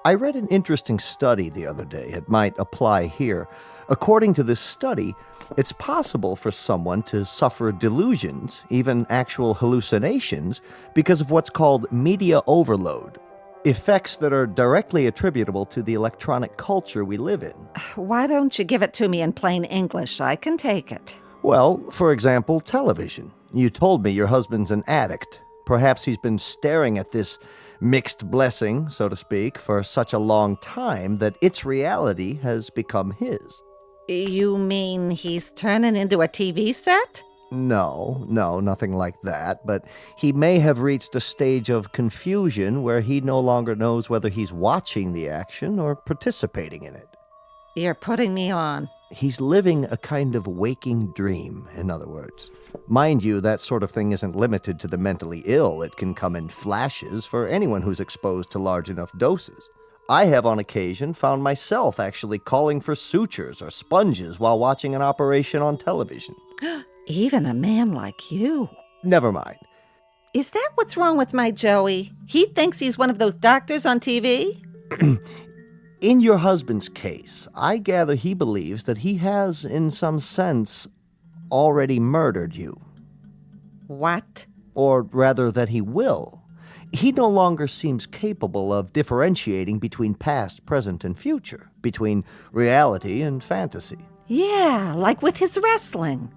I read an interesting study the other day. It might apply here. According to this study, it's possible for someone to suffer delusions, even actual hallucinations, because of what's called media overload, effects that are directly attributable to the electronic culture we live in. Why don't you give it to me in plain English? I can take it. Well, for example, television. You told me your husband's an addict. Perhaps he's been staring at this mixed blessing, so to speak, for such a long time that its reality has become his. You mean he's turning into a TV set? No, nothing like that, but he may have reached a stage of confusion where he no longer knows whether he's watching the action or participating in it. You're putting me on. He's living a kind of waking dream, in other words. Mind you, that sort of thing isn't limited to the mentally ill. It can come in flashes for anyone who's exposed to large enough doses. I have on occasion found myself actually calling for sutures or sponges while watching an operation on television. Even a man like you. Never mind. Is that what's wrong with my Joey? He thinks he's one of those doctors on TV? In your husband's case, I gather he believes that he has, in some sense, already murdered you. What? Or rather, that he will. He no longer seems capable of differentiating between past, present, and future, between reality and fantasy. Yeah, like with his wrestling.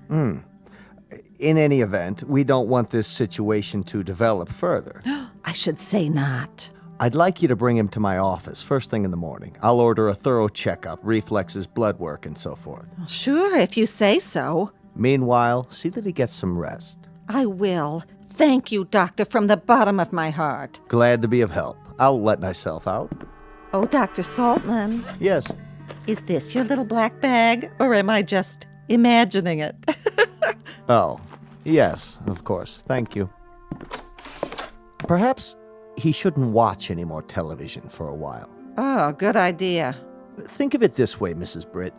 In any event, we don't want this situation to develop further. I should say not. I'd like you to bring him to my office first thing in the morning. I'll order a thorough checkup, reflexes, blood work, and so forth. Sure, if you say so. Meanwhile, see that he gets some rest. I will. Thank you, Doctor, from the bottom of my heart. Glad to be of help. I'll let myself out. Oh, Dr. Saltman. Yes. Is this your little black bag, or am I just imagining it? Oh, yes, of course. Thank you. Perhaps he shouldn't watch any more television for a while. Oh, good idea. Think of it this way, Mrs. Britt.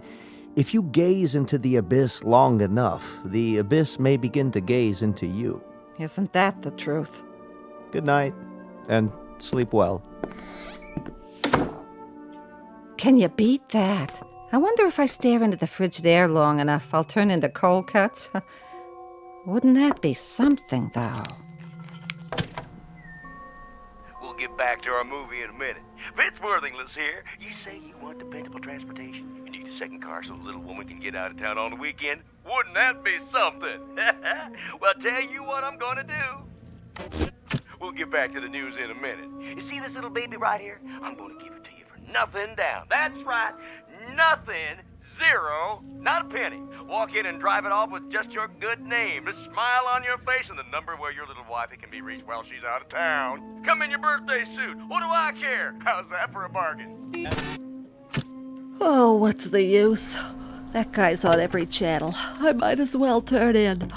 If you gaze into the abyss long enough, the abyss may begin to gaze into you. Isn't that the truth? Good night, and sleep well. Can you beat that? I wonder if I stare into the frigid air long enough, I'll turn into cold cuts. Wouldn't that be something, though? We'll get back to our movie in a minute. Vince Worthington's here. You say you want dependable transportation? You need a second car so the little woman can get out of town on the weekend? Wouldn't that be something? Well, tell you what I'm gonna do. We'll get back to the news in a minute. You see this little baby right here? I'm gonna give it to you for nothing down. That's right, nothing, zero, not a penny. Walk in and drive it off with just your good name, a smile on your face, and the number where your little wifey can be reached while she's out of town. Come in your birthday suit. What do I care? How's that for a bargain? Oh, what's the use? That guy's on every channel. I might as well turn in.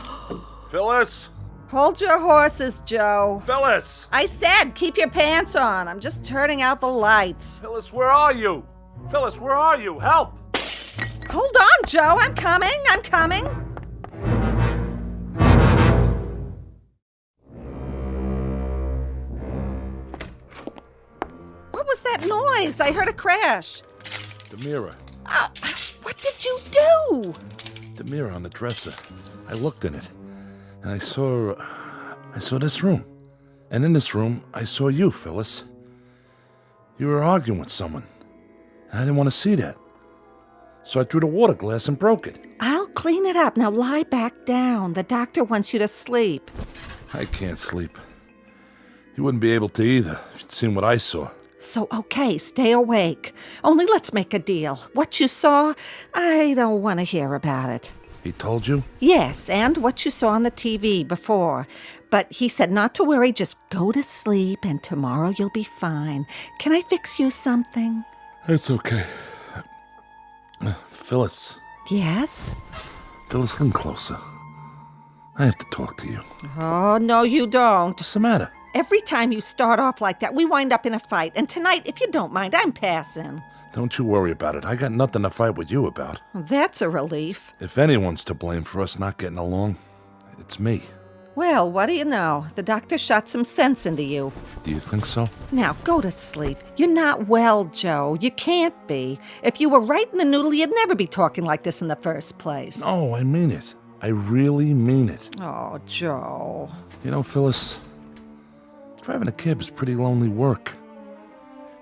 Phyllis? Hold your horses, Joe. Phyllis! I said keep your pants on. I'm just turning out the lights. Phyllis, where are you? Phyllis, where are you? Help! Hold on, Joe. I'm coming. What was that noise? I heard a crash. The mirror. What did you do? The mirror on the dresser. I looked in it, and I saw this room. And in this room, I saw you, Phyllis. You were arguing with someone, and I didn't want to see that. So I threw the water glass and broke it. I'll clean it up. Now lie back down. The doctor wants you to sleep. I can't sleep. You wouldn't be able to either if you'd seen what I saw. So, okay, stay awake. Only let's make a deal. What you saw, I don't want to hear about it. He told you? Yes, and what you saw on the TV before. But he said not to worry, just go to sleep, and tomorrow you'll be fine. Can I fix you something? It's okay. Phyllis. Yes? Phyllis, lean closer. I have to talk to you. Oh, no, you don't. What's the matter? Every time you start off like that, we wind up in a fight. And tonight, if you don't mind, I'm passing. Don't you worry about it. I got nothing to fight with you about. That's a relief. If anyone's to blame for us not getting along, it's me. Well, what do you know? The doctor shot some sense into you. Do you think so? Now, go to sleep. You're not well, Joe. You can't be. If you were right in the noodle, you'd never be talking like this in the first place. No, I mean it. I really mean it. Oh, Joe. You know, Phyllis, driving a cab is pretty lonely work.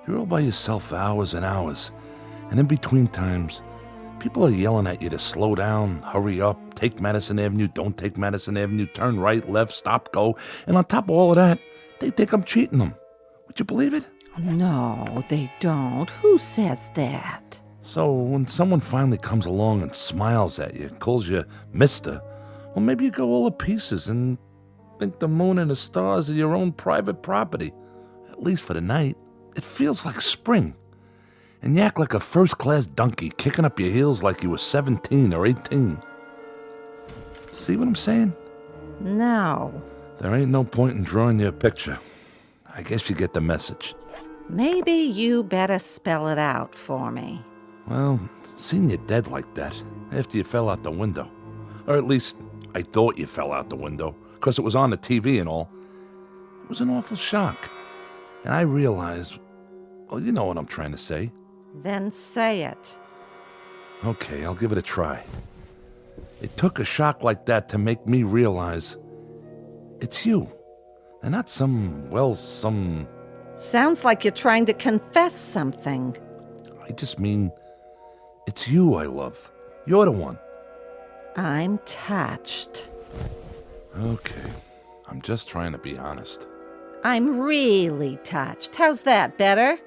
You're all by yourself for hours and hours. And in between times, people are yelling at you to slow down, hurry up, take Madison Avenue, don't take Madison Avenue, turn right, left, stop, go. And on top of all of that, they think I'm cheating them. Would you believe it? No, they don't. Who says that? So when someone finally comes along and smiles at you, calls you mister, Well, maybe you go all to pieces and think the moon and the stars are your own private property. At least for the night. It feels like spring. And you act like a first-class donkey, kicking up your heels like you were 17 or 18. See what I'm saying? No. There ain't no point in drawing you a picture. I guess you get the message. Maybe you better spell it out for me. Well, seeing you dead like that, after you fell out the window. Or at least, I thought you fell out the window, because it was on the TV and all. It was an awful shock. And I realized, well, you know what I'm trying to say. Then say it. Okay, I'll give it a try. It took a shock like that to make me realize it's you. And not some... Sounds like you're trying to confess something. I just mean, it's you I love. You're the one. I'm touched. Okay, I'm just trying to be honest. I'm really touched. How's that, better?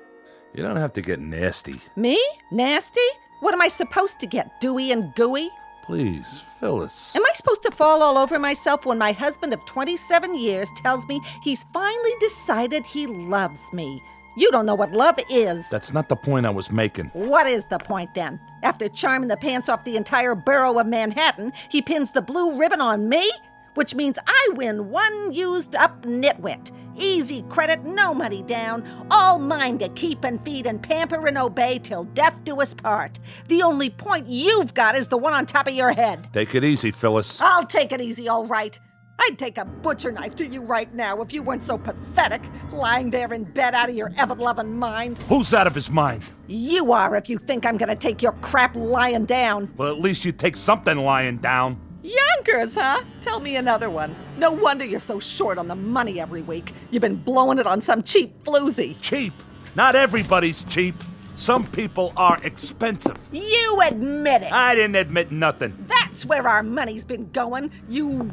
You don't have to get nasty. Me? Nasty? What am I supposed to get, dewy and gooey? Please, Phyllis. Am I supposed to fall all over myself when my husband of 27 years tells me he's finally decided he loves me? You don't know what love is. That's not the point I was making. What is the point then? After charming the pants off the entire borough of Manhattan, he pins the blue ribbon on me? Which means I win one used-up nitwit. Easy credit, no money down. All mine to keep and feed and pamper and obey till death do us part. The only point you've got is the one on top of your head. Take it easy, Phyllis. I'll take it easy, all right. I'd take a butcher knife to you right now if you weren't so pathetic, lying there in bed out of your ever-loving mind. Who's out of his mind? You are if you think I'm gonna take your crap lying down. Well, at least you take something lying down. Yonkers, huh? Tell me another one. No wonder you're so short on the money every week. You've been blowing it on some cheap floozy. Cheap? Not everybody's cheap. Some people are expensive. You admit it. I didn't admit nothing. That's where our money's been going. You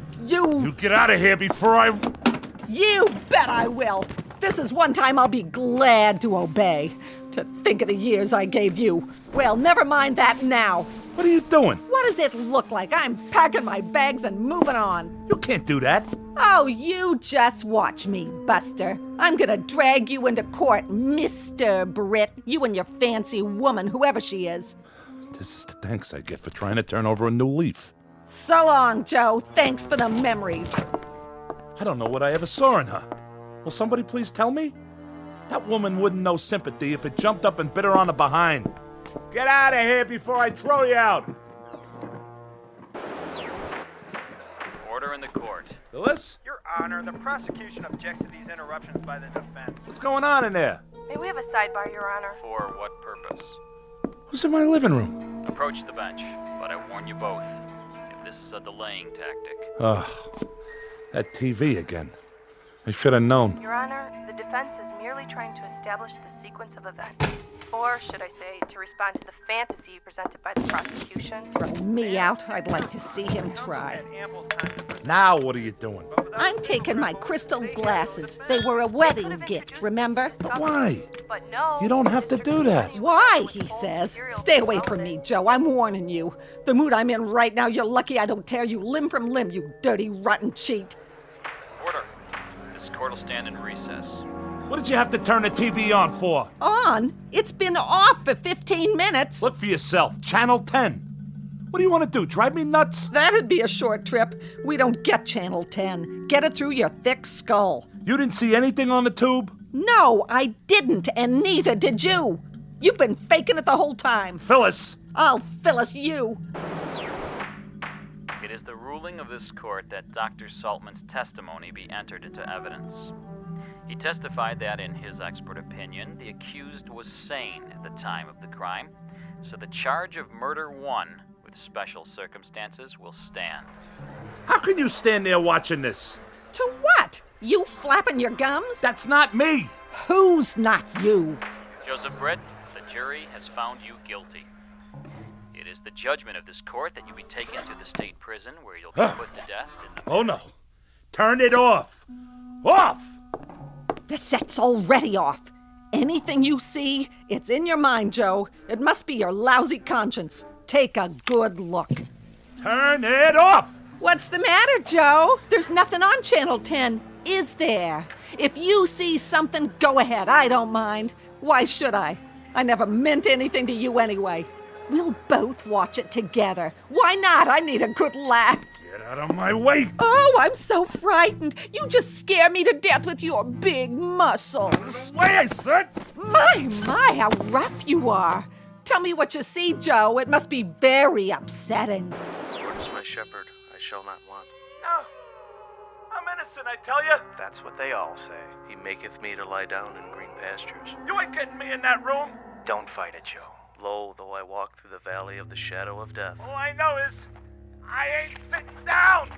get out of here before I... You bet I will. This is one time I'll be glad to obey. To think of the years I gave you. Well, never mind that now. What are you doing? What does it look like? I'm packing my bags and moving on. You can't do that. Oh, you just watch me, Buster. I'm gonna drag you into court, Mr. Britt. You and your fancy woman, whoever she is. This is the thanks I get for trying to turn over a new leaf. So long, Joe. Thanks for the memories. I don't know what I ever saw in her. Will somebody please tell me? That woman wouldn't know sympathy if it jumped up and bit her on the behind. Get out of here before I throw you out. Order in the court. Phyllis? Your Honor, the prosecution objects to these interruptions by the defense. What's going on in there? May we have a sidebar, Your Honor? For what purpose? Who's in my living room? Approach the bench, but I warn you both, if this is a delaying tactic. Ugh, that TV again. I should have known. Your Honor, the defense is merely trying to establish the sequence of events. Or, should I say, to respond to the fantasy presented by the prosecution. Throw me out. I'd like to see him try. Now what are you doing? I'm taking my crystal glasses. They were a wedding gift, remember? But why? But no. You don't have to do that. Why, he says. Stay away from me, Joe. I'm warning you. The mood I'm in right now, you're lucky I don't tear you limb from limb, you dirty, rotten cheat. Order. This court will stand in recess. What did you have to turn the TV on for? On? It's been off for 15 minutes. Look for yourself. Channel 10. What do you want to do, drive me nuts? That'd be a short trip. We don't get Channel 10. Get it through your thick skull. You didn't see anything on the tube? No, I didn't, and neither did you. You've been faking it the whole time. Phyllis! I'll Phyllis you. It is the ruling of this court that Dr. Saltman's testimony be entered into evidence. He testified that, in his expert opinion, the accused was sane at the time of the crime, so the charge of murder 1 with special circumstances will stand. How can you stand there watching this? To what? You flapping your gums? That's not me! Who's not you? Joseph Britt, the jury has found you guilty. It is the judgment of this court that you be taken to the state prison where you'll be put to death in the... Oh no! Turn it off! Off! The set's already off. Anything you see, it's in your mind, Joe. It must be your lousy conscience. Take a good look. Turn it off! What's the matter, Joe? There's nothing on Channel 10, is there? If you see something, go ahead. I don't mind. Why should I? I never meant anything to you anyway. We'll both watch it together. Why not? I need a good laugh. Get out of my way! Oh, I'm so frightened. You just scare me to death with your big muscles. Way, I said! My, how rough you are. Tell me what you see, Joe. It must be very upsetting. Lord is my shepherd, I shall not want. No, I'm innocent, I tell you. That's what they all say. He maketh me to lie down in green pastures. You ain't getting me in that room. Don't fight it, Joe. Lo, though I walk through the valley of the shadow of death. All I know is, I ain't sitting down.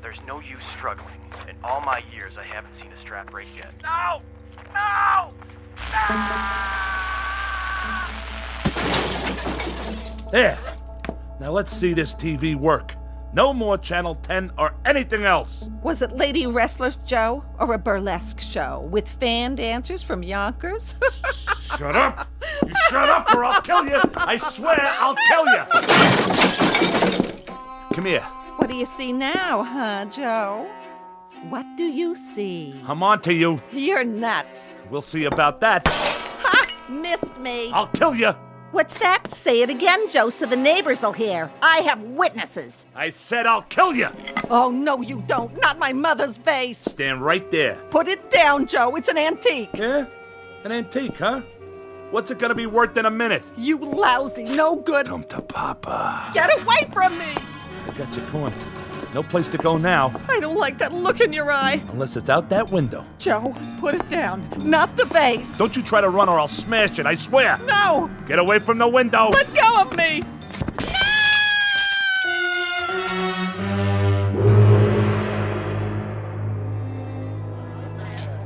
There's no use struggling. In all my years, I haven't seen a strap break yet. No! No! There. Now let's see this TV work. No more Channel 10 or anything else. Was it Lady Wrestlers, Joe? Or a burlesque show with fan dancers from Yonkers? Shut up! You shut up or I'll kill you! I swear I'll kill you! Come here. What do you see now, huh, Joe? What do you see? I'm on to you. You're nuts. We'll see about that. Ha! Missed me. I'll kill you. What's that? Say it again, Joe, so the neighbors will hear. I have witnesses. I said I'll kill you. Oh, no, you don't. Not my mother's face. Stand right there. Put it down, Joe. It's an antique. Yeah? An antique, huh? What's it gonna be worth in a minute? You lousy, no good. Come to Papa. Get away from me. I got you cornered. No place to go now. I don't like that look in your eye. Unless it's out that window. Joe, put it down. Not the vase. Don't you try to run or I'll smash it, I swear. No. Get away from the window. Let go of me.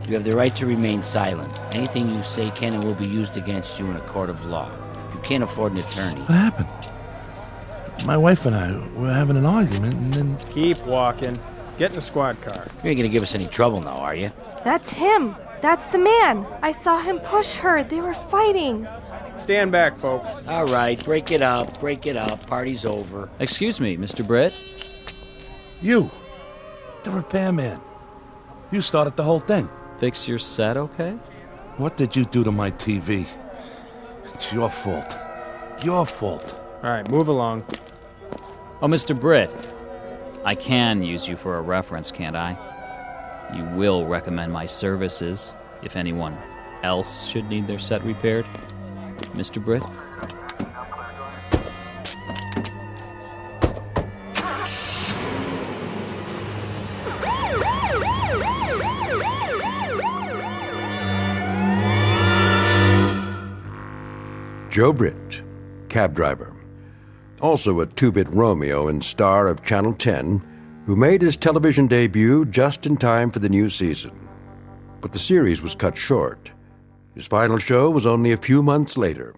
You have the right to remain silent. Anything you say can and will be used against you in a court of law. You can't afford an attorney. What happened? My wife and I were having an argument and then... Keep walking. Get in the squad car. You ain't gonna give us any trouble now, are you? That's him. That's the man. I saw him push her. They were fighting. Stand back, folks. All right, break it up. Break it up. Party's over. Excuse me, Mr. Britt. You. The repairman. You started the whole thing. Fix your set, okay? What did you do to my TV? It's your fault. Your fault. All right, move along. Oh, Mr. Britt, I can use you for a reference, can't I? You will recommend my services if anyone else should need their set repaired, Mr. Britt? Joe Britt, cab driver. Also a two-bit Romeo and star of Channel 10, who made his television debut just in time for the new season. But the series was cut short. His final show was only a few months later,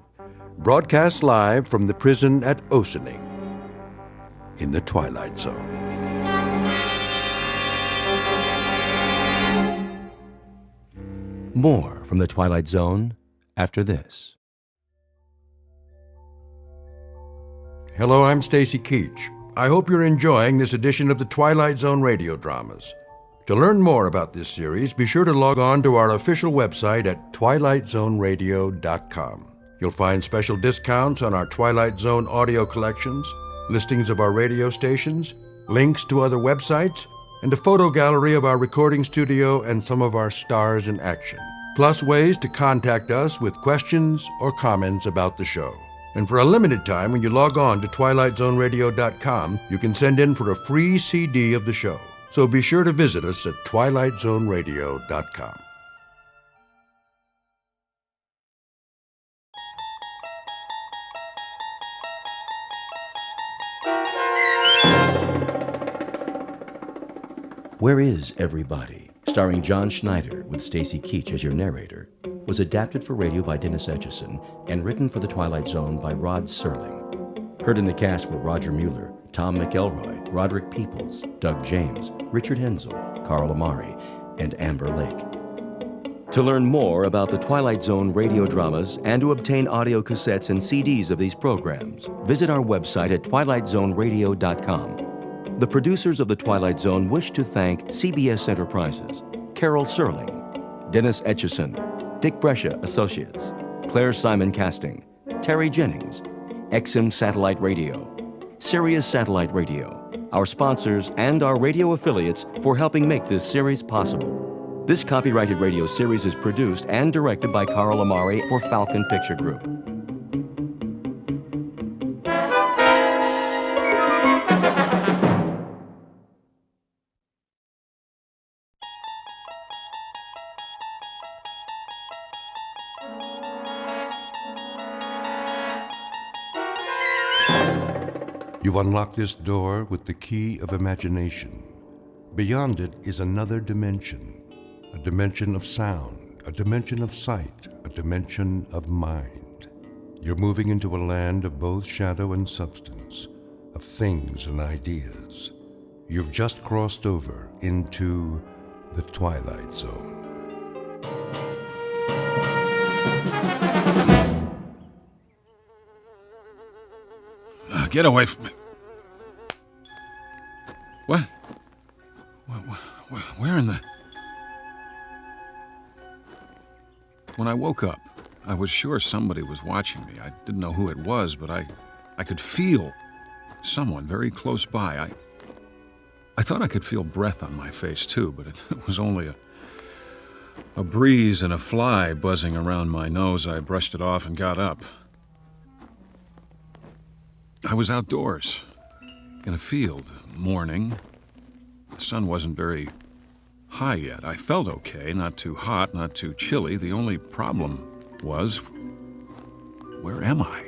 broadcast live from the prison at Ossining, in the Twilight Zone. More from the Twilight Zone after this. Hello, I'm Stacy Keach. I hope you're enjoying this edition of the Twilight Zone radio dramas. To learn more about this series, be sure to log on to our official website at twilightzoneradio.com. You'll find special discounts on our Twilight Zone audio collections, listings of our radio stations, links to other websites, and a photo gallery of our recording studio and some of our stars in action. Plus ways to contact us with questions or comments about the show. And for a limited time, when you log on to twilightzoneradio.com, you can send in for a free CD of the show. So be sure to visit us at twilightzoneradio.com. Where Is Everybody, starring John Schneider with Stacy Keach as your narrator, was adapted for radio by Dennis Etchison and written for The Twilight Zone by Rod Serling. Heard in the cast were Roger Mueller, Tom McElroy, Roderick Peoples, Doug James, Richard Hensel, Carl Amari, and Amber Lake. To learn more about the Twilight Zone radio dramas and to obtain audio cassettes and CDs of these programs, visit our website at twilightzoneradio.com. The producers of The Twilight Zone wish to thank CBS Enterprises, Carol Serling, Dennis Etchison, Dick Brescia Associates, Claire Simon Casting, Terry Jennings, XM Satellite Radio, Sirius Satellite Radio, our sponsors, and our radio affiliates for helping make this series possible. This copyrighted radio series is produced and directed by Carl Amari for Falcon Picture Group. You unlock this door with the key of imagination. Beyond it is another dimension, a dimension of sound, a dimension of sight, a dimension of mind. You're moving into a land of both shadow and substance, of things and ideas. You've just crossed over into the Twilight Zone. Get away from me. What? Where in the... When I woke up, I was sure somebody was watching me. I didn't know who it was, but I could feel someone very close by. I thought I could feel breath on my face, too, but it was only a breeze and a fly buzzing around my nose. I brushed it off and got up. I was outdoors, in a field, morning. The sun wasn't very high yet. I felt okay, not too hot, not too chilly. The only problem was, where am I?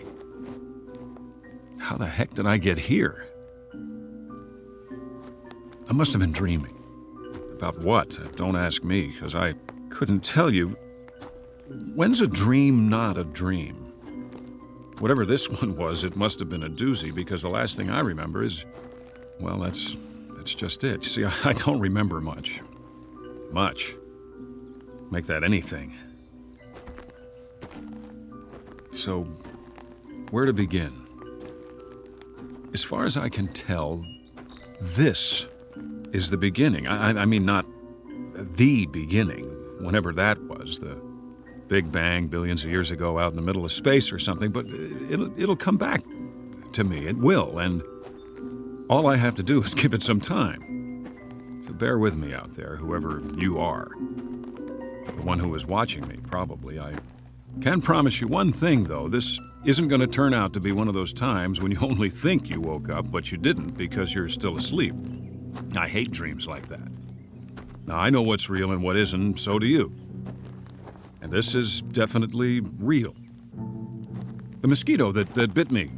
How the heck did I get here? I must have been dreaming. About what? Don't ask me, because I couldn't tell you. When's a dream not a dream? Whatever this one was, it must have been a doozy, because the last thing I remember is, well, that's just it. See, I don't remember much. Much. Make that anything. So, where to begin? As far as I can tell, this is the beginning. I mean, not the beginning, whenever that was, the Big Bang billions of years ago out in the middle of space or something, but it'll come back to me. It will, and all I have to do is give it some time. So bear with me out there, whoever you are. The one who is watching me, probably. I can promise you one thing, though. This isn't going to turn out to be one of those times when you only think you woke up, but you didn't because you're still asleep. I hate dreams like that. Now, I know what's real and what isn't, so do you. And this is definitely real. The mosquito that bit me,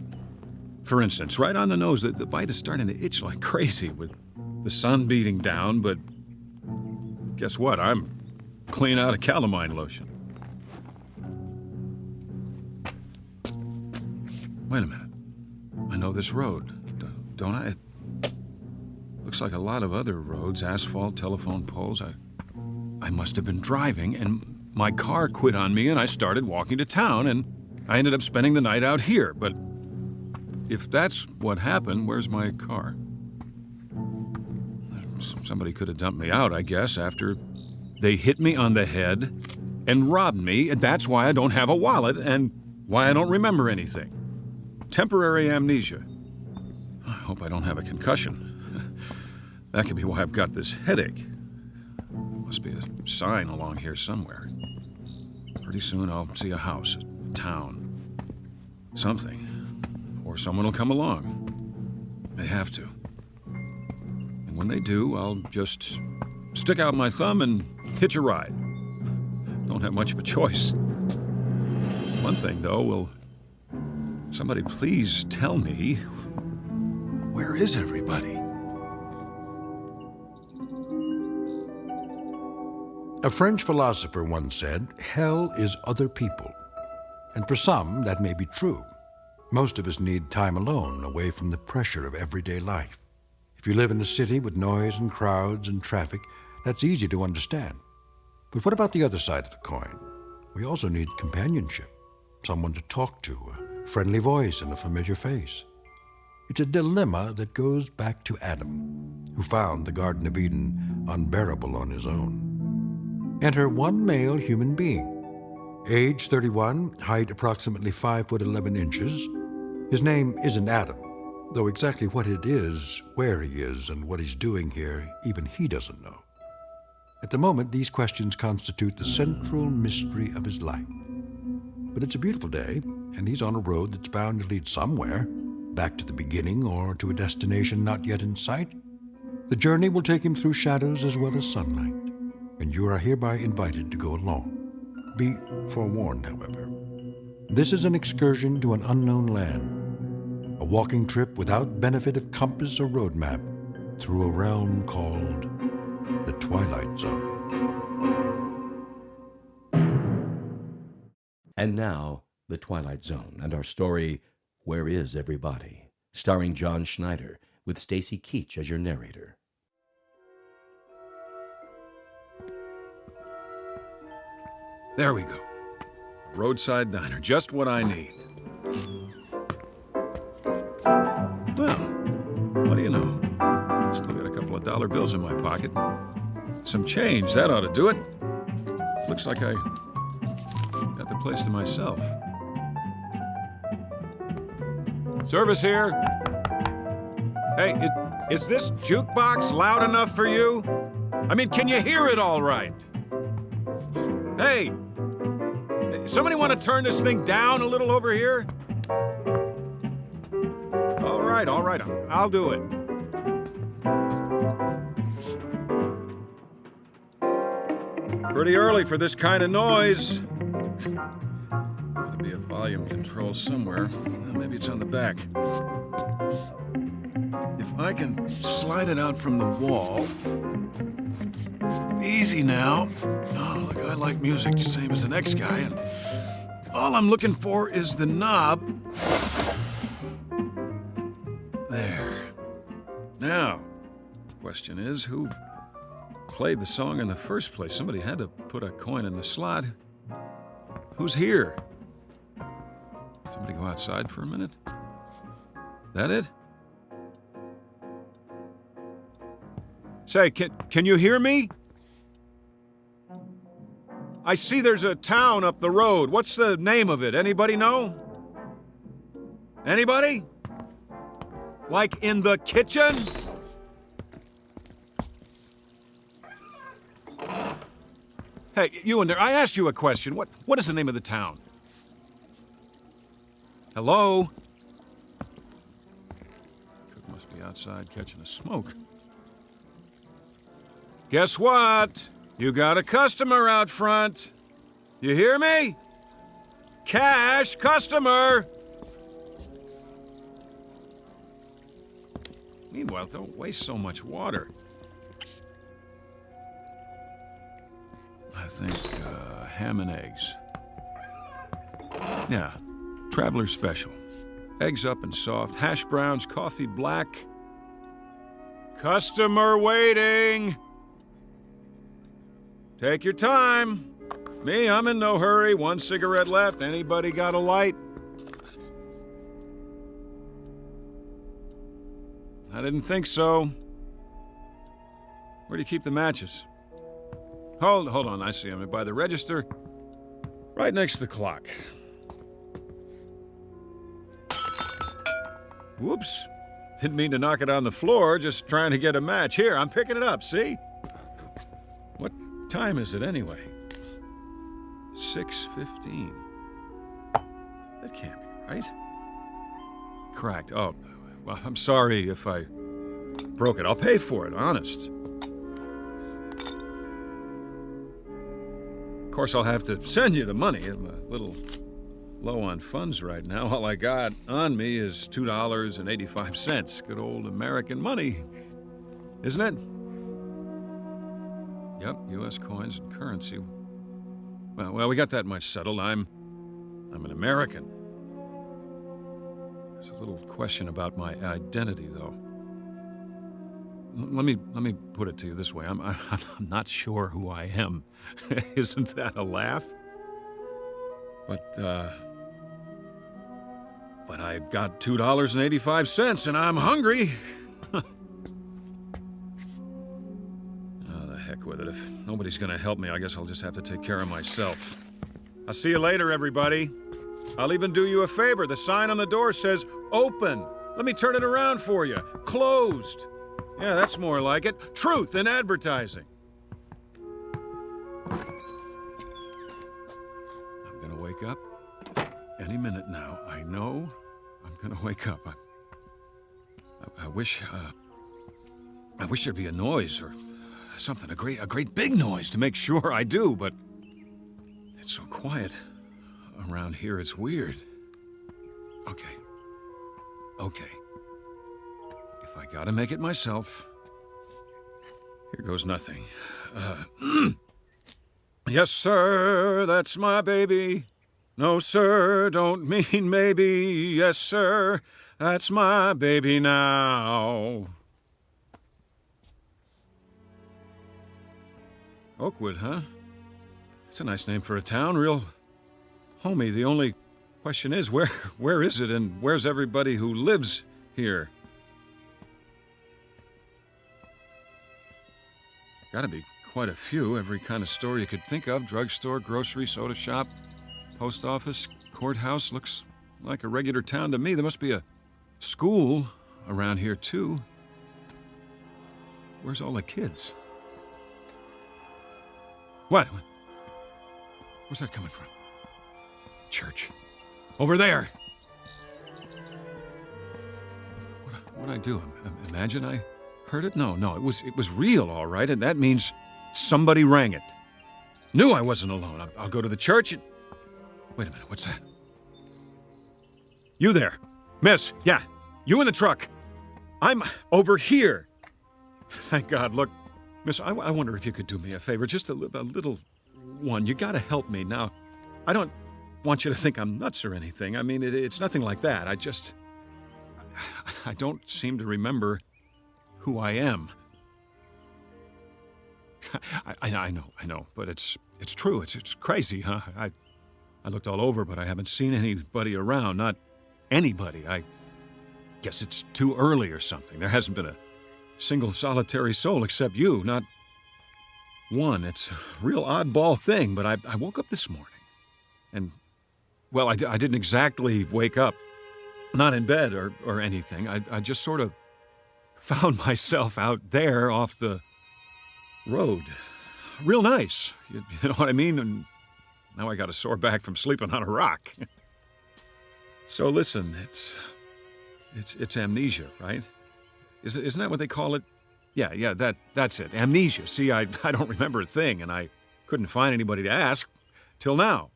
for instance, right on the nose, the bite is starting to itch like crazy with the sun beating down, but guess what? I'm clean out of calamine lotion. Wait a minute. I know this road, don't I? It looks like a lot of other roads, asphalt, telephone poles. I must have been driving, and my car quit on me, and I started walking to town, and I ended up spending the night out here. But if that's what happened, where's my car? Somebody could have dumped me out, I guess, after they hit me on the head and robbed me, and that's why I don't have a wallet and why I don't remember anything. Temporary amnesia. I hope I don't have a concussion. That could be why I've got this headache. Must be a sign along here somewhere. Pretty soon I'll see a house, a town, something. Or someone will come along. They have to. And when they do, I'll just stick out my thumb and hitch a ride. Don't have much of a choice. One thing, though, will somebody please tell me, where is everybody? A French philosopher once said, hell is other people. And for some, that may be true. Most of us need time alone, away from the pressure of everyday life. If you live in a city with noise and crowds and traffic, that's easy to understand. But what about the other side of the coin? We also need companionship, someone to talk to, a friendly voice and a familiar face. It's a dilemma that goes back to Adam, who found the Garden of Eden unbearable on his own. Enter one male human being. Age 31, height approximately 5 foot 11 inches. His name isn't Adam, though exactly what it is, where he is, and what he's doing here, even he doesn't know. At the moment, these questions constitute the central mystery of his life. But it's a beautiful day, and he's on a road that's bound to lead somewhere, back to the beginning or to a destination not yet in sight. The journey will take him through shadows as well as sunlight, and you are hereby invited to go along. Be forewarned, however. This is an excursion to an unknown land, a walking trip without benefit of compass or road map through a realm called the Twilight Zone. And now, The Twilight Zone and our story, Where Is Everybody? Starring John Schneider, with Stacy Keach as your narrator. There we go. Roadside diner, just what I need. Well, what do you know? Still got a couple of dollar bills in my pocket. Some change, that ought to do it. Looks like I got the place to myself. Service here. Hey, is this jukebox loud enough for you? I mean, can you hear it all right? Hey, somebody want to turn this thing down a little over here? All right, I'll do it. Pretty early for this kind of noise. Ought to be a volume control somewhere. Maybe it's on the back. If I can slide it out from the wall. Easy now. Oh, look, I like music, same as the next guy, and all I'm looking for is the knob. There. Now, the question is, who played the song in the first place? Somebody had to put a coin in the slot. Who's here? Somebody go outside for a minute? That it? Say, can you hear me? I see there's a town up the road. What's the name of it? Anybody know? Anybody? Like in the kitchen? Hey, you in there, I asked you a question. What is the name of the town? Hello? Cook must be outside catching a smoke. Guess what? You got a customer out front. You hear me? Cash customer. Meanwhile, don't waste so much water. I think ham and eggs. Yeah, traveler's special. Eggs up and soft, hash browns, coffee black. Customer waiting. Take your time. Me, I'm in no hurry. 1 cigarette left. Anybody got a light? I didn't think so. Where do you keep the matches? Hold on, I see them. By the register, right next to the clock. Whoops. Didn't mean to knock it on the floor, just trying to get a match. Here, I'm picking it up, see? What time is it anyway? 6:15. That can't be right. Cracked. Oh, well, I'm sorry if I broke it. I'll pay for it, honest. Of course, I'll have to send you the money. I'm a little low on funds right now. All I got on me is $2.85. Good old American money, isn't it? Yep, U.S. coins and currency. Well, we got that much settled. I'm an American. There's a little question about my identity, though. Let me put it to you this way. I'm not sure who I am. Isn't that a laugh? But But I got $2.85 and I'm hungry. Oh, the heck with it. If nobody's gonna help me, I guess I'll just have to take care of myself. I'll see you later, everybody. I'll even do you a favor. The sign on the door says, open. Let me turn it around for you. Closed. Yeah, that's more like it. Truth in advertising. I'm gonna wake up any minute now. I know I'm gonna wake up. I wish there'd be a noise or something, a great big noise to make sure I do, but it's so quiet around here, it's weird. Okay. If I gotta make it myself, here goes nothing. Yes, sir, that's my baby. No, sir, don't mean maybe. Yes, sir, that's my baby now. Oakwood, huh? It's a nice name for a town, real homey. The only question is, where is it and where's everybody who lives here? Gotta be quite a few. Every kind of store you could think of. Drugstore, grocery, soda shop, post office, courthouse. Looks like a regular town to me. There must be a school around here, too. Where's all the kids? What? Where's that coming from? Church. Over there! What'd I do? Imagine I heard it? No, it was real, all right, and that means somebody rang it. Knew I wasn't alone. I'll go to the church and... Wait a minute, what's that? You there. Miss, yeah, you in the truck. I'm over here. Thank God. Look, miss, I wonder if you could do me a favor, just a little one. You gotta help me now. I don't want you to think I'm nuts or anything. I mean, it's nothing like that. I don't seem to remember who I am. I know, but it's true. It's crazy, huh? I looked all over, but I haven't seen anybody around. Not anybody. I guess it's too early or something. There hasn't been a single solitary soul except you. Not one. It's a real oddball thing, but I woke up this morning. And, well, I didn't exactly wake up. Not in bed or anything. I just sort of found myself out there off the road. Real nice. You know what I mean? And now I got a sore back from sleeping on a rock. So listen, it's amnesia, right? Isn't that what they call it? Yeah, that's it. Amnesia. See, I don't remember a thing, and I couldn't find anybody to ask till now.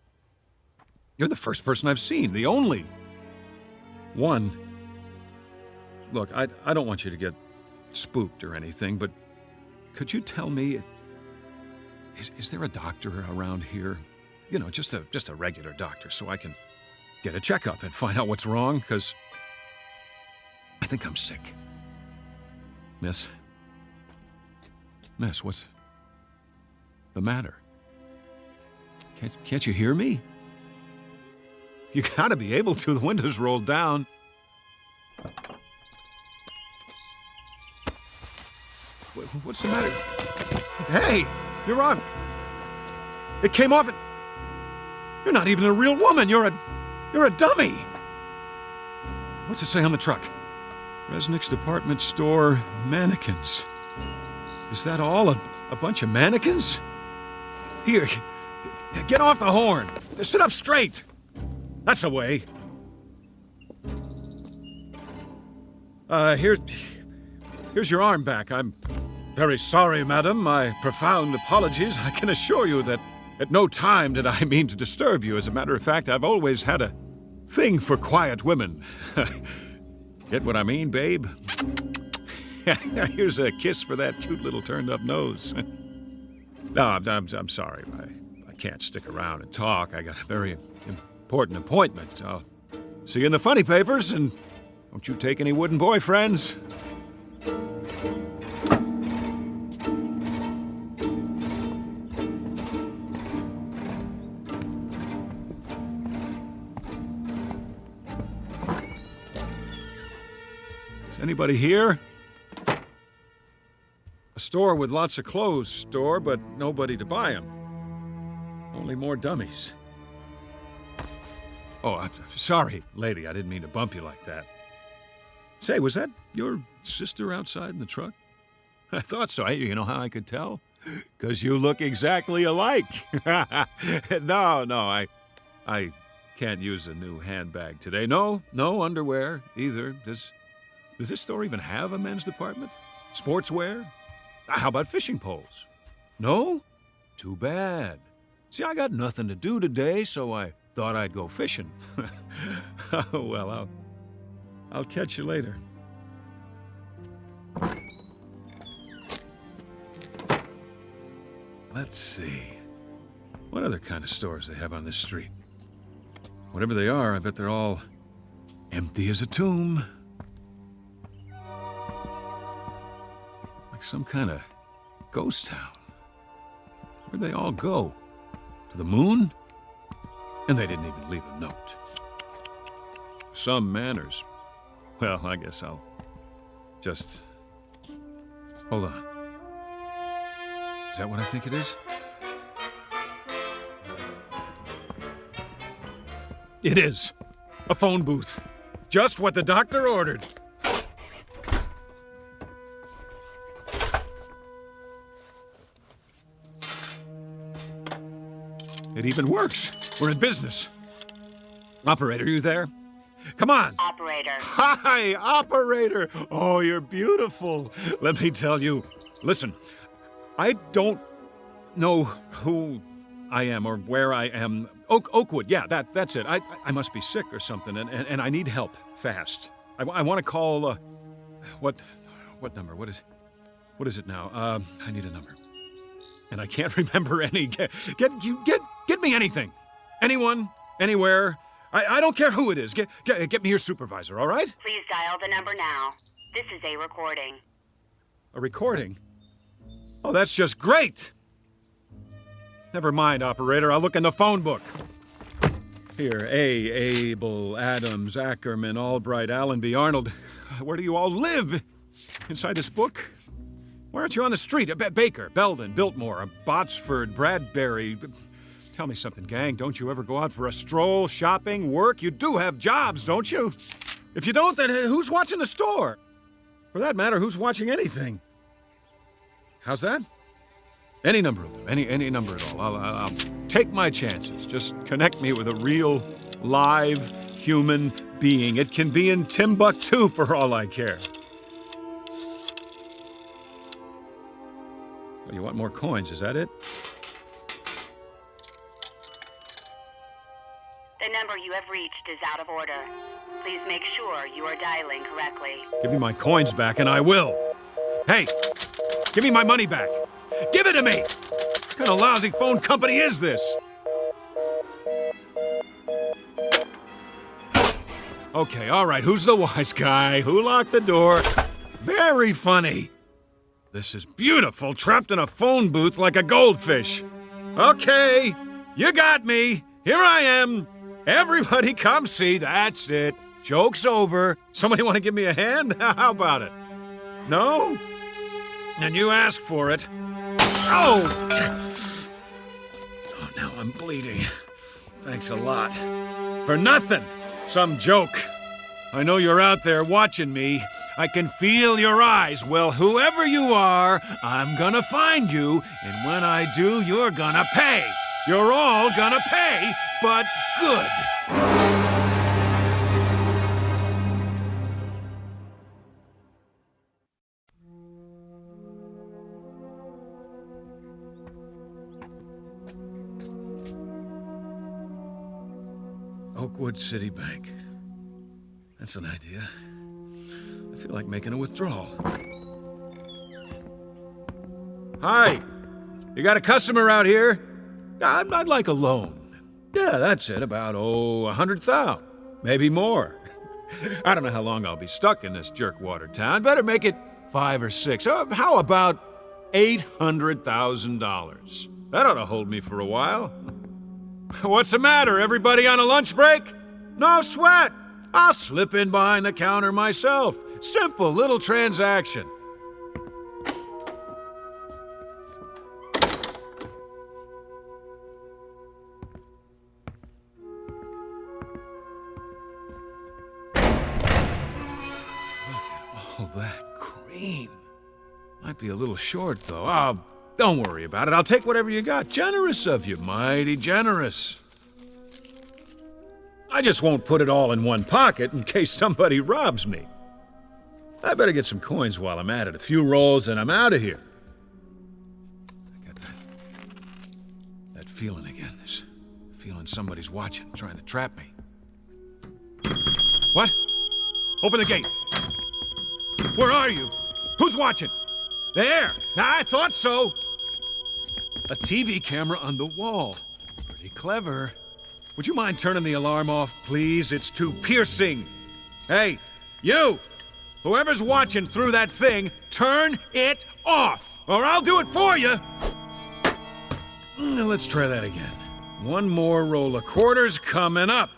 You're the first person I've seen, the only one. Look, I don't want you to get spooked or anything, but could you tell me, is there a doctor around here? You know, just a regular doctor, so I can get a checkup and find out what's wrong, because I think I'm sick. Miss, what's the matter? Can't you hear me? You gotta be able to. The window's rolled down. What's the matter? Hey, you're wrong. It came off and... You're not even a real woman. You're a dummy. What's it say on the truck? Resnick's department store mannequins. Is that all? A bunch of mannequins? Here, get off the horn. Sit up straight. That's the way. Here's your arm back. I'm very sorry, madam. My profound apologies. I can assure you that at no time did I mean to disturb you. As a matter of fact, I've always had a thing for quiet women. Get what I mean, babe? Here's a kiss for that cute little turned-up nose. No, I'm sorry. I can't stick around and talk. I got a very important appointment. I'll see you in the funny papers, and don't you take any wooden boyfriends. Anybody here? A store with lots of clothes store, but nobody to buy them. Only more dummies. Oh, I'm sorry, lady. I didn't mean to bump you like that. Say, was that your sister outside in the truck? I thought so. You know how I could tell? 'Cause you look exactly alike. No, I can't use a new handbag today. No underwear either. Does this store even have a men's department? Sportswear? How about fishing poles? No? Too bad. See, I got nothing to do today, so I thought I'd go fishing. Well, I'll catch you later. Let's see. What other kind of stores they have on this street? Whatever they are, I bet they're all empty as a tomb. Like some kind of ghost town. Where'd they all go? To the moon? And they didn't even leave a note. Some manners. Well, I guess I'll just... Hold on. Is that what I think it is? It is. A phone booth. Just what the doctor ordered. It even works. We're in business. Operator, you there? Come on. Operator. Hi, operator. Oh, you're beautiful. Let me tell you. Listen, I don't know who I am or where I am. Oakwood, yeah, that's it. I must be sick or something, and I need help fast. I want to call, what number? What is it now? I need a number. And I can't remember any. Get me anything. Anyone, anywhere. I don't care who it is. Get me your supervisor, all right? Please dial the number now. This is a recording. A recording? Oh, that's just great! Never mind, operator. I'll look in the phone book. Here, Abel, Adams, Ackerman, Albright, Allenby, Arnold. Where do you all live? Inside this book? Why aren't you on the street? Baker, Belden, Biltmore, Botsford, Bradbury. Tell me something, gang. Don't you ever go out for a stroll, shopping, work? You do have jobs, don't you? If you don't, then who's watching the store? For that matter, who's watching anything? How's that? Any number will do. Any number at all. I'll take my chances. Just connect me with a real, live, human being. It can be in Timbuktu for all I care. Well, you want more coins, is that it? The number you have reached is out of order. Please make sure you are dialing correctly. Give me my coins back and I will. Hey, give me my money back. Give it to me! What kind of lousy phone company is this? Okay, all right, who's the wise guy? Who locked the door? Very funny. This is beautiful, trapped in a phone booth like a goldfish. Okay, you got me. Here I am. Everybody come see. That's it. Joke's over. Somebody want to give me a hand? How about it? No? And you asked for it. Oh! Oh, now I'm bleeding. Thanks a lot. For nothing. Some joke. I know you're out there watching me. I can feel your eyes. Well, whoever you are, I'm gonna find you. And when I do, you're gonna pay. You're all gonna pay, but good. Oakwood City Bank. That's an idea. I feel like making a withdrawal. Hi! You got a customer out here? I'd like a loan. Yeah, that's it. About, $100,000. Maybe more. I don't know how long I'll be stuck in this jerkwater town. Better make it 5 or 6. How about $800,000? That ought to hold me for a while. What's the matter? Everybody on a lunch break? No sweat. I'll slip in behind the counter myself. Simple little transaction. All that cream. Might be a little short, though. Oh, don't worry about it. I'll take whatever you got. Generous of you. Mighty generous. I just won't put it all in one pocket in case somebody robs me. I better get some coins while I'm at it. A few rolls and I'm out of here. I got that feeling again. This feeling somebody's watching, trying to trap me. What? Open the gate. Where are you? Who's watching? There! I thought so! A TV camera on the wall. Pretty clever. Would you mind turning the alarm off, please? It's too piercing. Hey, you! Whoever's watching through that thing, turn it off, or I'll do it for you! Now let's try that again. One more roll of quarters coming up.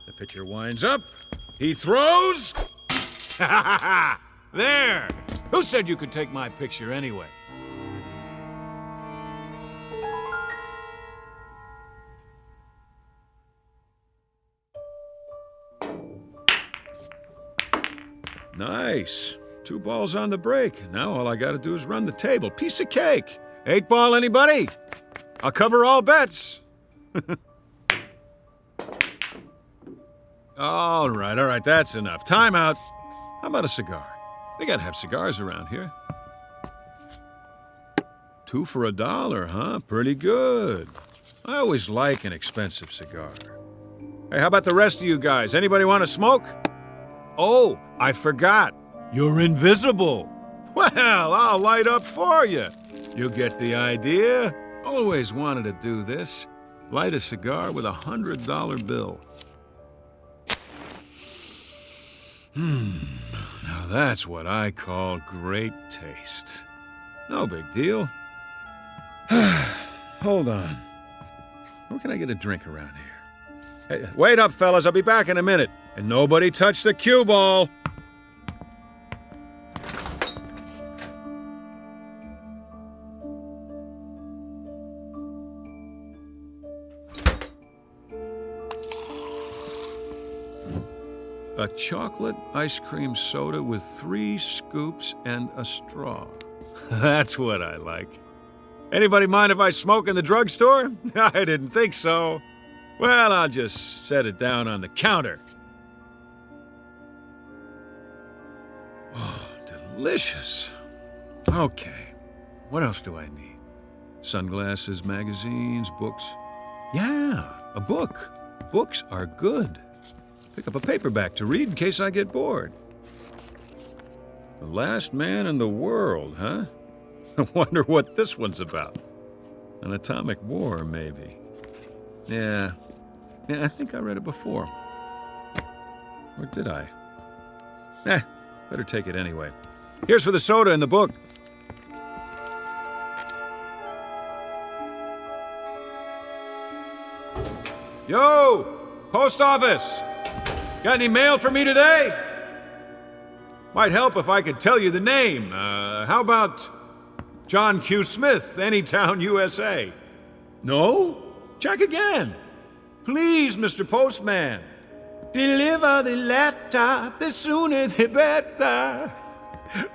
The pitcher winds up. He throws. Ha ha ha! There! Who said you could take my picture anyway? Nice. 2 balls on the break. Now all I gotta do is run the table. Piece of cake. 8 ball, anybody? I'll cover all bets. All right, that's enough. Time out. How about a cigar? They gotta have cigars around here. 2 for $1, huh? Pretty good. I always like an expensive cigar. Hey, how about the rest of you guys? Anybody want to smoke? Oh, I forgot. You're invisible. Well, I'll light up for you. You get the idea? Always wanted to do this. Light a cigar with a $100 bill. Now that's what I call great taste. No big deal. Hold on. Where can I get a drink around here? Hey, wait up, fellas. I'll be back in a minute. And nobody touch the cue ball. A chocolate ice cream soda with 3 scoops and a straw. That's what I like. Anybody mind if I smoke in the drugstore? I didn't think so. Well, I'll just set it down on the counter. Oh, delicious. Okay, what else do I need? Sunglasses, magazines, books. Yeah, a book. Books are good. Pick up a paperback to read in case I get bored. The Last Man in the World, huh? I wonder what this one's about. An atomic war, maybe. Yeah, I think I read it before. Or did I? Better take it anyway. Here's for the soda and the book. Yo! Post office! Got any mail for me today? Might help if I could tell you the name. How about John Q. Smith, Anytown, USA? No? Check again. Please, Mr. Postman. Deliver the letter, the sooner the better.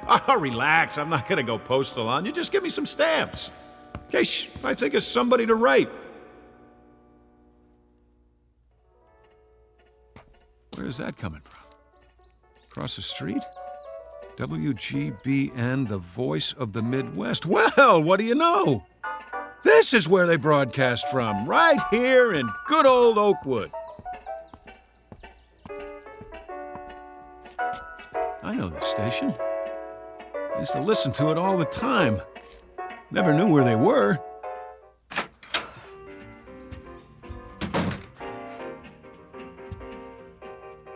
Oh, relax. I'm not going to go postal on you. Just give me some stamps. In case I think of somebody to write. Where's that coming from? Across the street? WGBN, the voice of the Midwest. Well, what do you know? This is where they broadcast from, right here in good old Oakwood. I know this station. I used to listen to it all the time. Never knew where they were.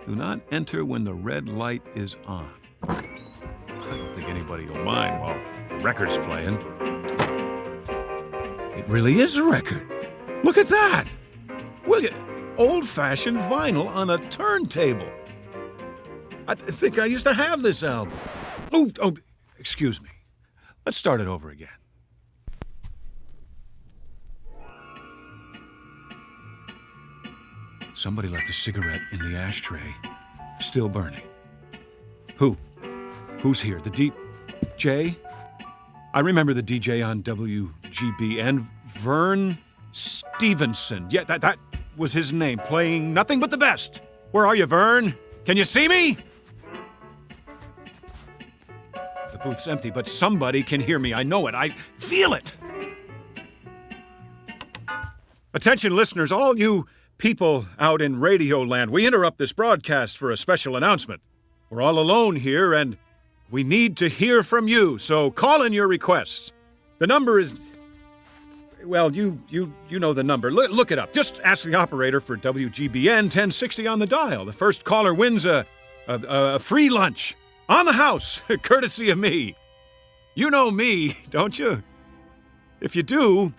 Do not enter when the red light is on. I don't think anybody will mind while the record's playing. It really is a record. Look at that. Look at old-fashioned vinyl on a turntable. I think I used to have this album. Oh, excuse me. Let's start it over again. Somebody left a cigarette in the ashtray, still burning. Who? Who's here? The DJ? I remember the DJ on WGBN, Vern Stevenson. Yeah, that was his name, playing nothing but the best. Where are you, Vern? Can you see me? The booth's empty, but somebody can hear me. I know it. I feel it. Attention, listeners, all you people out in Radio Land, we interrupt this broadcast for a special announcement. We're all alone here, and we need to hear from you, so call in your requests. The number is... Well, you know the number. Look it up. Just ask the operator for WGBN 1060 on the dial. The first caller wins a free lunch on the house, courtesy of me. You know me, don't you? If you do,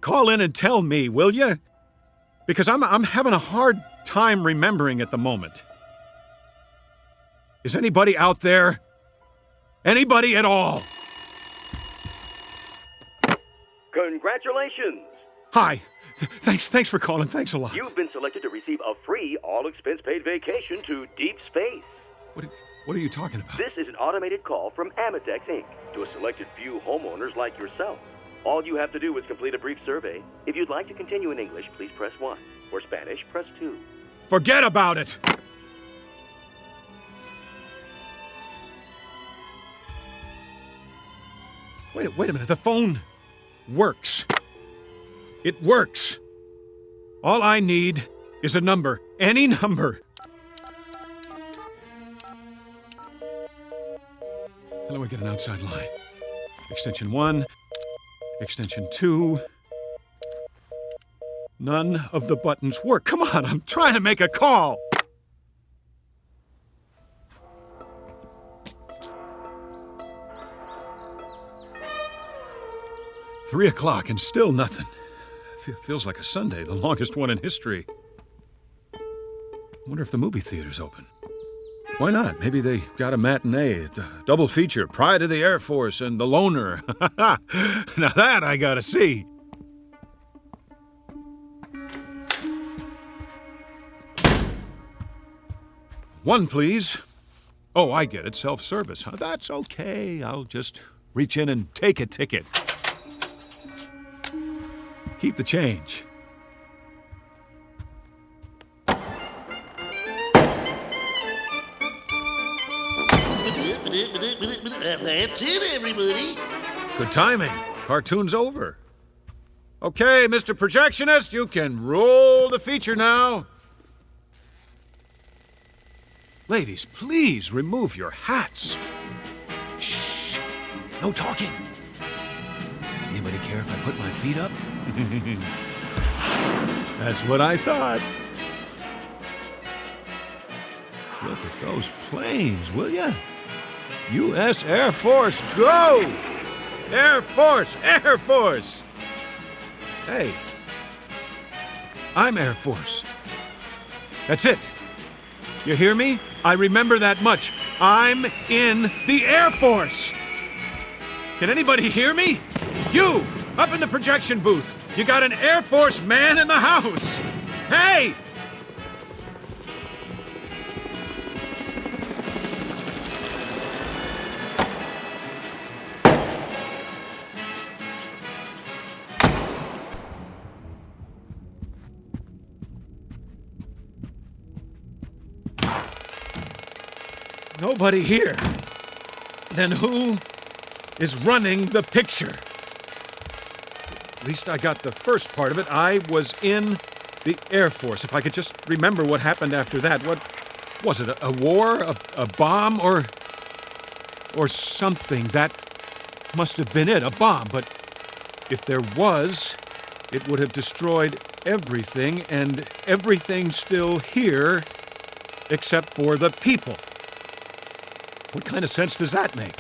call in and tell me, will you? Because I'm having a hard time remembering at the moment. Is anybody out there? Anybody at all? Congratulations! Hi. Thanks for calling. Thanks a lot. You've been selected to receive a free, all-expense-paid vacation to deep space. What are you talking about? This is an automated call from Amitex, Inc. to a selected few homeowners like yourself. All you have to do is complete a brief survey. If you'd like to continue in English, please press 1. For Spanish, press 2. Forget about it! Wait a minute. The phone works. It works. All I need is a number. Any number. How do I get an outside line? Extension 1. Extension 2. None of the buttons work. Come on, I'm trying to make a call. Three o'clock and still nothing. Feels like a Sunday, the longest one in history. I wonder if the movie theater's open. Why not? Maybe they got a matinee, a double feature, Pride of the Air Force and The Loner. Now that I gotta see. One, please. Oh, I get it. Self-service. Huh? That's okay. I'll just reach in and take a ticket. Keep the change. That's it, everybody. Good timing. Cartoon's over. Okay, Mr. Projectionist, you can roll the feature now. Ladies, please remove your hats. Shh. No talking. Anybody care if I put my feet up? That's what I thought. Look at those planes, will ya? U.S. Air Force, go! Air Force, Air Force! Hey, I'm Air Force. That's it. You hear me? I remember that much. I'm in the Air Force. Can anybody hear me? You, up in the projection booth. You got an Air Force man in the house. Hey! Nobody here. Then who is running the picture? At least I got the first part of it. I was in the Air Force. If I could just remember what happened after that. What was it? A war? A bomb? Or something? That must have been it. A bomb. But if there was, it would have destroyed everything, and everything's still here except for the people. What kind of sense does that make?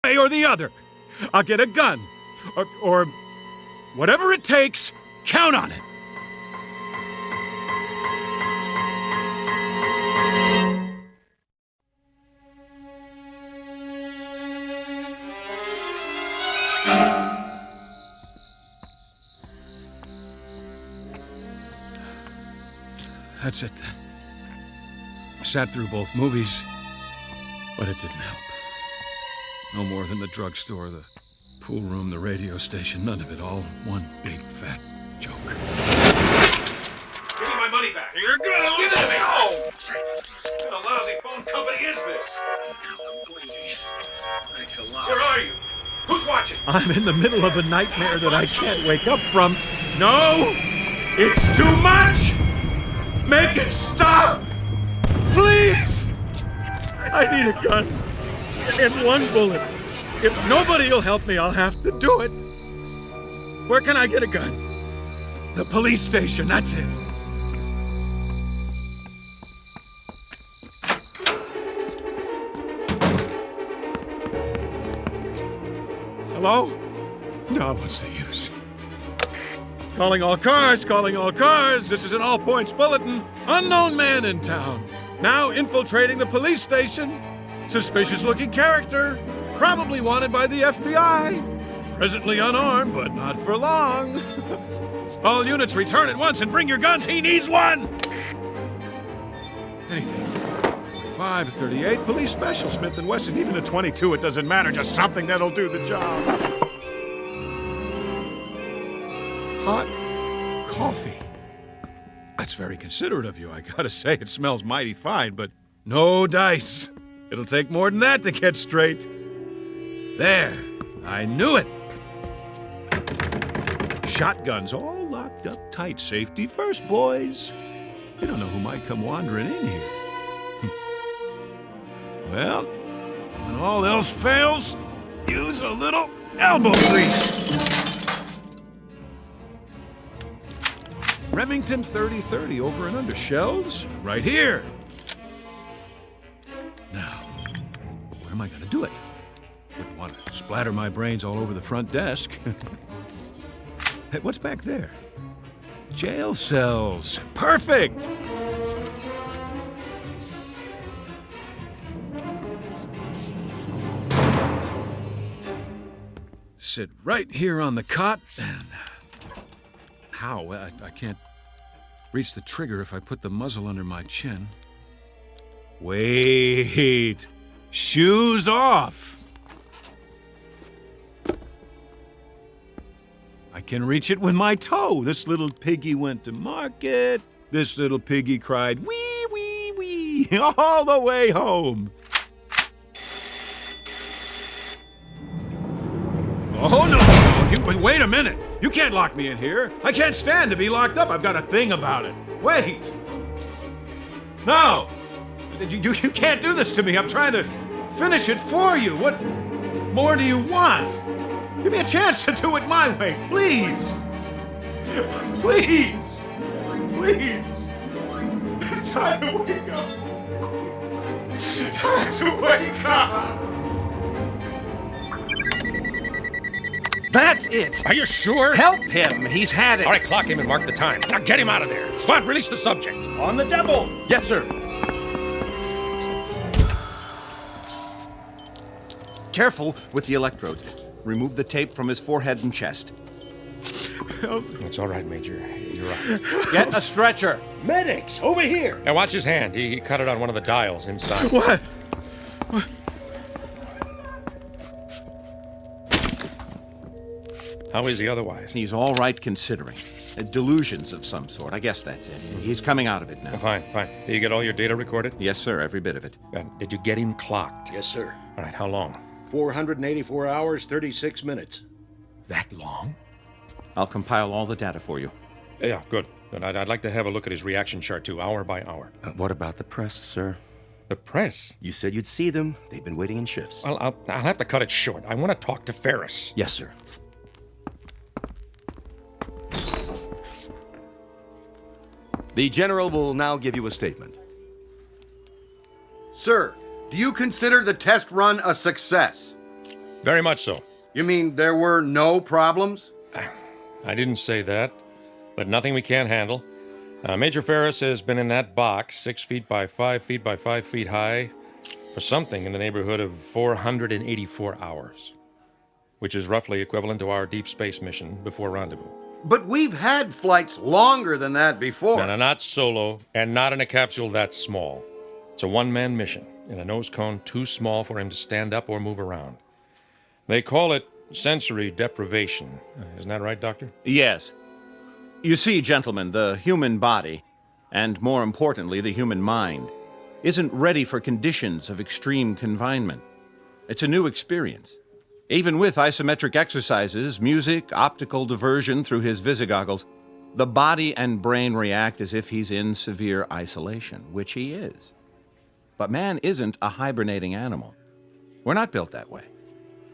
way or the other. I'll get a gun. Or whatever it takes, count on it. That's it then. I sat through both movies, but it didn't help. No more than the drugstore, the pool room, the radio station, none of it, all one big fat joke. Give me my money back. Here goes. Give it to me. Oh! What a lousy phone company is this? I'm bleeding. Thanks a lot. Where are you? Who's watching? I'm in the middle of a nightmare that I can't wake up from. No! It's too much! Make it stop! Please! I need a gun. And one bullet. If nobody will help me, I'll have to do it. Where can I get a gun? The police station, that's it. Hello? No, what's the use? Calling all cars, calling all cars. This is an all-points bulletin. Unknown man in town. Now infiltrating the police station. Suspicious-looking character. Probably wanted by the FBI. Presently unarmed, but not for long. All units return at once and bring your guns. He needs one! Anything. 45 to 38, police special, Smith & Wesson. Even a 22, it doesn't matter. Just something that'll do the job. Hot coffee. That's very considerate of you. I gotta say, it smells mighty fine, but no dice. It'll take more than that to get straight. There. I knew it. Shotguns all locked up tight. Safety first, boys. You don't know who might come wandering in here. Well, when all else fails, use a little elbow grease. Remington 30-30 over and under. Shells right here. Now, where am I going to do it? Wouldn't want to splatter my brains all over the front desk. Hey, what's back there? Jail cells. Perfect! Sit right here on the cot and... How? I can't reach the trigger if I put the muzzle under my chin. Wait. Shoes off. I can reach it with my toe. This little piggy went to market. This little piggy cried, wee, wee, wee, all the way home. Oh, no. Wait a minute. You can't lock me in here. I can't stand to be locked up. I've got a thing about it. Wait. No. You can't do this to me. I'm trying to finish it for you. What more do you want? Give me a chance to do it my way, please. Please. Please. It's time to wake up. It's time to wake up. That's it. Are you sure? Help him. He's had it. All right, clock him and mark the time. Now get him out of there. Come on, release the subject. On the double. Yes, sir. Careful with the electrodes. Remove the tape from his forehead and chest. It's all right, Major. You're right. Get a stretcher. Medics, over here. Now watch his hand. He cut it on one of the dials inside. What? How is he otherwise? He's all right considering. Delusions of some sort. I guess that's it. He's coming out of it now. Oh, fine. Did you get all your data recorded? Yes, sir. Every bit of it. Did you get him clocked? Yes, sir. All right, how long? 484 hours, 36 minutes. That long? I'll compile all the data for you. Yeah, good. And I'd like to have a look at his reaction chart, too, hour by hour. What about the press, sir? The press? You said you'd see them. They've been waiting in shifts. Well, I'll have to cut it short. I want to talk to Ferris. Yes, sir. The General will now give you a statement. Sir, do you consider the test run a success? Very much so. You mean there were no problems? I didn't say that, but nothing we can't handle. Major Ferris has been in that box, 6 feet by 5 feet by 5 feet high, for something in the neighborhood of 484 hours, which is roughly equivalent to our deep space mission before rendezvous. But we've had flights longer than that before. No, not solo, and not in a capsule that small. It's a one-man mission, in a nose cone too small for him to stand up or move around. They call it sensory deprivation. Isn't that right, Doctor? Yes. You see, gentlemen, the human body, and more importantly, the human mind, isn't ready for conditions of extreme confinement. It's a new experience. Even with isometric exercises, music, optical diversion through his visigoggles, the body and brain react as if he's in severe isolation, which he is. But man isn't a hibernating animal. We're not built that way.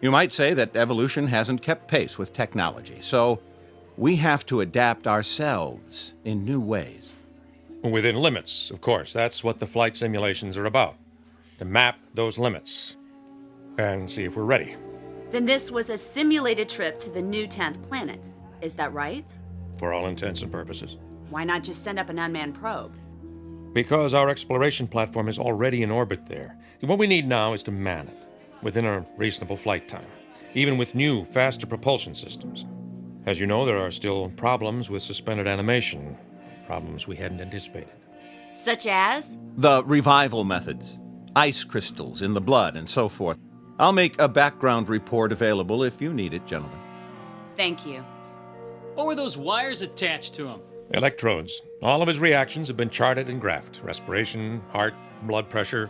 You might say that evolution hasn't kept pace with technology, so we have to adapt ourselves in new ways. Within limits, of course. That's what the flight simulations are about. To map those limits and see if we're ready. Then this was a simulated trip to the new 10th planet. Is that right? For all intents and purposes. Why not just send up an unmanned probe? Because our exploration platform is already in orbit there. What we need now is to man it within a reasonable flight time, even with new, faster propulsion systems. As you know, there are still problems with suspended animation, problems we hadn't anticipated. Such as? The revival methods, ice crystals in the blood, and so forth. I'll make a background report available if you need it, gentlemen. Thank you. What were those wires attached to him? Electrodes. All of his reactions have been charted and graphed. Respiration, heart, blood pressure.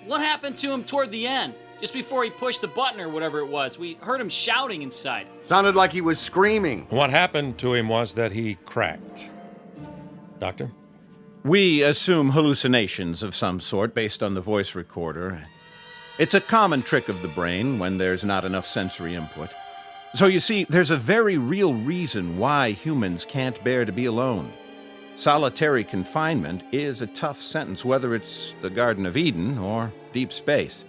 What happened to him toward the end? Just before he pushed the button or whatever it was. We heard him shouting inside. Sounded like he was screaming. What happened to him was that he cracked. Doctor? We assume hallucinations of some sort based on the voice recorder. It's a common trick of the brain when there's not enough sensory input. So you see, there's a very real reason why humans can't bear to be alone. Solitary confinement is a tough sentence, whether it's the Garden of Eden or deep space.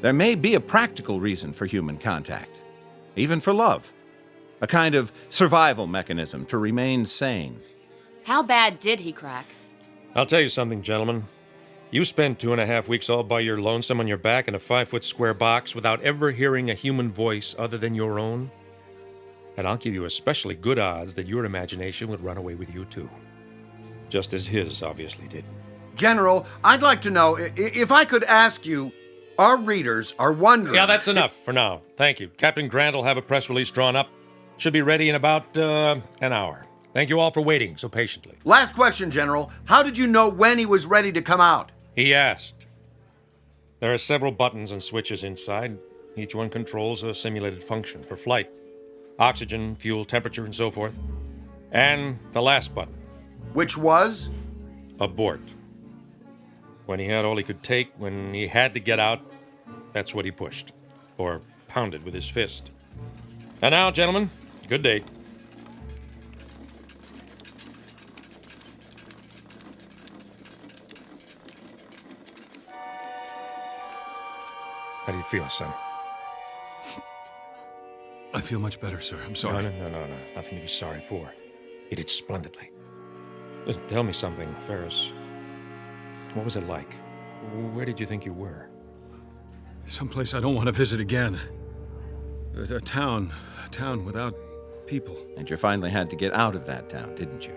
There may be a practical reason for human contact, even for love. A kind of survival mechanism to remain sane. How bad did he crack? I'll tell you something, gentlemen. You spend 2.5 weeks all by your lonesome on your back in a 5-foot square box without ever hearing a human voice other than your own, and I'll give you especially good odds that your imagination would run away with you too. Just as his obviously did. General, I'd like to know, if I could ask you, our readers are wondering... Yeah, that's enough for now. Thank you. Captain Grant will have a press release drawn up. Should be ready in about an hour. Thank you all for waiting so patiently. Last question, General. How did you know when he was ready to come out? He asked. There are several buttons and switches inside. Each one controls a simulated function for flight. Oxygen, fuel, temperature, and so forth. And the last button. Which was? Abort. When he had all he could take, when he had to get out, that's what he pushed. Or pounded with his fist. And now, gentlemen, good day. How do you feel, son? I feel much better, sir. I'm sorry. No. Nothing to be sorry for. You did splendidly. Listen, tell me something, Ferris. What was it like? Where did you think you were? Someplace I don't want to visit again. A town without people. And you finally had to get out of that town, didn't you?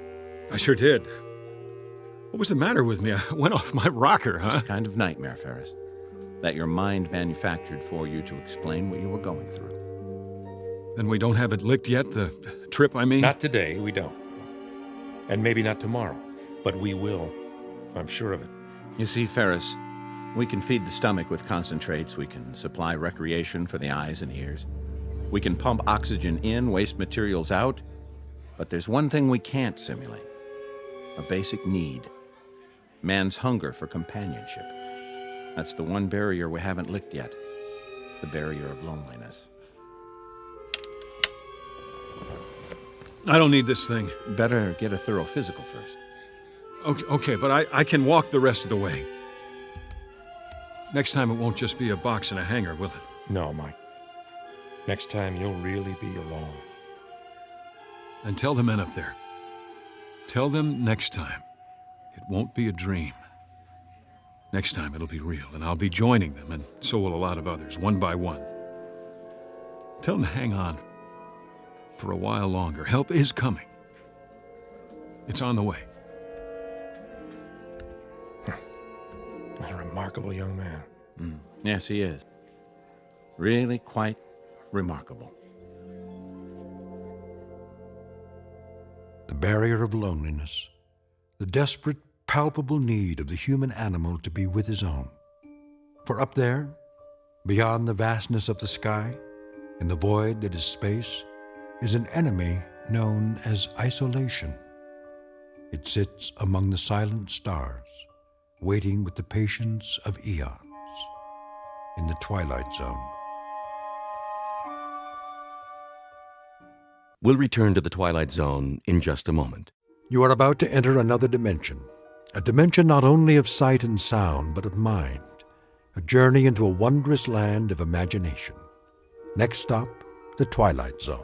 I sure did. What was the matter with me? I went off my rocker, huh? It's a kind of nightmare, Ferris, that your mind manufactured for you to explain what you were going through. Then we don't have it licked yet, the trip, I mean? Not today, we don't. And maybe not tomorrow, but we will. I'm sure of it. You see, Ferris, we can feed the stomach with concentrates, we can supply recreation for the eyes and ears, we can pump oxygen in, waste materials out, but there's one thing we can't simulate. A basic need. Man's hunger for companionship. That's the one barrier we haven't licked yet. The barrier of loneliness. I don't need this thing. Better get a thorough physical first. Okay, but I can walk the rest of the way. Next time it won't just be a box and a hanger, will it? No, Mike. Next time you'll really be alone. And tell the men up there. Tell them next time it won't be a dream. Next time it'll be real, and I'll be joining them, and so will a lot of others, one by one. Tell them to hang on for a while longer. Help is coming. It's on the way. What a remarkable young man. Yes, he is. Really quite remarkable. The barrier of loneliness, the desperate, palpable need of the human animal to be with his own. For up there, beyond the vastness of the sky, in the void that is space, is an enemy known as isolation. It sits among the silent stars, waiting with the patience of eons, in the Twilight Zone. We'll return to the Twilight Zone in just a moment. You are about to enter another dimension, a dimension not only of sight and sound, but of mind, a journey into a wondrous land of imagination. Next stop, the Twilight Zone.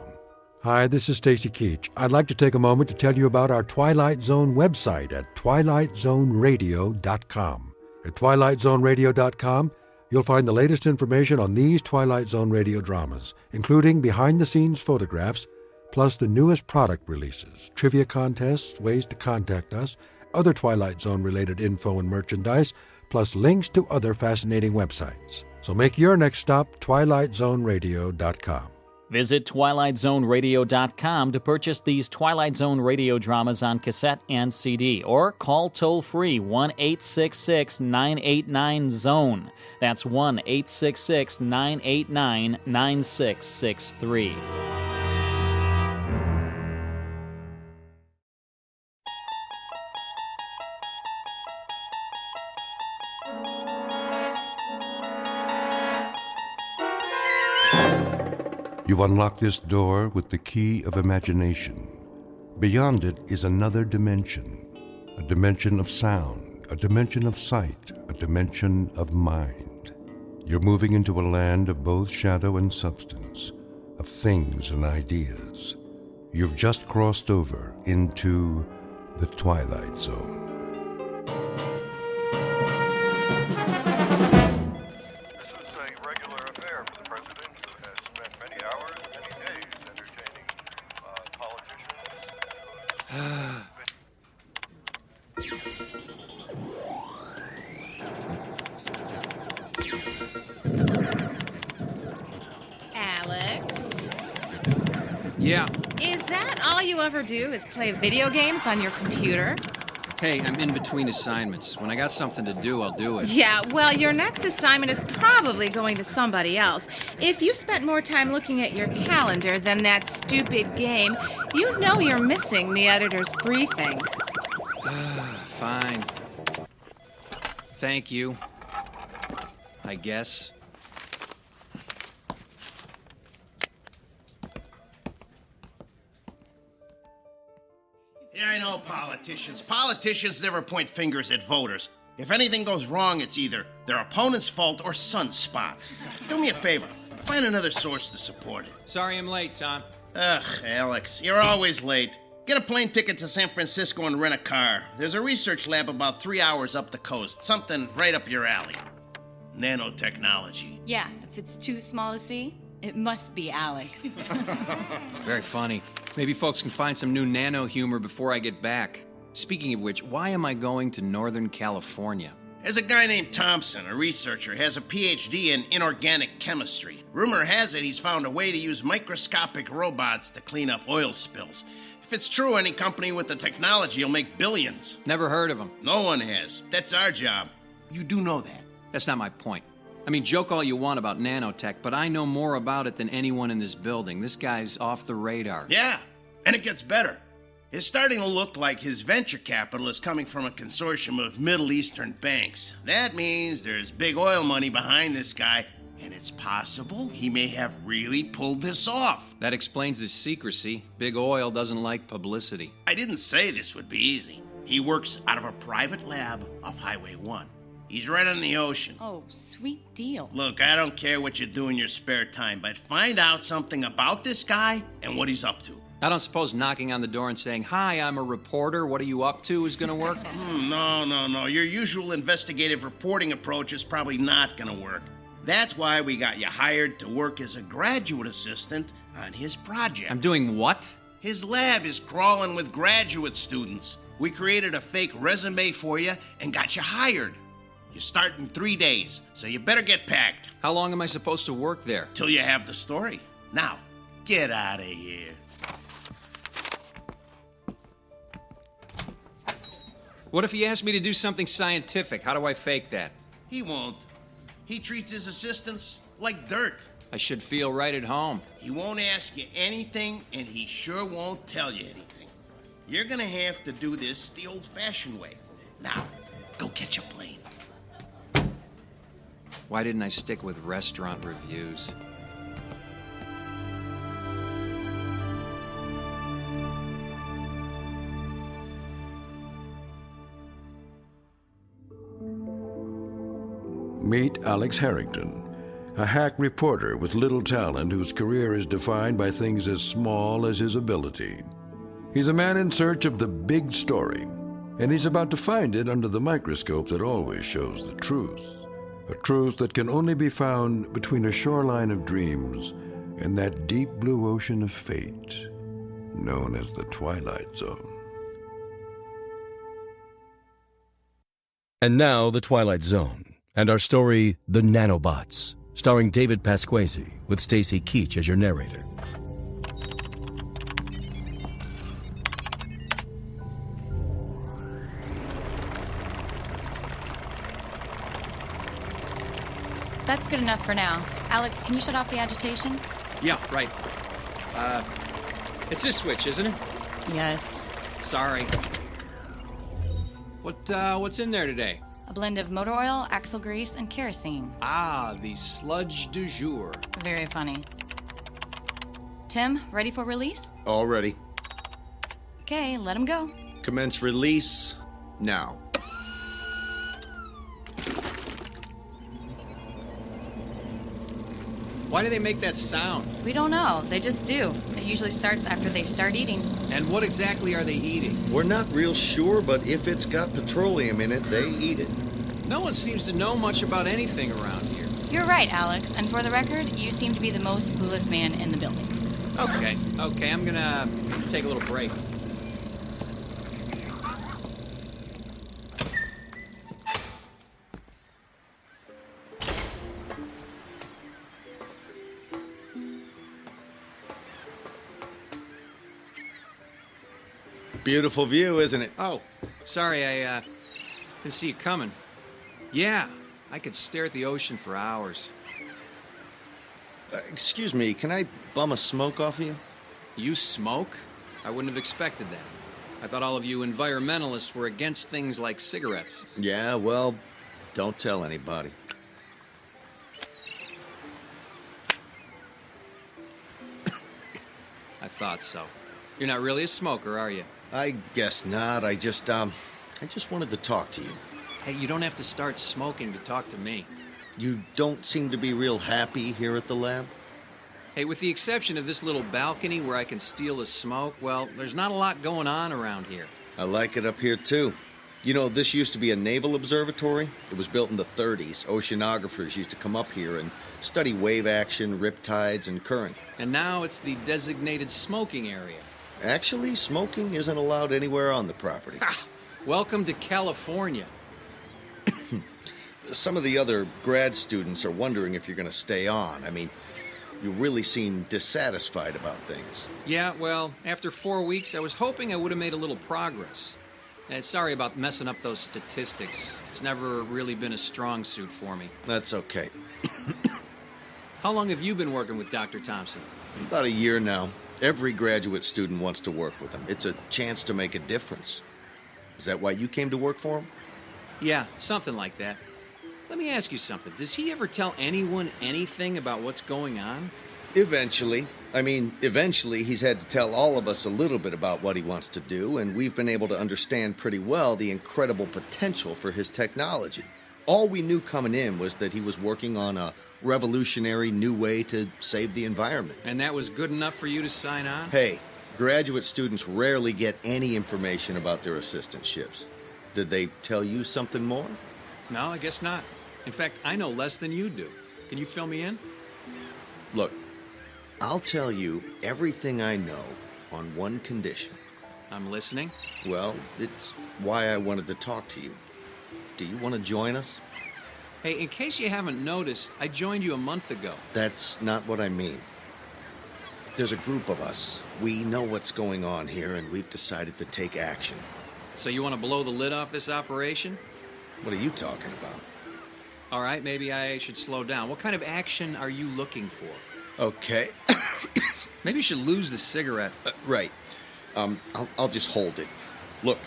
Hi, this is Stacy Keach. I'd like to take a moment to tell you about our Twilight Zone website at twilightzoneradio.com. At twilightzoneradio.com, you'll find the latest information on these Twilight Zone radio dramas, including behind-the-scenes photographs, plus the newest product releases, trivia contests, ways to contact us, other Twilight Zone-related info and merchandise, plus links to other fascinating websites. So make your next stop twilightzoneradio.com. Visit twilightzoneradio.com to purchase these Twilight Zone radio dramas on cassette and CD, or call toll-free 1-866-989-ZONE. That's 1-866-989-9663. You unlock this door with the key of imagination. Beyond it is another dimension, a dimension of sound, a dimension of sight, a dimension of mind. You're moving into a land of both shadow and substance, of things and ideas. You've just crossed over into the Twilight Zone. Alex? Yeah. Is that all you ever do is play video games on your computer? Hey, I'm in between assignments. When I got something to do, I'll do it. Yeah, well, your next assignment is probably going to somebody else. If you spent more time looking at your calendar than that stupid game, you know you're missing the editor's briefing. Fine. Thank you. I guess. Yeah, I know politicians. Politicians never point fingers at voters. If anything goes wrong, it's either their opponent's fault or sunspots. Do me a favor. Find another source to support it. Sorry I'm late, Tom. Ugh, Alex, you're always late. Get a plane ticket to San Francisco and rent a car. There's a research lab about 3 hours up the coast. Something right up your alley. Nanotechnology. Yeah, if it's too small to see, it must be Alex. Very funny. Maybe folks can find some new nano humor before I get back. Speaking of which, why am I going to Northern California? There's a guy named Thompson, a researcher, has a PhD in inorganic chemistry. Rumor has it he's found a way to use microscopic robots to clean up oil spills. If it's true, any company with the technology will make billions. Never heard of him. No one has. That's our job. You do know that. That's not my point. I mean, joke all you want about nanotech, but I know more about it than anyone in this building. This guy's off the radar. Yeah, and it gets better. It's starting to look like his venture capital is coming from a consortium of Middle Eastern banks. That means there's big oil money behind this guy, and it's possible he may have really pulled this off. That explains the secrecy. Big oil doesn't like publicity. I didn't say this would be easy. He works out of a private lab off Highway 1. He's right on the ocean. Oh, sweet deal. Look, I don't care what you do in your spare time, but find out something about this guy and what he's up to. I don't suppose knocking on the door and saying, "Hi, I'm a reporter, what are you up to," is gonna work? No. Your usual investigative reporting approach is probably not gonna work. That's why we got you hired to work as a graduate assistant on his project. I'm doing what? His lab is crawling with graduate students. We created a fake resume for you and got you hired. You start in 3 days, so you better get packed. How long am I supposed to work there? Till you have the story. Now, get out of here. What if he asked me to do something scientific? How do I fake that? He won't. He treats his assistants like dirt. I should feel right at home. He won't ask you anything, and he sure won't tell you anything. You're gonna have to do this the old-fashioned way. Now, go catch a plane. Why didn't I stick with restaurant reviews? Meet Alex Harrington, a hack reporter with little talent whose career is defined by things as small as his ability. He's a man in search of the big story, and he's about to find it under the microscope that always shows the truth. A truth that can only be found between a shoreline of dreams and that deep blue ocean of fate known as the Twilight Zone. And now, The Twilight Zone, and our story, The Nanobots, starring David Pasquesi, with Stacy Keach as your narrator. That's good enough for now. Alex, can you shut off the agitation? Yeah, right. It's this switch, isn't it? Yes. Sorry. What's in there today? A blend of motor oil, axle grease, and kerosene. Ah, the sludge du jour. Very funny. Tim, ready for release? All ready. Okay, let him go. Commence release now. Why do they make that sound? We don't know. They just do. It usually starts after they start eating. And what exactly are they eating? We're not real sure, but if it's got petroleum in it, they eat it. No one seems to know much about anything around here. You're right, Alex. And for the record, you seem to be the most clueless man in the building. Okay, I'm gonna take a little break. Beautiful view, isn't it? Oh, sorry, I didn't see you coming. Yeah, I could stare at the ocean for hours. Excuse me, can I bum a smoke off of you? You smoke? I wouldn't have expected that. I thought all of you environmentalists were against things like cigarettes. Yeah, well, don't tell anybody. I thought so. You're not really a smoker, are you? I guess not. I just wanted to talk to you. Hey, you don't have to start smoking to talk to me. You don't seem to be real happy here at the lab? Hey, with the exception of this little balcony where I can steal a smoke, well, there's not a lot going on around here. I like it up here, too. You know, this used to be a naval observatory. It was built in the 30s. Oceanographers used to come up here and study wave action, riptides, and current. And now it's the designated smoking area. Actually, smoking isn't allowed anywhere on the property. Ha! Welcome to California. Some of the other grad students are wondering if you're going to stay on. I mean, you really seem dissatisfied about things. Yeah, well, after 4 weeks, I was hoping I would have made a little progress. Sorry about messing up those statistics. It's never really been a strong suit for me. That's okay. How long have you been working with Dr. Thompson? About a year now. Every graduate student wants to work with him. It's a chance to make a difference. Is that why you came to work for him? Yeah, something like that. Let me ask you something. Does he ever tell anyone anything about what's going on? Eventually. Eventually he's had to tell all of us a little bit about what he wants to do, and we've been able to understand pretty well the incredible potential for his technology. All we knew coming in was that he was working on a revolutionary new way to save the environment. And that was good enough for you to sign on? Hey, graduate students rarely get any information about their assistantships. Did they tell you something more? No, I guess not. In fact, I know less than you do. Can you fill me in? Look, I'll tell you everything I know on one condition. I'm listening. Well, it's why I wanted to talk to you. Do you want to join us? Hey, in case you haven't noticed, I joined you a month ago. That's not what I mean. There's a group of us. We know what's going on here, and we've decided to take action. So you want to blow the lid off this operation? What are you talking about? All right, maybe I should slow down. What kind of action are you looking for? Okay. Maybe you should lose the cigarette. Right. I'll just hold it. Look,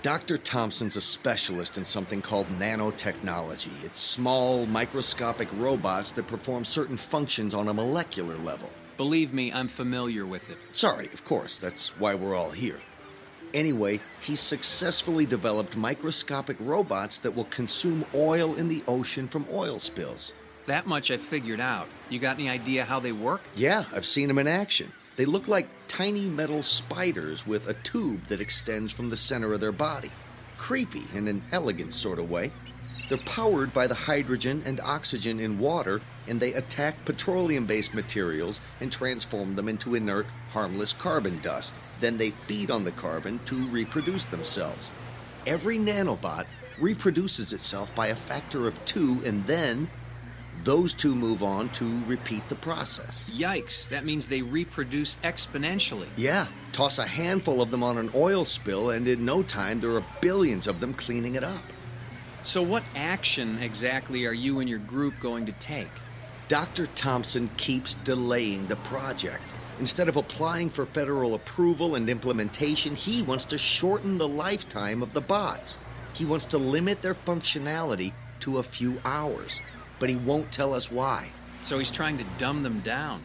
Dr. Thompson's a specialist in something called nanotechnology. It's small, microscopic robots that perform certain functions on a molecular level. Believe me, I'm familiar with it. Sorry, of course. That's why we're all here. Anyway, he's successfully developed microscopic robots that will consume oil in the ocean from oil spills. That much I figured out. You got any idea how they work? Yeah, I've seen them in action. They look like tiny metal spiders with a tube that extends from the center of their body. Creepy in an elegant sort of way. They're powered by the hydrogen and oxygen in water, and they attack petroleum-based materials and transform them into inert, harmless carbon dust. Then they feed on the carbon to reproduce themselves. Every nanobot reproduces itself by a factor of 2, and then those two move on to repeat the process. Yikes, that means they reproduce exponentially. Yeah, toss a handful of them on an oil spill, and in no time there are billions of them cleaning it up. So what action exactly are you and your group going to take? Dr. Thompson keeps delaying the project. Instead of applying for federal approval and implementation, he wants to shorten the lifetime of the bots. He wants to limit their functionality to a few hours, but he won't tell us why. So he's trying to dumb them down.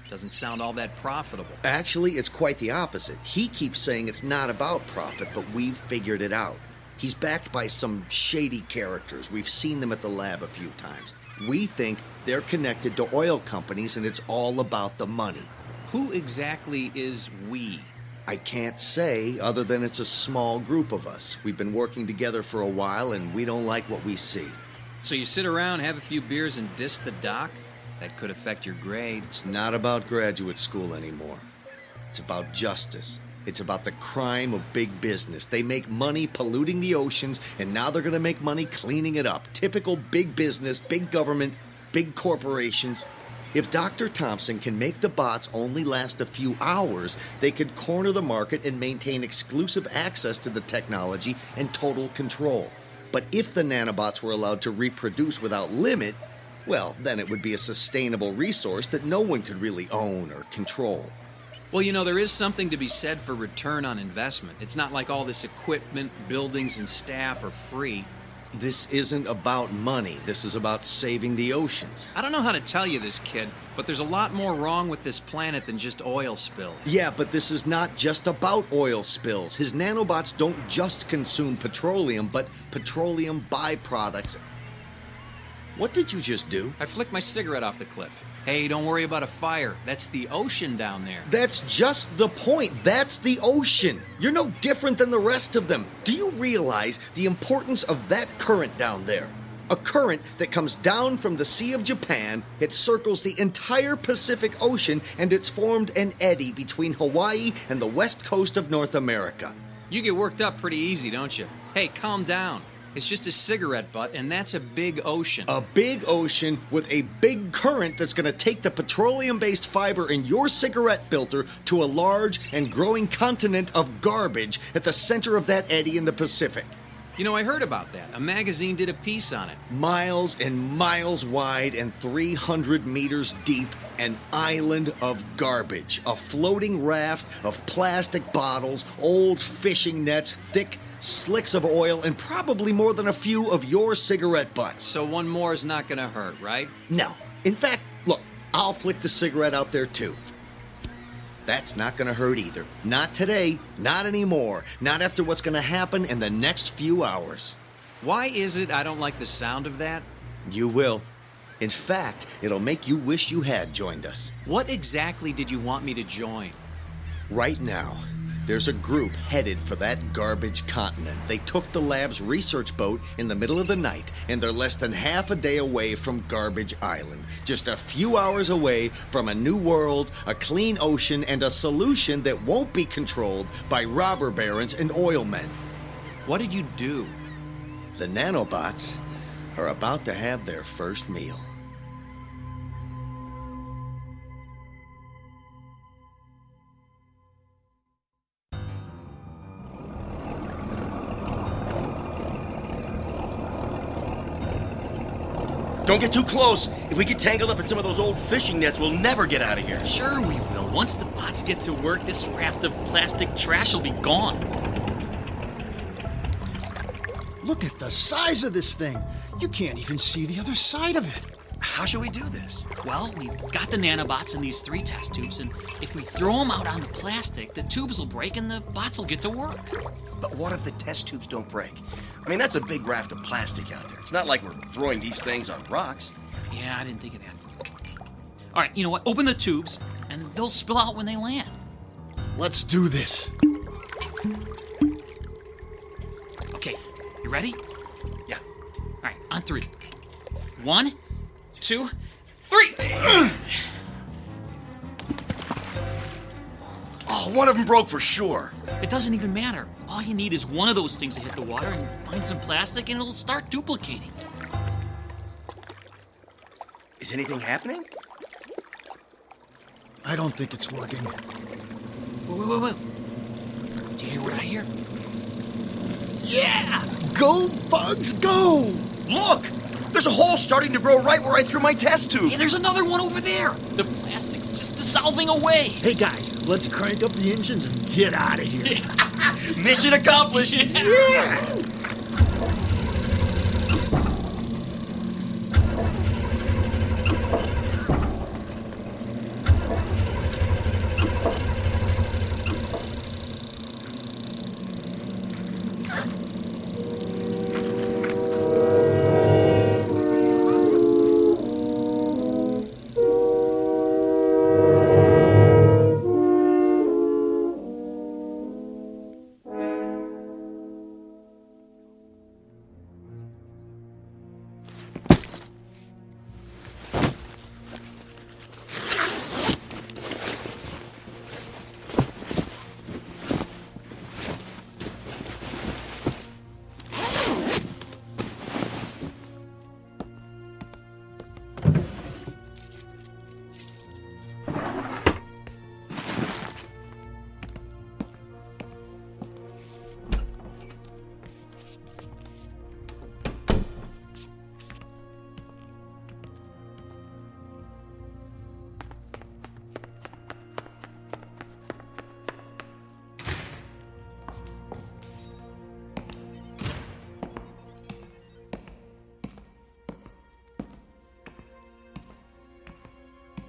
Doesn't sound all that profitable. Actually, it's quite the opposite. He keeps saying it's not about profit, but we've figured it out. He's backed by some shady characters. We've seen them at the lab a few times. We think they're connected to oil companies, and it's all about the money. Who exactly is we? I can't say, other than it's a small group of us. We've been working together for a while, and we don't like what we see. So you sit around, have a few beers, and diss the doc? That could affect your grade. It's not about graduate school anymore. It's about justice. It's about the crime of big business. They make money polluting the oceans, and now they're going to make money cleaning it up. Typical big business, big government, big corporations. If Dr. Thompson can make the bots only last a few hours, they could corner the market and maintain exclusive access to the technology and total control. But if the nanobots were allowed to reproduce without limit, well, then it would be a sustainable resource that no one could really own or control. Well, you know, there is something to be said for return on investment. It's not like all this equipment, buildings, and staff are free. This isn't about money. This is about saving the oceans. I don't know how to tell you this, kid, but there's a lot more wrong with this planet than just oil spills. Yeah, but this is not just about oil spills. His nanobots don't just consume petroleum, but petroleum byproducts. What did you just do? I flicked my cigarette off the cliff. Hey, don't worry about a fire. That's the ocean down there. That's just the point. That's the ocean. You're no different than the rest of them. Do you realize the importance of that current down there? A current that comes down from the Sea of Japan, it circles the entire Pacific Ocean, and it's formed an eddy between Hawaii and the west coast of North America. You get worked up pretty easy, don't you? Hey, calm down. It's just a cigarette butt, and that's a big ocean. A big ocean with a big current that's going to take the petroleum-based fiber in your cigarette filter to a large and growing continent of garbage at the center of that eddy in the Pacific. You know, I heard about that. A magazine did a piece on it. Miles and miles wide and 300 meters deep, an island of garbage. A floating raft of plastic bottles, old fishing nets, thick slicks of oil, and probably more than a few of your cigarette butts. So one more is not going to hurt, right? No. In fact, look, I'll flick the cigarette out there too. That's not going to hurt either. Not today, not anymore, not after what's going to happen in the next few hours. Why is it I don't like the sound of that? You will. In fact, it'll make you wish you had joined us. What exactly did you want me to join? Right now, there's a group headed for that garbage continent. They took the lab's research boat in the middle of the night, and they're less than half a day away from Garbage Island. Just a few hours away from a new world, a clean ocean, and a solution that won't be controlled by robber barons and oil men. What did you do? The Nanobots are about to have their first meal. Don't get too close. If we get tangled up in some of those old fishing nets, we'll never get out of here. Sure we will. Once the bots get to work, this raft of plastic trash will be gone. Look at the size of this thing. You can't even see the other side of it. How should we do this? Well, we've got the nanobots in these 3 test tubes, and if we throw them out on the plastic, the tubes will break and the bots will get to work. But what if the test tubes don't break? I mean, that's a big raft of plastic out there. It's not like we're throwing these things on rocks. Yeah, I didn't think of that. All right, you know what? Open the tubes, and they'll spill out when they land. Let's do this. Okay, you ready? Yeah. All right, on 3. 1, 2, 3! Oh, one of them broke for sure. It doesn't even matter. All you need is one of those things to hit the water and find some plastic, and it'll start duplicating. Is anything happening? I don't think it's working. Wait. Do you hear what I hear? Yeah! Go, bugs, go! Look! There's a hole starting to grow right where I threw my test tube. And there's another one over there. The plastic's just dissolving away. Hey, guys, let's crank up the engines and get out of here. Mission accomplished. Yeah!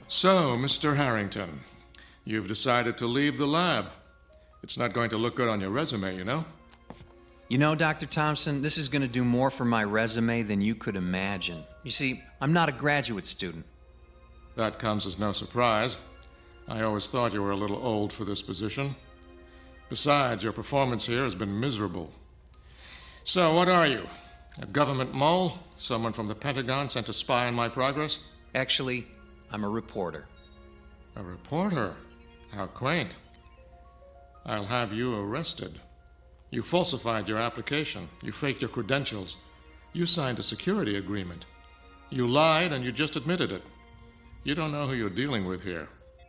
So, Mr. Harrington, you've decided to leave the lab. It's not going to look good on your resume, you know? You know, Dr. Thompson, this is going to do more for my resume than you could imagine. You see, I'm not a graduate student. That comes as no surprise. I always thought you were a little old for this position. Besides, your performance here has been miserable. So, what are you? A government mole? Someone from the Pentagon sent to spy on my progress? Actually, I'm a reporter. A reporter? How quaint. I'll have you arrested. You falsified your application. You faked your credentials. You signed a security agreement. You lied and you just admitted it. You don't know who you're dealing with here.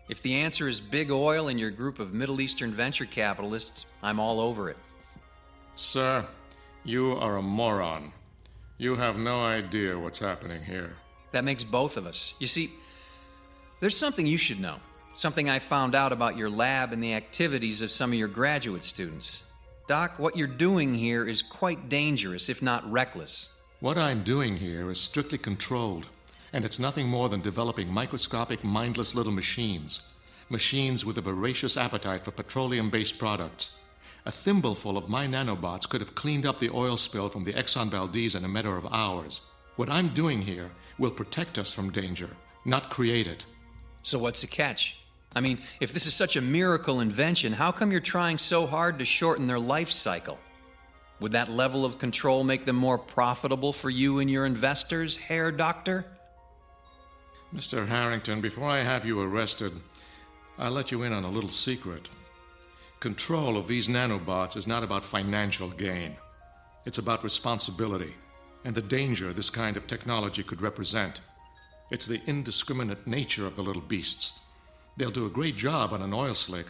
If the answer is big oil and your group of Middle Eastern venture capitalists, I'm all over it. Sir, you are a moron. You have no idea what's happening here. That makes both of us. You see, there's something you should know. Something I found out about your lab and the activities of some of your graduate students. Doc, what you're doing here is quite dangerous, if not reckless. What I'm doing here is strictly controlled, and it's nothing more than developing microscopic, mindless little machines. Machines with a voracious appetite for petroleum-based products. A thimbleful of my nanobots could have cleaned up the oil spill from the Exxon Valdez in a matter of hours. What I'm doing here will protect us from danger, not create it. So what's the catch? I mean, if this is such a miracle invention, how come you're trying so hard to shorten their life cycle? Would that level of control make them more profitable for you and your investors, Herr Doctor? Mr. Harrington, before I have you arrested, I'll let you in on a little secret. Control of these nanobots is not about financial gain. It's about responsibility and the danger this kind of technology could represent. It's the indiscriminate nature of the little beasts. They'll do a great job on an oil slick,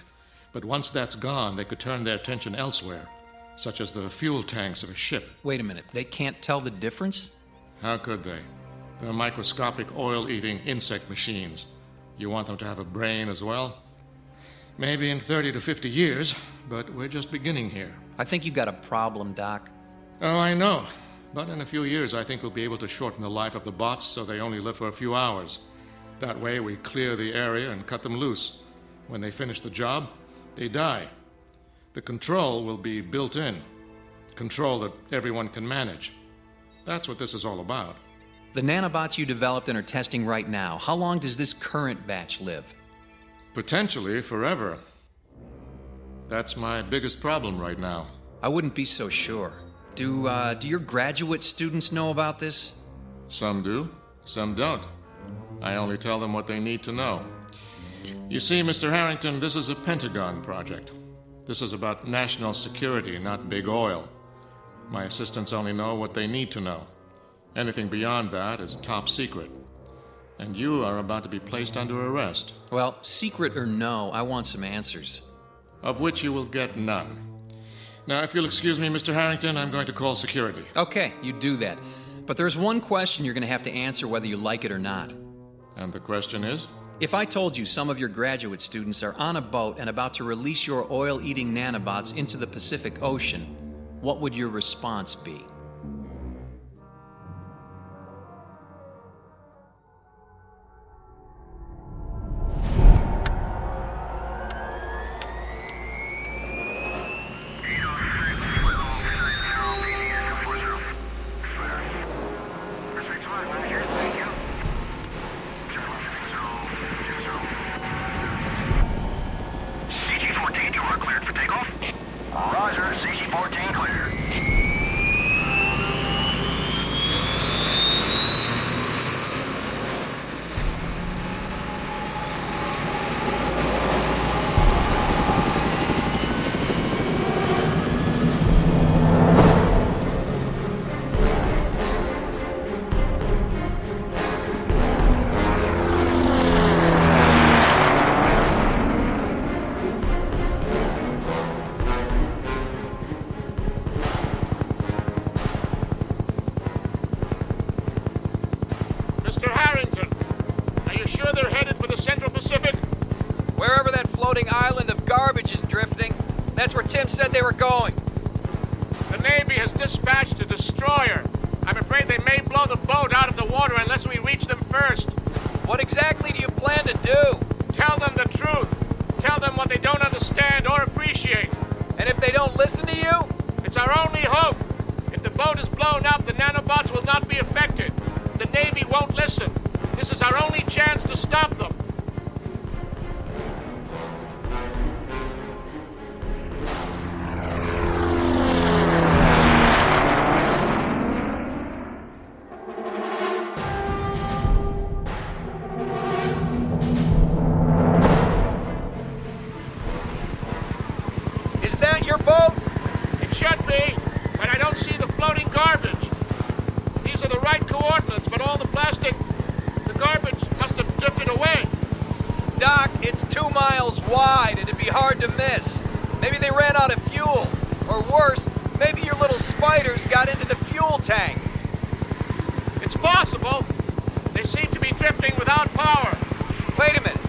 but once that's gone, they could turn their attention elsewhere, such as the fuel tanks of a ship. Wait a minute, they can't tell the difference? How could they? They're microscopic oil-eating insect machines. You want them to have a brain as well? Maybe in 30 to 50 years, but we're just beginning here. I think you got a problem, Doc. Oh, I know. But in a few years, I think we'll be able to shorten the life of the bots so they only live for a few hours. That way, we clear the area and cut them loose. When they finish the job, they die. The control will be built in. Control that everyone can manage. That's what this is all about. The nanobots you developed and are testing right now, how long does this current batch live? Potentially forever. That's my biggest problem right now. I wouldn't be so sure. Do your graduate students know about this? Some do, some don't. I only tell them what they need to know. You see, Mr. Harrington, this is a Pentagon project. This is about national security, not big oil. My assistants only know what they need to know. Anything beyond that is top secret. And you are about to be placed under arrest. Well, secret or no, I want some answers. Of which you will get none. Now, if you'll excuse me, Mr. Harrington, I'm going to call security. Okay, you do that. But there's one question you're going to have to answer whether you like it or not. And the question is? If I told you some of your graduate students are on a boat and about to release your oil-eating nanobots into the Pacific Ocean, what would your response be? Island of garbage is drifting. That's where Tim said they were going. The Navy has dispatched a destroyer. I'm afraid they may blow the boat out of the water unless we reach them first. What exactly do you plan to do? Tell them the truth. Tell them what they don't understand or appreciate. And if they don't listen to you? It's our only hope. If the boat is blown up, the nanobots will not be affected. The Navy won't listen. This is our only chance to stop them. Wide, it'd be hard to miss. Maybe they ran out of fuel. Or worse, maybe your little spiders got into the fuel tank. It's possible. They seem to be drifting without power. Wait a minute.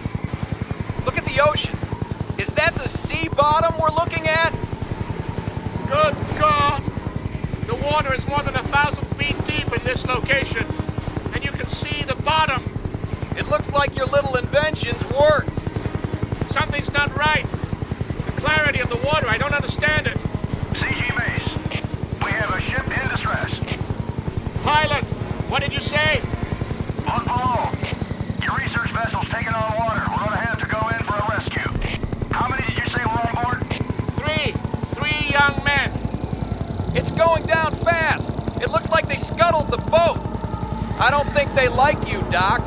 Look at the ocean. Is that the sea bottom we're looking at? Good God! The water is more than 1,000 feet deep in this location. And you can see the bottom. It looks like your little inventions worked. Something's not right. The clarity of the water. I don't understand it. CG Mace, we have a ship in distress. Pilot, what did you say? Look below. Your research vessel's taking on water. We're gonna have to go in for a rescue. How many did you say were on board? Three young men. It's going down fast. It looks like they scuttled the boat. I don't think they like you, Doc.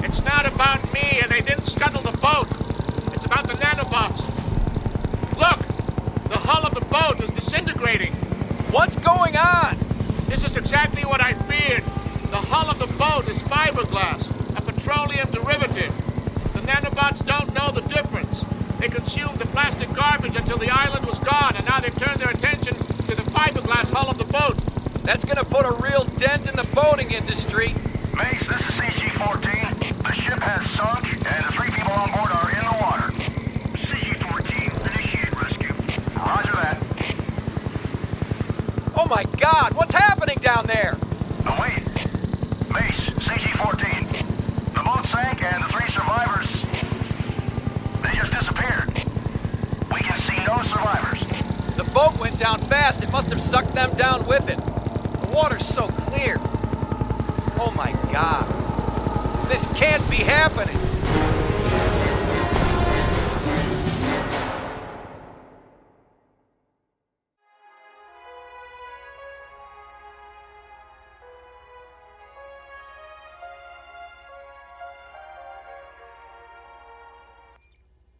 It's not about me, and they didn't scuttle the boat. It's about the nanobots. Look, the hull of the boat is disintegrating. What's going on? This is exactly what I feared. The hull of the boat is fiberglass, a petroleum derivative. The nanobots don't know the difference. They consumed the plastic garbage until the island was gone, and now they've turned their attention to the fiberglass hull of the boat. That's gonna put a real dent in the boating industry. Mace, this is CG-14. The ship has sunk, and the 3 people on board are in the water. CG-14, initiate rescue. Roger that. Oh my God, what's happening down there? Oh, wait. Mace, CG-14. The boat sank, and the 3 survivors, they just disappeared. We can see no survivors. The boat went down fast. It must have sucked them down with it. The water's so clear. Oh my God. This can't be happening.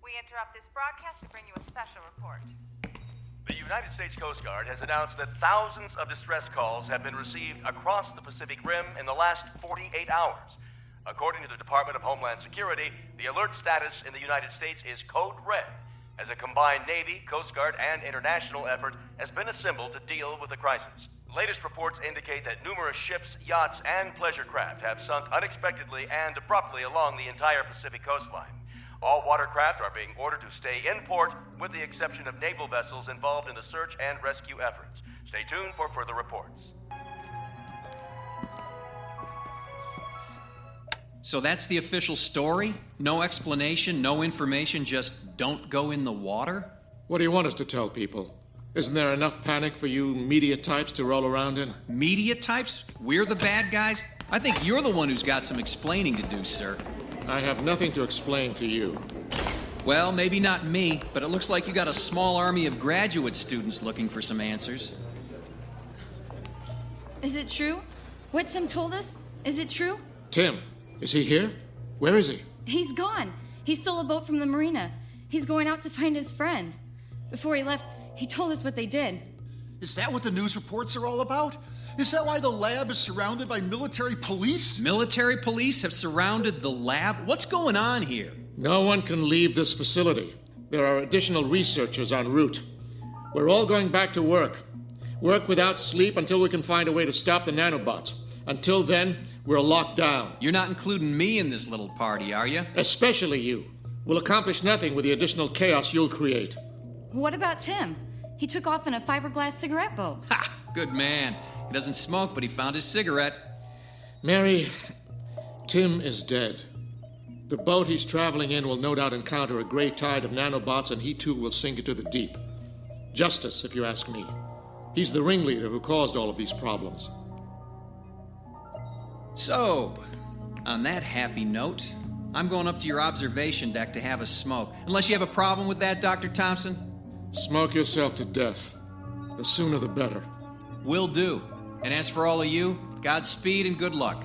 We interrupt this broadcast to bring you a special report. The United States Coast Guard has announced that thousands of distress calls have been received across the Pacific Rim in the last 48 hours. According to the Department of Homeland Security, the alert status in the United States is code red, as a combined Navy, Coast Guard, and international effort has been assembled to deal with the crisis. Latest reports indicate that numerous ships, yachts, and pleasure craft have sunk unexpectedly and abruptly along the entire Pacific coastline. All watercraft are being ordered to stay in port, with the exception of naval vessels involved in the search and rescue efforts. Stay tuned for further reports. So that's the official story? No explanation, no information, just don't go in the water? What do you want us to tell people? Isn't there enough panic for you media types to roll around in? Media types? We're the bad guys? I think you're the one who's got some explaining to do, sir. I have nothing to explain to you. Well, maybe not me, but it looks like you got a small army of graduate students looking for some answers. Is it true? What Tim told us? Is it true? Tim, is he here? Where is he? He's gone. He stole a boat from the marina. He's going out to find his friends. Before he left, he told us what they did. Is that what the news reports are all about? Is that why the lab is surrounded by military police? Military police have surrounded the lab? What's going on here? No one can leave this facility. There are additional researchers en route. We're all going back to work. Work without sleep until we can find a way to stop the nanobots. Until then, we're locked down. You're not including me in this little party, are you? Especially you. We'll accomplish nothing with the additional chaos you'll create. What about Tim? He took off in a fiberglass cigarette boat. Ha! Good man. He doesn't smoke, but he found his cigarette. Mary, Tim is dead. The boat he's traveling in will no doubt encounter a great tide of nanobots, and he too will sink into the deep. Justice, if you ask me. He's the ringleader who caused all of these problems. So, on that happy note, I'm going up to your observation deck to have a smoke. Unless you have a problem with that, Dr. Thompson? Smoke yourself to death. The sooner the better. Will do. And as for all of you, Godspeed and good luck.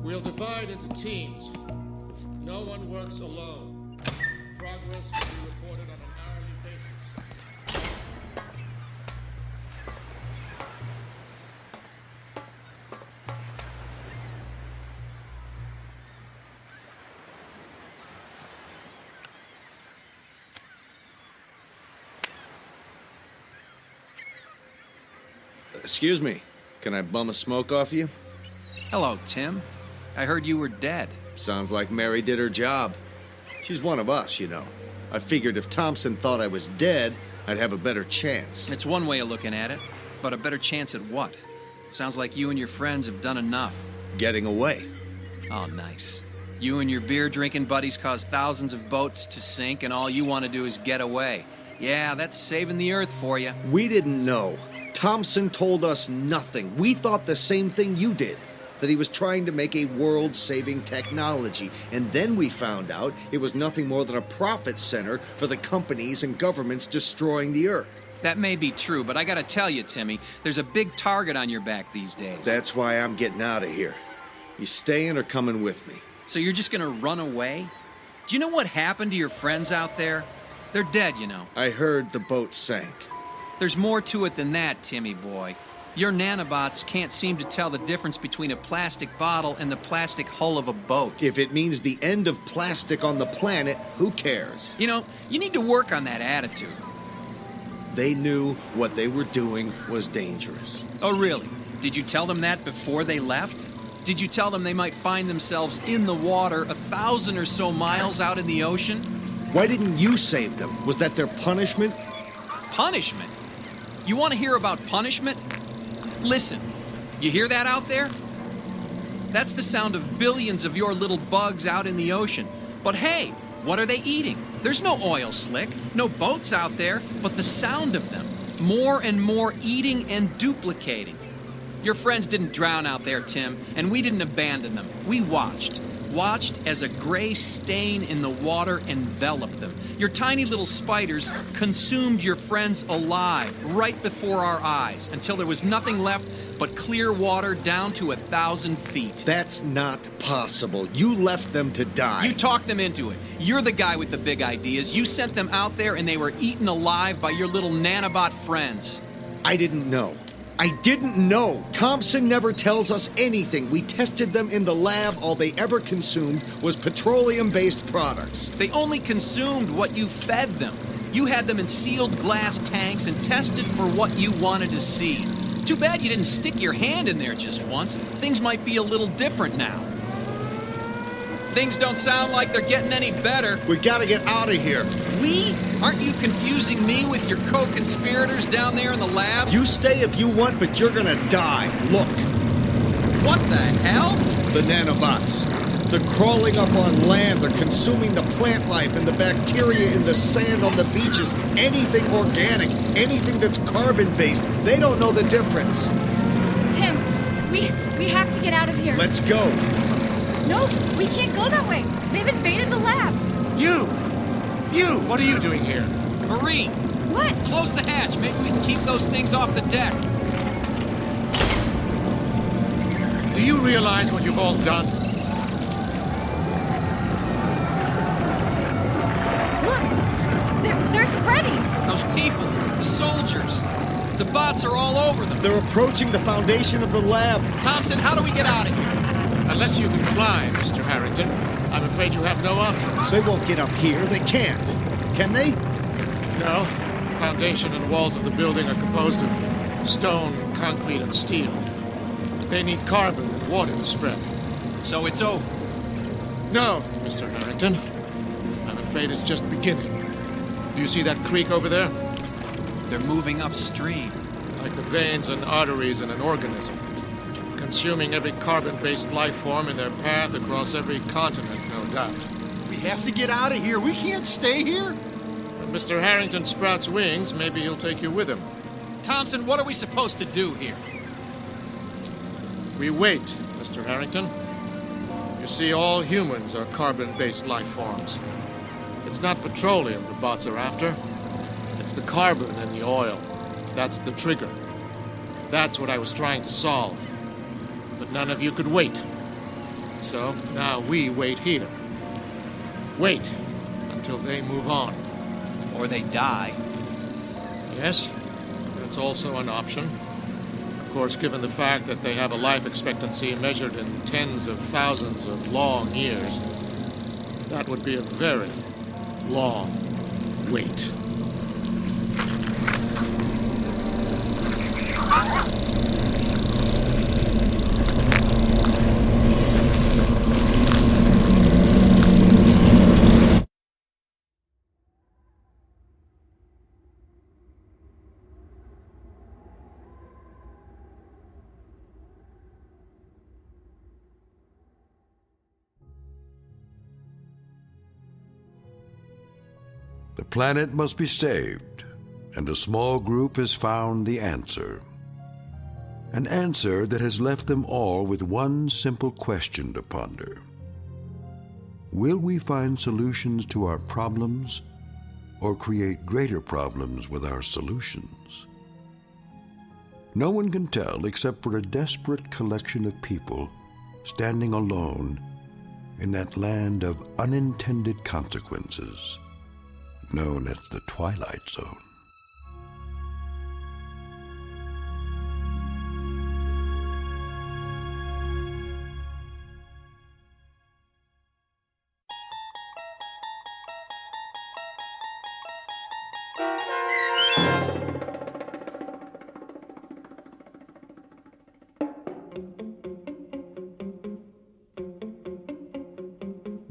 We'll divide into teams. No one works alone. Progress will be reported on an hourly basis. Excuse me. Can I bum a smoke off you? Hello, Tim. I heard you were dead. Sounds like Mary did her job. She's one of us, you know. I figured if Thompson thought I was dead, I'd have a better chance. It's one way of looking at it, but a better chance at what? Sounds like you and your friends have done enough. Getting away. Oh, nice. You and your beer-drinking buddies cause thousands of boats to sink, and all you want to do is get away. Yeah, that's saving the Earth for you. We didn't know. Thompson told us nothing. We thought the same thing you did, that he was trying to make a world-saving technology. And then we found out it was nothing more than a profit center for the companies and governments destroying the Earth. That may be true, but I gotta tell you, Timmy, there's a big target on your back these days. That's why I'm getting out of here. You staying or coming with me? So you're just gonna run away? Do you know what happened to your friends out there? They're dead, you know. I heard the boat sank. There's more to it than that, Timmy boy. Your nanobots can't seem to tell the difference between a plastic bottle and the plastic hull of a boat. If it means the end of plastic on the planet, who cares? You know, you need to work on that attitude. They knew what they were doing was dangerous. Oh, really? Did you tell them that before they left? Did you tell them they might find themselves in the water 1,000 or so miles out in the ocean? Why didn't you save them? Was that their punishment? Punishment? You want to hear about punishment? Listen, you hear that out there? That's the sound of billions of your little bugs out in the ocean. But hey, what are they eating? There's no oil slick, no boats out there, but the sound of them. More and more eating and duplicating. Your friends didn't drown out there, Tim, and we didn't abandon them. We watched as a gray stain in the water enveloped them. Your tiny little spiders consumed your friends alive right before our eyes until there was nothing left but clear water down to 1,000 feet. That's not possible. You left them to die. You talked them into it. You're the guy with the big ideas. You sent them out there and they were eaten alive by your little nanobot friends. I didn't know. I didn't know. Thompson never tells us anything. We tested them in the lab. All they ever consumed was petroleum-based products. They only consumed what you fed them. You had them in sealed glass tanks and tested for what you wanted to see. Too bad you didn't stick your hand in there just once. Things might be a little different now. Things don't sound like they're getting any better. We gotta get out of here. We? Aren't you confusing me with your co-conspirators down there in the lab? You stay if you want, but you're gonna die. Look. What the hell? The nanobots. They're crawling up on land. They're consuming the plant life and the bacteria in the sand on the beaches. Anything organic, anything that's carbon-based. They don't know the difference. Tim, we have to get out of here. Let's go. No, we can't go that way. They've invaded the lab. You! What are you doing here? Marie! What? Close the hatch. Maybe we can keep those things off the deck. Do you realize what you've all done? Look! They're spreading! Those people, the soldiers, the bots are all over them. They're approaching the foundation of the lab. Thompson, how do we get out of here? Unless you can fly, Mr. Harrington, I'm afraid you have no options. They won't get up here. They can't. Can they? No. The foundation and walls of the building are composed of stone, concrete, and steel. They need carbon and water to spread. So it's over? No, Mr. Harrington. I'm afraid it's just beginning. Do you see that creek over there? They're moving upstream. Like the veins and arteries in an organism. Consuming every carbon-based life form in their path across every continent, no doubt. We have to get out of here. We can't stay here. When Mr. Harrington sprouts wings, maybe he'll take you with him. Thompson, what are we supposed to do here? We wait, Mr. Harrington. You see, all humans are carbon-based life forms. It's not petroleum the bots are after. It's the carbon in the oil. That's the trigger. That's what I was trying to solve. But none of you could wait. So now we wait here. Wait until they move on. Or they die. Yes, that's also an option. Of course, given the fact that they have a life expectancy measured in tens of thousands of long years, that would be a very long wait. The planet must be saved, and a small group has found the answer. An answer that has left them all with one simple question to ponder. Will we find solutions to our problems, or create greater problems with our solutions? No one can tell except for a desperate collection of people standing alone in that land of unintended consequences known as the Twilight Zone.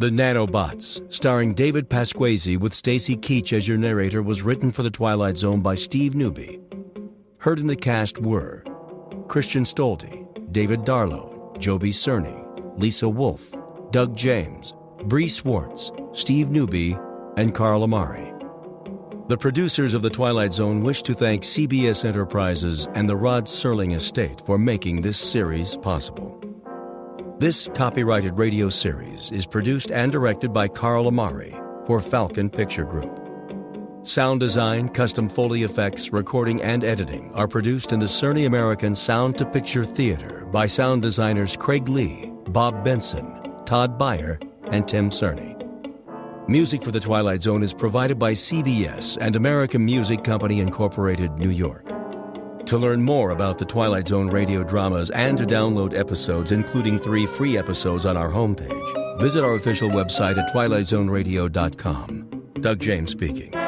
The Nanobots, starring David Pasquesi with Stacy Keach as your narrator, was written for The Twilight Zone by Steve Newby. Heard in the cast were Christian Stolte, David Darlow, Joby Cerny, Lisa Wolfe, Doug James, Bree Swartz, Steve Newby, and Carl Amari. The producers of The Twilight Zone wish to thank CBS Enterprises and the Rod Serling Estate for making this series possible. This copyrighted radio series is produced and directed by Carl Amari for Falcon Picture Group. Sound design, custom Foley effects, recording, and editing are produced in the Cerny American Sound to Picture Theater by sound designers Craig Lee, Bob Benson, Todd Beyer, and Tim Cerny. Music for The Twilight Zone is provided by CBS and American Music Company Incorporated, New York. To learn more about the Twilight Zone radio dramas and to download episodes, including 3 free episodes on our homepage, visit our official website at twilightzoneradio.com. Doug James speaking.